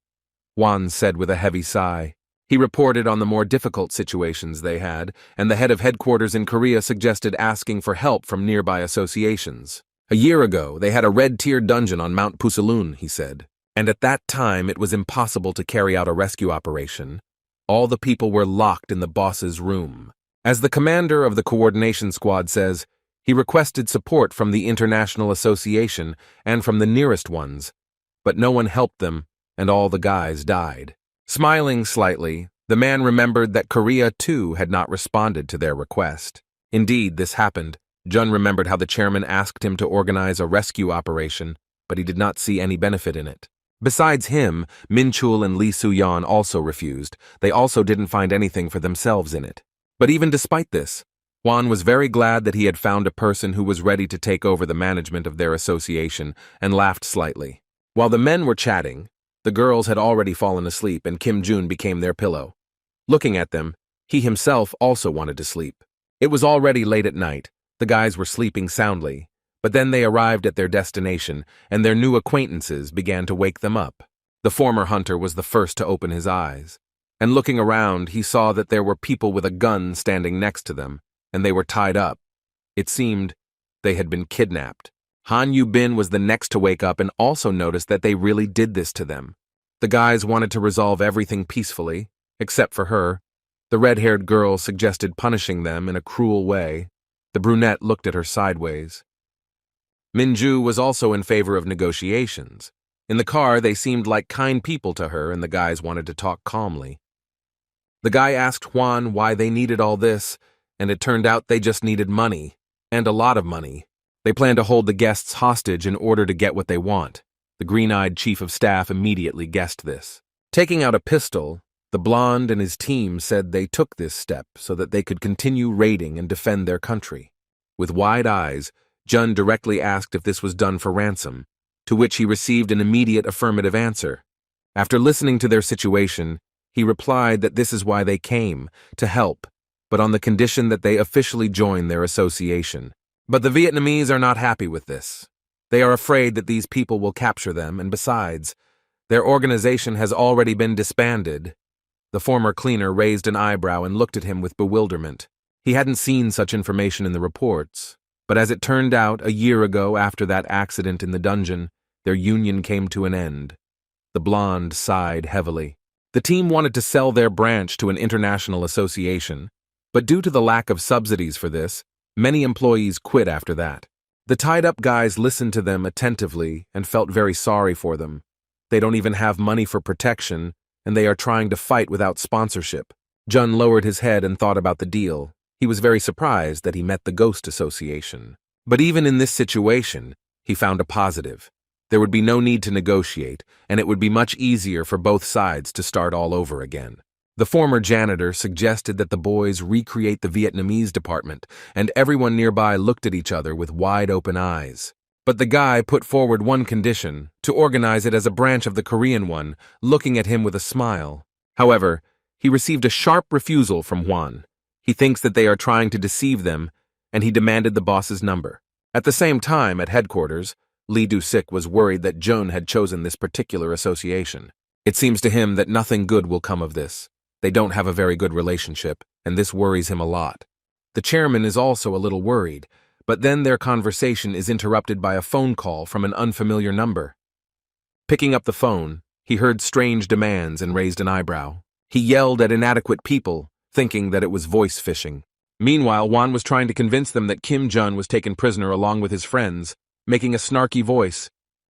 Juan said with a heavy sigh. He reported on the more difficult situations they had, and the head of headquarters in Korea suggested asking for help from nearby associations. A year ago, they had a red-tier dungeon on Mount Pusalun, he said, and at that time it was impossible to carry out a rescue operation. All the people were locked in the boss's room. As the commander of the coordination squad says, he requested support from the International Association and from the nearest ones, but no one helped them, and all the guys died. Smiling slightly, the man remembered that Korea, too, had not responded to their request. Indeed, this happened. Jun remembered how the chairman asked him to organize a rescue operation, but he did not see any benefit in it. Besides him, Min Chul and Lee Soo-yeon also refused. They also didn't find anything for themselves in it. But even despite this, Juan was very glad that he had found a person who was ready to take over the management of their association, and laughed slightly. While the men were chatting, the girls had already fallen asleep and Kim Jun became their pillow. Looking at them, he himself also wanted to sleep. It was already late at night. The guys were sleeping soundly, but then they arrived at their destination and their new acquaintances began to wake them up. The former hunter was the first to open his eyes, and looking around he saw that there were people with a gun standing next to them, and they were tied up. It seemed they had been kidnapped. Han Yu Bin was the next to wake up and also noticed that they really did this to them. The guys wanted to resolve everything peacefully, except for her. The red-haired girl suggested punishing them in a cruel way. The brunette looked at her sideways. Minju was also in favor of negotiations. In the car, they seemed like kind people to her, and the guys wanted to talk calmly. The guy asked Juan why they needed all this, and it turned out they just needed money, and a lot of money. They plan to hold the guests hostage in order to get what they want. The green-eyed chief of staff immediately guessed this. Taking out a pistol, the blonde and his team said they took this step so that they could continue raiding and defend their country. With wide eyes, Jun directly asked if this was done for ransom, to which he received an immediate affirmative answer. After listening to their situation, he replied that this is why they came, to help, but on the condition that they officially join their association. But the Vietnamese are not happy with this. They are afraid that these people will capture them, and besides, their organization has already been disbanded. The former cleaner raised an eyebrow and looked at him with bewilderment. He hadn't seen such information in the reports, but as it turned out, a year ago after that accident in the dungeon, their union came to an end. The blonde sighed heavily. The team wanted to sell their branch to an international association, but due to the lack of subsidies for this, many employees quit after that. The tied-up guys listened to them attentively and felt very sorry for them. They don't even have money for protection, and they are trying to fight without sponsorship. Jun lowered his head and thought about the deal. He was very surprised that he met the Ghost Association. But even in this situation, he found a positive. There would be no need to negotiate, and it would be much easier for both sides to start all over again. The former janitor suggested that the boys recreate the Vietnamese department, and everyone nearby looked at each other with wide-open eyes. But the guy put forward one condition, to organize it as a branch of the Korean one, looking at him with a smile. However, he received a sharp refusal from Juan. He thinks that they are trying to deceive them, and he demanded the boss's number. At the same time, at headquarters, Lee Do-sik was worried that Jun had chosen this particular association. It seems to him that nothing good will come of this. They don't have a very good relationship, and this worries him a lot. The chairman is also a little worried, but then their conversation is interrupted by a phone call from an unfamiliar number. Picking up the phone, he heard strange demands and raised an eyebrow. He yelled at inadequate people, thinking that it was voice phishing. Meanwhile, Juan was trying to convince them that Kim Jun was taken prisoner along with his friends, making a snarky voice.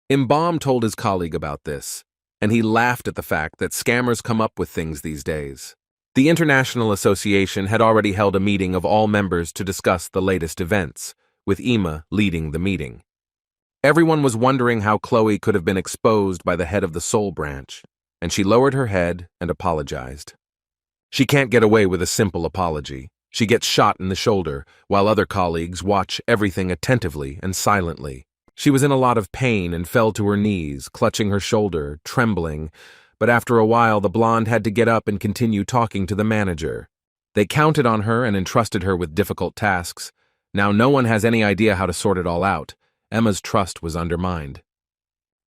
Im-bom told his colleague about this, and he laughed at the fact that scammers come up with things these days. The International Association had already held a meeting of all members to discuss the latest events, with Ima leading the meeting. Everyone was wondering how Chloe could have been exposed by the head of the Seoul branch, and she lowered her head and apologized. She can't get away with a simple apology. She gets shot in the shoulder, while other colleagues watch everything attentively and silently. She was in a lot of pain and fell to her knees, clutching her shoulder, trembling, but after a while the blonde had to get up and continue talking to the manager. They counted on her and entrusted her with difficult tasks. Now no one has any idea how to sort it all out. Emma's trust was undermined.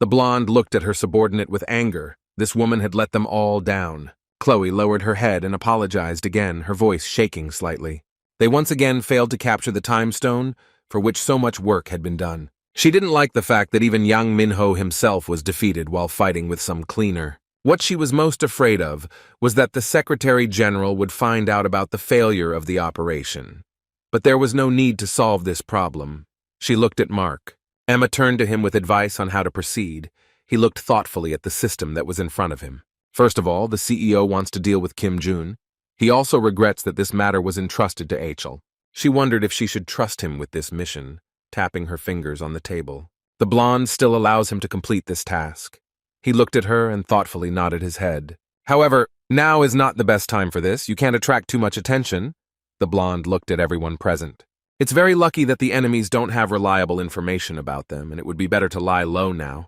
The blonde looked at her subordinate with anger. This woman had let them all down. Chloe lowered her head and apologized again, her voice shaking slightly. They once again failed to capture the time stone, for which so much work had been done. She didn't like the fact that even Yang Minho himself was defeated while fighting with some cleaner. What she was most afraid of was that the Secretary General would find out about the failure of the operation. But there was no need to solve this problem. She looked at Mark. Emma turned to him with advice on how to proceed. He looked thoughtfully at the system that was in front of him. First of all, the CEO wants to deal with Kim Jun. He also regrets that this matter was entrusted to Achel. She wondered if she should trust him with this mission, tapping her fingers on the table. The blonde still allows him to complete this task. He looked at her and thoughtfully nodded his head. However, now is not the best time for this. You can't attract too much attention. The blonde looked at everyone present. It's very lucky that the enemies don't have reliable information about them, and it would be better to lie low now.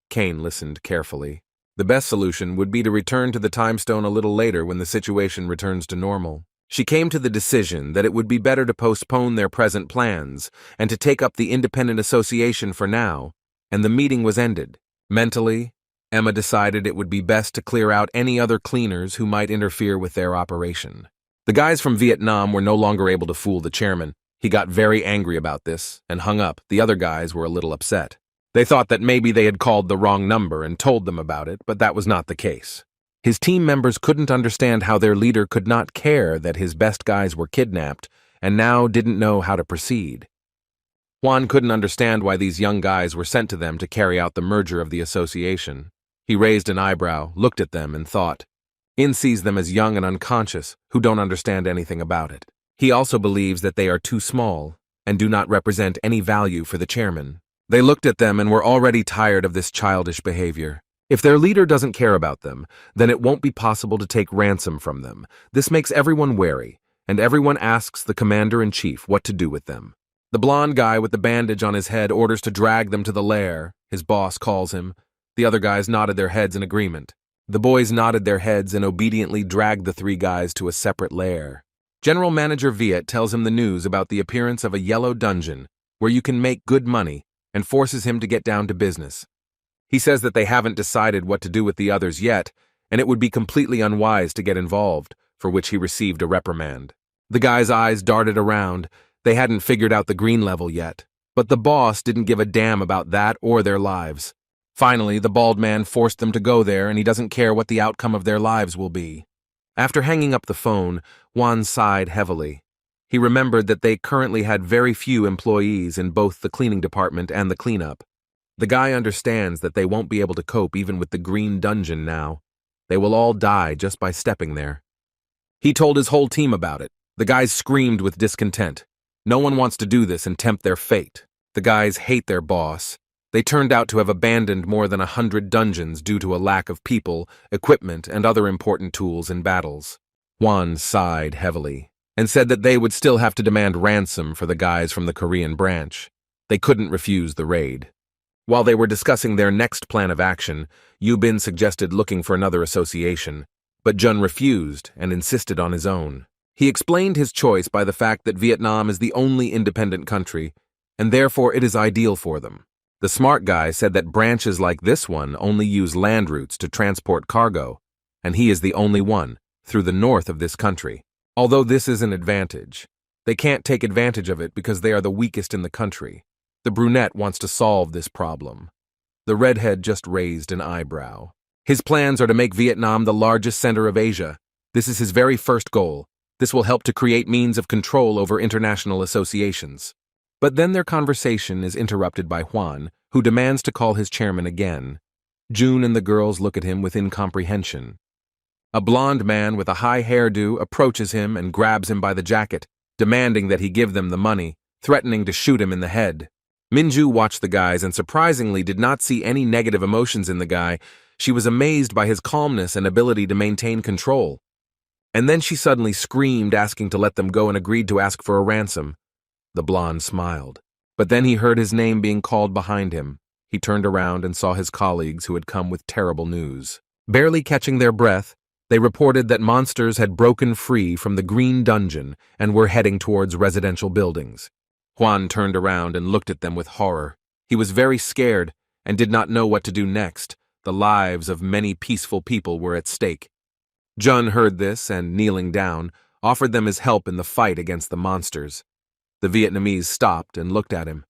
Kane listened carefully. The best solution would be to return to the time stone a little later when the situation returns to normal. She came to the decision that it would be better to postpone their present plans and to take up the independent association for now, and the meeting was ended. Mentally, Emma decided it would be best to clear out any other cleaners who might interfere with their operation. The guys from Vietnam were no longer able to fool the chairman. He got very angry about this and hung up. The other guys were a little upset. They thought that maybe they had called the wrong number and told them about it, but that was not the case. His team members couldn't understand how their leader could not care that his best guys were kidnapped and now didn't know how to proceed. Juan couldn't understand why these young guys were sent to them to carry out the merger of the association. He raised an eyebrow, looked at them, and thought. In sees them as young and unconscious, who don't understand anything about it. He also believes that they are too small and do not represent any value for the chairman. They looked at them and were already tired of this childish behavior. If their leader doesn't care about them, then it won't be possible to take ransom from them. This makes everyone wary, and everyone asks the commander-in-chief what to do with them. The blonde guy with the bandage on his head orders to drag them to the lair, his boss calls him. The other guys nodded their heads in agreement. The boys nodded their heads and obediently dragged the three guys to a separate lair. General Manager Viet tells him the news about the appearance of a yellow dungeon where you can make good money and forces him to get down to business. He says that they haven't decided what to do with the others yet, and it would be completely unwise to get involved, for which he received a reprimand. The guy's eyes darted around. They hadn't figured out the green level yet, but the boss didn't give a damn about that or their lives. Finally, the bald man forced them to go there, and he doesn't care what the outcome of their lives will be. After hanging up the phone, Juan sighed heavily. He remembered that they currently had very few employees in both the cleaning department and the cleanup. The guy understands that they won't be able to cope even with the green dungeon now. They will all die just by stepping there. He told his whole team about it. The guys screamed with discontent. No one wants to do this and tempt their fate. The guys hate their boss. They turned out to have abandoned more than 100 dungeons due to a lack of people, equipment, and other important tools in battles. Juan sighed heavily and said that they would still have to demand ransom for the guys from the Korean branch. They couldn't refuse the raid. While they were discussing their next plan of action, Yubin suggested looking for another association, but Jun refused and insisted on his own. He explained his choice by the fact that Vietnam is the only independent country, and therefore it is ideal for them. The smart guy said that branches like this one only use land routes to transport cargo, and he is the only one through the north of this country. Although this is an advantage, they can't take advantage of it because they are the weakest in the country. The brunette wants to solve this problem. The redhead just raised an eyebrow. His plans are to make Vietnam the largest center of Asia. This is his very first goal. This will help to create means of control over international associations. But then their conversation is interrupted by Juan, who demands to call his chairman again. June and the girls look at him with incomprehension. A blond man with a high hairdo approaches him and grabs him by the jacket, demanding that he give them the money, threatening to shoot him in the head. Minju watched the guys and surprisingly did not see any negative emotions in the guy. She was amazed by his calmness and ability to maintain control. And then she suddenly screamed, asking to let them go, and agreed to ask for a ransom. The blonde smiled. But then he heard his name being called behind him. He turned around and saw his colleagues who had come with terrible news. Barely catching their breath, they reported that monsters had broken free from the green dungeon and were heading towards residential buildings. Juan turned around and looked at them with horror. He was very scared and did not know what to do next. The lives of many peaceful people were at stake. Jun heard this and, kneeling down, offered them his help in the fight against the monsters. The Vietnamese stopped and looked at him.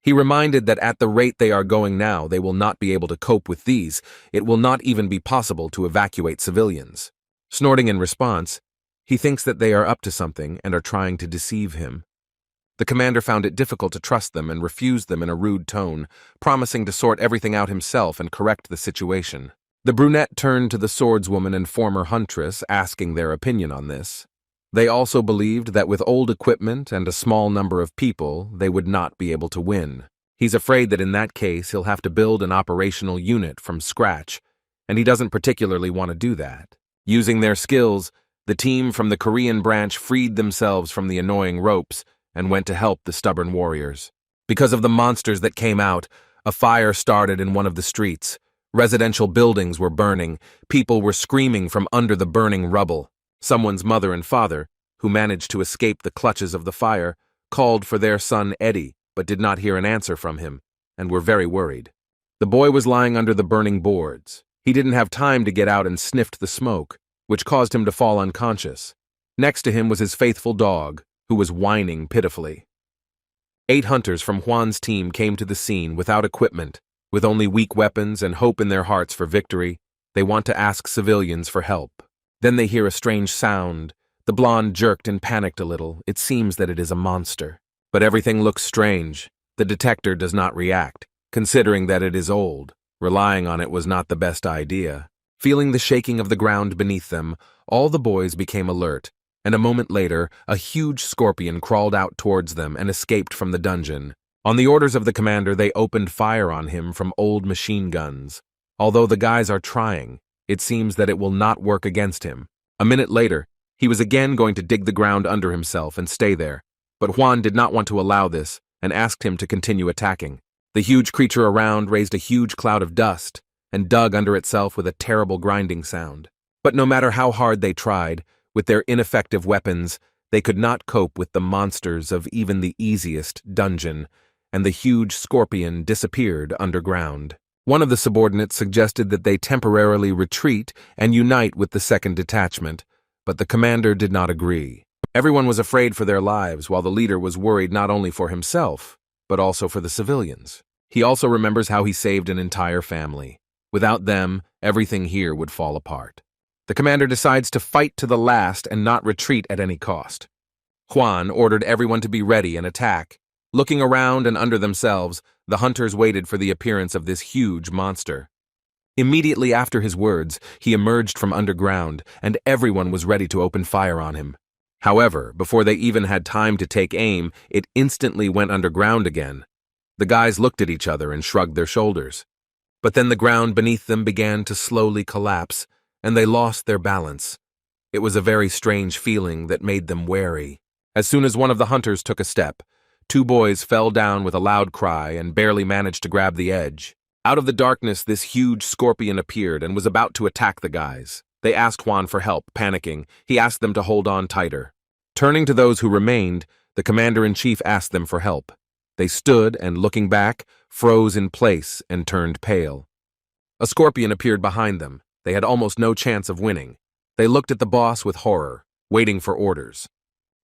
He reminded that at the rate they are going now, they will not be able to cope with these. It will not even be possible to evacuate civilians. Snorting in response, he thinks that they are up to something and are trying to deceive him. The commander found it difficult to trust them and refused them in a rude tone, promising to sort everything out himself and correct the situation. The brunette turned to the swordswoman and former huntress, asking their opinion on this. They also believed that with old equipment and a small number of people, they would not be able to win. He's afraid that in that case he'll have to build an operational unit from scratch, and he doesn't particularly want to do that. Using their skills, the team from the Korean branch freed themselves from the annoying ropes and went to help the stubborn warriors. Because of the monsters that came out, a fire started in one of the streets. Residential buildings were burning. People were screaming from under the burning rubble. Someone's mother and father, who managed to escape the clutches of the fire, called for their son Eddie, but did not hear an answer from him, and were very worried. The boy was lying under the burning boards. He didn't have time to get out and sniffed the smoke, which caused him to fall unconscious. Next to him was his faithful dog, who was whining pitifully. 8 hunters from Juan's team came to the scene without equipment, with only weak weapons and hope in their hearts for victory. They want to ask civilians for help. Then they hear a strange sound. The blonde jerked and panicked a little. It seems that it is a monster. But everything looks strange. The detector does not react, considering that it is old. Relying on it was not the best idea. Feeling the shaking of the ground beneath them, all the boys became alert, and a moment later, a huge scorpion crawled out towards them and escaped from the dungeon. On the orders of the commander, they opened fire on him from old machine guns. Although the guys are trying, it seems that it will not work against him. A minute later, he was again going to dig the ground under himself and stay there, but Juan did not want to allow this and asked him to continue attacking. The huge creature around raised a huge cloud of dust and dug under itself with a terrible grinding sound. But no matter how hard they tried, with their ineffective weapons, they could not cope with the monsters of even the easiest dungeon, and the huge scorpion disappeared underground. One of the subordinates suggested that they temporarily retreat and unite with the second detachment, but the commander did not agree. Everyone was afraid for their lives, while the leader was worried not only for himself, but also for the civilians. He also remembers how he saved an entire family. Without them, everything here would fall apart. The commander decides to fight to the last and not retreat at any cost. Juan ordered everyone to be ready and attack. Looking around and under themselves, the hunters waited for the appearance of this huge monster. Immediately after his words, he emerged from underground, and everyone was ready to open fire on him. However, before they even had time to take aim, it instantly went underground again. The guys looked at each other and shrugged their shoulders. But then the ground beneath them began to slowly collapse, and they lost their balance. It was a very strange feeling that made them wary. As soon as one of the hunters took a step, two boys fell down with a loud cry and barely managed to grab the edge. Out of the darkness, this huge scorpion appeared and was about to attack the guys. They asked Juan for help, panicking. He asked them to hold on tighter. Turning to those who remained, the commander-in-chief asked them for help. They stood and, looking back, froze in place and turned pale. A scorpion appeared behind them. They had almost no chance of winning. They looked at the boss with horror, waiting for orders.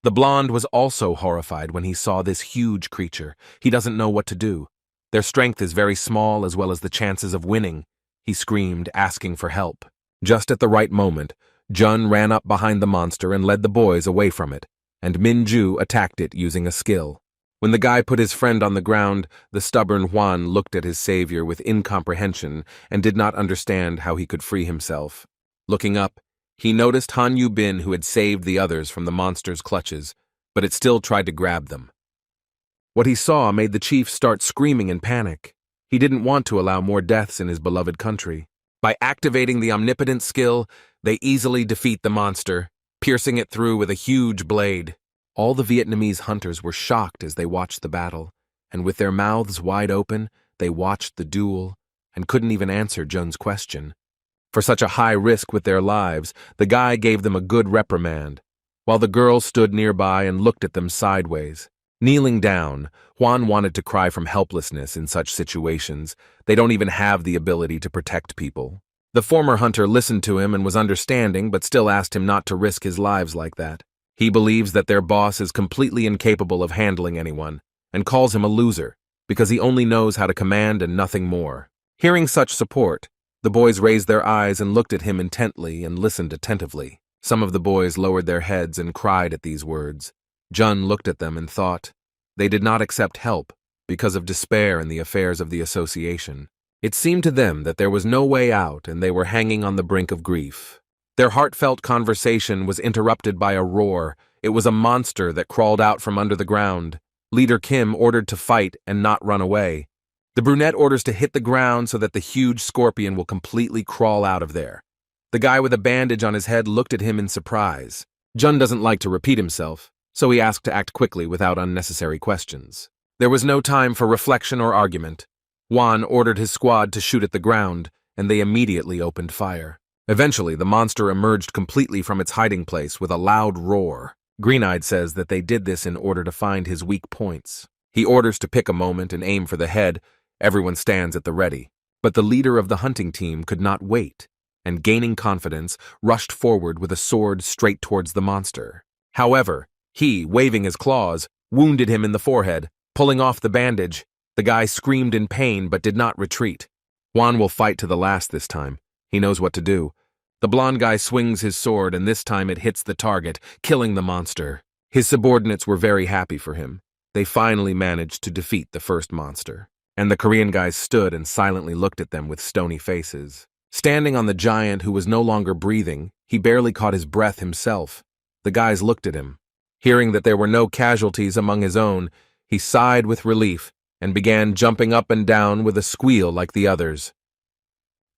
The blonde was also horrified when he saw this huge creature. He doesn't know what to do. Their strength is very small as well as the chances of winning. He screamed, asking for help. Just at the right moment, Jun ran up behind the monster and led the boys away from it, and Minju attacked it using a skill. When the guy put his friend on the ground, the stubborn Juan looked at his savior with incomprehension and did not understand how he could free himself. Looking up, he noticed Han Yu Bin, who had saved the others from the monster's clutches, but it still tried to grab them. What he saw made the chief start screaming in panic. He didn't want to allow more deaths in his beloved country. By activating the omnipotent skill, they easily defeat the monster, piercing it through with a huge blade. All the Vietnamese hunters were shocked as they watched the battle, and with their mouths wide open, they watched the duel and couldn't even answer Jun's question. For such a high risk with their lives, the guy gave them a good reprimand, while the girls stood nearby and looked at them sideways. Kneeling down, Juan wanted to cry from helplessness in such situations. They don't even have the ability to protect people. The former hunter listened to him and was understanding, but still asked him not to risk his lives like that. He believes that their boss is completely incapable of handling anyone, and calls him a loser, because he only knows how to command and nothing more. Hearing such support, the boys raised their eyes and looked at him intently and listened attentively. Some of the boys lowered their heads and cried at these words. Jun looked at them and thought, they did not accept help because of despair in the affairs of the association. It seemed to them that there was no way out and they were hanging on the brink of grief. Their heartfelt conversation was interrupted by a roar. It was a monster that crawled out from under the ground. Leader Kim ordered to fight and not run away. The brunette orders to hit the ground so that the huge scorpion will completely crawl out of there. The guy with a bandage on his head looked at him in surprise. Jun doesn't like to repeat himself, so he asked to act quickly without unnecessary questions. There was no time for reflection or argument. Juan ordered his squad to shoot at the ground, and they immediately opened fire. Eventually, the monster emerged completely from its hiding place with a loud roar. Green-Eyed says that they did this in order to find his weak points. He orders to pick a moment and aim for the head. Everyone stands at the ready. But the leader of the hunting team could not wait, and gaining confidence, rushed forward with a sword straight towards the monster. However, he, waving his claws, wounded him in the forehead. Pulling off the bandage, the guy screamed in pain but did not retreat. Juan will fight to the last this time. He knows what to do. The blonde guy swings his sword, and this time it hits the target, killing the monster. His subordinates were very happy for him. They finally managed to defeat the first monster. And the Korean guys stood and silently looked at them with stony faces. Standing on the giant who was no longer breathing, he barely caught his breath himself. The guys looked at him. Hearing that there were no casualties among his own, he sighed with relief and began jumping up and down with a squeal like the others.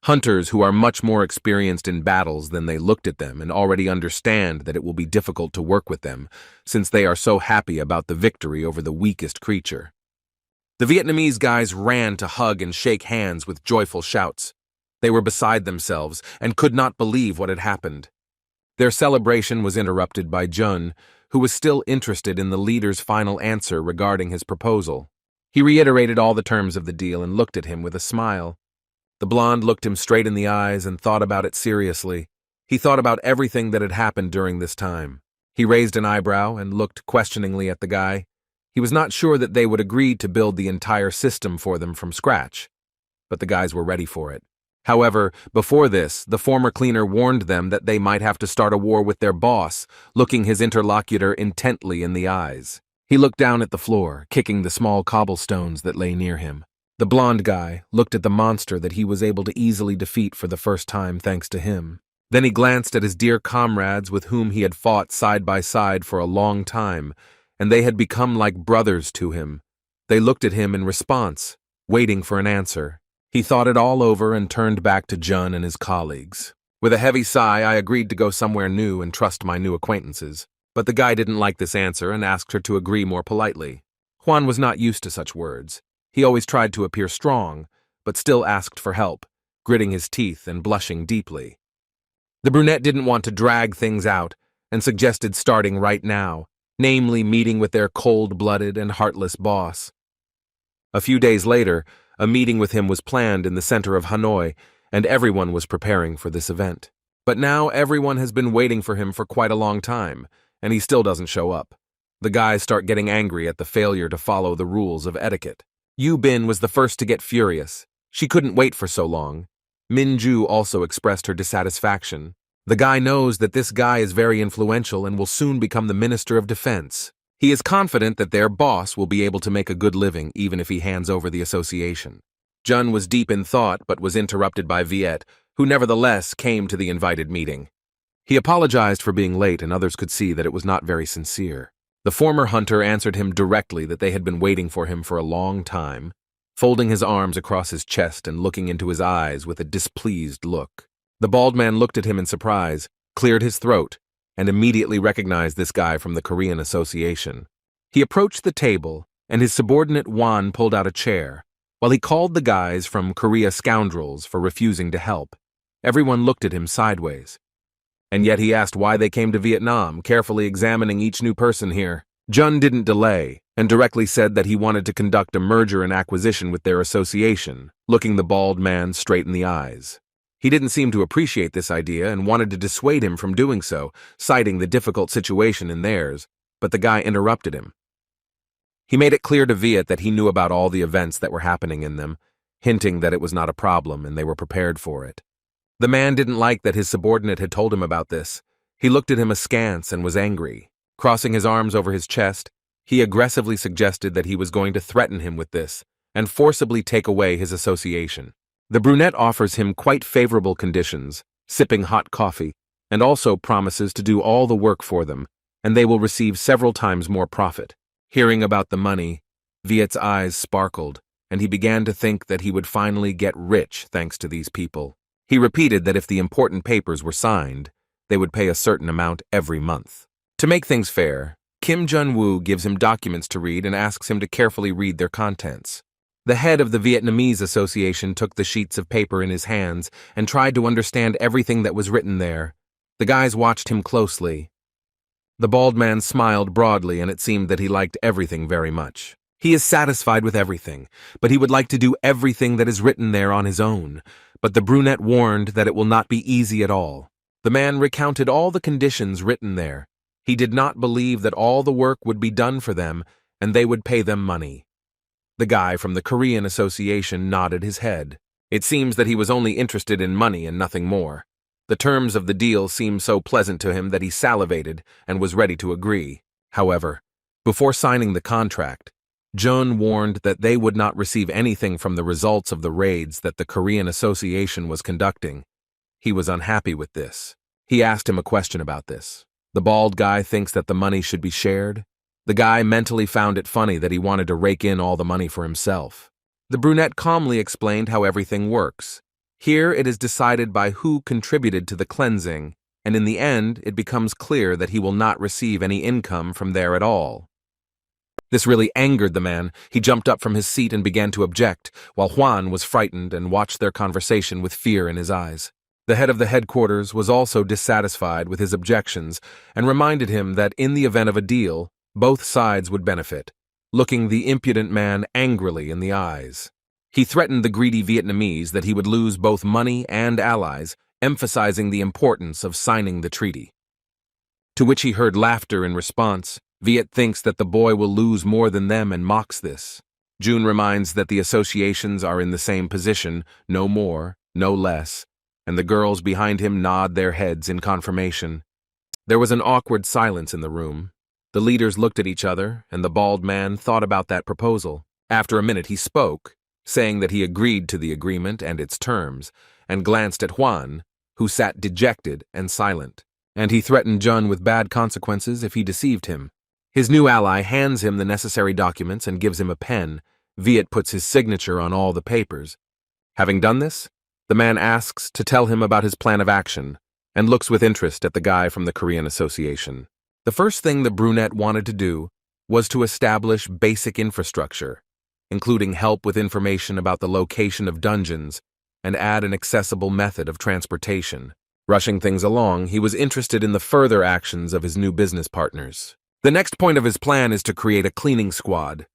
Hunters who are much more experienced in battles than they looked at them and already understand that it will be difficult to work with them, since they are so happy about the victory over the weakest creature. The Vietnamese guys ran to hug and shake hands with joyful shouts. They were beside themselves and could not believe what had happened. Their celebration was interrupted by Jun, who was still interested in the leader's final answer regarding his proposal. He reiterated all the terms of the deal and looked at him with a smile. The blonde looked him straight in the eyes and thought about it seriously. He thought about everything that had happened during this time. He raised an eyebrow and looked questioningly at the guy. He was not sure that they would agree to build the entire system for them from scratch, but the guys were ready for it. However, before this, the former cleaner warned them that they might have to start a war with their boss, looking his interlocutor intently in the eyes. He looked down at the floor, kicking the small cobblestones that lay near him. The blond guy looked at the monster that he was able to easily defeat for the first time thanks to him. Then he glanced at his dear comrades with whom he had fought side by side for a long time, and they had become like brothers to him. They looked at him in response, waiting for an answer. He thought it all over and turned back to Jun and his colleagues. With a heavy sigh, I agreed to go somewhere new and trust my new acquaintances. But the guy didn't like this answer and asked her to agree more politely. Juan was not used to such words. He always tried to appear strong, but still asked for help, gritting his teeth and blushing deeply. The brunette didn't want to drag things out and suggested starting right now, namely meeting with their cold-blooded and heartless boss. A few days later, a meeting with him was planned in the center of Hanoi, and everyone was preparing for this event. But now everyone has been waiting for him for quite a long time, and he still doesn't show up. The guys start getting angry at the failure to follow the rules of etiquette. Yu Bin was the first to get furious. She couldn't wait for so long. Min Ju also expressed her dissatisfaction. The guy knows that this guy is very influential and will soon become the Minister of Defense. He is confident that their boss will be able to make a good living even if he hands over the association. Jun was deep in thought but was interrupted by Viet, who nevertheless came to the invited meeting. He apologized for being late and others could see that it was not very sincere. The former hunter answered him directly that they had been waiting for him for a long time, folding his arms across his chest and looking into his eyes with a displeased look. The bald man looked at him in surprise, cleared his throat, and immediately recognized this guy from the Korean Association. He approached the table, and his subordinate Wan pulled out a chair, while he called the guys from Korea scoundrels for refusing to help. Everyone looked at him sideways. And yet he asked why they came to Vietnam, carefully examining each new person here. Jun didn't delay, and directly said that he wanted to conduct a merger and acquisition with their association, looking the bald man straight in the eyes. He didn't seem to appreciate this idea and wanted to dissuade him from doing so, citing the difficult situation in theirs, but the guy interrupted him. He made it clear to Viet that he knew about all the events that were happening in them, hinting that it was not a problem and they were prepared for it. The man didn't like that his subordinate had told him about this. He looked at him askance and was angry. Crossing his arms over his chest, he aggressively suggested that he was going to threaten him with this and forcibly take away his association. The brunette offers him quite favorable conditions, sipping hot coffee, and also promises to do all the work for them, and they will receive several times more profit. Hearing about the money, Viet's eyes sparkled, and he began to think that he would finally get rich thanks to these people. He repeated that if the important papers were signed, they would pay a certain amount every month. To make things fair, Kim Jun-woo gives him documents to read and asks him to carefully read their contents. The head of the Vietnamese Association took the sheets of paper in his hands and tried to understand everything that was written there. The guys watched him closely. The bald man smiled broadly, and it seemed that he liked everything very much. He is satisfied with everything, but he would like to do everything that is written there on his own. But the brunette warned that it will not be easy at all. The man recounted all the conditions written there. He did not believe that all the work would be done for them, and they would pay them money. The guy from the Korean Association nodded his head. It seems that he was only interested in money and nothing more. The terms of the deal seemed so pleasant to him that he salivated and was ready to agree. However, before signing the contract, Jun warned that they would not receive anything from the results of the raids that the Korean Association was conducting. He was unhappy with this. He asked him a question about this. The bald guy thinks that the money should be shared. The guy mentally found it funny that he wanted to rake in all the money for himself. The brunette calmly explained how everything works. Here it is decided by who contributed to the cleansing, and in the end it becomes clear that he will not receive any income from there at all. This really angered the man. He jumped up from his seat and began to object, while Juan was frightened and watched their conversation with fear in his eyes. The head of the headquarters was also dissatisfied with his objections and reminded him that in the event of a deal, both sides would benefit, looking the impudent man angrily in the eyes. He threatened the greedy Vietnamese that he would lose both money and allies, emphasizing the importance of signing the treaty. To which he heard laughter in response. Viet thinks that the boy will lose more than them and mocks this. June reminds that the associations are in the same position, no more, no less, and the girls behind him nod their heads in confirmation. There was an awkward silence in the room. The leaders looked at each other, and the bald man thought about that proposal. After a minute he spoke, saying that he agreed to the agreement and its terms, and glanced at Juan, who sat dejected and silent. And he threatened Jun with bad consequences if he deceived him. His new ally hands him the necessary documents and gives him a pen. Viet puts his signature on all the papers. Having done this, the man asks to tell him about his plan of action, and looks with interest at the guy from the Korean Association. The first thing the brunette wanted to do was to establish basic infrastructure, including help with information about the location of dungeons and add an accessible method of transportation. Rushing things along, he was interested in the further actions of his new business partners. The next point of his plan is to create a cleaning squad.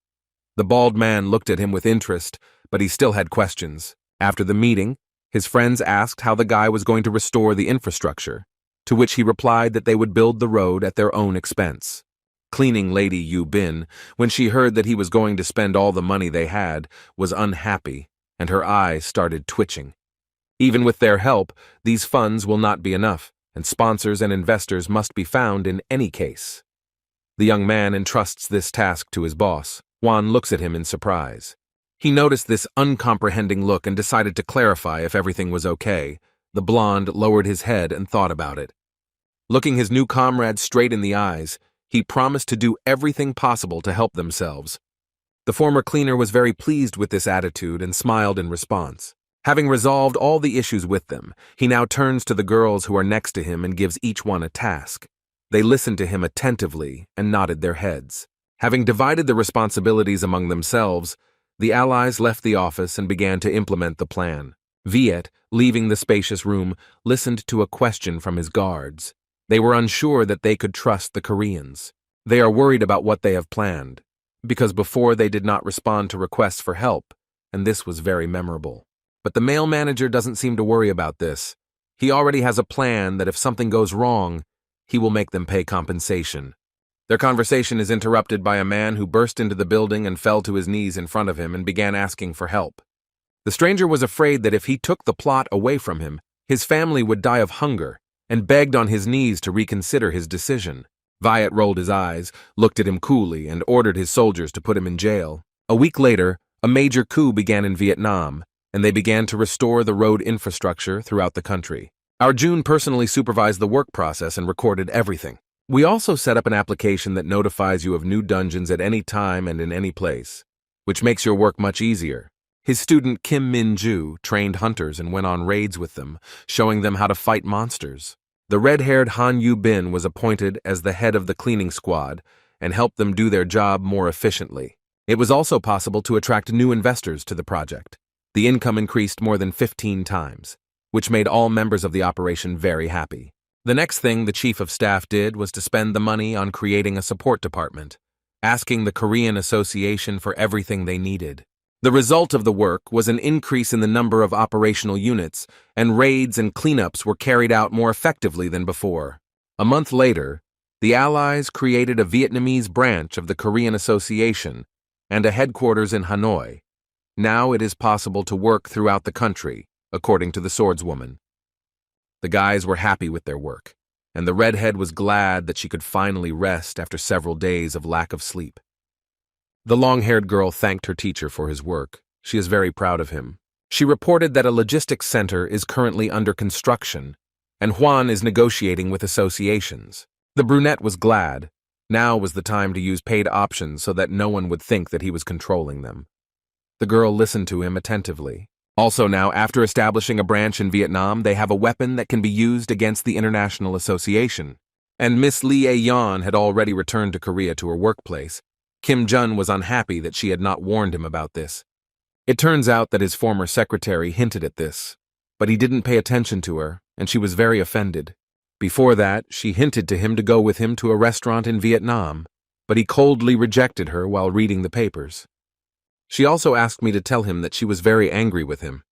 The bald man looked at him with interest, but he still had questions. After the meeting, his friends asked how the guy was going to restore the infrastructure, to which he replied that they would build the road at their own expense. Cleaning lady Yu Bin, when she heard that he was going to spend all the money they had, was unhappy, and her eyes started twitching. Even with their help, these funds will not be enough, and sponsors and investors must be found in any case. The young man entrusts this task to his boss. Juan looks at him in surprise. He noticed this uncomprehending look and decided to clarify if everything was okay. The blonde lowered his head and thought about it. Looking his new comrade straight in the eyes, he promised to do everything possible to help themselves. The former cleaner was very pleased with this attitude and smiled in response. Having resolved all the issues with them, he now turns to the girls who are next to him and gives each one a task. They listened to him attentively and nodded their heads. Having divided the responsibilities among themselves, the allies left the office and began to implement the plan. Viet, leaving the spacious room, listened to a question from his guards. They were unsure that they could trust the Koreans. They are worried about what they have planned, because before they did not respond to requests for help, and this was very memorable. But the male manager doesn't seem to worry about this. He already has a plan that if something goes wrong, he will make them pay compensation. Their conversation is interrupted by a man who burst into the building and fell to his knees in front of him and began asking for help. The stranger was afraid that if he took the plot away from him, his family would die of hunger, and begged on his knees to reconsider his decision. Viet rolled his eyes, looked at him coolly, and ordered his soldiers to put him in jail. A week later, a major coup began in Vietnam, and they began to restore the road infrastructure throughout the country. Our June personally supervised the work process and recorded everything. We also set up an application that notifies you of new dungeons at any time and in any place, which makes your work much easier. His student Kim Min-ju trained hunters and went on raids with them, showing them how to fight monsters. The red-haired Han Yu-bin was appointed as the head of the cleaning squad and helped them do their job more efficiently. It was also possible to attract new investors to the project. The income increased more than 15 times, which made all members of the operation very happy. The next thing the chief of staff did was to spend the money on creating a support department, asking the Korean Association for everything they needed. The result of the work was an increase in the number of operational units, and raids and cleanups were carried out more effectively than before. A month later, the Allies created a Vietnamese branch of the Korean Association and a headquarters in Hanoi. Now it is possible to work throughout the country, according to the swordswoman. The guys were happy with their work, and the redhead was glad that she could finally rest after several days of lack of sleep. The long-haired girl thanked her teacher for his work. She is very proud of him. She reported that a logistics center is currently under construction, and Juan is negotiating with associations. The brunette was glad. Now was the time to use paid options so that no one would think that he was controlling them. The girl listened to him attentively. Also now, after establishing a branch in Vietnam, they have a weapon that can be used against the International Association. And Miss Lee Ae-yeon had already returned to Korea to her workplace. Kim Jun was unhappy that she had not warned him about this. It turns out that his former secretary hinted at this, but he didn't pay attention to her, and she was very offended. Before that, she hinted to him to go with him to a restaurant in Vietnam, but he coldly rejected her while reading the papers. She also asked me to tell him that she was very angry with him.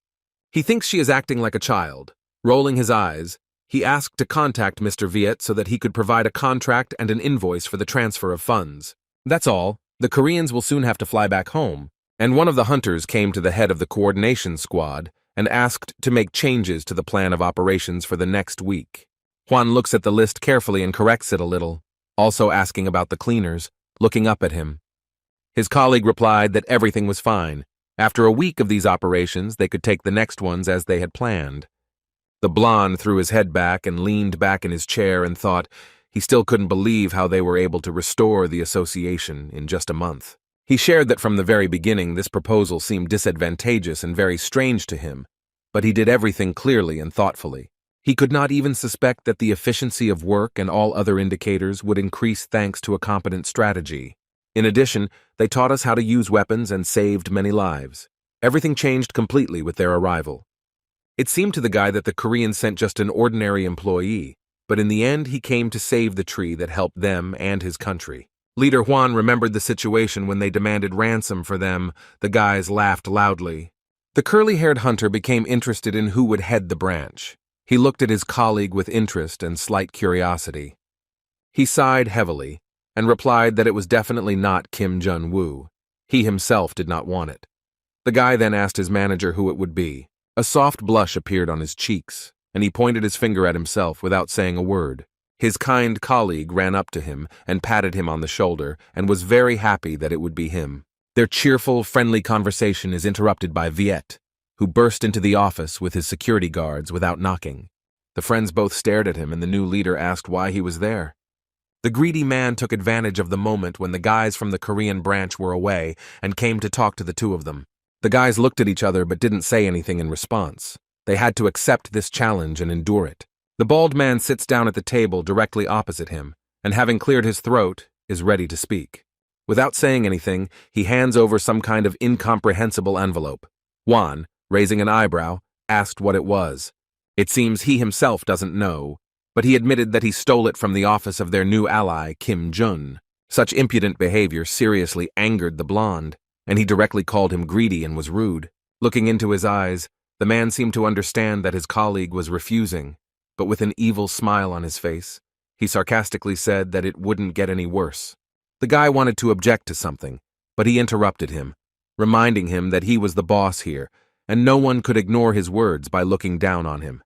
He thinks she is acting like a child. Rolling his eyes, he asked to contact Mr. Viet so that he could provide a contract and an invoice for the transfer of funds. That's all. The Koreans will soon have to fly back home, and one of the hunters came to the head of the coordination squad and asked to make changes to the plan of operations for the next week. Juan looks at the list carefully and corrects it a little, also asking about the cleaners, looking up at him. His colleague replied that everything was fine. After a week of these operations, they could take the next ones as they had planned. The blonde threw his head back and leaned back in his chair and thought he still couldn't believe how they were able to restore the association in just a month. He shared that from the very beginning this proposal seemed disadvantageous and very strange to him, but he did everything clearly and thoughtfully. He could not even suspect that the efficiency of work and all other indicators would increase thanks to a competent strategy. In addition, they taught us how to use weapons and saved many lives. Everything changed completely with their arrival. It seemed to the guy that the Korean sent just an ordinary employee, but in the end he came to save the tree that helped them and his country. Leader Juan remembered the situation when they demanded ransom for them. The guys laughed loudly. The curly-haired hunter became interested in who would head the branch. He looked at his colleague with interest and slight curiosity. He sighed heavily and replied that it was definitely not Kim Jun-woo. He himself did not want it. The guy then asked his manager who it would be. A soft blush appeared on his cheeks, and he pointed his finger at himself without saying a word. His kind colleague ran up to him and patted him on the shoulder and was very happy that it would be him. Their cheerful, friendly conversation is interrupted by Viet, who burst into the office with his security guards without knocking. The friends both stared at him, and the new leader asked why he was there. The greedy man took advantage of the moment when the guys from the Korean branch were away and came to talk to the two of them. The guys looked at each other but didn't say anything in response. They had to accept this challenge and endure it. The bald man sits down at the table directly opposite him, and having cleared his throat, is ready to speak. Without saying anything, he hands over some kind of incomprehensible envelope. Juan, raising an eyebrow, asked what it was. It seems he himself doesn't know, but he admitted that he stole it from the office of their new ally, Kim Jun. Such impudent behavior seriously angered the blonde, and he directly called him greedy and was rude. Looking into his eyes, the man seemed to understand that his colleague was refusing, but with an evil smile on his face, he sarcastically said that it wouldn't get any worse. The guy wanted to object to something, but he interrupted him, reminding him that he was the boss here, and no one could ignore his words by looking down on him.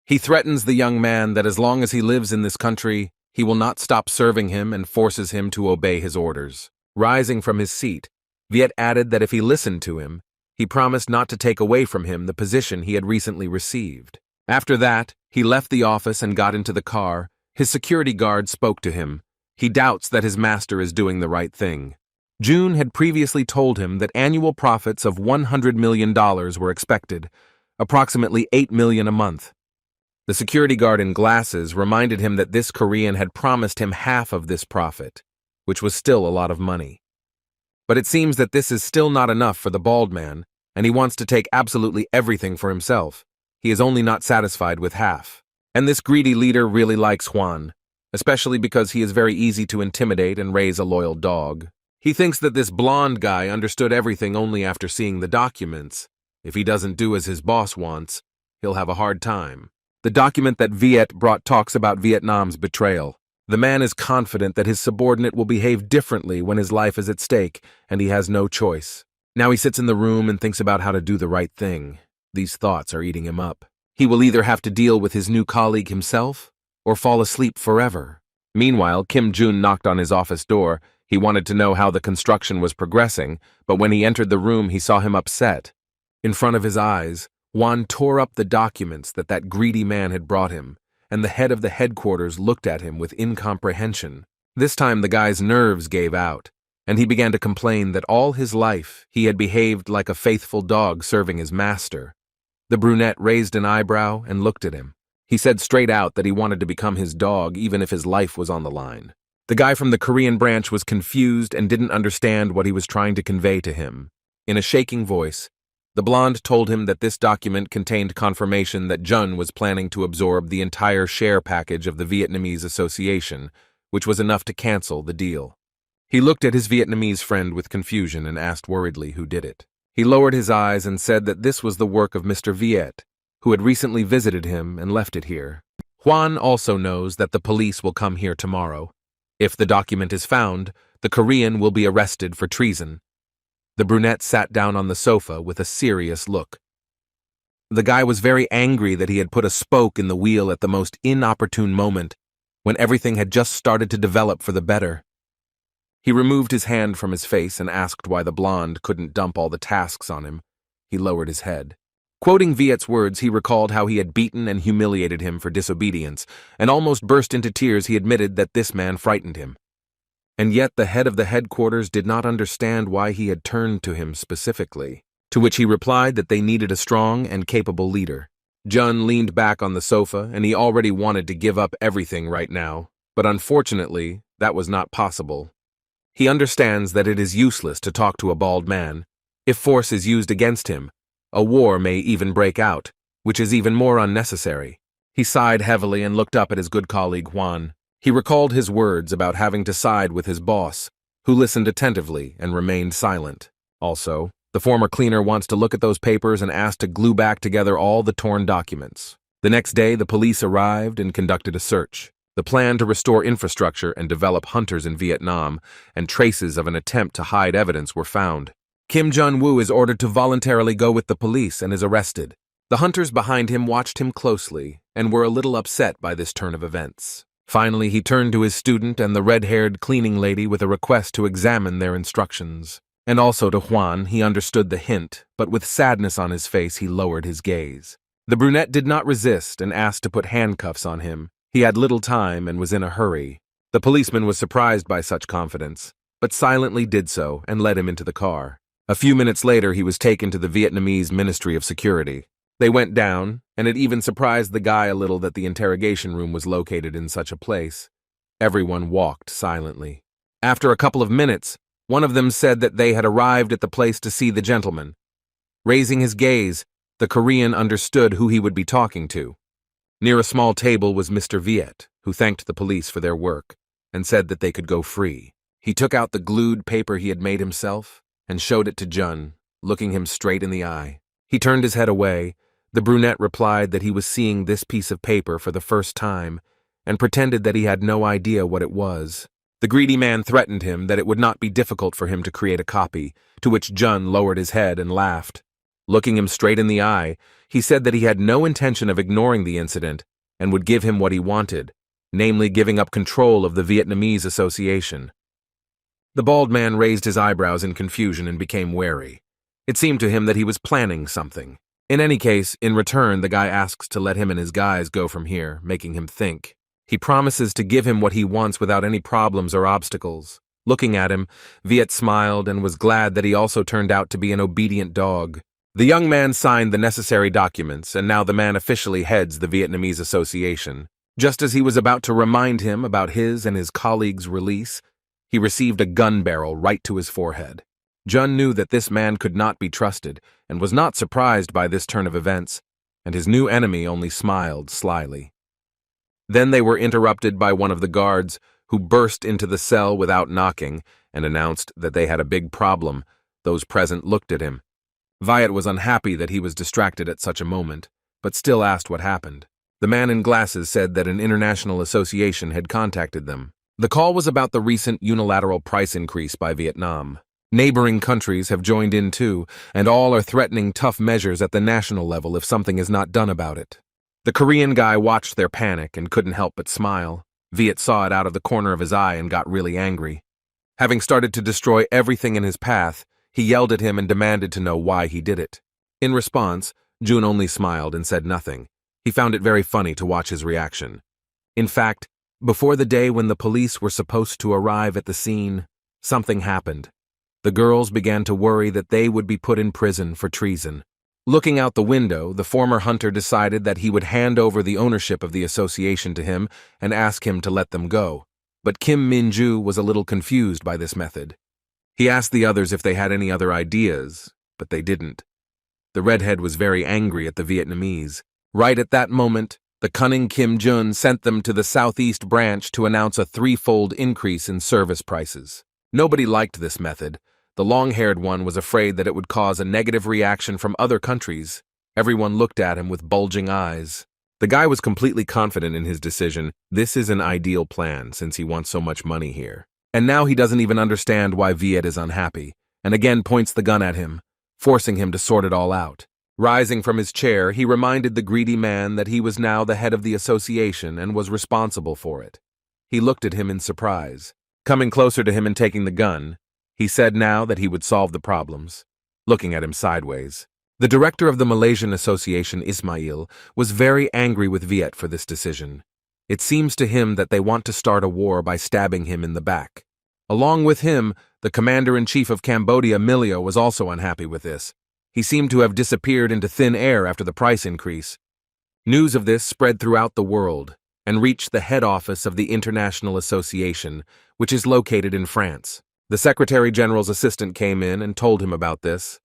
He threatens the young man that as long as he lives in this country, he will not stop serving him and forces him to obey his orders. Rising from his seat, Viet added that if he listened to him, he promised not to take away from him the position he had recently received. After that, he left the office and got into the car. His security guard spoke to him. He doubts that his master is doing the right thing. June had previously told him that annual profits of $100 million were expected, approximately $8 million a month. The security guard in glasses reminded him that this Korean had promised him half of this profit, which was still a lot of money. But it seems that this is still not enough for the bald man, and he wants to take absolutely everything for himself. He is only not satisfied with half. And this greedy leader really likes Juan, especially because he is very easy to intimidate and raise a loyal dog. He thinks that this blonde guy understood everything only after seeing the documents. If he doesn't do as his boss wants, he'll have a hard time. The document that Viet brought talks about Vietnam's betrayal. The man is confident that his subordinate will behave differently when his life is at stake, and he has no choice. Now he sits in the room and thinks about how to do the right thing. These thoughts are eating him up. He will either have to deal with his new colleague himself, or fall asleep forever. Meanwhile, Kim Jun knocked on his office door. He wanted to know how the construction was progressing, but when he entered the room, he saw him upset. In front of his eyes, Juan tore up the documents that greedy man had brought him, and the head of the headquarters looked at him with incomprehension. This time the guy's nerves gave out, and he began to complain that all his life he had behaved like a faithful dog serving his master. The brunette raised an eyebrow and looked at him. He said straight out that he wanted to become his dog even if his life was on the line. The guy from the Korean branch was confused and didn't understand what he was trying to convey to him. In a shaking voice, the blonde told him that this document contained confirmation that Jun was planning to absorb the entire share package of the Vietnamese association, which was enough to cancel the deal. He looked at his Vietnamese friend with confusion and asked worriedly who did it. He lowered his eyes and said that this was the work of Mr. Viet, who had recently visited him and left it here. Juan also knows that the police will come here tomorrow. If the document is found, the Korean will be arrested for treason. The brunette sat down on the sofa with a serious look. The guy was very angry that he had put a spoke in the wheel at the most inopportune moment, when everything had just started to develop for the better. He removed his hand from his face and asked why the blonde couldn't dump all the tasks on him. He lowered his head. Quoting Viet's words, he recalled how he had beaten and humiliated him for disobedience, and almost burst into tears. He admitted that this man frightened him. And yet the head of the headquarters did not understand why he had turned to him specifically, to which he replied that they needed a strong and capable leader. Jun leaned back on the sofa, and he already wanted to give up everything right now, but unfortunately, that was not possible. He understands that it is useless to talk to a bald man. If force is used against him, a war may even break out, which is even more unnecessary. He sighed heavily and looked up at his good colleague Juan. He recalled his words about having to side with his boss, who listened attentively and remained silent. Also, the former cleaner wants to look at those papers and asked to glue back together all the torn documents. The next day, the police arrived and conducted a search. The plan to restore infrastructure and develop hunters in Vietnam and traces of an attempt to hide evidence were found. Kim Jun-woo is ordered to voluntarily go with the police and is arrested. The hunters behind him watched him closely and were a little upset by this turn of events. Finally, he turned to his student and the red-haired cleaning lady with a request to examine their instructions. And also to Juan, he understood the hint, but with sadness on his face, he lowered his gaze. The brunette did not resist and asked to put handcuffs on him. He had little time and was in a hurry. The policeman was surprised by such confidence, but silently did so and led him into the car. A few minutes later, he was taken to the Vietnamese Ministry of Security. They went down, and it even surprised the guy a little that the interrogation room was located in such a place. Everyone walked silently. After a couple of minutes, one of them said that they had arrived at the place to see the gentleman. Raising his gaze, the Korean understood who he would be talking to. Near a small table was Mr. Viet, who thanked the police for their work and said that they could go free. He took out the glued paper he had made himself and showed it to Jun, looking him straight in the eye. He turned his head away. The brunette replied that he was seeing this piece of paper for the first time and pretended that he had no idea what it was. The greedy man threatened him that it would not be difficult for him to create a copy, to which Jun lowered his head and laughed. Looking him straight in the eye, he said that he had no intention of ignoring the incident and would give him what he wanted, namely giving up control of the Vietnamese association. The bald man raised his eyebrows in confusion and became wary. It seemed to him that he was planning something. In any case, in return, the guy asks to let him and his guys go from here, making him think. He promises to give him what he wants without any problems or obstacles. Looking at him, Viet smiled and was glad that he also turned out to be an obedient dog. The young man signed the necessary documents, and now the man officially heads the Vietnamese Association. Just as he was about to remind him about his and his colleagues' release, he received a gun barrel right to his forehead. Jun knew that this man could not be trusted, and was not surprised by this turn of events, and his new enemy only smiled slyly. Then they were interrupted by one of the guards, who burst into the cell without knocking, and announced that they had a big problem. Those present looked at him. Viet was unhappy that he was distracted at such a moment, but still asked what happened. The man in glasses said that an international association had contacted them. The call was about the recent unilateral price increase by Vietnam. Neighboring countries have joined in too, and all are threatening tough measures at the national level if something is not done about it. The Korean guy watched their panic and couldn't help but smile. Viet saw it out of the corner of his eye and got really angry. Having started to destroy everything in his path, he yelled at him and demanded to know why he did it. In response, Jun only smiled and said nothing. He found it very funny to watch his reaction. In fact, before the day when the police were supposed to arrive at the scene, something happened. The girls began to worry that they would be put in prison for treason. Looking out the window, the former hunter decided that he would hand over the ownership of the association to him and ask him to let them go. But Kim Min-ju was a little confused by this method. He asked the others if they had any other ideas, but they didn't. The redhead was very angry at the Vietnamese. Right at that moment, the cunning Kim Jun sent them to the southeast branch to announce a threefold increase in service prices. Nobody liked this method. The long-haired one was afraid that it would cause a negative reaction from other countries. Everyone looked at him with bulging eyes. The guy was completely confident in his decision. This is an ideal plan since he wants so much money here. And now he doesn't even understand why Viet is unhappy, and again points the gun at him, forcing him to sort it all out. Rising from his chair, he reminded the greedy man that he was now the head of the association and was responsible for it. He looked at him in surprise. Coming closer to him and taking the gun, he said now that he would solve the problems, looking at him sideways. The director of the Malaysian Association, Ismail, was very angry with Viet for this decision. It seems to him that they want to start a war by stabbing him in the back. Along with him, the commander-in-chief of Cambodia, Milio, was also unhappy with this. He seemed to have disappeared into thin air after the price increase. News of this spread throughout the world and reached the head office of the International Association, which is located in France. The Secretary General's assistant came in and told him about this,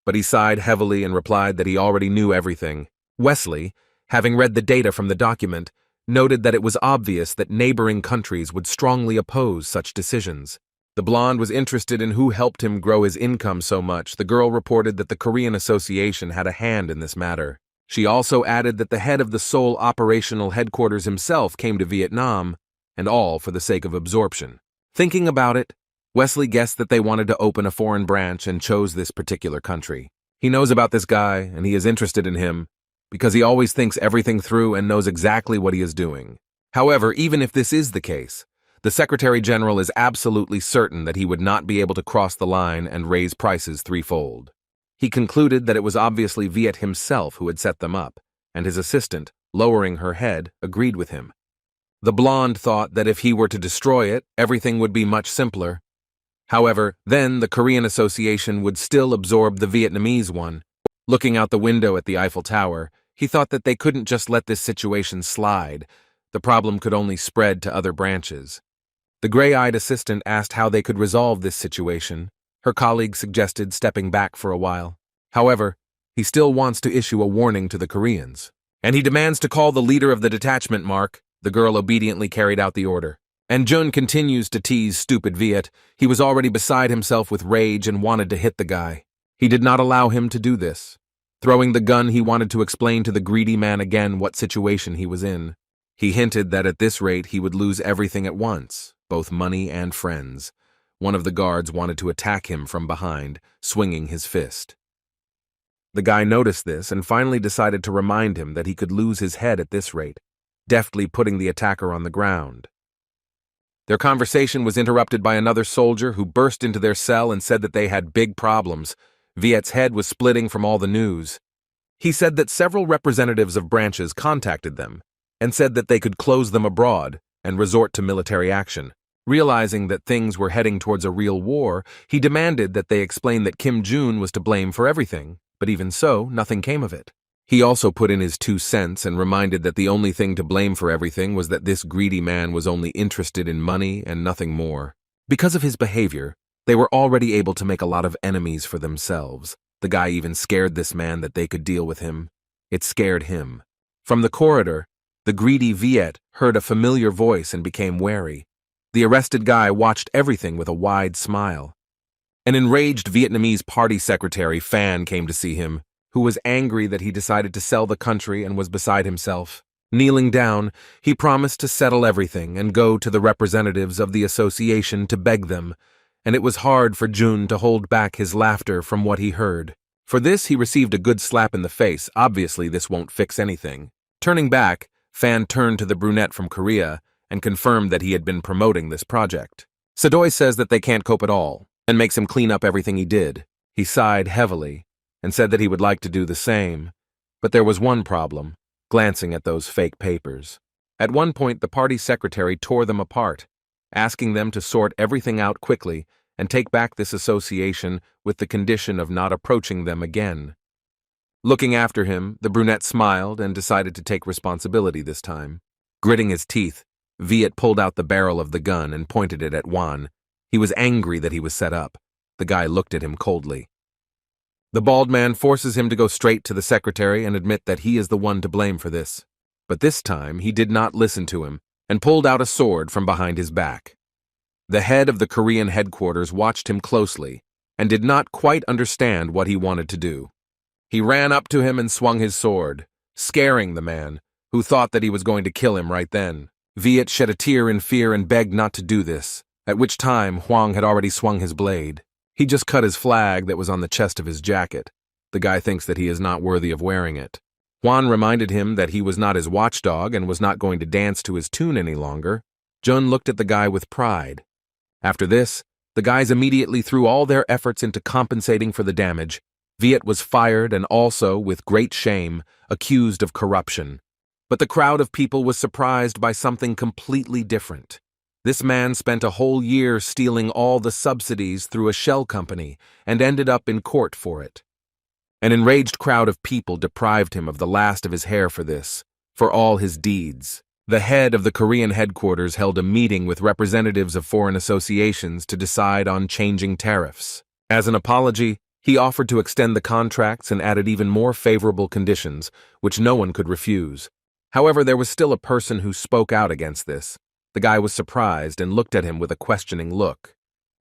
but he sighed heavily and replied that he already knew everything. Wesley, having read the data from the document, noted that it was obvious that neighboring countries would strongly oppose such decisions. The blonde was interested in who helped him grow his income so much. The girl reported that the Korean Association had a hand in this matter. She also added that the head of the Seoul operational headquarters himself came to Vietnam, and all for the sake of absorption. Thinking about it, Wesley guessed that they wanted to open a foreign branch and chose this particular country. He knows about this guy, and he is interested in him, because he always thinks everything through and knows exactly what he is doing. However, even if this is the case, the Secretary General is absolutely certain that he would not be able to cross the line and raise prices threefold. He concluded that it was obviously Viet himself who had set them up, and his assistant, lowering her head, agreed with him. The blonde thought that if he were to destroy it, everything would be much simpler. However, then the Korean Association would still absorb the Vietnamese one. Looking out the window at the Eiffel Tower, he thought that they couldn't just let this situation slide. The problem could only spread to other branches. The gray-eyed assistant asked how they could resolve this situation. Her colleague suggested stepping back for a while. However, he still wants to issue a warning to the Koreans. And he demands to call the leader of the detachment, Mark. The girl obediently carried out the order. And Jun continues to tease stupid Viet. He was already beside himself with rage and wanted to hit the guy. He did not allow him to do this. Throwing the gun, he wanted to explain to the greedy man again what situation he was in. He hinted that at this rate he would lose everything at once, both money and friends. One of the guards wanted to attack him from behind, swinging his fist. The guy noticed this and finally decided to remind him that he could lose his head at this rate, deftly putting the attacker on the ground. Their conversation was interrupted by another soldier who burst into their cell and said that they had big problems. Viet's head was splitting from all the news. He said that several representatives of branches contacted them and said that they could close them abroad and resort to military action. Realizing that things were heading towards a real war, he demanded that they explain that Kim Jun was to blame for everything, but even so, nothing came of it. He also put in his 2 cents and reminded that the only thing to blame for everything was that this greedy man was only interested in money and nothing more. Because of his behavior, they were already able to make a lot of enemies for themselves. The guy even scared this man that they could deal with him. It scared him. From the corridor, the greedy Viet heard a familiar voice and became wary. The arrested guy watched everything with a wide smile. An enraged Vietnamese party secretary, Phan, came to see him, who was angry that he decided to sell the country and was beside himself. Kneeling down, he promised to settle everything and go to the representatives of the association to beg them, and it was hard for Jun to hold back his laughter from what he heard. For this, he received a good slap in the face. Obviously, this won't fix anything. Turning back, Phan turned to the brunette from Korea and confirmed that he had been promoting this project. Sadoy says that they can't cope at all and makes him clean up everything he did. He sighed heavily and said that he would like to do the same, but there was one problem, glancing at those fake papers. At one point, the party secretary tore them apart, asking them to sort everything out quickly and take back this association with the condition of not approaching them again. Looking after him, the brunette smiled and decided to take responsibility this time. Gritting his teeth, Viet pulled out the barrel of the gun and pointed it at Juan. He was angry that he was set up. The guy looked at him coldly. The bald man forces him to go straight to the secretary and admit that he is the one to blame for this. But this time, he did not listen to him and pulled out a sword from behind his back. The head of the Korean headquarters watched him closely and did not quite understand what he wanted to do. He ran up to him and swung his sword, scaring the man, who thought that he was going to kill him right then. Viet shed a tear in fear and begged not to do this, at which time Huang had already swung his blade. He just cut his flag that was on the chest of his jacket. The guy thinks that he is not worthy of wearing it. Juan reminded him that he was not his watchdog and was not going to dance to his tune any longer. Jun looked at the guy with pride. After this, the guys immediately threw all their efforts into compensating for the damage. Viet was fired and also, with great shame, accused of corruption. But the crowd of people was surprised by something completely different. This man spent a whole year stealing all the subsidies through a shell company and ended up in court for it. An enraged crowd of people deprived him of the last of his hair for this, for all his deeds. The head of the Korean headquarters held a meeting with representatives of foreign associations to decide on changing tariffs. As an apology, he offered to extend the contracts and added even more favorable conditions, which no one could refuse. However, there was still a person who spoke out against this. The guy was surprised and looked at him with a questioning look.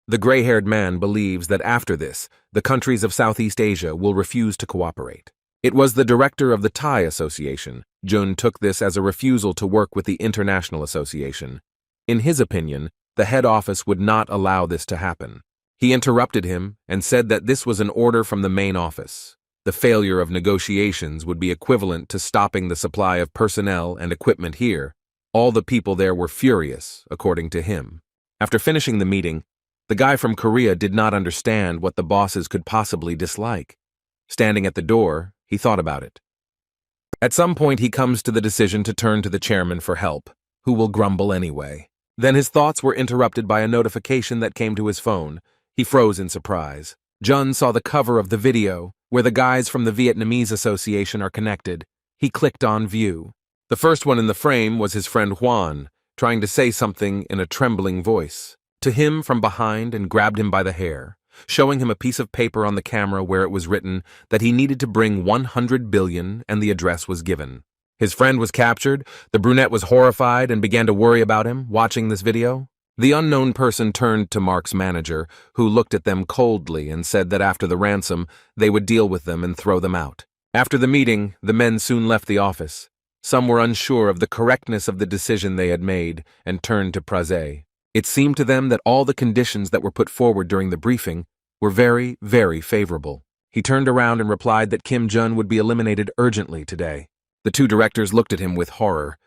The gray-haired man believes that after this, the countries of Southeast Asia will refuse to cooperate. It was the director of the Thai Association. Jun took this as a refusal to work with the International Association. In his opinion, the head office would not allow this to happen. He interrupted him and said that this was an order from the main office. The failure of negotiations would be equivalent to stopping the supply of personnel and equipment here. All the people there were furious, according to him. After finishing the meeting, the guy from Korea did not understand what the bosses could possibly dislike. Standing at the door, he thought about it. At some point, he comes to the decision to turn to the chairman for help, who will grumble anyway. Then his thoughts were interrupted by a notification that came to his phone. He froze in surprise. Jun saw the cover of the video, where the guys from the Vietnamese Association are connected. He clicked on view. The first one in the frame was his friend Juan, trying to say something in a trembling voice to him from behind and grabbed him by the hair, showing him a piece of paper on the camera where it was written that he needed to bring 100 billion and the address was given. His friend was captured. The brunette was horrified and began to worry about him, watching this video. The unknown person turned to Mark's manager, who looked at them coldly and said that after the ransom, they would deal with them and throw them out. After the meeting, the men soon left the office. Some were unsure of the correctness of the decision they had made and turned to Prodigy. It seemed to them that all the conditions that were put forward during the briefing were very, very favorable. He turned around and replied that Kim Jun would be eliminated urgently today. The two directors looked at him with horror.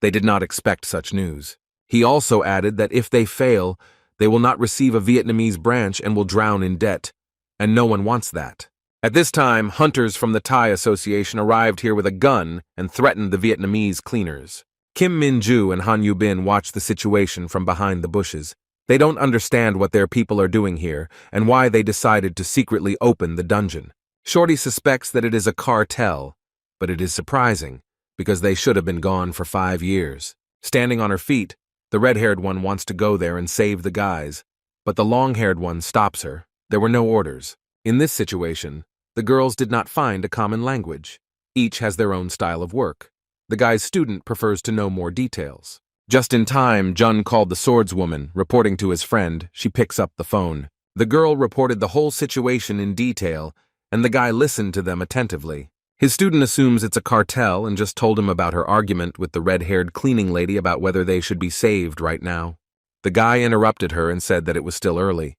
They did not expect such news. He also added that if they fail, they will not receive a Vietnamese branch and will drown in debt. And no one wants that. At this time, hunters from the Thai Association arrived here with a gun and threatened the Vietnamese cleaners. Kim Min-ju and Han Yu-bin watch the situation from behind the bushes. They don't understand what their people are doing here and why they decided to secretly open the dungeon. Shorty suspects that it is a cartel, but it is surprising because they should have been gone for 5 years. Standing on her feet, the red-haired one wants to go there and save the guys, but the long-haired one stops her. There were no orders. In this situation, the girls did not find a common language. Each has their own style of work. The guy's student prefers to know more details. Just in time, Jun called the swordswoman, reporting to his friend. She picks up the phone. The girl reported the whole situation in detail, and the guy listened to them attentively. His student assumes it's a cartel and just told him about her argument with the red-haired cleaning lady about whether they should be saved right now. The guy interrupted her and said that it was still early.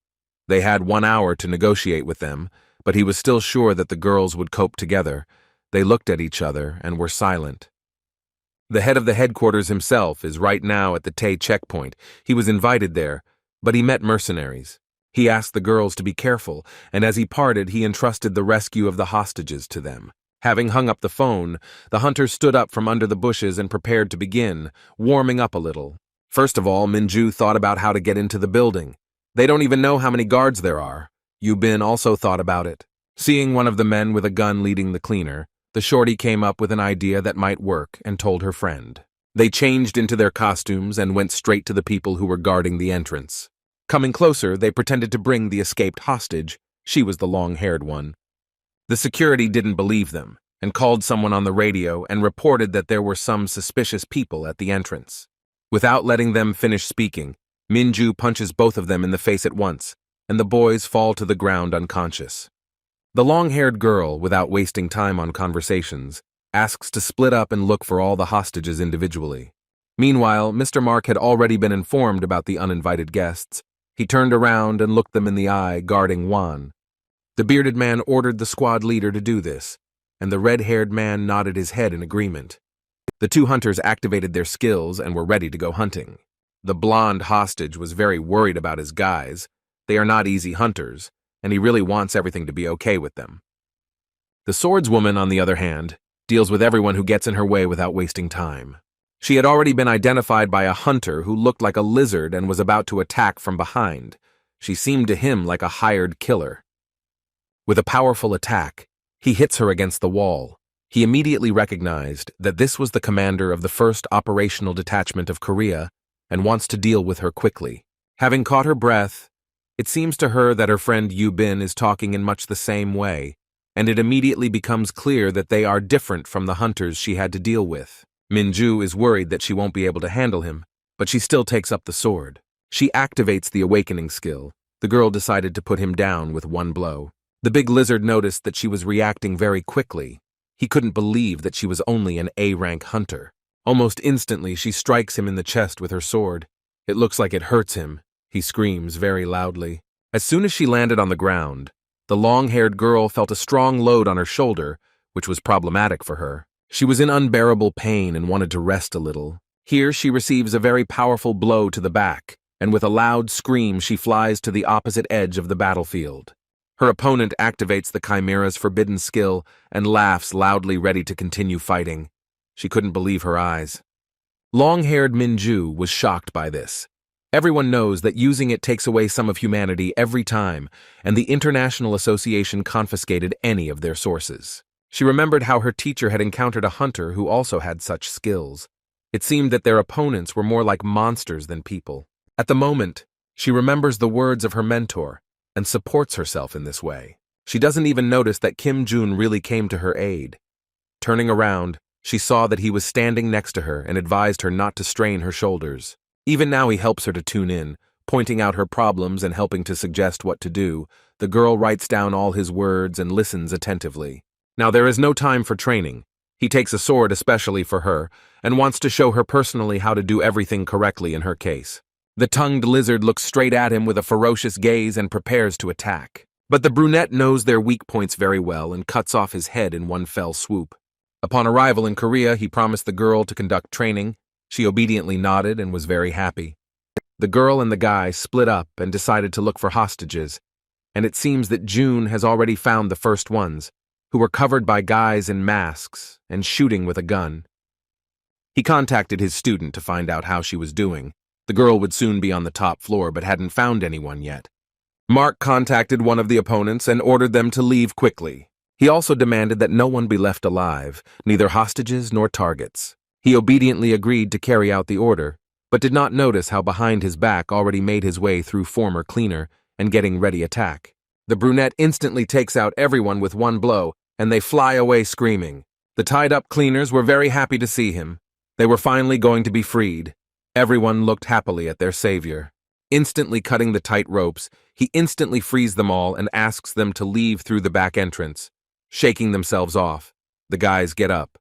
They had 1 hour to negotiate with them, but he was still sure that the girls would cope together. They looked at each other and were silent. The head of the headquarters himself is right now at the Tay checkpoint. He was invited there, but he met mercenaries. He asked the girls to be careful, and as he parted, he entrusted the rescue of the hostages to them. Having hung up the phone, the hunters stood up from under the bushes and prepared to begin, warming up a little. First of all, Min-ju thought about how to get into the building. They don't even know how many guards there are. Yu-bin also thought about it. Seeing one of the men with a gun leading the cleaner, the shorty came up with an idea that might work and told her friend. They changed into their costumes and went straight to the people who were guarding the entrance. Coming closer, they pretended to bring the escaped hostage. She was the long-haired one. The security didn't believe them and called someone on the radio and reported that there were some suspicious people at the entrance. Without letting them finish speaking, Min-ju punches both of them in the face at once, and the boys fall to the ground unconscious. The long-haired girl, without wasting time on conversations, asks to split up and look for all the hostages individually. Meanwhile, Mr. Mark had already been informed about the uninvited guests. He turned around and looked them in the eye, guarding Juan. The bearded man ordered the squad leader to do this, and the red-haired man nodded his head in agreement. The two hunters activated their skills and were ready to go hunting. The blonde hostage was very worried about his guys. They are not easy hunters, and he really wants everything to be okay with them. The swordswoman, on the other hand, deals with everyone who gets in her way without wasting time. She had already been identified by a hunter who looked like a lizard and was about to attack from behind. She seemed to him like a hired killer. With a powerful attack, he hits her against the wall. He immediately recognized that this was the commander of the 1st Operational Detachment of Korea and wants to deal with her quickly. Having caught her breath, it seems to her that her friend Yu Bin is talking in much the same way, and it immediately becomes clear that they are different from the hunters she had to deal with. Minju is worried that she won't be able to handle him, but she still takes up the sword. She activates the awakening skill. The girl decided to put him down with one blow. The big lizard noticed that she was reacting very quickly. He couldn't believe that she was only an A-rank hunter. Almost instantly, she strikes him in the chest with her sword. It looks like it hurts him. He screams very loudly. As soon as she landed on the ground, the long-haired girl felt a strong load on her shoulder, which was problematic for her. She was in unbearable pain and wanted to rest a little. Here she receives a very powerful blow to the back, and with a loud scream she flies to the opposite edge of the battlefield. Her opponent activates the Chimera's forbidden skill and laughs loudly, ready to continue fighting. She couldn't believe her eyes. Long-haired Minju was shocked by this. Everyone knows that using it takes away some of humanity every time, and the International Association confiscated any of their sources. She remembered how her teacher had encountered a hunter who also had such skills. It seemed that their opponents were more like monsters than people. At the moment, she remembers the words of her mentor and supports herself in this way. She doesn't even notice that Kim Jun really came to her aid. Turning around, she saw that he was standing next to her and advised her not to strain her shoulders. Even now he helps her to tune in, pointing out her problems and helping to suggest what to do. The girl writes down all his words and listens attentively. Now there is no time for training. He takes a sword especially for her and wants to show her personally how to do everything correctly in her case. The tongued lizard looks straight at him with a ferocious gaze and prepares to attack. But the brunette knows their weak points very well and cuts off his head in one fell swoop. Upon arrival in Korea, he promised the girl to conduct training. She obediently nodded and was very happy. The girl and the guy split up and decided to look for hostages, and it seems that June has already found the first ones, who were covered by guys in masks and shooting with a gun. He contacted his student to find out how she was doing. The girl would soon be on the top floor but hadn't found anyone yet. Mark contacted one of the opponents and ordered them to leave quickly. He also demanded that no one be left alive, neither hostages nor targets. He obediently agreed to carry out the order, but did not notice how behind his back already made his way through former cleaner and getting ready attack. The brunette instantly takes out everyone with one blow, and they fly away screaming. The tied-up cleaners were very happy to see him. They were finally going to be freed. Everyone looked happily at their savior. Instantly cutting the tight ropes, he instantly frees them all and asks them to leave through the back entrance. Shaking themselves off, the guys get up.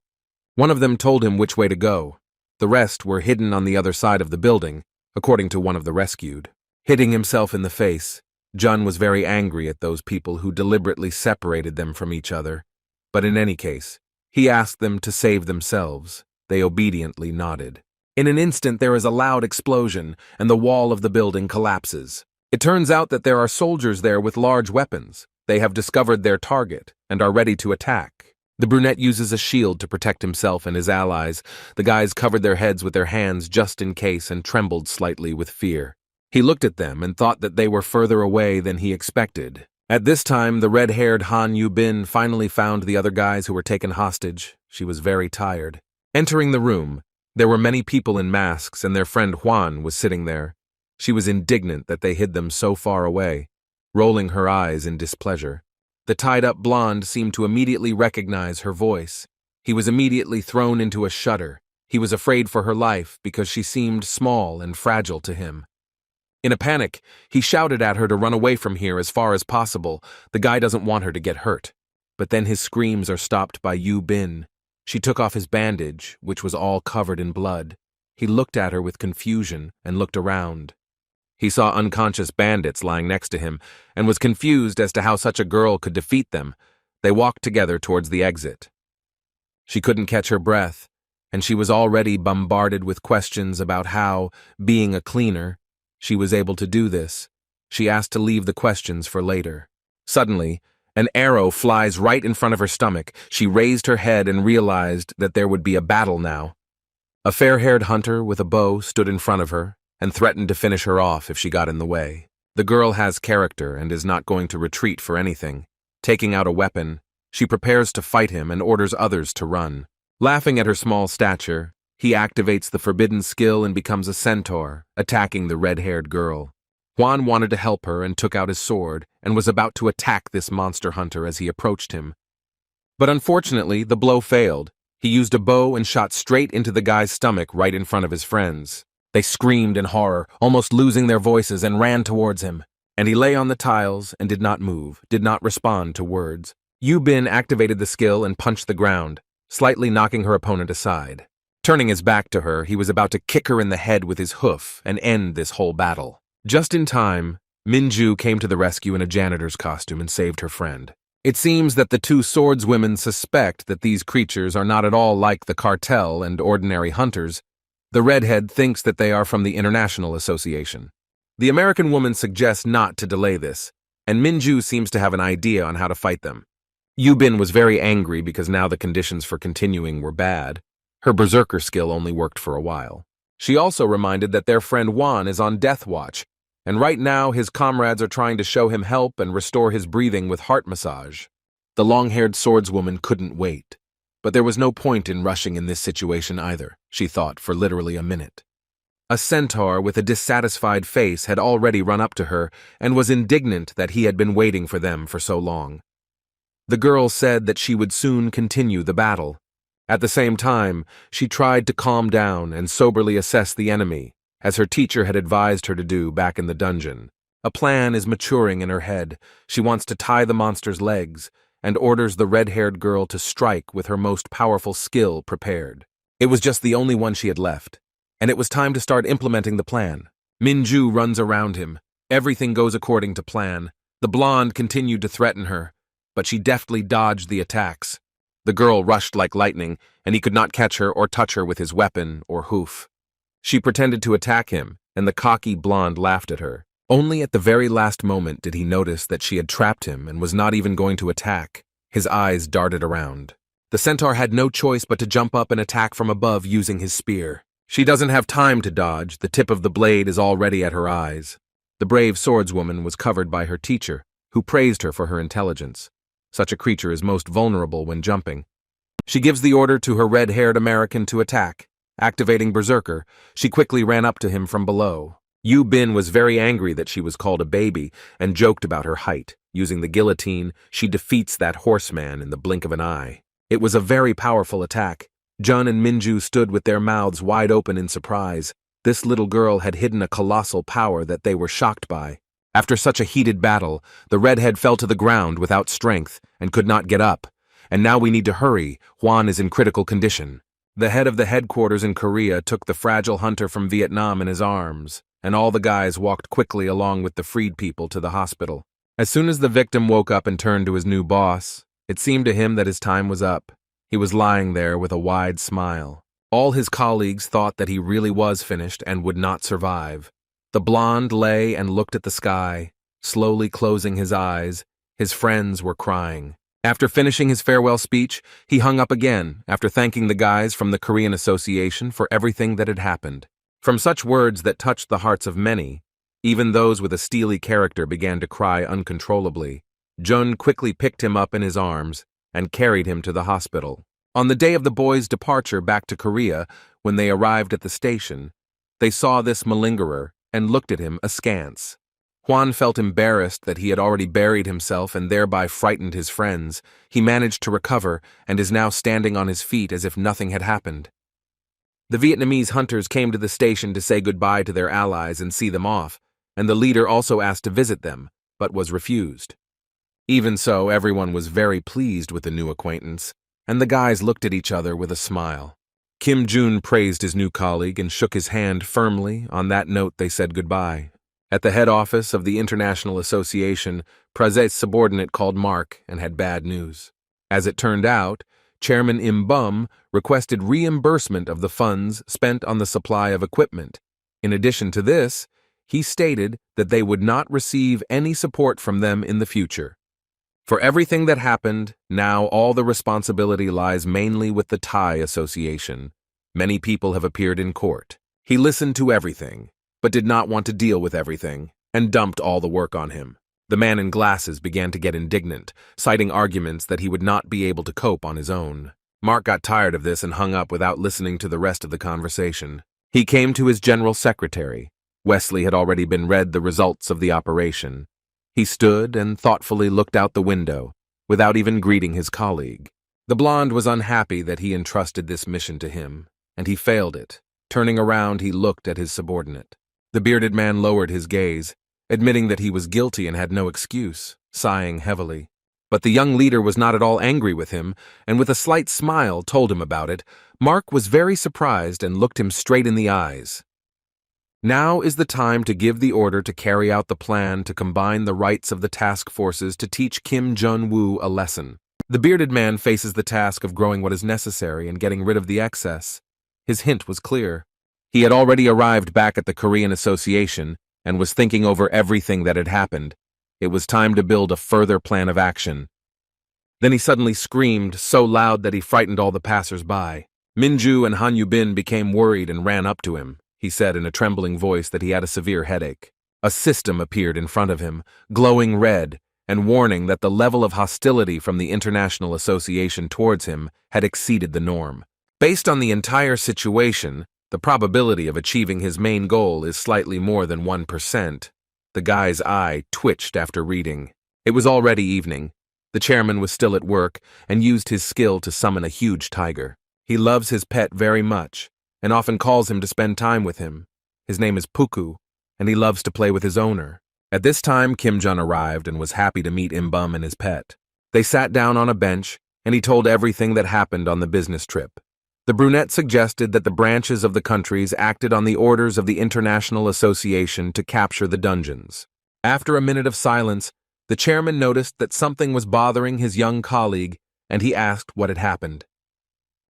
One of them told him which way to go. The rest were hidden on the other side of the building, according to one of the rescued. Hitting himself in the face, Jun was very angry at those people who deliberately separated them from each other. But in any case, he asked them to save themselves. They obediently nodded. In an instant, there is a loud explosion, and the wall of the building collapses. It turns out that there are soldiers there with large weapons. They have discovered their target and are ready to attack. The brunette uses a shield to protect himself and his allies. The guys covered their heads with their hands just in case and trembled slightly with fear. He looked at them and thought that they were further away than he expected. At this time, the red-haired Han Yu-bin finally found the other guys who were taken hostage. She was very tired. Entering the room, there were many people in masks, and their friend Juan was sitting there. She was indignant that they hid them so far away, rolling her eyes in displeasure. The tied-up blonde seemed to immediately recognize her voice. He was immediately thrown into a shudder. He was afraid for her life because she seemed small and fragile to him. In a panic, he shouted at her to run away from here as far as possible. The guy doesn't want her to get hurt. But then his screams are stopped by Yu Bin. She took off his bandage, which was all covered in blood. He looked at her with confusion and looked around. He saw unconscious bandits lying next to him and was confused as to how such a girl could defeat them. They walked together towards the exit. She couldn't catch her breath, and she was already bombarded with questions about how, being a cleaner, she was able to do this. She asked to leave the questions for later. Suddenly, an arrow flies right in front of her stomach. She raised her head and realized that there would be a battle now. A fair-haired hunter with a bow stood in front of her and threatened to finish her off if she got in the way. The girl has character and is not going to retreat for anything. Taking out a weapon, she prepares to fight him and orders others to run. Laughing at her small stature, he activates the forbidden skill and becomes a centaur, attacking the red-haired girl. Juan wanted to help her and took out his sword and was about to attack this monster hunter as he approached him. But unfortunately, the blow failed. He used a bow and shot straight into the guy's stomach right in front of his friends. They screamed in horror, almost losing their voices, and ran towards him. And he lay on the tiles and did not move, did not respond to words. Yu Bin activated the skill and punched the ground, slightly knocking her opponent aside. Turning his back to her, he was about to kick her in the head with his hoof and end this whole battle. Just in time, Minju came to the rescue in a janitor's costume and saved her friend. It seems that the two swordswomen suspect that these creatures are not at all like the cartel and ordinary hunters. The redhead thinks that they are from the International Association. The American woman suggests not to delay this, and Minju seems to have an idea on how to fight them. Yu Bin was very angry because now the conditions for continuing were bad. Her berserker skill only worked for a while. She also reminded that their friend Juan is on death watch, and right now his comrades are trying to show him help and restore his breathing with heart massage. The long-haired swordswoman couldn't wait, but there was no point in rushing in this situation either, she thought for literally a minute. A centaur with a dissatisfied face had already run up to her and was indignant that he had been waiting for them for so long. The girl said that she would soon continue the battle. At the same time, she tried to calm down and soberly assess the enemy, as her teacher had advised her to do back in the dungeon. A plan is maturing in her head. She wants to tie the monster's legs and orders the red-haired girl to strike with her most powerful skill prepared. It was just the only one she had left, and it was time to start implementing the plan. Minju runs around him. Everything goes according to plan. The blonde continued to threaten her, but she deftly dodged the attacks. The girl rushed like lightning, and he could not catch her or touch her with his weapon or hoof. She pretended to attack him, and the cocky blonde laughed at her. Only at the very last moment did he notice that she had trapped him and was not even going to attack. His eyes darted around. The centaur had no choice but to jump up and attack from above using his spear. She doesn't have time to dodge. The tip of the blade is already at her eyes. The brave swordswoman was covered by her teacher, who praised her for her intelligence. Such a creature is most vulnerable when jumping. She gives the order to her red-haired American to attack. Activating Berserker, she quickly ran up to him from below. Yu Bin was very angry that she was called a baby and joked about her height. Using the guillotine, she defeats that horseman in the blink of an eye. It was a very powerful attack. Jun and Minju stood with their mouths wide open in surprise. This little girl had hidden a colossal power that they were shocked by. After such a heated battle, the redhead fell to the ground without strength and could not get up. And now we need to hurry. Juan is in critical condition. The head of the headquarters in Korea took the fragile hunter from Vietnam in his arms, and all the guys walked quickly along with the freed people to the hospital. As soon as the victim woke up and turned to his new boss, it seemed to him that his time was up. He was lying there with a wide smile. All his colleagues thought that he really was finished and would not survive. The blonde lay and looked at the sky, slowly closing his eyes. His friends were crying. After finishing his farewell speech, he hung up again after thanking the guys from the Korean Association for everything that had happened. From such words that touched the hearts of many, even those with a steely character began to cry uncontrollably. Jun quickly picked him up in his arms and carried him to the hospital. On the day of the boys' departure back to Korea, when they arrived at the station, they saw this malingerer and looked at him askance. Juan felt embarrassed that he had already buried himself and thereby frightened his friends. He managed to recover and is now standing on his feet as if nothing had happened. The Vietnamese hunters came to the station to say goodbye to their allies and see them off, and the leader also asked to visit them, but was refused. Even so, everyone was very pleased with the new acquaintance, and the guys looked at each other with a smile. Kim Jun praised his new colleague and shook his hand firmly. On that note, they said goodbye. At the head office of the International Association, Prazet's subordinate called Mark and had bad news. As it turned out, Chairman Imbum requested reimbursement of the funds spent on the supply of equipment. In addition to this, he stated that they would not receive any support from them in the future. For everything that happened, now all the responsibility lies mainly with the Thai Association. Many people have appeared in court. He listened to everything, but did not want to deal with everything, and dumped all the work on him. The man in glasses began to get indignant, citing arguments that he would not be able to cope on his own. Mark got tired of this and hung up without listening to the rest of the conversation. He came to his general secretary. Wesley had already been read the results of the operation. He stood and thoughtfully looked out the window, without even greeting his colleague. The blonde was unhappy that he entrusted this mission to him, and he failed it. Turning around, he looked at his subordinate. The bearded man lowered his gaze, admitting that he was guilty and had no excuse, sighing heavily. But the young leader was not at all angry with him, and with a slight smile told him about it. Mark was very surprised and looked him straight in the eyes. Now is the time to give the order to carry out the plan to combine the rights of the task forces to teach Kim Jun-woo a lesson. The bearded man faces the task of growing what is necessary and getting rid of the excess. His hint was clear. He had already arrived back at the Korean Association and was thinking over everything that had happened. It was time to build a further plan of action. Then he suddenly screamed so loud that he frightened all the passers-by. Minju and Han Yubin became worried and ran up to him. He said in a trembling voice that he had a severe headache. A system appeared in front of him, glowing red, and warning that the level of hostility from the International Association towards him had exceeded the norm. Based on the entire situation, the probability of achieving his main goal is slightly more than 1%. The guy's eye twitched after reading. It was already evening. The chairman was still at work and used his skill to summon a huge tiger. He loves his pet very much and often calls him to spend time with him. His name is Puku, and he loves to play with his owner. At this time, Kim Jun arrived and was happy to meet Imbum and his pet. They sat down on a bench, and he told everything that happened on the business trip. The brunette suggested that the branches of the countries acted on the orders of the International Association to capture the dungeons. After a minute of silence, the chairman noticed that something was bothering his young colleague, and he asked what had happened.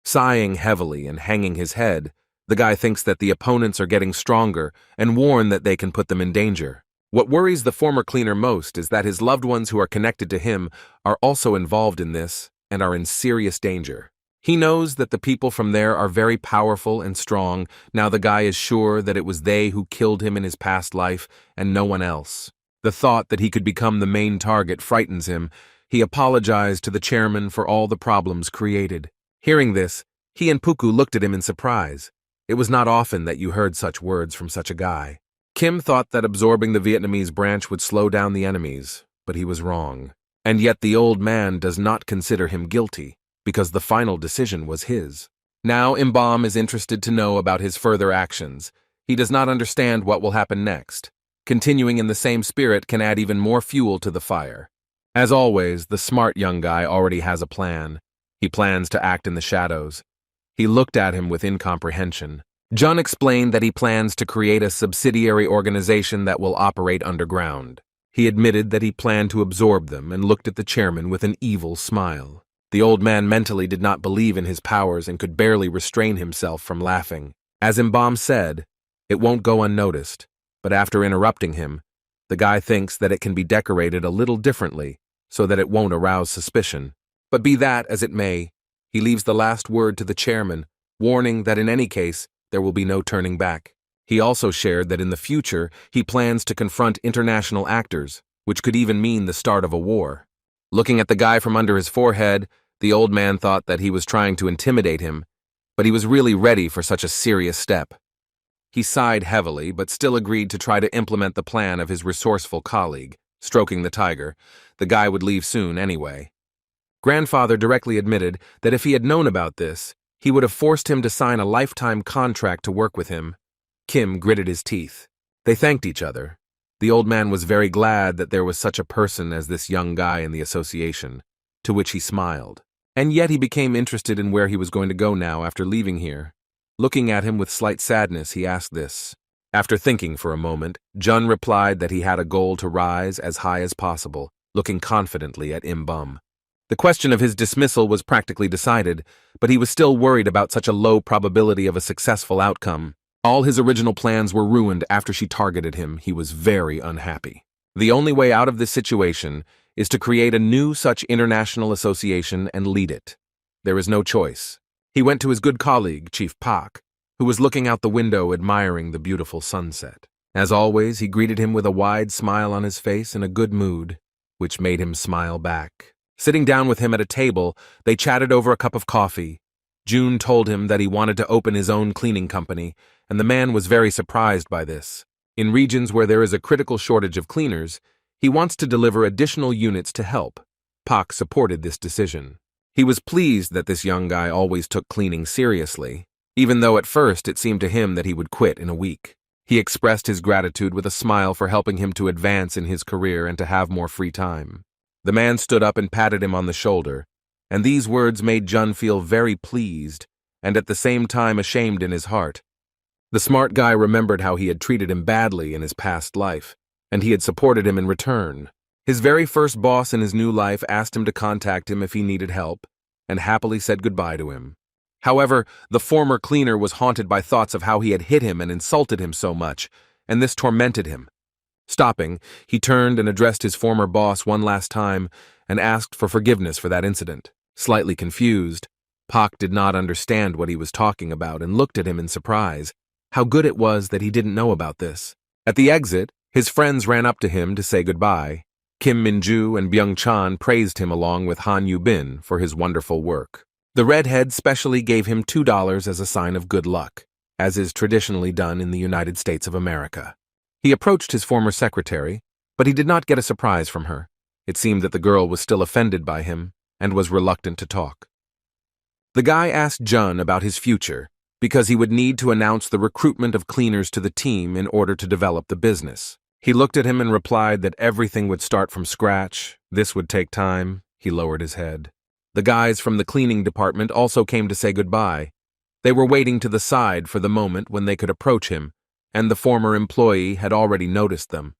Sighing heavily and hanging his head, the guy thinks that the opponents are getting stronger and warn that they can put them in danger. What worries the former cleaner most is that his loved ones who are connected to him are also involved in this and are in serious danger. He knows that the people from there are very powerful and strong. Now the guy is sure that it was they who killed him in his past life and no one else. The thought that he could become the main target frightens him. He apologized to the chairman for all the problems created. Hearing this, he and Puku looked at him in surprise. It was not often that you heard such words from such a guy. Kim thought that absorbing the Vietnamese branch would slow down the enemies, but he was wrong. And yet the old man does not consider him guilty, because the final decision was his. Now Imbam is interested to know about his further actions. He does not understand what will happen next. Continuing in the same spirit can add even more fuel to the fire. As always, the smart young guy already has a plan. He plans to act in the shadows. He looked at him with incomprehension. Jun explained that he plans to create a subsidiary organization that will operate underground. He admitted that he planned to absorb them and looked at the chairman with an evil smile. The old man mentally did not believe in his powers and could barely restrain himself from laughing. As Imbam said, it won't go unnoticed, but after interrupting him, the guy thinks that it can be decorated a little differently so that it won't arouse suspicion. But be that as it may, he leaves the last word to the chairman, warning that in any case, there will be no turning back. He also shared that in the future, he plans to confront international actors, which could even mean the start of a war. Looking at the guy from under his forehead, the old man thought that he was trying to intimidate him, but he was really ready for such a serious step. He sighed heavily, but still agreed to try to implement the plan of his resourceful colleague, stroking the tiger. The guy would leave soon anyway. Grandfather directly admitted that if he had known about this, he would have forced him to sign a lifetime contract to work with him. Kim gritted his teeth. They thanked each other. The old man was very glad that there was such a person as this young guy in the association, to which he smiled. And yet he became interested in where he was going to go now after leaving here. Looking at him with slight sadness, he asked this. After thinking for a moment, Jun replied that he had a goal to rise as high as possible, looking confidently at Im-bum. The question of his dismissal was practically decided, but he was still worried about such a low probability of a successful outcome. All his original plans were ruined after she targeted him. He was very unhappy. The only way out of this situation is to create a new such international association and lead it. There is no choice. He went to his good colleague, Chief Pak, who was looking out the window admiring the beautiful sunset. As always, he greeted him with a wide smile on his face and a good mood, which made him smile back. Sitting down with him at a table, they chatted over a cup of coffee. June told him that he wanted to open his own cleaning company, and the man was very surprised by this. In regions where there is a critical shortage of cleaners, he wants to deliver additional units to help. Pak supported this decision. He was pleased that this young guy always took cleaning seriously, even though at first it seemed to him that he would quit in a week. He expressed his gratitude with a smile for helping him to advance in his career and to have more free time. The man stood up and patted him on the shoulder, and these words made Jun feel very pleased and at the same time ashamed in his heart. The smart guy remembered how he had treated him badly in his past life, and he had supported him in return. His very first boss in his new life asked him to contact him if he needed help, and happily said goodbye to him. However, the former cleaner was haunted by thoughts of how he had hit him and insulted him so much, and this tormented him. Stopping, he turned and addressed his former boss one last time and asked for forgiveness for that incident. Slightly confused, Pak did not understand what he was talking about and looked at him in surprise. How good it was that he didn't know about this. At the exit, his friends ran up to him to say goodbye. Kim Min-ju and Byung-chan praised him along with Han Yu-bin for his wonderful work. The redhead specially gave him $2 as a sign of good luck, as is traditionally done in the United States of America. He approached his former secretary, but he did not get a surprise from her. It seemed that the girl was still offended by him and was reluctant to talk. The guy asked Jun about his future, because he would need to announce the recruitment of cleaners to the team in order to develop the business. He looked at him and replied that everything would start from scratch. This would take time. He lowered his head. The guys from the cleaning department also came to say goodbye. They were waiting to the side for the moment when they could approach him, and the former employee had already noticed them.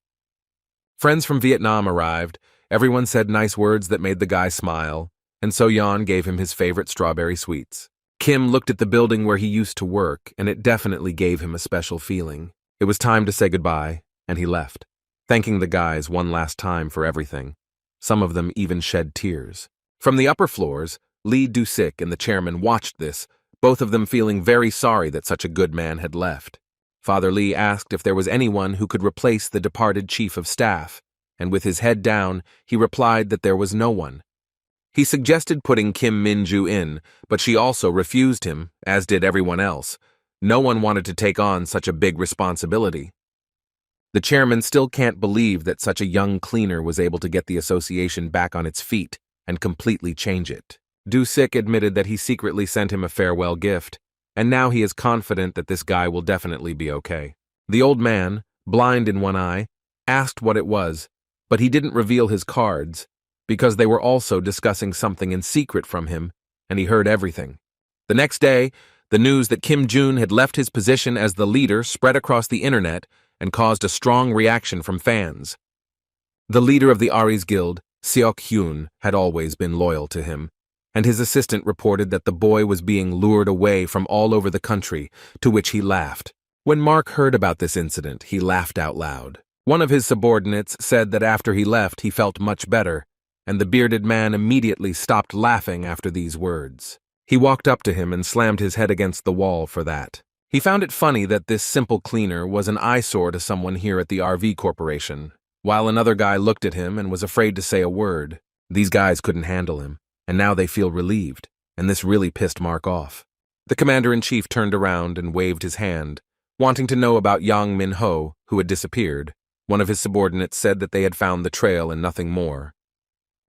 Friends from Vietnam arrived. Everyone said nice words that made the guy smile, and So Yeon gave him his favorite strawberry sweets. Kim looked at the building where he used to work, and it definitely gave him a special feeling. It was time to say goodbye, and he left, thanking the guys one last time for everything. Some of them even shed tears. From the upper floors, Lee Do-sik and the chairman watched this, both of them feeling very sorry that such a good man had left. Father Lee asked if there was anyone who could replace the departed chief of staff, and with his head down, he replied that there was no one. He suggested putting Kim Min-ju in, but she also refused him, as did everyone else. No one wanted to take on such a big responsibility. The chairman still can't believe that such a young cleaner was able to get the association back on its feet and completely change it. Do-sik admitted that he secretly sent him a farewell gift, and now he is confident that this guy will definitely be okay. The old man, blind in one eye, asked what it was, but he didn't reveal his cards, because they were also discussing something in secret from him, and he heard everything. The next day, the news that Kim Jun had left his position as the leader spread across the internet and caused a strong reaction from fans. The leader of the Aries Guild, Seok-hyun, had always been loyal to him, and his assistant reported that the boy was being lured away from all over the country, to which he laughed. When Mark heard about this incident, he laughed out loud. One of his subordinates said that after he left, he felt much better, and the bearded man immediately stopped laughing after these words. He walked up to him and slammed his head against the wall for that. He found it funny that this simple cleaner was an eyesore to someone here at the RV Corporation, while another guy looked at him and was afraid to say a word. These guys couldn't handle him, and now they feel relieved, and this really pissed Mark off. The commander-in-chief turned around and waved his hand, wanting to know about Yang Min-ho, who had disappeared. One of his subordinates said that they had found the trail and nothing more.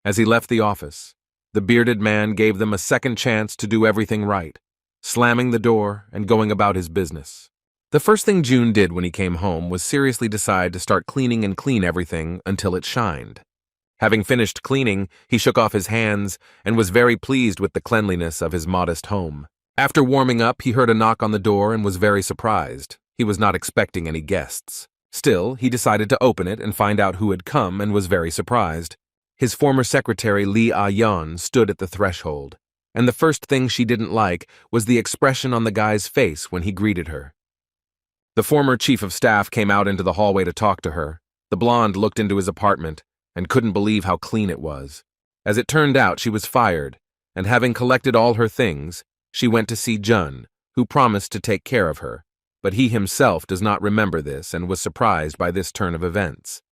As he left the office, the bearded man gave them a second chance to do everything right, slamming the door and going about his business. The first thing June did when he came home was seriously decide to start cleaning and clean everything until it shined. Having finished cleaning, he shook off his hands and was very pleased with the cleanliness of his modest home. After warming up, he heard a knock on the door and was very surprised. He was not expecting any guests. Still, he decided to open it and find out who had come and was very surprised. His former secretary Lee Ah-yeon stood at the threshold, and the first thing she didn't like was the expression on the guy's face when he greeted her. The former chief of staff came out into the hallway to talk to her. The blonde looked into his apartment and couldn't believe how clean it was. As it turned out, she was fired, and having collected all her things, she went to see Jun, who promised to take care of her, but he himself does not remember this and was surprised by this turn of events.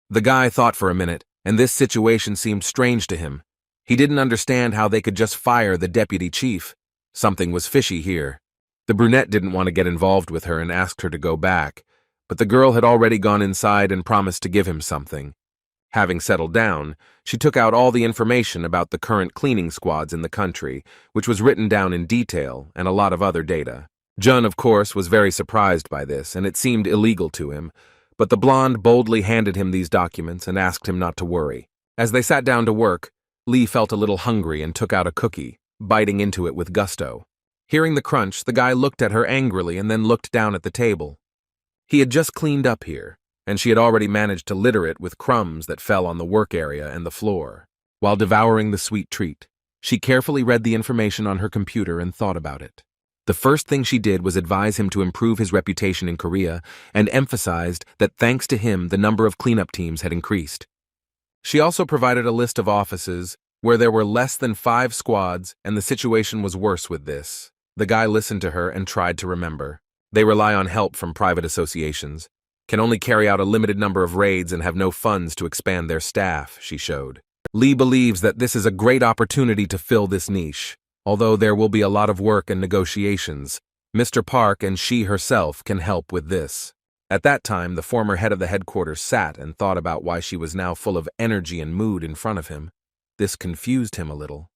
The guy thought for a minute, and this situation seemed strange to him. He didn't understand how they could just fire the deputy chief. Something was fishy here. The brunette didn't want to get involved with her and asked her to go back, but the girl had already gone inside and promised to give him something. Having settled down, she took out all the information about the current cleaning squads in the country, which was written down in detail, and a lot of other data. Jun, of course, was very surprised by this, and it seemed illegal to him, but the blonde boldly handed him these documents and asked him not to worry. As they sat down to work, Lee felt a little hungry and took out a cookie, biting into it with gusto. Hearing the crunch, the guy looked at her angrily and then looked down at the table. He had just cleaned up here, and she had already managed to litter it with crumbs that fell on the work area and the floor. While devouring the sweet treat, she carefully read the information on her computer and thought about it. The first thing she did was advise him to improve his reputation in Korea and emphasized that thanks to him the number of cleanup teams had increased. She also provided a list of offices where there were less than 5 squads and the situation was worse with this. The guy listened to her and tried to remember. They rely on help from private associations, can only carry out a limited number of raids and have no funds to expand their staff, she showed. Lee believes that this is a great opportunity to fill this niche. Although there will be a lot of work and negotiations, Mr. Park and she herself can help with this. At that time, the former head of the headquarters sat and thought about why she was now full of energy and mood in front of him. This confused him a little.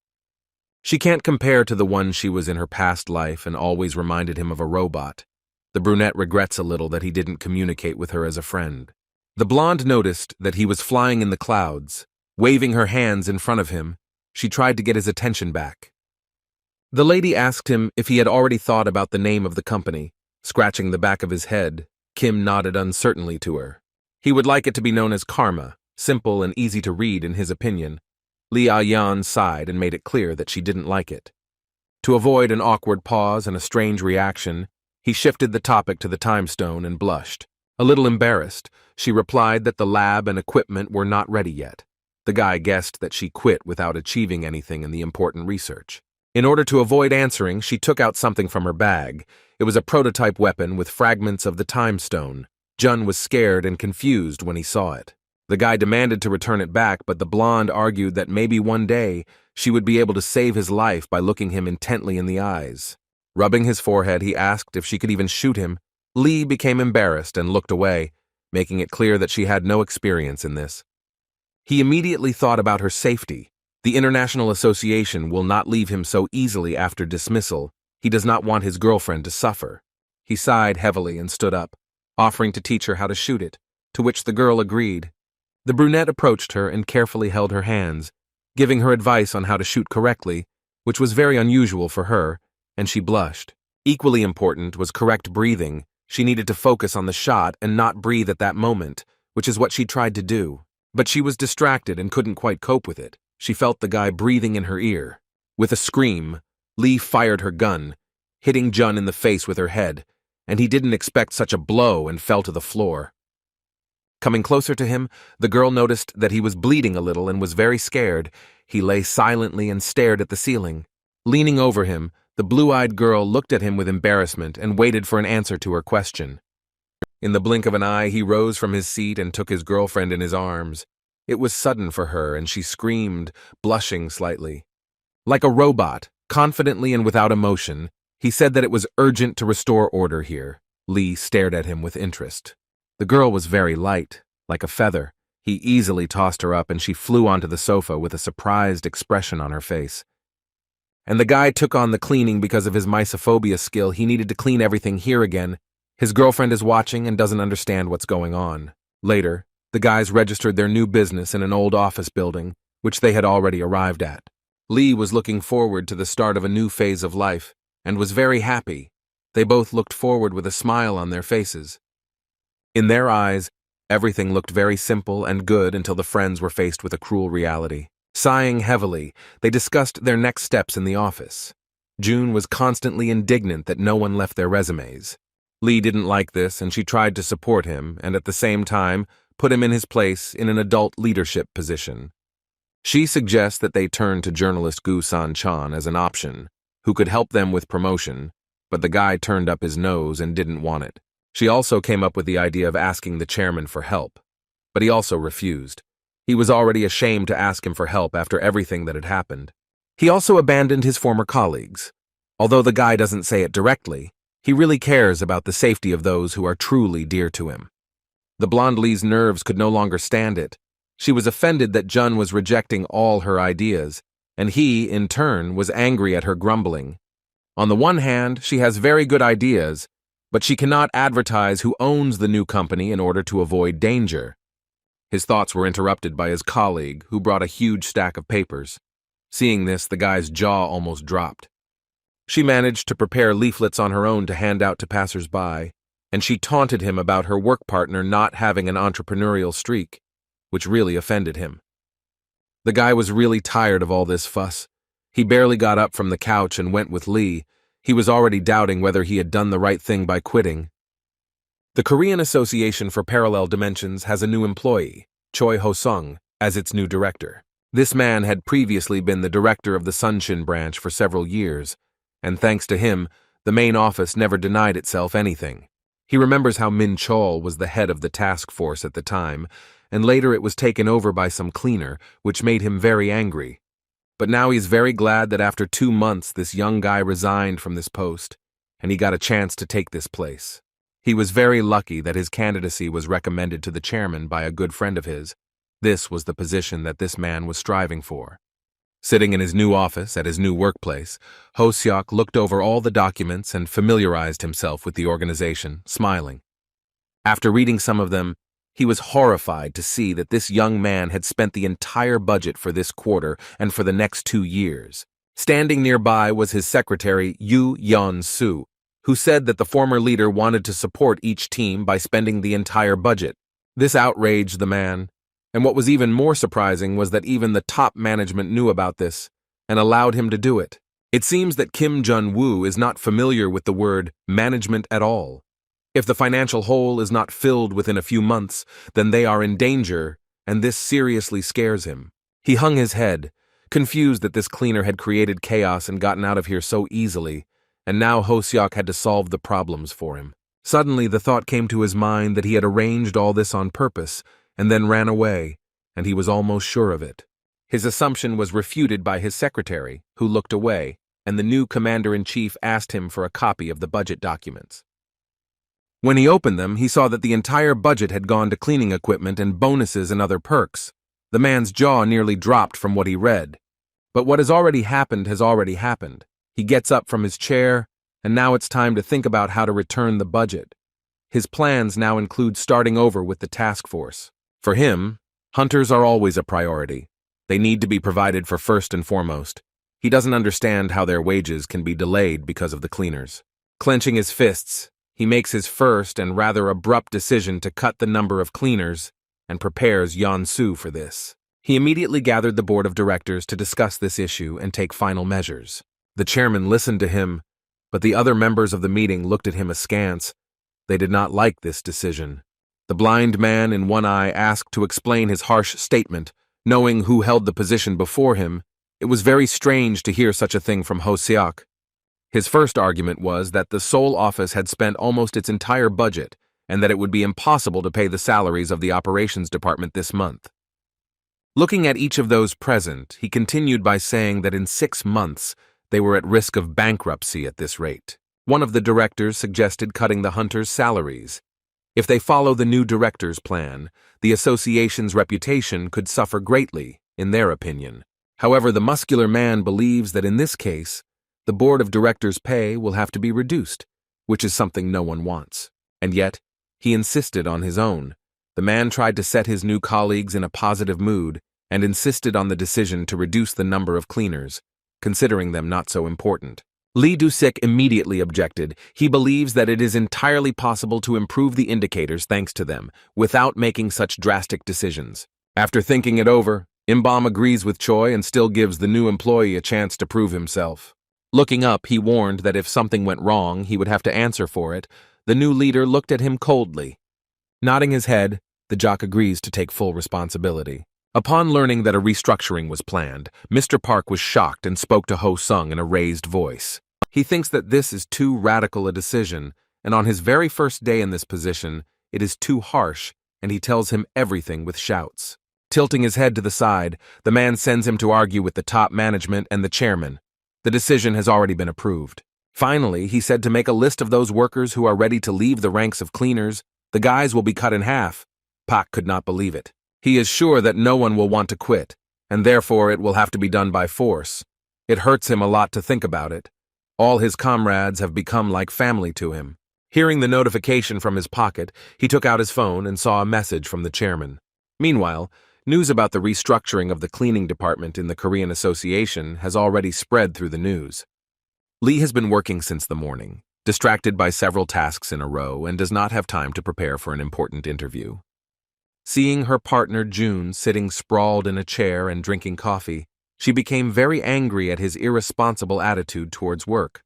She can't compare to the one she was in her past life and always reminded him of a robot. The brunette regrets a little that he didn't communicate with her as a friend. The blonde noticed that he was flying in the clouds. Waving her hands in front of him, she tried to get his attention back. The lady asked him if he had already thought about the name of the company. Scratching the back of his head, Kim nodded uncertainly to her. He would like it to be known as Karma, simple and easy to read in his opinion. Lee Ah-yeon sighed and made it clear that she didn't like it. To avoid an awkward pause and a strange reaction, he shifted the topic to the time stone and blushed. A little embarrassed, she replied that the lab and equipment were not ready yet. The guy guessed that she quit without achieving anything in the important research. In order to avoid answering, she took out something from her bag. It was a prototype weapon with fragments of the time stone. Jun was scared and confused when he saw it. The guy demanded to return it back, but the blonde argued that maybe one day she would be able to save his life by looking him intently in the eyes. Rubbing his forehead, he asked if she could even shoot him. Lee became embarrassed and looked away, making it clear that she had no experience in this. He immediately thought about her safety. The International Association will not leave him so easily after dismissal. He does not want his girlfriend to suffer. He sighed heavily and stood up, offering to teach her how to shoot it, to which the girl agreed. The brunette approached her and carefully held her hands, giving her advice on how to shoot correctly, which was very unusual for her, and she blushed. Equally important was correct breathing. She needed to focus on the shot and not breathe at that moment, which is what she tried to do. But she was distracted and couldn't quite cope with it. She felt the guy breathing in her ear. With a scream, Lee fired her gun, hitting Jun in the face with her head, and he didn't expect such a blow and fell to the floor. Coming closer to him, the girl noticed that he was bleeding a little and was very scared. He lay silently and stared at the ceiling. Leaning over him, the blue-eyed girl looked at him with embarrassment and waited for an answer to her question. In the blink of an eye, he rose from his seat and took his girlfriend in his arms. It was sudden for her, and she screamed, blushing slightly. Like a robot, confidently and without emotion, he said that it was urgent to restore order here. Lee stared at him with interest. The girl was very light, like a feather. He easily tossed her up and she flew onto the sofa with a surprised expression on her face. And the guy took on the cleaning because of his mysophobia skill. He needed to clean everything here again. His girlfriend is watching and doesn't understand what's going on. Later, the guys registered their new business in an old office building, which they had already arrived at. Lee was looking forward to the start of a new phase of life and was very happy. They both looked forward with a smile on their faces. In their eyes, everything looked very simple and good until the friends were faced with a cruel reality. Sighing heavily, they discussed their next steps in the office. June was constantly indignant that no one left their resumes. Lee didn't like this, and she tried to support him and at the same time put him in his place in an adult leadership position. She suggests that they turn to journalist Gu San-chan as an option, who could help them with promotion, but the guy turned up his nose and didn't want it. She also came up with the idea of asking the chairman for help, but he also refused. He was already ashamed to ask him for help after everything that had happened. He also abandoned his former colleagues. Although the guy doesn't say it directly, he really cares about the safety of those who are truly dear to him. The blonde Lee's nerves could no longer stand it. She was offended that Jun was rejecting all her ideas, and he, in turn, was angry at her grumbling. On the one hand, she has very good ideas, but she cannot advertise who owns the new company in order to avoid danger. His thoughts were interrupted by his colleague, who brought a huge stack of papers. Seeing this, the guy's jaw almost dropped. She managed to prepare leaflets on her own to hand out to passers-by, and she taunted him about her work partner not having an entrepreneurial streak, which really offended him. The guy was really tired of all this fuss. He barely got up from the couch and went with Lee. He was already doubting whether he had done the right thing by quitting. The Korean Association for Parallel Dimensions has a new employee, Choi Ho-sung, as its new director. This man had previously been the director of the Sunshin branch for several years, and thanks to him, the main office never denied itself anything. He remembers how Min Chol was the head of the task force at the time, and later it was taken over by some cleaner, which made him very angry. But now he's very glad that after 2 months this young guy resigned from this post, and he got a chance to take this place. He was very lucky that his candidacy was recommended to the chairman by a good friend of his. This was the position that this man was striving for. Sitting in his new office at his new workplace, Ho-seok looked over all the documents and familiarized himself with the organization, smiling. After reading some of them, he was horrified to see that this young man had spent the entire budget for this quarter and for the next 2 years. Standing nearby was his secretary, Yu Yeon-soo, who said that the former leader wanted to support each team by spending the entire budget. This outraged the man, and what was even more surprising was that even the top management knew about this and allowed him to do it. It seems that Kim Jun-woo is not familiar with the word management at all. If the financial hole is not filled within a few months, then they are in danger, and this seriously scares him. He hung his head, confused that this cleaner had created chaos and gotten out of here so easily, and now Ho-seok had to solve the problems for him. Suddenly the thought came to his mind that he had arranged all this on purpose, and then ran away, and he was almost sure of it. His assumption was refuted by his secretary, who looked away, and the new commander-in-chief asked him for a copy of the budget documents. When he opened them, he saw that the entire budget had gone to cleaning equipment and bonuses and other perks. The man's jaw nearly dropped from what he read. But what has already happened has already happened. He gets up from his chair, and now it's time to think about how to return the budget. His plans now include starting over with the task force. For him, hunters are always a priority. They need to be provided for first and foremost. He doesn't understand how their wages can be delayed because of the cleaners. Clenching his fists, he makes his first and rather abrupt decision to cut the number of cleaners and prepares Yeon-soo for this. He immediately gathered the board of directors to discuss this issue and take final measures. The chairman listened to him, but the other members of the meeting looked at him askance. They did not like this decision. The blind man in one eye asked to explain his harsh statement, knowing who held the position before him. It was very strange to hear such a thing from Ho-seok. His first argument was that the Seoul office had spent almost its entire budget and that it would be impossible to pay the salaries of the operations department this month. Looking at each of those present, he continued by saying that in 6 months, they were at risk of bankruptcy at this rate. One of the directors suggested cutting the hunters' salaries. If they follow the new director's plan, the association's reputation could suffer greatly, in their opinion. However, the muscular man believes that in this case, the board of directors' pay will have to be reduced, which is something no one wants. And yet, he insisted on his own. The man tried to set his new colleagues in a positive mood and insisted on the decision to reduce the number of cleaners, considering them not so important. Lee Du-sik immediately objected. He believes that it is entirely possible to improve the indicators thanks to them, without making such drastic decisions. After thinking it over, Imbam agrees with Choi and still gives the new employee a chance to prove himself. Looking up, he warned that if something went wrong, he would have to answer for it. The new leader looked at him coldly. Nodding his head, the jock agrees to take full responsibility. Upon learning that a restructuring was planned, Mr. Park was shocked and spoke to Ho Sung in a raised voice. He thinks that this is too radical a decision, and on his very first day in this position, it is too harsh, and he tells him everything with shouts. Tilting his head to the side, the man sends him to argue with the top management and the chairman. The decision has already been approved. Finally, he said to make a list of those workers who are ready to leave the ranks of cleaners. The guys will be cut in half. Pak could not believe it. He is sure that no one will want to quit, and therefore it will have to be done by force. It hurts him a lot to think about it. All his comrades have become like family to him. Hearing the notification from his pocket, he took out his phone and saw a message from the chairman. Meanwhile, news about the restructuring of the cleaning department in the Korean Association has already spread through the news. Lee has been working since the morning, distracted by several tasks in a row, and does not have time to prepare for an important interview. Seeing her partner June sitting sprawled in a chair and drinking coffee, she became very angry at his irresponsible attitude towards work.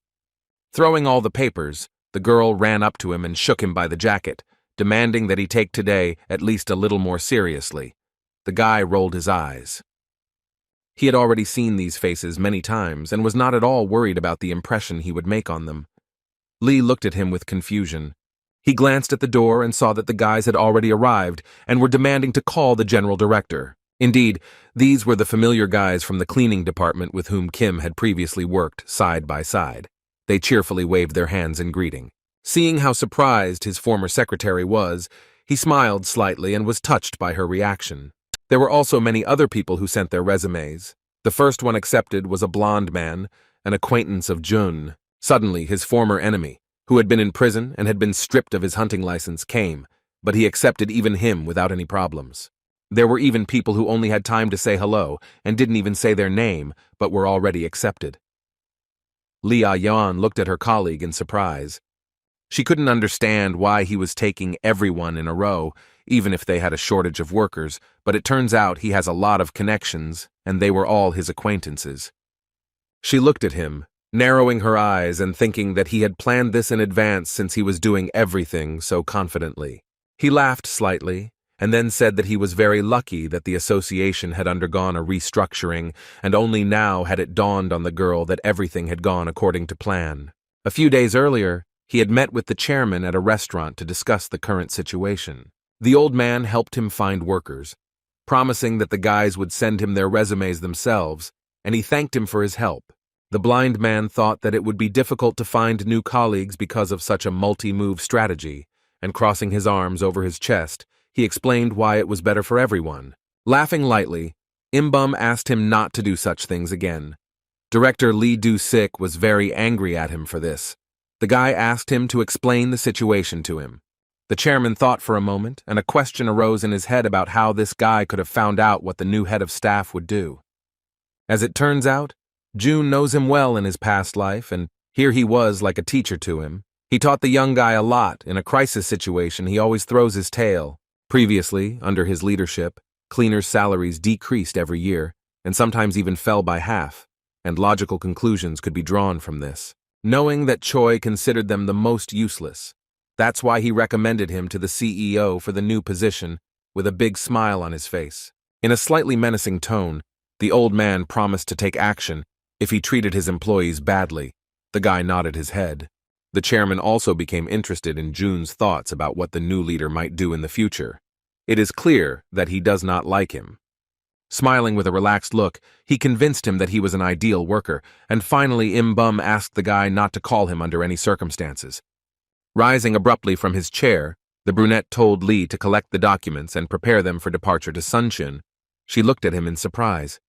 Throwing all the papers, the girl ran up to him and shook him by the jacket, demanding that he take today at least a little more seriously. The guy rolled his eyes. He had already seen these faces many times and was not at all worried about the impression he would make on them. Lee looked at him with confusion. He glanced at the door and saw that the guys had already arrived and were demanding to call the general director. Indeed, these were the familiar guys from the cleaning department with whom Kim had previously worked side by side. They cheerfully waved their hands in greeting. Seeing how surprised his former secretary was, he smiled slightly and was touched by her reaction. There were also many other people who sent their resumes. The first one accepted was a blonde man, an acquaintance of Jun. Suddenly, his former enemy, who had been in prison and had been stripped of his hunting license, came, but he accepted even him without any problems. There were even people who only had time to say hello and didn't even say their name, but were already accepted. Lee Ah-yeon looked at her colleague in surprise. She couldn't understand why he was taking everyone in a row, even if they had a shortage of workers, but it turns out he has a lot of connections, and they were all his acquaintances. She looked at him, narrowing her eyes and thinking that he had planned this in advance since he was doing everything so confidently. He laughed slightly, and then said that he was very lucky that the association had undergone a restructuring, and only now had it dawned on the girl that everything had gone according to plan. A few days earlier, he had met with the chairman at a restaurant to discuss the current situation. The old man helped him find workers, promising that the guys would send him their resumes themselves, and he thanked him for his help. The blind man thought that it would be difficult to find new colleagues because of such a multi-move strategy, and crossing his arms over his chest, he explained why it was better for everyone. Laughing lightly, Imbum asked him not to do such things again. Director Lee Du-sik was very angry at him for this. The guy asked him to explain the situation to him. The chairman thought for a moment, and a question arose in his head about how this guy could have found out what the new head of staff would do. As it turns out, June knows him well in his past life, and here he was like a teacher to him. He taught the young guy a lot. In a crisis situation, he always throws his tail. Previously, under his leadership, cleaners' salaries decreased every year, and sometimes even fell by half, and logical conclusions could be drawn from this. Knowing that Choi considered them the most useless, that's why he recommended him to the CEO for the new position, with a big smile on his face. In a slightly menacing tone, the old man promised to take action if he treated his employees badly. The guy nodded his head. The chairman also became interested in June's thoughts about what the new leader might do in the future. It is clear that he does not like him. Smiling with a relaxed look, he convinced him that he was an ideal worker, and finally Imbum asked the guy not to call him under any circumstances. Rising abruptly from his chair, the brunette told Lee to collect the documents and prepare them for departure to Suncheon. She looked at him in surprise.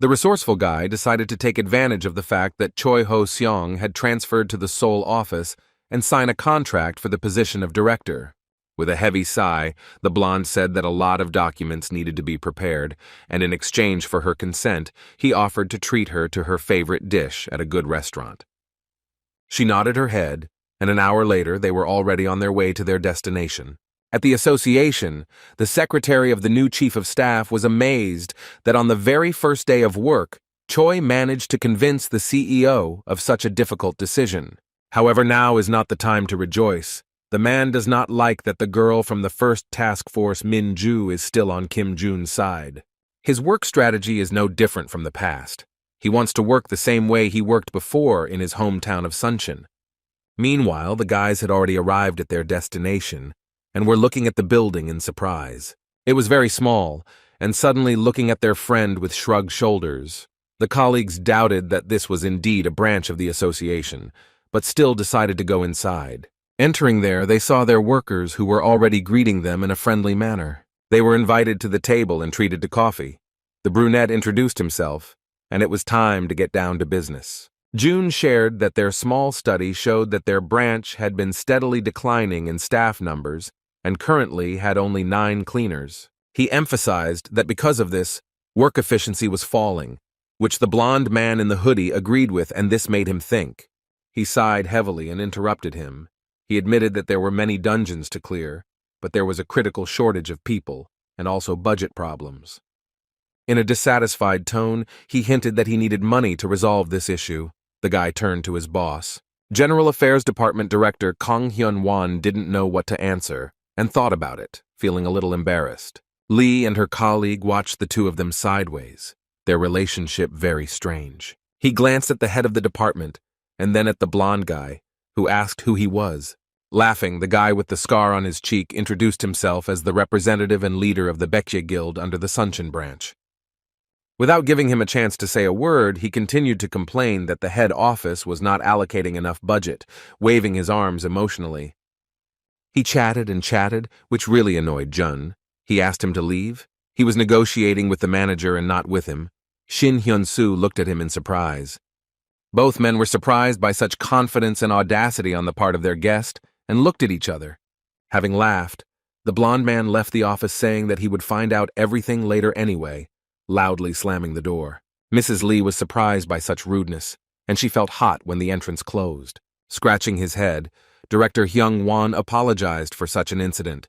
The resourceful guy decided to take advantage of the fact that Choi Ho-seong had transferred to the Seoul office and sign a contract for the position of director. With a heavy sigh, the blonde said that a lot of documents needed to be prepared, and in exchange for her consent, he offered to treat her to her favorite dish at a good restaurant. She nodded her head, and an hour later they were already on their way to their destination. At the association, the secretary of the new chief of staff was amazed that on the very first day of work, Choi managed to convince the CEO of such a difficult decision. However, now is not the time to rejoice. The man does not like that the girl from the first task force, Min Ju, is still on Kim Jun's side. His work strategy is no different from the past. He wants to work the same way he worked before in his hometown of Sunshin. Meanwhile, the guys had already arrived at their destination and were looking at the building in surprise. It was very small, and suddenly looking at their friend with shrugged shoulders. The colleagues doubted that this was indeed a branch of the association, but still decided to go inside. Entering there, they saw their workers who were already greeting them in a friendly manner. They were invited to the table and treated to coffee. The brunette introduced himself, and it was time to get down to business. June shared that their small study showed that their branch had been steadily declining in staff numbers and currently had only 9 cleaners. He emphasized that because of this, work efficiency was falling, which the blond man in the hoodie agreed with, and this made him think. He sighed heavily and interrupted him. He admitted that there were many dungeons to clear, but there was a critical shortage of people and also budget problems. In a dissatisfied tone, he hinted that he needed money to resolve this issue. The guy turned to his boss. General Affairs Department Director Kang Hyun-won didn't know what to answer and thought about it, feeling a little embarrassed. Lee and her colleague watched the two of them sideways, their relationship very strange. He glanced at the head of the department and then at the blonde guy, who asked who he was. Laughing, the guy with the scar on his cheek introduced himself as the representative and leader of the Baekje Guild under the Sunshin branch. Without giving him a chance to say a word, he continued to complain that the head office was not allocating enough budget, waving his arms emotionally. He chatted and chatted, which really annoyed Jun. He asked him to leave. He was negotiating with the manager and not with him. Shin Hyun-soo looked at him in surprise. Both men were surprised by such confidence and audacity on the part of their guest and looked at each other. Having laughed, the blond man left the office saying that he would find out everything later anyway, loudly slamming the door. Mrs. Lee was surprised by such rudeness, and she felt hot when the entrance closed. Scratching his head, Director Hyung-won apologized for such an incident,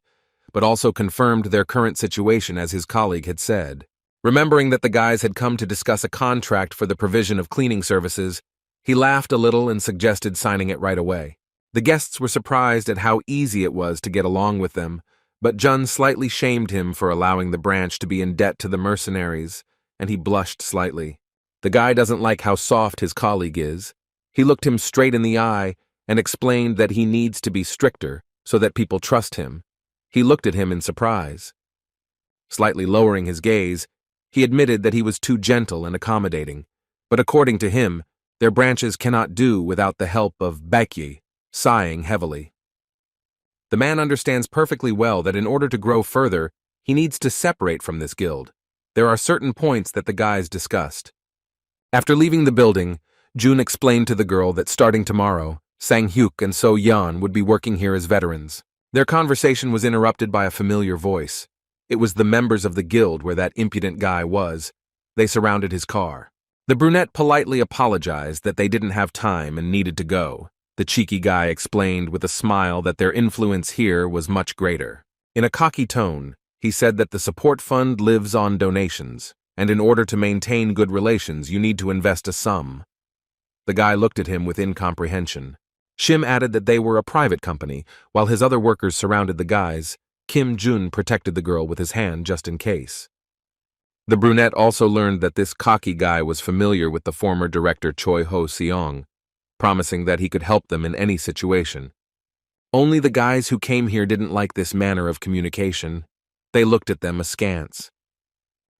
but also confirmed their current situation as his colleague had said. Remembering that the guys had come to discuss a contract for the provision of cleaning services, he laughed a little and suggested signing it right away. The guests were surprised at how easy it was to get along with them, but Jun slightly shamed him for allowing the branch to be in debt to the mercenaries, and he blushed slightly. The guy doesn't like how soft his colleague is. He looked him straight in the eye and explained that he needs to be stricter so that people trust him. He looked at him in surprise. Slightly lowering his gaze, he admitted that he was too gentle and accommodating, but according to him, their branches cannot do without the help of Baekje, sighing heavily. The man understands perfectly well that in order to grow further, he needs to separate from this guild. There are certain points that the guys discussed. After leaving the building, Jun explained to the girl that starting tomorrow, Sang-hyuk and So-yeon would be working here as veterans. Their conversation was interrupted by a familiar voice. It was the members of the guild where that impudent guy was. They surrounded his car. The brunette politely apologized that they didn't have time and needed to go. The cheeky guy explained with a smile that their influence here was much greater. In a cocky tone, he said that the support fund lives on donations, and in order to maintain good relations, you need to invest a sum. The guy looked at him with incomprehension. Shim added that they were a private company, while his other workers surrounded the guys. Kim Jun protected the girl with his hand just in case. The brunette also learned that this cocky guy was familiar with the former director Choi Ho-seong, promising that he could help them in any situation. Only the guys who came here didn't like this manner of communication. They looked at them askance.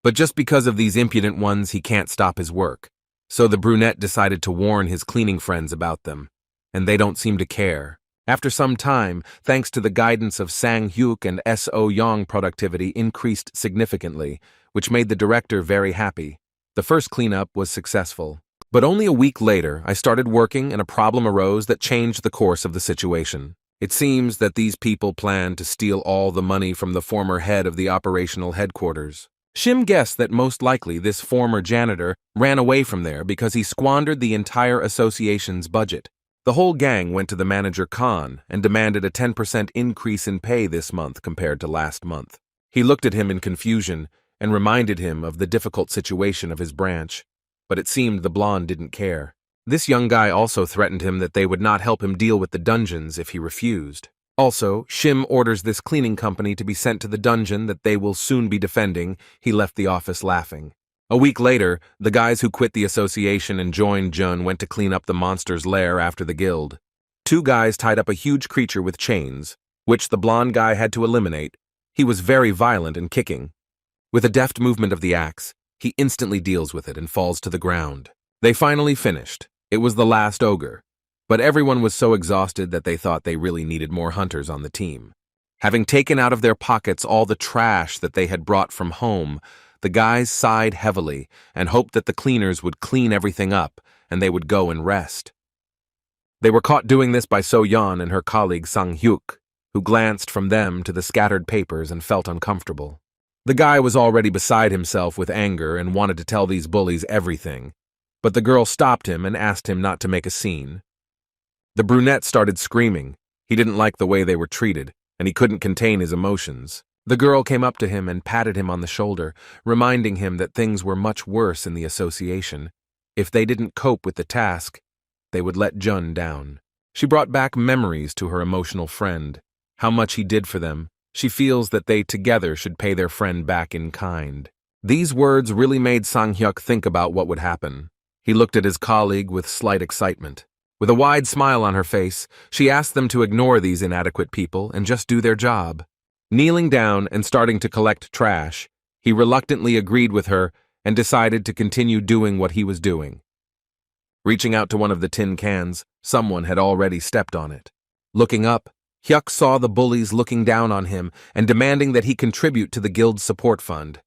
But just because of these impudent ones, he can't stop his work. So the brunette decided to warn his cleaning friends about them, and they don't seem to care. After some time, thanks to the guidance of Sang-hyuk and So-yeon, productivity increased significantly, which made the director very happy. The first cleanup was successful. But only a week later, I started working and a problem arose that changed the course of the situation. It seems that these people planned to steal all the money from the former head of the operational headquarters. Shim guessed that most likely this former janitor ran away from there because he squandered the entire association's budget. The whole gang went to the manager Khan and demanded a 10% increase in pay this month compared to last month. He looked at him in confusion and reminded him of the difficult situation of his branch, but it seemed the blonde didn't care. This young guy also threatened him that they would not help him deal with the dungeons if he refused. Also, Shim orders this cleaning company to be sent to the dungeon that they will soon be defending. He left the office laughing. A week later, the guys who quit the association and joined Jun went to clean up the monster's lair after the guild. 2 guys tied up a huge creature with chains, which the blonde guy had to eliminate. He was very violent and kicking. With a deft movement of the axe, he instantly deals with it and falls to the ground. They finally finished. It was the last ogre. But everyone was so exhausted that they thought they really needed more hunters on the team. Having taken out of their pockets all the trash that they had brought from home, the guys sighed heavily and hoped that the cleaners would clean everything up and they would go and rest. They were caught doing this by So-yeon and her colleague Sang-hyuk, who glanced from them to the scattered papers and felt uncomfortable. The guy was already beside himself with anger and wanted to tell these bullies everything, but the girl stopped him and asked him not to make a scene. The brunette started screaming. He didn't like the way they were treated, and he couldn't contain his emotions. The girl came up to him and patted him on the shoulder, reminding him that things were much worse in the association. If they didn't cope with the task, they would let Jun down. She brought back memories to her emotional friend, how much he did for them. She feels that they together should pay their friend back in kind. These words really made Sang-hyuk think about what would happen. He looked at his colleague with slight excitement. With a wide smile on her face, she asked them to ignore these inadequate people and just do their job. Kneeling down and starting to collect trash, he reluctantly agreed with her and decided to continue doing what he was doing. Reaching out to one of the tin cans, someone had already stepped on it. Looking up, Hyuk saw the bullies looking down on him and demanding that he contribute to the guild's support fund.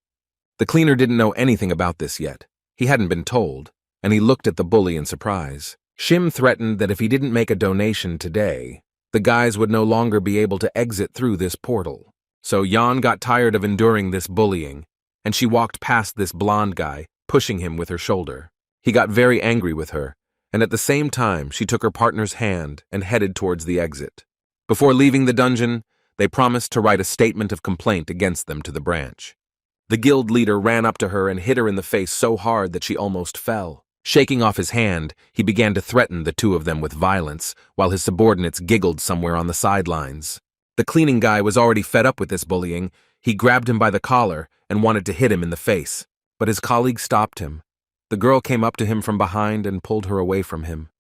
The cleaner didn't know anything about this yet. He hadn't been told, and he looked at the bully in surprise. Shim threatened that if he didn't make a donation today, the guys would no longer be able to exit through this portal. So Yeon got tired of enduring this bullying, and she walked past this blonde guy, pushing him with her shoulder. He got very angry with her, and at the same time she took her partner's hand and headed towards the exit. Before leaving the dungeon, they promised to write a statement of complaint against them to the branch. The guild leader ran up to her and hit her in the face so hard that she almost fell. Shaking off his hand, he began to threaten the 2 of them with violence, while his subordinates giggled somewhere on the sidelines. The cleaning guy was already fed up with this bullying. He grabbed him by the collar and wanted to hit him in the face, but his colleague stopped him. The girl came up to him from behind and pulled her away from him.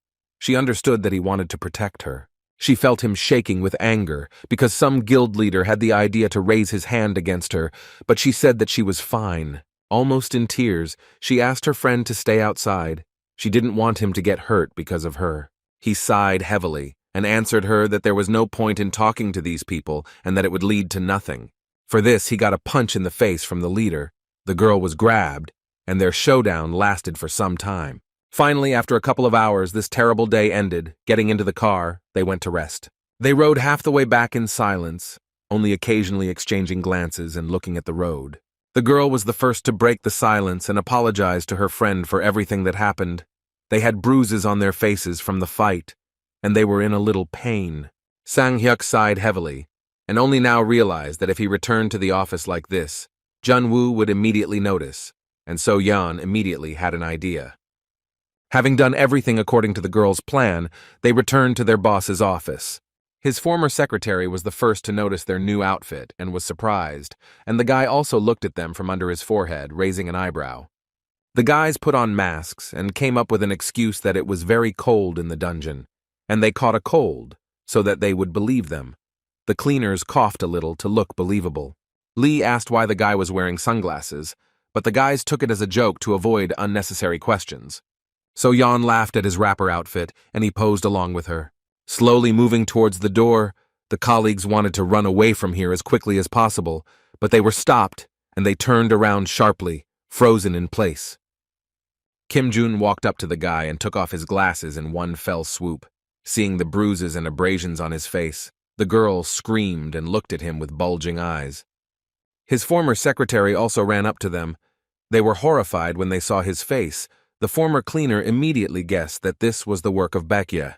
She understood that he wanted to protect her. She felt him shaking with anger because some guild leader had the idea to raise his hand against her, but she said that she was fine. Almost in tears, she asked her friend to stay outside. She didn't want him to get hurt because of her. He sighed heavily and answered her that there was no point in talking to these people and that it would lead to nothing. For this, he got a punch in the face from the leader. The girl was grabbed, and their showdown lasted for some time. Finally, after a couple of hours, this terrible day ended. Getting into the car, they went to rest. They rode half the way back in silence, only occasionally exchanging glances and looking at the road. The girl was the first to break the silence and apologize to her friend for everything that happened. They had bruises on their faces from the fight, and they were in a little pain. Sang-hyuk sighed heavily, and only now realized that if he returned to the office like this, Jun-woo would immediately notice, and So-yeon immediately had an idea. Having done everything according to the girl's plan, they returned to their boss's office. His former secretary was the first to notice their new outfit and was surprised, and the guy also looked at them from under his forehead, raising an eyebrow. The guys put on masks and came up with an excuse that it was very cold in the dungeon, and they caught a cold, so that they would believe them. The cleaners coughed a little to look believable. Lee asked why the guy was wearing sunglasses, but the guys took it as a joke to avoid unnecessary questions. So-yeon laughed at his rapper outfit, and he posed along with her. Slowly moving towards the door, the colleagues wanted to run away from here as quickly as possible, but they were stopped, and they turned around sharply, frozen in place. Kim-jun walked up to the guy and took off his glasses in one fell swoop. Seeing the bruises and abrasions on his face, the girl screamed and looked at him with bulging eyes. His former secretary also ran up to them. They were horrified when they saw his face. The former cleaner immediately guessed that this was the work of Baekye.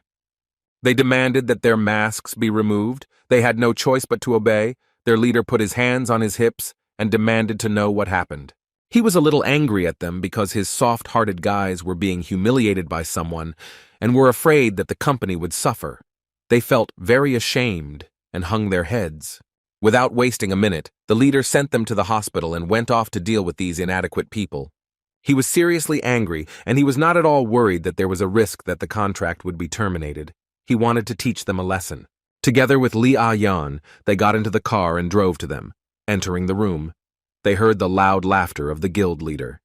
They demanded that their masks be removed. They had no choice but to obey. Their leader put his hands on his hips and demanded to know what happened. He was a little angry at them because his soft-hearted guys were being humiliated by someone and were afraid that the company would suffer. They felt very ashamed and hung their heads. Without wasting a minute, the leader sent them to the hospital and went off to deal with these inadequate people. He was seriously angry, and he was not at all worried that there was a risk that the contract would be terminated. He wanted to teach them a lesson. Together with Lee Ah-yan, they got into the car and drove to them. Entering the room, they heard the loud laughter of the guild leader.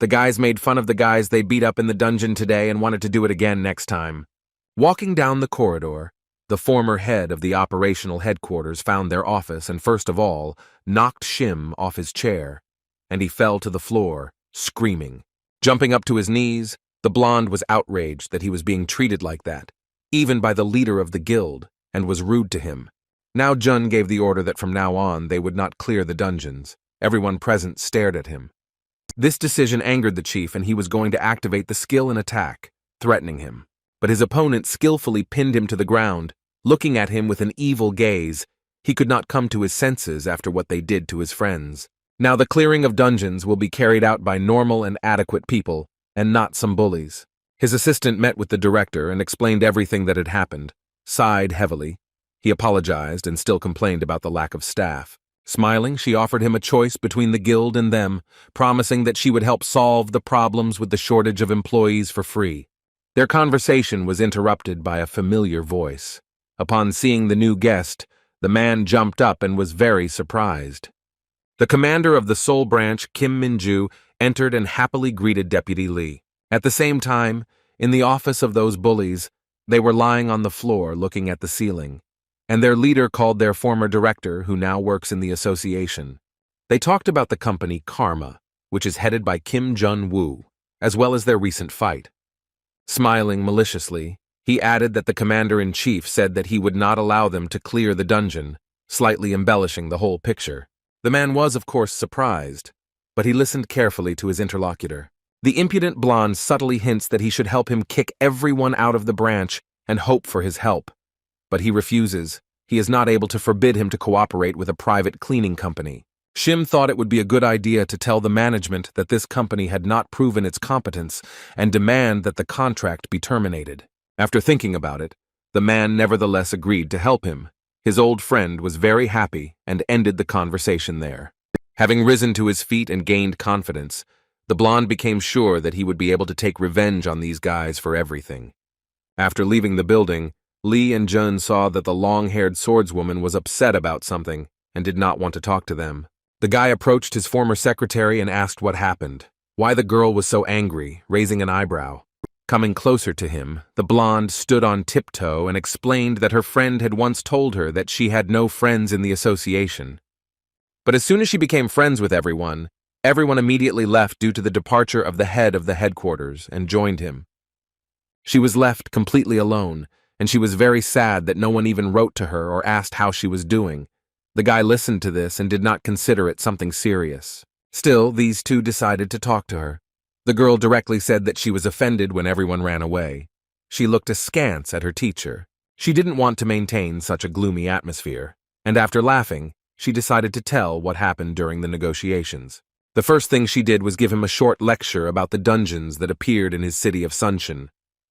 The guys made fun of the guys they beat up in the dungeon today and wanted to do it again next time. Walking down the corridor, the former head of the operational headquarters found their office and first of all, knocked Shim off his chair, and he fell to the floor, screaming. Jumping up to his knees, the blonde was outraged that he was being treated like that, even by the leader of the guild, and was rude to him. Now Jun gave the order that from now on they would not clear the dungeons. Everyone present stared at him. This decision angered the chief and he was going to activate the skill and attack, threatening him. But his opponent skillfully pinned him to the ground, looking at him with an evil gaze. He could not come to his senses after what they did to his friends. Now the clearing of dungeons will be carried out by normal and adequate people, and not some bullies. His assistant met with the director and explained everything that had happened, sighed heavily. He apologized and still complained about the lack of staff. Smiling, she offered him a choice between the guild and them, promising that she would help solve the problems with the shortage of employees for free. Their conversation was interrupted by a familiar voice. Upon seeing the new guest, the man jumped up and was very surprised. The commander of the Seoul branch, Kim Min-ju, entered and happily greeted Deputy Lee. At the same time, in the office of those bullies, they were lying on the floor looking at the ceiling, and their leader called their former director, who now works in the association. They talked about the company Karma, which is headed by Kim Jun-woo, as well as their recent fight. Smiling maliciously, he added that the commander-in-chief said that he would not allow them to clear the dungeon, slightly embellishing the whole picture. The man was, of course, surprised, but he listened carefully to his interlocutor. The impudent blonde subtly hints that he should help him kick everyone out of the branch and hope for his help. But he refuses. He is not able to forbid him to cooperate with a private cleaning company. Shim thought it would be a good idea to tell the management that this company had not proven its competence and demand that the contract be terminated. After thinking about it, the man nevertheless agreed to help him. His old friend was very happy and ended the conversation there. Having risen to his feet and gained confidence, the blonde became sure that he would be able to take revenge on these guys for everything. After leaving the building, Lee and Jun saw that the long-haired swordswoman was upset about something and did not want to talk to them. The guy approached his former secretary and asked what happened, why the girl was so angry, raising an eyebrow. Coming closer to him, the blonde stood on tiptoe and explained that her friend had once told her that she had no friends in the association. But as soon as she became friends with everyone immediately left due to the departure of the head of the headquarters and joined him. She was left completely alone, and she was very sad that no one even wrote to her or asked how she was doing. The guy listened to this and did not consider it something serious. Still, these two decided to talk to her. The girl directly said that she was offended when everyone ran away. She looked askance at her teacher. She didn't want to maintain such a gloomy atmosphere, and after laughing, she decided to tell what happened during the negotiations. The first thing she did was give him a short lecture about the dungeons that appeared in his city of Sunshin.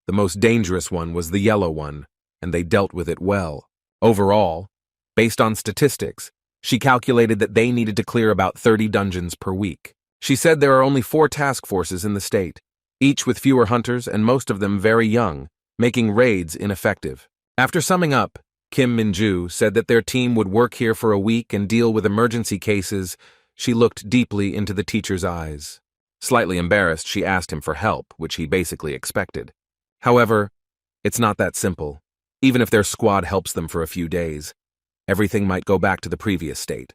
The most dangerous one was the yellow one, and they dealt with it well. Overall, based on statistics, she calculated that they needed to clear about 30 dungeons per week. She said there are only 4 task forces in the state, each with fewer hunters and most of them very young, making raids ineffective. After summing up, Kim Min-ju said that their team would work here for a week and deal with emergency cases. She looked deeply into the teacher's eyes. Slightly embarrassed, she asked him for help, which he basically expected. However, it's not that simple. Even if their squad helps them for a few days, everything might go back to the previous state.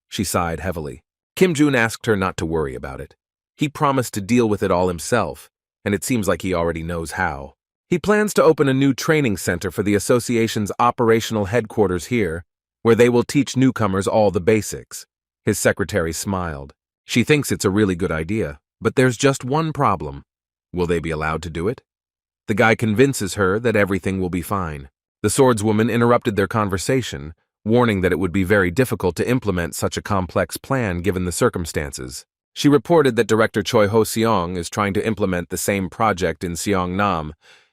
She sighed heavily. Kim Jun asked her not to worry about it. He promised to deal with it all himself, and it seems like he already knows how. He plans to open a new training center for the association's operational headquarters here, where they will teach newcomers all the basics. His secretary smiled. She thinks it's a really good idea, but there's just one problem. Will they be allowed to do it? The guy convinces her that everything will be fine. The swordswoman interrupted their conversation, warning that it would be very difficult to implement such a complex plan given the circumstances. She reported that Director Choi Ho-seong is trying to implement the same project in Seongnam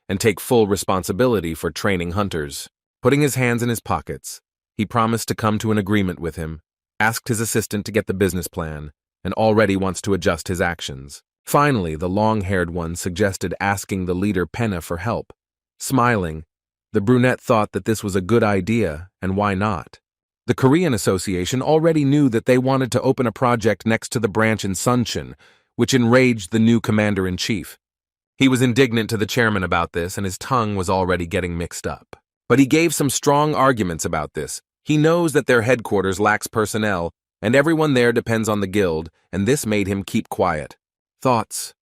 and take full responsibility for training hunters. Putting his hands in his pockets, he promised to come to an agreement with him, asked his assistant to get the business plan, and already wants to adjust his actions. Finally, the long-haired one suggested asking the leader Penna for help. Smiling, the brunette thought that this was a good idea, and why not? The Korean Association already knew that they wanted to open a project next to the branch in Suncheon, which enraged the new commander-in-chief. He was indignant to the chairman about this, and his tongue was already getting mixed up. But he gave some strong arguments about this. He knows that their headquarters lacks personnel, and everyone there depends on the guild, and this made him keep quiet. Thoughts.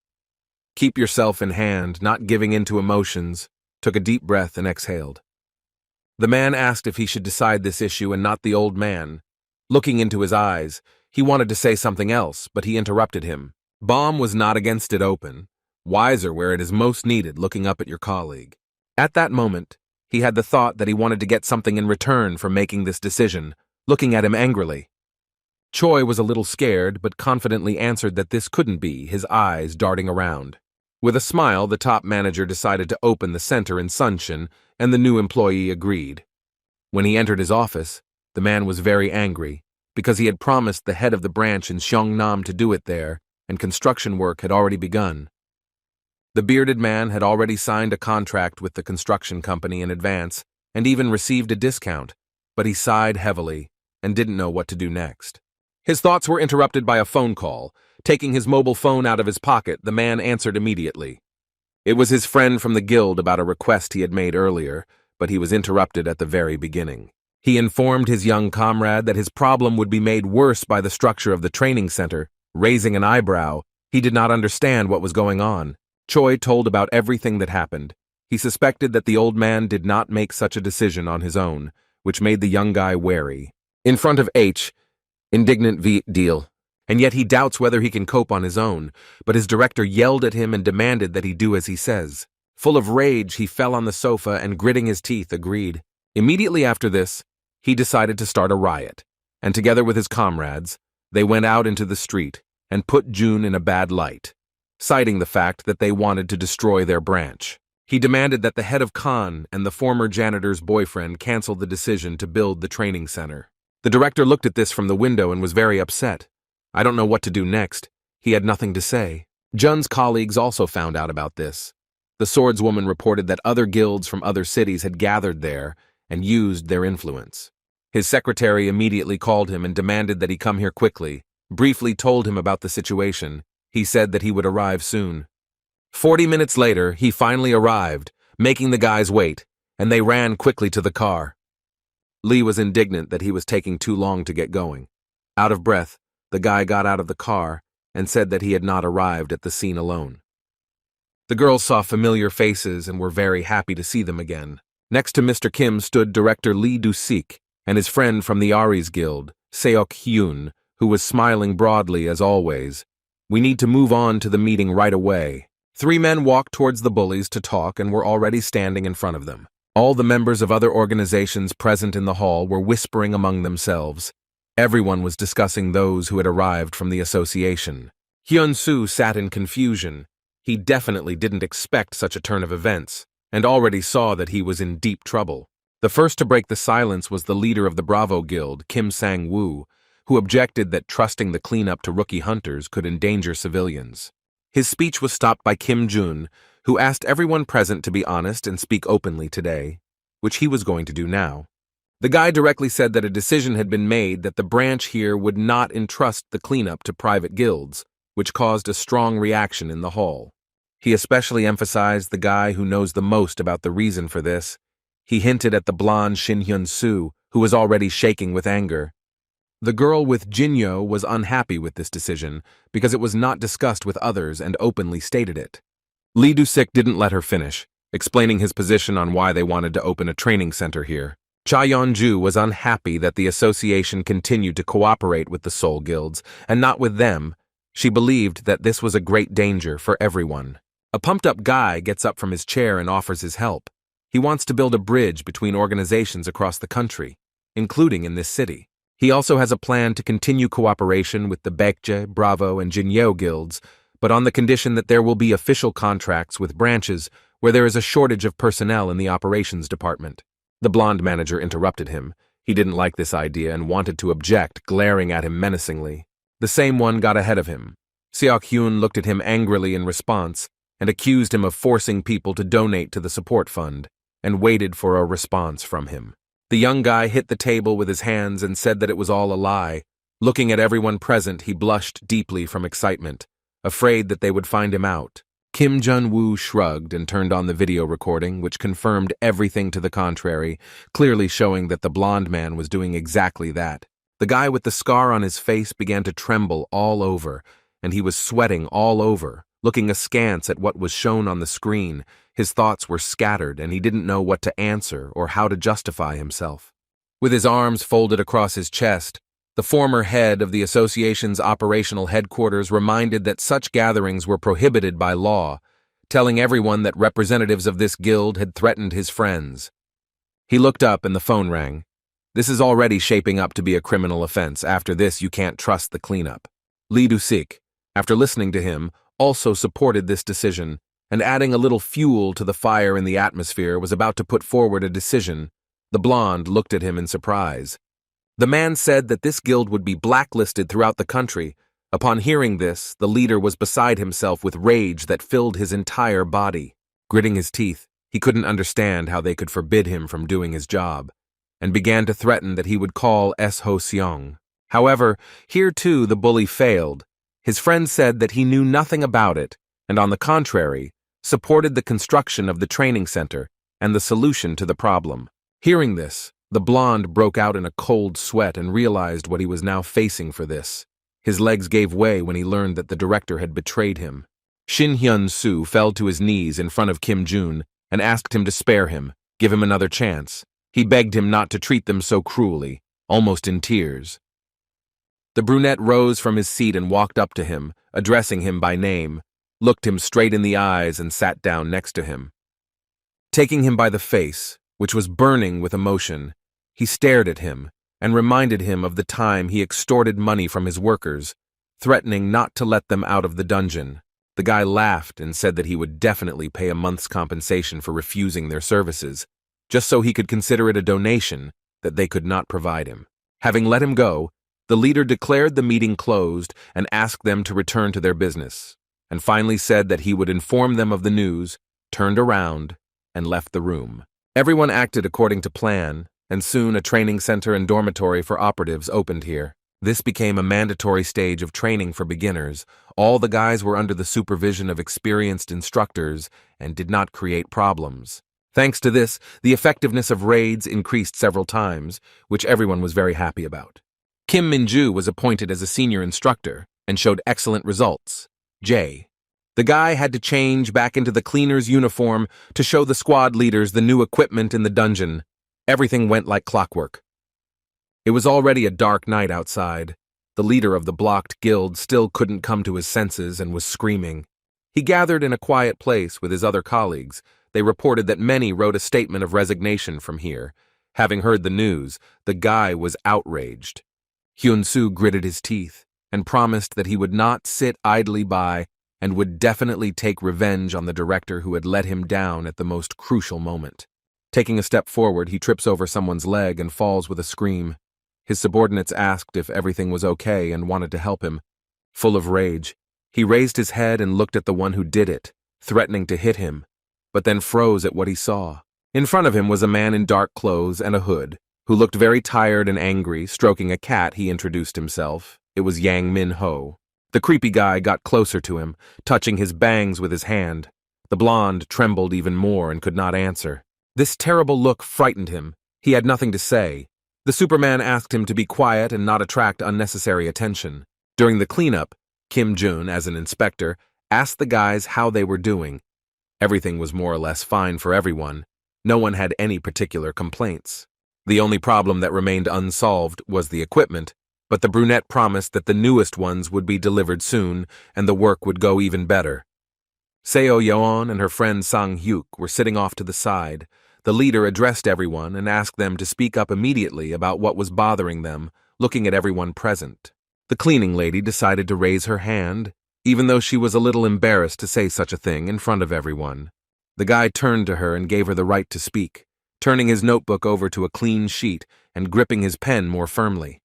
Keep yourself in hand, not giving in to emotions. Took a deep breath and exhaled. The man asked if he should decide this issue and not the old man. Looking into his eyes, he wanted to say something else, but he interrupted him. Baum was not against it open. Wiser where it is most needed, looking up at your colleague. At that moment, he had the thought that he wanted to get something in return for making this decision, looking at him angrily. Choi was a little scared, but confidently answered that this couldn't be, his eyes darting around. With a smile, the top manager decided to open the center in Suncheon, and the new employee agreed. When he entered his office, the man was very angry, because he had promised the head of the branch in Seongnam to do it there, and construction work had already begun. The bearded man had already signed a contract with the construction company in advance, and even received a discount, but he sighed heavily, and didn't know what to do next. His thoughts were interrupted by a phone call. Taking his mobile phone out of his pocket, the man answered immediately. It was his friend from the guild about a request he had made earlier, but he was interrupted at the very beginning. He informed his young comrade that his problem would be made worse by the structure of the training center. Raising an eyebrow, he did not understand what was going on. Choi told about everything that happened. He suspected that the old man did not make such a decision on his own, which made the young guy wary. In front of H, indignant deal. And yet he doubts whether he can cope on his own, but his director yelled at him and demanded that he do as he says. Full of rage, he fell on the sofa and gritting his teeth agreed. Immediately after this, he decided to start a riot, and together with his comrades, they went out into the street and put June in a bad light, citing the fact that they wanted to destroy their branch. He demanded that the head of Khan and the former janitor's boyfriend cancel the decision to build the training center. The director looked at this from the window and was very upset. I don't know what to do next. He had nothing to say. Jun's colleagues also found out about this. The swordswoman reported that other guilds from other cities had gathered there and used their influence. His secretary immediately called him and demanded that he come here quickly, briefly told him about the situation. He said that he would arrive soon. 40 minutes later, he finally arrived, making the guys wait, and they ran quickly to the car. Lee was indignant that he was taking too long to get going. Out of breath, the guy got out of the car and said that he had not arrived at the scene alone. The girls saw familiar faces and were very happy to see them again. Next to Mr. Kim stood Director Lee Du-sik and his friend from the Aries Guild, Seok-hyun, who was smiling broadly as always. We need to move on to the meeting right away. 3 men walked towards the bullies to talk and were already standing in front of them. All the members of other organizations present in the hall were whispering among themselves. Everyone was discussing those who had arrived from the association. Hyun-soo sat in confusion. He definitely didn't expect such a turn of events, and already saw that he was in deep trouble. The first to break the silence was the leader of the Bravo Guild, Kim Sang-woo, who objected that trusting the cleanup to rookie hunters could endanger civilians. His speech was stopped by Kim Jun, who asked everyone present to be honest and speak openly today, which he was going to do now. The guy directly said that a decision had been made that the branch here would not entrust the cleanup to private guilds, which caused a strong reaction in the hall. He especially emphasized the guy who knows the most about the reason for this. He hinted at the blonde Shin Hyun-soo, who was already shaking with anger. The girl with Jinyo was unhappy with this decision because it was not discussed with others and openly stated it. Lee Du-sik didn't let her finish, explaining his position on why they wanted to open a training center here. Cha Yeon-ju was unhappy that the association continued to cooperate with the Seoul guilds, and not with them. She believed that this was a great danger for everyone. A pumped-up guy gets up from his chair and offers his help. He wants to build a bridge between organizations across the country, including in this city. He also has a plan to continue cooperation with the Baekje, Bravo, and Jinyeo guilds, but on the condition that there will be official contracts with branches where there is a shortage of personnel in the operations department. The blonde manager interrupted him. He didn't like this idea and wanted to object, glaring at him menacingly. The same one got ahead of him. Seok-hyun looked at him angrily in response and accused him of forcing people to donate to the support fund, and waited for a response from him. The young guy hit the table with his hands and said that it was all a lie. Looking at everyone present, he blushed deeply from excitement, afraid that they would find him out. Kim Jun-woo shrugged and turned on the video recording, which confirmed everything to the contrary, clearly showing that the blonde man was doing exactly that. The guy with the scar on his face began to tremble all over, and he was sweating all over, looking askance at what was shown on the screen. His thoughts were scattered, and he didn't know what to answer or how to justify himself. With his arms folded across his chest, the former head of the association's operational headquarters reminded that such gatherings were prohibited by law, telling everyone that representatives of this guild had threatened his friends. He looked up and the phone rang. This is already shaping up to be a criminal offense. After this, you can't trust the cleanup. Lee Du-sik, after listening to him, also supported this decision, and adding a little fuel to the fire in the atmosphere, was about to put forward a decision. The blonde looked at him in surprise. The man said that this guild would be blacklisted throughout the country. Upon hearing this, the leader was beside himself with rage that filled his entire body. Gritting his teeth, he couldn't understand how they could forbid him from doing his job, and began to threaten that he would call Ho-seong. However, here too the bully failed. His friend said that he knew nothing about it, and on the contrary, supported the construction of the training center and the solution to the problem. Hearing this, the blonde broke out in a cold sweat and realized what he was now facing for this. His legs gave way when he learned that the director had betrayed him. Shin Hyun-soo fell to his knees in front of Kim Jun and asked him to spare him, give him another chance. He begged him not to treat them so cruelly, almost in tears. The brunette rose from his seat and walked up to him, addressing him by name, looked him straight in the eyes and sat down next to him. Taking him by the face, which was burning with emotion, he stared at him and reminded him of the time he extorted money from his workers, threatening not to let them out of the dungeon. The guy laughed and said that he would definitely pay a month's compensation for refusing their services, just so he could consider it a donation that they could not provide him. Having let him go, the leader declared the meeting closed and asked them to return to their business, and finally said that he would inform them of the news, turned around, and left the room. Everyone acted according to plan, and soon a training center and dormitory for operatives opened here. This became a mandatory stage of training for beginners. All the guys were under the supervision of experienced instructors and did not create problems. Thanks to this, the effectiveness of raids increased several times, which everyone was very happy about. Kim Min-ju was appointed as a senior instructor and showed excellent results. J. The guy had to change back into the cleaner's uniform to show the squad leaders the new equipment in the dungeon. Everything went like clockwork. It was already a dark night outside. The leader of the blocked guild still couldn't come to his senses and was screaming. He gathered in a quiet place with his other colleagues. They reported that many wrote a statement of resignation from here. Having heard the news, the guy was outraged. Hyun-soo gritted his teeth and promised that he would not sit idly by and would definitely take revenge on the director who had let him down at the most crucial moment. Taking a step forward, he trips over someone's leg and falls with a scream. His subordinates asked if everything was okay and wanted to help him. Full of rage, he raised his head and looked at the one who did it, threatening to hit him, but then froze at what he saw. In front of him was a man in dark clothes and a hood, who looked very tired and angry. Stroking a cat, he introduced himself. It was Yang Min-ho. The creepy guy got closer to him, touching his bangs with his hand. The blonde trembled even more and could not answer. This terrible look frightened him. He had nothing to say. The Superman asked him to be quiet and not attract unnecessary attention. During the cleanup, Kim Jun, as an inspector, asked the guys how they were doing. Everything was more or less fine for everyone. No one had any particular complaints. The only problem that remained unsolved was the equipment, but the brunette promised that the newest ones would be delivered soon and the work would go even better. Seo Yeon and her friend Sang Hyuk were sitting off to the side. The leader addressed everyone and asked them to speak up immediately about what was bothering them, looking at everyone present. The cleaning lady decided to raise her hand, even though she was a little embarrassed to say such a thing in front of everyone. The guy turned to her and gave her the right to speak, turning his notebook over to a clean sheet and gripping his pen more firmly.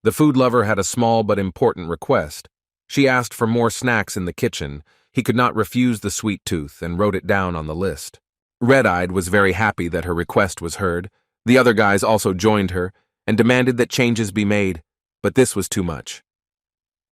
The food lover had a small but important request. She asked for more snacks in the kitchen. He could not refuse the sweet tooth and wrote it down on the list. Red-Eyed was very happy that her request was heard. The other guys also joined her and demanded that changes be made, but this was too much.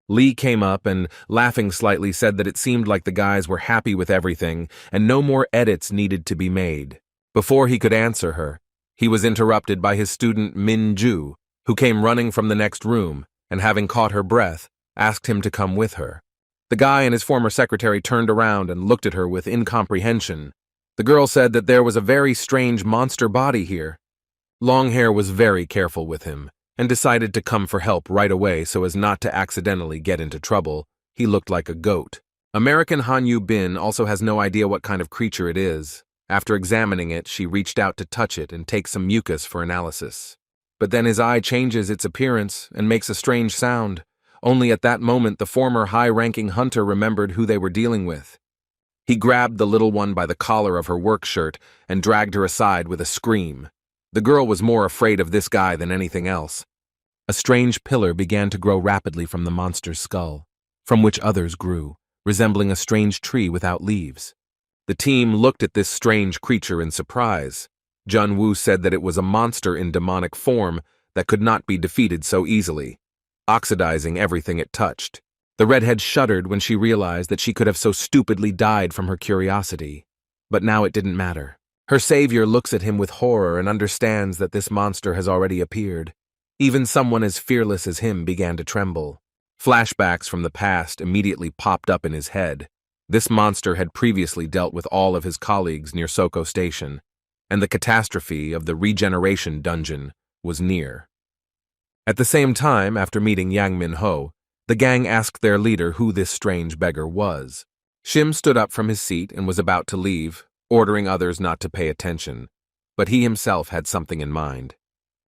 Lee came up and, laughing slightly, said that it seemed like the guys were happy with everything and no more edits needed to be made. Before he could answer her, he was interrupted by his student Min Ju, who came running from the next room and, having caught her breath, asked him to come with her. The guy and his former secretary turned around and looked at her with incomprehension. The girl said that there was a very strange monster body here. Longhair was very careful with him and decided to come for help right away so as not to accidentally get into trouble. He looked like a goat. American Hanyu Bin also has no idea what kind of creature it is. After examining it, she reached out to touch it and take some mucus for analysis. But then his eye changes its appearance and makes a strange sound. Only at that moment the former high-ranking hunter remembered who they were dealing with. He grabbed the little one by the collar of her work shirt and dragged her aside with a scream. The girl was more afraid of this guy than anything else. A strange pillar began to grow rapidly from the monster's skull, from which others grew, resembling a strange tree without leaves. The team looked at this strange creature in surprise. Jun Woo said that it was a monster in demonic form that could not be defeated so easily, oxidizing everything it touched. The redhead shuddered when she realized that she could have so stupidly died from her curiosity. But now it didn't matter. Her savior looks at him with horror and understands that this monster has already appeared. Even someone as fearless as him began to tremble. Flashbacks from the past immediately popped up in his head. This monster had previously dealt with all of his colleagues near Soko Station, and the catastrophe of the regeneration dungeon was near. At the same time, after meeting Yang Min-ho, the gang asked their leader who this strange beggar was. Shim stood up from his seat and was about to leave, ordering others not to pay attention, but he himself had something in mind.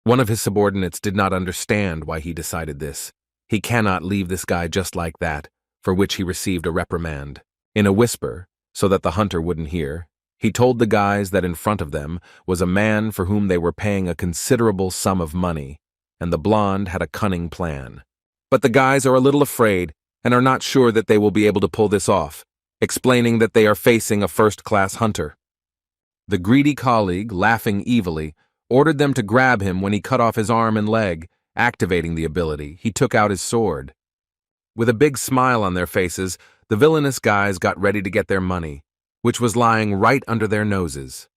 One of his subordinates did not understand why he decided this. He cannot leave this guy just like that, for which he received a reprimand. In a whisper, so that the hunter wouldn't hear, he told the guys that in front of them was a man for whom they were paying a considerable sum of money, and the blonde had a cunning plan. But the guys are a little afraid and are not sure that they will be able to pull this off, explaining that they are facing a first-class hunter. The greedy colleague, laughing evilly, ordered them to grab him when he cut off his arm and leg. Activating the ability, he took out his sword. With a big smile on their faces, the villainous guys got ready to get their money, which was lying right under their noses.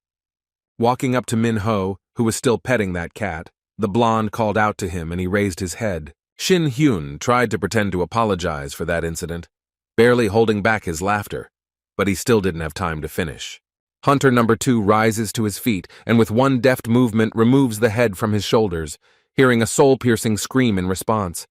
Walking up to Min-ho, who was still petting that cat, the blonde called out to him and he raised his head. Shin Hyun tried to pretend to apologize for that incident, barely holding back his laughter, but he still didn't have time to finish. Hunter number 2 rises to his feet and with one deft movement removes the head from his shoulders, hearing a soul-piercing scream in response.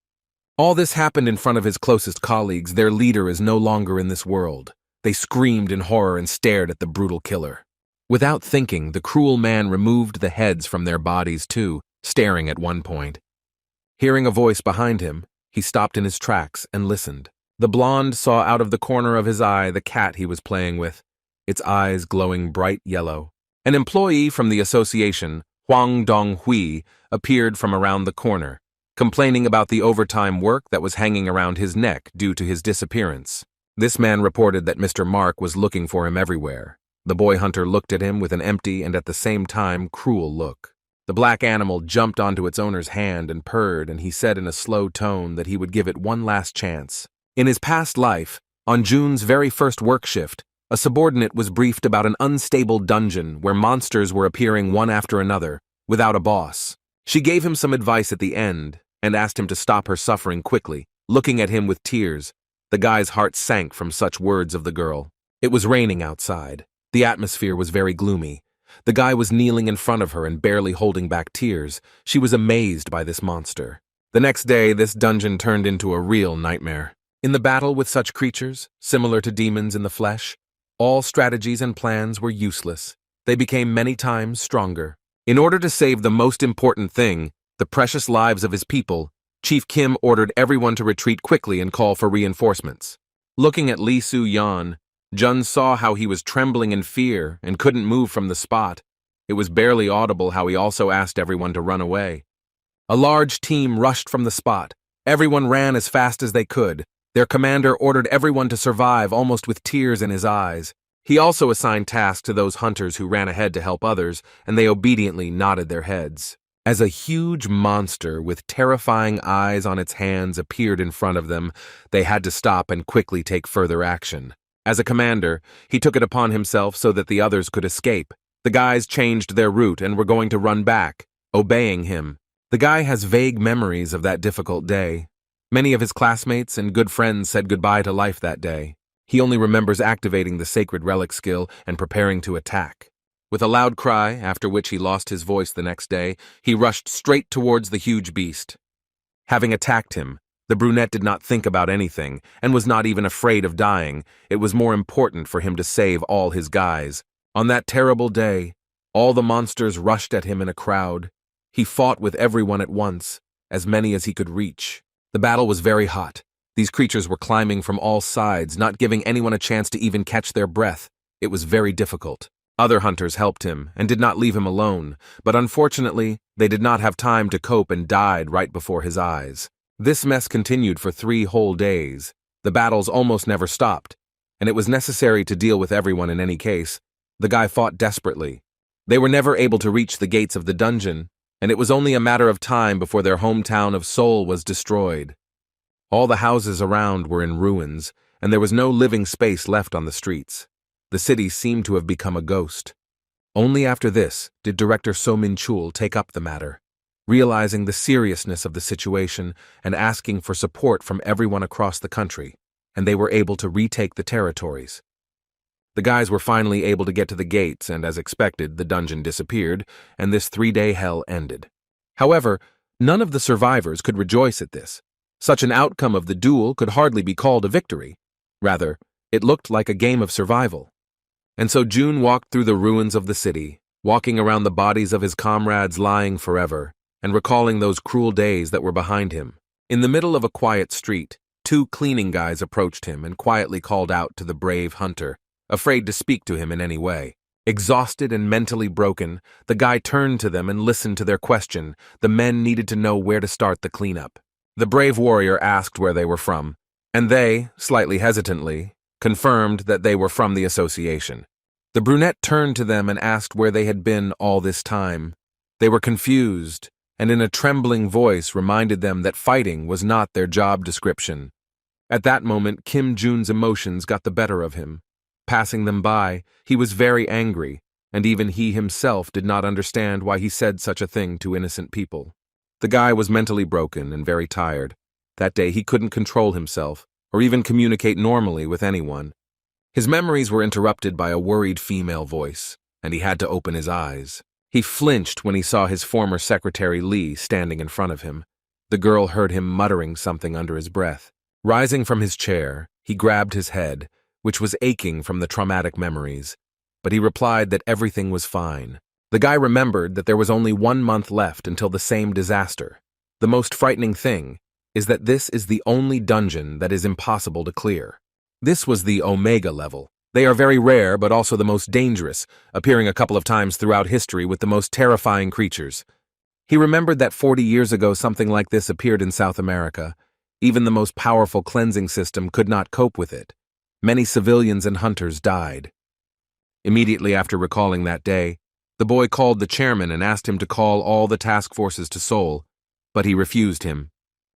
All this happened in front of his closest colleagues. Their leader is no longer in this world. They screamed in horror and stared at the brutal killer. Without thinking, the cruel man removed the heads from their bodies too, staring at one point. Hearing a voice behind him, he stopped in his tracks and listened. The blonde saw out of the corner of his eye the cat he was playing with, its eyes glowing bright yellow. An employee from the association, Huang Dong-hui, appeared from around the corner, complaining about the overtime work that was hanging around his neck due to his disappearance. This man reported that Mr. Mark was looking for him everywhere. The boy hunter looked at him with an empty and at the same time cruel look. The black animal jumped onto its owner's hand and purred, and he said in a slow tone that he would give it one last chance. In his past life, on June's very first work shift, a subordinate was briefed about an unstable dungeon where monsters were appearing one after another, without a boss. She gave him some advice at the end and asked him to stop her suffering quickly, looking at him with tears. The guy's heart sank from such words of the girl. It was raining outside. The atmosphere was very gloomy. The guy was kneeling in front of her and barely holding back tears. She was amazed by this monster. The next day, this dungeon turned into a real nightmare. In the battle with such creatures, similar to demons in the flesh, all strategies and plans were useless. they became many times stronger. In order to save the most important thing, the precious lives of his people, Chief Kim ordered everyone to retreat quickly and call for reinforcements. Looking at Lee Soo-yeon, Jun saw how he was trembling in fear and couldn't move from the spot. It was barely audible how he also asked everyone to run away. A large team rushed from the spot. Everyone ran as fast as they could. Their commander ordered everyone to survive, almost with tears in his eyes. He also assigned tasks to those hunters who ran ahead to help others, and they obediently nodded their heads. As a huge monster with terrifying eyes on its hands appeared in front of them, they had to stop and quickly take further action. As a commander, he took it upon himself so that the others could escape. The guys changed their route and were going to run back, obeying him. The guy has vague memories of that difficult day. Many of his classmates and good friends said goodbye to life that day. He only remembers activating the sacred relic skill and preparing to attack. With a loud cry, after which he lost his voice the next day, he rushed straight towards the huge beast. Having attacked him, the brunette did not think about anything and was not even afraid of dying. It was more important for him to save all his guys. On that terrible day, all the monsters rushed at him in a crowd. He fought with everyone at once, as many as he could reach. The battle was very hot. These creatures were climbing from all sides, not giving anyone a chance to even catch their breath. It was very difficult. Other hunters helped him and did not leave him alone, but unfortunately, they did not have time to cope and died right before his eyes. This mess continued for 3 whole days. The battles almost never stopped, and it was necessary to deal with everyone in any case. The guy fought desperately. They were never able to reach the gates of the dungeon, and it was only a matter of time before their hometown of Seoul was destroyed. All the houses around were in ruins, and there was no living space left on the streets. The city seemed to have become a ghost. Only after this did director So Min-chul take up the matter, realizing the seriousness of the situation and asking for support from everyone across the country, and they were able to retake the territories. The guys were finally able to get to the gates, and as expected, the dungeon disappeared, and this 3-day hell ended. However, none of the survivors could rejoice at this. Such an outcome of the duel could hardly be called a victory. Rather, it looked like a game of survival. And so June walked through the ruins of the city, walking around the bodies of his comrades lying forever, and recalling those cruel days that were behind him. In the middle of a quiet street, 2 cleaning guys approached him and quietly called out to the brave hunter, afraid to speak to him in any way. Exhausted and mentally broken, the guy turned to them and listened to their question. The men needed to know where to start the cleanup. The brave warrior asked where they were from, and they, slightly hesitantly, confirmed that they were from the association. The brunette turned to them and asked where they had been all this time. They were confused, and in a trembling voice reminded them that fighting was not their job description. At that moment, Kim Jun's emotions got the better of him. Passing them by, he was very angry, and even he himself did not understand why he said such a thing to innocent people. The guy was mentally broken and very tired. That day he couldn't control himself, or even communicate normally with anyone. His memories were interrupted by a worried female voice, and he had to open his eyes. He flinched when he saw his former secretary Lee standing in front of him. The girl heard him muttering something under his breath. Rising from his chair, he grabbed his head, which was aching from the traumatic memories, but he replied that everything was fine. The guy remembered that there was only 1 month left until the same disaster. The most frightening thing is that this is the only dungeon that is impossible to clear. This was the Omega level. They are very rare, but also the most dangerous, appearing a couple of times throughout history with the most terrifying creatures. He remembered that 40 years ago something like this appeared in South America. Even the most powerful cleansing system could not cope with it. Many civilians and hunters died. Immediately after recalling that day, the boy called the chairman and asked him to call all the task forces to Seoul, but he refused him.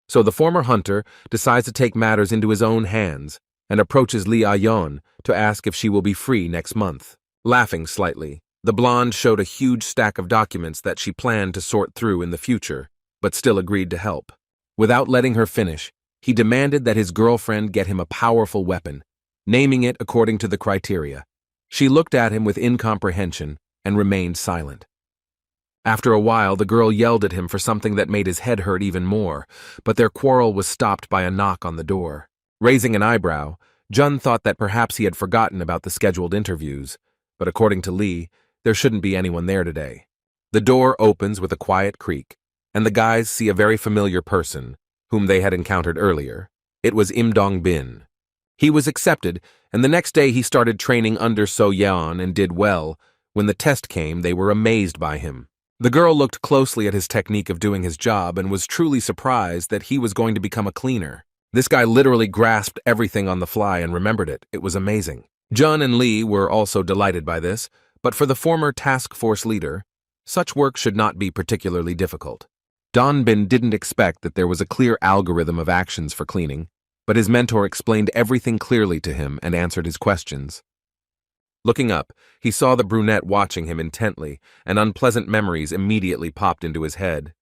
So the former hunter decides to take matters into his own hands and approaches Lee Ah-yeon to ask if she will be free next month. Laughing slightly, the blonde showed a huge stack of documents that she planned to sort through in the future, but still agreed to help. Without letting her finish, he demanded that his girlfriend get him a powerful weapon, naming it according to the criteria. She looked at him with incomprehension and remained silent. After a while, the girl yelled at him for something that made his head hurt even more, but their quarrel was stopped by a knock on the door. Raising an eyebrow, Jun thought that perhaps he had forgotten about the scheduled interviews, but according to Lee, there shouldn't be anyone there today. The door opens with a quiet creak, and the guys see a very familiar person, whom they had encountered earlier. It was Im Dong-bin. He was accepted, and the next day he started training under So-yeon and did well. When the test came, they were amazed by him. The girl looked closely at his technique of doing his job and was truly surprised that he was going to become a cleaner. This guy literally grasped everything on the fly and remembered it. It was amazing. Jun and Lee were also delighted by this, but for the former task force leader, such work should not be particularly difficult. Don-bin didn't expect that there was a clear algorithm of actions for cleaning, but his mentor explained everything clearly to him and answered his questions. Looking up, he saw the brunette watching him intently, and unpleasant memories immediately popped into his head.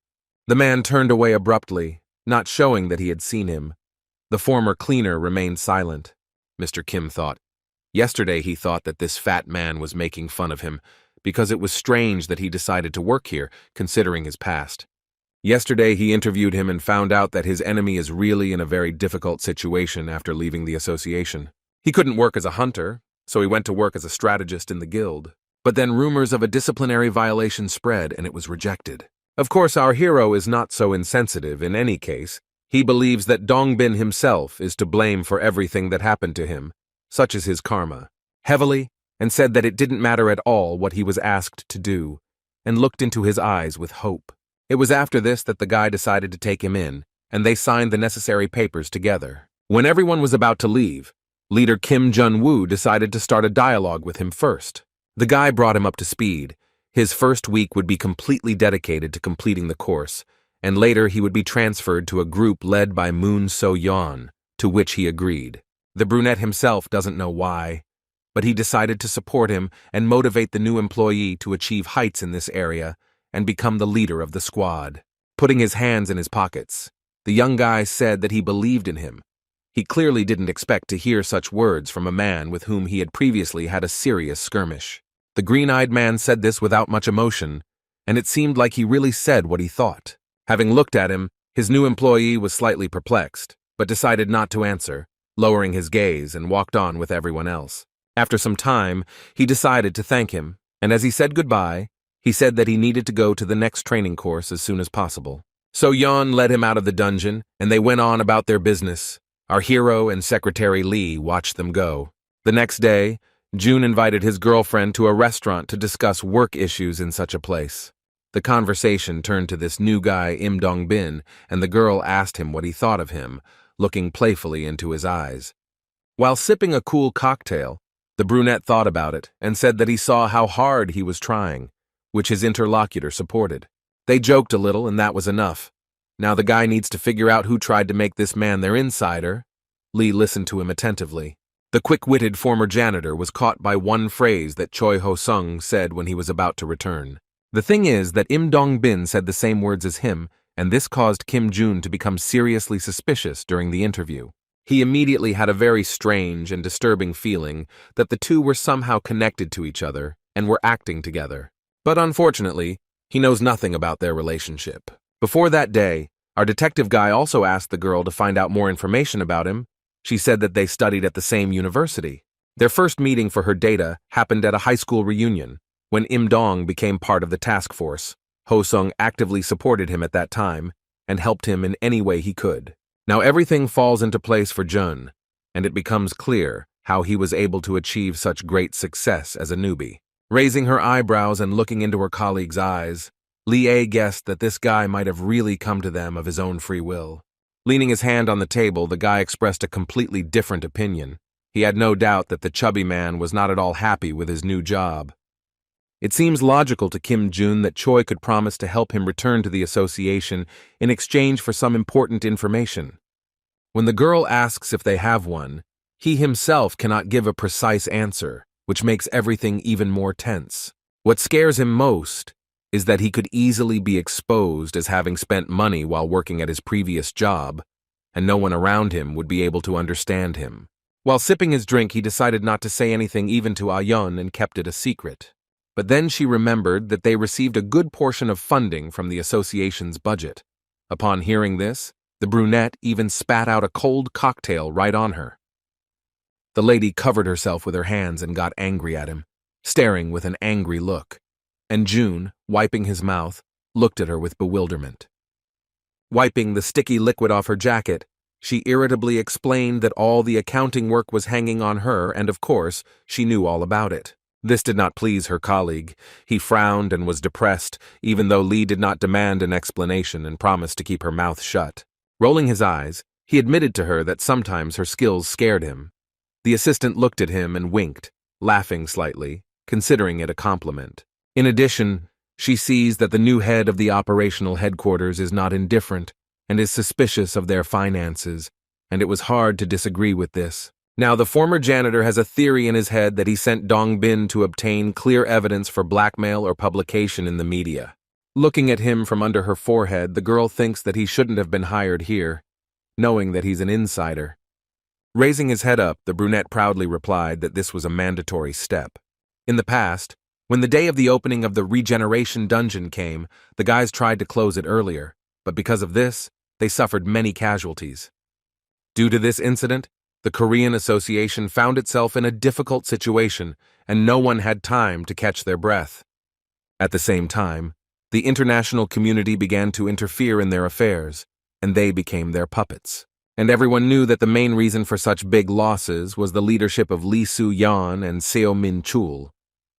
The man turned away abruptly, not showing that he had seen him. The former cleaner remained silent. Mr. Kim thought. Yesterday he thought that this fat man was making fun of him, because it was strange that he decided to work here, considering his past. Yesterday he interviewed him and found out that his enemy is really in a very difficult situation after leaving the association. He couldn't work as a hunter, so he went to work as a strategist in the guild. But then rumors of a disciplinary violation spread and it was rejected. Of course, our hero is not so insensitive in any case. He believes that Dong-bin himself is to blame for everything that happened to him, such as his karma, heavily, and said that it didn't matter at all what he was asked to do, and looked into his eyes with hope. It was after this that the guy decided to take him in, and they signed the necessary papers together. When everyone was about to leave, leader Kim Jun-woo decided to start a dialogue with him first. The guy brought him up to speed. His first week would be completely dedicated to completing the course, and later he would be transferred to a group led by Moon So-yeon, to which he agreed. The brunette himself doesn't know why, but he decided to support him and motivate the new employee to achieve heights in this area and become the leader of the squad. Putting his hands in his pockets, the young guy said that he believed in him. He clearly didn't expect to hear such words from a man with whom he had previously had a serious skirmish. The green-eyed man said this without much emotion, and it seemed like he really said what he thought. Having looked at him, his new employee was slightly perplexed, but decided not to answer, lowering his gaze and walked on with everyone else. After some time, he decided to thank him, and as he said goodbye, he said that he needed to go to the next training course as soon as possible. So-yeon led him out of the dungeon, and they went on about their business. Our hero and Secretary Lee watched them go. The next day, June invited his girlfriend to a restaurant to discuss work issues in such a place. The conversation turned to this new guy, Im Dong-bin, and the girl asked him what he thought of him, looking playfully into his eyes. While sipping a cool cocktail, the brunette thought about it and said that he saw how hard he was trying, which his interlocutor supported. They joked a little, and that was enough. Now the guy needs to figure out who tried to make this man their insider. Lee listened to him attentively. The quick-witted former janitor was caught by one phrase that Choi Ho-sung said when he was about to return. The thing is that Im Dong-bin said the same words as him, and this caused Kim Jun to become seriously suspicious during the interview. He immediately had a very strange and disturbing feeling that the two were somehow connected to each other and were acting together. But unfortunately, he knows nothing about their relationship. Before that day, our detective guy also asked the girl to find out more information about him. She said that they studied at the same university. Their first meeting for her data happened at a high school reunion, when Im Dong became part of the task force. Ho-sung actively supported him at that time and helped him in any way he could. Now everything falls into place for Jun, and it becomes clear how he was able to achieve such great success as a newbie. Raising her eyebrows and looking into her colleague's eyes, Lee guessed that this guy might have really come to them of his own free will. Leaning his hand on the table, the guy expressed a completely different opinion. He had no doubt that the chubby man was not at all happy with his new job. It seems logical to Kim Jun that Choi could promise to help him return to the association in exchange for some important information. When the girl asks if they have one, he himself cannot give a precise answer, which makes everything even more tense. What scares him most is that he could easily be exposed as having spent money while working at his previous job, and no one around him would be able to understand him. While sipping his drink, he decided not to say anything even to Ah-yeon and kept it a secret. But then she remembered that they received a good portion of funding from the association's budget. Upon hearing this, the brunette even spat out a cold cocktail right on her. The lady covered herself with her hands and got angry at him. staring with an angry look, and June, wiping his mouth, looked at her with bewilderment. Wiping the sticky liquid off her jacket, she irritably explained that all the accounting work was hanging on her and, of course, she knew all about it. This did not please her colleague. He frowned and was depressed, even though Lee did not demand an explanation and promised to keep her mouth shut. Rolling his eyes, he admitted to her that sometimes her skills scared him. The assistant looked at him and winked, laughing slightly, considering it a compliment. In addition, she sees that the new head of the operational headquarters is not indifferent and is suspicious of their finances, and it was hard to disagree with this. Now, the former janitor has a theory in his head that he sent Dong Bin to obtain clear evidence for blackmail or publication in the media. Looking at him from under her forehead, the girl thinks that he shouldn't have been hired here, knowing that he's an insider. Raising his head up, the brunette proudly replied that this was a mandatory step. In the past, when the day of the opening of the regeneration dungeon came, the guys tried to close it earlier, but because of this, they suffered many casualties. Due to this incident, the Korean Association found itself in a difficult situation, and no one had time to catch their breath. At the same time, the international community began to interfere in their affairs, and they became their puppets. And everyone knew that the main reason for such big losses was the leadership of Lee Soo-yeon and Seo Min-chul,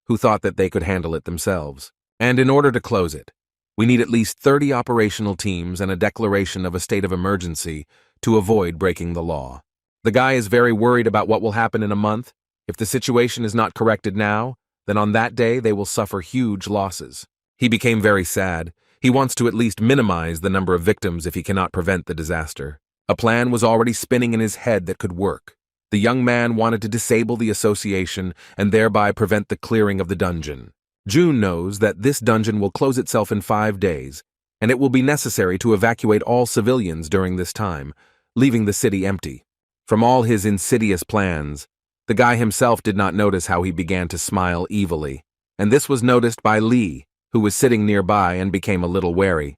who thought that they could handle it themselves. And in order to close it, we need at least 30 operational teams and a declaration of a state of emergency to avoid breaking the law. The guy is very worried about what will happen in a month. If the situation is not corrected now, then on that day they will suffer huge losses. He became very sad. He wants to at least minimize the number of victims if he cannot prevent the disaster. A plan was already spinning in his head that could work. The young man wanted to disable the association and thereby prevent the clearing of the dungeon. June knows that this dungeon will close itself in 5 days, and it will be necessary to evacuate all civilians during this time, leaving the city empty. From all his insidious plans, the guy himself did not notice how he began to smile evilly, and this was noticed by Lee, who was sitting nearby and became a little wary.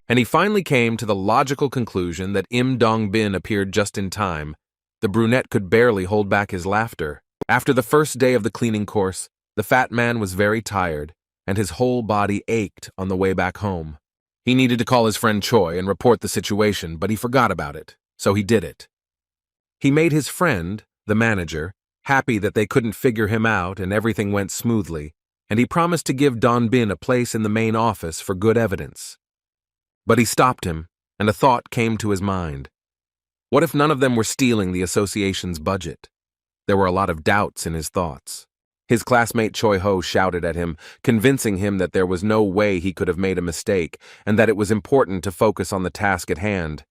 And he finally came to the logical conclusion that Im Dong-bin appeared just in time. The brunette could barely hold back his laughter. After the first day of the cleaning course, the fat man was very tired, and his whole body ached on the way back home. He needed to call his friend Choi and report the situation, but he forgot about it, so he did it. He made his friend, the manager, happy that they couldn't figure him out and everything went smoothly, and he promised to give Don Bin a place in the main office for good evidence. But he stopped him, and a thought came to his mind. What if none of them were stealing the association's budget? There were a lot of doubts in his thoughts. His classmate Choi Ho shouted at him, convincing him that there was no way he could have made a mistake and that it was important to focus on the task at hand.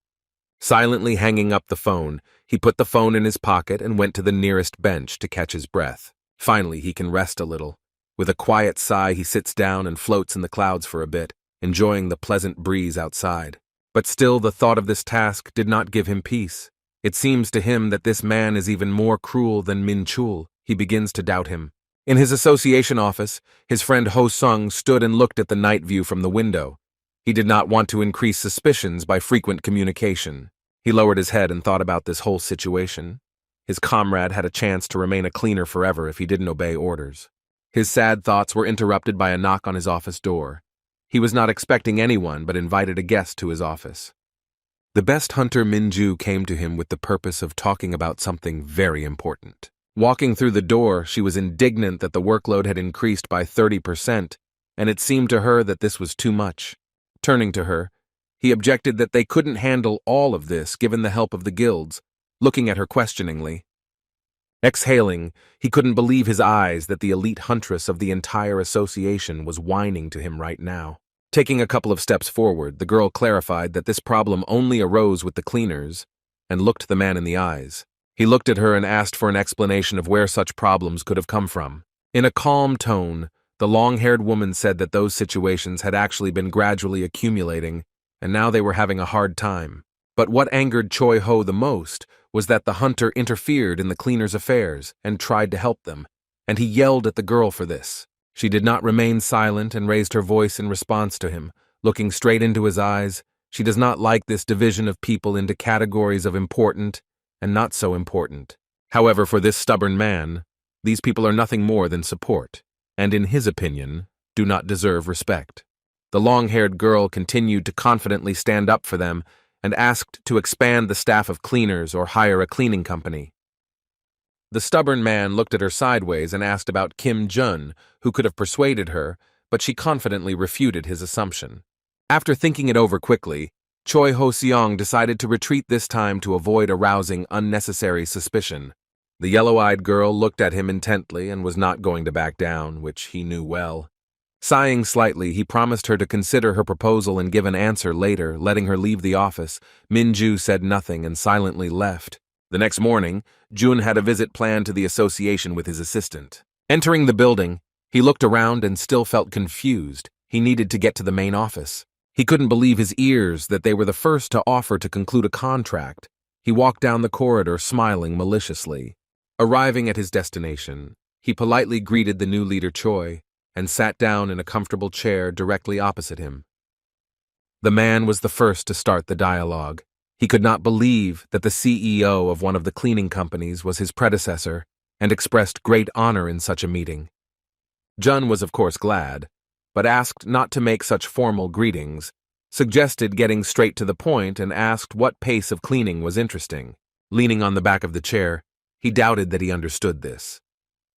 Silently hanging up the phone, he put the phone in his pocket and went to the nearest bench to catch his breath. Finally, he can rest a little. With a quiet sigh, he sits down and floats in the clouds for a bit, enjoying the pleasant breeze outside. But still, the thought of this task did not give him peace. It seems to him that this man is even more cruel than Min-chul. He begins to doubt him. In his association office, his friend Ho Sung stood and looked at the night view from the window. He did not want to increase suspicions by frequent communication. He lowered his head and thought about this whole situation. His comrade had a chance to remain a cleaner forever if he didn't obey orders. His sad thoughts were interrupted by a knock on his office door. He was not expecting anyone but invited a guest to his office. The best hunter Minju came to him with the purpose of talking about something very important. Walking through the door, she was indignant that the workload had increased by 30%, and it seemed to her that this was too much. Turning to her, he objected that they couldn't handle all of this given the help of the guilds, looking at her questioningly. Exhaling, he couldn't believe his eyes that the elite huntress of the entire association was whining to him right now. Taking a couple of steps forward, the girl clarified that this problem only arose with the cleaners and looked the man in the eyes. He looked at her and asked for an explanation of where such problems could have come from. In a calm tone, the long-haired woman said that those situations had actually been gradually accumulating, and now they were having a hard time. But what angered Choi Ho the most was that the hunter interfered in the cleaners' affairs and tried to help them, and he yelled at the girl for this. She did not remain silent and raised her voice in response to him, looking straight into his eyes. She does not like this division of people into categories of important and not so important. However, for this stubborn man, these people are nothing more than support. and in his opinion, do not deserve respect. The long-haired girl continued to confidently stand up for them and asked to expand the staff of cleaners or hire a cleaning company. The stubborn man looked at her sideways and asked about Kim Jun, who could have persuaded her, but she confidently refuted his assumption. After thinking it over quickly, Choi Ho-seong decided to retreat this time to avoid arousing unnecessary suspicion. The yellow-eyed girl looked at him intently and was not going to back down, which he knew well. Sighing slightly, he promised her to consider her proposal and give an answer later, letting her leave the office. Min-ju said nothing and silently left. The next morning, Jun had a visit planned to the association with his assistant. Entering the building, he looked around and still felt confused. He needed to get to the main office. He couldn't believe his ears that they were the first to offer to conclude a contract. He walked down the corridor, smiling maliciously. Arriving at his destination, he politely greeted the new leader Choi and sat down in a comfortable chair directly opposite him. The man was the first to start the dialogue. He could not believe that the CEO of one of the cleaning companies was his predecessor and expressed great honor in such a meeting. Jun was of course glad, but asked not to make such formal greetings, suggested getting straight to the point and asked what pace of cleaning was interesting. Leaning on the back of the chair, he doubted that he understood this.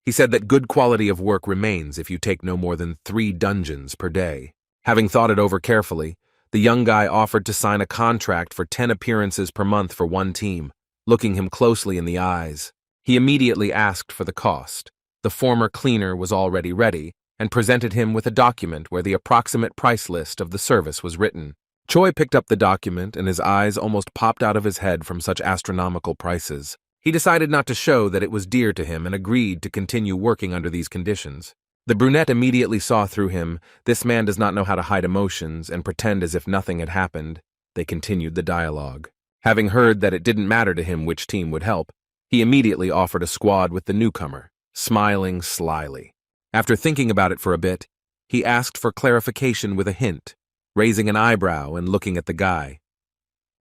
He said that good quality of work remains if you take no more than 3 dungeons per day. Having thought it over carefully, the young guy offered to sign a contract for 10 appearances per month for one team, looking him closely in the eyes. He immediately asked for the cost. The former cleaner was already ready and presented him with a document where the approximate price list of the service was written. Choi picked up the document and his eyes almost popped out of his head from such astronomical prices. He decided not to show that it was dear to him and agreed to continue working under these conditions. The brunette immediately saw through him. This man does not know how to hide emotions and pretend as if nothing had happened. They continued the dialogue. Having heard that it didn't matter to him which team would help, he immediately offered a squad with the newcomer, smiling slyly. After thinking about it for a bit, he asked for clarification with a hint, raising an eyebrow and looking at the guy.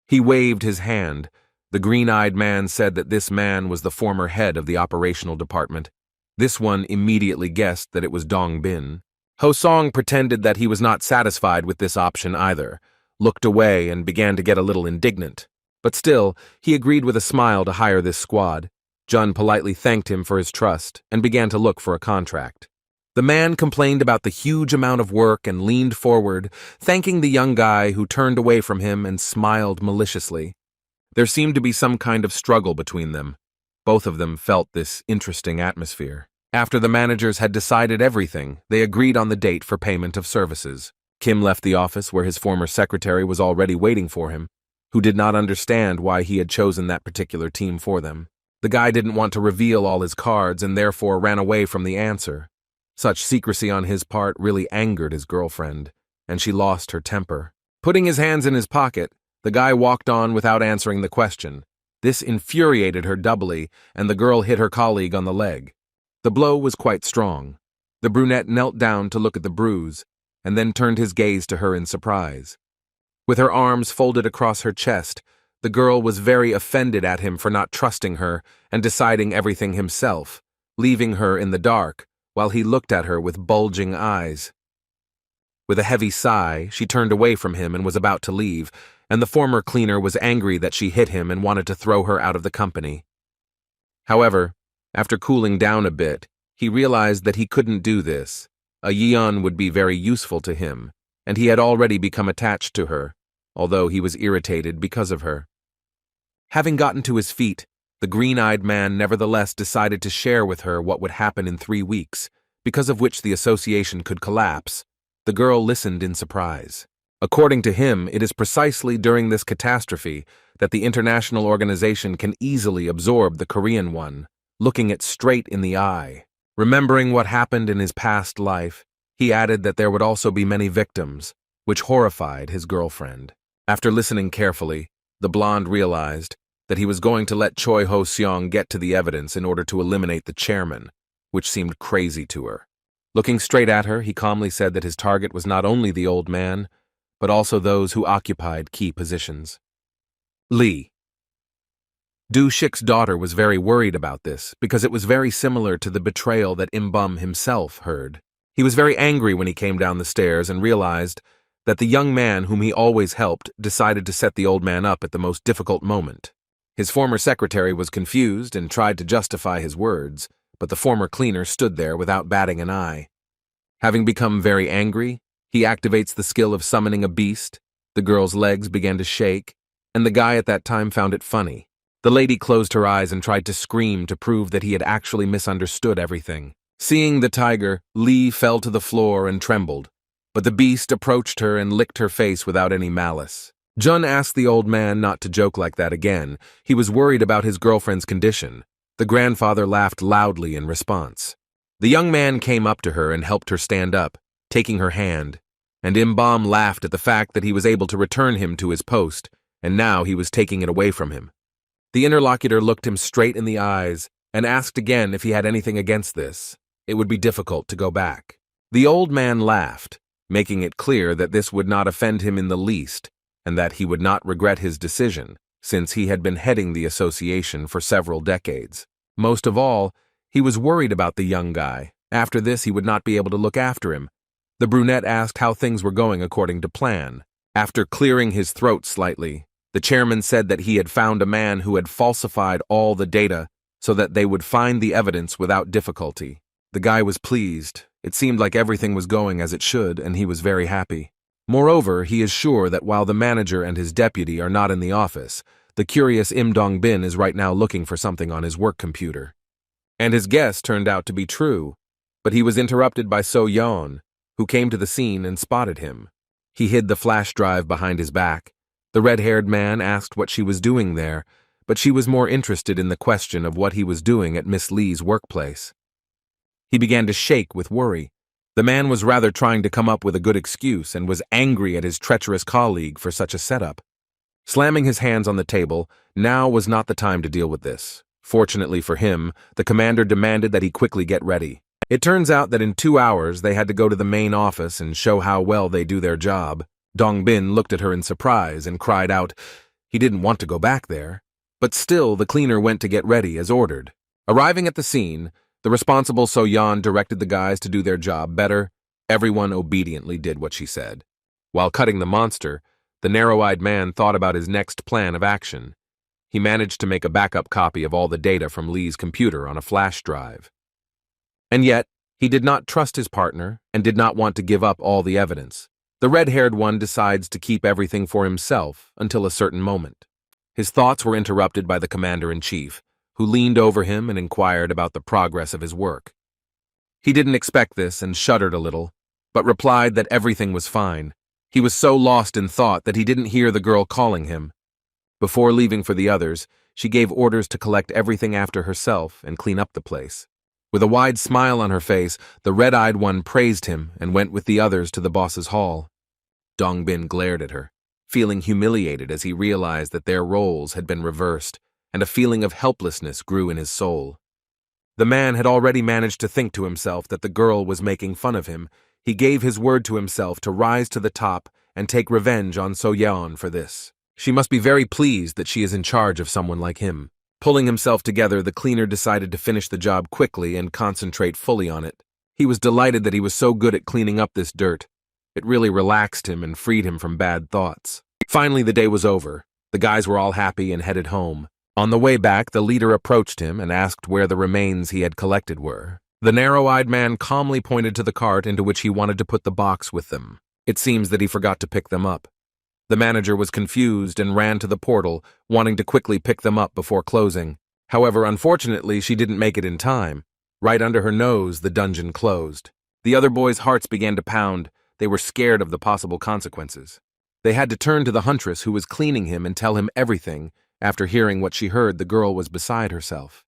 He waved his hand. The green-eyed man said that this man was the former head of the operational department. This one immediately guessed that it was Dong Bin. Ho-song pretended that he was not satisfied with this option either, looked away and began to get a little indignant. But still, he agreed with a smile to hire this squad. Jun politely thanked him for his trust and began to look for a contract. The man complained about the huge amount of work and leaned forward, thanking the young guy who turned away from him and smiled maliciously. There seemed to be some kind of struggle between them. Both of them felt this interesting atmosphere. After the managers had decided everything, they agreed on the date for payment of services. Kim left the office where his former secretary was already waiting for him, who did not understand why he had chosen that particular team for them. The guy didn't want to reveal all his cards and therefore ran away from the answer. Such secrecy on his part really angered his girlfriend, and she lost her temper. Putting his hands in his pocket, the guy walked on without answering the question. This infuriated her doubly, and the girl hit her colleague on the leg. The blow was quite strong. The brunette knelt down to look at the bruise, and then turned his gaze to her in surprise. With her arms folded across her chest, the girl was very offended at him for not trusting her and deciding everything himself, leaving her in the dark, while he looked at her with bulging eyes. With a heavy sigh, she turned away from him and was about to leave, and the former cleaner was angry that she hit him and wanted to throw her out of the company. However, after cooling down a bit, he realized that he couldn't do this. A Yeon would be very useful to him, and he had already become attached to her, although he was irritated because of her. Having gotten to his feet, the green-eyed man nevertheless decided to share with her what would happen in 3 weeks, because of which the association could collapse. The girl listened in surprise. According to him, it is precisely during this catastrophe that the international organization can easily absorb the Korean one, looking it straight in the eye. Remembering what happened in his past life, he added that there would also be many victims, which horrified his girlfriend. After listening carefully, the blonde realized that he was going to let Choi Ho-seong get to the evidence in order to eliminate the chairman, which seemed crazy to her. Looking straight at her, he calmly said that his target was not only the old man, but also those who occupied key positions. Lee. Du Shik's daughter was very worried about this because it was very similar to the betrayal that Im Bum himself heard. He was very angry when he came down the stairs and realized that the young man whom he always helped decided to set the old man up at the most difficult moment. His former secretary was confused and tried to justify his words, but the former cleaner stood there without batting an eye. Having become very angry, he activates the skill of summoning a beast. The girl's legs began to shake, and the guy at that time found it funny. The lady closed her eyes and tried to scream to prove that he had actually misunderstood everything. Seeing the tiger, Lee fell to the floor and trembled, but the beast approached her and licked her face without any malice. Jun asked the old man not to joke like that again. He was worried about his girlfriend's condition. The grandfather laughed loudly in response. The young man came up to her and helped her stand up, taking her hand, and Imbam laughed at the fact that he was able to return him to his post, and now he was taking it away from him. The interlocutor looked him straight in the eyes and asked again if he had anything against this. It would be difficult to go back. The old man laughed, making it clear that this would not offend him in the least, and that he would not regret his decision, since he had been heading the association for several decades. Most of all, he was worried about the young guy. After this, he would not be able to look after him. The brunette asked how things were going according to plan. After clearing his throat slightly, the chairman said that he had found a man who had falsified all the data so that they would find the evidence without difficulty. The guy was pleased. It seemed like everything was going as it should, and he was very happy. Moreover, he is sure that while the manager and his deputy are not in the office, the curious Im Dong-bin is right now looking for something on his work computer. And his guess turned out to be true, but he was interrupted by So-yeon, who came to the scene and spotted him. He hid the flash drive behind his back. The red-haired man asked what she was doing there, but she was more interested in the question of what he was doing at Miss Lee's workplace. He began to shake with worry. The man was rather trying to come up with a good excuse and was angry at his treacherous colleague for such a setup. Slamming his hands on the table, now was not the time to deal with this. Fortunately for him, the commander demanded that he quickly get ready. It turns out that in 2 hours they had to go to the main office and show how well they do their job. Dong-bin looked at her in surprise and cried out. He didn't want to go back there. But still, the cleaner went to get ready as ordered. Arriving at the scene, the responsible So-yeon directed the guys to do their job better. Everyone obediently did what she said. While cutting the monster, the narrow-eyed man thought about his next plan of action. He managed to make a backup copy of all the data from Lee's computer on a flash drive. And yet, he did not trust his partner and did not want to give up all the evidence. The red-haired one decides to keep everything for himself until a certain moment. His thoughts were interrupted by the commander-in-chief, who leaned over him and inquired about the progress of his work. He didn't expect this and shuddered a little, but replied that everything was fine. He was so lost in thought that he didn't hear the girl calling him. Before leaving for the others, she gave orders to collect everything after herself and clean up the place. With a wide smile on her face, the red-eyed one praised him and went with the others to the boss's hall. Dong-bin glared at her, feeling humiliated as he realized that their roles had been reversed, and a feeling of helplessness grew in his soul. The man had already managed to think to himself that the girl was making fun of him. He gave his word to himself to rise to the top and take revenge on So-yeon for this. She must be very pleased that she is in charge of someone like him. Pulling himself together, the cleaner decided to finish the job quickly and concentrate fully on it. He was delighted that he was so good at cleaning up this dirt. It really relaxed him and freed him from bad thoughts. Finally, the day was over. The guys were all happy and headed home. On the way back, the leader approached him and asked where the remains he had collected were. The narrow-eyed man calmly pointed to the cart into which he wanted to put the box with them. It seems that he forgot to pick them up. The manager was confused and ran to the portal, wanting to quickly pick them up before closing. However, unfortunately, she didn't make it in time. Right under her nose, the dungeon closed. The other boys' hearts began to pound. They were scared of the possible consequences. They had to turn to the huntress who was cleaning him and tell him everything. After hearing what she heard, the girl was beside herself.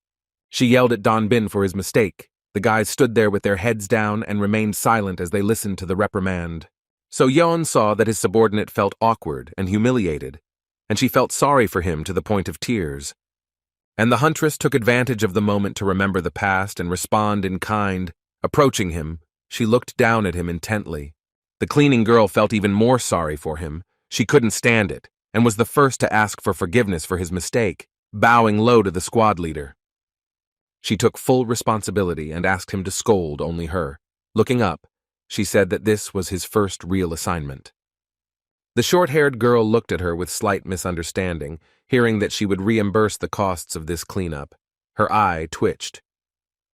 She yelled at Don-bin for his mistake. The guys stood there with their heads down and remained silent as they listened to the reprimand. So-yeon saw that his subordinate felt awkward and humiliated, and she felt sorry for him to the point of tears. And the huntress took advantage of the moment to remember the past and respond in kind. Approaching him, she looked down at him intently. The cleaning girl felt even more sorry for him. She couldn't stand it, and was the first to ask for forgiveness for his mistake, bowing low to the squad leader. She took full responsibility and asked him to scold only her. Looking up, She said that this was his first real assignment. The short-haired girl looked at her with slight misunderstanding, hearing that she would reimburse the costs of this cleanup. Her eye twitched.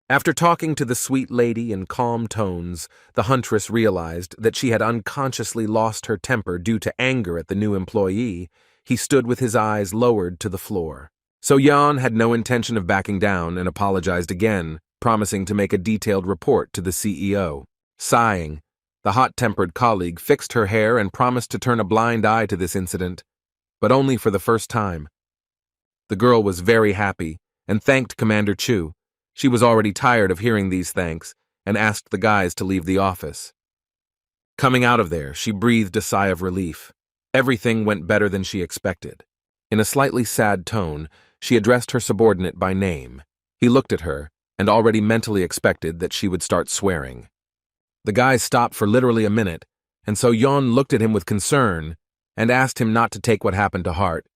After talking to the sweet lady in calm tones, the huntress realized that she had unconsciously lost her temper due to anger at the new employee. He stood with his eyes lowered to the floor. So Jan had no intention of backing down and apologized again, promising to make a detailed report to the CEO. Sighing, the hot-tempered colleague fixed her hair and promised to turn a blind eye to this incident, but only for the first time. The girl was very happy and thanked Commander Chu. She was already tired of hearing these thanks and asked the guys to leave the office. Coming out of there, she breathed a sigh of relief. Everything went better than she expected. In a slightly sad tone, she addressed her subordinate by name. He looked at her and already mentally expected that she would start swearing. The guy stopped for literally a minute, and so Jan looked at him with concern and asked him not to take what happened to heart.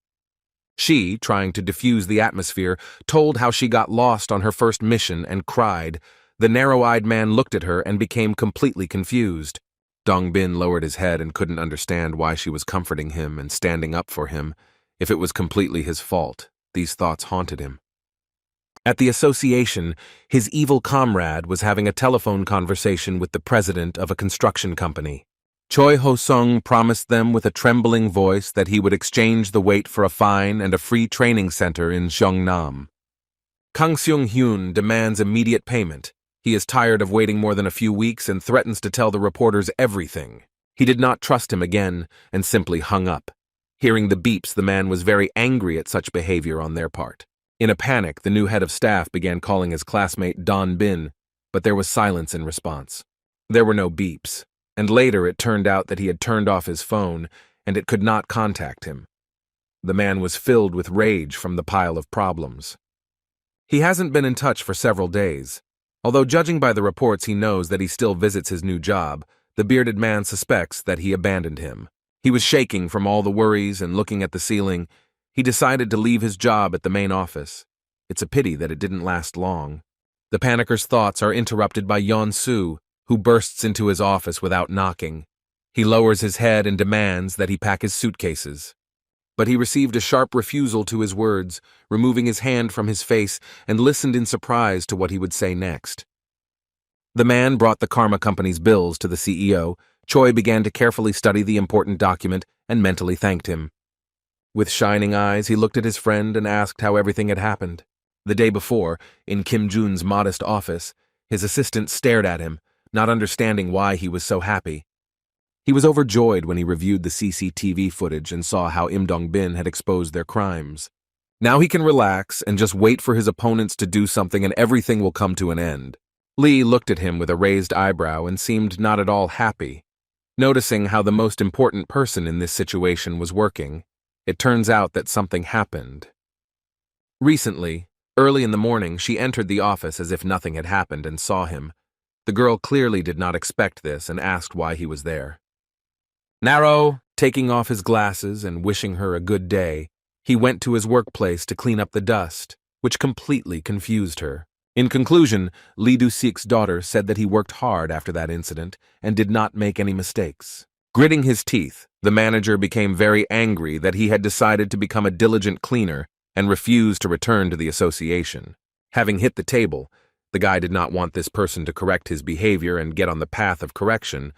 She, trying to diffuse the atmosphere, told how she got lost on her first mission and cried. The narrow-eyed man looked at her and became completely confused. Dongbin lowered his head and couldn't understand why she was comforting him and standing up for him. If it was completely his fault, these thoughts haunted him. At the association, his evil comrade was having a telephone conversation with the president of a construction company. Choi Ho-sung promised them with a trembling voice that he would exchange the weight for a fine and a free training center in Jeongnam. Kang Seung-hyun demands immediate payment. He is tired of waiting more than a few weeks and threatens to tell the reporters everything. He did not trust him again and simply hung up. Hearing the beeps, the man was very angry at such behavior on their part. In a panic, the new head of staff began calling his classmate Don Bin, but there was silence in response. There were no beeps, and later it turned out that he had turned off his phone and it could not contact him. The man was filled with rage from the pile of problems. He hasn't been in touch for several days. Although judging by the reports he knows that he still visits his new job, the bearded man suspects that he abandoned him. He was shaking from all the worries and looking at the ceiling. He decided to leave his job at the main office. It's a pity that it didn't last long. The panicer's thoughts are interrupted by Yeon-soo, who bursts into his office without knocking. He lowers his head and demands that he pack his suitcases. But he received a sharp refusal to his words, removing his hand from his face and listened in surprise to what he would say next. The man brought the Karma Company's bills to the CEO. Choi began to carefully study the important document and mentally thanked him. With shining eyes, he looked at his friend and asked how everything had happened. The day before, in Kim Jun's modest office, his assistant stared at him, not understanding why he was so happy. He was overjoyed when he reviewed the CCTV footage and saw how Im Dong-bin had exposed their crimes. Now he can relax and just wait for his opponents to do something and everything will come to an end. Lee looked at him with a raised eyebrow and seemed not at all happy. Noticing how the most important person in this situation was working, it turns out that something happened. Recently, early in the morning, she entered the office as if nothing had happened and saw him. The girl clearly did not expect this and asked why he was there. Narrow, taking off his glasses and wishing her a good day, he went to his workplace to clean up the dust, which completely confused her. In conclusion, Lee Du-sik's daughter said that he worked hard after that incident and did not make any mistakes. Gritting his teeth, the manager became very angry that he had decided to become a diligent cleaner and refused to return to the association. Having hit the table, the guy did not want this person to correct his behavior and get on the path of correction.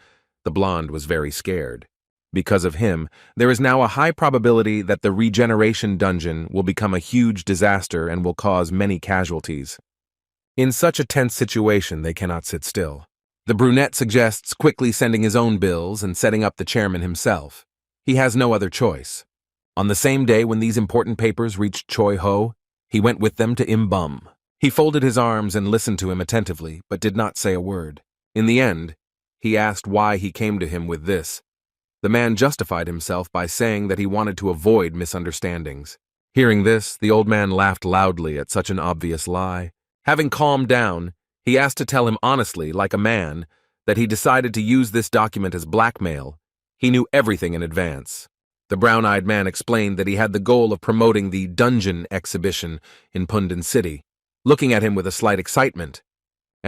The blonde was very scared. Because of him, there is now a high probability that the regeneration dungeon will become a huge disaster and will cause many casualties. In such a tense situation, they cannot sit still. The brunette suggests quickly sending his own bills and setting up the chairman himself. He has no other choice. On the same day when these important papers reached Choi Ho, he went with them to Im Bum. He folded his arms and listened to him attentively, but did not say a word. In the end, he asked why he came to him with this. The man justified himself by saying that he wanted to avoid misunderstandings. Hearing this, the old man laughed loudly at such an obvious lie. Having calmed down, he asked to tell him honestly, like a man, that he decided to use this document as blackmail. He knew everything in advance. The brown-eyed man explained that he had the goal of promoting the dungeon exhibition in Pundon City, looking at him with a slight excitement.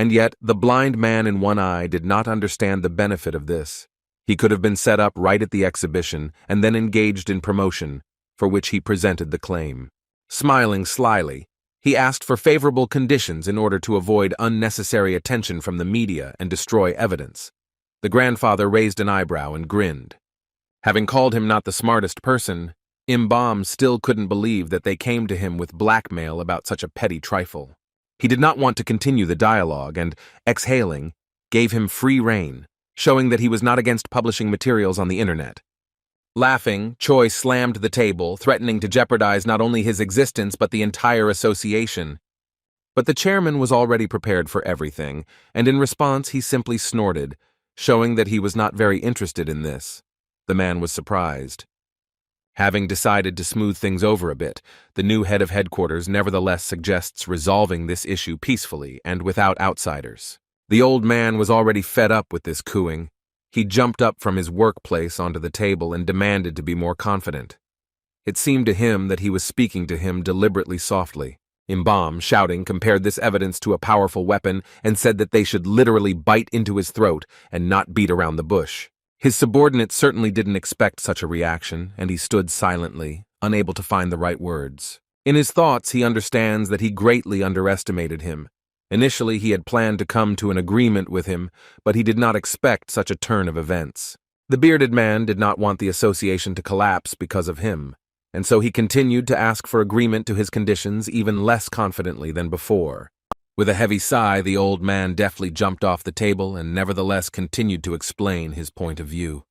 And yet, the blind man in one eye did not understand the benefit of this. He could have been set up right at the exhibition and then engaged in promotion, for which he presented the claim. Smiling slyly, he asked for favorable conditions in order to avoid unnecessary attention from the media and destroy evidence. The grandfather raised an eyebrow and grinned. Having called him not the smartest person, Imbam still couldn't believe that they came to him with blackmail about such a petty trifle. He did not want to continue the dialogue and, exhaling, gave him free rein, showing that he was not against publishing materials on the internet. Laughing, Choi slammed the table, threatening to jeopardize not only his existence but the entire association. But the chairman was already prepared for everything, and in response he simply snorted, showing that he was not very interested in this. The man was surprised. Having decided to smooth things over a bit, the new head of headquarters nevertheless suggests resolving this issue peacefully and without outsiders. The old man was already fed up with this cooing. He jumped up from his workplace onto the table and demanded to be more confident. It seemed to him that he was speaking to him deliberately softly. Imbam, shouting, compared this evidence to a powerful weapon and said that they should literally bite into his throat and not beat around the bush. His subordinate certainly didn't expect such a reaction, and he stood silently, unable to find the right words. In his thoughts, he understands that he greatly underestimated him. Initially, he had planned to come to an agreement with him, but he did not expect such a turn of events. The bearded man did not want the association to collapse because of him, and so he continued to ask for agreement to his conditions even less confidently than before. With a heavy sigh, the old man deftly jumped off the table and nevertheless continued to explain his point of view.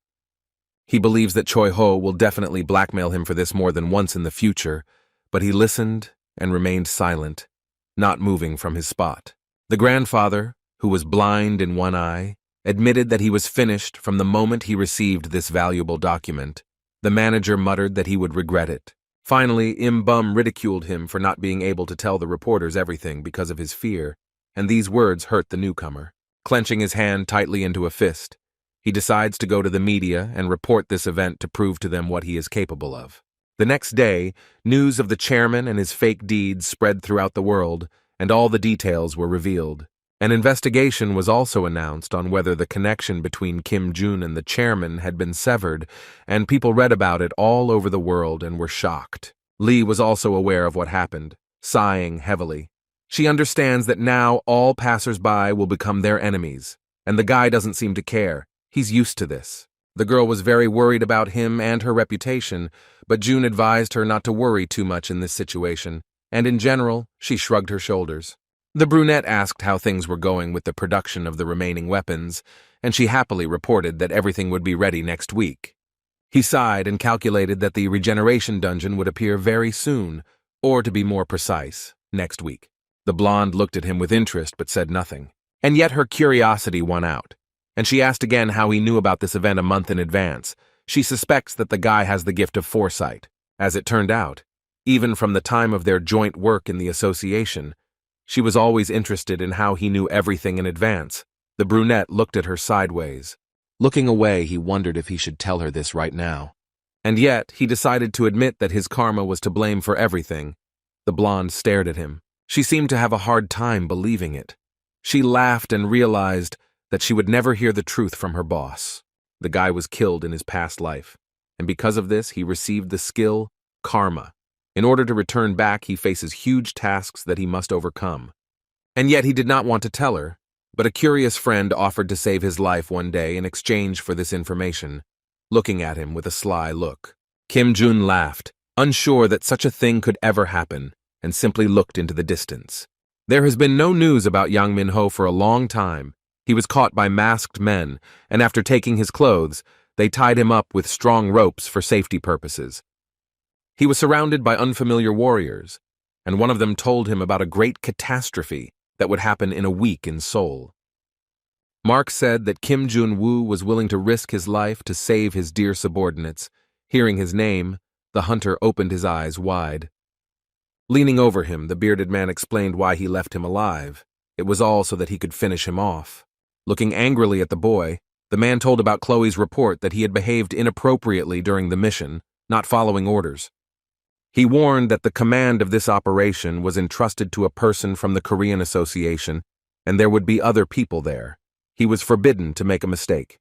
He believes that Choi Ho will definitely blackmail him for this more than once in the future, but he listened and remained silent, not moving from his spot. The grandfather, who was blind in one eye, admitted that he was finished from the moment he received this valuable document. The manager muttered that he would regret it. Finally, Imbam ridiculed him for not being able to tell the reporters everything because of his fear, and these words hurt the newcomer. Clenching his hand tightly into a fist, he decides to go to the media and report this event to prove to them what he is capable of. The next day, news of the chairman and his fake deeds spread throughout the world, and all the details were revealed. An investigation was also announced on whether the connection between Kim Jun and the chairman had been severed, and people read about it all over the world and were shocked. Lee was also aware of what happened, sighing heavily. She understands that now all passers-by will become their enemies, and the guy doesn't seem to care. He's used to this. The girl was very worried about him and her reputation, but June advised her not to worry too much in this situation, and in general, she shrugged her shoulders. The brunette asked how things were going with the production of the remaining weapons, and she happily reported that everything would be ready next week. He sighed and calculated that the regeneration dungeon would appear very soon, or to be more precise, next week. The blonde looked at him with interest but said nothing. And yet her curiosity won out, and she asked again how he knew about this event a month in advance. She suspects that the guy has the gift of foresight. As it turned out, even from the time of their joint work in the association, she was always interested in how he knew everything in advance. The brunette looked at her sideways. Looking away, he wondered if he should tell her this right now. And yet, he decided to admit that his karma was to blame for everything. The blonde stared at him. She seemed to have a hard time believing it. She laughed and realized that she would never hear the truth from her boss. The guy was killed in his past life, and because of this, he received the skill, karma. In order to return back, he faces huge tasks that he must overcome. And yet he did not want to tell her, but a curious friend offered to save his life one day in exchange for this information, looking at him with a sly look. Kim Jun laughed, unsure that such a thing could ever happen, and simply looked into the distance. There has been no news about Yang Min-ho for a long time. He was caught by masked men, and after taking his clothes, they tied him up with strong ropes for safety purposes. He was surrounded by unfamiliar warriors, and one of them told him about a great catastrophe that would happen in a week in Seoul. Mark said that Kim Jun-woo was willing to risk his life to save his dear subordinates. Hearing his name, the hunter opened his eyes wide. Leaning over him, the bearded man explained why he left him alive. It was all so that he could finish him off. Looking angrily at the boy, the man told about Chloe's report that he had behaved inappropriately during the mission, not following orders. He warned that the command of this operation was entrusted to a person from the Korean Association, and there would be other people there. He was forbidden to make a mistake.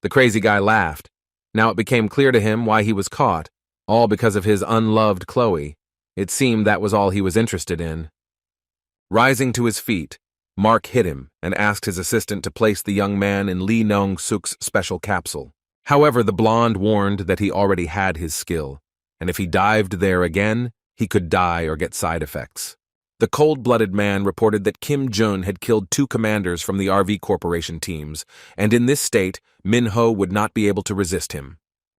The crazy guy laughed. Now it became clear to him why he was caught, all because of his unloved Chloe. It seemed that was all he was interested in. Rising to his feet, Mark hit him and asked his assistant to place the young man in Lee Nong-suk's special capsule. However, the blonde warned that he already had his skill, and if he dived there again, he could die or get side effects. The cold-blooded man reported that Kim Jun had killed 2 commanders from the RV Corporation teams, and in this state, Min-ho would not be able to resist him.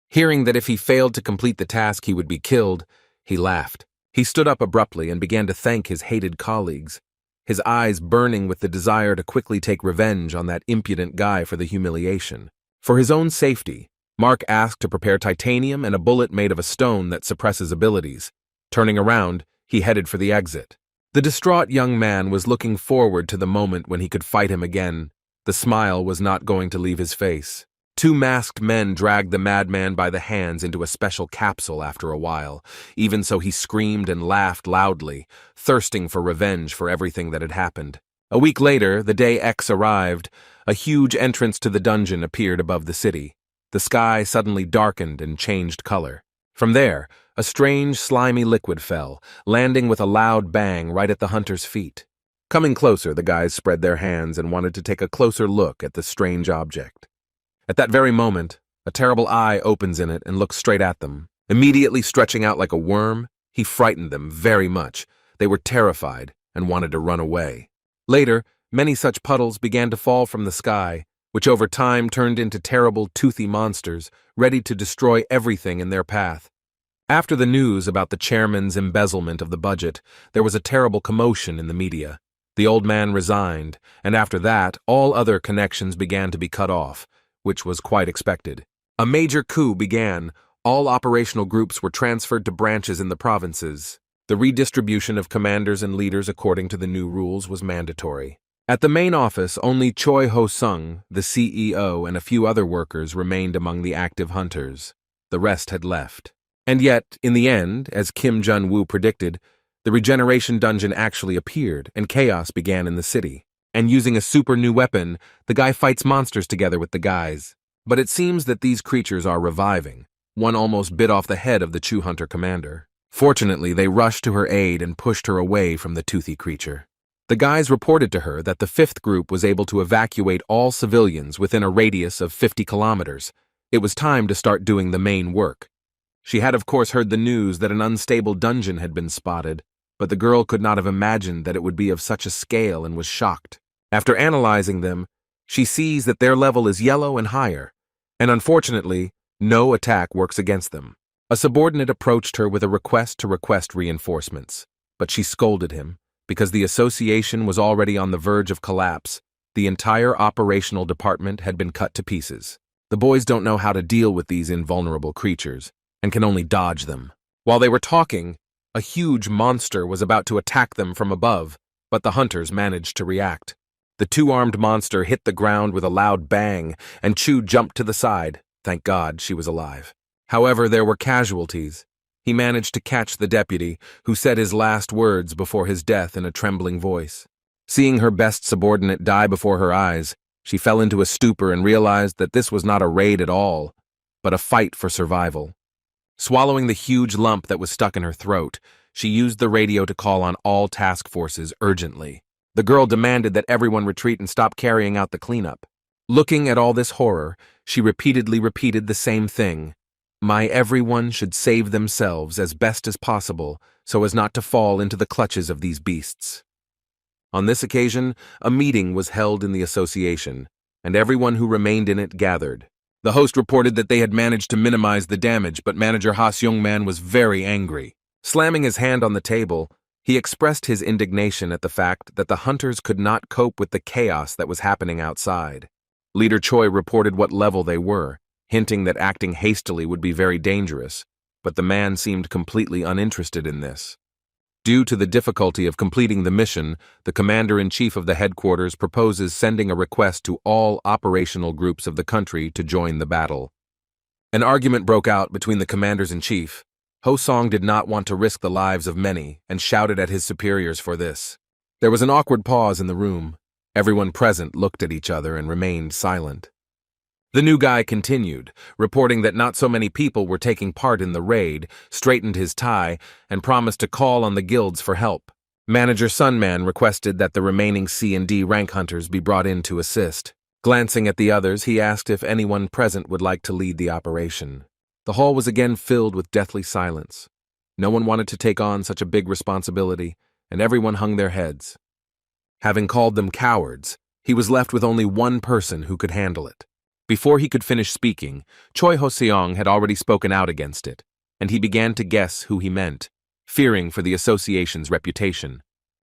Hearing that if he failed to complete the task he would be killed, he laughed. He stood up abruptly and began to thank his hated colleagues, his eyes burning with the desire to quickly take revenge on that impudent guy for the humiliation. For his own safety, Mark asked to prepare titanium and a bullet made of a stone that suppresses abilities. Turning around, he headed for the exit. The distraught young man was looking forward to the moment when he could fight him again. The smile was not going to leave his face. 2 masked men dragged the madman by the hands into a special capsule after a while. Even so, he screamed and laughed loudly, thirsting for revenge for everything that had happened. A week later, the day X arrived, a huge entrance to the dungeon appeared above the city. The sky suddenly darkened and changed color. From there, a strange, slimy liquid fell, landing with a loud bang right at the hunter's feet. Coming closer, the guys spread their hands and wanted to take a closer look at the strange object. At that very moment, a terrible eye opens in it and looks straight at them. Immediately stretching out like a worm, he frightened them very much. They were terrified and wanted to run away. Later, many such puddles began to fall from the sky, which over time turned into terrible, toothy monsters, ready to destroy everything in their path. After the news about the chairman's embezzlement of the budget, there was a terrible commotion in the media. The old man resigned, and after that, all other connections began to be cut off, which was quite expected. A major coup began. All operational groups were transferred to branches in the provinces. The redistribution of commanders and leaders according to the new rules was mandatory. At the main office, only Choi Ho-sung, the CEO, and a few other workers remained among the active hunters. The rest had left. And yet, in the end, as Kim Jun-woo predicted, the regeneration dungeon actually appeared, and chaos began in the city. And using a super new weapon, the guy fights monsters together with the guys. But it seems that these creatures are reviving. One almost bit off the head of the Chew Hunter commander. Fortunately, they rushed to her aid and pushed her away from the toothy creature. The guys reported to her that the 5th group was able to evacuate all civilians within a radius of 50 kilometers. It was time to start doing the main work. She had of course heard the news that an unstable dungeon had been spotted, but the girl could not have imagined that it would be of such a scale and was shocked. After analyzing them, she sees that their level is yellow and higher, and unfortunately, no attack works against them. A subordinate approached her with a request to request reinforcements, but she scolded him. Because the association was already on the verge of collapse, the entire operational department had been cut to pieces. The boys don't know how to deal with these invulnerable creatures, and can only dodge them. While they were talking, a huge monster was about to attack them from above, but the hunters managed to react. The 2-armed monster hit the ground with a loud bang, and Chu jumped to the side. Thank God she was alive. However, there were casualties. He managed to catch the deputy, who said his last words before his death in a trembling voice. Seeing her best subordinate die before her eyes, she fell into a stupor and realized that this was not a raid at all, but a fight for survival. Swallowing the huge lump that was stuck in her throat, she used the radio to call on all task forces urgently. The girl demanded that everyone retreat and stop carrying out the cleanup. Looking at all this horror, she repeatedly repeated the same thing. My everyone should save themselves as best as possible so as not to fall into the clutches of these beasts. On this occasion, a meeting was held in the association, and everyone who remained in it gathered. The host reported that they had managed to minimize the damage, but manager Ha Seung-man was very angry. Slamming his hand on the table, he expressed his indignation at the fact that the hunters could not cope with the chaos that was happening outside. Leader Choi reported what level they were, hinting that acting hastily would be very dangerous, but the man seemed completely uninterested in this. Due to the difficulty of completing the mission, the commander-in-chief of the headquarters proposes sending a request to all operational groups of the country to join the battle. An argument broke out between the commanders-in-chief. Ho Song did not want to risk the lives of many and shouted at his superiors for this. There was an awkward pause in the room. Everyone present looked at each other and remained silent. The new guy continued, reporting that not so many people were taking part in the raid, straightened his tie, and promised to call on the guilds for help. Manager Sunman requested that the remaining C and D rank hunters be brought in to assist. Glancing at the others, he asked if anyone present would like to lead the operation. The hall was again filled with deathly silence. No one wanted to take on such a big responsibility, and everyone hung their heads. Having called them cowards, he was left with only one person who could handle it. Before he could finish speaking, Choi Ho-seong had already spoken out against it, and he began to guess who he meant, fearing for the association's reputation.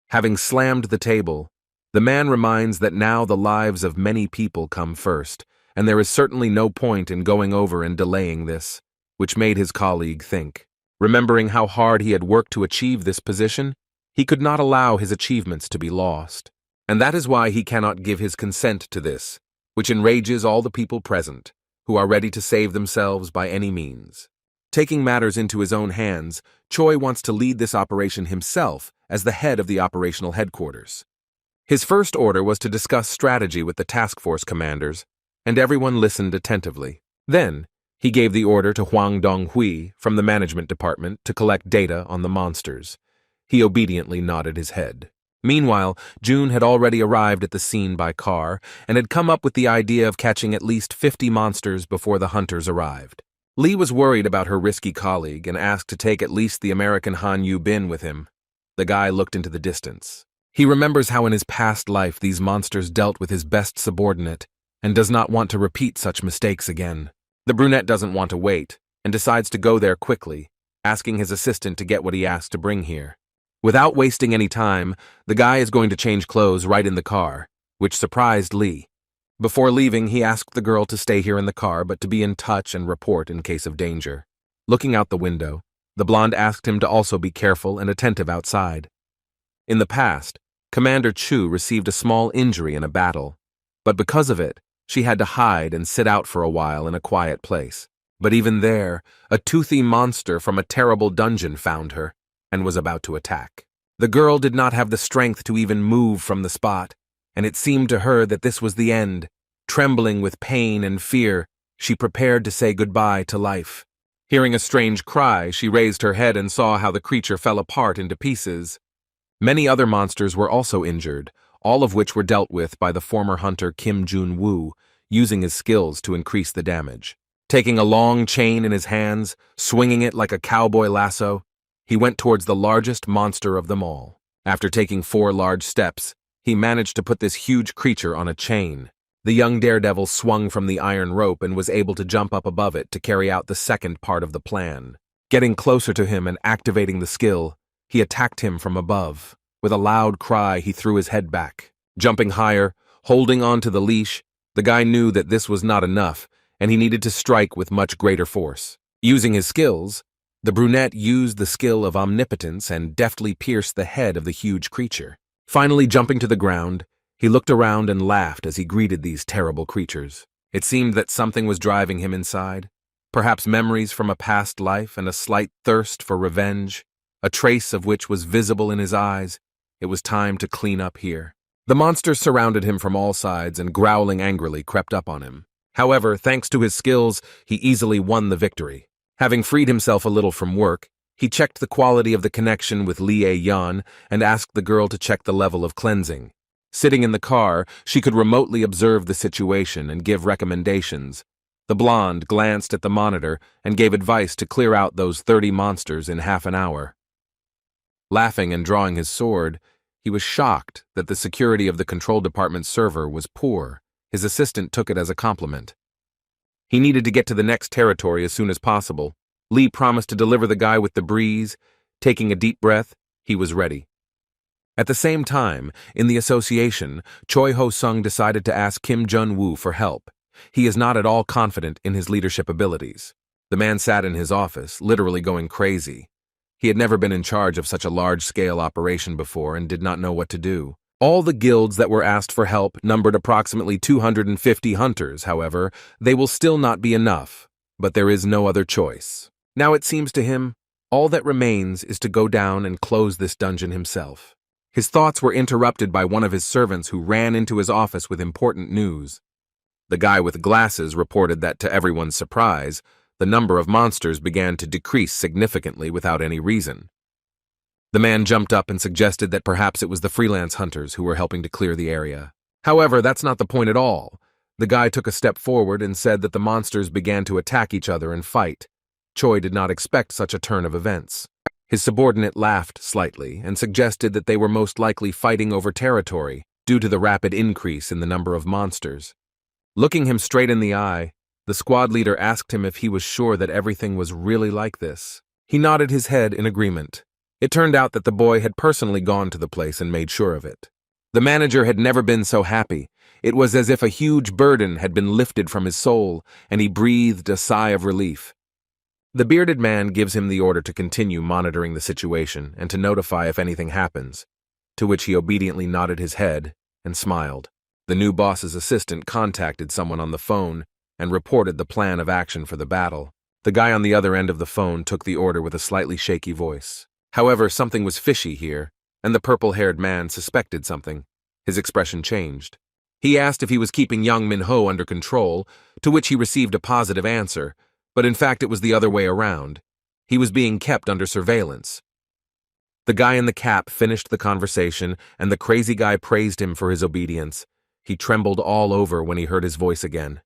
Having slammed the table, the man reminds that now the lives of many people come first, and there is certainly no point in going over and delaying this, which made his colleague think. Remembering how hard he had worked to achieve this position, he could not allow his achievements to be lost, and that is why he cannot give his consent to this, which enrages all the people present, who are ready to save themselves by any means. Taking matters into his own hands, Choi wants to lead this operation himself as the head of the operational headquarters. His first order was to discuss strategy with the task force commanders, and everyone listened attentively. Then, he gave the order to Hwang Dong-hui from the management department to collect data on the monsters. He obediently nodded his head. Meanwhile, June had already arrived at the scene by car and had come up with the idea of catching at least 50 monsters before the hunters arrived. Lee was worried about her risky colleague and asked to take at least the American Han Yu-bin with him. The guy looked into the distance. He remembers how in his past life these monsters dealt with his best subordinate and does not want to repeat such mistakes again. The brunette doesn't want to wait and decides to go there quickly, asking his assistant to get what he asked to bring here. Without wasting any time, the guy is going to change clothes right in the car, which surprised Lee. Before leaving, he asked the girl to stay here in the car but to be in touch and report in case of danger. Looking out the window, the blonde asked him to also be careful and attentive outside. In the past, Commander Chu received a small injury in a battle, but because of it, she had to hide and sit out for a while in a quiet place. But even there, a toothy monster from a terrible dungeon found her and was about to attack. The girl did not have the strength to even move from the spot, and it seemed to her that this was the end. Trembling with pain and fear, she prepared to say goodbye to life. Hearing a strange cry, she raised her head and saw how the creature fell apart into pieces. Many other monsters were also injured, all of which were dealt with by the former hunter Kim Jun-woo, using his skills to increase the damage. Taking a long chain in his hands, swinging it like a cowboy lasso, he went towards the largest monster of them all. After taking 4 large steps, he managed to put this huge creature on a chain. The young daredevil swung from the iron rope and was able to jump up above it to carry out the second part of the plan. Getting closer to him and activating the skill, he attacked him from above. With a loud cry, he threw his head back. Jumping higher, holding on to the leash, the guy knew that this was not enough, and he needed to strike with much greater force. Using his skills, the brunette used the skill of omnipotence and deftly pierced the head of the huge creature. Finally jumping to the ground, he looked around and laughed as he greeted these terrible creatures. It seemed that something was driving him inside, perhaps memories from a past life and a slight thirst for revenge, a trace of which was visible in his eyes. It was time to clean up here. The monsters surrounded him from all sides and growling angrily crept up on him. However, thanks to his skills, he easily won the victory. Having freed himself a little from work, he checked the quality of the connection with Lee A-yeon and asked the girl to check the level of cleansing. Sitting in the car, she could remotely observe the situation and give recommendations. The blonde glanced at the monitor and gave advice to clear out those 30 monsters in half an hour. Laughing and drawing his sword, he was shocked that the security of the control department server was poor. His assistant took it as a compliment. He needed to get to the next territory as soon as possible. Lee promised to deliver the guy with the breeze. Taking a deep breath, he was ready. At the same time, in the association, Choi Ho-sung decided to ask Kim Jun-woo for help. He is not at all confident in his leadership abilities. The man sat in his office, literally going crazy. He had never been in charge of such a large-scale operation before and did not know what to do. All the guilds that were asked for help numbered approximately 250 hunters, however. They will still not be enough, but there is no other choice. Now it seems to him, all that remains is to go down and close this dungeon himself. His thoughts were interrupted by one of his servants who ran into his office with important news. The guy with glasses reported that, to everyone's surprise, the number of monsters began to decrease significantly without any reason. The man jumped up and suggested that perhaps it was the freelance hunters who were helping to clear the area. However, that's not the point at all. The guy took a step forward and said that the monsters began to attack each other and fight. Choi did not expect such a turn of events. His subordinate laughed slightly and suggested that they were most likely fighting over territory due to the rapid increase in the number of monsters. Looking him straight in the eye, the squad leader asked him if he was sure that everything was really like this. He nodded his head in agreement. It turned out that the boy had personally gone to the place and made sure of it. The manager had never been so happy. It was as if a huge burden had been lifted from his soul, and he breathed a sigh of relief. The bearded man gives him the order to continue monitoring the situation and to notify if anything happens, to which he obediently nodded his head and smiled. The new boss's assistant contacted someone on the phone and reported the plan of action for the battle. The guy on the other end of the phone took the order with a slightly shaky voice. However, something was fishy here, and the purple-haired man suspected something. His expression changed. He asked if he was keeping Yang Min-ho under control, to which he received a positive answer, but in fact it was the other way around. He was being kept under surveillance. The guy in the cap finished the conversation, and the crazy guy praised him for his obedience. He trembled all over when he heard his voice again.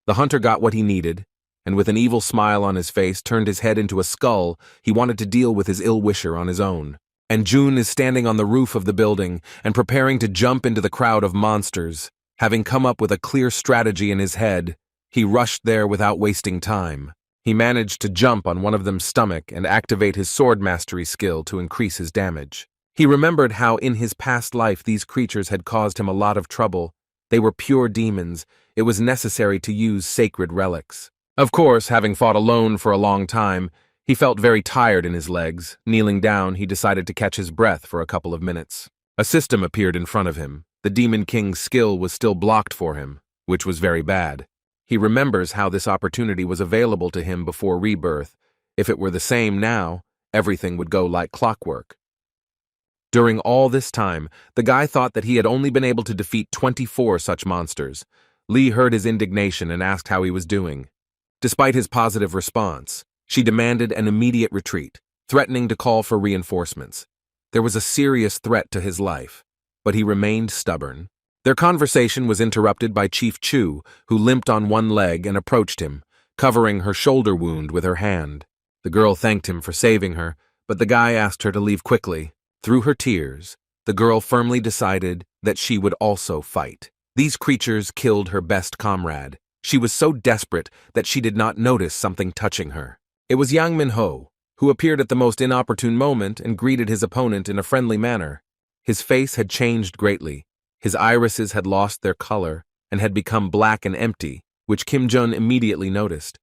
The hunter got what he needed, and with an evil smile on his face turned his head into a skull. He wanted to deal with his ill-wisher on his own. And June is standing on the roof of the building and preparing to jump into the crowd of monsters. Having come up with a clear strategy in his head, he rushed there without wasting time. He managed to jump on one of them's stomach and activate his sword mastery skill to increase his damage. He remembered how in his past life these creatures had caused him a lot of trouble. They were pure demons. It was necessary to use sacred relics. Of course, having fought alone for a long time, he felt very tired in his legs. Kneeling down, he decided to catch his breath for a couple of minutes. A system appeared in front of him. The Demon King's skill was still blocked for him, which was very bad. He remembers how this opportunity was available to him before rebirth. If it were the same now, everything would go like clockwork. During all this time, the guy thought that he had only been able to defeat 24 such monsters. Lee heard his indignation and asked how he was doing. Despite his positive response, she demanded an immediate retreat, threatening to call for reinforcements. There was a serious threat to his life, but he remained stubborn. Their conversation was interrupted by Chief Chu, who limped on one leg and approached him, covering her shoulder wound with her hand. The girl thanked him for saving her, but the guy asked her to leave quickly. Through her tears, the girl firmly decided that she would also fight. These creatures killed her best comrade. She was so desperate that she did not notice something touching her. It was Yang Min-ho, who appeared at the most inopportune moment and greeted his opponent in a friendly manner. His face had changed greatly. His irises had lost their color and had become black and empty, which Kim Jun immediately noticed.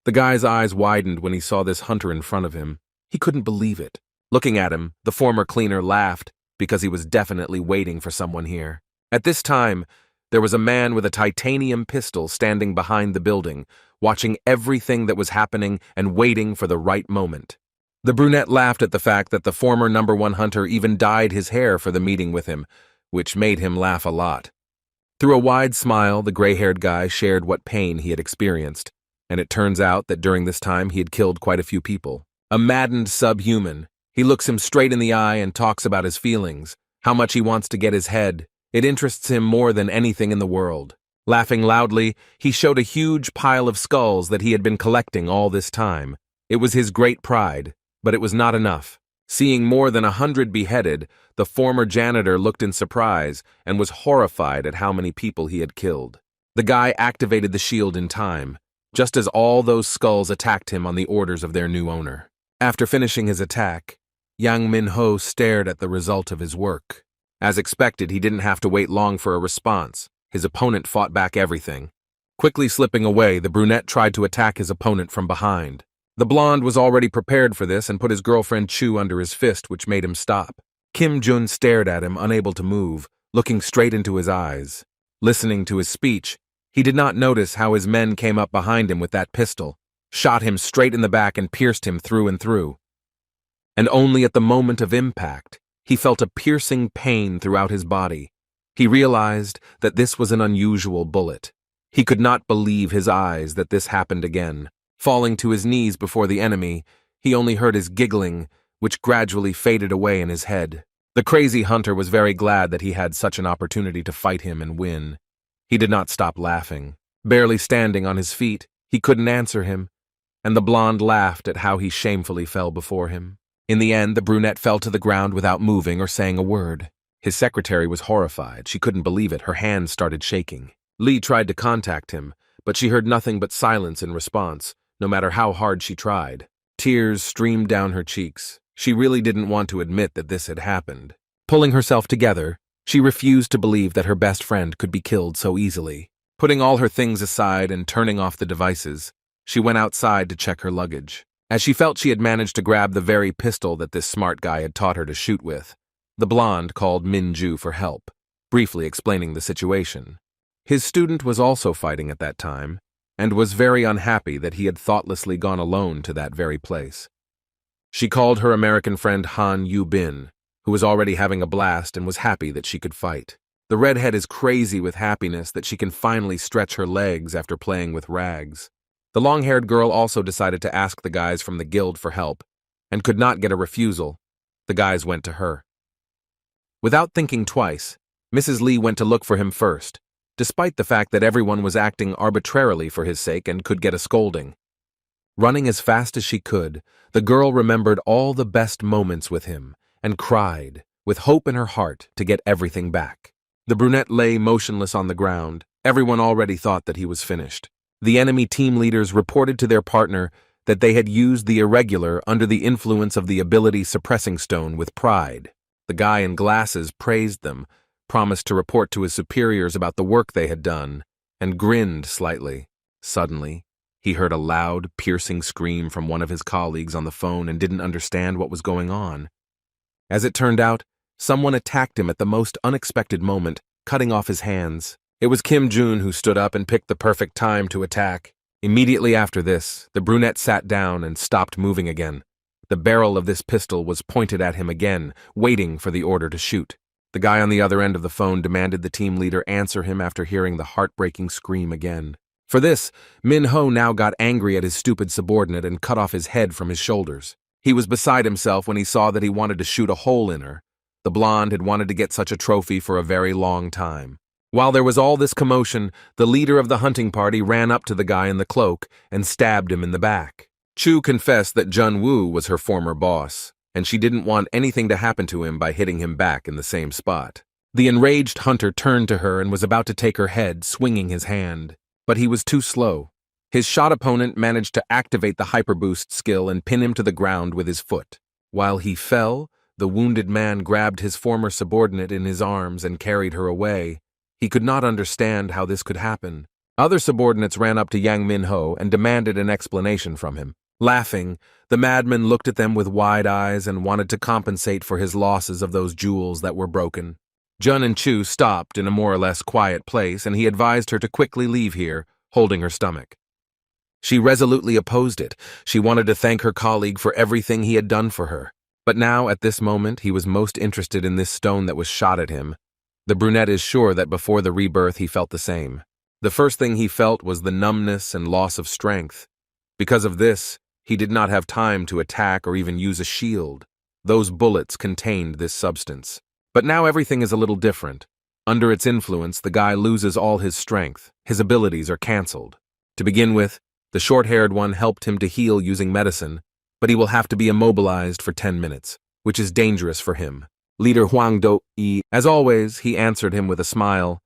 The guy's eyes widened when he saw this hunter in front of him. He couldn't believe it. Looking at him, the former cleaner laughed because he was definitely waiting for someone here. At this time, there was a man with a titanium pistol standing behind the building, watching everything that was happening and waiting for the right moment. The brunette laughed at the fact that the former #1 hunter even dyed his hair for the meeting with him, which made him laugh a lot. Through a wide smile, the gray-haired guy shared what pain he had experienced, and it turns out that during this time he had killed quite a few people. A maddened subhuman, he looks him straight in the eye and talks about his feelings, how much he wants to get his head. It interests him more than anything in the world. Laughing loudly, he showed a huge pile of skulls that he had been collecting all this time. It was his great pride, but it was not enough. Seeing more than 100 beheaded, the former janitor looked in surprise and was horrified at how many people he had killed. The guy activated the shield in time, just as all those skulls attacked him on the orders of their new owner. After finishing his attack, Yang Min-ho stared at the result of his work. As expected, he didn't have to wait long for a response. His opponent fought back everything. Quickly slipping away, the brunette tried to attack his opponent from behind. The blonde was already prepared for this and put his girlfriend Chu under his fist, which made him stop. Kim Jun stared at him, unable to move, looking straight into his eyes. Listening to his speech, he did not notice how his men came up behind him with that pistol, shot him straight in the back and pierced him through and through. And only at the moment of impact He felt a piercing pain throughout his body. He realized that this was an unusual bullet. He could not believe his eyes that this happened again. Falling to his knees before the enemy, he only heard his giggling, which gradually faded away in his head. The crazy hunter was very glad that he had such an opportunity to fight him and win. He did not stop laughing. Barely standing on his feet, he couldn't answer him, and the blonde laughed at how he shamefully fell before him. In the end, the brunette fell to the ground without moving or saying a word. His secretary was horrified. She couldn't believe it. Her hands started shaking. Lee tried to contact him, but she heard nothing but silence in response, no matter how hard she tried. Tears streamed down her cheeks. She really didn't want to admit that this had happened. Pulling herself together, she refused to believe that her best friend could be killed so easily. Putting all her things aside and turning off the devices, she went outside to check her luggage. As she felt she had managed to grab the very pistol that this smart guy had taught her to shoot with, the blonde called Min-ju for help, briefly explaining the situation. His student was also fighting at that time, and was very unhappy that he had thoughtlessly gone alone to that very place. She called her American friend Han Yu-bin, who was already having a blast and was happy that she could fight. The redhead is crazy with happiness that she can finally stretch her legs after playing with rags. The long-haired girl also decided to ask the guys from the guild for help, and could not get a refusal. The guys went to her. Without thinking twice, Mrs. Lee went to look for him first, despite the fact that everyone was acting arbitrarily for his sake and could get a scolding. Running as fast as she could, the girl remembered all the best moments with him and cried, with hope in her heart, to get everything back. The brunette lay motionless on the ground. Everyone already thought that he was finished. The enemy team leaders reported to their partner that they had used the irregular under the influence of the ability suppressing stone with pride. The guy in glasses praised them, promised to report to his superiors about the work they had done, and grinned slightly. Suddenly, he heard a loud, piercing scream from one of his colleagues on the phone and didn't understand what was going on. As it turned out, someone attacked him at the most unexpected moment, cutting off his hands. It was Kim Jun who stood up and picked the perfect time to attack. Immediately after this, the brunette sat down and stopped moving again. The barrel of this pistol was pointed at him again, waiting for the order to shoot. The guy on the other end of the phone demanded the team leader answer him after hearing the heartbreaking scream again. For this, Min-ho now got angry at his stupid subordinate and cut off his head from his shoulders. He was beside himself when he saw that he wanted to shoot a hole in her. The blonde had wanted to get such a trophy for a very long time. While there was all this commotion, the leader of the hunting party ran up to the guy in the cloak and stabbed him in the back. Chu confessed that Jun-woo was her former boss, and she didn't want anything to happen to him by hitting him back in the same spot. The enraged hunter turned to her and was about to take her head, swinging his hand. But he was too slow. His shot opponent managed to activate the hyperboost skill and pin him to the ground with his foot. While he fell, the wounded man grabbed his former subordinate in his arms and carried her away. He could not understand how this could happen. Other subordinates ran up to Yang Min-ho and demanded an explanation from him. Laughing, the madman looked at them with wide eyes and wanted to compensate for his losses of those jewels that were broken. Jun and Chu stopped in a more or less quiet place, and he advised her to quickly leave here, holding her stomach. She resolutely opposed it. She wanted to thank her colleague for everything he had done for her. But now, at this moment, he was most interested in this stone that was shot at him. The brunette is sure that before the rebirth he felt the same. The first thing he felt was the numbness and loss of strength. Because of this, he did not have time to attack or even use a shield. Those bullets contained this substance. But now everything is a little different. Under its influence, the guy loses all his strength. His abilities are cancelled. To begin with, the short-haired one helped him to heal using medicine, but he will have to be immobilized for 10 minutes, which is dangerous for him. Leader Huang Do-yi, as always, he answered him with a smile.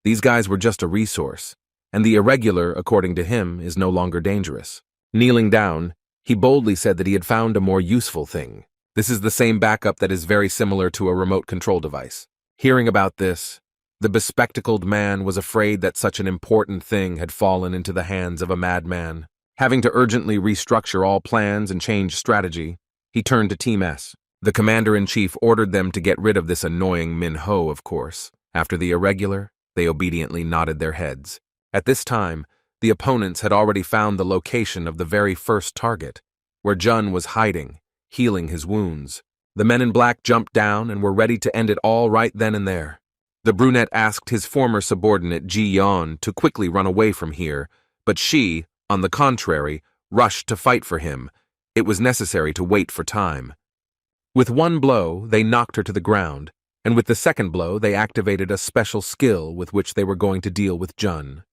These guys were just a resource, and the irregular, according to him, is no longer dangerous. Kneeling down, he boldly said that he had found a more useful thing. This is the same backup that is very similar to a remote control device. Hearing about this, the bespectacled man was afraid that such an important thing had fallen into the hands of a madman. Having to urgently restructure all plans and change strategy, he turned to Team S. The commander-in-chief ordered them to get rid of this annoying Min-ho, of course. After the irregular, they obediently nodded their heads. At this time, the opponents had already found the location of the very first target, where Jun was hiding, healing his wounds. The men in black jumped down and were ready to end it all right then and there. The brunette asked his former subordinate Ji Yeon to quickly run away from here, but she, on the contrary, rushed to fight for him. It was necessary to wait for time. With one blow, they knocked her to the ground, and with the second blow, they activated a special skill with which they were going to deal with Jun.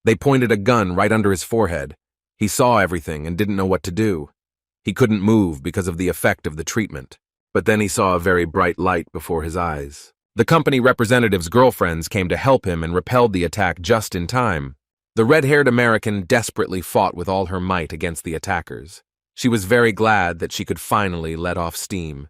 They pointed a gun right under his forehead. He saw everything and didn't know what to do. He couldn't move because of the effect of the treatment, but then he saw a very bright light before his eyes. The company representative's girlfriends came to help him and repelled the attack just in time. The red-haired American desperately fought with all her might against the attackers. She was very glad that she could finally let off steam.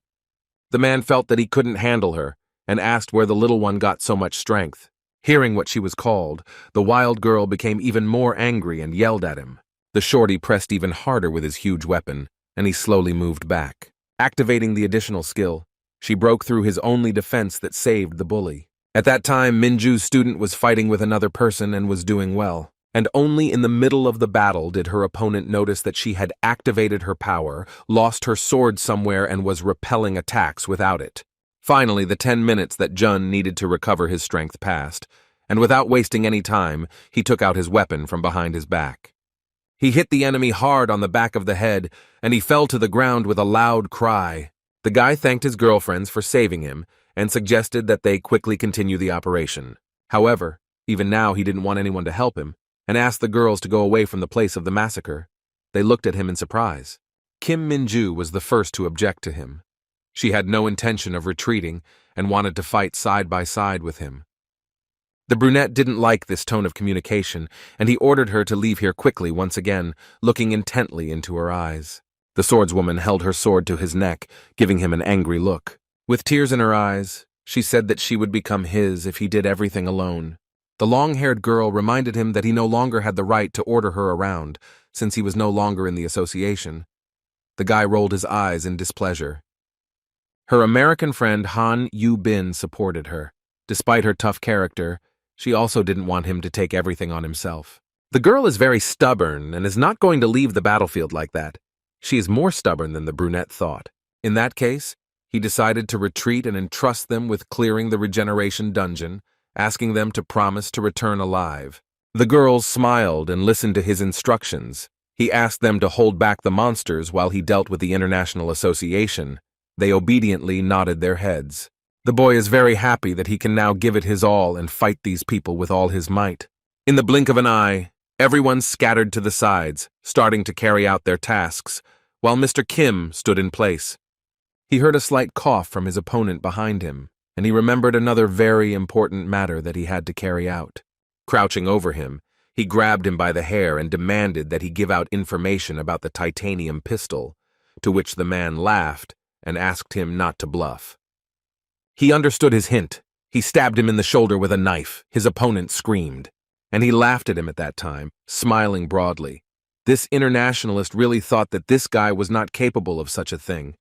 The man felt that he couldn't handle her and asked where the little one got so much strength. Hearing what she was called, the wild girl became even more angry and yelled at him. The shorty pressed even harder with his huge weapon, and he slowly moved back. Activating the additional skill, she broke through his only defense that saved the bully. At that time, Minju's student was fighting with another person and was doing well. And only in the middle of the battle did her opponent notice that she had activated her power, lost her sword somewhere, and was repelling attacks without it. Finally, the 10 minutes that Jun needed to recover his strength passed, and without wasting any time, he took out his weapon from behind his back. He hit the enemy hard on the back of the head, and he fell to the ground with a loud cry. The guy thanked his girlfriends for saving him and suggested that they quickly continue the operation. However, even now he didn't want anyone to help him, and asked the girls to go away from the place of the massacre. They looked at him in surprise. Kim Minju was the first to object to him. She had no intention of retreating and wanted to fight side by side with him. The brunette didn't like this tone of communication, and he ordered her to leave here quickly once again, looking intently into her eyes. The swordswoman held her sword to his neck, giving him an angry look. With tears in her eyes, she said that she would become his if he did everything alone. The long-haired girl reminded him that he no longer had the right to order her around, since he was no longer in the association. The guy rolled his eyes in displeasure. Her American friend Han Yu-bin supported her. Despite her tough character, she also didn't want him to take everything on himself. The girl is very stubborn and is not going to leave the battlefield like that. She is more stubborn than the brunette thought. In that case, he decided to retreat and entrust them with clearing the regeneration dungeon, asking them to promise to return alive. The girls smiled and listened to his instructions. He asked them to hold back the monsters while he dealt with the International Association. They obediently nodded their heads. The boy is very happy that he can now give it his all and fight these people with all his might. In the blink of an eye, everyone scattered to the sides, starting to carry out their tasks, while Mr. Kim stood in place. He heard a slight cough from his opponent behind him, and he remembered another very important matter that he had to carry out. Crouching over him, he grabbed him by the hair and demanded that he give out information about the titanium pistol, to which the man laughed and asked him not to bluff. He understood his hint. He stabbed him in the shoulder with a knife. His opponent screamed, and he laughed at him at that time, smiling broadly. This internationalist really thought that this guy was not capable of such a thing.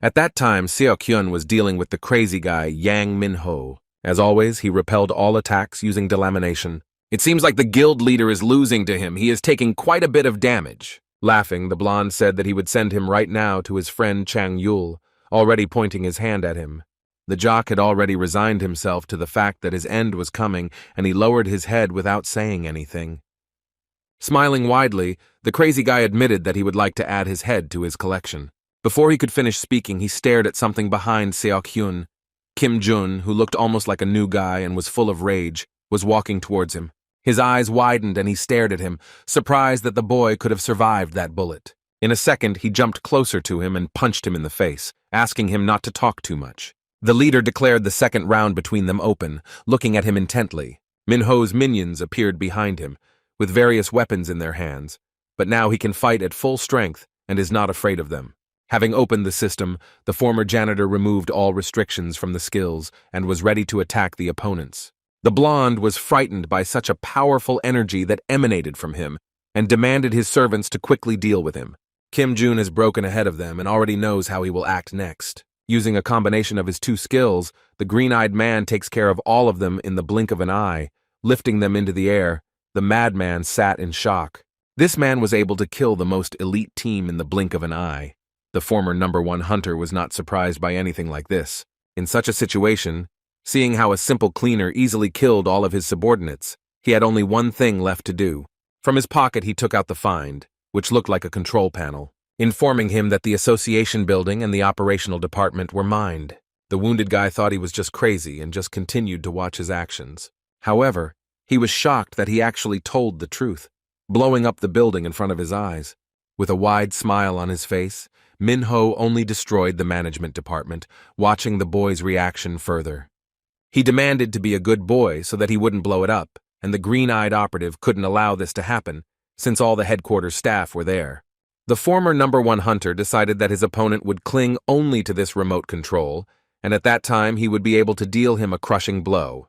At that time, Seo-kyun was dealing with the crazy guy Yang Min-ho. As always, he repelled all attacks using delamination. It seems like the guild leader is losing to him. He is taking quite a bit of damage. Laughing, the blonde said that he would send him right now to his friend Chang Yul, already pointing his hand at him. The jock had already resigned himself to the fact that his end was coming, and he lowered his head without saying anything. Smiling widely, the crazy guy admitted that he would like to add his head to his collection. Before he could finish speaking, he stared at something behind Seo-kyun. Kim Jun, who looked almost like a new guy and was full of rage, was walking towards him. His eyes widened and he stared at him, surprised that the boy could have survived that bullet. In a second, he jumped closer to him and punched him in the face, asking him not to talk too much. The leader declared the second round between them open, looking at him intently. Min-ho's minions appeared behind him, with various weapons in their hands, but now he can fight at full strength and is not afraid of them. Having opened the system, the former janitor removed all restrictions from the skills and was ready to attack the opponents. The blonde was frightened by such a powerful energy that emanated from him and demanded his servants to quickly deal with him. Kim Jun has broken ahead of them and already knows how he will act next. Using a combination of his two skills, the green-eyed man takes care of all of them in the blink of an eye. Lifting them into the air, the madman sat in shock. This man was able to kill the most elite team in the blink of an eye. The former #1 hunter was not surprised by anything like this. In such a situation, seeing how a simple cleaner easily killed all of his subordinates, he had only one thing left to do. From his pocket he took out the find, which looked like a control panel, informing him that the association building and the operational department were mined. The wounded guy thought he was just crazy and just continued to watch his actions. However, he was shocked that he actually told the truth, blowing up the building in front of his eyes. With a wide smile on his face, Minho only destroyed the management department, watching the boy's reaction further. He demanded to be a good boy so that he wouldn't blow it up, and the green-eyed operative couldn't allow this to happen, since all the headquarters staff were there. The former #1 hunter decided that his opponent would cling only to this remote control, and at that time he would be able to deal him a crushing blow.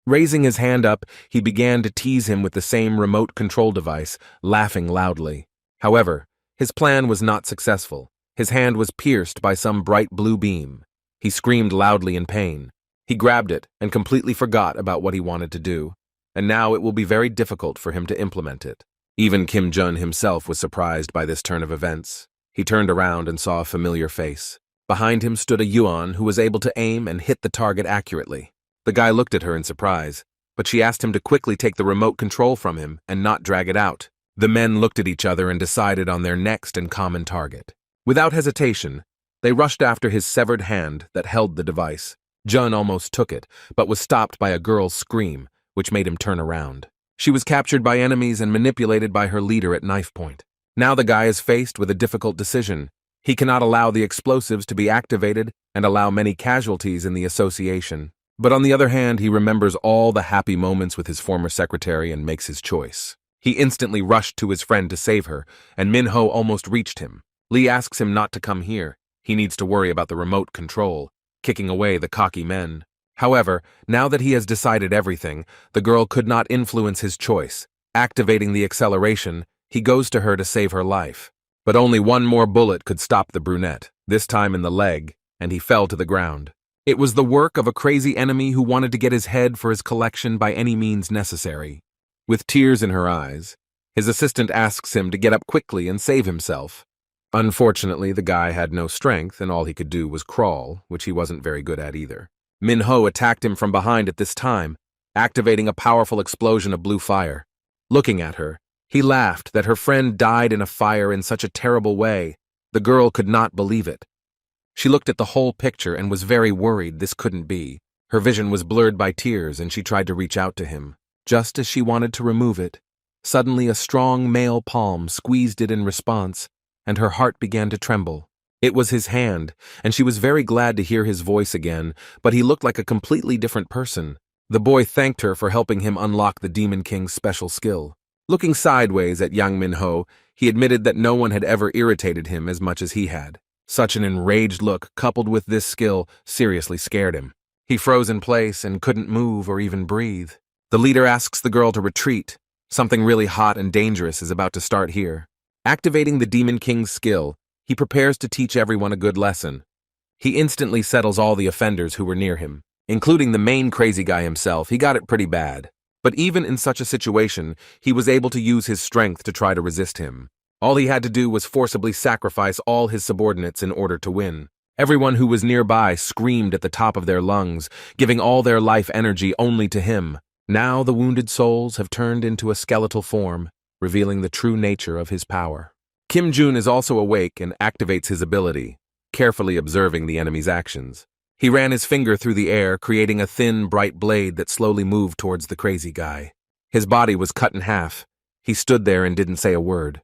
Raising his hand up, he began to tease him with the same remote control device, laughing loudly. However, his plan was not successful. His hand was pierced by some bright blue beam. He screamed loudly in pain. He grabbed it and completely forgot about what he wanted to do, and now it will be very difficult for him to implement it. Even Kim Jun himself was surprised by this turn of events. He turned around and saw a familiar face. Behind him stood a Yuan who was able to aim and hit the target accurately. The guy looked at her in surprise, but she asked him to quickly take the remote control from him and not drag it out. The men looked at each other and decided on their next and common target. Without hesitation, they rushed after his severed hand that held the device. Jun almost took it, but was stopped by a girl's scream, which made him turn around. She was captured by enemies and manipulated by her leader at knife point. Now the guy is faced with a difficult decision. He cannot allow the explosives to be activated and allow many casualties in the association. But on the other hand, he remembers all the happy moments with his former secretary and makes his choice. He instantly rushed to his friend to save her, and Minho almost reached him. Lee asks him not to come here. He needs to worry about the remote control, kicking away the cocky men. However, now that he has decided everything, the girl could not influence his choice. Activating the acceleration, he goes to her to save her life. But only one more bullet could stop the brunette, this time in the leg, and he fell to the ground. It was the work of a crazy enemy who wanted to get his head for his collection by any means necessary. With tears in her eyes, his assistant asks him to get up quickly and save himself. Unfortunately, the guy had no strength and all he could do was crawl, which he wasn't very good at either. Minho attacked him from behind at this time, activating a powerful explosion of blue fire. Looking at her, he laughed that her friend died in a fire in such a terrible way. The girl could not believe it. She looked at the whole picture and was very worried this couldn't be. Her vision was blurred by tears and she tried to reach out to him. Just as she wanted to remove it, suddenly a strong male palm squeezed it in response, and her heart began to tremble. It was his hand, and she was very glad to hear his voice again, but he looked like a completely different person. The boy thanked her for helping him unlock the Demon King's special skill. Looking sideways at young Minho, he admitted that no one had ever irritated him as much as he had. Such an enraged look, coupled with this skill, seriously scared him. He froze in place and couldn't move or even breathe. The leader asks the girl to retreat. Something really hot and dangerous is about to start here. Activating the Demon King's skill, he prepares to teach everyone a good lesson. He instantly settles all the offenders who were near him, including the main crazy guy himself. He got it pretty bad. But even in such a situation, he was able to use his strength to try to resist him. All he had to do was forcibly sacrifice all his subordinates in order to win. Everyone who was nearby screamed at the top of their lungs, giving all their life energy only to him. Now the wounded souls have turned into a skeletal form, revealing the true nature of his power. Kim Jun is also awake and activates his ability, carefully observing the enemy's actions. He ran his finger through the air, creating a thin, bright blade that slowly moved towards the crazy guy. His body was cut in half. He stood there and didn't say a word.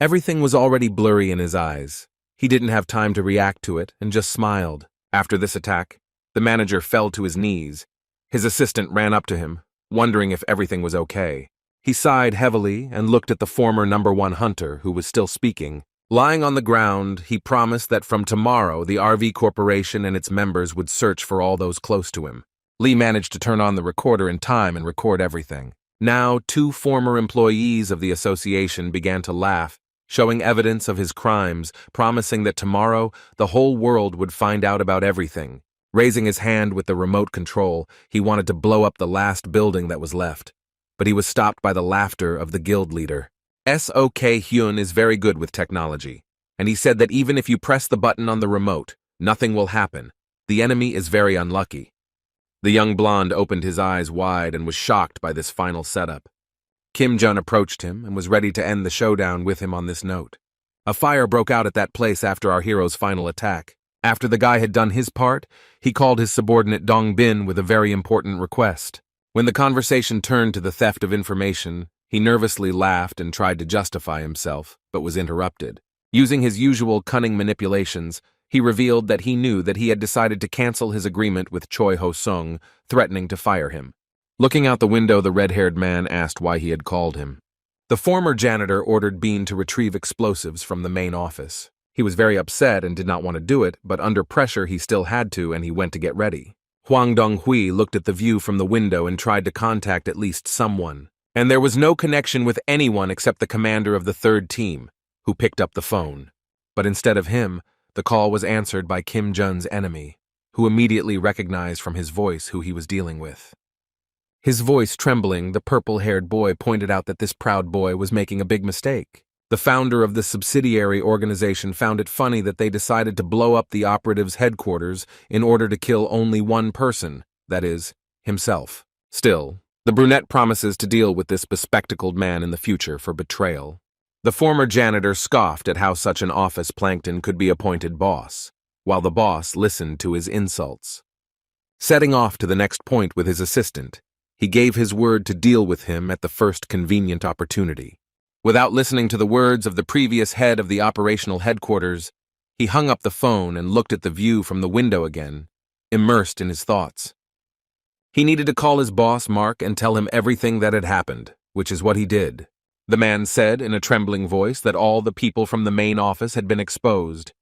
Everything was already blurry in his eyes. He didn't have time to react to it and just smiled. After this attack, the manager fell to his knees. His assistant ran up to him, wondering if everything was okay. He sighed heavily and looked at the former #1 hunter who was still speaking. Lying on the ground, he promised that from tomorrow the RV Corporation and its members would search for all those close to him. Lee managed to turn on the recorder in time and record everything. Now, 2 former employees of the association began to laugh, showing evidence of his crimes, promising that tomorrow the whole world would find out about everything. Raising his hand with the remote control, he wanted to blow up the last building that was left. But he was stopped by the laughter of the guild leader. SOK Hyun is very good with technology, and he said that even if you press the button on the remote, nothing will happen. The enemy is very unlucky. The young blonde opened his eyes wide and was shocked by this final setup. Kim Jun approached him and was ready to end the showdown with him on this note. A fire broke out at that place after our hero's final attack. After the guy had done his part, he called his subordinate Dong Bin with a very important request. When the conversation turned to the theft of information, he nervously laughed and tried to justify himself, but was interrupted. Using his usual cunning manipulations, he revealed that he knew that he had decided to cancel his agreement with Choi Ho-sung, threatening to fire him. Looking out the window, the red-haired man asked why he had called him. The former janitor ordered Bean to retrieve explosives from the main office. He was very upset and did not want to do it, but under pressure he still had to, and he went to get ready. Huang Donghui looked at the view from the window and tried to contact at least someone. And there was no connection with anyone except the commander of the third team, who picked up the phone. But instead of him, the call was answered by Kim Jun's enemy, who immediately recognized from his voice who he was dealing with. His voice trembling, the purple-haired boy pointed out that this proud boy was making a big mistake. The founder of the subsidiary organization found it funny that they decided to blow up the operative's headquarters in order to kill only one person, that is, himself. Still, the brunette promises to deal with this bespectacled man in the future for betrayal. The former janitor scoffed at how such an office plankton could be appointed boss, while the boss listened to his insults. Setting off to the next point with his assistant, he gave his word to deal with him at the first convenient opportunity. Without listening to the words of the previous head of the operational headquarters, he hung up the phone and looked at the view from the window again, immersed in his thoughts. He needed to call his boss, Mark, and tell him everything that had happened, which is what he did. The man said in a trembling voice that all the people from the main office had been exposed.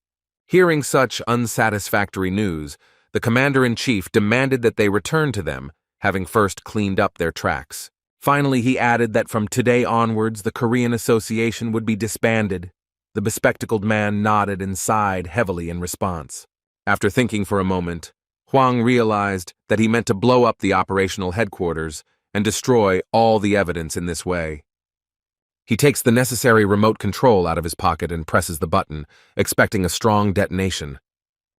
Hearing such unsatisfactory news, the commander-in-chief demanded that they return to them, having first cleaned up their tracks. Finally, he added that from today onwards the Korean Association would be disbanded. The bespectacled man nodded and sighed heavily in response. After thinking for a moment, Huang realized that he meant to blow up the operational headquarters and destroy all the evidence in this way. He takes the necessary remote control out of his pocket and presses the button, expecting a strong detonation.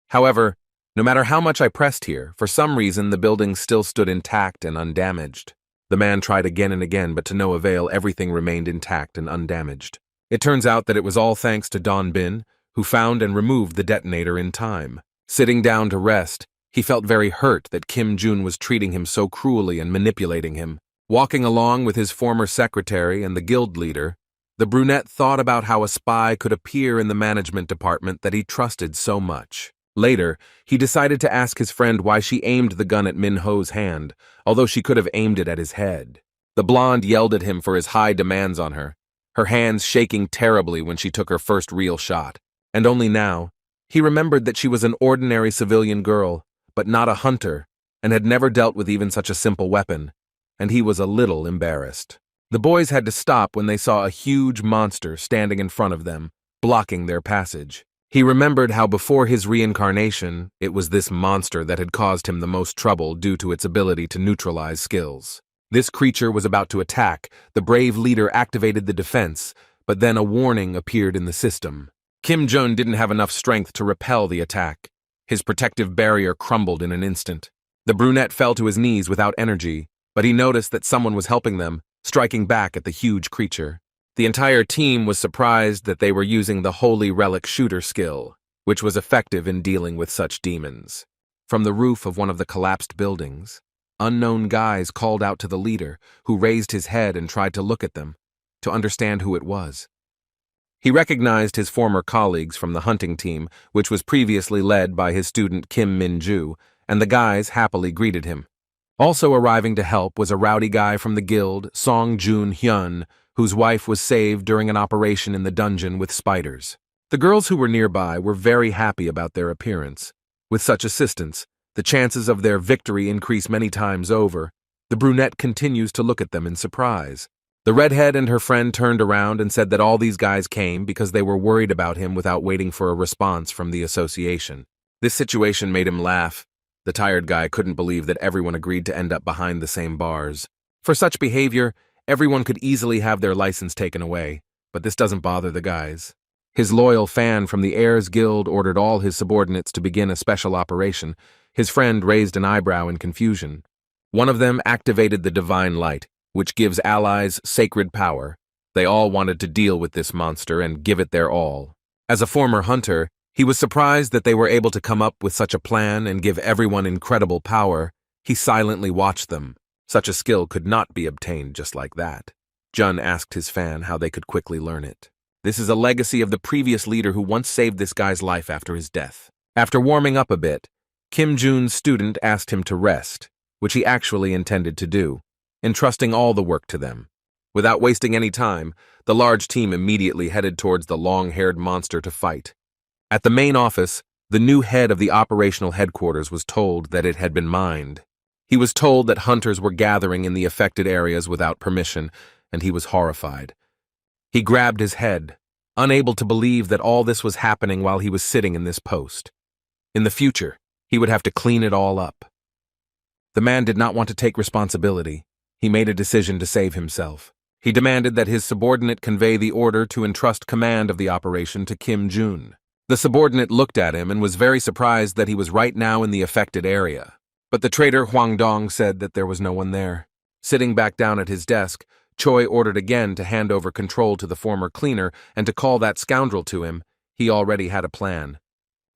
However, no matter how much I pressed here, for some reason the building still stood intact and undamaged. The man tried again and again, but to no avail, everything remained intact and undamaged. It turns out that it was all thanks to Don Bin, who found and removed the detonator in time. Sitting down to rest, he felt very hurt that Kim Jun was treating him so cruelly and manipulating him. Walking along with his former secretary and the guild leader, the brunette thought about how a spy could appear in the management department that he trusted so much. Later, he decided to ask his friend why she aimed the gun at Min Ho's hand, although she could have aimed it at his head. The blonde yelled at him for his high demands on her, her hands shaking terribly when she took her first real shot. And only now, he remembered that she was an ordinary civilian girl, but not a hunter, and had never dealt with even such a simple weapon, and he was a little embarrassed. The boys had to stop when they saw a huge monster standing in front of them, blocking their passage. He remembered how before his reincarnation, it was this monster that had caused him the most trouble due to its ability to neutralize skills. This creature was about to attack. The brave leader activated the defense, but then a warning appeared in the system. Kim Jun didn't have enough strength to repel the attack. His protective barrier crumbled in an instant. The brunette fell to his knees without energy, but he noticed that someone was helping them, striking back at the huge creature. The entire team was surprised that they were using the Holy Relic shooter skill, which was effective in dealing with such demons. From the roof of one of the collapsed buildings, unknown guys called out to the leader, who raised his head and tried to look at them, to understand who it was. He recognized his former colleagues from the hunting team, which was previously led by his student Kim Min-ju, and the guys happily greeted him. Also arriving to help was a rowdy guy from the guild, Song Jun-hyun, whose wife was saved during an operation in the dungeon with spiders. The girls who were nearby were very happy about their appearance. With such assistance, the chances of their victory increase many times over. The brunette continues to look at them in surprise. The redhead and her friend turned around and said that all these guys came because they were worried about him without waiting for a response from the association. This situation made him laugh. The tired guy couldn't believe that everyone agreed to end up behind the same bars. For such behavior, everyone could easily have their license taken away, but this doesn't bother the guys. His loyal fan from the Heirs Guild ordered all his subordinates to begin a special operation. His friend raised an eyebrow in confusion. One of them activated the divine light, which gives allies sacred power. They all wanted to deal with this monster and give it their all. As a former hunter, he was surprised that they were able to come up with such a plan and give everyone incredible power. He silently watched them. Such a skill could not be obtained just like that. Jun asked his fan how they could quickly learn it. This is a legacy of the previous leader who once saved this guy's life after his death. After warming up a bit, Kim Jun's student asked him to rest, which he actually intended to do, entrusting all the work to them. Without wasting any time, the large team immediately headed towards the long-haired monster to fight. At the main office, the new head of the operational headquarters was told that it had been mined. He was told that hunters were gathering in the affected areas without permission, and he was horrified. He grabbed his head, unable to believe that all this was happening while he was sitting in this post. In the future, he would have to clean it all up. The man did not want to take responsibility. He made a decision to save himself. He demanded that his subordinate convey the order to entrust command of the operation to Kim Jun. The subordinate looked at him and was very surprised that he was right now in the affected area. But the traitor Huang Dong said that there was no one there. Sitting back down at his desk, Choi ordered again to hand over control to the former cleaner and to call that scoundrel to him. He already had a plan.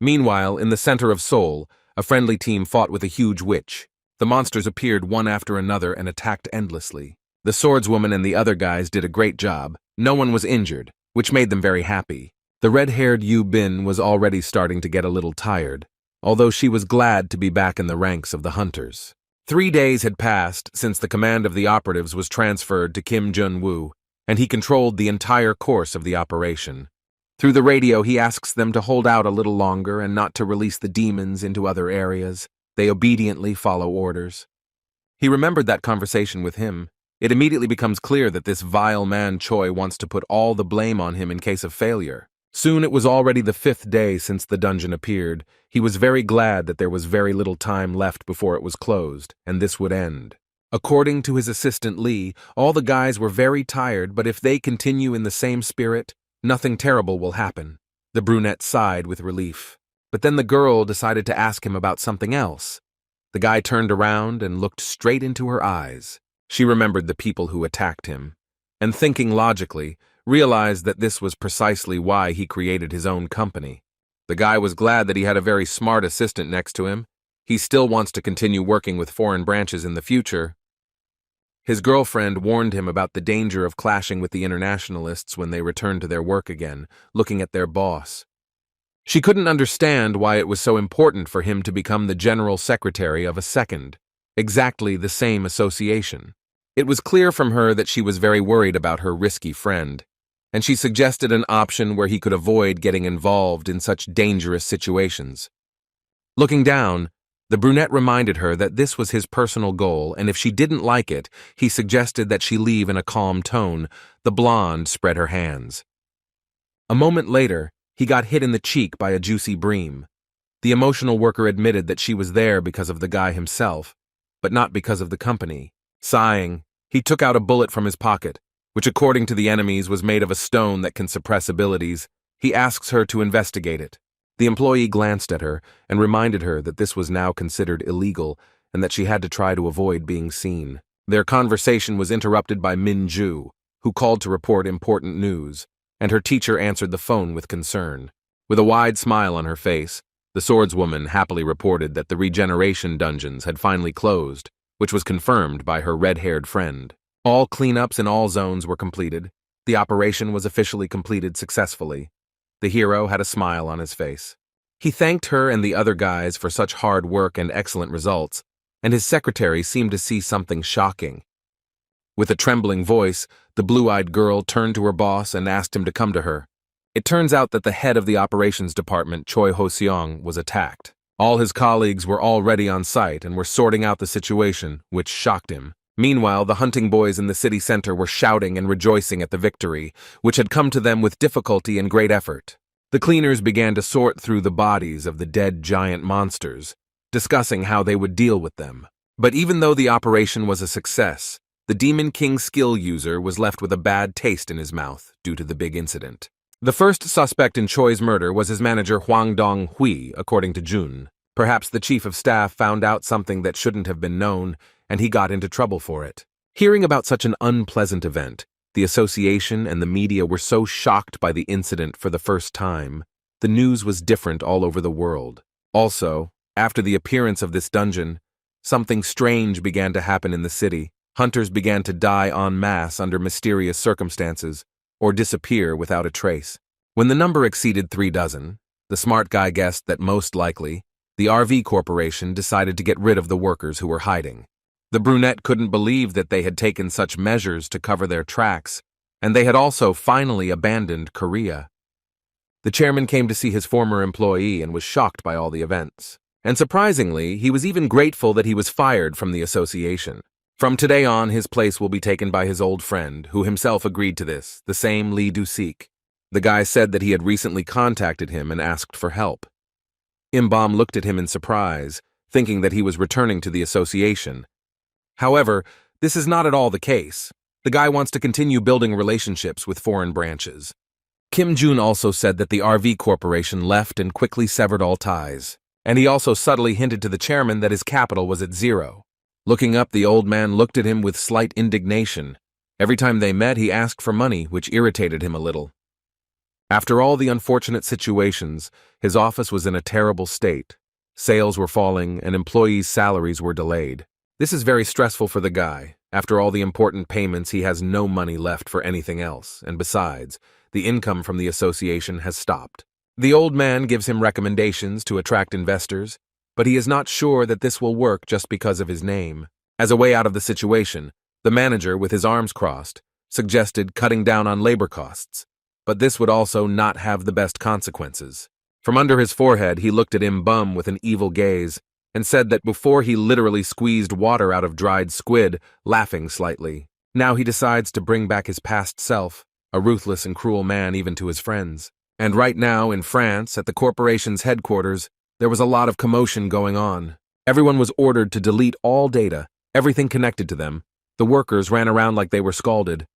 Meanwhile, in the center of Seoul, a friendly team fought with a huge witch. The monsters appeared one after another and attacked endlessly. The swordswoman and the other guys did a great job. No one was injured, which made them very happy. The red-haired Yu Bin was already starting to get a little tired, although she was glad to be back in the ranks of the hunters. 3 days had passed since the command of the operatives was transferred to Kim Jun-woo, and he controlled the entire course of the operation. Through the radio, he asks them to hold out a little longer and not to release the demons into other areas. They obediently follow orders. He remembered that conversation with him. It immediately becomes clear that this vile man Choi wants to put all the blame on him in case of failure. Soon it was already the 5th day since the dungeon appeared. He was very glad that there was very little time left before it was closed, and this would end. According to his assistant Lee, all the guys were very tired, but if they continue in the same spirit, nothing terrible will happen. The brunette sighed with relief. But then the girl decided to ask him about something else. The guy turned around and looked straight into her eyes. She remembered the people who attacked him, and thinking logically, realized that this was precisely why he created his own company. The guy was glad that he had a very smart assistant next to him. He still wants to continue working with foreign branches in the future. His girlfriend warned him about the danger of clashing with the internationalists when they returned to their work again, looking at their boss. She couldn't understand why it was so important for him to become the general secretary of a second, exactly the same association. It was clear from her that she was very worried about her risky friend, and she suggested an option where he could avoid getting involved in such dangerous situations. Looking down, the brunette reminded her that this was his personal goal, and if she didn't like it, he suggested that she leave in a calm tone. The blonde spread her hands. A moment later, he got hit in the cheek by a juicy bream. The emotional worker admitted that she was there because of the guy himself, but not because of the company. Sighing, he took out a bullet from his pocket, which according to the enemies was made of a stone that can suppress abilities. He asks her to investigate it. The employee glanced at her and reminded her that this was now considered illegal and that she had to try to avoid being seen. Their conversation was interrupted by Min Ju, who called to report important news, and her teacher answered the phone with concern. With a wide smile on her face, the swordswoman happily reported that the regeneration dungeons had finally closed, which was confirmed by her red-haired friend. All cleanups in all zones were completed. The operation was officially completed successfully. The hero had a smile on his face. He thanked her and the other guys for such hard work and excellent results, and his secretary seemed to see something shocking. With a trembling voice, the blue-eyed girl turned to her boss and asked him to come to her. It turns out that the head of the operations department, Choi Ho-seong, was attacked. All his colleagues were already on site and were sorting out the situation, which shocked him. Meanwhile, the hunting boys in the city center were shouting and rejoicing at the victory, which had come to them with difficulty and great effort. The cleaners began to sort through the bodies of the dead giant monsters, discussing how they would deal with them. But even though the operation was a success, the Demon King skill user was left with a bad taste in his mouth due to the big incident. The first suspect in Choi's murder was his manager Huang Dong-hui, according to Jun. Perhaps the chief of staff found out something that shouldn't have been known, and he got into trouble for it. Hearing about such an unpleasant event, the association and the media were so shocked by the incident for the first time. The news was different all over the world. Also, after the appearance of this dungeon, something strange began to happen in the city. Hunters began to die en masse under mysterious circumstances, or disappear without a trace. When the number exceeded 36, the smart guy guessed that most likely, the RV Corporation decided to get rid of the workers who were hiding. The brunette couldn't believe that they had taken such measures to cover their tracks, and they had also finally abandoned Korea. The chairman came to see his former employee and was shocked by all the events. And surprisingly, he was even grateful that he was fired from the association. From today on, his place will be taken by his old friend, who himself agreed to this, the same Lee Du-sik. The guy said that he had recently contacted him and asked for help. Imbom looked at him in surprise, thinking that he was returning to the association. However, this is not at all the case. The guy wants to continue building relationships with foreign branches. Kim Jun also said that the RV Corporation left and quickly severed all ties, and he also subtly hinted to the chairman that his capital was at 0. Looking up, the old man looked at him with slight indignation. Every time they met, he asked for money, which irritated him a little. After all the unfortunate situations, his office was in a terrible state. Sales were falling, and employees' salaries were delayed. This is very stressful for the guy. After all the important payments, he has no money left for anything else, and besides, the income from the association has stopped. The old man gives him recommendations to attract investors, but he is not sure that this will work just because of his name. As a way out of the situation, the manager, with his arms crossed, suggested cutting down on labor costs, but this would also not have the best consequences. From under his forehead, he looked at Imbum with an evil gaze and said that before he literally squeezed water out of dried squid, laughing slightly. Now he decides to bring back his past self, a ruthless and cruel man even to his friends. And right now, in France, at the corporation's headquarters, there was a lot of commotion going on. Everyone was ordered to delete all data, everything connected to them. The workers ran around like they were scalded.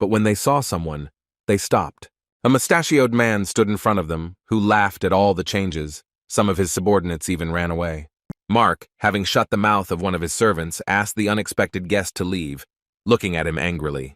But when they saw someone, they stopped. A mustachioed man stood in front of them, who laughed at all the changes. Some of his subordinates even ran away. Mark, having shut the mouth of one of his servants, asked the unexpected guest to leave, looking at him angrily.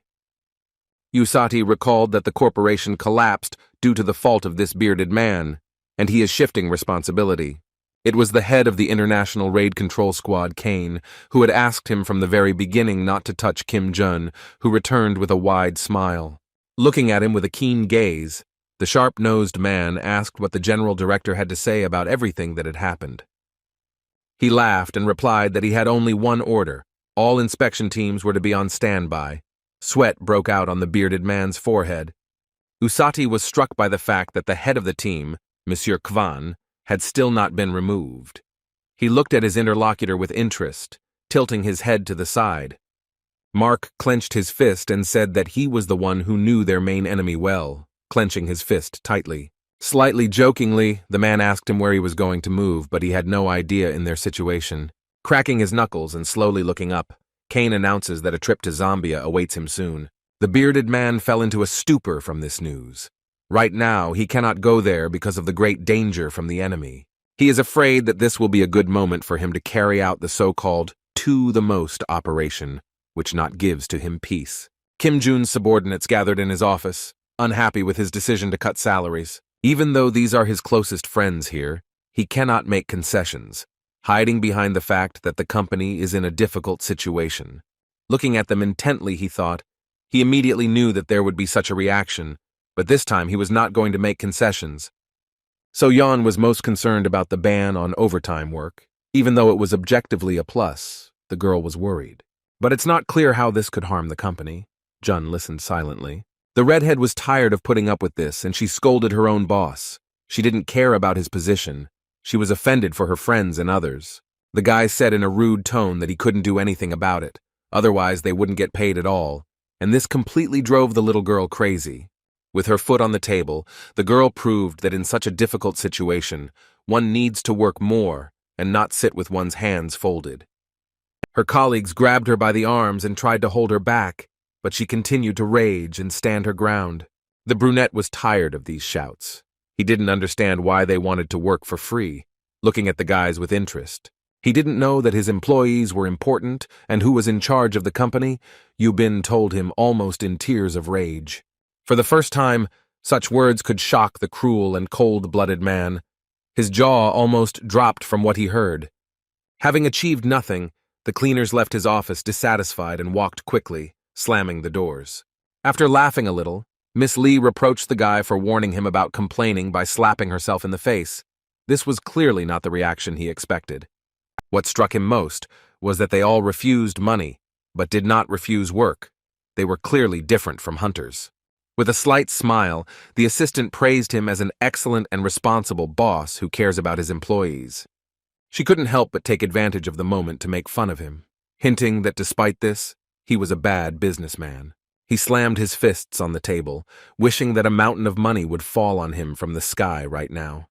Usati recalled that the corporation collapsed due to the fault of this bearded man, and he is shifting responsibility. It was the head of the International Raid Control Squad, Kane, who had asked him from the very beginning not to touch Kim Jun, who returned with a wide smile. Looking at him with a keen gaze, the sharp-nosed man asked what the general director had to say about everything that had happened. He laughed and replied that he had only one order. All inspection teams were to be on standby. Sweat broke out on the bearded man's forehead. Usati was struck by the fact that the head of the team, Monsieur Kwan, had still not been removed. He looked at his interlocutor with interest, tilting his head to the side. Mark clenched his fist and said that he was the one who knew their main enemy well, clenching his fist tightly. Slightly jokingly, the man asked him where he was going to move, but he had no idea in their situation. Cracking his knuckles and slowly looking up, Kane announces that a trip to Zambia awaits him soon. The bearded man fell into a stupor from this news. Right now, he cannot go there because of the great danger from the enemy. He is afraid that this will be a good moment for him to carry out the so-called to the most operation, which not gives to him peace. Kim Jun's subordinates gathered in his office, unhappy with his decision to cut salaries. Even though these are his closest friends here, he cannot make concessions, hiding behind the fact that the company is in a difficult situation. Looking at them intently, he thought, he immediately knew that there would be such a reaction, but this time he was not going to make concessions. So Yan was most concerned about the ban on overtime work. Even though it was objectively a plus, the girl was worried. But it's not clear how this could harm the company. Jun listened silently. The redhead was tired of putting up with this, and she scolded her own boss. She didn't care about his position. She was offended for her friends and others. The guy said in a rude tone that he couldn't do anything about it, otherwise they wouldn't get paid at all, and this completely drove the little girl crazy. With her foot on the table, the girl proved that in such a difficult situation, one needs to work more and not sit with one's hands folded. Her colleagues grabbed her by the arms and tried to hold her back, but she continued to rage and stand her ground. The brunette was tired of these shouts. He didn't understand why they wanted to work for free, looking at the guys with interest. He didn't know that his employees were important and who was in charge of the company. Yubin told him almost in tears of rage. For the first time, such words could shock the cruel and cold-blooded man. His jaw almost dropped from what he heard. Having achieved nothing, the cleaners left his office dissatisfied and walked quickly, slamming the doors. After laughing a little, Miss Lee reproached the guy for warning him about complaining by slapping herself in the face. This was clearly not the reaction he expected. What struck him most was that they all refused money, but did not refuse work. They were clearly different from hunters. With a slight smile, the assistant praised him as an excellent and responsible boss who cares about his employees. She couldn't help but take advantage of the moment to make fun of him, hinting that despite this, he was a bad businessman. He slammed his fists on the table, wishing that a mountain of money would fall on him from the sky right now.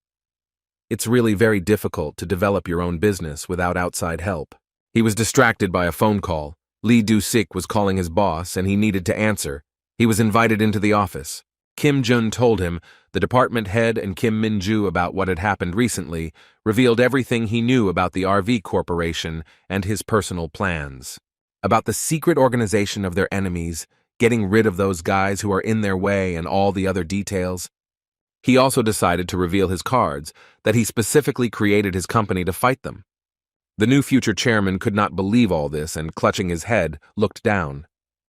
It's really very difficult to develop your own business without outside help. He was distracted by a phone call. Lee Do-sik was calling his boss, and he needed to answer. He was invited into the office. Kim Jun told him, the department head, and Kim Min-ju about what had happened recently, revealed everything he knew about the RV Corporation and his personal plans. About the secret organization of their enemies, getting rid of those guys who are in their way, and all the other details. He also decided to reveal his cards, that he specifically created his company to fight them. The new future chairman could not believe all this and, clutching his head, looked down.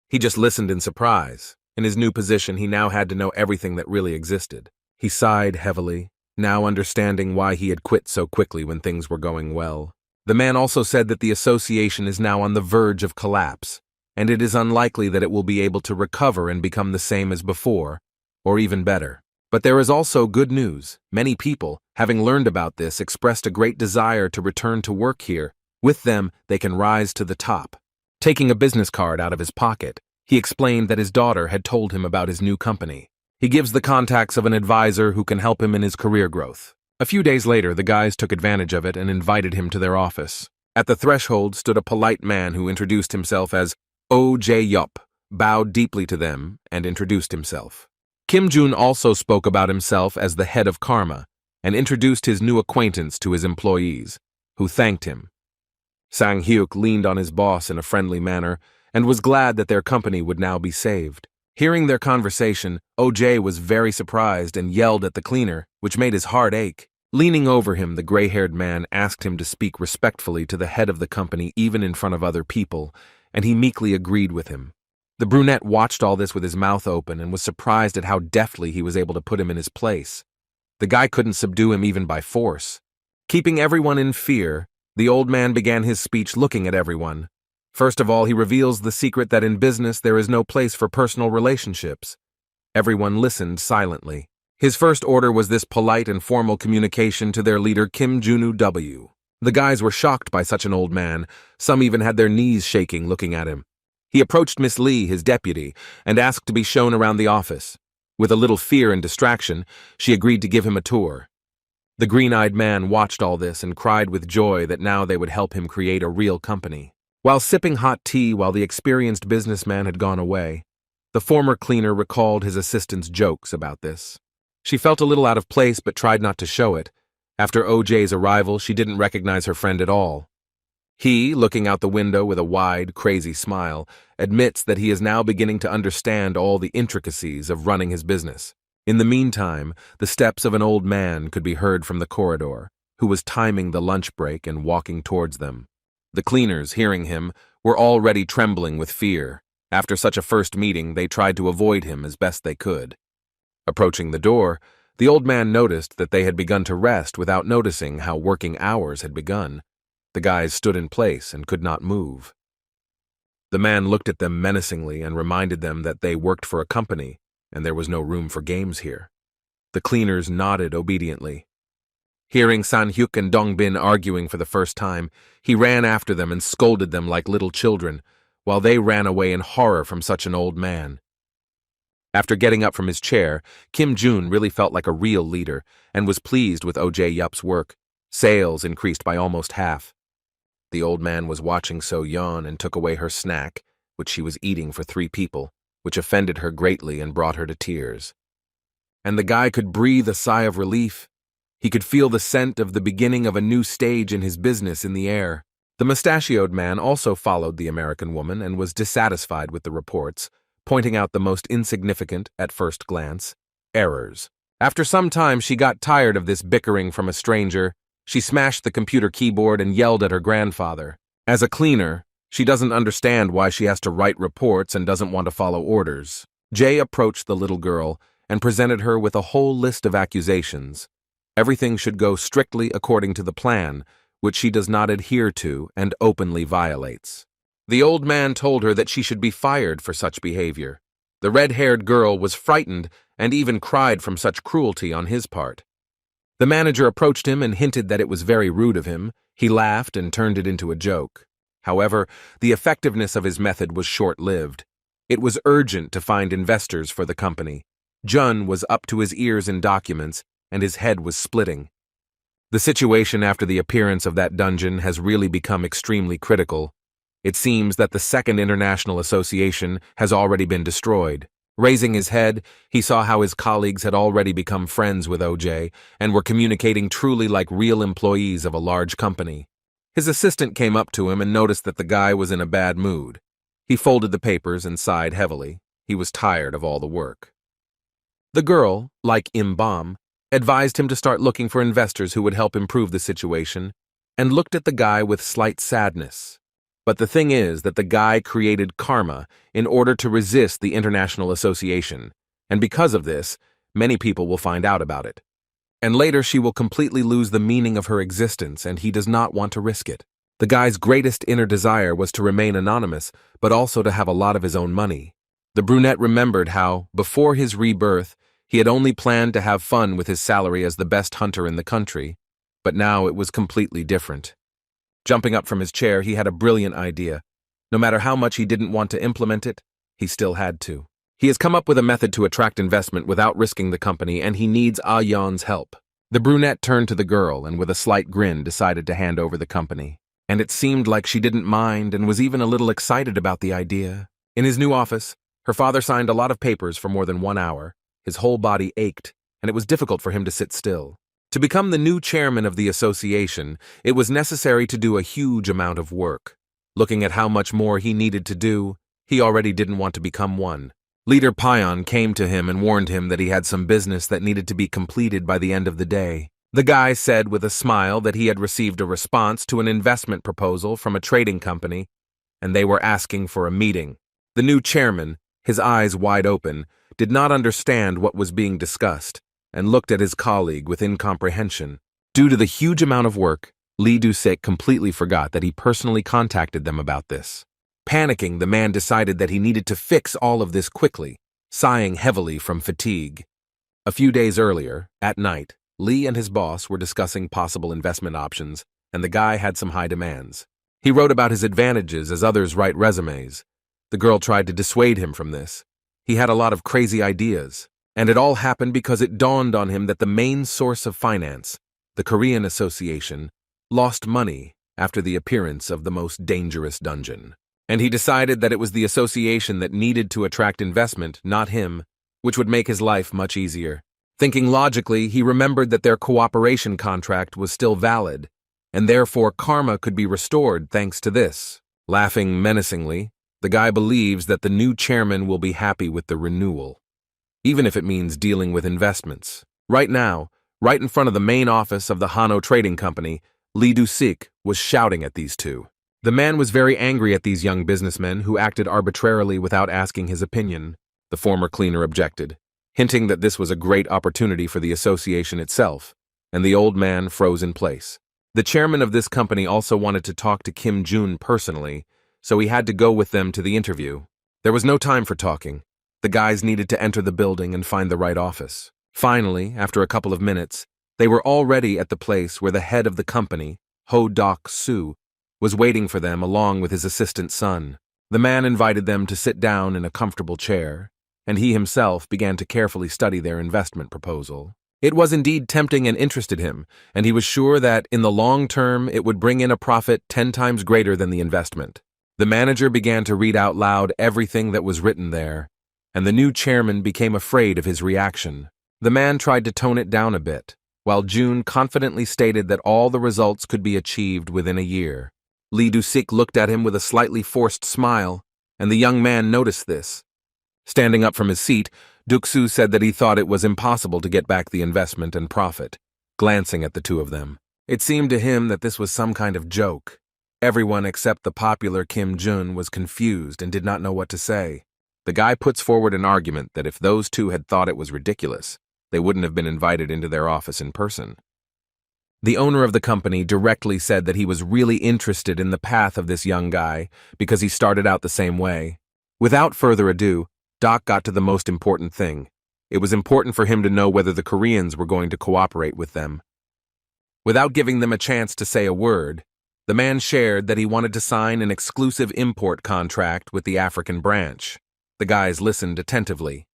He just listened in surprise. In his new position, he now had to know everything that really existed. He sighed heavily, now understanding why he had quit so quickly when things were going well. The man also said that the association is now on the verge of collapse, and it is unlikely that it will be able to recover and become the same as before, or even better. But there is also good news. Many people, having learned about this, expressed a great desire to return to work here. With them, they can rise to the top. Taking a business card out of his pocket, he explained that his daughter had told him about his new company. He gives the contacts of an advisor who can help him in his career growth. A few days later, the guys took advantage of it and invited him to their office. At the threshold stood a polite man who introduced himself as O.J. Yup, bowed deeply to them, and introduced himself. Kim Jun also spoke about himself as the head of Karma and introduced his new acquaintance to his employees, who thanked him. Sang Hyuk leaned on his boss in a friendly manner and was glad that their company would now be saved. Hearing their conversation, OJ was very surprised and yelled at the cleaner, which made his heart ache. Leaning over him, the gray-haired man asked him to speak respectfully to the head of the company even in front of other people, and he meekly agreed with him. The brunette watched all this with his mouth open and was surprised at how deftly he was able to put him in his place. The guy couldn't subdue him even by force. Keeping everyone in fear, the old man began his speech looking at everyone. First of all, he reveals the secret that in business there is no place for personal relationships. Everyone listened silently. His first order was this polite and formal communication to their leader Kim Junu W. The guys were shocked by such an old man. Some even had their knees shaking looking at him. He approached Miss Lee, his deputy, and asked to be shown around the office. With a little fear and distraction, she agreed to give him a tour. The green-eyed man watched all this and cried with joy that now they would help him create a real company. While sipping hot tea while the experienced businessman had gone away, the former cleaner recalled his assistant's jokes about this. She felt a little out of place but tried not to show it. After OJ's arrival, she didn't recognize her friend at all. He, looking out the window with a wide, crazy smile, admits that he is now beginning to understand all the intricacies of running his business. In the meantime, the steps of an old man could be heard from the corridor, who was timing the lunch break and walking towards them. The cleaners, hearing him, were already trembling with fear. After such a first meeting, they tried to avoid him as best they could. Approaching the door, the old man noticed that they had begun to rest without noticing how working hours had begun. The guys stood in place and could not move. The man looked at them menacingly and reminded them that they worked for a company and there was no room for games here. The cleaners nodded obediently. Hearing San Hyuk and Dong Bin arguing for the first time, he ran after them and scolded them like little children, while they ran away in horror from such an old man. After getting up from his chair, Kim Jun really felt like a real leader and was pleased with OJ Yup's work. Sales increased by almost half. The old man was watching So-yeon and took away her snack, which she was eating for 3 people, which offended her greatly and brought her to tears. and the guy could breathe a sigh of relief. He could feel the scent of the beginning of a new stage in his business in the air. The mustachioed man also followed the American woman and was dissatisfied with the reports, pointing out the most insignificant, at first glance, errors. After some time, she got tired of this bickering from a stranger. She smashed the computer keyboard and yelled at her grandfather. As a cleaner, she doesn't understand why she has to write reports and doesn't want to follow orders. Jay approached the little girl and presented her with a whole list of accusations. Everything should go strictly according to the plan, which she does not adhere to and openly violates. The old man told her that she should be fired for such behavior. The red-haired girl was frightened and even cried from such cruelty on his part. The manager approached him and hinted that it was very rude of him. He laughed and turned it into a joke. However, the effectiveness of his method was short-lived. It was urgent to find investors for the company. Jun was up to his ears in documents, and his head was splitting. The situation after the appearance of that dungeon has really become extremely critical. It seems that the Second International Association has already been destroyed. Raising his head, he saw how his colleagues had already become friends with OJ and were communicating truly like real employees of a large company. His assistant came up to him and noticed that the guy was in a bad mood. He folded the papers and sighed heavily. He was tired of all the work. The girl, like Imbam, advised him to start looking for investors who would help improve the situation, and looked at the guy with slight sadness. But the thing is that the guy created karma in order to resist the International Association, and because of this, many people will find out about it. And later she will completely lose the meaning of her existence, and he does not want to risk it. The guy's greatest inner desire was to remain anonymous, but also to have a lot of his own money. The brunette remembered how, before his rebirth, he had only planned to have fun with his salary as the best hunter in the country, but now it was completely different. Jumping up from his chair, he had a brilliant idea. No matter how much he didn't want to implement it, he still had to. He has come up with a method to attract investment without risking the company, and he needs Ah Yeon's help. The brunette turned to the girl and with a slight grin decided to hand over the company. And it seemed like she didn't mind and was even a little excited about the idea. In his new office, her father signed a lot of papers for more than 1 hour. His whole body ached, and it was difficult for him to sit still. To become the new chairman of the association, it was necessary to do a huge amount of work. Looking at how much more he needed to do, he already didn't want to become one. Leader Payan came to him and warned him that he had some business that needed to be completed by the end of the day. The guy said with a smile that he had received a response to an investment proposal from a trading company, and they were asking for a meeting. The new chairman, his eyes wide open, did not understand what was being discussed, and looked at his colleague with incomprehension. Due to the huge amount of work, Lee Du-sik completely forgot that he personally contacted them about this. Panicking, the man decided that he needed to fix all of this quickly, sighing heavily from fatigue. A few days earlier, at night, Lee and his boss were discussing possible investment options, and the guy had some high demands. He wrote about his advantages as others write resumes. The girl tried to dissuade him from this. He had a lot of crazy ideas, and it all happened because it dawned on him that the main source of finance, the Korean Association, lost money after the appearance of the most dangerous dungeon. And he decided that it was the association that needed to attract investment, not him, which would make his life much easier. Thinking logically, he remembered that their cooperation contract was still valid, and therefore karma could be restored thanks to this. Laughing menacingly, the guy believes that the new chairman will be happy with the renewal, even if it means dealing with investments. Right now, right in front of the main office of the Hano Trading Company, Lee Du-sik was shouting at these two. The man was very angry at these young businessmen who acted arbitrarily without asking his opinion. The former cleaner objected, hinting that this was a great opportunity for the association itself, and the old man froze in place. The chairman of this company also wanted to talk to Kim Jun personally, so he had to go with them to the interview. There was no time for talking. The guys needed to enter the building and find the right office. Finally, after a couple of minutes, they were already at the place where the head of the company, Ho Dok-soo, was waiting for them along with his assistant son. The man invited them to sit down in a comfortable chair, and he himself began to carefully study their investment proposal. It was indeed tempting and interested him, and he was sure that, in the long term, it would bring in a profit 10 times greater than the investment. The manager began to read out loud everything that was written there, and the new chairman became afraid of his reaction. The man tried to tone it down a bit, while June confidently stated that all the results could be achieved within a year. Lee Du-sik looked at him with a slightly forced smile, and the young man noticed this. Standing up from his seat, Duk-soo said that he thought it was impossible to get back the investment and profit, glancing at the two of them. It seemed to him that this was some kind of joke. Everyone except the popular Kim Jun was confused and did not know what to say. The guy puts forward an argument that if those two had thought it was ridiculous, they wouldn't have been invited into their office in person. The owner of the company directly said that he was really interested in the path of this young guy because he started out the same way. Without further ado, Doc got to the most important thing. It was important for him to know whether the Koreans were going to cooperate with them. Without giving them a chance to say a word, the man shared that he wanted to sign an exclusive import contract with the African branch. The guys listened attentively.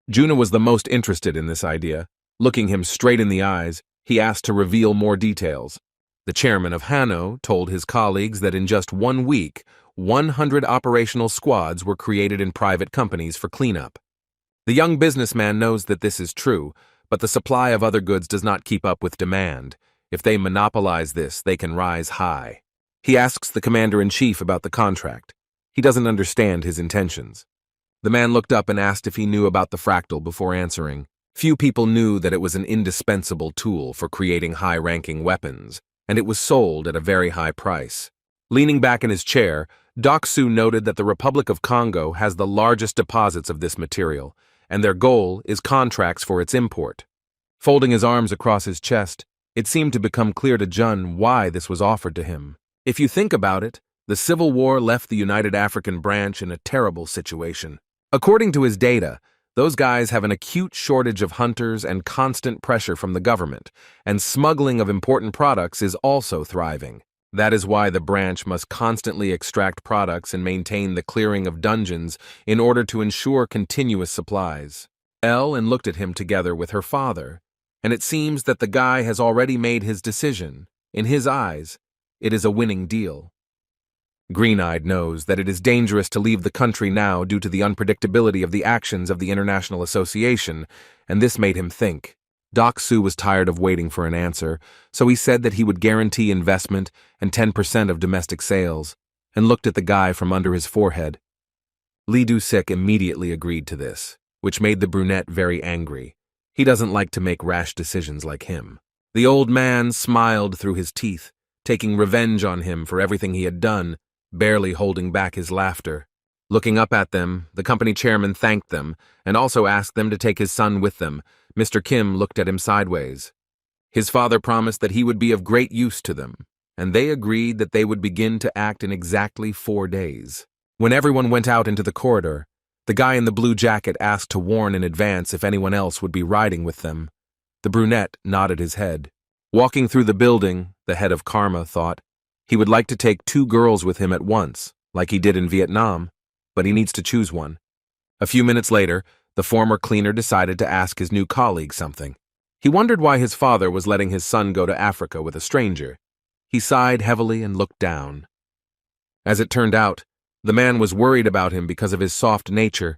Juna was the most interested in this idea. Looking him straight in the eyes, he asked to reveal more details. The chairman of Hanno told his colleagues that in just 1 week, 100 operational squads were created in private companies for cleanup. The young businessman knows that this is true, but the supply of other goods does not keep up with demand. If they monopolize this, they can rise high. He asks the commander-in-chief about the contract. He doesn't understand his intentions. The man looked up and asked if he knew about the fractal before answering. Few people knew that it was an indispensable tool for creating high-ranking weapons, and it was sold at a very high price. Leaning back in his chair, Dok-soo noted that the Republic of Congo has the largest deposits of this material, and their goal is contracts for its import. Folding his arms across his chest, it seemed to become clear to Jun why this was offered to him. If you think about it, the Civil War left the United African Branch in a terrible situation. According to his data, those guys have an acute shortage of hunters and constant pressure from the government, and smuggling of important products is also thriving. That is why the branch must constantly extract products and maintain the clearing of dungeons in order to ensure continuous supplies. Ellen looked at him together with her father, and it seems that the guy has already made his decision. In his eyes, it is a winning deal. Green-Eyed knows that it is dangerous to leave the country now due to the unpredictability of the actions of the International Association, and this made him think. Dok-soo was tired of waiting for an answer, so he said that he would guarantee investment and 10% of domestic sales, and looked at the guy from under his forehead. Lee Du-sik immediately agreed to this, which made the brunette very angry. He doesn't like to make rash decisions like him. The old man smiled through his teeth, taking revenge on him for everything he had done, barely holding back his laughter. Looking up at them, the company chairman thanked them and also asked them to take his son with them. Mr. Kim looked at him sideways. His father promised that he would be of great use to them, and they agreed that they would begin to act in exactly 4 days. When everyone went out into the corridor, the guy in the blue jacket asked to warn in advance if anyone else would be riding with them. The brunette nodded his head. Walking through the building, the head of Karma thought, he would like to take 2 girls with him at once, like he did in Vietnam, but he needs to choose one. A few minutes later, the former cleaner decided to ask his new colleague something. He wondered why his father was letting his son go to Africa with a stranger. He sighed heavily and looked down. As it turned out, the man was worried about him because of his soft nature,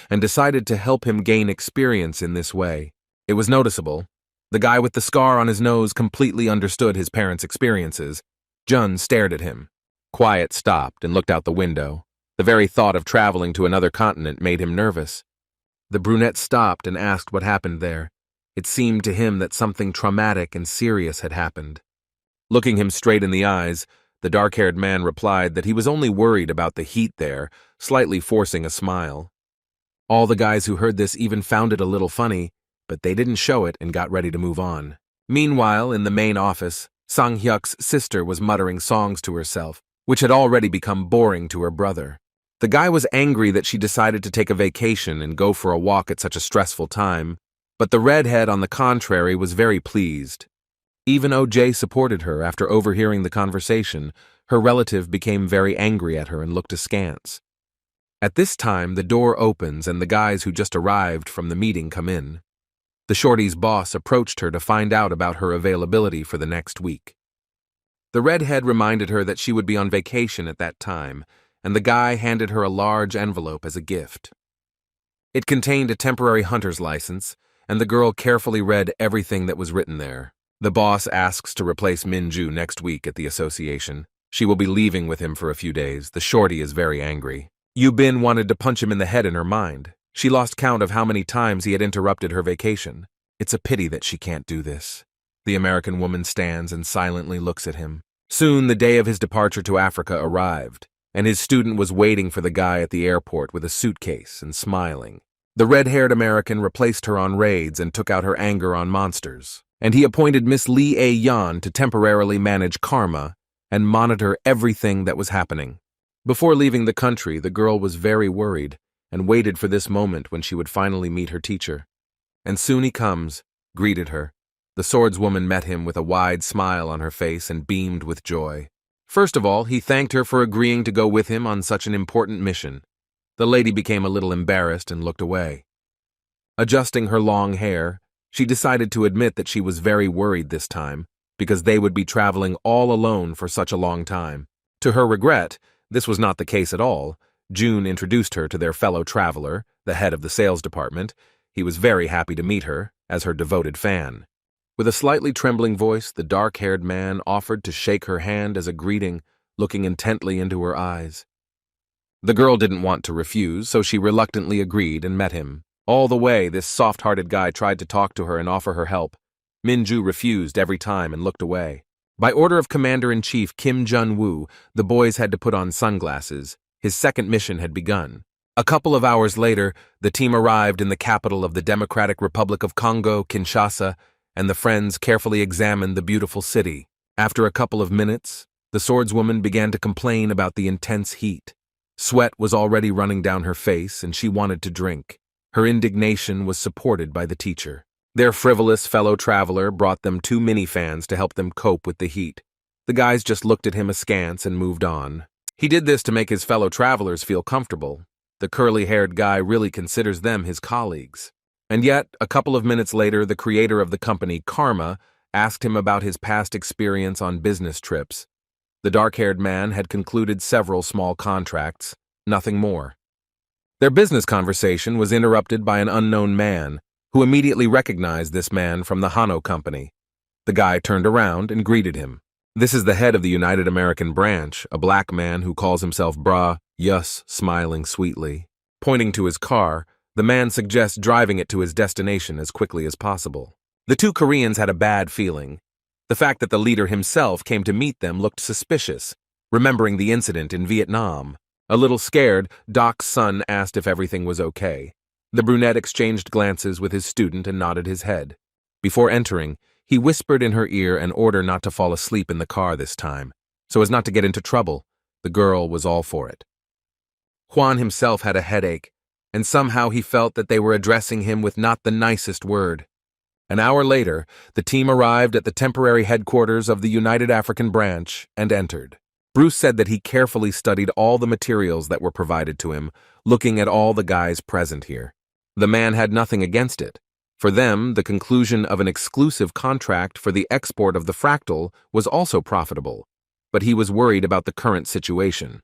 and decided to help him gain experience in this way. It was noticeable. The guy with the scar on his nose completely understood his parents' experiences. Jun stared at him. Quiet stopped and looked out the window. The very thought of traveling to another continent made him nervous. The brunette stopped and asked what happened there. It seemed to him that something traumatic and serious had happened. Looking him straight in the eyes, the dark-haired man replied that he was only worried about the heat there, slightly forcing a smile. All the guys who heard this even found it a little funny, but they didn't show it and got ready to move on. Meanwhile, in the main office, Sang-hyuk's sister was muttering songs to herself, which had already become boring to her brother. The guy was angry that she decided to take a vacation and go for a walk at such a stressful time, but the redhead, on the contrary, was very pleased. Even OJ supported her after overhearing the conversation. Her relative became very angry at her and looked askance. At this time, the door opens and the guys who just arrived from the meeting come in. The shorty's boss approached her to find out about her availability for the next week. The redhead reminded her that she would be on vacation at that time, and the guy handed her a large envelope as a gift. It contained a temporary hunter's license, and the girl carefully read everything that was written there. The boss asks to replace Minju next week at the association. She will be leaving with him for a few days. The shorty is very angry. Yubin wanted to punch him in the head in her mind. She lost count of how many times he had interrupted her vacation. It's a pity that she can't do this. The American woman stands and silently looks at him. Soon the day of his departure to Africa arrived, and his student was waiting for the guy at the airport with a suitcase and smiling. The red-haired American replaced her on raids and took out her anger on monsters, and he appointed Miss Lee A-Yan to temporarily manage Karma and monitor everything that was happening. Before leaving the country, the girl was very worried and waited for this moment when she would finally meet her teacher. And soon he comes, greeted her. The swordswoman met him with a wide smile on her face and beamed with joy. First of all, he thanked her for agreeing to go with him on such an important mission. The lady became a little embarrassed and looked away. Adjusting her long hair, she decided to admit that she was very worried this time, because they would be traveling all alone for such a long time. To her regret, this was not the case at all. June introduced her to their fellow traveler, the head of the sales department. He was very happy to meet her, as her devoted fan. With a slightly trembling voice, the dark-haired man offered to shake her hand as a greeting, looking intently into her eyes. The girl didn't want to refuse, so she reluctantly agreed and met him. All the way, this soft-hearted guy tried to talk to her and offer her help. Minju refused every time and looked away. By order of Commander-in-Chief Kim Jun-woo, the boys had to put on sunglasses. His second mission had begun. A couple of hours later, the team arrived in the capital of the Democratic Republic of Congo, Kinshasa, and the friends carefully examined the beautiful city. After a couple of minutes, the swordswoman began to complain about the intense heat. Sweat was already running down her face, and she wanted to drink. Her indignation was supported by the teacher. Their frivolous fellow traveler brought them 2 minifans to help them cope with the heat. The guys just looked at him askance and moved on. He did this to make his fellow travelers feel comfortable. The curly-haired guy really considers them his colleagues. And yet, a couple of minutes later, the creator of the company, Karma, asked him about his past experience on business trips. The dark-haired man had concluded several small contracts, nothing more. Their business conversation was interrupted by an unknown man, who immediately recognized this man from the Hano company. The guy turned around and greeted him. This is the head of the United American branch, a black man who calls himself Bra Yus, smiling sweetly. Pointing to his car, the man suggests driving it to his destination as quickly as possible. The 2 Koreans had a bad feeling. The fact that the leader himself came to meet them looked suspicious, remembering the incident in Vietnam. A little scared, Doc's son asked if everything was okay. The brunette exchanged glances with his student and nodded his head. Before entering, he whispered in her ear an order not to fall asleep in the car this time, so as not to get into trouble. The girl was all for it. Juan himself had a headache, and somehow he felt that they were addressing him with not the nicest word. An hour later, the team arrived at the temporary headquarters of the United African Branch and entered. Bruce said that he carefully studied all the materials that were provided to him, looking at all the guys present here. The man had nothing against it. For them, the conclusion of an exclusive contract for the export of the fractal was also profitable, but he was worried about the current situation.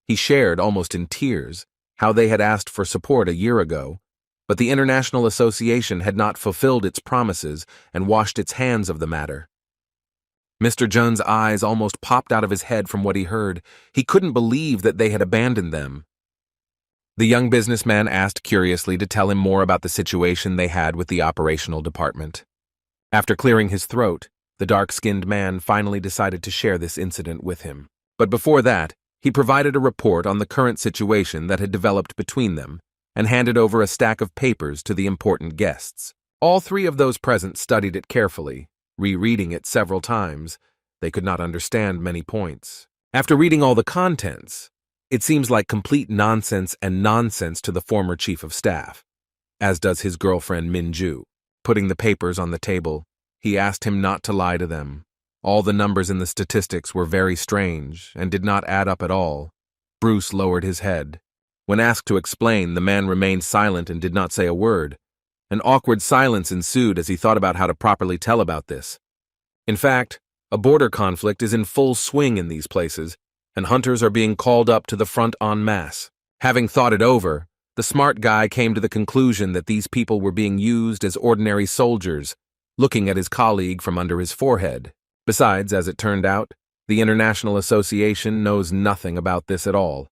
He shared, almost in tears, how they had asked for support a year ago, but the International Association had not fulfilled its promises and washed its hands of the matter. Mr. Jun's eyes almost popped out of his head from what he heard. He couldn't believe that they had abandoned them. The young businessman asked curiously to tell him more about the situation they had with the operational department. After clearing his throat, the dark-skinned man finally decided to share this incident with him. But before that, he provided a report on the current situation that had developed between them and handed over a stack of papers to the important guests. All 3 of those present studied it carefully, rereading it several times. They could not understand many points. After reading all the contents, it seems like complete nonsense to the former chief of staff, as does his girlfriend Minju. Putting the papers on the table, he asked him not to lie to them. All the numbers in the statistics were very strange and did not add up at all. Bruce lowered his head. When asked to explain, the man remained silent and did not say a word. An awkward silence ensued as he thought about how to properly tell about this. In fact, a border conflict is in full swing in these places, and hunters are being called up to the front en masse. Having thought it over, The smart guy came to the conclusion that these people were being used as ordinary soldiers, looking at his colleague from under his forehead. Besides, as it turned out, the International Association knows nothing about this at all.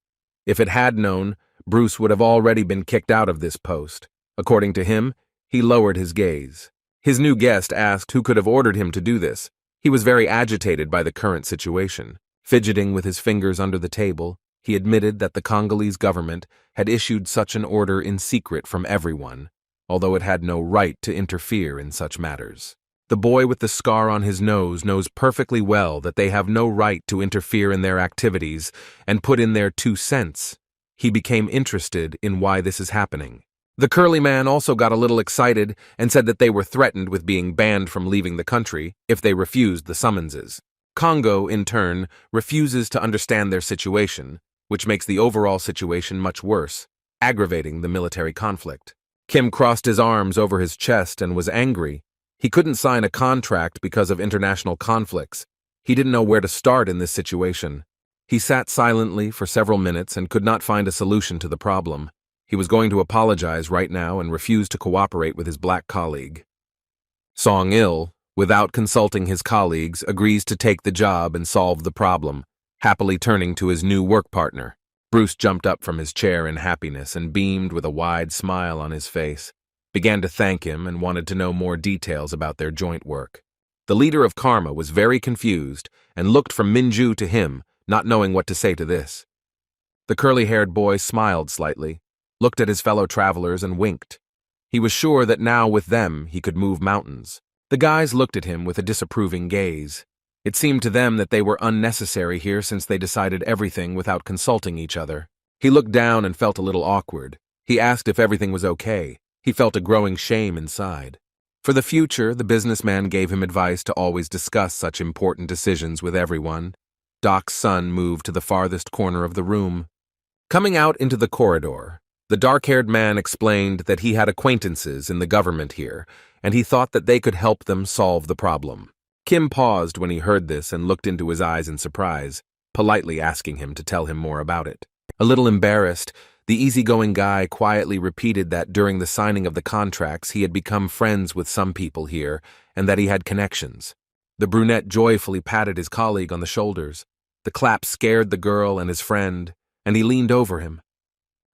If it had known, Bruce would have already been kicked out of this post. According to him, he lowered his gaze. His new guest asked who could have ordered him to do this. He was very agitated by the current situation. Fidgeting with his fingers under the table, he admitted that the Congolese government had issued such an order in secret from everyone, although it had no right to interfere in such matters. The boy with the scar on his nose knows perfectly well that they have no right to interfere in their activities and put in their 2 cents. He became interested in why this is happening. The curly man also got a little excited and said that they were threatened with being banned from leaving the country if they refused the summonses. Congo, in turn, refuses to understand their situation, which makes the overall situation much worse, aggravating the military conflict. Kim crossed his arms over his chest and was angry. He couldn't sign a contract because of international conflicts. He didn't know where to start in this situation. He sat silently for several minutes and could not find a solution to the problem. He was going to apologize right now and refuse to cooperate with his black colleague. Song-il, without consulting his colleagues, agrees to take the job and solve the problem, happily turning to his new work partner. Bruce jumped up from his chair in happiness and beamed with a wide smile on his face, began to thank him and wanted to know more details about their joint work. The leader of Karma was very confused and looked from Minju to him, not knowing what to say to this. The curly-haired boy smiled slightly, looked at his fellow travelers and winked. He was sure that now with them he could move mountains. The guys looked at him with a disapproving gaze. It seemed to them that they were unnecessary here since they decided everything without consulting each other. He looked down and felt a little awkward. He asked if everything was okay. He felt a growing shame inside. For the future, the businessman gave him advice to always discuss such important decisions with everyone. Doc's son moved to the farthest corner of the room. Coming out into the corridor, the dark-haired man explained that he had acquaintances in the government here, and he thought that they could help them solve the problem. Kim paused when he heard this and looked into his eyes in surprise, politely asking him to tell him more about it. A little embarrassed, the easygoing guy quietly repeated that during the signing of the contracts he had become friends with some people here and that he had connections. The brunette joyfully patted his colleague on the shoulders. The clap scared the girl and his friend, and he leaned over him.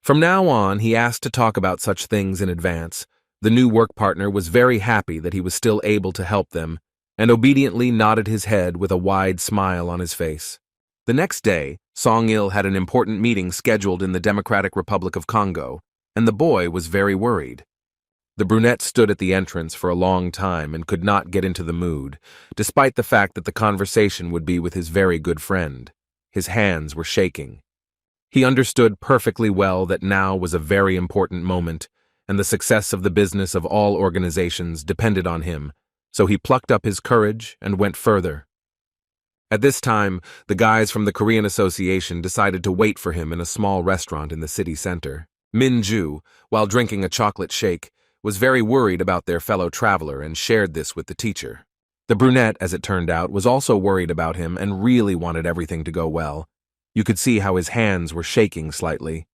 From now on, he asked to talk about such things in advance. The new work partner was very happy that he was still able to help them, and obediently nodded his head with a wide smile on his face. The next day, Song-il had an important meeting scheduled in the Democratic Republic of Congo, and the boy was very worried. The brunette stood at the entrance for a long time and could not get into the mood, despite the fact that the conversation would be with his very good friend. His hands were shaking. He understood perfectly well that now was a very important moment, and the success of the business of all organizations depended on him, so he plucked up his courage and went further. At this time, the guys from the Korean Association decided to wait for him in a small restaurant in the city center. Minju, while drinking a chocolate shake, was very worried about their fellow traveler and shared this with the teacher. The brunette, as it turned out, was also worried about him and really wanted everything to go well. You could see how his hands were shaking slightly.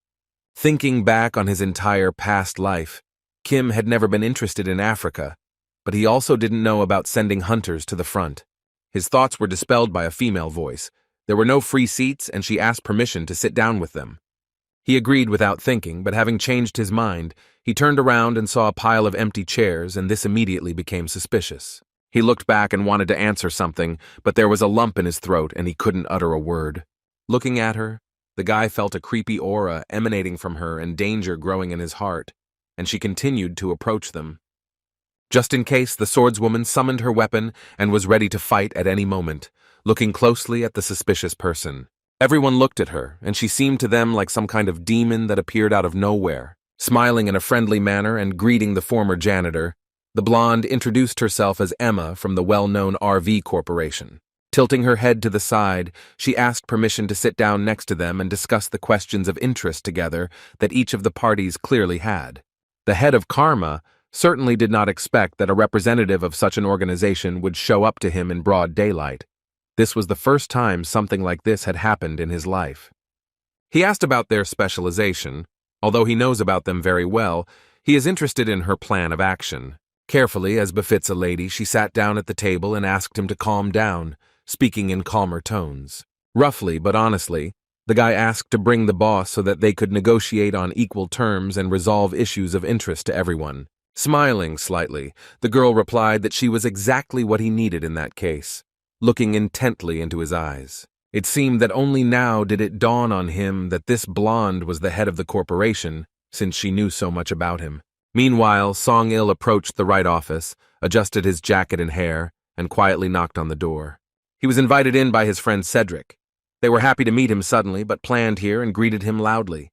Thinking back on his entire past life, Kim had never been interested in Africa, but he also didn't know about sending hunters to the front. His thoughts were dispelled by a female voice. There were no free seats, and she asked permission to sit down with them. He agreed without thinking, but having changed his mind, he turned around and saw a pile of empty chairs, and this immediately became suspicious. He looked back and wanted to answer something, but there was a lump in his throat and he couldn't utter a word. Looking at her, the guy felt a creepy aura emanating from her and danger growing in his heart, and she continued to approach them. Just in case, the swordswoman summoned her weapon and was ready to fight at any moment, looking closely at the suspicious person. Everyone looked at her, and she seemed to them like some kind of demon that appeared out of nowhere. Smiling in a friendly manner and greeting the former janitor, the blonde introduced herself as Emma from the well-known RV Corporation. Tilting her head to the side, she asked permission to sit down next to them and discuss the questions of interest together that each of the parties clearly had. The head of Karma certainly did not expect that a representative of such an organization would show up to him in broad daylight. This was the first time something like this had happened in his life. He asked about their specialization, Although he knows about them very well, he is interested in her plan of action. Carefully, as befits a lady, she sat down at the table and asked him to calm down, speaking in calmer tones. Roughly but honestly, the guy asked to bring the boss so that they could negotiate on equal terms and resolve issues of interest to everyone. Smiling slightly, the girl replied that she was exactly what he needed in that case, looking intently into his eyes. It seemed that only now did it dawn on him that this blonde was the head of the corporation, since she knew so much about him. Meanwhile, Song-il approached the right office, adjusted his jacket and hair, and quietly knocked on the door. He was invited in by his friend Cedric. They were happy to meet him suddenly, but planned here and greeted him loudly.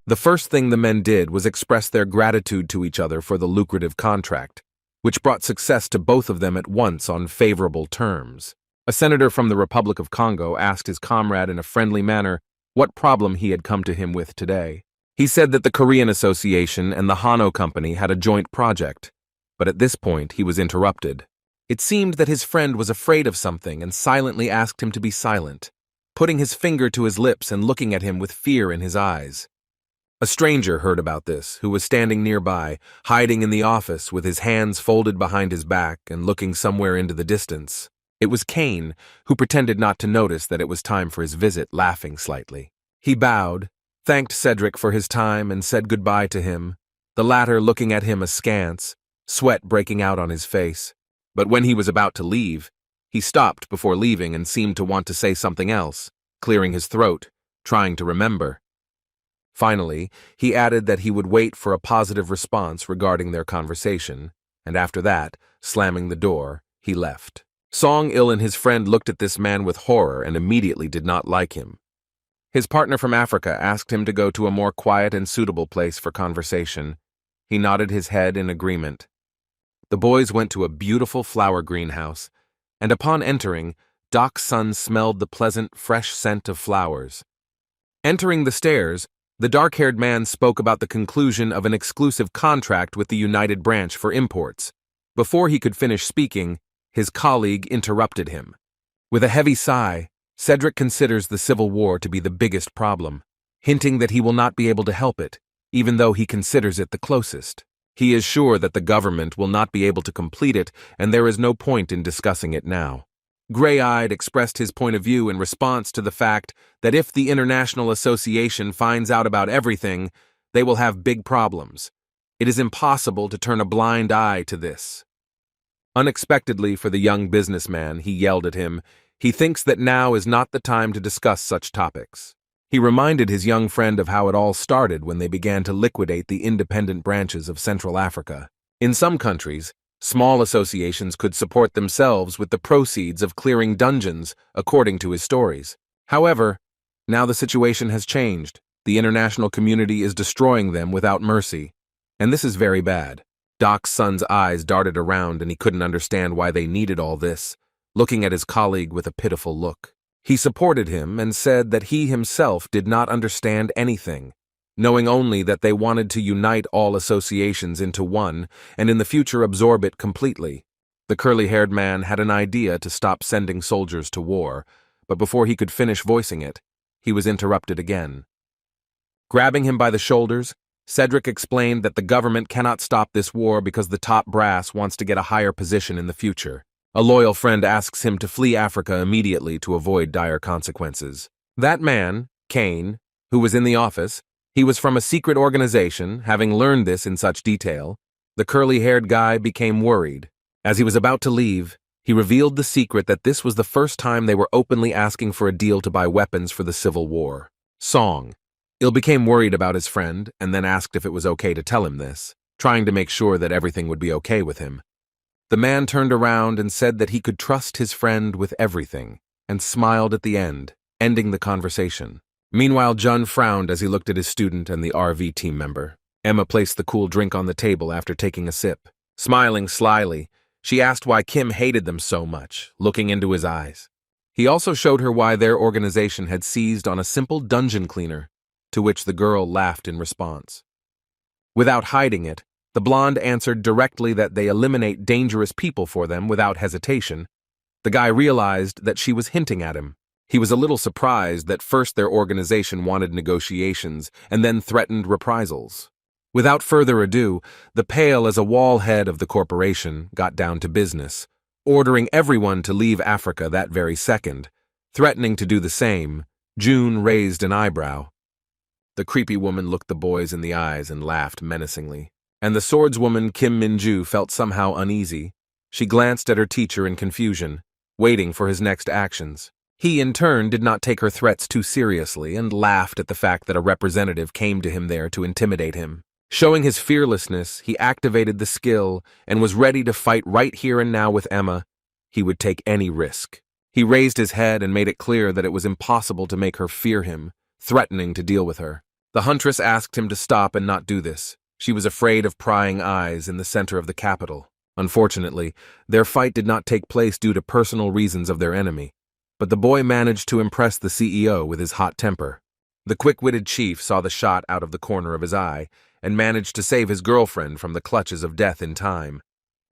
The first thing the men did was express their gratitude to each other for the lucrative contract, which brought success to both of them at once on favorable terms. A senator from the Republic of Congo asked his comrade in a friendly manner what problem he had come to him with today. He said that the Korean Association and the Hano Company had a joint project, but at this point he was interrupted. It seemed that his friend was afraid of something and silently asked him to be silent, putting his finger to his lips and looking at him with fear in his eyes. A stranger heard about this, who was standing nearby, hiding in the office with his hands folded behind his back and looking somewhere into the distance. It was Kane, who pretended not to notice that it was time for his visit, laughing slightly. He bowed, thanked Cedric for his time, and said goodbye to him, the latter looking at him askance, sweat breaking out on his face. But when he was about to leave, he stopped before leaving and seemed to want to say something else, clearing his throat, trying to remember. Finally, he added that he would wait for a positive response regarding their conversation, and after that, slamming the door, he left. Song-il and his friend looked at this man with horror and immediately did not like him. His partner from Africa asked him to go to a more quiet and suitable place for conversation. He nodded his head in agreement. The boys went to a beautiful flower greenhouse, and upon entering, Doc's son smelled the pleasant, fresh scent of flowers. Entering the stairs, the dark-haired man spoke about the conclusion of an exclusive contract with the United Branch for imports. Before he could finish speaking, his colleague interrupted him. With a heavy sigh, Cedric considers the Civil War to be the biggest problem, hinting that he will not be able to help it, even though he considers it the closest. He is sure that the government will not be able to complete it, and there is no point in discussing it now. Gray-eyed expressed his point of view in response to the fact that if the International Association finds out about everything, they will have big problems. It is impossible to turn a blind eye to this. Unexpectedly for the young businessman, he yelled at him, he thinks that now is not the time to discuss such topics. He reminded his young friend of how it all started when they began to liquidate the independent branches of Central Africa. In some countries, small associations could support themselves with the proceeds of clearing dungeons, according to his stories. However, now the situation has changed. The international community is destroying them without mercy, and this is very bad. Doc's son's eyes darted around and he couldn't understand why they needed all this, looking at his colleague with a pitiful look. He supported him and said that he himself did not understand anything, knowing only that they wanted to unite all associations into one and in the future absorb it completely. The curly-haired man had an idea to stop sending soldiers to war, but before he could finish voicing it, he was interrupted again. Grabbing him by the shoulders, Cedric explained that the government cannot stop this war because the top brass wants to get a higher position in the future. A loyal friend asks him to flee Africa immediately to avoid dire consequences. That man, Kane, who was in the office, he was from a secret organization, having learned this in such detail. The curly-haired guy became worried. As he was about to leave, he revealed the secret that this was the first time they were openly asking for a deal to buy weapons for the Civil War. Song-il became worried about his friend and then asked if it was okay to tell him this, trying to make sure that everything would be okay with him. The man turned around and said that he could trust his friend with everything, and smiled at the end, ending the conversation. Meanwhile, Jun frowned as he looked at his student and the RV team member. Emma placed the cool drink on the table after taking a sip. Smiling slyly, she asked why Kim hated them so much, looking into his eyes. He also showed her why their organization had seized on a simple dungeon cleaner, to which the girl laughed in response. Without hiding it, the blonde answered directly that they eliminate dangerous people for them without hesitation. The guy realized that she was hinting at him. He was a little surprised that first their organization wanted negotiations and then threatened reprisals. Without further ado, the Pale, as a wall head of the corporation, got down to business, ordering everyone to leave Africa that very second. Threatening to do the same, June raised an eyebrow. The creepy woman looked the boys in the eyes and laughed menacingly, and the swordswoman Kim Min-ju felt somehow uneasy. She glanced at her teacher in confusion, waiting for his next actions. He, in turn, did not take her threats too seriously and laughed at the fact that a representative came to him there to intimidate him. Showing his fearlessness, he activated the skill and was ready to fight right here and now with Emma. He would take any risk. He raised his head and made it clear that it was impossible to make her fear him, threatening to deal with her. The huntress asked him to stop and not do this. She was afraid of prying eyes in the center of the capital. Unfortunately, their fight did not take place due to personal reasons of their enemy. But the boy managed to impress the CEO with his hot temper. The quick-witted chief saw the shot out of the corner of his eye and managed to save his girlfriend from the clutches of death in time.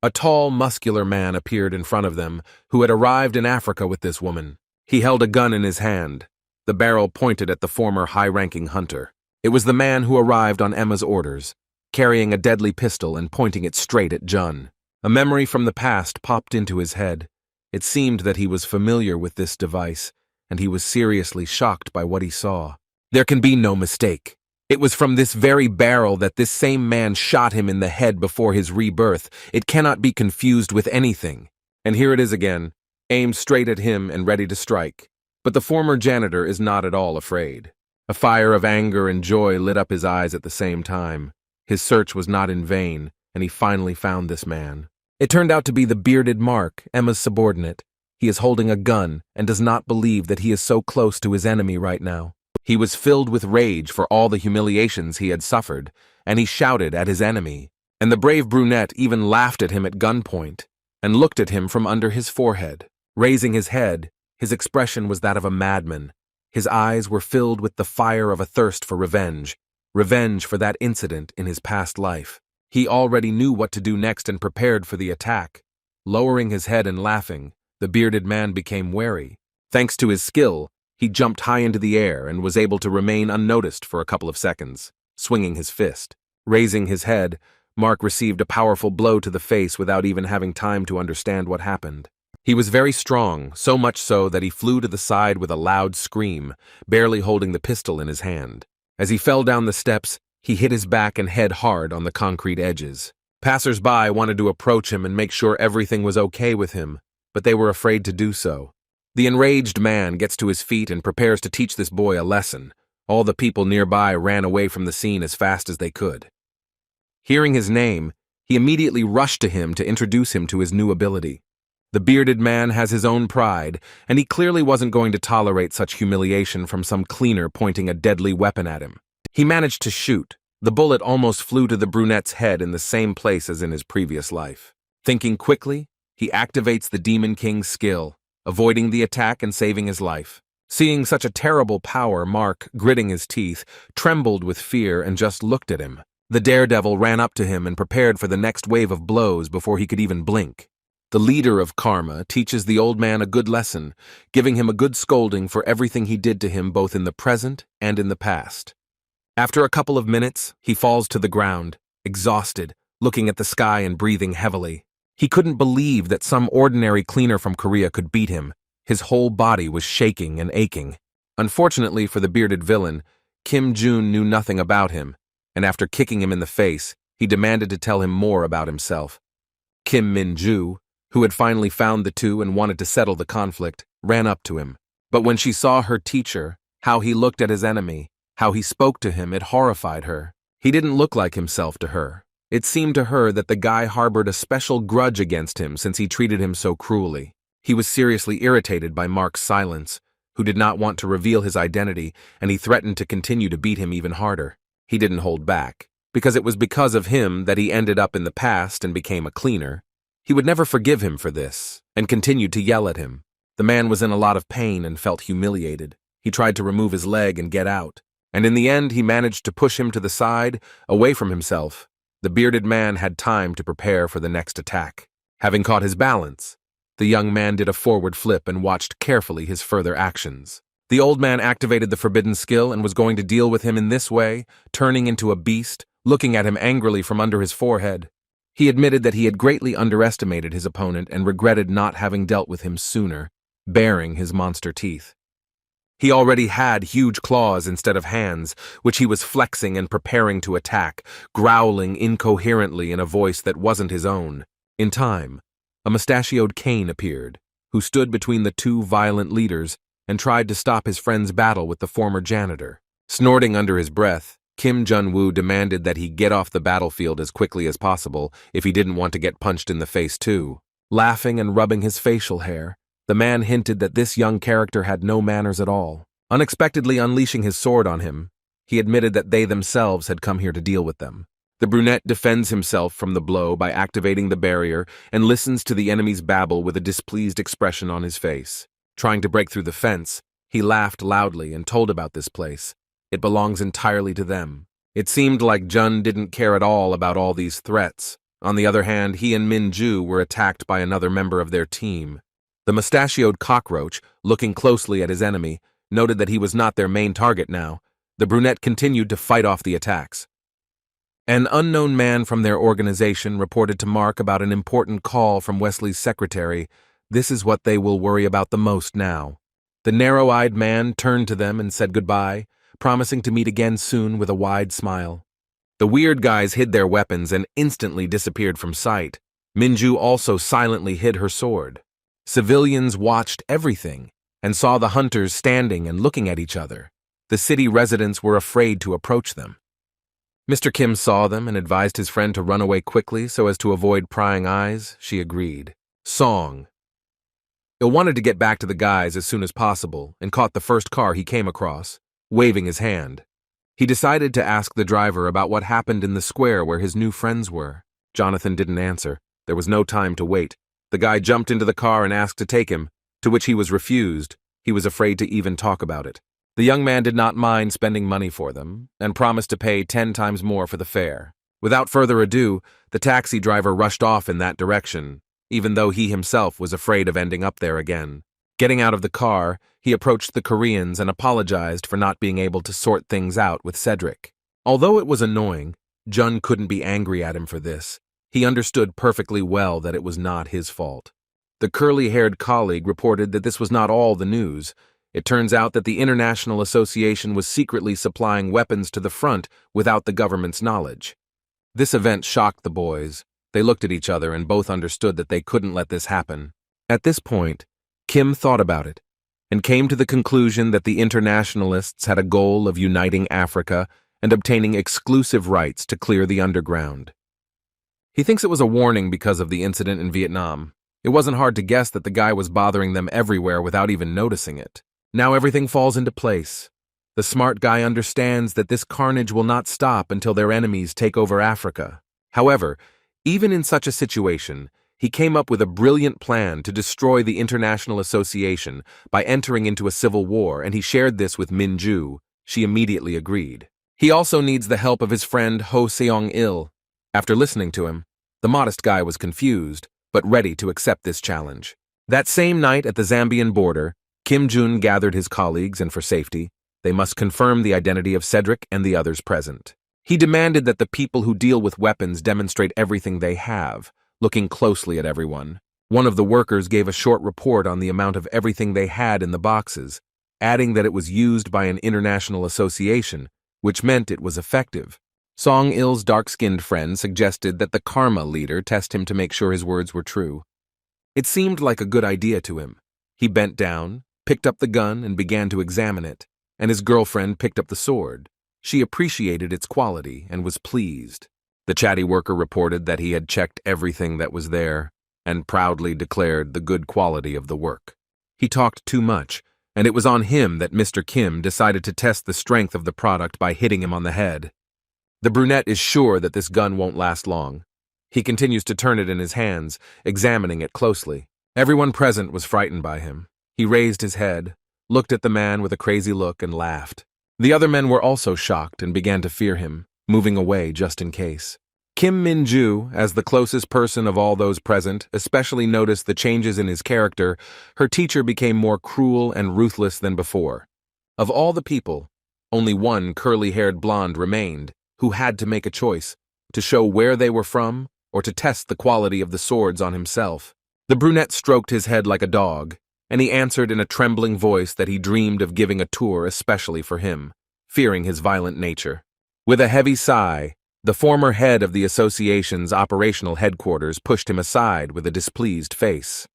A tall, muscular man appeared in front of them who had arrived in Africa with this woman. He held a gun in his hand, the barrel pointed at the former high-ranking hunter. It was the man who arrived on Emma's orders, carrying a deadly pistol and pointing it straight at Jun. A memory from the past popped into his head. It seemed that he was familiar with this device, and he was seriously shocked by what he saw. There can be no mistake. It was from this very barrel that this same man shot him in the head before his rebirth. It cannot be confused with anything. And here it is again, aimed straight at him and ready to strike. But the former janitor is not at all afraid. A fire of anger and joy lit up his eyes at the same time. His search was not in vain, and he finally found this man. It turned out to be the bearded Mark, Emma's subordinate. He is holding a gun and does not believe that he is so close to his enemy right now. He was filled with rage for all the humiliations he had suffered, and he shouted at his enemy. And the brave brunette even laughed at him at gunpoint and looked at him from under his forehead. Raising his head, his expression was that of a madman. His eyes were filled with the fire of a thirst for revenge for that incident in his past life. He already knew what to do next and prepared for the attack. Lowering his head and laughing, the bearded man became wary. Thanks to his skill, he jumped high into the air and was able to remain unnoticed for a couple of seconds, swinging his fist. Raising his head, Mark received a powerful blow to the face without even having time to understand what happened. He was very strong, so much so that he flew to the side with a loud scream, barely holding the pistol in his hand. As he fell down the steps, he hit his back and head hard on the concrete edges. Passers-by wanted to approach him and make sure everything was okay with him, but they were afraid to do so. The enraged man gets to his feet and prepares to teach this boy a lesson. All the people nearby ran away from the scene as fast as they could. Hearing his name, he immediately rushed to him to introduce him to his new ability. The bearded man has his own pride, and he clearly wasn't going to tolerate such humiliation from some cleaner pointing a deadly weapon at him. He managed to shoot. The bullet almost flew to the brunette's head in the same place as in his previous life. Thinking quickly, he activates the Demon King's skill, avoiding the attack and saving his life. Seeing such a terrible power, Mark, gritting his teeth, trembled with fear and just looked at him. The daredevil ran up to him and prepared for the next wave of blows before he could even blink. The leader of Karma teaches the old man a good lesson, giving him a good scolding for everything he did to him both in the present and in the past. After a couple of minutes, he falls to the ground, exhausted, looking at the sky and breathing heavily. He couldn't believe that some ordinary cleaner from Korea could beat him. His whole body was shaking and aching. Unfortunately for the bearded villain, Kim Jun knew nothing about him, and after kicking him in the face, he demanded to tell him more about himself. Kim Min-ju, who had finally found the two and wanted to settle the conflict, ran up to him. But when she saw her teacher, how he looked at his enemy, how he spoke to him, it horrified her. He didn't look like himself to her. It seemed to her that the guy harbored a special grudge against him since he treated him so cruelly. He was seriously irritated by Mark's silence, who did not want to reveal his identity, and he threatened to continue to beat him even harder. He didn't hold back, because it was because of him that he ended up in the past and became a cleaner. He would never forgive him for this, and continued to yell at him. The man was in a lot of pain and felt humiliated. He tried to remove his leg and get out, and in the end he managed to push him to the side, away from himself. The bearded man had time to prepare for the next attack. Having caught his balance, The young man did a forward flip and watched carefully his further actions. The old man activated the forbidden skill and was going to deal with him in this way, turning into a beast, looking at him angrily from under his forehead. He admitted that he had greatly underestimated his opponent and regretted not having dealt with him sooner, baring his monster teeth. He already had huge claws instead of hands, which he was flexing and preparing to attack, growling incoherently in a voice that wasn't his own. In time, a mustachioed Cain appeared, who stood between the two violent leaders and tried to stop his friend's battle with the former janitor. Snorting under his breath, Kim Jun-woo demanded that he get off the battlefield as quickly as possible if he didn't want to get punched in the face too. Laughing and rubbing his facial hair, the man hinted that this young character had no manners at all. Unexpectedly unleashing his sword on him, he admitted that they themselves had come here to deal with them. The brunette defends himself from the blow by activating the barrier and listens to the enemy's babble with a displeased expression on his face. Trying to break through the fence, he laughed loudly and told about this place. It belongs entirely to them. It seemed like Jun didn't care at all about all these threats. On the other hand, he and Min-ju were attacked by another member of their team. The mustachioed cockroach, looking closely at his enemy, noted that he was not their main target now. The brunette continued to fight off the attacks. An unknown man from their organization reported to Mark about an important call from Wesley's secretary. This is what they will worry about the most now. The narrow-eyed man turned to them and said goodbye, promising to meet again soon with a wide smile. The weird guys hid their weapons and instantly disappeared from sight. Min-ju also silently hid her sword. Civilians watched everything and saw the hunters standing and looking at each other. The city residents were afraid to approach them. Mr. Kim saw them and advised his friend to run away quickly so as to avoid prying eyes. She agreed. Song. Il wanted to get back to the guys as soon as possible and caught the first car he came across, waving his hand. He decided to ask the driver about what happened in the square where his new friends were. Jonathan didn't answer. There was no time to wait. The guy jumped into the car and asked to take him, to which he was refused. He was afraid to even talk about it. The young man did not mind spending money for them and promised to pay 10 times more for the fare. Without further ado, the taxi driver rushed off in that direction, even though he himself was afraid of ending up there again. Getting out of the car, he approached the Koreans and apologized for not being able to sort things out with Cedric. Although it was annoying, Jun couldn't be angry at him for this. He understood perfectly well that it was not his fault. The curly-haired colleague reported that this was not all the news. It turns out that the International Association was secretly supplying weapons to the front without the government's knowledge. This event shocked the boys. They looked at each other and both understood that they couldn't let this happen. At this point, Kim thought about it and came to the conclusion that the internationalists had a goal of uniting Africa and obtaining exclusive rights to clear the underground. He thinks it was a warning because of the incident in Vietnam. It wasn't hard to guess that the guy was bothering them everywhere without even noticing it. Now everything falls into place. The smart guy understands that this carnage will not stop until their enemies take over Africa. However, even in such a situation, he came up with a brilliant plan to destroy the International Association by entering into a civil war, and he shared this with Min-ju. She immediately agreed. He also needs the help of his friend Ho Seong-il. After listening to him, the modest guy was confused, but ready to accept this challenge. That same night at the Zambian border, Kim Jun gathered his colleagues, and for safety, they must confirm the identity of Cedric and the others present. He demanded that the people who deal with weapons demonstrate everything they have, looking closely at everyone. One of the workers gave a short report on the amount of everything they had in the boxes, adding that it was used by an international association, which meant it was effective. Song-il's dark-skinned friend suggested that the Karma leader test him to make sure his words were true. It seemed like a good idea to him. He bent down, picked up the gun, and began to examine it, and his girlfriend picked up the sword. She appreciated its quality and was pleased. The chatty worker reported that he had checked everything that was there and proudly declared the good quality of the work. He talked too much, and it was on him that Mr. Kim decided to test the strength of the product by hitting him on the head. The brunette is sure that this gun won't last long. He continues to turn it in his hands, examining it closely. Everyone present was frightened by him. He raised his head, looked at the man with a crazy look, and laughed. The other men were also shocked and began to fear him, moving away just in case. Kim Min-ju, as the closest person of all those present, especially noticed the changes in his character. Her teacher became more cruel and ruthless than before. Of all the people, only one curly-haired blonde remained, who had to make a choice, to show where they were from or to test the quality of the swords on himself. The brunette stroked his head like a dog, and he answered in a trembling voice that he dreamed of giving a tour especially for him, fearing his violent nature. With a heavy sigh, the former head of the association's operational headquarters pushed him aside with a displeased face.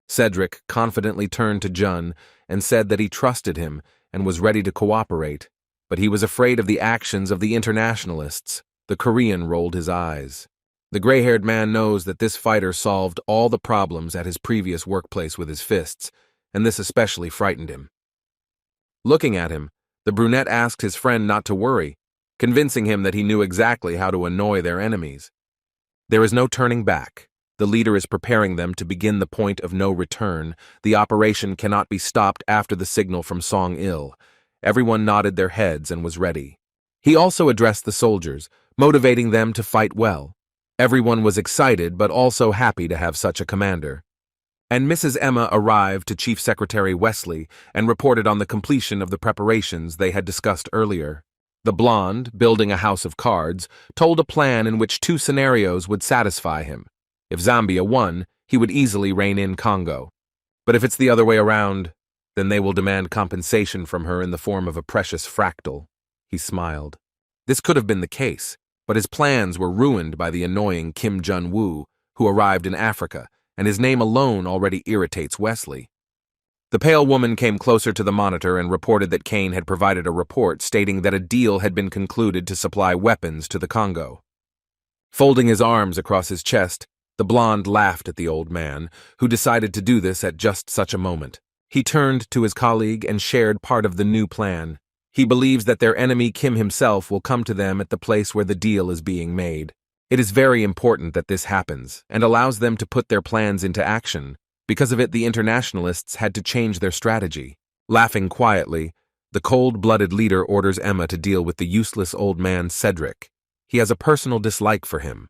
Cedric confidently turned to Jun and said that he trusted him and was ready to cooperate, but he was afraid of the actions of the internationalists. The Korean rolled his eyes. The gray-haired man knows that this fighter solved all the problems at his previous workplace with his fists, and this especially frightened him. Looking at him, the brunette asked his friend not to worry, convincing him that he knew exactly how to annoy their enemies. There is no turning back. The leader is preparing them to begin the point of no return. The operation cannot be stopped after the signal from Song-il. Everyone nodded their heads and was ready. He also addressed the soldiers, motivating them to fight well. Everyone was excited but also happy to have such a commander. And Mrs. Emma arrived to Chief Secretary Wesley and reported on the completion of the preparations they had discussed earlier. The blonde, building a house of cards, told a plan in which 2 scenarios would satisfy him. If Zambia won, he would easily rein in Congo. But if it's the other way around, then they will demand compensation from her in the form of a precious fractal. He smiled. This could have been the case, but his plans were ruined by the annoying Kim Jun-woo, who arrived in Africa, and his name alone already irritates Wesley. The pale woman came closer to the monitor and reported that Kane had provided a report stating that a deal had been concluded to supply weapons to the Congo. Folding his arms across his chest, the blonde laughed at the old man, who decided to do this at just such a moment. He turned to his colleague and shared part of the new plan. He believes that their enemy Kim himself will come to them at the place where the deal is being made. It is very important that this happens, and allows them to put their plans into action. Because of it, the internationalists had to change their strategy. Laughing quietly, the cold-blooded leader orders Emma to deal with the useless old man Cedric. He has a personal dislike for him.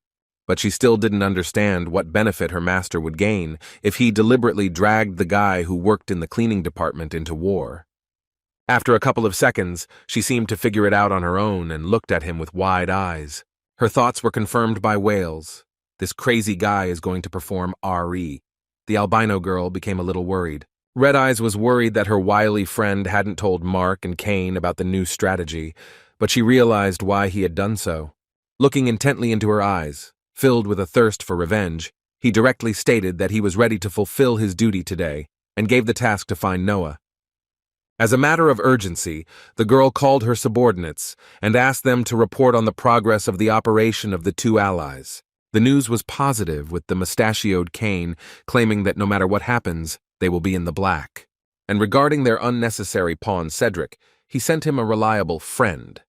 But she still didn't understand what benefit her master would gain if he deliberately dragged the guy who worked in the cleaning department into war. After a couple of seconds, she seemed to figure it out on her own and looked at him with wide eyes. Her thoughts were confirmed by Wales. This crazy guy is going to perform RE. The albino girl became a little worried. Red Eyes was worried that her wily friend hadn't told Mark and Kane about the new strategy, but she realized why he had done so. Looking intently into her eyes, filled with a thirst for revenge, he directly stated that he was ready to fulfill his duty today and gave the task to find Noah. As a matter of urgency, the girl called her subordinates and asked them to report on the progress of the operation of the 2 allies. The news was positive, with the mustachioed Kane claiming that no matter what happens, they will be in the black. And regarding their unnecessary pawn Cedric, he sent him a reliable friend.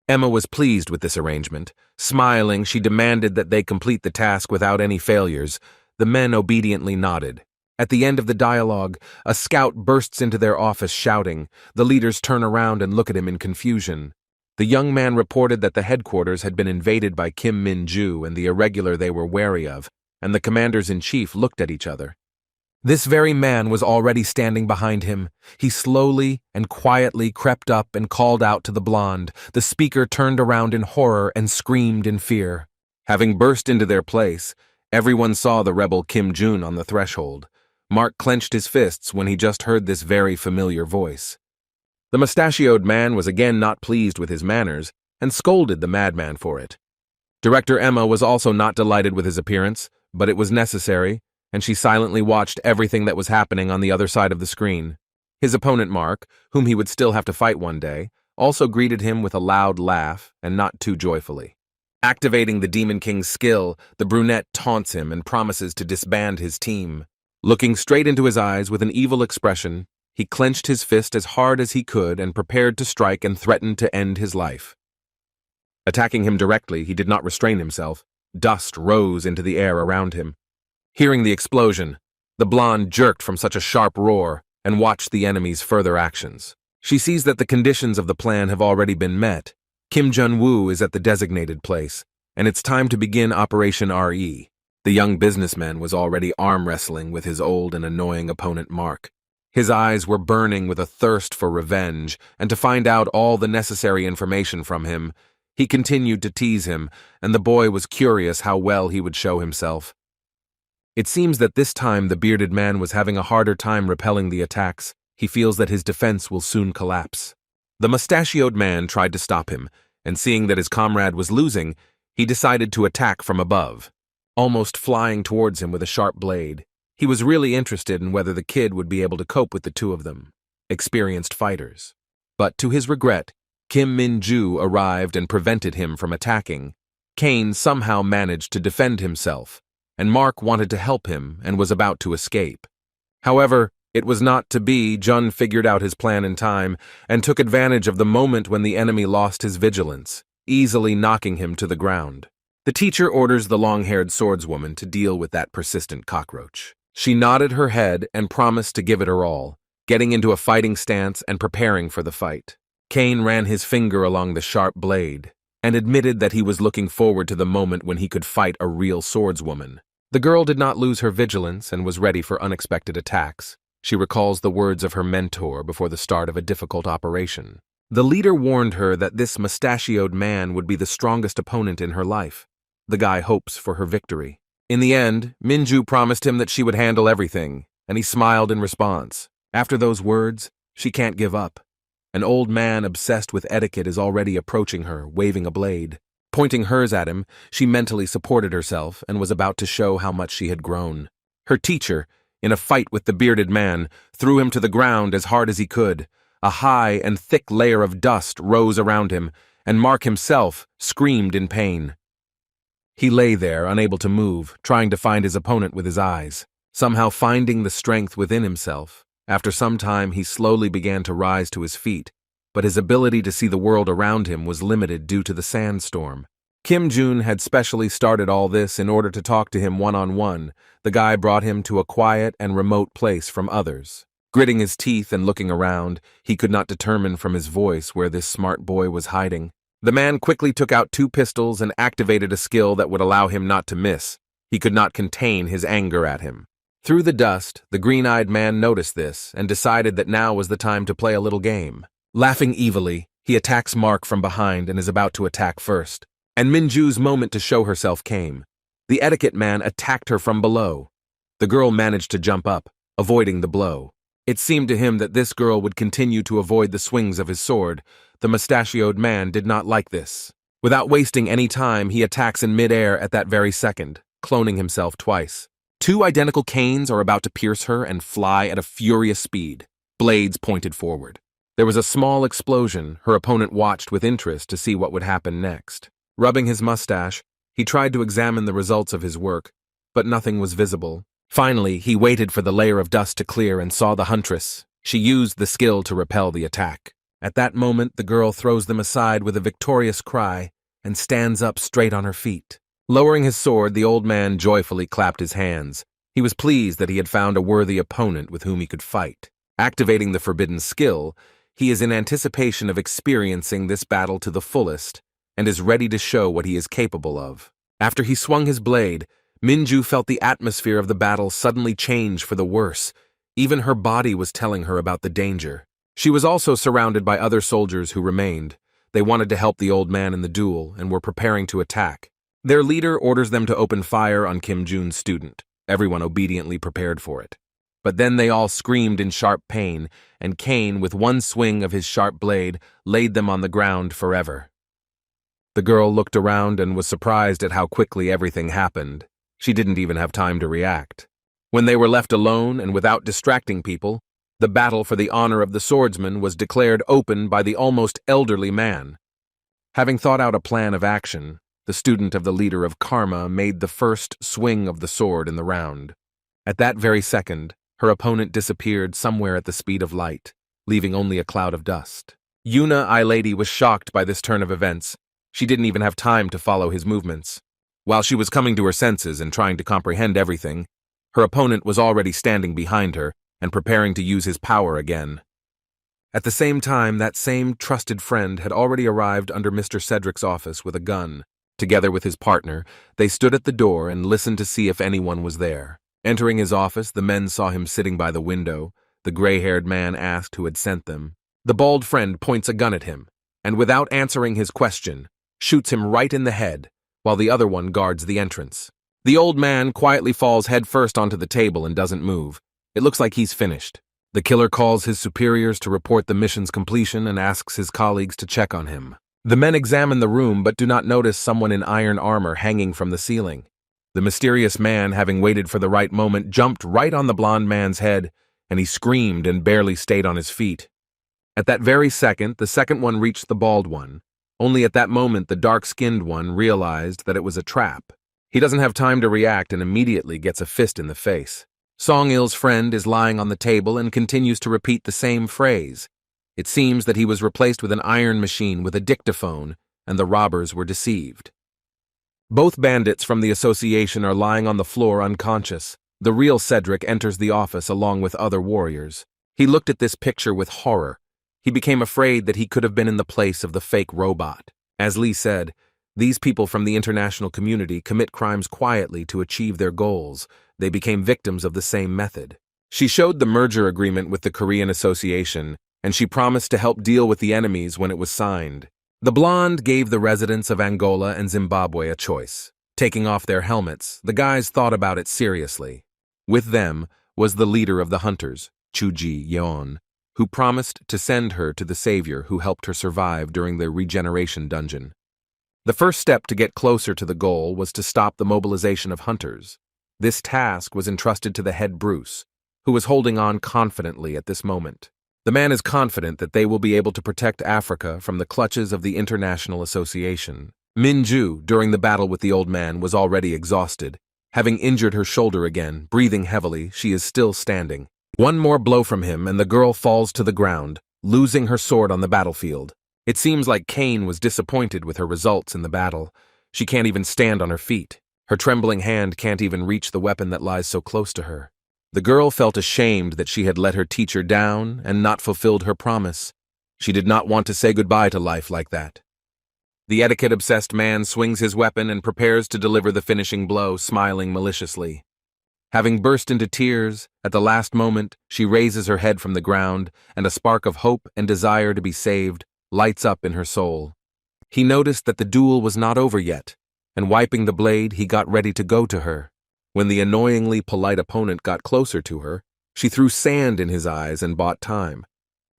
Emma was pleased with this arrangement. Smiling, she demanded that they complete the task without any failures. The men obediently nodded. At the end of the dialogue, a scout bursts into their office shouting. The leaders turn around and look at him in confusion. The young man reported that the headquarters had been invaded by Kim Min-ju and the irregular they were wary of, and the commanders-in-chief looked at each other. This very man was already standing behind him. He slowly and quietly crept up and called out to the blonde. The speaker turned around in horror and screamed in fear. Having burst into their place, everyone saw the rebel Kim Jun on the threshold. Mark clenched his fists when he just heard this very familiar voice. The mustachioed man was again not pleased with his manners and scolded the madman for it. Director Emma was also not delighted with his appearance, but it was necessary, and she silently watched everything that was happening on the other side of the screen. His opponent Mark, whom he would still have to fight one day, also greeted him with a loud laugh and not too joyfully. Activating the Demon King's skill, the brunette taunts him and promises to disband his team. Looking straight into his eyes with an evil expression, he clenched his fist as hard as he could and prepared to strike and threaten to end his life. Attacking him directly, he did not restrain himself. Dust rose into the air around him. Hearing the explosion, the blonde jerked from such a sharp roar and watched the enemy's further actions. She sees that the conditions of the plan have already been met. Kim Jun-woo is at the designated place, and it's time to begin Operation RE. The young businessman was already arm wrestling with his old and annoying opponent Mark. His eyes were burning with a thirst for revenge, and to find out all the necessary information from him, he continued to tease him, and the boy was curious how well he would show himself. It seems that this time the bearded man was having a harder time repelling the attacks. He feels that his defense will soon collapse. The mustachioed man tried to stop him, and seeing that his comrade was losing, he decided to attack from above, almost flying towards him with a sharp blade. He was really interested in whether the kid would be able to cope with the two of them, experienced fighters. But to his regret, Kim Min-ju arrived and prevented him from attacking. Kane somehow managed to defend himself, and Mark wanted to help him and was about to escape. However, it was not to be. Jun figured out his plan in time and took advantage of the moment when the enemy lost his vigilance, easily knocking him to the ground. The teacher orders the long-haired swordswoman to deal with that persistent cockroach. She nodded her head and promised to give it her all, getting into a fighting stance and preparing for the fight. Kane ran his finger along the sharp blade and admitted that he was looking forward to the moment when he could fight a real swordswoman. The girl did not lose her vigilance and was ready for unexpected attacks. She recalls the words of her mentor before the start of a difficult operation. The leader warned her that this mustachioed man would be the strongest opponent in her life. The guy hopes for her victory. In the end, Minju promised him that she would handle everything, and he smiled in response. After those words, she can't give up. An old man obsessed with etiquette is already approaching her, waving a blade. Pointing hers at him, she mentally supported herself and was about to show how much she had grown. Her teacher, in a fight with the bearded man, threw him to the ground as hard as he could. A high and thick layer of dust rose around him, and Mark himself screamed in pain. He lay there, unable to move, trying to find his opponent with his eyes, somehow finding the strength within himself. After some time, he slowly began to rise to his feet, but his ability to see the world around him was limited due to the sandstorm. Kim Jun had specially started all this in order to talk to him one-on-one. The guy brought him to a quiet and remote place from others. Gritting his teeth and looking around, he could not determine from his voice where this smart boy was hiding. The man quickly took out 2 pistols and activated a skill that would allow him not to miss. He could not contain his anger at him. Through the dust, the green-eyed man noticed this and decided that now was the time to play a little game. Laughing evilly, he attacks Mark from behind and is about to attack first. And Minju's moment to show herself came. The etiquette man attacked her from below. The girl managed to jump up, avoiding the blow. It seemed to him that this girl would continue to avoid the swings of his sword. The mustachioed man did not like this. Without wasting any time, he attacks in midair at that very second, cloning himself twice. 2 identical canes are about to pierce her and fly at a furious speed, blades pointed forward. There was a small explosion. Her opponent watched with interest to see what would happen next. Rubbing his mustache, he tried to examine the results of his work, but nothing was visible. Finally, he waited for the layer of dust to clear and saw the huntress. She used the skill to repel the attack. At that moment, the girl throws them aside with a victorious cry and stands up straight on her feet. Lowering his sword, the old man joyfully clapped his hands. He was pleased that he had found a worthy opponent with whom he could fight. Activating the forbidden skill, he is in anticipation of experiencing this battle to the fullest and is ready to show what he is capable of. After he swung his blade, Minju felt the atmosphere of the battle suddenly change for the worse. Even her body was telling her about the danger. She was also surrounded by other soldiers who remained. They wanted to help the old man in the duel and were preparing to attack. Their leader orders them to open fire on Kim Jun's student. Everyone obediently prepared for it. But then they all screamed in sharp pain, and Kane, with one swing of his sharp blade, laid them on the ground forever. The girl looked around and was surprised at how quickly everything happened. She didn't even have time to react. When they were left alone and without distracting people, the battle for the honor of the swordsman was declared open by the almost elderly man. Having thought out a plan of action, the student of the leader of Karma made the first swing of the sword in the round. At that very second, her opponent disappeared somewhere at the speed of light, leaving only a cloud of dust. Yuna I-Lady was shocked by this turn of events. She didn't even have time to follow his movements. While she was coming to her senses and trying to comprehend everything, her opponent was already standing behind her and preparing to use his power again. At the same time, that same trusted friend had already arrived under Mr. Cedric's office with a gun. Together with his partner, they stood at the door and listened to see if anyone was there. Entering his office, the men saw him sitting by the window. The gray-haired man asked who had sent them. The bald friend points a gun at him, and without answering his question, shoots him right in the head, while the other one guards the entrance. The old man quietly falls headfirst onto the table and doesn't move. It looks like he's finished. The killer calls his superiors to report the mission's completion and asks his colleagues to check on him. The men examine the room but do not notice someone in iron armor hanging from the ceiling. The mysterious man, having waited for the right moment, jumped right on the blond man's head, and he screamed and barely stayed on his feet. At that very second, the second one reached the bald one. Only at that moment the dark-skinned one realized that it was a trap. He doesn't have time to react and immediately gets a fist in the face. Song-il's friend is lying on the table and continues to repeat the same phrase. It seems that he was replaced with an iron machine with a dictaphone, and the robbers were deceived. Both bandits from the association are lying on the floor unconscious. The real Cedric enters the office along with other warriors. He looked at this picture with horror. He became afraid that he could have been in the place of the fake robot. As Lee said, these people from the international community commit crimes quietly to achieve their goals. They became victims of the same method. She showed the merger agreement with the Korean Association, and she promised to help deal with the enemies when it was signed. The blonde gave the residents of Angola and Zimbabwe a choice. Taking off their helmets, the guys thought about it seriously. With them was the leader of the hunters, Chuji Yeon, who promised to send her to the savior who helped her survive during the regeneration dungeon. The first step to get closer to the goal was to stop the mobilization of hunters. This task was entrusted to the head Bruce, who was holding on confidently at this moment. The man is confident that they will be able to protect Africa from the clutches of the International Association. Minju, during the battle with the old man, was already exhausted. Having injured her shoulder again, breathing heavily, she is still standing. One more blow from him and the girl falls to the ground, losing her sword on the battlefield. It seems like Kane was disappointed with her results in the battle. She can't even stand on her feet. Her trembling hand can't even reach the weapon that lies so close to her. The girl felt ashamed that she had let her teacher down and not fulfilled her promise. She did not want to say goodbye to life like that. The etiquette-obsessed man swings his weapon and prepares to deliver the finishing blow, smiling maliciously. Having burst into tears, at the last moment, she raises her head from the ground, and a spark of hope and desire to be saved lights up in her soul. He noticed that the duel was not over yet, and wiping the blade, he got ready to go to her. When the annoyingly polite opponent got closer to her, she threw sand in his eyes and bought time.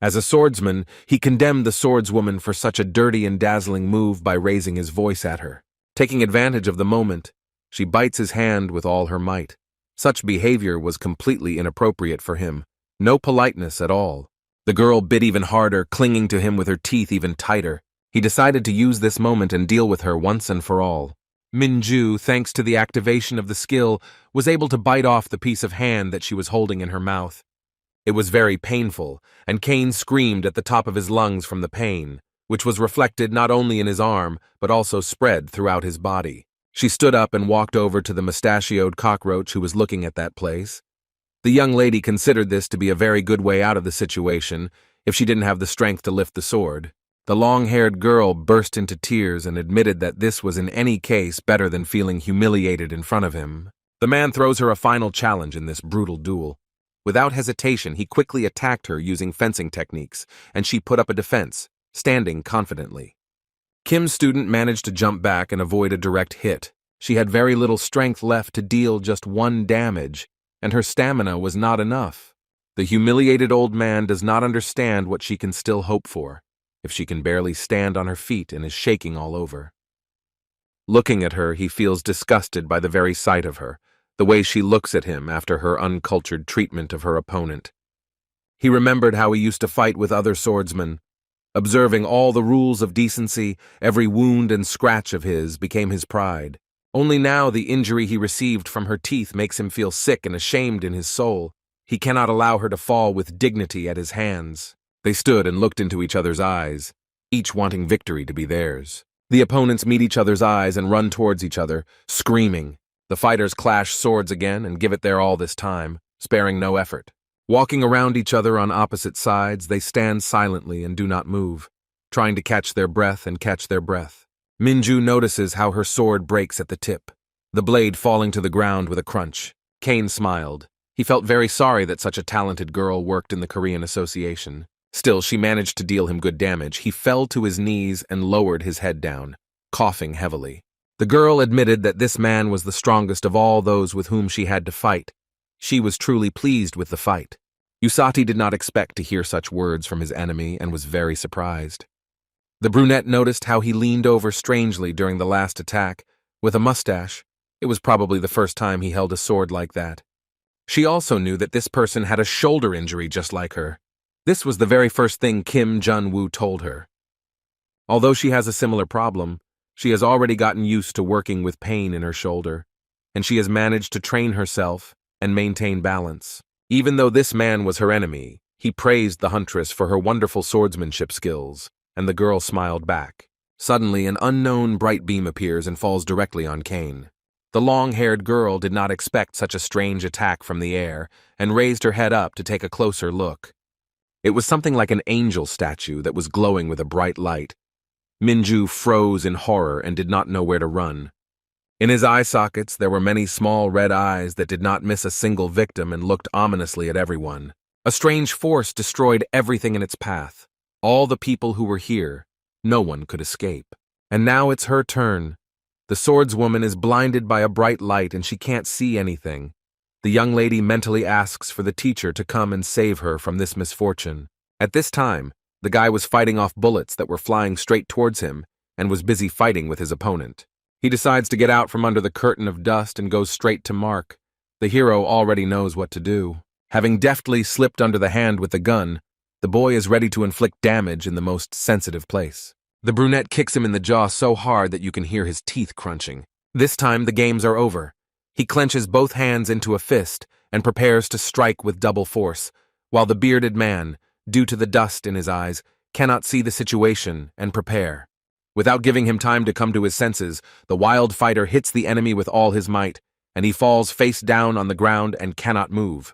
As a swordsman, he condemned the swordswoman for such a dirty and dazzling move by raising his voice at her. Taking advantage of the moment, she bites his hand with all her might. Such behavior was completely inappropriate for him. No politeness at all. The girl bit even harder, clinging to him with her teeth even tighter. He decided to use this moment and deal with her once and for all. Minju, thanks to the activation of the skill, was able to bite off the piece of hand that she was holding in her mouth. It was very painful, and Kane screamed at the top of his lungs from the pain, which was reflected not only in his arm, but also spread throughout his body. She stood up and walked over to the mustachioed cockroach who was looking at that place. The young lady considered this to be a very good way out of the situation, if she didn't have the strength to lift the sword. The long-haired girl burst into tears and admitted that this was in any case better than feeling humiliated in front of him. The man throws her a final challenge in this brutal duel. Without hesitation, he quickly attacked her using fencing techniques, and she put up a defense, standing confidently. Kim's student managed to jump back and avoid a direct hit. She had very little strength left to deal just one damage, and her stamina was not enough. The humiliated old man does not understand what she can still hope for, if she can barely stand on her feet and is shaking all over. Looking at her, he feels disgusted by the very sight of her, the way she looks at him after her uncultured treatment of her opponent. He remembered how he used to fight with other swordsmen. Observing all the rules of decency, every wound and scratch of his became his pride. Only now the injury he received from her teeth makes him feel sick and ashamed in his soul. He cannot allow her to fall with dignity at his hands. They stood and looked into each other's eyes, each wanting victory to be theirs. The opponents meet each other's eyes and run towards each other, screaming. The fighters clash swords again and give it their all this time, sparing no effort. Walking around each other on opposite sides, they stand silently and do not move, trying to catch their breath and catch their breath. Minju notices how her sword breaks at the tip, the blade falling to the ground with a crunch. Kane smiled. He felt very sorry that such a talented girl worked in the Korean Association. Still, she managed to deal him good damage. He fell to his knees and lowered his head down, coughing heavily. The girl admitted that this man was the strongest of all those with whom she had to fight. She was truly pleased with the fight. Usati did not expect to hear such words from his enemy and was very surprised. The brunette noticed how he leaned over strangely during the last attack, with a mustache. It was probably the first time he held a sword like that. She also knew that this person had a shoulder injury just like her. This was the very first thing Kim Jun-woo told her. Although she has a similar problem, she has already gotten used to working with pain in her shoulder, and she has managed to train herself and maintain balance. Even though this man was her enemy, he praised the huntress for her wonderful swordsmanship skills, and the girl smiled back. Suddenly, an unknown bright beam appears and falls directly on Kane. The long-haired girl did not expect such a strange attack from the air and raised her head up to take a closer look. It was something like an angel statue that was glowing with a bright light. Minju froze in horror and did not know where to run. In his eye sockets there were many small red eyes that did not miss a single victim and looked ominously at everyone. A strange force destroyed everything in its path. All the people who were here, no one could escape. And now it's her turn. The swordswoman is blinded by a bright light and she can't see anything. The young lady mentally asks for the teacher to come and save her from this misfortune. At this time, the guy was fighting off bullets that were flying straight towards him and was busy fighting with his opponent. He decides to get out from under the curtain of dust and goes straight to Mark. The hero already knows what to do. Having deftly slipped under the hand with the gun, the boy is ready to inflict damage in the most sensitive place. The brunette kicks him in the jaw so hard that you can hear his teeth crunching. This time the games are over. He clenches both hands into a fist and prepares to strike with double force, while the bearded man, due to the dust in his eyes, cannot see the situation and prepare. Without giving him time to come to his senses, the wild fighter hits the enemy with all his might, and he falls face down on the ground and cannot move.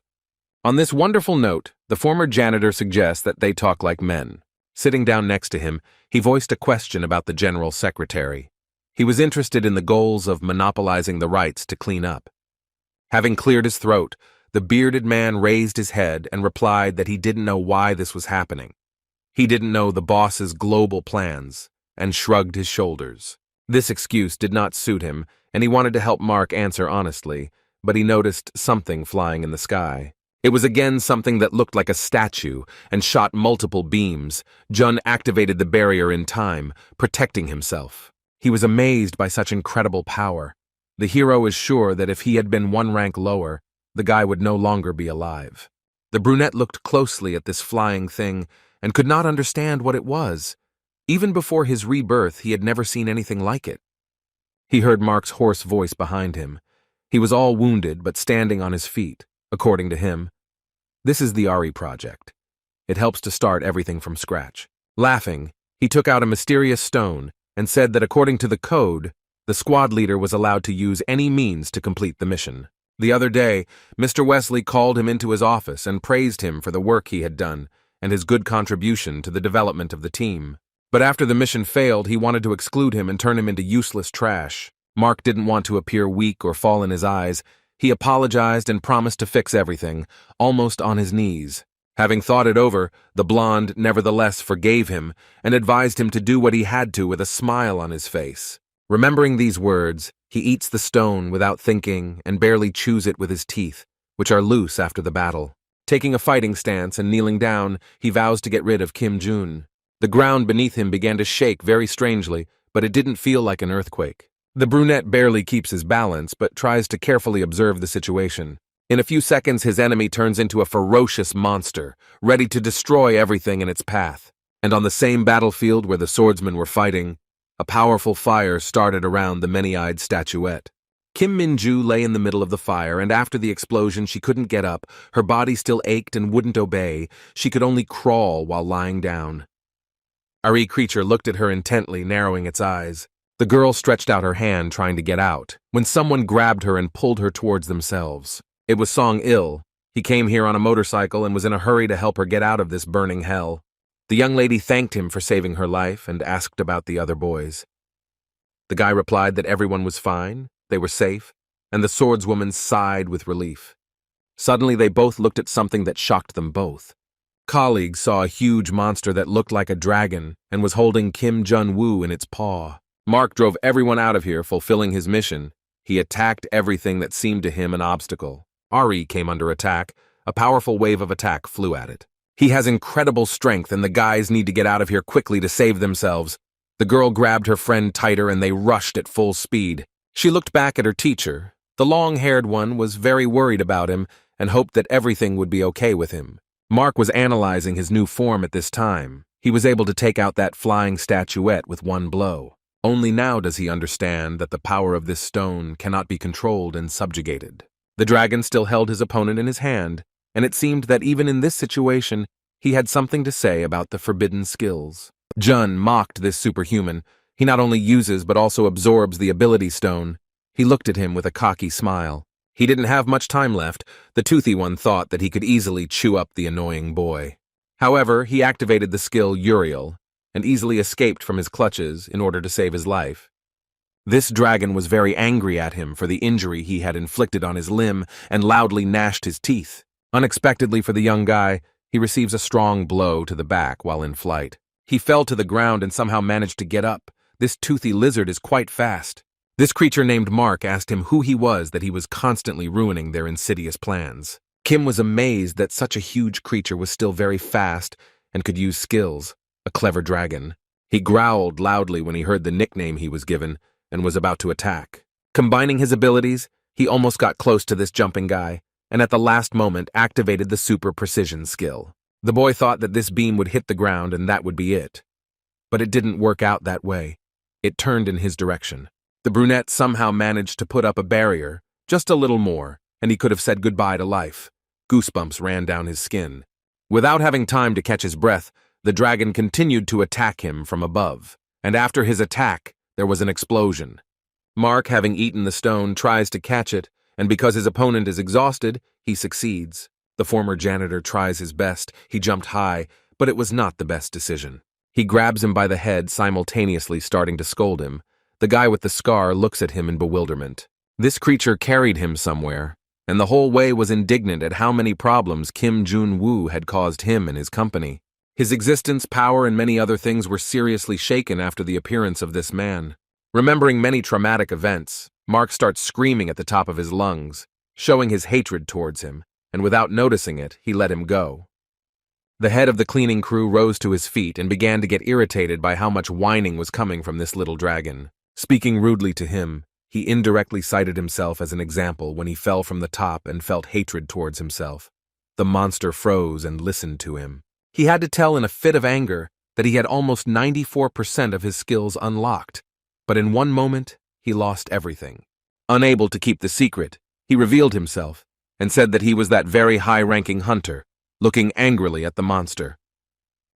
On this wonderful note, the former janitor suggests that they talk like men. Sitting down next to him, he voiced a question about the general secretary. He was interested in the goals of monopolizing the rights to clean up. Having cleared his throat, the bearded man raised his head and replied that he didn't know why this was happening. He didn't know the boss's global plans, and shrugged his shoulders. This excuse did not suit him, and he wanted to help Mark answer honestly, but he noticed something flying in the sky. It was again something that looked like a statue and shot multiple beams. Jun activated the barrier in time, protecting himself. He was amazed by such incredible power. The hero is sure that if he had been one rank lower, the guy would no longer be alive. The brunette looked closely at this flying thing and could not understand what it was. Even before his rebirth, he had never seen anything like it. He heard Mark's hoarse voice behind him. He was all wounded but standing on his feet, according to him. This is the Ari project. It helps to start everything from scratch. Laughing, he took out a mysterious stone and said that according to the code, the squad leader was allowed to use any means to complete the mission. The other day, Mr. Wesley called him into his office and praised him for the work he had done and his good contribution to the development of the team. But after the mission failed, he wanted to exclude him and turn him into useless trash. Mark didn't want to appear weak or fall in his eyes. He apologized and promised to fix everything, almost on his knees. Having thought it over, the blonde nevertheless forgave him and advised him to do what he had to with a smile on his face. Remembering these words, he eats the stone without thinking and barely chews it with his teeth, which are loose after the battle. Taking a fighting stance and kneeling down, he vows to get rid of Kim Jun. The ground beneath him began to shake very strangely, but it didn't feel like an earthquake. The brunette barely keeps his balance, but tries to carefully observe the situation. In a few seconds, his enemy turns into a ferocious monster, ready to destroy everything in its path. And on the same battlefield where the swordsmen were fighting, a powerful fire started around the many-eyed statuette. Kim Minju lay in the middle of the fire, and after the explosion she couldn't get up, her body still ached and wouldn't obey. She could only crawl while lying down. Ari creature looked at her intently, narrowing its eyes. The girl stretched out her hand, trying to get out, when someone grabbed her and pulled her towards themselves. It was Song-il. He came here on a motorcycle and was in a hurry to help her get out of this burning hell. The young lady thanked him for saving her life and asked about the other boys. The guy replied that everyone was fine, they were safe, and the swordswoman sighed with relief. Suddenly they both looked at something that shocked them both. Colleagues saw a huge monster that looked like a dragon and was holding Kim Jun-woo in its paw. Mark drove everyone out of here, fulfilling his mission. He attacked everything that seemed to him an obstacle. Ari came under attack. A powerful wave of attack flew at it. He has incredible strength and the guys need to get out of here quickly to save themselves. The girl grabbed her friend tighter and they rushed at full speed. She looked back at her teacher. The long-haired one was very worried about him and hoped that everything would be okay with him. Mark was analyzing his new form at this time. He was able to take out that flying statuette with one blow. Only now does he understand that the power of this stone cannot be controlled and subjugated. The dragon still held his opponent in his hand, and it seemed that even in this situation, he had something to say about the forbidden skills. Jun mocked this superhuman. He not only uses but also absorbs the ability stone. He looked at him with a cocky smile. He didn't have much time left. The toothy one thought that he could easily chew up the annoying boy. However, he activated the skill Uriel and easily escaped from his clutches in order to save his life. This dragon was very angry at him for the injury he had inflicted on his limb and loudly gnashed his teeth. Unexpectedly for the young guy, he receives a strong blow to the back while in flight. He fell to the ground and somehow managed to get up. This toothy lizard is quite fast. This creature named Mark asked him who he was that he was constantly ruining their insidious plans. Kim was amazed that such a huge creature was still very fast and could use skills, a clever dragon. He growled loudly when he heard the nickname he was given and was about to attack. Combining his abilities, he almost got close to this jumping guy, and at the last moment activated the super precision skill. The boy thought that this beam would hit the ground and that would be it. But it didn't work out that way. It turned in his direction. The brunette somehow managed to put up a barrier, just a little more, and he could have said goodbye to life. Goosebumps ran down his skin. Without having time to catch his breath, the dragon continued to attack him from above. And after his attack, there was an explosion. Mark, having eaten the stone, tries to catch it, and because his opponent is exhausted, he succeeds. The former janitor tries his best. He jumped high, but it was not the best decision. He grabs him by the head, simultaneously starting to scold him. The guy with the scar looks at him in bewilderment. This creature carried him somewhere, and the whole way was indignant at how many problems Kim Jun-woo had caused him and his company. His existence, power, and many other things were seriously shaken after the appearance of this man. Remembering many traumatic events, Mark starts screaming at the top of his lungs, showing his hatred towards him, and without noticing it, he let him go. The head of the cleaning crew rose to his feet and began to get irritated by how much whining was coming from this little dragon. Speaking rudely to him, he indirectly cited himself as an example when he fell from the top and felt hatred towards himself. The monster froze and listened to him. He had to tell in a fit of anger that he had almost 94% of his skills unlocked, but in one moment, he lost everything. Unable to keep the secret, he revealed himself and said that he was that very high-ranking hunter, looking angrily at the monster.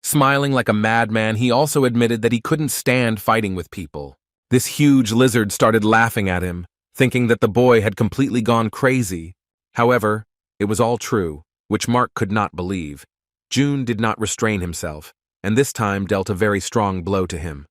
Smiling like a madman, he also admitted that he couldn't stand fighting with people. This huge lizard started laughing at him, thinking that the boy had completely gone crazy. However, it was all true, which Mark could not believe. June did not restrain himself, and this time dealt a very strong blow to him.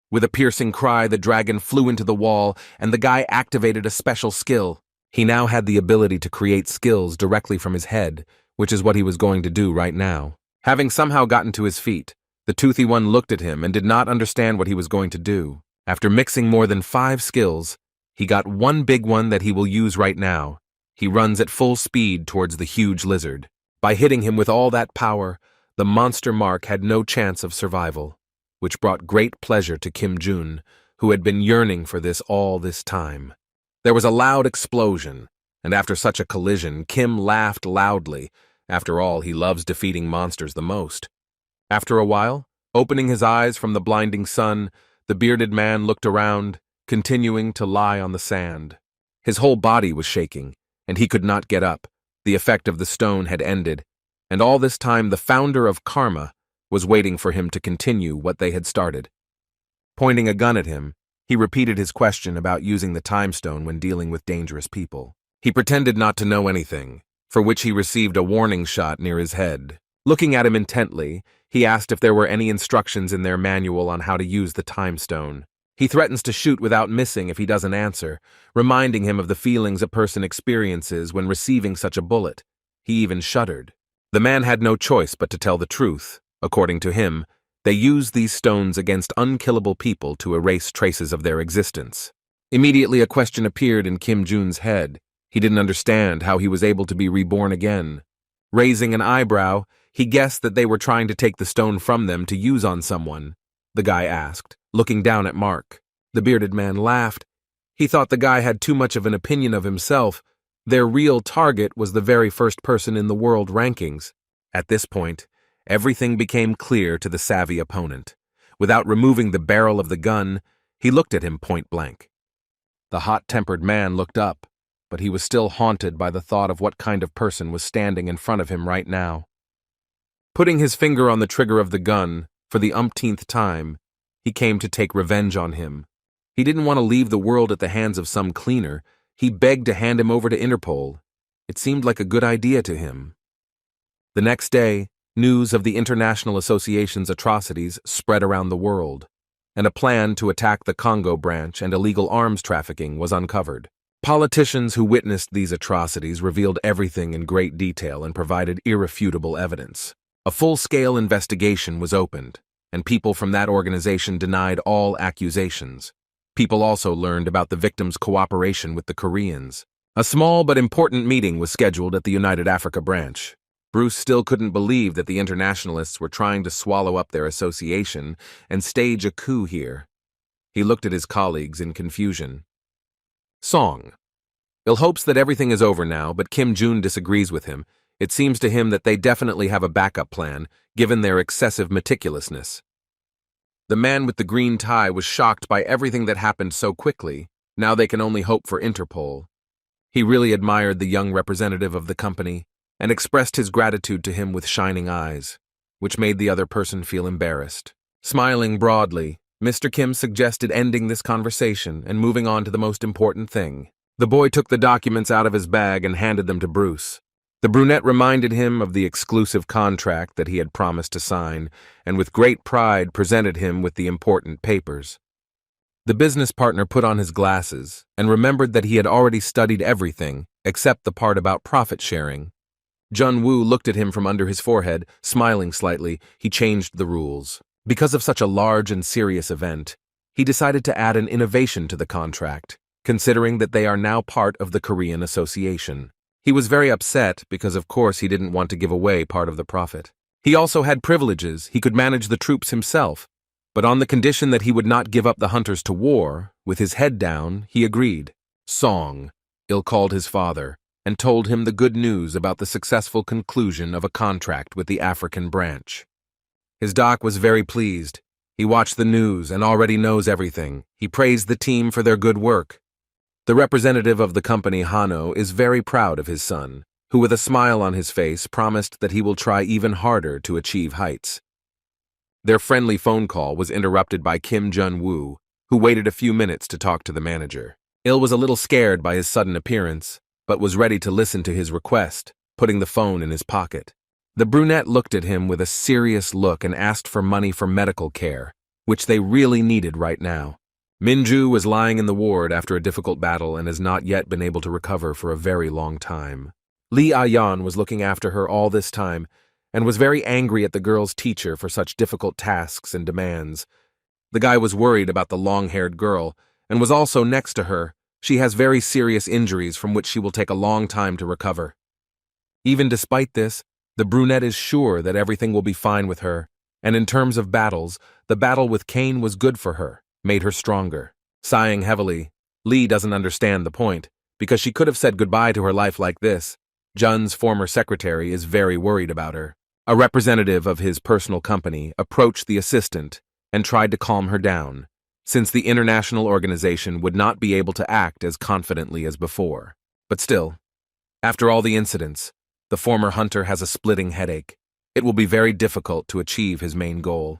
With a piercing cry, the dragon flew into the wall, and the guy activated a special skill. He now had the ability to create skills directly from his head, which is what he was going to do right now. Having somehow gotten to his feet, the toothy one looked at him and did not understand what he was going to do. After mixing more than 5 skills, he got one big one that he will use right now. He runs at full speed towards the huge lizard. By hitting him with all that power, the monster Mark had no chance of survival, which brought great pleasure to Kim Jun, who had been yearning for this all this time. There was a loud explosion, and after such a collision, Kim laughed loudly. After all, he loves defeating monsters the most. After a while, opening his eyes from the blinding sun, the bearded man looked around, continuing to lie on the sand. His whole body was shaking, and he could not get up. The effect of the stone had ended, and all this time the founder of Karma was waiting for him to continue what they had started. Pointing a gun at him, he repeated his question about using the time stone when dealing with dangerous people. He pretended not to know anything, for which he received a warning shot near his head. Looking at him intently, he asked if there were any instructions in their manual on how to use the time stone. He threatens to shoot without missing if he doesn't answer, reminding him of the feelings a person experiences when receiving such a bullet. He even shuddered. The man had no choice but to tell the truth. According to him, they used these stones against unkillable people to erase traces of their existence. Immediately a question appeared in Kim Jun's head. He didn't understand how he was able to be reborn again. Raising an eyebrow, he guessed that they were trying to take the stone from them to use on someone. The guy asked, looking down at Mark. The bearded man laughed. He thought the guy had too much of an opinion of himself. Their real target was the very first person in the world rankings. At this point, everything became clear to the savvy opponent. Without removing the barrel of the gun, he looked at him point blank. The hot-tempered man looked up, but he was still haunted by the thought of what kind of person was standing in front of him right now. Putting his finger on the trigger of the gun, for the umpteenth time, he came to take revenge on him. He didn't want to leave the world at the hands of some cleaner. He begged to hand him over to Interpol. It seemed like a good idea to him. The next day, news of the International Association's atrocities spread around the world, and a plan to attack the Congo branch and illegal arms trafficking was uncovered. Politicians who witnessed these atrocities revealed everything in great detail and provided irrefutable evidence. A full-scale investigation was opened, and people from that organization denied all accusations. People also learned about the victims' cooperation with the Koreans. A small but important meeting was scheduled at the United Africa branch. Bruce still couldn't believe that the internationalists were trying to swallow up their association and stage a coup here. He looked at his colleagues in confusion. Song. Il hopes that everything is over now, but Kim Jun disagrees with him. It seems to him that they definitely have a backup plan, given their excessive meticulousness. The man with the green tie was shocked by everything that happened so quickly. Now they can only hope for Interpol. He really admired the young representative of the company and expressed his gratitude to him with shining eyes, which made the other person feel embarrassed. Smiling broadly, Mr. Kim suggested ending this conversation and moving on to the most important thing. The boy took the documents out of his bag and handed them to Bruce. The brunette reminded him of the exclusive contract that he had promised to sign, and with great pride presented him with the important papers. The business partner put on his glasses and remembered that he had already studied everything except the part about profit sharing. Jun Woo looked at him from under his forehead, smiling slightly. He changed the rules. Because of such a large and serious event, he decided to add an innovation to the contract, considering that they are now part of the Korean Association. He was very upset because, of course, he didn't want to give away part of the profit. He also had privileges. He could manage the troops himself, but on the condition that he would not give up the hunters to war. With his head down, he agreed. Song. Il called his father and told him the good news about the successful conclusion of a contract with the African branch. His doc was very pleased. He watched the news and already knows everything. He praised the team for their good work. The representative of the company, Hano, is very proud of his son, who with a smile on his face promised that he will try even harder to achieve heights. Their friendly phone call was interrupted by Kim Jun-woo, who waited a few minutes to talk to the manager. Il was a little scared by his sudden appearance, but was ready to listen to his request, putting the phone in his pocket. The brunette looked at him with a serious look and asked for money for medical care, which they really needed right now. Minju was lying in the ward after a difficult battle and has not yet been able to recover for a very long time. Lee Ah-yeon was looking after her all this time and was very angry at the girl's teacher for such difficult tasks and demands. The guy was worried about the long-haired girl and was also next to her. She has very serious injuries from which she will take a long time to recover. Even despite this, the brunette is sure that everything will be fine with her, and in terms of battles, the battle with Kane was good for her, made her stronger. Sighing heavily, Lee doesn't understand the point, because she could have said goodbye to her life like this. Jun's former secretary is very worried about her. A representative of his personal company approached the assistant and tried to calm her down, since the international organization would not be able to act as confidently as before. But still, after all the incidents, the former hunter has a splitting headache. It will be very difficult to achieve his main goal.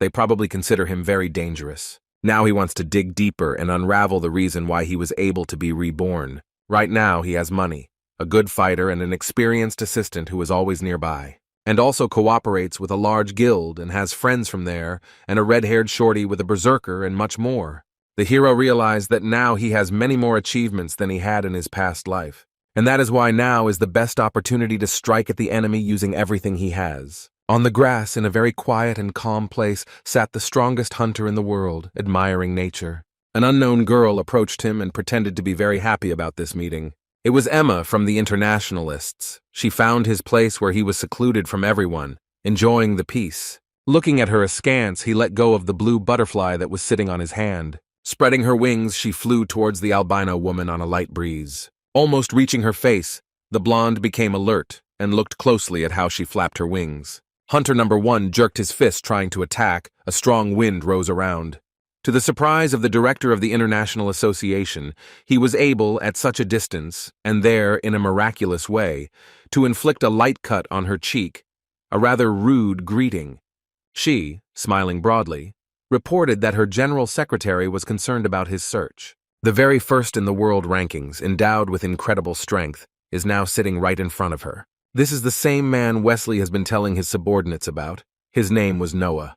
They probably consider him very dangerous. Now he wants to dig deeper and unravel the reason why he was able to be reborn. Right now he has money, a good fighter, and an experienced assistant who is always nearby, and also cooperates with a large guild and has friends from there, and a red-haired shorty with a berserker and much more. The hero realized that now he has many more achievements than he had in his past life. And that is why now is the best opportunity to strike at the enemy using everything he has. On the grass, in a very quiet and calm place, sat the strongest hunter in the world, admiring nature. An unknown girl approached him and pretended to be very happy about this meeting. It was Emma from the Internationalists. She found his place where he was secluded from everyone, enjoying the peace. Looking at her askance, he let go of the blue butterfly that was sitting on his hand. Spreading her wings, she flew towards the albino woman on a light breeze. Almost reaching her face, the blonde became alert and looked closely at how she flapped her wings. Hunter number 1 jerked his fist trying to attack. A strong wind rose around. To the surprise of the director of the International Association, he was able, at such a distance, and there in a miraculous way, to inflict a light cut on her cheek, a rather rude greeting. She, smiling broadly, reported that her general secretary was concerned about his search. The very first in the world rankings, endowed with incredible strength, is now sitting right in front of her. This is the same man Wesley has been telling his subordinates about. His name was Noah.